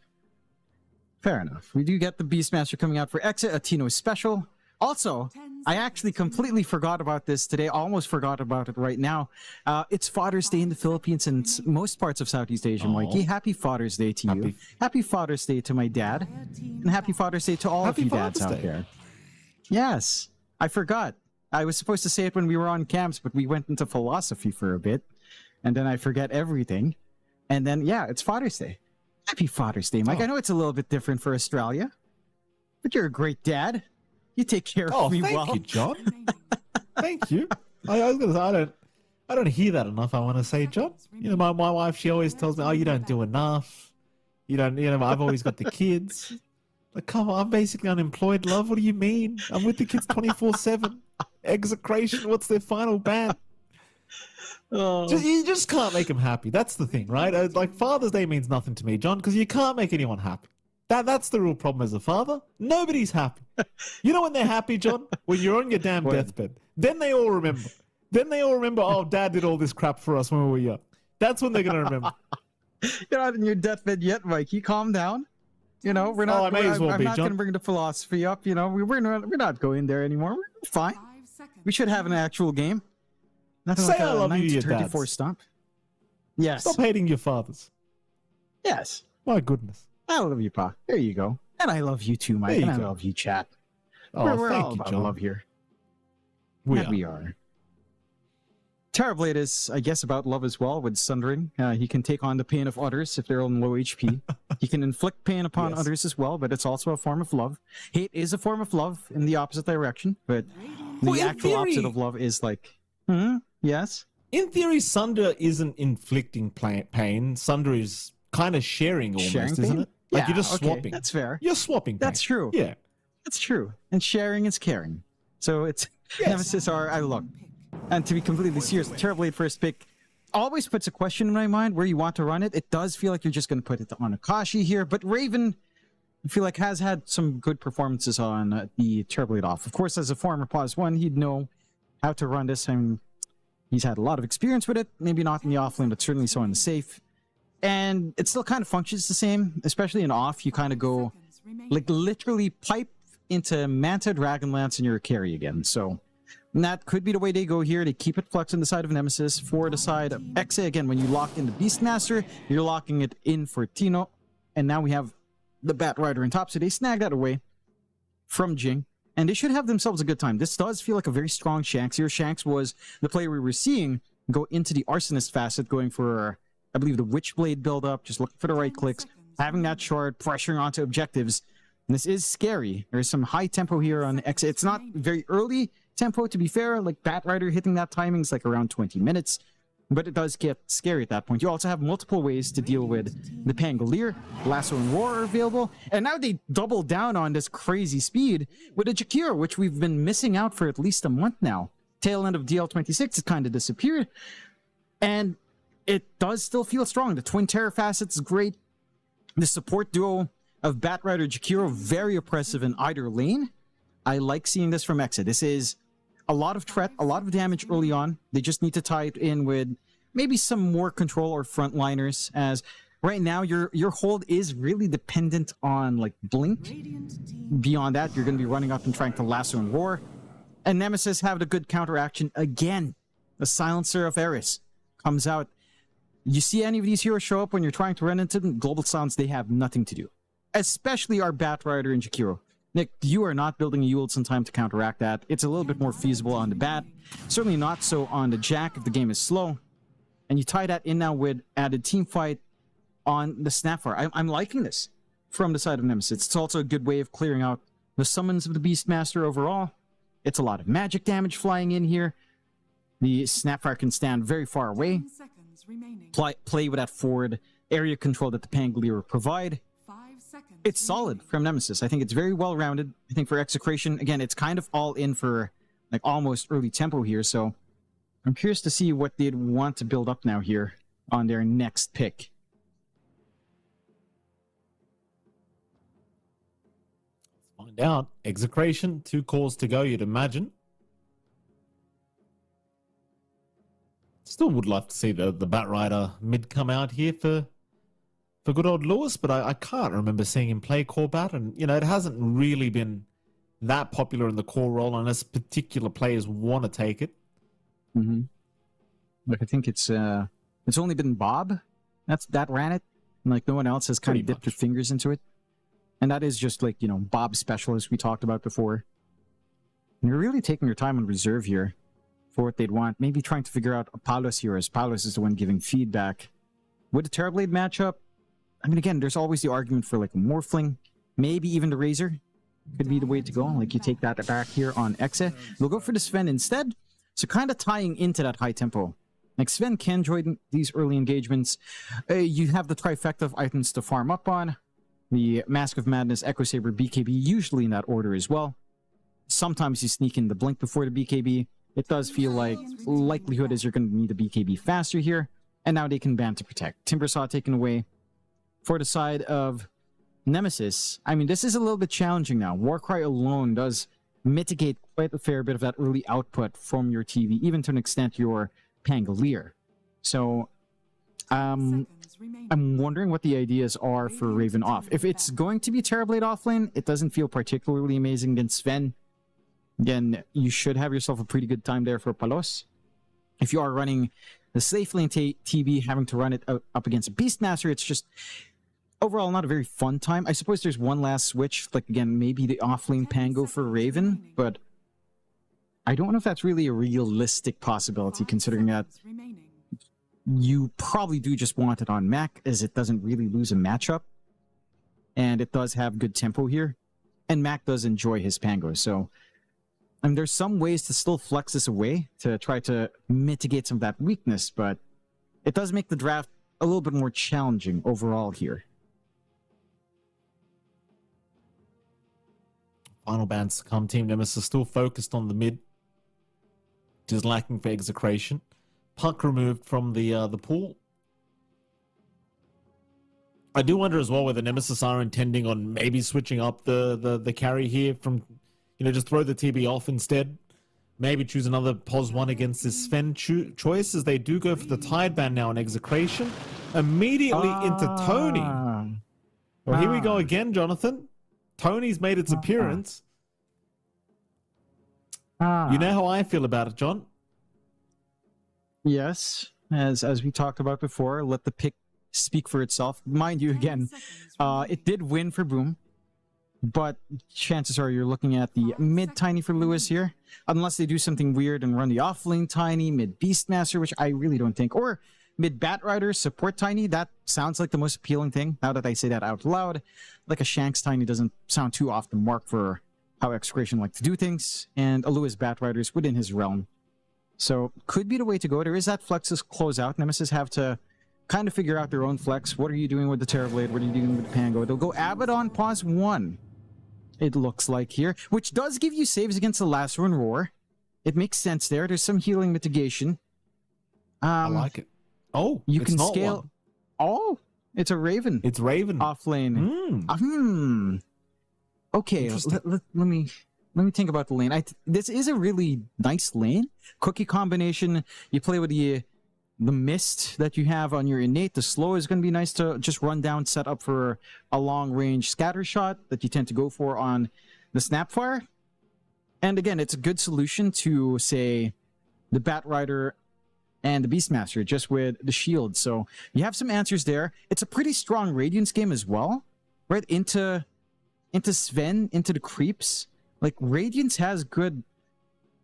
Fair enough. We do get the Beastmaster coming out for Exit, a Tino special. Also, I actually completely forgot about this today. Almost forgot about it right now. It's Father's Day in the Philippines and most parts of Southeast Asia, Mikey. Happy Father's Day to you. Happy Father's Day to my dad. And happy Father's Day to all of you dads out there. Yes, I forgot. I was supposed to say it when we were on camps, but we went into philosophy for a bit. And then I forget everything. And then, it's Father's Day. Happy Father's Day, Mike. I know it's a little bit different for Australia, but you're a great dad. You take care of me well. Thank you, John. Thank you. I was gonna say, I don't hear that enough. I want to say, John. You know, my wife, she always tells me, "Oh, you don't do enough. You don't. You know, I've always got the kids." Like, come on, I'm basically unemployed, love. What do you mean? I'm with the kids 24/7. Execration. What's their final ban? You just can't make them happy. That's the thing, right? Like, Father's Day means nothing to me, John, because you can't make anyone happy. That's the real problem as a father. Nobody's happy. You know when they're happy, John? When you're on your damn deathbed. Then they all remember. Oh, Dad did all this crap for us when we were young. That's when they're going to remember. You're not in your deathbed yet, Mikey. Calm down. You know, we're not. I'm not going to bring the philosophy up. You know, we're not going there anymore. We're fine. We should have an actual game. Nothing Say like I love you, your 1934 dads. stomp. Yes. Stop hating your fathers. Yes. My goodness. I love you, Pa. There you go. And I love you too, Mike. And I love you, chat. We're all about love here. We are. Terrorblade is, I guess, about love as well with Sundering. He can take on the pain of others if they're on low HP. He can inflict pain upon others as well, but it's also a form of love. Hate is a form of love in the opposite direction, but the actual opposite of love is like... Yes. In theory, Sunder isn't inflicting pain. Sunder is kind of sharing almost, isn't it? Like, you're just swapping. That's fair. You're swapping pain. That's true. Yeah. That's true. And sharing is caring. So it's Nemesis are I look. And to be completely serious, Terrorblade first pick always puts a question in my mind where you want to run it. It does feel like you're just going to put it on Akashi here, but Raven, I feel like, has had some good performances on the Terrorblade off. Of course, as a former Pause 1, he'd know how to run this. I mean, he's had a lot of experience with it, maybe not in the offlane, but certainly so in the safe. And it still kind of functions the same, especially in off. You kind of go, like, literally pipe into Manta, Dragonlance, and you're a carry again. So And that could be the way they go here. They keep it flux on the side of Nemesis. For the side of Exe, again, when you lock in the Beastmaster, you're locking it in for Tino. And now we have the Bat Rider on top. So they snag that away from Jing. And they should have themselves a good time. This does feel like a very strong Shanks here. Shanks was the player we were seeing go into the Arsonist facet, going for, I believe, the Witchblade build-up, just looking for the right clicks, having that shard, pressuring onto objectives. And this is scary. There's some high tempo here on Exe. It's not very early tempo, to be fair. Like Bat Rider hitting that timing is like around 20 minutes. But it does get scary at that point. You also have multiple ways to deal with the Pangolier. Lasso and Roar are available. And now they double down on this crazy speed with a Jakiro, which we've been missing out for at least a month now. Tail end of DL26, it kind of disappeared. And it does still feel strong. The Twin Terror facets is great. The support duo of Bat Rider Jakiro, very oppressive in either lane. I like seeing this from Exe. This is a lot of threat, a lot of damage early on. They just need to tie it in with maybe some more control or frontliners, as right now your hold is really dependent on like Blink. Beyond that, you're going to be running up and trying to lasso and roar. And Nemesis have the good counteraction again. The Silencer of Eris comes out. You see any of these heroes show up when you're trying to run into them, Global Silence, they have nothing to do. Especially our Bat Rider and Jakiro. Nick, you are not building a Yulds in time to counteract that. It's a little bit more feasible on the Bat. Certainly not so on the Jack if the game is slow. And you tie that in now with added team fight on the Snapfire. I'm liking this from the side of Nemesis. It's also a good way of clearing out the summons of the Beastmaster overall. It's a lot of magic damage flying in here. The Snapfire can stand very far away. Play with that forward area control that the Pangolier provide. It's solid from Nemesis. I think it's very well rounded. I think for Execration, again, it's kind of all in for like almost early tempo here. So I'm curious to see what they'd want to build up now here on their next pick. Let's find out. Execration, 2 calls to go, you'd imagine. Still would love to see the Bat Rider mid come out here for good old Lewis, but I can't remember seeing him play core Bat, and you know it hasn't really been that popular in the core role unless particular players want to take it. Mm-hmm. Like I think it's only been Bob that ran it, and like no one else has kind of dipped their fingers into it, and that is just like Bob's specialist we talked about before. And you're really taking your time on reserve here for what they'd want. Maybe trying to figure out Palos here, as Palos is the one giving feedback. With the Terrorblade matchup, I mean, again, there's always the argument for like a Morphling, maybe even the Razor could be the way to go. Like you take that back here on Exe. We'll go for the Sven instead. So kind of tying into that high tempo. Like Sven can join these early engagements. You have the trifecta of items to farm up on. The Mask of Madness, Echo Saber, BKB, usually in that order as well. Sometimes you sneak in the Blink before the BKB. It does feel like likelihood is you're going to need a BKB faster here. And now they can ban to protect. Timbersaw taken away. For the side of Nemesis, I mean, this is a little bit challenging now. Warcry alone does mitigate quite a fair bit of that early output from your TV, even to an extent your Pangolier. So, I'm wondering what the ideas are for Raven off. If it's going to be Terrorblade offlane, it doesn't feel particularly amazing against Sven. Again, you should have yourself a pretty good time there for Palos. If you are running the safe lane TB, having to run it up against a Beastmaster, it's just overall not a very fun time. I suppose there's one last switch, like again, maybe the offlane Pango for Raven, but I don't know if that's really a realistic possibility, considering that you probably do just want it on Mac, as it doesn't really lose a matchup, and it does have good tempo here, and Mac does enjoy his Pango, so I mean, there's some ways to still flex this away to try to mitigate some of that weakness, but it does make the draft a little bit more challenging overall here. Final bans to come. Team Nemesis still focused on the mid, just lacking for Execration. Puck removed from the pool. I do wonder as well whether Nemesis are intending on maybe switching up the carry here from, just throw the TB off instead. Maybe choose another pos 1 against this Sven choice, as they do go for the Tide ban now in Execration. Immediately into Tony. Well, here we go again, Jonathan. Tony's made its appearance. You know how I feel about it, John? Yes, as we talked about before, let the pick speak for itself. Mind you, again, it did win for Boom, but chances are you're looking at the mid Tiny for Lewis here, unless they do something weird and run the off-lane Tiny, mid Beastmaster, which I really don't think, or mid Batrider, support Tiny. That sounds like the most appealing thing, now that I say that out loud. Like a Shanks Tiny doesn't sound too off the mark for how Execration like to do things, and a Lewis Batrider is within his realm. So, could be the way to go. There is that Flex's closeout. Nemesis have to kind of figure out their own flex. What are you doing with the Terrorblade? What are you doing with the Pango? They'll go Abaddon pause 1. It looks like here, which does give you saves against the last one Roar. It makes sense there. There's some healing mitigation. I like it. Oh, you it's can not scale. one. Oh, it's a Raven. It's Raven. Off lane. Okay, let me think about the lane. This is a really nice lane. Cookie combination. You play with the mist that you have on your innate. The slow is going to be nice to just run down, set up for a long range scatter shot that you tend to go for on the Snapfire. And again, it's a good solution to, say, the Batrider and the Beastmaster, just with the shield. So you have some answers there. It's a pretty strong Radiance game as well, right? Into Sven, into the creeps. Like, Radiance has good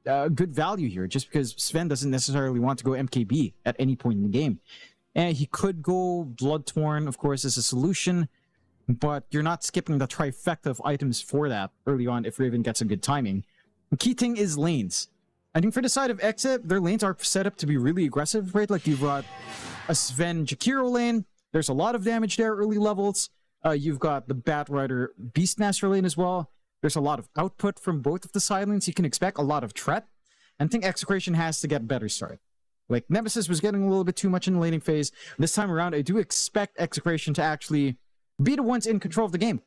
value here, just because Sven doesn't necessarily want to go MKB at any point in the game. And he could go Bloodtorn, of course, as a solution, but you're not skipping the trifecta of items for that early on if Raven gets a good timing. The key thing is lanes. I think for the side of Exit, their lanes are set up to be really aggressive, right? Like, you've got a Sven Jakiro lane. There's a lot of damage there, early levels. You've got the Batrider Beastmaster lane as well. There's a lot of output from both of the side lanes. You can expect a lot of threat. And I think Execration has to get better start. Like, Nemesis was getting a little bit too much in the laning phase. This time around, I do expect Execration to actually be the ones in control of the game.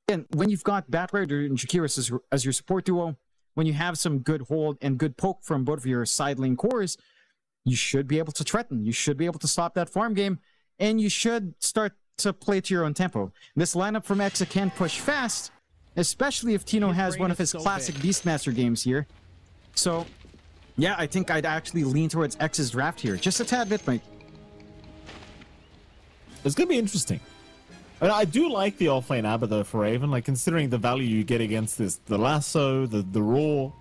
And when you've got Batrider and Jakiris as your support duo, when you have some good hold and good poke from both of your side lane cores, you should be able to threaten. You should be able to stop that farm game. And you should start to play to your own tempo. This lineup from Exa can push fast, especially if Tino has one of his classic Beastmaster games here. So, yeah, I think I'd actually lean towards X's draft here. Just a tad bit, mate. It's going to be interesting. I mean, I do like the offlane Abba, though, for Raven. Like, considering the value you get against this, the Lasso, the Roar.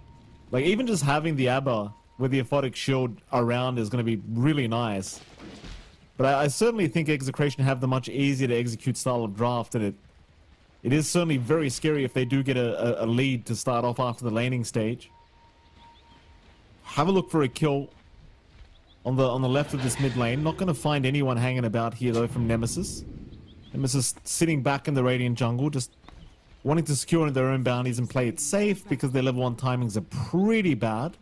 Like, even just having the Abba with the Aphotic Shield around is going to be really nice. But I certainly think Execration have the much easier to execute style of draft, and it is certainly very scary if they do get a lead to start off after the laning stage. Have a look for a kill on the left of this mid lane. Not going to find anyone hanging about here, though, from Nemesis. Nemesis sitting back in the Radiant jungle, just wanting to secure their own bounties and play it safe because their level 1 timings are pretty bad.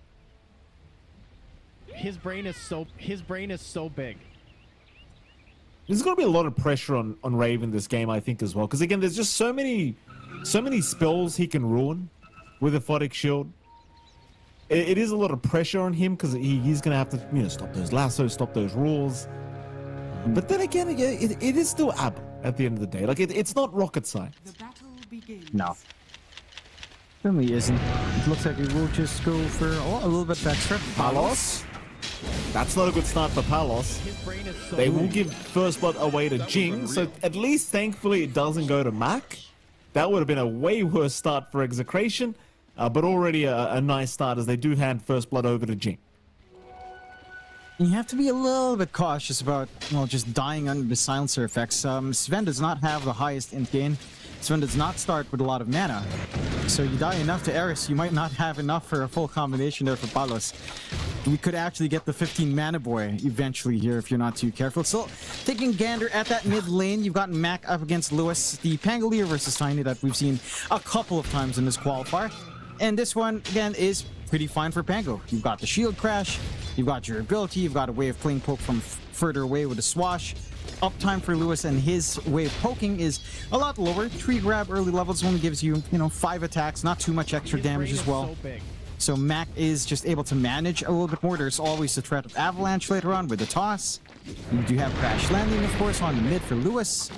His brain is so big. There's going to be a lot of pressure on Raven this game, I think, as well. Because, again, there's just so many spells he can ruin with a Aphotic Shield. It is a lot of pressure on him because he's going to have to, stop those lassos, stop those rules. But then again, it is still Ab at the end of the day. Like, it's not rocket science. The battle begins. No. Certainly isn't. It looks like we will just go for a little bit extra. Palos? That's not a good start for Palos. They will give first blood away to Jing, so at least thankfully it doesn't go to Mac. That would have been a way worse start for Execration, but already a nice start as they do hand first blood over to Jing. You have to be a little bit cautious about, just dying under the silencer effects. Sven does not have the highest int gain. Sven does not start with a lot of mana. So you die enough to Eris, you might not have enough for a full combination there for Palos. We could actually get the 15 mana boy eventually here if you're not too careful. So, taking gander at that mid lane, you've got Mac up against Lewis, the Pangolier versus Tiny that we've seen a couple of times in this qualifier. And this one, again, is pretty fine for Pango. You've got the shield crash, you've got your ability, you've got a way of playing poke from further away with a swash. Uptime for Lewis and his way of poking is a lot lower. Tree grab early levels only gives you, 5 attacks, not too much extra damage as well. So Mac is just able to manage a little bit more. There's always the threat of Avalanche later on with the toss. You do have Crash Landing, of course, on the mid for Lewis.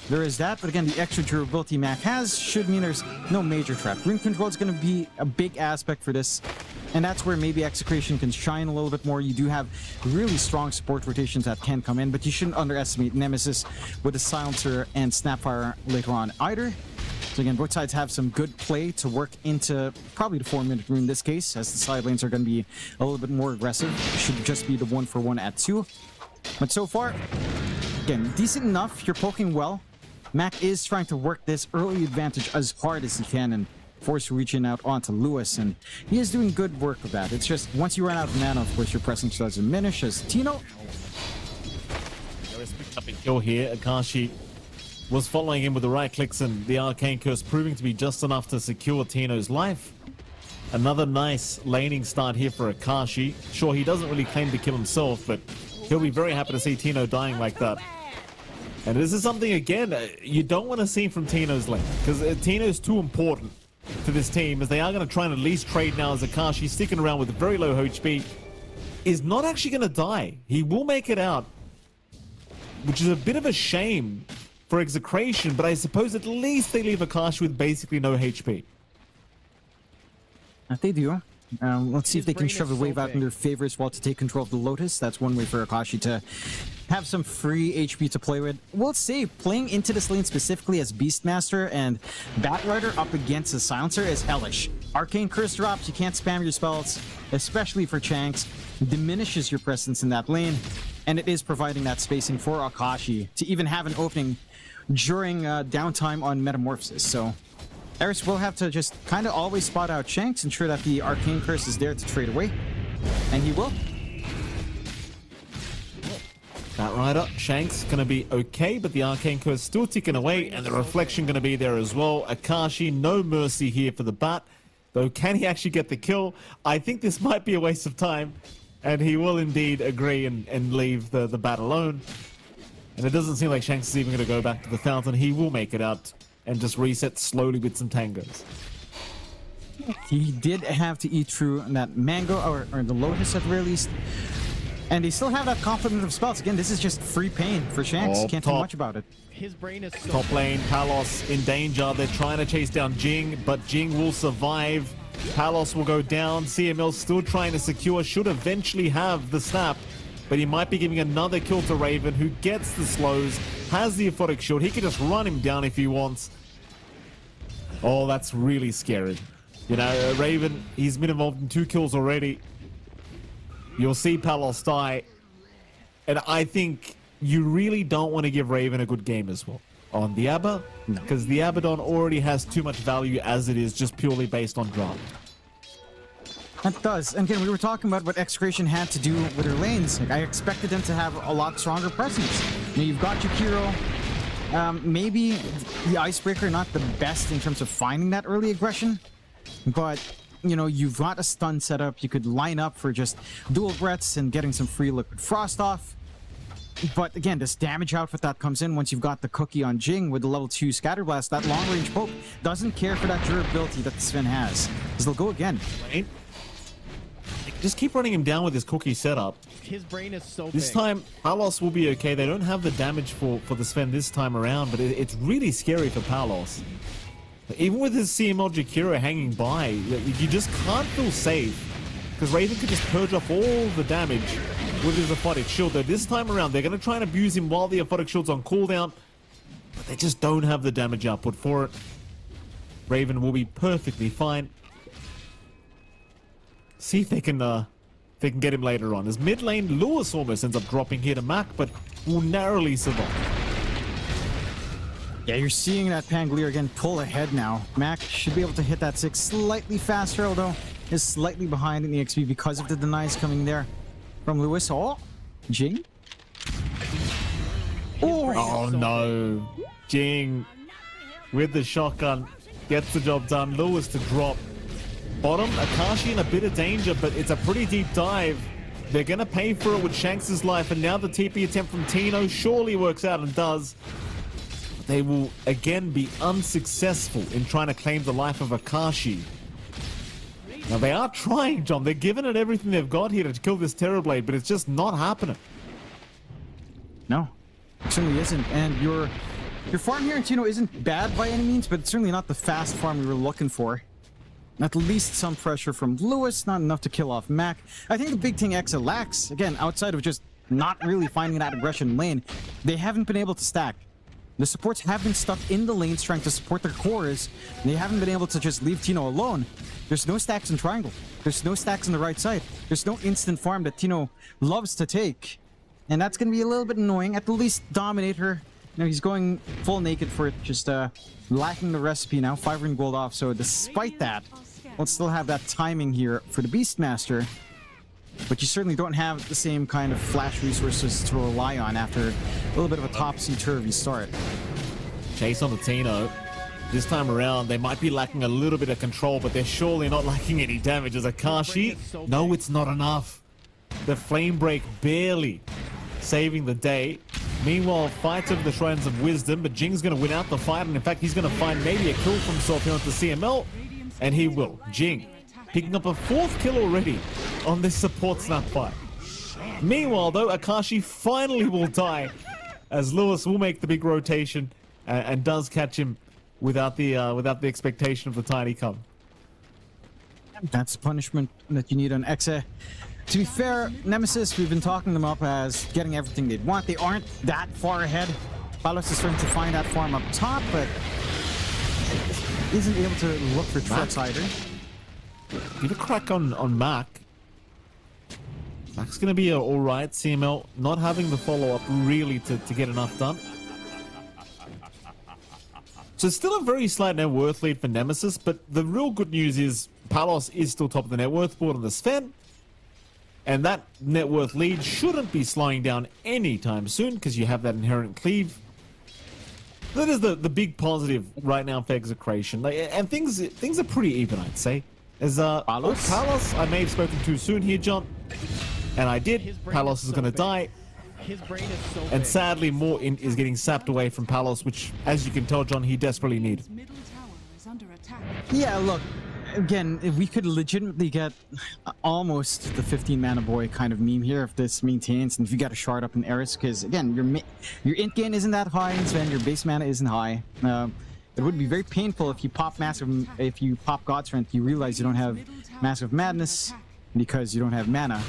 There is that, but again, the extra durability Mac has should mean there's no major threat. Rune control is going to be a big aspect for this. And that's where maybe Execration can shine a little bit more. You do have really strong support rotations that can come in, but you shouldn't underestimate Nemesis with the Silencer and Snapfire later on either. So again, both sides have some good play to work into probably the 4-minute rune in this case, as the side lanes are going to be a little bit more aggressive. It should just be the 1-for-1 at 2. But so far, again, decent enough. You're poking well. Mac is trying to work this early advantage as hard as he can and force reaching out onto Lewis, and he is doing good work with that. It's just once you run out of mana, of course, your presence does diminish. As Tino, Harris picked up a kill here. Akashi was following him with the right clicks, and the Arcane Curse proving to be just enough to secure Tino's life. Another nice laning start here for Akashi. Sure, he doesn't really claim to kill himself, but he'll be very happy to see Tino dying like that. And this is something, again, you don't want to see from Tino's lane, because Tino's too important to this team, as they are going to try and at least trade now, as Akashi, sticking around with a very low HP, is not actually going to die. He will make it out, which is a bit of a shame for Execration, but I suppose at least they leave Akashi with basically no HP. if they do, let's see if they can shove the wave out in their favor as well to take control of the Lotus. That's one way for Akashi to have some free HP to play with. We'll say playing into this lane specifically as Beastmaster and Batrider up against the Silencer is hellish. Arcane Curse drops, you can't spam your spells, especially for Chanks. Diminishes your presence in that lane, and it is providing that spacing for Akashi to even have an opening during downtime on Metamorphosis. So Eris will have to just kind of always spot out Shanks, ensure that the Arcane Curse is there to trade away, and he will. Batrider, Shanks gonna be okay, but the Arcane Curse still ticking away, and the Reflection gonna be there as well. Akashi, no mercy here for the Bat, though can he actually get the kill? I think this might be a waste of time, and he will indeed agree and leave the Bat alone. And it doesn't seem like Shanks is even gonna go back to the Fountain. He will make it out and just reset slowly with some tangos. He did have to eat through that Mango, or the Lotus at the very least. And they still have that complement of spells. Again, this is just free pain for Shanks. Can't do much about it. His brain is so Top lane, Palos in danger. They're trying to chase down Jing, but Jing will survive. Palos will go down. CML still trying to secure. Should eventually have the snap, but he might be giving another kill to Raven, who gets the slows, has the Aphotic Shield. He can just run him down if he wants. Oh, that's really scary. You know, Raven, he's been involved in 2 kills already. You'll see Palos die, and I think you really don't want to give Raven a good game as well on the Abba, because the Abaddon already has too much value as it is, just purely based on draft. That does. And again, we were talking about what Execration had to do with their lanes. Like, I expected them to have a lot stronger presence. You know, you've got Jakiro. Maybe the Icebreaker not the best in terms of finding that early aggression, but you know, you've got a stun setup. You could line up for just dual breaths and getting some free liquid frost off. But again, this damage output that comes in once you've got the cookie on Jing with the level 2 Scatterblast, that long range poke doesn't care for that durability that the Sven has. Because they'll go again. Right? Just keep running him down with his cookie setup. His brain is so This big. time, Palos will be okay. They don't have the damage for the Sven this time around, but it's really scary for Palos. Even with his CML Jakiro hanging by, you just can't feel safe, because Raven could just purge off all the damage with his Aphotic Shield. Though this time around, they're going to try and abuse him while the Aphotic Shield's on cooldown, but they just don't have the damage output for it. Raven will be perfectly fine. See if they can get him later on. As mid lane, Lewis almost ends up dropping here to Mac, but will narrowly survive. Yeah, you're seeing that Pangolier again pull ahead now. Mac should be able to hit that 6 slightly faster, although is slightly behind in the XP because of the denies coming there from Lewis. Oh, Jing. Oh no. Jing with the shotgun gets the job done. Lewis to drop. Bottom, Akashi in a bit of danger, but it's a pretty deep dive. They're going to pay for it with Shanks' life, and now the TP attempt from Tino surely works out and does. They will again be unsuccessful in trying to claim the life of Akashi. Now they are trying, John. They're giving it everything they've got here to kill this Terrorblade, but it's just not happening. No, it certainly isn't. And your farm here in Tino isn't bad by any means, but it's certainly not the fast farm we were looking for. At least some pressure from Lewis, not enough to kill off Mac. I think the big thing Exa lacks, again, outside of just not really finding that aggression lane, they haven't been able to stack. The supports have been stuck in the lanes trying to support their cores. They haven't been able to just leave Tino alone. There's no stacks in triangle. There's no stacks on the right side. There's no instant farm that Tino loves to take. And that's going to be a little bit annoying. At the least Dominator, you know, he's going full naked for it, just lacking the recipe now. 5 ring gold off. So despite that, we'll still have that timing here for the Beastmaster. But you certainly don't have the same kind of flash resources to rely on after a little bit of a topsy-turvy start. Chase on the Tino. This time around, they might be lacking a little bit of control, but they're surely not lacking any damage as Akashi. No, it's not enough. The Flame Break barely saving the day. Meanwhile, fight over the Shrines of Wisdom, but Jing's going to win out the fight, and in fact, he's going to find maybe a kill for himself here onto CML, and he will. Jing picking up a 4th kill already on this support snap fight. Meanwhile, though, Akashi finally will die as Lewis will make the big rotation and does catch him without the expectation of the tiny come. That's the punishment that you need on Exa. To be fair, Nemesis, we've been talking them up as getting everything they'd want. They aren't that far ahead. Palos is starting to find that farm up top, but isn't able to look for threats either. Give a crack on Mac. Mac's going to be all right. CML not having the follow-up really to get enough done. So it's still a very slight net worth lead for Nemesis, but the real good news is Palos is still top of the net worth board on the Sven. And that net worth lead shouldn't be slowing down anytime soon because you have that inherent cleave. That is the big positive right now for Execration. And things are pretty even, I'd say. As Palos, I may have spoken too soon here, John. And I did. Palos is going to die. His brain is so And big. sadly, more is getting sapped away from Palos, which, as you can tell, John, he desperately needs. Middle tower is under attack. Yeah, look, again, if we could legitimately get almost the 15 mana boy kind of meme here if this maintains, and if you got a shard up in Eris, because again, your int gain isn't that high in Sven, your base mana isn't high. It would be very painful if you pop God Strength, you realize you don't have Massive Madness because you don't have mana.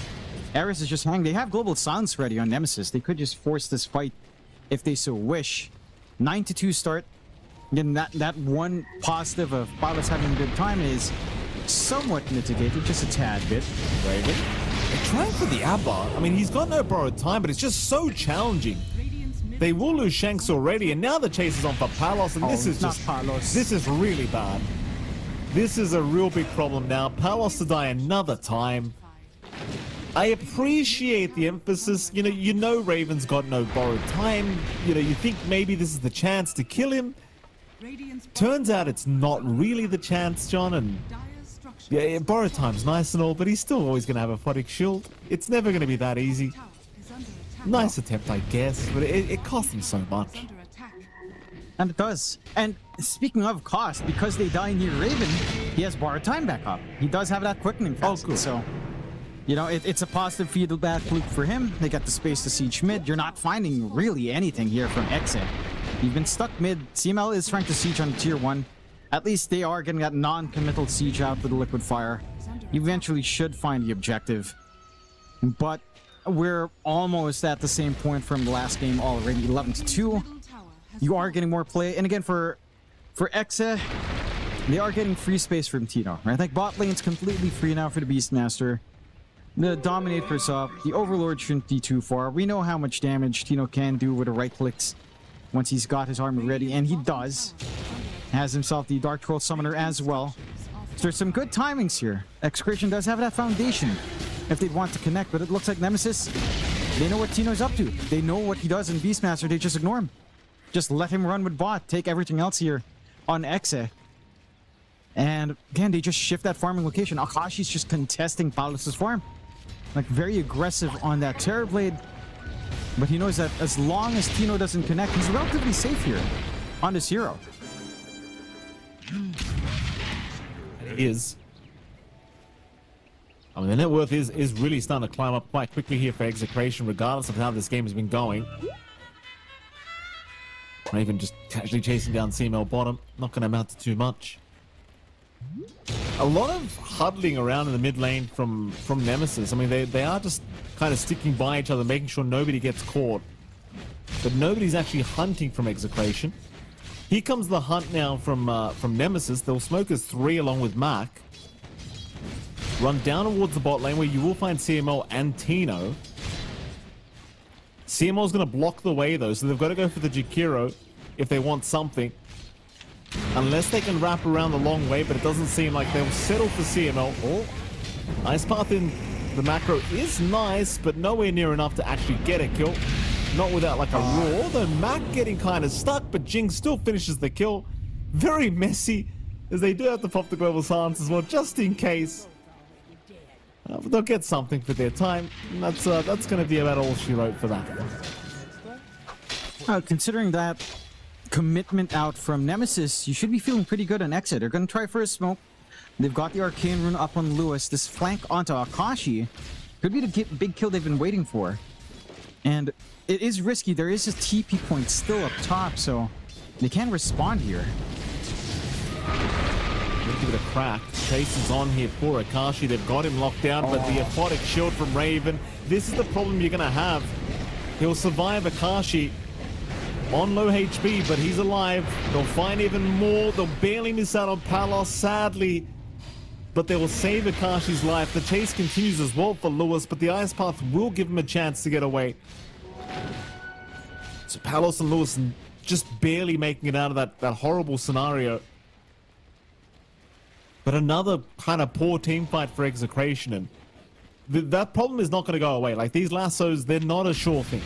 Eris is just hanging. They have Global Silence ready on Nemesis. They could just force this fight if they so wish. 9-2 start. Again, that one positive of Palos having a good time is somewhat mitigated, just a tad bit. Raven. They're trying for the Abba. I mean, he's got no borrowed time, but it's just so challenging. They will lose Shanks already, and now the chase is on for Palos, and this is just Palos. This is really bad. This is a real big problem now. Palos to die another time. I appreciate the emphasis. You know Raven's got no borrowed time. You think maybe this is the chance to kill him. Turns out it's not really the chance, John, and yeah, borrowed time's nice and all, but he's still always going to have a Photic Shield. It's never going to be that easy. Nice attempt, I guess, but it cost him so much. And it does. And speaking of cost, because they die near Raven, he has borrowed time back up. He does have that quickening facet, good. So, it's a positive feedback loop for him. They got the space to siege mid. You're not finding really anything here from Exit. You've been stuck mid. CML is trying to siege on tier 1. At least they are getting that non-committal siege out with the Liquid Fire. You eventually should find the objective. But we're almost at the same point from the last game already, 11-2. You are getting more play, and again for Exa, they are getting free space from Tino, right? Like bot lane's completely free now for the Beastmaster. The Dominator's up, the Overlord shouldn't be too far. We know how much damage Tino can do with the right clicks once he's got his armor ready, and he does. Has himself the Dark Troll Summoner as well. So there's some good timings here. Execration does have that foundation if they'd want to connect, but it looks like Nemesis, they know what Tino's up to. They know what he does in Beastmaster, they just ignore him. Just let him run with bot, take everything else here on Exe. And again, they just shift that farming location. Akashi's just contesting Palos' farm. Like very aggressive on that Terrorblade. But he knows that as long as Tino doesn't connect, he's relatively safe here on this hero. It is. I mean, the net worth is really starting to climb up quite quickly here for Execration, regardless of how this game has been going. Raven just casually chasing down CML bottom. Not going to amount to too much. a lot of huddling around in the mid lane from Nemesis. I mean, they are just kind of sticking by each other, making sure nobody gets caught. But nobody's actually hunting from Execration. Here comes the hunt now from Nemesis. They'll smoke as 3 along with Mac. Run down towards the bot lane where you will find CML and Tino. CML's going to block the way though, so they've got to go for the Jakiro if they want something. Unless they can wrap around the long way, but it doesn't seem like they'll settle for CML. Oh, Ice Path in the macro is nice, but nowhere near enough to actually get a kill. Not without like a roar. Though Mac getting kind of stuck, but Jing still finishes the kill. Very messy, as they do have to pop the global silence as well, just in case. But they'll get something for their time. And that's going to be about all she wrote for that. Considering that commitment out from Nemesis, you should be feeling pretty good on exit. They're going to try for a smoke. They've got the Arcane Rune up on Lewis. This flank onto Akashi could be the big kill they've been waiting for. And it is risky. There is a TP point still up top, so they can respond here. Let's give it a crack. Chase is on here for Akashi. They've got him locked down, but the aphotic shield from Raven. This is the problem you're going to have. He'll survive Akashi on low HP, but he's alive. They'll find even more. They'll barely miss out on Palos, sadly. But they will save Akashi's life. The chase continues as well for Lewis, but the Ice Path will give him a chance to get away. So Palos and Lewis just barely making it out of that horrible scenario. But another kind of poor team fight for Execration, and that problem is not going to go away. Like, these lassos, they're not a sure thing.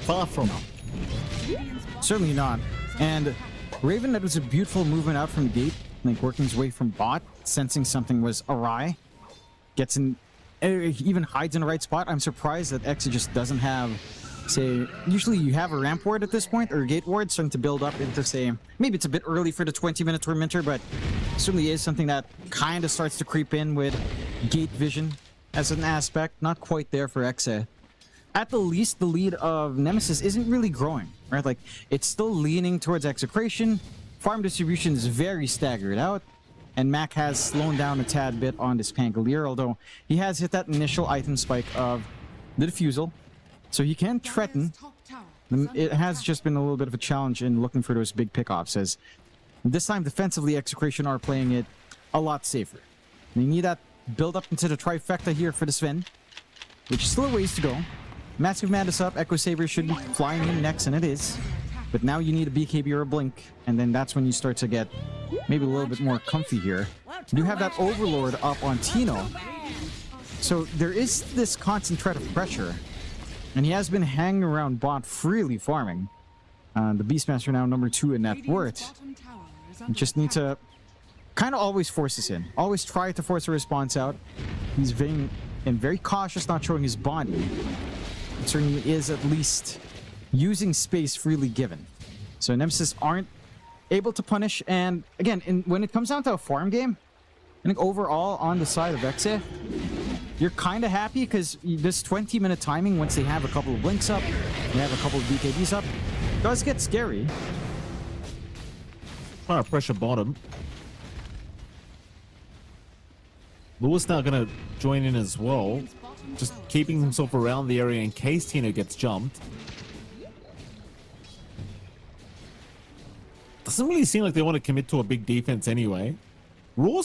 Far from it. Certainly not. And Raven, that was a beautiful movement out from the gate, like working his way from bot, sensing something was awry. Gets in, even hides in the right spot. I'm surprised that Exa just doesn't have, say, usually you have a ramp ward at this point, or a gate ward starting to build up into, say, maybe it's a bit early for the 20-minute tormentor, but certainly is something that kind of starts to creep in with gate vision as an aspect. Not quite there for Exa. At the least, the lead of Nemesis isn't really growing, right? Like, it's still leaning towards Execration. Farm distribution is very staggered out, and Mac has slowed down a tad bit on this Pangolier, although he has hit that initial item spike of the Diffusal, so he can threaten. It has just been a little bit of a challenge in looking for those big pickoffs, as this time defensively Execration are playing it a lot safer. You need that build up into the trifecta here for the Sven, which is still a ways to go. Massive Madness up, Echo Saber should be flying in next, and it is. But now you need a BKB or a Blink, and then that's when you start to get maybe a little bit more comfy here. You have that Overlord up on Tino. So there is this constant threat of pressure, and he has been hanging around bot freely farming. The Beastmaster now number 2 in net worth. You just need to kind of always force this in. Always try to force a response out. He's being very cautious, not showing his body. It certainly is at least using space freely given. So Nemesis aren't able to punish, and again, when it comes down to a farm game, I think overall on the side of Exe, you're kind of happy because this 20-minute timing, once they have a couple of Blinks up, they have a couple of BKBs up, does get scary. Trying to pressure bottom. Lewis now going to join in as well, just keeping himself around the area in case Tino gets jumped. Doesn't really seem like they want to commit to a big defense anyway. Rolling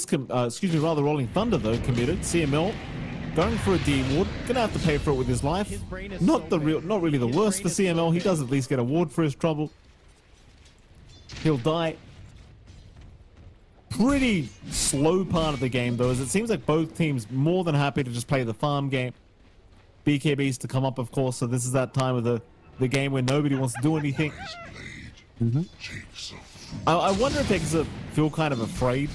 Thunder though committed. CML going for a D ward, gonna have to pay for it with his life. Not really the worst for CML. He does at least get a ward for his trouble. He'll die. Pretty slow part of the game though, as it seems like both teams more than happy to just play the farm game. BKBs to come up, of course, so this is that time of the game where nobody wants to do anything. I wonder if Exa feel kind of afraid,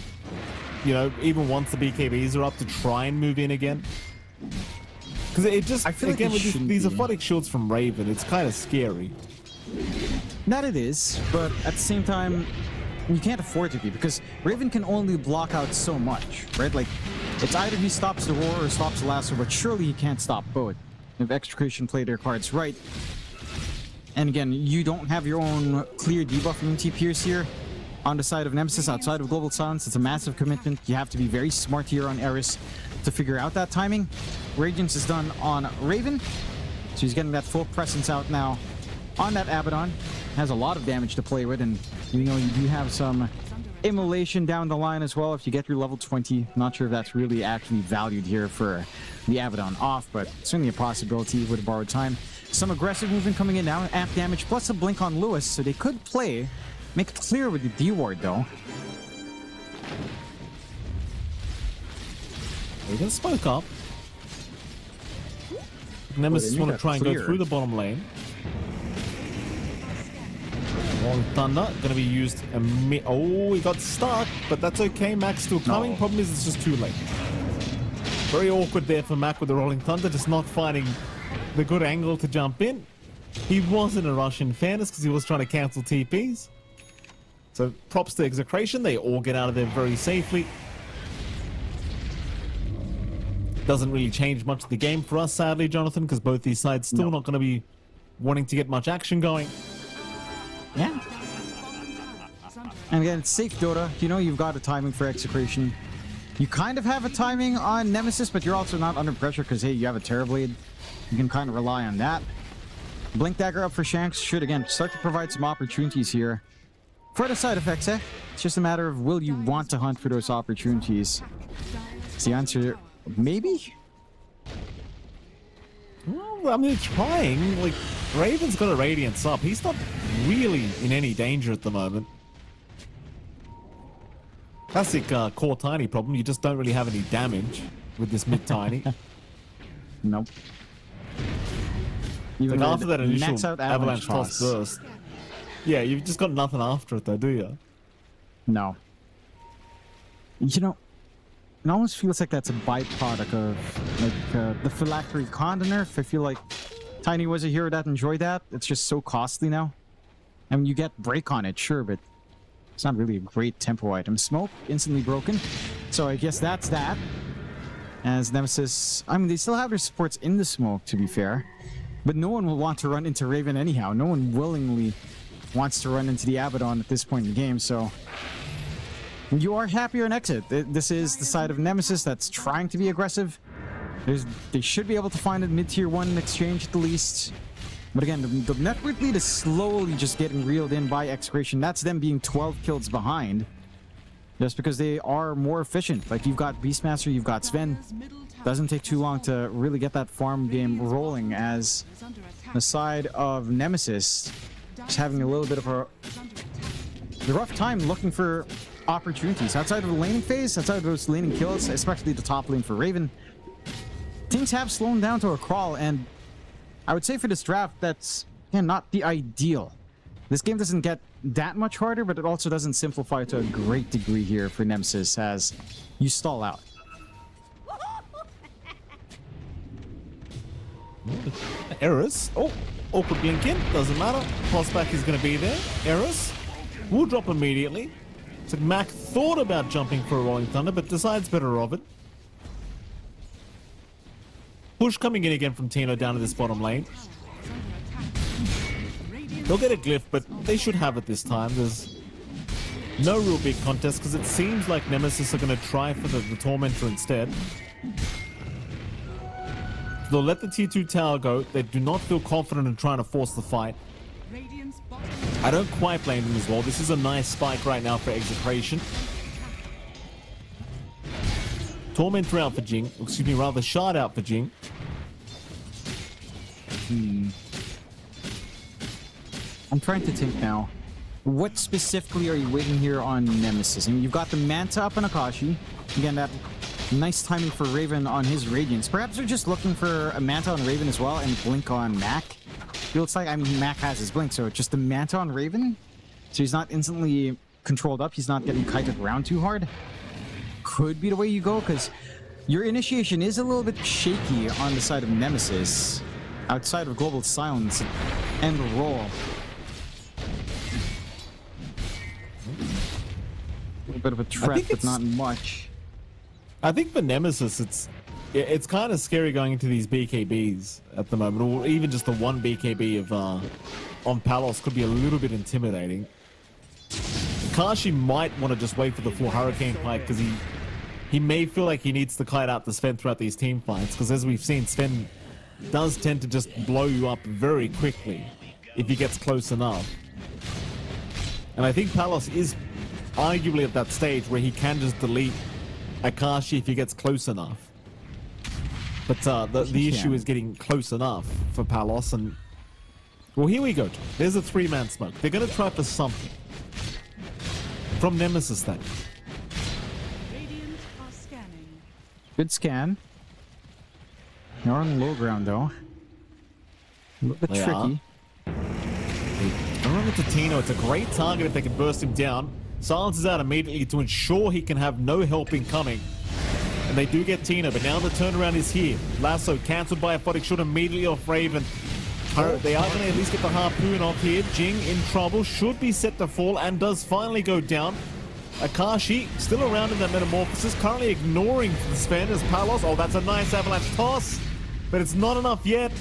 you know, even once the BKBs are up, to try and move in again. Because it just, again, with these aphotic shields from Raven, it's kind of scary. That it is, but at the same time, you can't afford to be, because Raven can only block out so much, right? Like, it's either he stops the roar or stops the lasso, but surely he can't stop both if Execration play their cards right. And again, you don't have your own clear debuff from MT Pierce here. on the side of Nemesis, outside of Global Silence. It's a massive commitment. You have to be very smart here on Eris to figure out that timing. Radiance is done on Raven, so he's getting that full presence out now on that Abaddon. Has a lot of damage to play with, and you know you do have some immolation down the line as well if you get your level 20. Not sure if that's really actually valued here for the Abaddon off, but certainly a possibility with borrowed time. Some aggressive movement coming in now, amp damage plus a blink on Lewis, so they could play. Make it clear with the D-ward though. We're gonna smoke up. Nemesis want to try and go through the bottom lane. Long Thunder gonna be used. Oh, he got stuck, but that's okay. Mac's still coming. Problem is, it's just too late. Very awkward there for Mac with the Rolling Thunder, just not finding the good angle to jump in. He was in a rush in fairness because he was trying to cancel TPs. So props to Execration. They all get out of there very safely. Doesn't really change much of the game for us, sadly, Jonathan, because both these sides still not going to be wanting to get much action going. Yeah. And again, it's safe Dota. You know you've got a timing for Execration. You kind of have a timing on Nemesis, but you're also not under pressure because, hey, you have a Terrorblade. You can kind of rely on that. Blink Dagger up for Shanks should, again, start to provide some opportunities here. For the side effects, eh? It's just a matter of will you want to hunt for those opportunities? Is the answer maybe? Well, I mean, trying. Like, Raven's got a Radiance up. He's not really in any danger at the moment. Classic core Tiny problem. You just don't really have any damage with this mid Tiny. Nope. Like after that initial max out avalanche toss burst. Yeah, you've just got nothing after it though, do you? No. You know, it almost feels like that's a byproduct of like the Phylactery Conda nerf. I feel like Tiny was a hero that enjoyed that. It's just so costly now. I mean, you get break on it, sure, but it's not really a great tempo item. Smoke, instantly broken. So I guess that's that. As Nemesis, I mean, they still have their supports in the smoke, to be fair. But no one will want to run into Raven anyhow. No one willingly wants to run into the Abaddon at this point in the game, so... You are happier in exit. This is the side of Nemesis that's trying to be aggressive. They should be able to find a mid-tier 1 exchange at the least. But again, the network lead is slowly just getting reeled in by Execration. That's them being 12 kills behind. Just because they are more efficient. Like, you've got Beastmaster, you've got Sven. Doesn't take too long to really get that farm game rolling, as the side of Nemesis is having a little bit of a rough time looking for opportunities. Outside of the laning phase, outside of those laning kills, especially the top lane for Raven, things have slowed down to a crawl, and I would say for this draft, that's again not the ideal. This game doesn't get that much harder, but it also doesn't simplify to a great degree here for Nemesis as you stall out. Eris. Oh, awkward blink in. Doesn't matter. Toss back is going to be there. Eris will drop immediately. So Mac thought about jumping for a Rolling Thunder, but decides better of it. Push coming in again from Tino down to this bottom lane. They'll get a glyph, but they should have it this time. There's no real big contest because it seems like Nemesis are going to try for the Tormentor instead. They'll let the tier 2 tower go. They do not feel confident in trying to force the fight. I don't quite blame them as well. This is a nice spike right now for Execration. Tormentor out for Jing. Excuse me, rather Shard out for Jing. I'm trying to think now. What specifically are you waiting here on Nemesis? I mean, you've got the Manta up on Akashi. Again, that nice timing for Raven on his Radiance. Perhaps they're just looking for a Manta on Raven as well and Blink on Mac. Feels like, I mean, Mac has his Blink, so it's just the Manta on Raven. So he's not instantly controlled up. He's not getting kited around too hard. Could be the way you go, because your initiation is a little bit shaky on the side of Nemesis. Outside of Global Silence and the roll. A little bit of a threat, but not much. I think for Nemesis, it's kind of scary going into these BKBs at the moment, or even just the one BKB of on Palos could be a little bit intimidating. Akashi might want to just wait for the full Hurricane Kite because he may feel like he needs to kite out the Sven throughout these team fights, because as we've seen, Sven does tend to just blow you up very quickly if he gets close enough. And I think Palos is arguably at that stage where he can just delete Akashi if he gets close enough. But the issue is getting close enough for Palos. And well, here we go. There's a 3-man smoke. They're going to try for something from Nemesis then. Radiant are scanning. Good scan. You're on low ground though. A little bit tricky. Remember to Tino, it's a great target if they can burst him down. Silences out immediately to ensure he can have no help incoming. And they do get Tino, but now the turnaround is here. Lasso cancelled by Aphotic, shot immediately off Raven. They are going to at least get the harpoon off here. Jing in trouble, should be set to fall, and does finally go down. Akashi still around in that metamorphosis, currently ignoring the Sven as Palos. Oh, that's a nice avalanche toss, but it's not enough yet.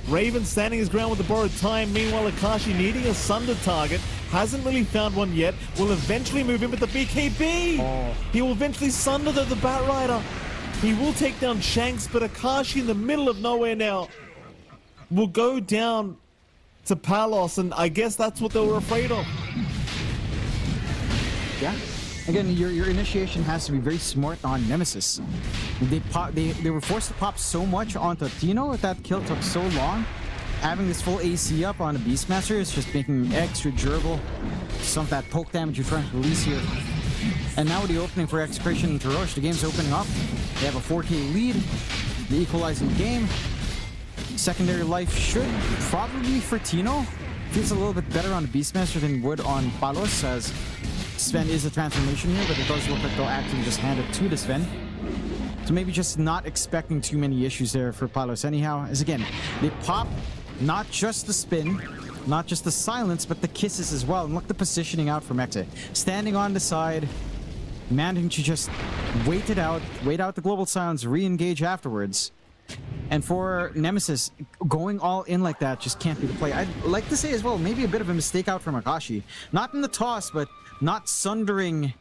Raven standing his ground with the borrowed time. Meanwhile, Akashi needing a Sunder target. Hasn't really found one yet. Will eventually move in with the BKB. He will eventually Sunder the Batrider. He will take down Shanks, but Akashi in the middle of nowhere now will go down to Palos, and I guess that's what they were afraid of. Yeah. Again, your initiation has to be very smart on Nemesis. They were forced to pop so much onto Tino that kill took so long. Having this full AC up on a Beastmaster is just making extra durable. Some of that poke damage you're trying to release here. And now with the opening for Execration into Roche, the game's opening up. They have a 4K lead. The equalizing game. Secondary life should probably be for Tino. Feels a little bit better on the Beastmaster than would on Palos, as Sven is a transformation here, but it does look like they'll actually just hand it to the Sven. So maybe just not expecting too many issues there for Palos anyhow. As again, they pop not just the spin, not just the silence, but the kisses as well. And look the positioning out from Exe. Standing on the side, managing to just wait it out, wait out the global silence, re-engage afterwards. And for Nemesis, going all in like that just can't be the play. I'd like to say as well, maybe a bit of a mistake out from Akashi. Not in the toss, but not sundering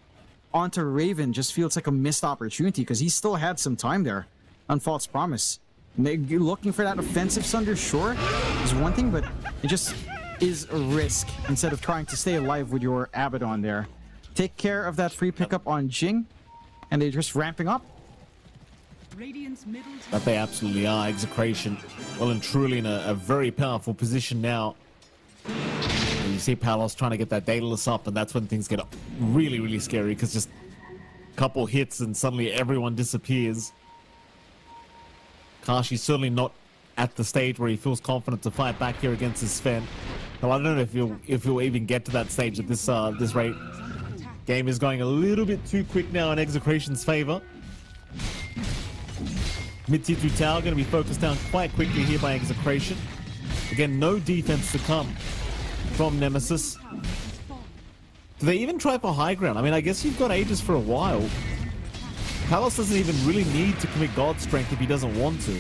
onto Raven just feels like a missed opportunity, because he still had some time there on False Promise. Looking for that offensive sunder, sure, is one thing, but it just is a risk instead of trying to stay alive with your Abaddon there. Take care of that free pickup on Jing, and they're just ramping up. Radiant's middle But they absolutely are. Execration well and truly in a very powerful position now. And you see Palos trying to get that Daedalus up, and that's when things get really, really scary, because just a couple hits and suddenly everyone disappears. Kashi's certainly not at the stage where he feels confident to fight back here against his Sven. Well, I don't know if he'll even get to that stage at this rate. Game is going a little bit too quick now in Execration's favor. Mid-tier 2 tower going to be focused down quite quickly here by Execration. Again, no defense to come from Nemesis. Do they even try for high ground? I mean, I guess you've got Aegis for a while. Palos doesn't even really need to commit God Strength if he doesn't want to.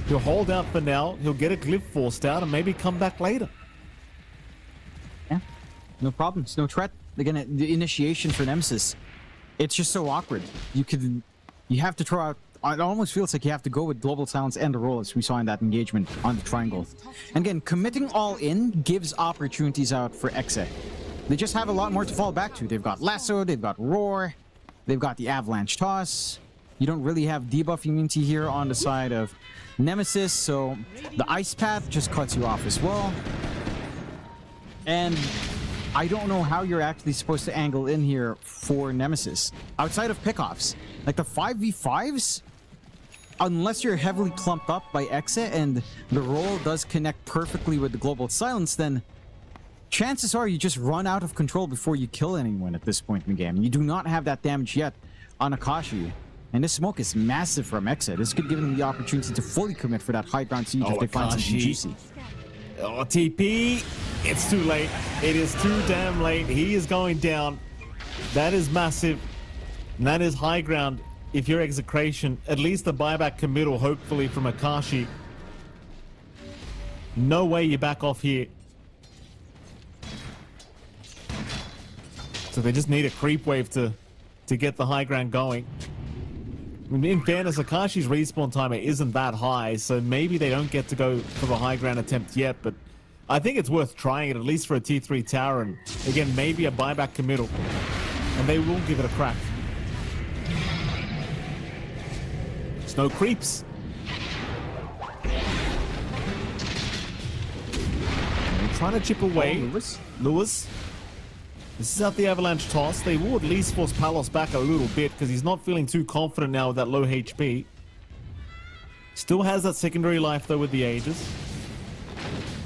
He'll hold out for now, he'll get a Glyph forced out, and maybe come back later. Yeah, no problems, no threat. Again, the initiation for Nemesis, it's just so awkward. You have to throw out. It almost feels like you have to go with Global Silence and the roll, as we saw in that engagement on the triangle. And again, committing all in gives opportunities out for Exe. They just have a lot more to fall back to. They've got Lasso, they've got Roar, they've got the Avalanche Toss. You don't really have debuff immunity here on the side of Nemesis, so the Ice Path just cuts you off as well. And I don't know how you're actually supposed to angle in here for Nemesis outside of pickoffs. Like the 5v5s, unless you're heavily clumped up by Exe and the roll does connect perfectly with the Global Silence, then chances are you just run out of control before you kill anyone at this point in the game. You do not have that damage yet on Akashi. And this smoke is massive from Exe. This could give them the opportunity to fully commit for that high ground siege if they find something juicy. Oh, TP, it's too late. It is too damn late. He is going down. That is massive. And that is high ground. If you're Execration, at least the buyback committal, hopefully, from Akashi. No way you back off here. So they just need a creep wave to get the high ground going. In fairness, Akashi's respawn timer isn't that high, so maybe they don't get to go for the high ground attempt yet, but I think it's worth trying it, at least for a T3 tower, and again, maybe a buyback committal. And they will give it a crack. Snow creeps. They're trying to chip away. Lewis. This is out the avalanche toss. They will at least force Palos back a little bit because he's not feeling too confident now with that low HP. Still has that secondary life though with the Aegis.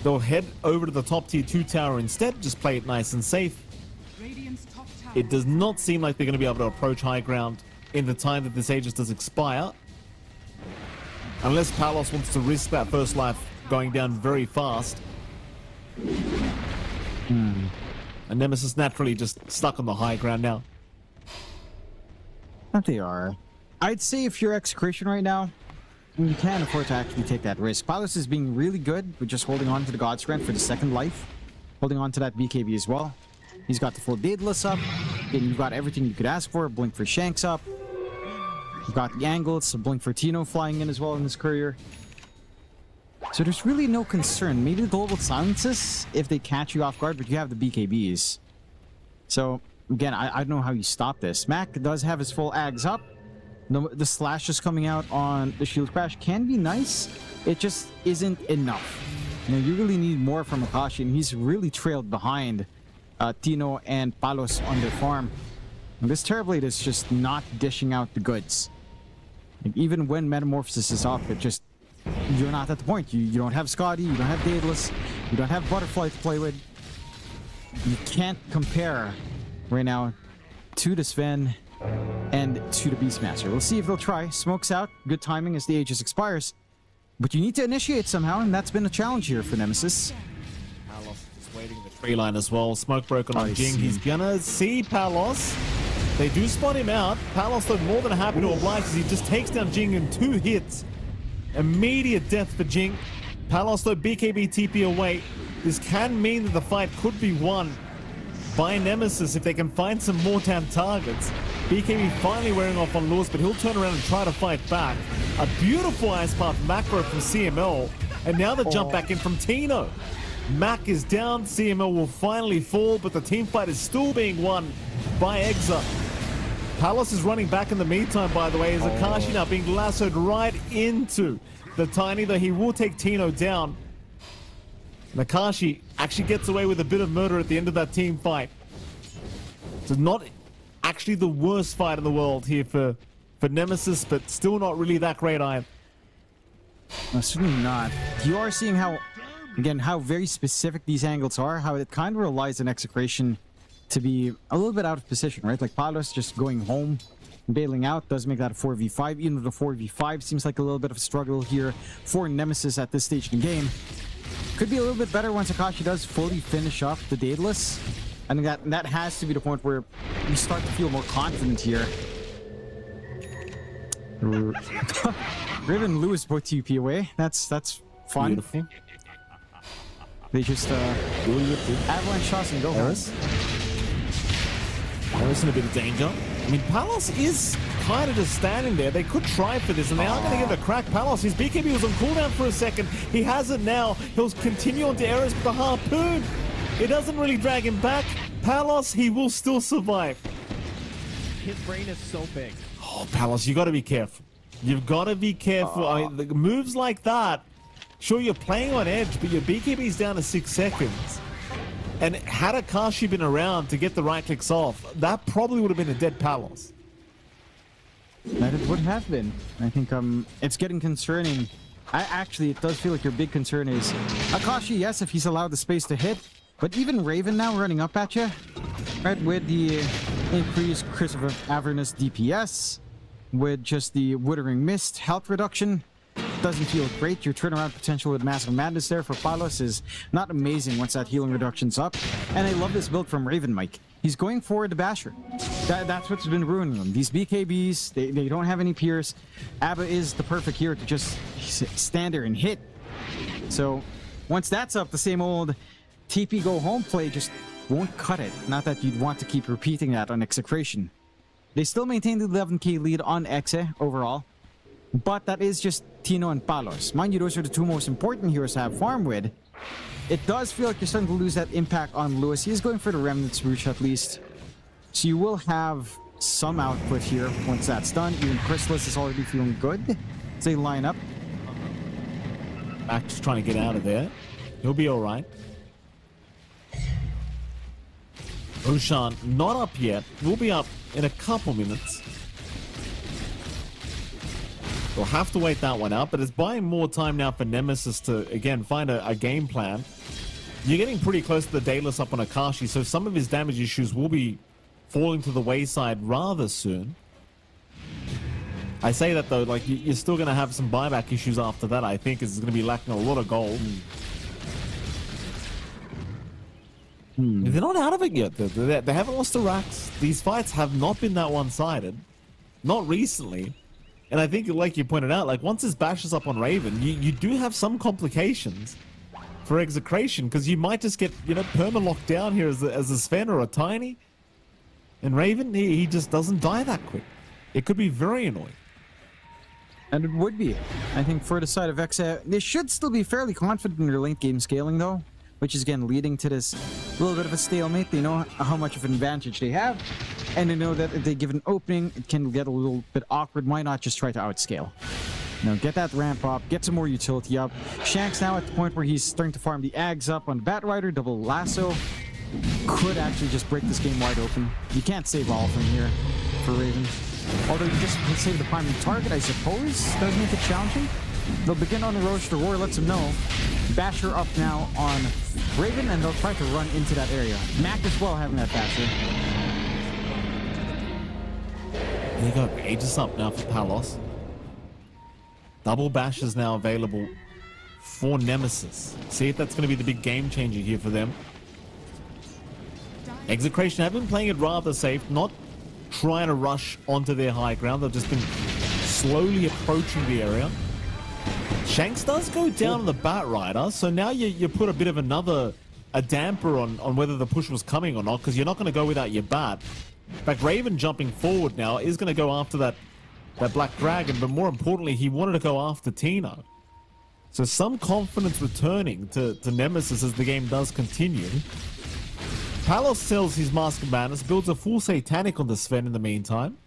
They'll head over to the top tier 2 tower instead. Just play it nice and safe. Radiant's top tower. It does not seem like they're going to be able to approach high ground in the time that this Aegis does expire. Unless Palos wants to risk that first life going down very fast. And Nemesis naturally just stuck on the high ground now. That they are. I'd say if you're Execration right now, you can't afford to actually take that risk. Palos is being really good with just holding on to the God's Grant for the second life. Holding on to that BKB as well. He's got the full Daedalus up. And you've got everything you could ask for. Blink for Shanks up. You've got the angle. It's a Blink for Tino flying in as well in this courier. So there's really no concern. Maybe the Global Silences if they catch you off guard, but you have the BKBs. So, again, I don't know how you stop this. Mac does have his full Ags up. The slash just coming out on the Shield Crash can be nice. It just isn't enough. You know, you really need more from Akashi, and he's really trailed behind Tino and Palos on their farm. And this Terrorblade is just not dishing out the goods. Like, even when Metamorphosis is off, it just... You're not at the point. You don't have Scotty, you don't have Daedalus, you don't have Butterfly to play with. You can't compare right now to the Sven and to the Beastmaster. We'll see if they'll try. Smoke's out. Good timing as the Aegis expires. But you need to initiate somehow, and that's been a challenge here for Nemesis. Palos just waiting in the tree line as well. Smoke broken on Jing. He's gonna see Palos. They do spot him out. Palos looked more than happy to oblige as he just takes down Jing in 2 hits. Immediate death for Jing. Palos though BKB TP away. This can mean that the fight could be won by Nemesis if they can find some more damn targets. BKB finally wearing off on Lewis, but he'll turn around and try to fight back. A beautiful Ice Path macro from CML, and now the jump back in from Tino. Mac is down, CML will finally fall, but the team fight is still being won by Exa. Palos is running back in the meantime, by the way, as Akashi now being lassoed right into the Tiny, though he will take Tino down. Akashi actually gets away with a bit of murder at the end of that team fight. So not actually the worst fight in the world here for Nemesis, but still not really that great either. No, certainly not. You are seeing how, again, how very specific these angles are, how it kind of relies on Execration to be a little bit out of position, right? Like Palos just going home, bailing out, does make that a 4v5. Even though the 4v5 seems like a little bit of a struggle here for Nemesis at this stage in the game. Could be a little bit better once Akashi does fully finish off the Daedalus. I think that has to be the point where you start to feel more confident here. Riven Lewis both TP away. That's fun. Beautiful. They just avalanche shots and go home. Harris in a bit of danger. I mean, Palos is kind of just standing there. They could try for this, and they are going to give it a crack. Palos, his BKB was on cooldown for a second. He has it now. He'll continue on to Eris with the harpoon. It doesn't really drag him back. Palos, he will still survive. His brain is so big. Oh, Palos, you got to be careful. You've got to be careful. I mean, the moves like that, sure, you're playing on edge, but your BKB's down to 6 seconds. And had Akashi been around to get the right clicks off, that probably would have been a dead Palos. That it would have been. I think it's getting concerning. Actually, it does feel like your big concern is Akashi, yes, if he's allowed the space to hit, but even Raven now running up at you, right, with the increased Curse of Avernus DPS, with just the Withering Mist health reduction, doesn't feel great. Your turnaround potential with Massive Madness there for Palos is not amazing once that healing reduction's up. And I love this build from Raven Mike. He's going forward to Basher. That's what's been ruining them. These BKBs, they don't have any peers. Abba is the perfect hero to just stand there and hit. So once that's up, the same old TP go home play just won't cut it. Not that you'd want to keep repeating that on Execration. They still maintain the 11k lead on Exe overall, but that is just Tino and Palos. Mind you, those are the two most important heroes to have farm with. It does feel like you're starting to lose that impact on Lewis. He is going for the Remnants Roosh at least. So you will have some output here once that's done. Even Chrysalis is already feeling good as they line up. Mac just trying to get out of there. He'll be all right. Roshan not up yet. We'll be up in a couple minutes. We'll have to wait that one out, but it's buying more time now for Nemesis to, again, find a game plan. You're getting pretty close to the Daedalus up on Akashi, so some of his damage issues will be falling to the wayside rather soon. I say that, though, like, you're still going to have some buyback issues after that, I think, is going to be lacking a lot of gold. They're not out of it yet. They haven't lost to Rax. These fights have not been that one-sided. Not recently. And I think, like you pointed out, like once this bashes up on Raven, you do have some complications for Execration, because you might just get, you know, perma-locked down here as a Sven or a Tiny. And Raven, he just doesn't die that quick. It could be very annoying. And it would be. I think for the side of Exe, they should still be fairly confident in their late game scaling, though, which is again leading to this little bit of a stalemate. They know how much of an advantage they have, and they know that if they give an opening, it can get a little bit awkward. Why not just try to outscale? You know, get that ramp up, get some more utility up. Shanks now at the point where he's starting to farm the Ags up on Bat Rider, double lasso. Could actually just break this game wide open. You can't save all from here for Raven. Although you just save the primary target, I suppose, does make it challenging. They'll begin on the Roche. The Roar lets him know. Basher up now on Raven, and they'll try to run into that area. Mac as well having that Basher. There you go. Aegis up now for Palos. Double Bash is now available for Nemesis. See if that's going to be the big game changer here for them. Execration have been playing it rather safe, not trying to rush onto their high ground. They've just been slowly approaching the area. Shanks does go down on the Bat Rider, so now you put a bit of a damper on whether the push was coming or not, because you're not going to go without your Bat. In fact, Raven jumping forward now is going to go after that Black Dragon, but more importantly, he wanted to go after Tino. So some confidence returning to Nemesis as the game does continue. Palos sells his Mask of Madness, builds a full Satanic on the Sven in the meantime.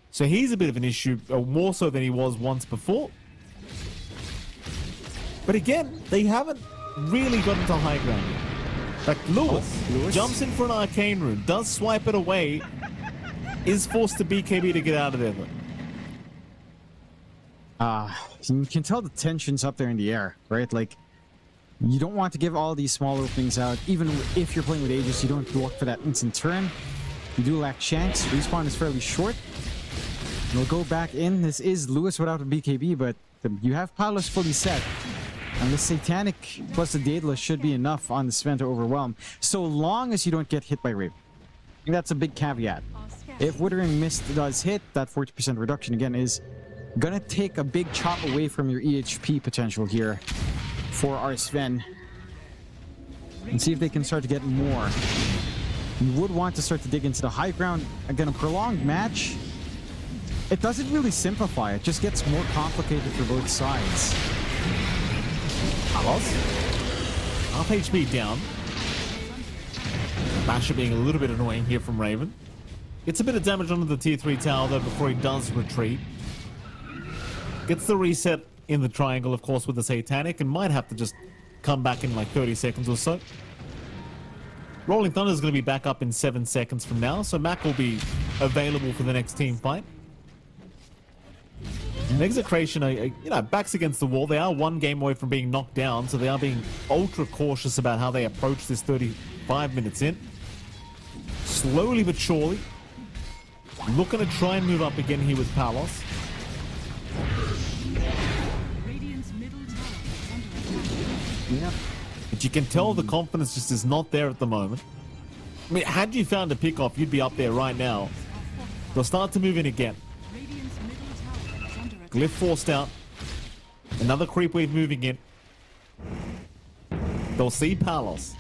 So he's a bit of an issue, more so than he was once before. But again, they haven't really gotten to high ground yet. In fact, Lewis jumps in for an Arcane Rune, does swipe it away, is forced to BKB to get out of there though. You can tell the tension's up there in the air, right? Like, you don't want to give all these small openings out. Even if you're playing with Aegis, you don't look for that instant turn. You do lack Shanks. Respawn is fairly short. They'll go back in. This is Lewis without a BKB, but you have Palos fully set. And the Satanic plus the Daedalus should be enough on the Sven to overwhelm, so long as you don't get hit by Raven. I think that's a big caveat. If Withering Mist does hit, that 40% reduction again is gonna take a big chop away from your EHP potential here for our Sven. And see if they can start to get more. You would want to start to dig into the high ground. Again, a prolonged match, it doesn't really simplify. It just gets more complicated for both sides. Palos. Half HP down. Basher being a little bit annoying here from Raven. Gets a bit of damage onto the tier 3 tower though before he does retreat. Gets the reset in the triangle, of course, with the Satanic, and might have to just come back in like 30 seconds or so. Rolling Thunder is going to be back up in 7 seconds from now, so Mac will be available for the next team fight. And Execration are, you know, backs against the wall. They are one game away from being knocked down, so they are being ultra cautious about how they approach this 35 minutes in. Slowly but surely, looking to try and move up again here with Palos. Radiant's middle tower is under attack. Yeah. But you can tell the confidence just is not there at the moment. I mean, had you found a pick-off, you'd be up there right now. They'll start to move in again. Radiant's middle tower is under attack. Glyph forced out. Another creep wave moving in. They'll see Palos.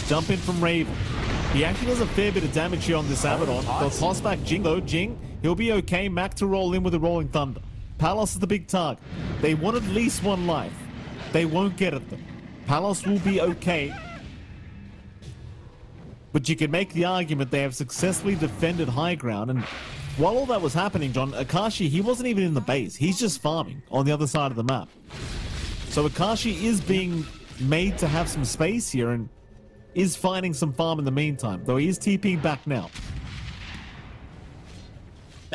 Nice jump in from Raven. He actually does a fair bit of damage here on this Abaddon. They'll toss back Jing though. Jing, he'll be okay. Mac to roll in with a Rolling Thunder. Palos is the big target. They want at least one life. They won't get at them. Palos will be okay. But you can make the argument they have successfully defended high ground. And while all that was happening, John, Akashi, he wasn't even in the base. He's just farming on the other side of the map. So Akashi is being made to have some space here and is finding some farm in the meantime, though he is TPing back now.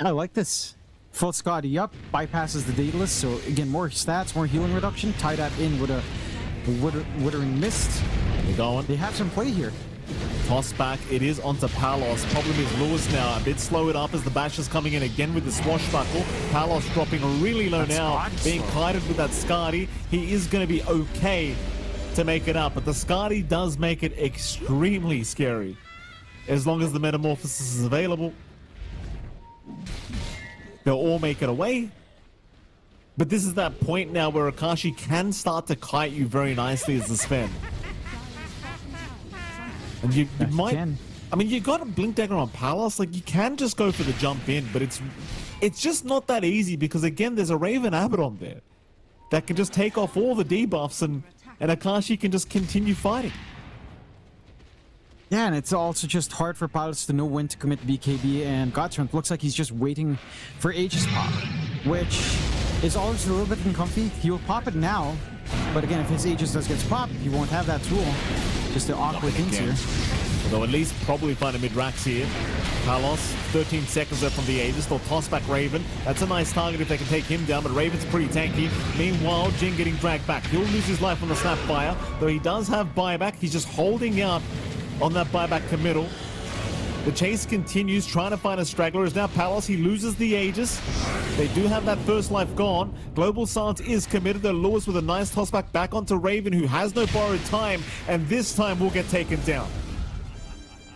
I like this. Full Scotty up, bypasses the Daedalus, so again, more stats, more healing reduction. Tie that in with a Withering Mist. They're going. They have some play here. Toss back, it is onto Palos. Problem is Lewis now a bit slowed up as the bash is coming in again with the swashbuckle. Palos dropping really low now, being kited with that Skadi. He is going to be okay to make it up, but the Skadi does make it extremely scary as long as the Metamorphosis is available. They'll all make it away. But this is that point now where Akashi can start to kite you very nicely as the Sven. And you might... I mean, you got a Blink Dagger on Palos. Like, you can just go for the jump in, but it's just not that easy because, again, there's a Raven Abaddon there that can just take off all the debuffs and Akashi can just continue fighting. Yeah, and it's also just hard for pilots to know when to commit BKB, and Godsrun looks like he's just waiting for Aegis pop, which is always a little bit uncomfy. He will pop it now, but again, if his Aegis does get popped, he won't have that tool. Just the awkward things here. Although at least probably find a mid-rax here. Palos, 13 seconds left from the Aegis. They'll toss back Raven. That's a nice target if they can take him down, but Raven's pretty tanky. Meanwhile, Jin getting dragged back. He'll lose his life on the Snapfire, though he does have buyback. He's just holding out on that buyback committal. The chase continues, trying to find a straggler. Is now Palos. He loses the Aegis. They do have that first life gone. Global Silence is committed. They'll Lewis with a nice tossback back onto Raven, who has no borrowed time, and this time will get taken down.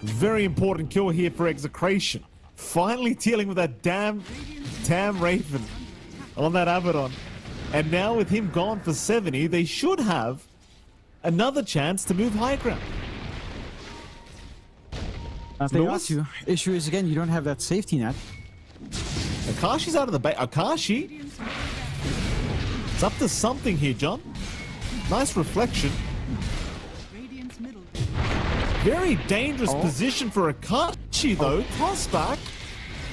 Very important kill here for Execration. Finally dealing with that damn Raven on that Abaddon. And now with him gone for 70, they should have another chance to move high ground. They ought to. Issue is, again, you don't have that safety net. Akashi's out of the base. Akashi? It's up to something here, John. Nice reflection. Very dangerous position for Akashi, though. Toss back.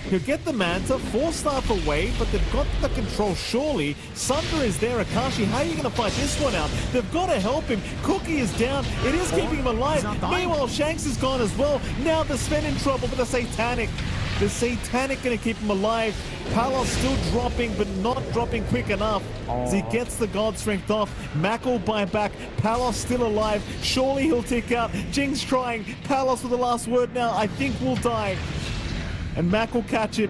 He'll get the Manta, 4-star away, but they've got the control surely. Sunder is there, Akashi. How are you going to fight this one out? They've got to help him. Cookie is down. It is keeping him alive. Meanwhile, Shanks is gone as well. Now the Sven in trouble, but the Satanic. The Satanic going to keep him alive. Palos still dropping, but not dropping quick enough. As he gets the God Strength off. Mac will buy back. Palos still alive. Surely he'll tick out. Jing's trying. Palos with the last word now. I think will die. And Mac will catch it.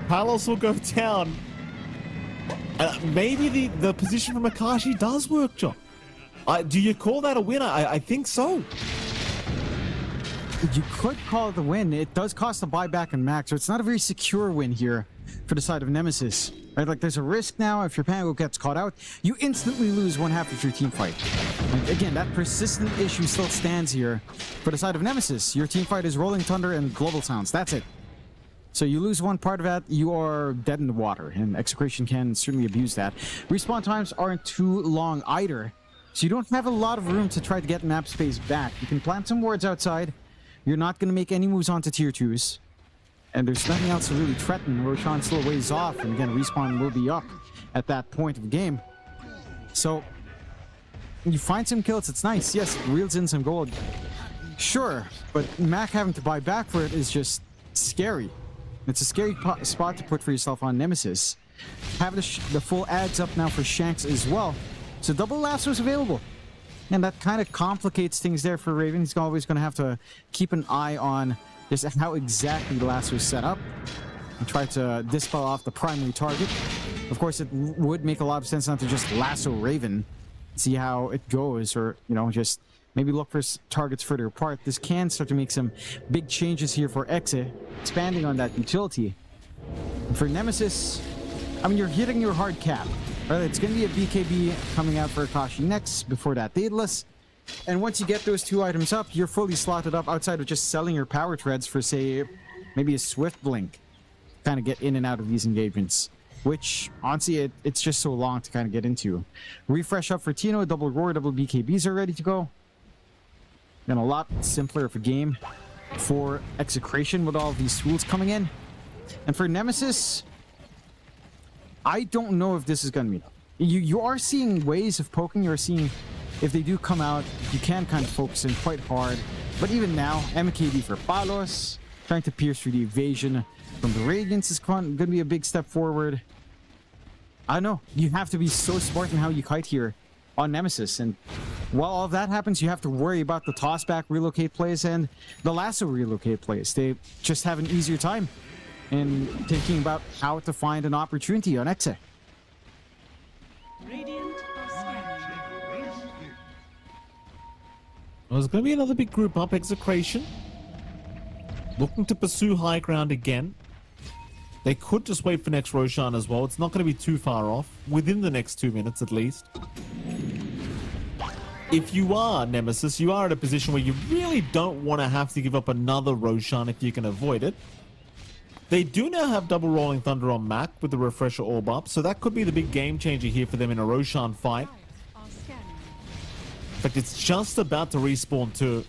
Palos will go down. Maybe the position from Akashi does work, John. Do you call that a winner? I think so. You could call it a win. It does cost a buyback and Mac, so it's not a very secure win here for the side of Nemesis. Right? Like, there's a risk now. If your Pango gets caught out, you instantly lose one half of your team fight. And again, that persistent issue still stands here for the side of Nemesis. Your team fight is Rolling Thunder and Global Sounds. That's it. So you lose one part of that, you are dead in the water, and Execration can certainly abuse that. Respawn times aren't too long either, so you don't have a lot of room to try to get map space back. You can plant some wards outside. You're not going to make any moves onto tier 2s. And there's nothing else to really threaten. Roshan still ways off, and again, Respawn will be up at that point of the game. So, you find some kills, it's nice. Yes, it reels in some gold. Sure, but Mac having to buy back for it is just scary. It's a scary spot to put for yourself on Nemesis. Have the full ads up now for Shanks as well. So double lasso is available. And that kind of complicates things there for Raven. He's always going to have to keep an eye on just how exactly the lasso is set up and try to dispel off the primary target. Of course, it would make a lot of sense not to just lasso Raven, see how it goes, or, you know, just maybe look for targets further apart. This can start to make some big changes here for Exe, expanding on that utility. And for Nemesis, I mean, you're hitting your hard cap. Right? It's going to be a BKB coming out for Akashi next, before that Daedalus. And once you get those 2 items up, you're fully slotted up outside of just selling your power treads for, say, maybe a swift blink. Kind of get in and out of these engagements. Which, honestly, it's just so long to kind of get into. Refresh up for Tino, double roar, double BKBs are ready to go. And a lot simpler of a game for Execration with all of these tools coming in. And for Nemesis, I don't know if this is going to be... You are seeing ways of poking. You're seeing if they do come out, you can kind of focus in quite hard. But even now, MKB for Palos, trying to pierce through the evasion from the Radiance is going to be a big step forward. I don't know. You have to be so smart in how you kite here on Nemesis. And while all of that happens, you have to worry about the tossback relocate plays and the lasso relocate plays. They just have an easier time in thinking about how to find an opportunity on Exe. Radiant are scanning. Well, there's going to be another big group up. Execration looking to pursue high ground again. They could just wait for next Roshan as well. It's not going to be too far off. Within the next 2 minutes at least. If you are Nemesis, you are at a position where you really don't want to have to give up another Roshan if you can avoid it. They do now have double Rolling Thunder on Mac with the Refresher Orb up, so that could be the big game changer here for them in a Roshan fight. Are scanning. In fact, it's just about to respawn too.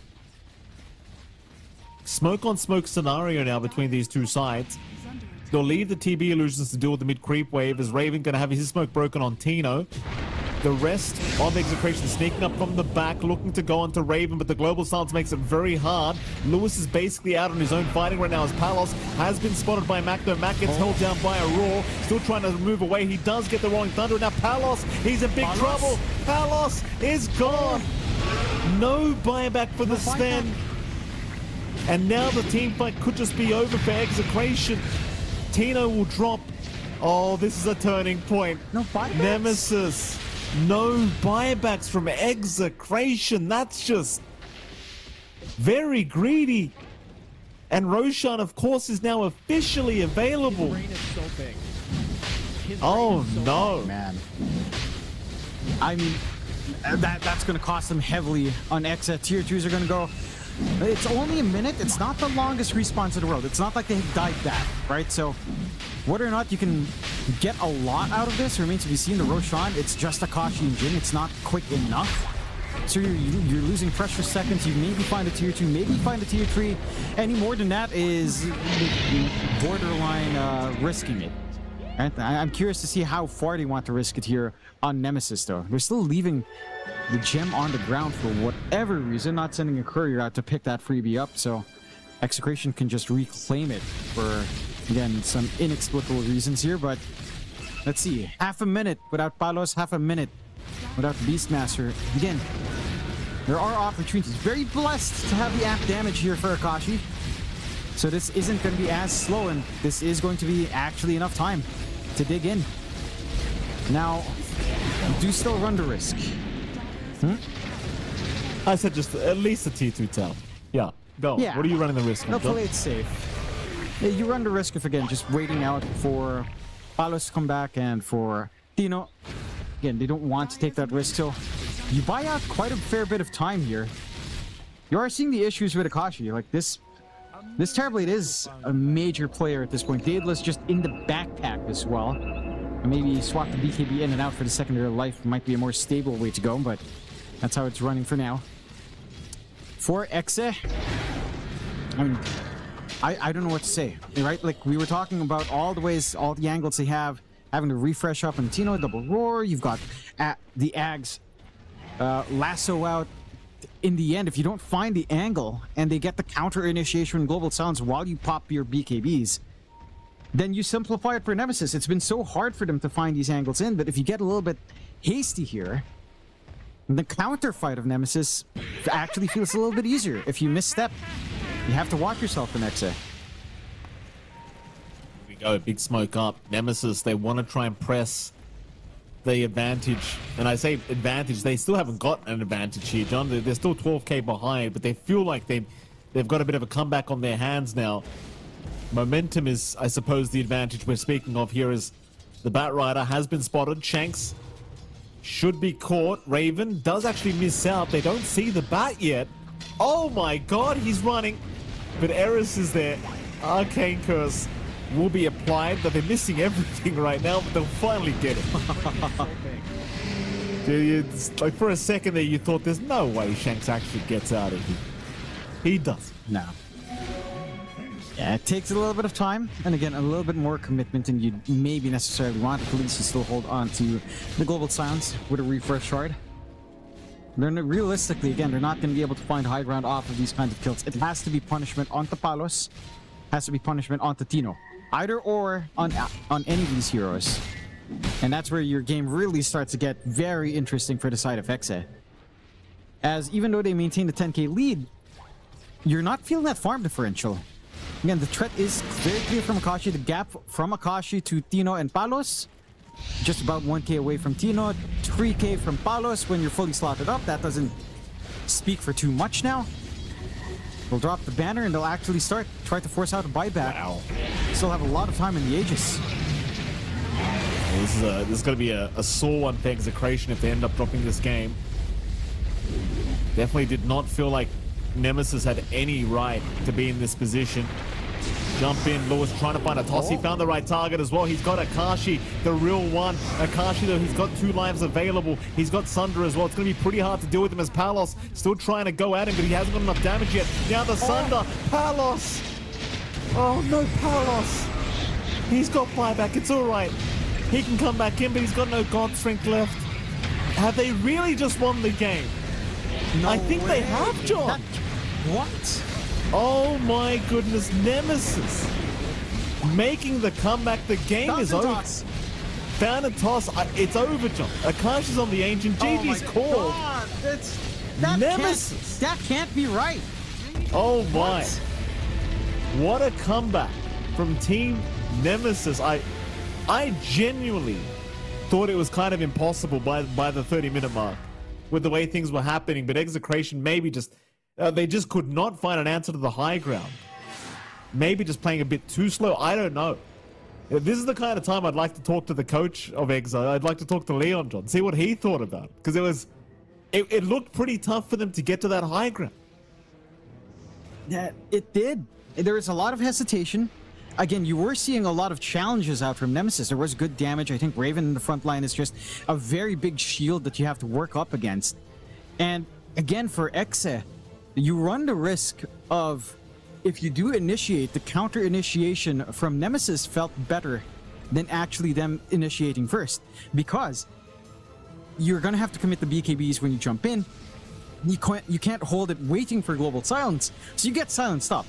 Smoke on smoke scenario now between these two sides. Is under attack. They'll leave the TB illusions to deal with the mid creep wave as Raven going to have his smoke broken on Tino. The rest of Execration sneaking up from the back, looking to go onto Raven, but the global stance makes it very hard. Lewis is basically out on his own fighting right now as Palos has been spotted by Mac, though Mac gets held down by a roar. Still trying to move away. He does get the Rolling Thunder. Now Palos, he's in big trouble. Palos is gone. No buyback for the Sven. And now the team fight could just be over for Execration. Tino will drop. Oh, this is a turning point. No buybacks? Nemesis. No buybacks from Execration. That's just very greedy. And Roshan, of course, is now officially available. His brain is so big. His brain Oh, is so no. big. Man. I mean, that's going to cost them heavily on Exe. Tier 2s are going to go. It's only a minute. It's not the longest respawns in the world. It's not like they died back, right? So whether or not you can get a lot out of this remains to be seen. The Roshan, it's just Akashi and Jin. It's not quick enough. So you're losing precious seconds. You maybe find a tier 2, maybe find a tier 3. Any more than that is borderline risking it. Right? I'm curious to see how far they want to risk it here on Nemesis, though. They're still leaving the gem on the ground for whatever reason, not sending a courier out to pick that freebie up, so Execration can just reclaim it for, again, some inexplicable reasons here, but let's see. Half a minute without Palos, half a minute without the Beastmaster. Again, there are opportunities. Very blessed to have the app damage here for Akashi. So this isn't going to be as slow, and this is going to be actually enough time to dig in. Now, you do still run the risk. I said just at least a tier 2 tell. Yeah, go. Yeah. What are you running the risk on, No, John? play it safe. Yeah, you run the risk of, again, just waiting out for Palos to come back and for Tino. Again, they don't want to take that risk, so you buy out quite a fair bit of time here. You are seeing the issues with Akashi. Like, this Terrorblade is a major player at this point. Daedalus just in the backpack as well. And maybe swap the BKB in and out for the secondary life might be a more stable way to go, but that's how it's running for now. For Exe, I mean, I don't know what to say, right? Like, we were talking about all the ways, all the angles they have, having to refresh up on Tino, double roar. You've got the Ags lasso out. In the end, if you don't find the angle and they get the counter initiation global sounds while you pop your BKBs, then you simplify it for Nemesis. It's been so hard for them to find these angles in, but if you get a little bit hasty here, the counter fight of Nemesis actually feels a little bit easier. If you misstep, you have to watch yourself in Exe. Here we go, big smoke up. Nemesis, they want to try and press the advantage. And I say advantage, they still haven't got an advantage here, John. They're still 12k behind, but they feel like they've got a bit of a comeback on their hands now. Momentum is, I suppose, the advantage we're speaking of here. Is the Bat Rider has been spotted. Shanks should be caught. Raven does actually miss out. They don't see the bat yet. Oh my god, he's running. But Eris is there. Arcane Curse will be applied, but they're missing everything right now, but they'll finally get it. It's like for a second there, you thought there's no way Shanks actually gets out of here. He does. No. Yeah, it takes a little bit of time, and again, a little bit more commitment than you maybe necessarily want. At least you still hold on to the Global Silence with a refresh shard. Realistically, again, they're not going to be able to find high ground off of these kinds of kills. It has to be punishment onto Palos, has to be punishment onto Tino. Either or on any of these heroes. And that's where your game really starts to get very interesting for the side of Exe. As even though they maintain the 10k lead, you're not feeling that farm differential. Again, the threat is very clear from Akashi. The gap from Akashi to Tino and Palos, just about 1k away from Tino, 3k from Palos when you're fully slotted up. That doesn't speak for too much now. They'll drop the banner and they'll actually try to force out a buyback. Wow. Still have a lot of time in the Aegis. This is going to be a sore one for Execration if they end up dropping this game. Definitely did not feel like Nemesis had any right to be in this position. Jump in, Lewis trying to find a toss. He found the right target as well. He's got Akashi, the real one. Akashi, though, he's got 2 lives available. He's got Sunder as well. It's going to be pretty hard to deal with him as Palos still trying to go at him, but he hasn't got enough damage yet. Now the Sunder, Palos. Oh no, Palos. He's got buyback. It's all right. He can come back in, but he's got no God Strength left. Have they really just won the game? No I think way. they have, John. What? Oh my goodness, Nemesis making the comeback. The game is over. Toss. Found a toss. It's over, John. Akashi's on the ancient. GG's called. Nemesis. That can't be right. Oh my. What a comeback from Team Nemesis. I genuinely thought it was kind of impossible by the 30-minute mark with the way things were happening, but Execration maybe just they just could not find an answer to the high ground. Maybe just playing a bit too slow. I don't know. This is the kind of time I'd like to talk to the coach of Exile. I'd like to talk to Leon, John, see what he thought about it. Because it looked pretty tough for them to get to that high ground. Yeah, it did. There was a lot of hesitation. Again, you were seeing a lot of challenges out from Nemesis. There was good damage. I think Raven in the front line is just a very big shield that you have to work up against. And again, for Exe, you run the risk of, if you do initiate, the counter initiation from Nemesis felt better than actually them initiating first. Because you're going to have to commit the BKBs when you jump in. You can't hold it waiting for Global Silence. So you get silenced up.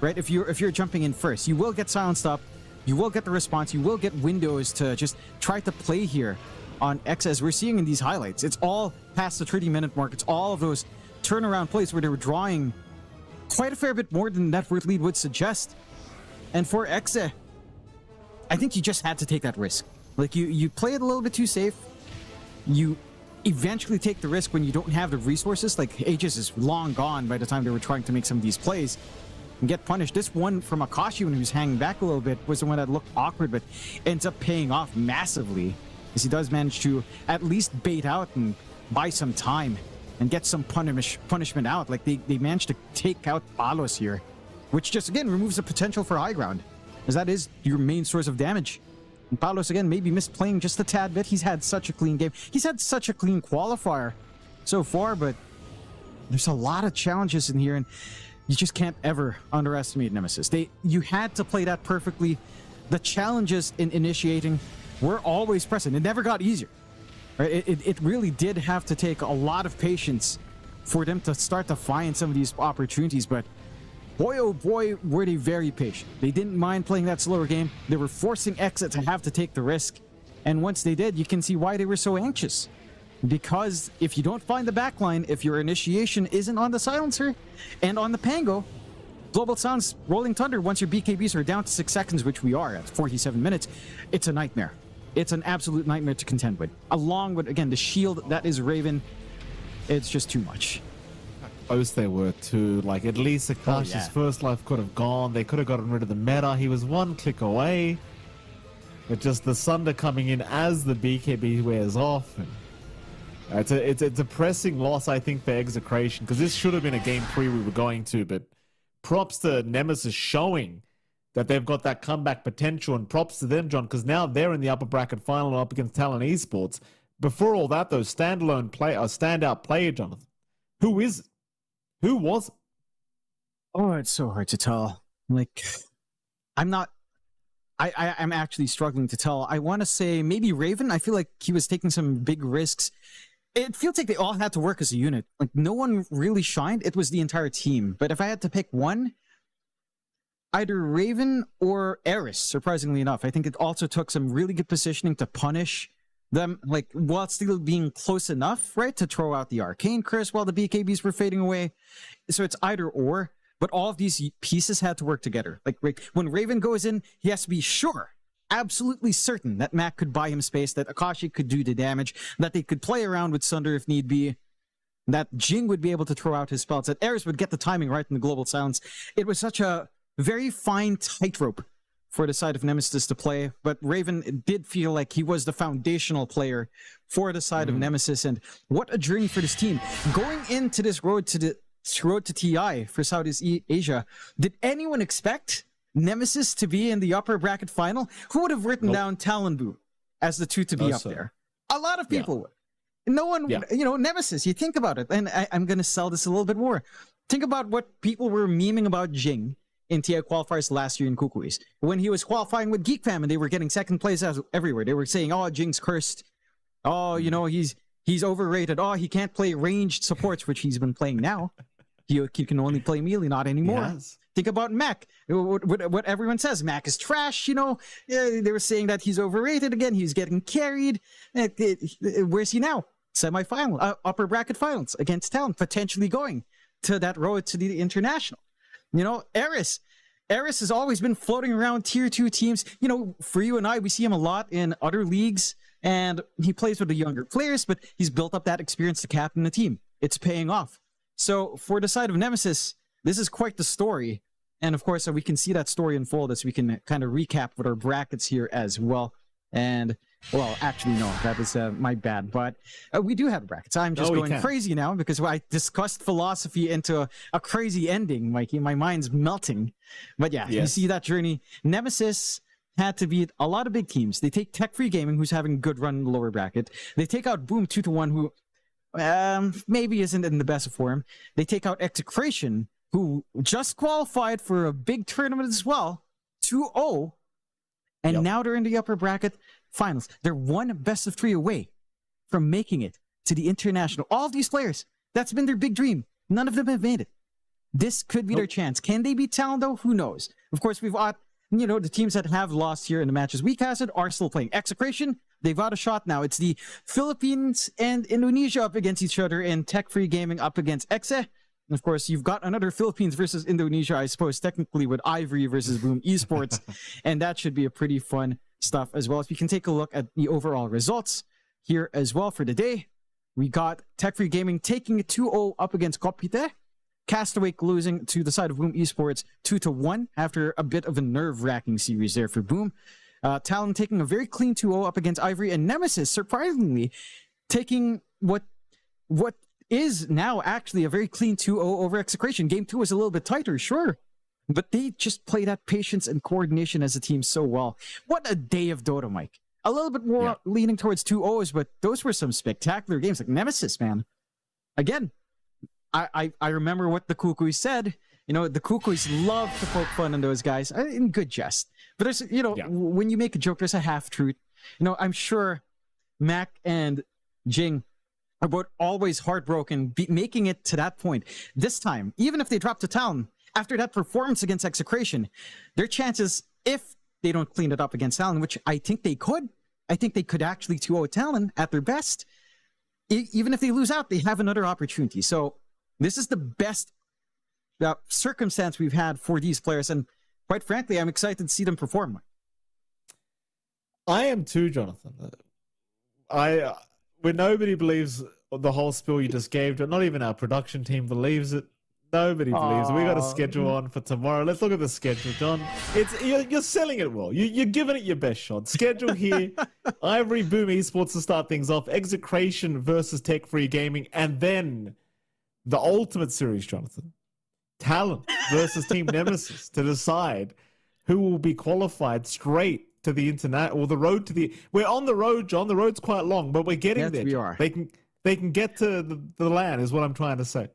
Right? If you're jumping in first, you will get silenced up. You will get the response. You will get windows to just try to play here on X, as we're seeing in these highlights. It's all past the 30-minute mark. It's all of those turnaround plays where they were drawing quite a fair bit more than net worth lead would suggest. And for Exe, I think you just had to take that risk. Like you play it a little bit too safe. You eventually take the risk when you don't have the resources. Like Aegis is long gone by the time they were trying to make some of these plays and get punished. This one from Akashi when he was hanging back a little bit was the one that looked awkward, but ends up paying off massively, as he does manage to at least bait out and buy some time and get some punishment out. Like they managed to take out Palos here, which just again removes the potential for high ground, as that is your main source of damage. And Palos again maybe misplaying just a tad bit. He's had such a clean game. He's had such a clean qualifier so far, but there's a lot of challenges in here, and you just can't ever underestimate Nemesis. You had to play that perfectly. The challenges in initiating were always present. It never got easier. Right? It really did have to take a lot of patience for them to start to find some of these opportunities, but boy oh boy were they very patient. They didn't mind playing that slower game. They were forcing Exit to have to take the risk, and once they did, you can see why they were so anxious. Because if you don't find the backline, if your initiation isn't on the silencer and on the Pango, Global Sounds Rolling Thunder, once your BKBs are down to 6 seconds, which we are at 47 minutes, it's a nightmare. It's an absolute nightmare to contend with. Along with, again, the shield that is Raven, it's just too much. Close they were too. Like, at least Akashi's first life could have gone. They could have gotten rid of the meta. He was one click away. But just the Sunder coming in as the BKB wears off. And It's a depressing loss, I think, for Execration, because this should have been a game 3 we were going to, but props to Nemesis showing that they've got that comeback potential, and props to them, John, because now they're in the upper bracket final up against Talon Esports. Before all that, though, standout player, Jonathan. Who is it? Who was it? Oh, it's so hard to tell. Like, I'm actually struggling to tell. I want to say maybe Raven. I feel like he was taking some big risks. It feels like they all had to work as a unit. Like, no one really shined. It was the entire team. But if I had to pick one, either Raven or Eris, surprisingly enough. I think it also took some really good positioning to punish them, like, while still being close enough, right, to throw out the Arcane Curse while the BKBs were fading away. So it's either or, but all of these pieces had to work together. Like, when Raven goes in, he has to be sure, absolutely certain that Mac could buy him space, that Akashi could do the damage, that they could play around with Sunder if need be, that Jing would be able to throw out his spells, that Eris would get the timing right in the global silence. It was such a very fine tightrope for the side of Nemesis to play, but Raven did feel like he was the foundational player for the side of Nemesis, and what a journey for this team. Going into this road to TI for Southeast Asia, did anyone expect Nemesis to be in the upper bracket final? Who would have written down Talon Boo as the two to be up there? A lot of people would. No one, Nemesis, you think about it, and I'm going to sell this a little bit more. Think about what people were memeing about Jing in TI qualifiers last year in Kukuis. When he was qualifying with Geek Fam and they were getting second place everywhere. They were saying, oh, Jing's cursed. Oh, he's overrated. Oh, he can't play ranged supports, which he's been playing now. He can only play melee, not anymore. Yes. Think about Mac. What everyone says, Mac is trash, They were saying that he's overrated again. He's getting carried. Where's he now? Semi-final, upper bracket finals against Talon, potentially going to that road to the international. Eris has always been floating around tier 2 teams. For you and I, we see him a lot in other leagues, and he plays with the younger players, but he's built up that experience to captain the team. It's paying off. So for the side of Nemesis, this is quite the story. And of course, we can see that story unfold as we can kind of recap with our brackets here as well. And, well, actually, no, that was my bad. But we do have brackets. I'm just going crazy now because I discussed philosophy into a crazy ending, Mikey. My mind's melting. But yeah, You see that journey. Nemesis had to beat a lot of big teams. They take Tech Free Gaming, who's having a good run in the lower bracket. They take out Boom 2-1, who maybe isn't in the best of form. They take out Execration, who just qualified for a big tournament as well, 2-0. And now they're in the upper bracket finals. They're one best of 3 away from making it to the international. All of these players, that's been their big dream. None of them have made it. This could be their chance. Can they beat Talon, though? Who knows? Of course, we've got, the teams that have lost here in the matches we casted are still playing. Execration, they've got a shot now. It's the Philippines and Indonesia up against each other, and Tech Free Gaming up against Exe. And of course, you've got another Philippines versus Indonesia, I suppose, technically with Ivory versus Boom Esports. And that should be a pretty fun stuff as well. If you can take a look at the overall results here as well for the day, we got Tech Free Gaming taking it 2-0 up against Kopite. Castaway losing to the side of Boom Esports 2-1 after a bit of a nerve-wracking series there for Boom. Talon taking a very clean 2-0 up against Ivory, and Nemesis, surprisingly, taking what is now actually a very clean 2-0 over Execration. Game 2 was a little bit tighter, sure, but they just play that patience and coordination as a team so well. What a day of Dota, Mike. A little bit more leaning towards 2-0s, but those were some spectacular games. Like Nemesis, man. Again, I remember what the Kukuis said. The Kukuis love to poke fun on those guys, in good jest. But there's, when you make a joke, there's a half-truth. I'm sure Mac and Jing are both always heartbroken, making it to that point. This time, even if they drop to Talon, after that performance against Execration, their chances, if they don't clean it up against Talon, which I think they could actually 2-0 Talon at their best. Even if they lose out, they have another opportunity. So this is the best circumstance we've had for these players, and quite frankly, I'm excited to see them perform. I am too, Jonathan. When nobody believes the whole spiel you just gave, not even our production team believes it. Nobody believes it. We got a Aw. schedule on for tomorrow. Let's look at the schedule, John. You're selling it well. You're giving it your best shot. Schedule here: Ivory Boom Esports to start things off. Execration versus Tech Free Gaming, and then the ultimate series, Jonathan. Talon versus Team Nemesis to decide who will be qualified straight to the internet or the road to the. We're on the road, John. The road's quite long, but we're getting Yes, there. we are. They can get to the land, is what I'm trying to say.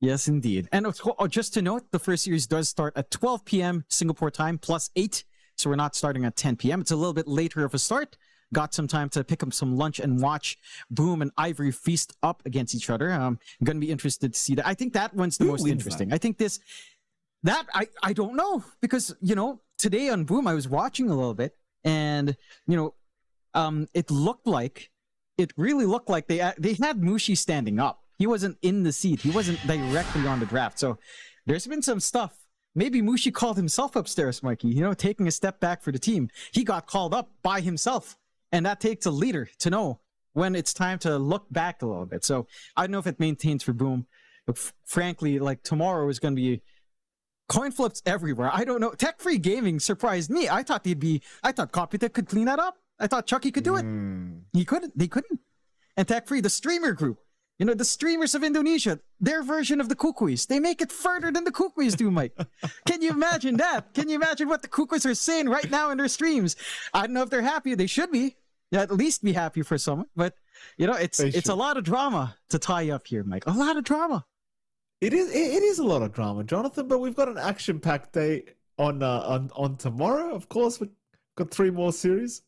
Yes, indeed. And just to note, the first series does start at 12 p.m. Singapore time +8. So we're not starting at 10 p.m. It's a little bit later of a start. Got some time to pick up some lunch and watch Boom and Ivory feast up against each other. I'm going to be interested to see that. I think that one's the Who most wins interesting. that? I think I don't know, because, today on Boom, I was watching a little bit, and, it really looked like they had Mushi standing up. He wasn't in the seat. He wasn't directly on the draft. So there's been some stuff. Maybe Mushi called himself upstairs, Mikey, taking a step back for the team. He got called up by himself. And that takes a leader to know when it's time to look back a little bit. So I don't know if it maintains for Boom. But frankly, like, tomorrow is going to be coin flips everywhere. I don't know. Tech Free Gaming surprised me. I thought Copytech could clean that up. I thought Chucky could do it. He couldn't. They couldn't. And Tech Free, the streamer group, the streamers of Indonesia, their version of the Kukuis, they make it further than the Kukuis do, Mike. Can you imagine that? Can you imagine what the Kukuis are saying right now in their streams? I don't know if they're happy. They should be. At least be happy for someone. But, it's a lot of drama to tie up here, Mike. A lot of drama. It is a lot of drama, Jonathan, but we've got an action-packed day on tomorrow. Of course, we've got 3 more series.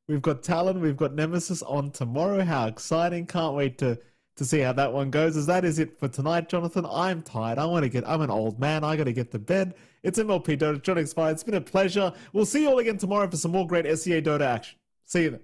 We've got Talon, we've got Nemesis on tomorrow. How exciting. Can't wait to see how that one goes. As that is it for tonight, Jonathan. I'm tired. I'm an old man. I got to get to bed. It's MLP Dota, John X5. It's been a pleasure. We'll see you all again tomorrow for some more great SEA Dota action. See you then.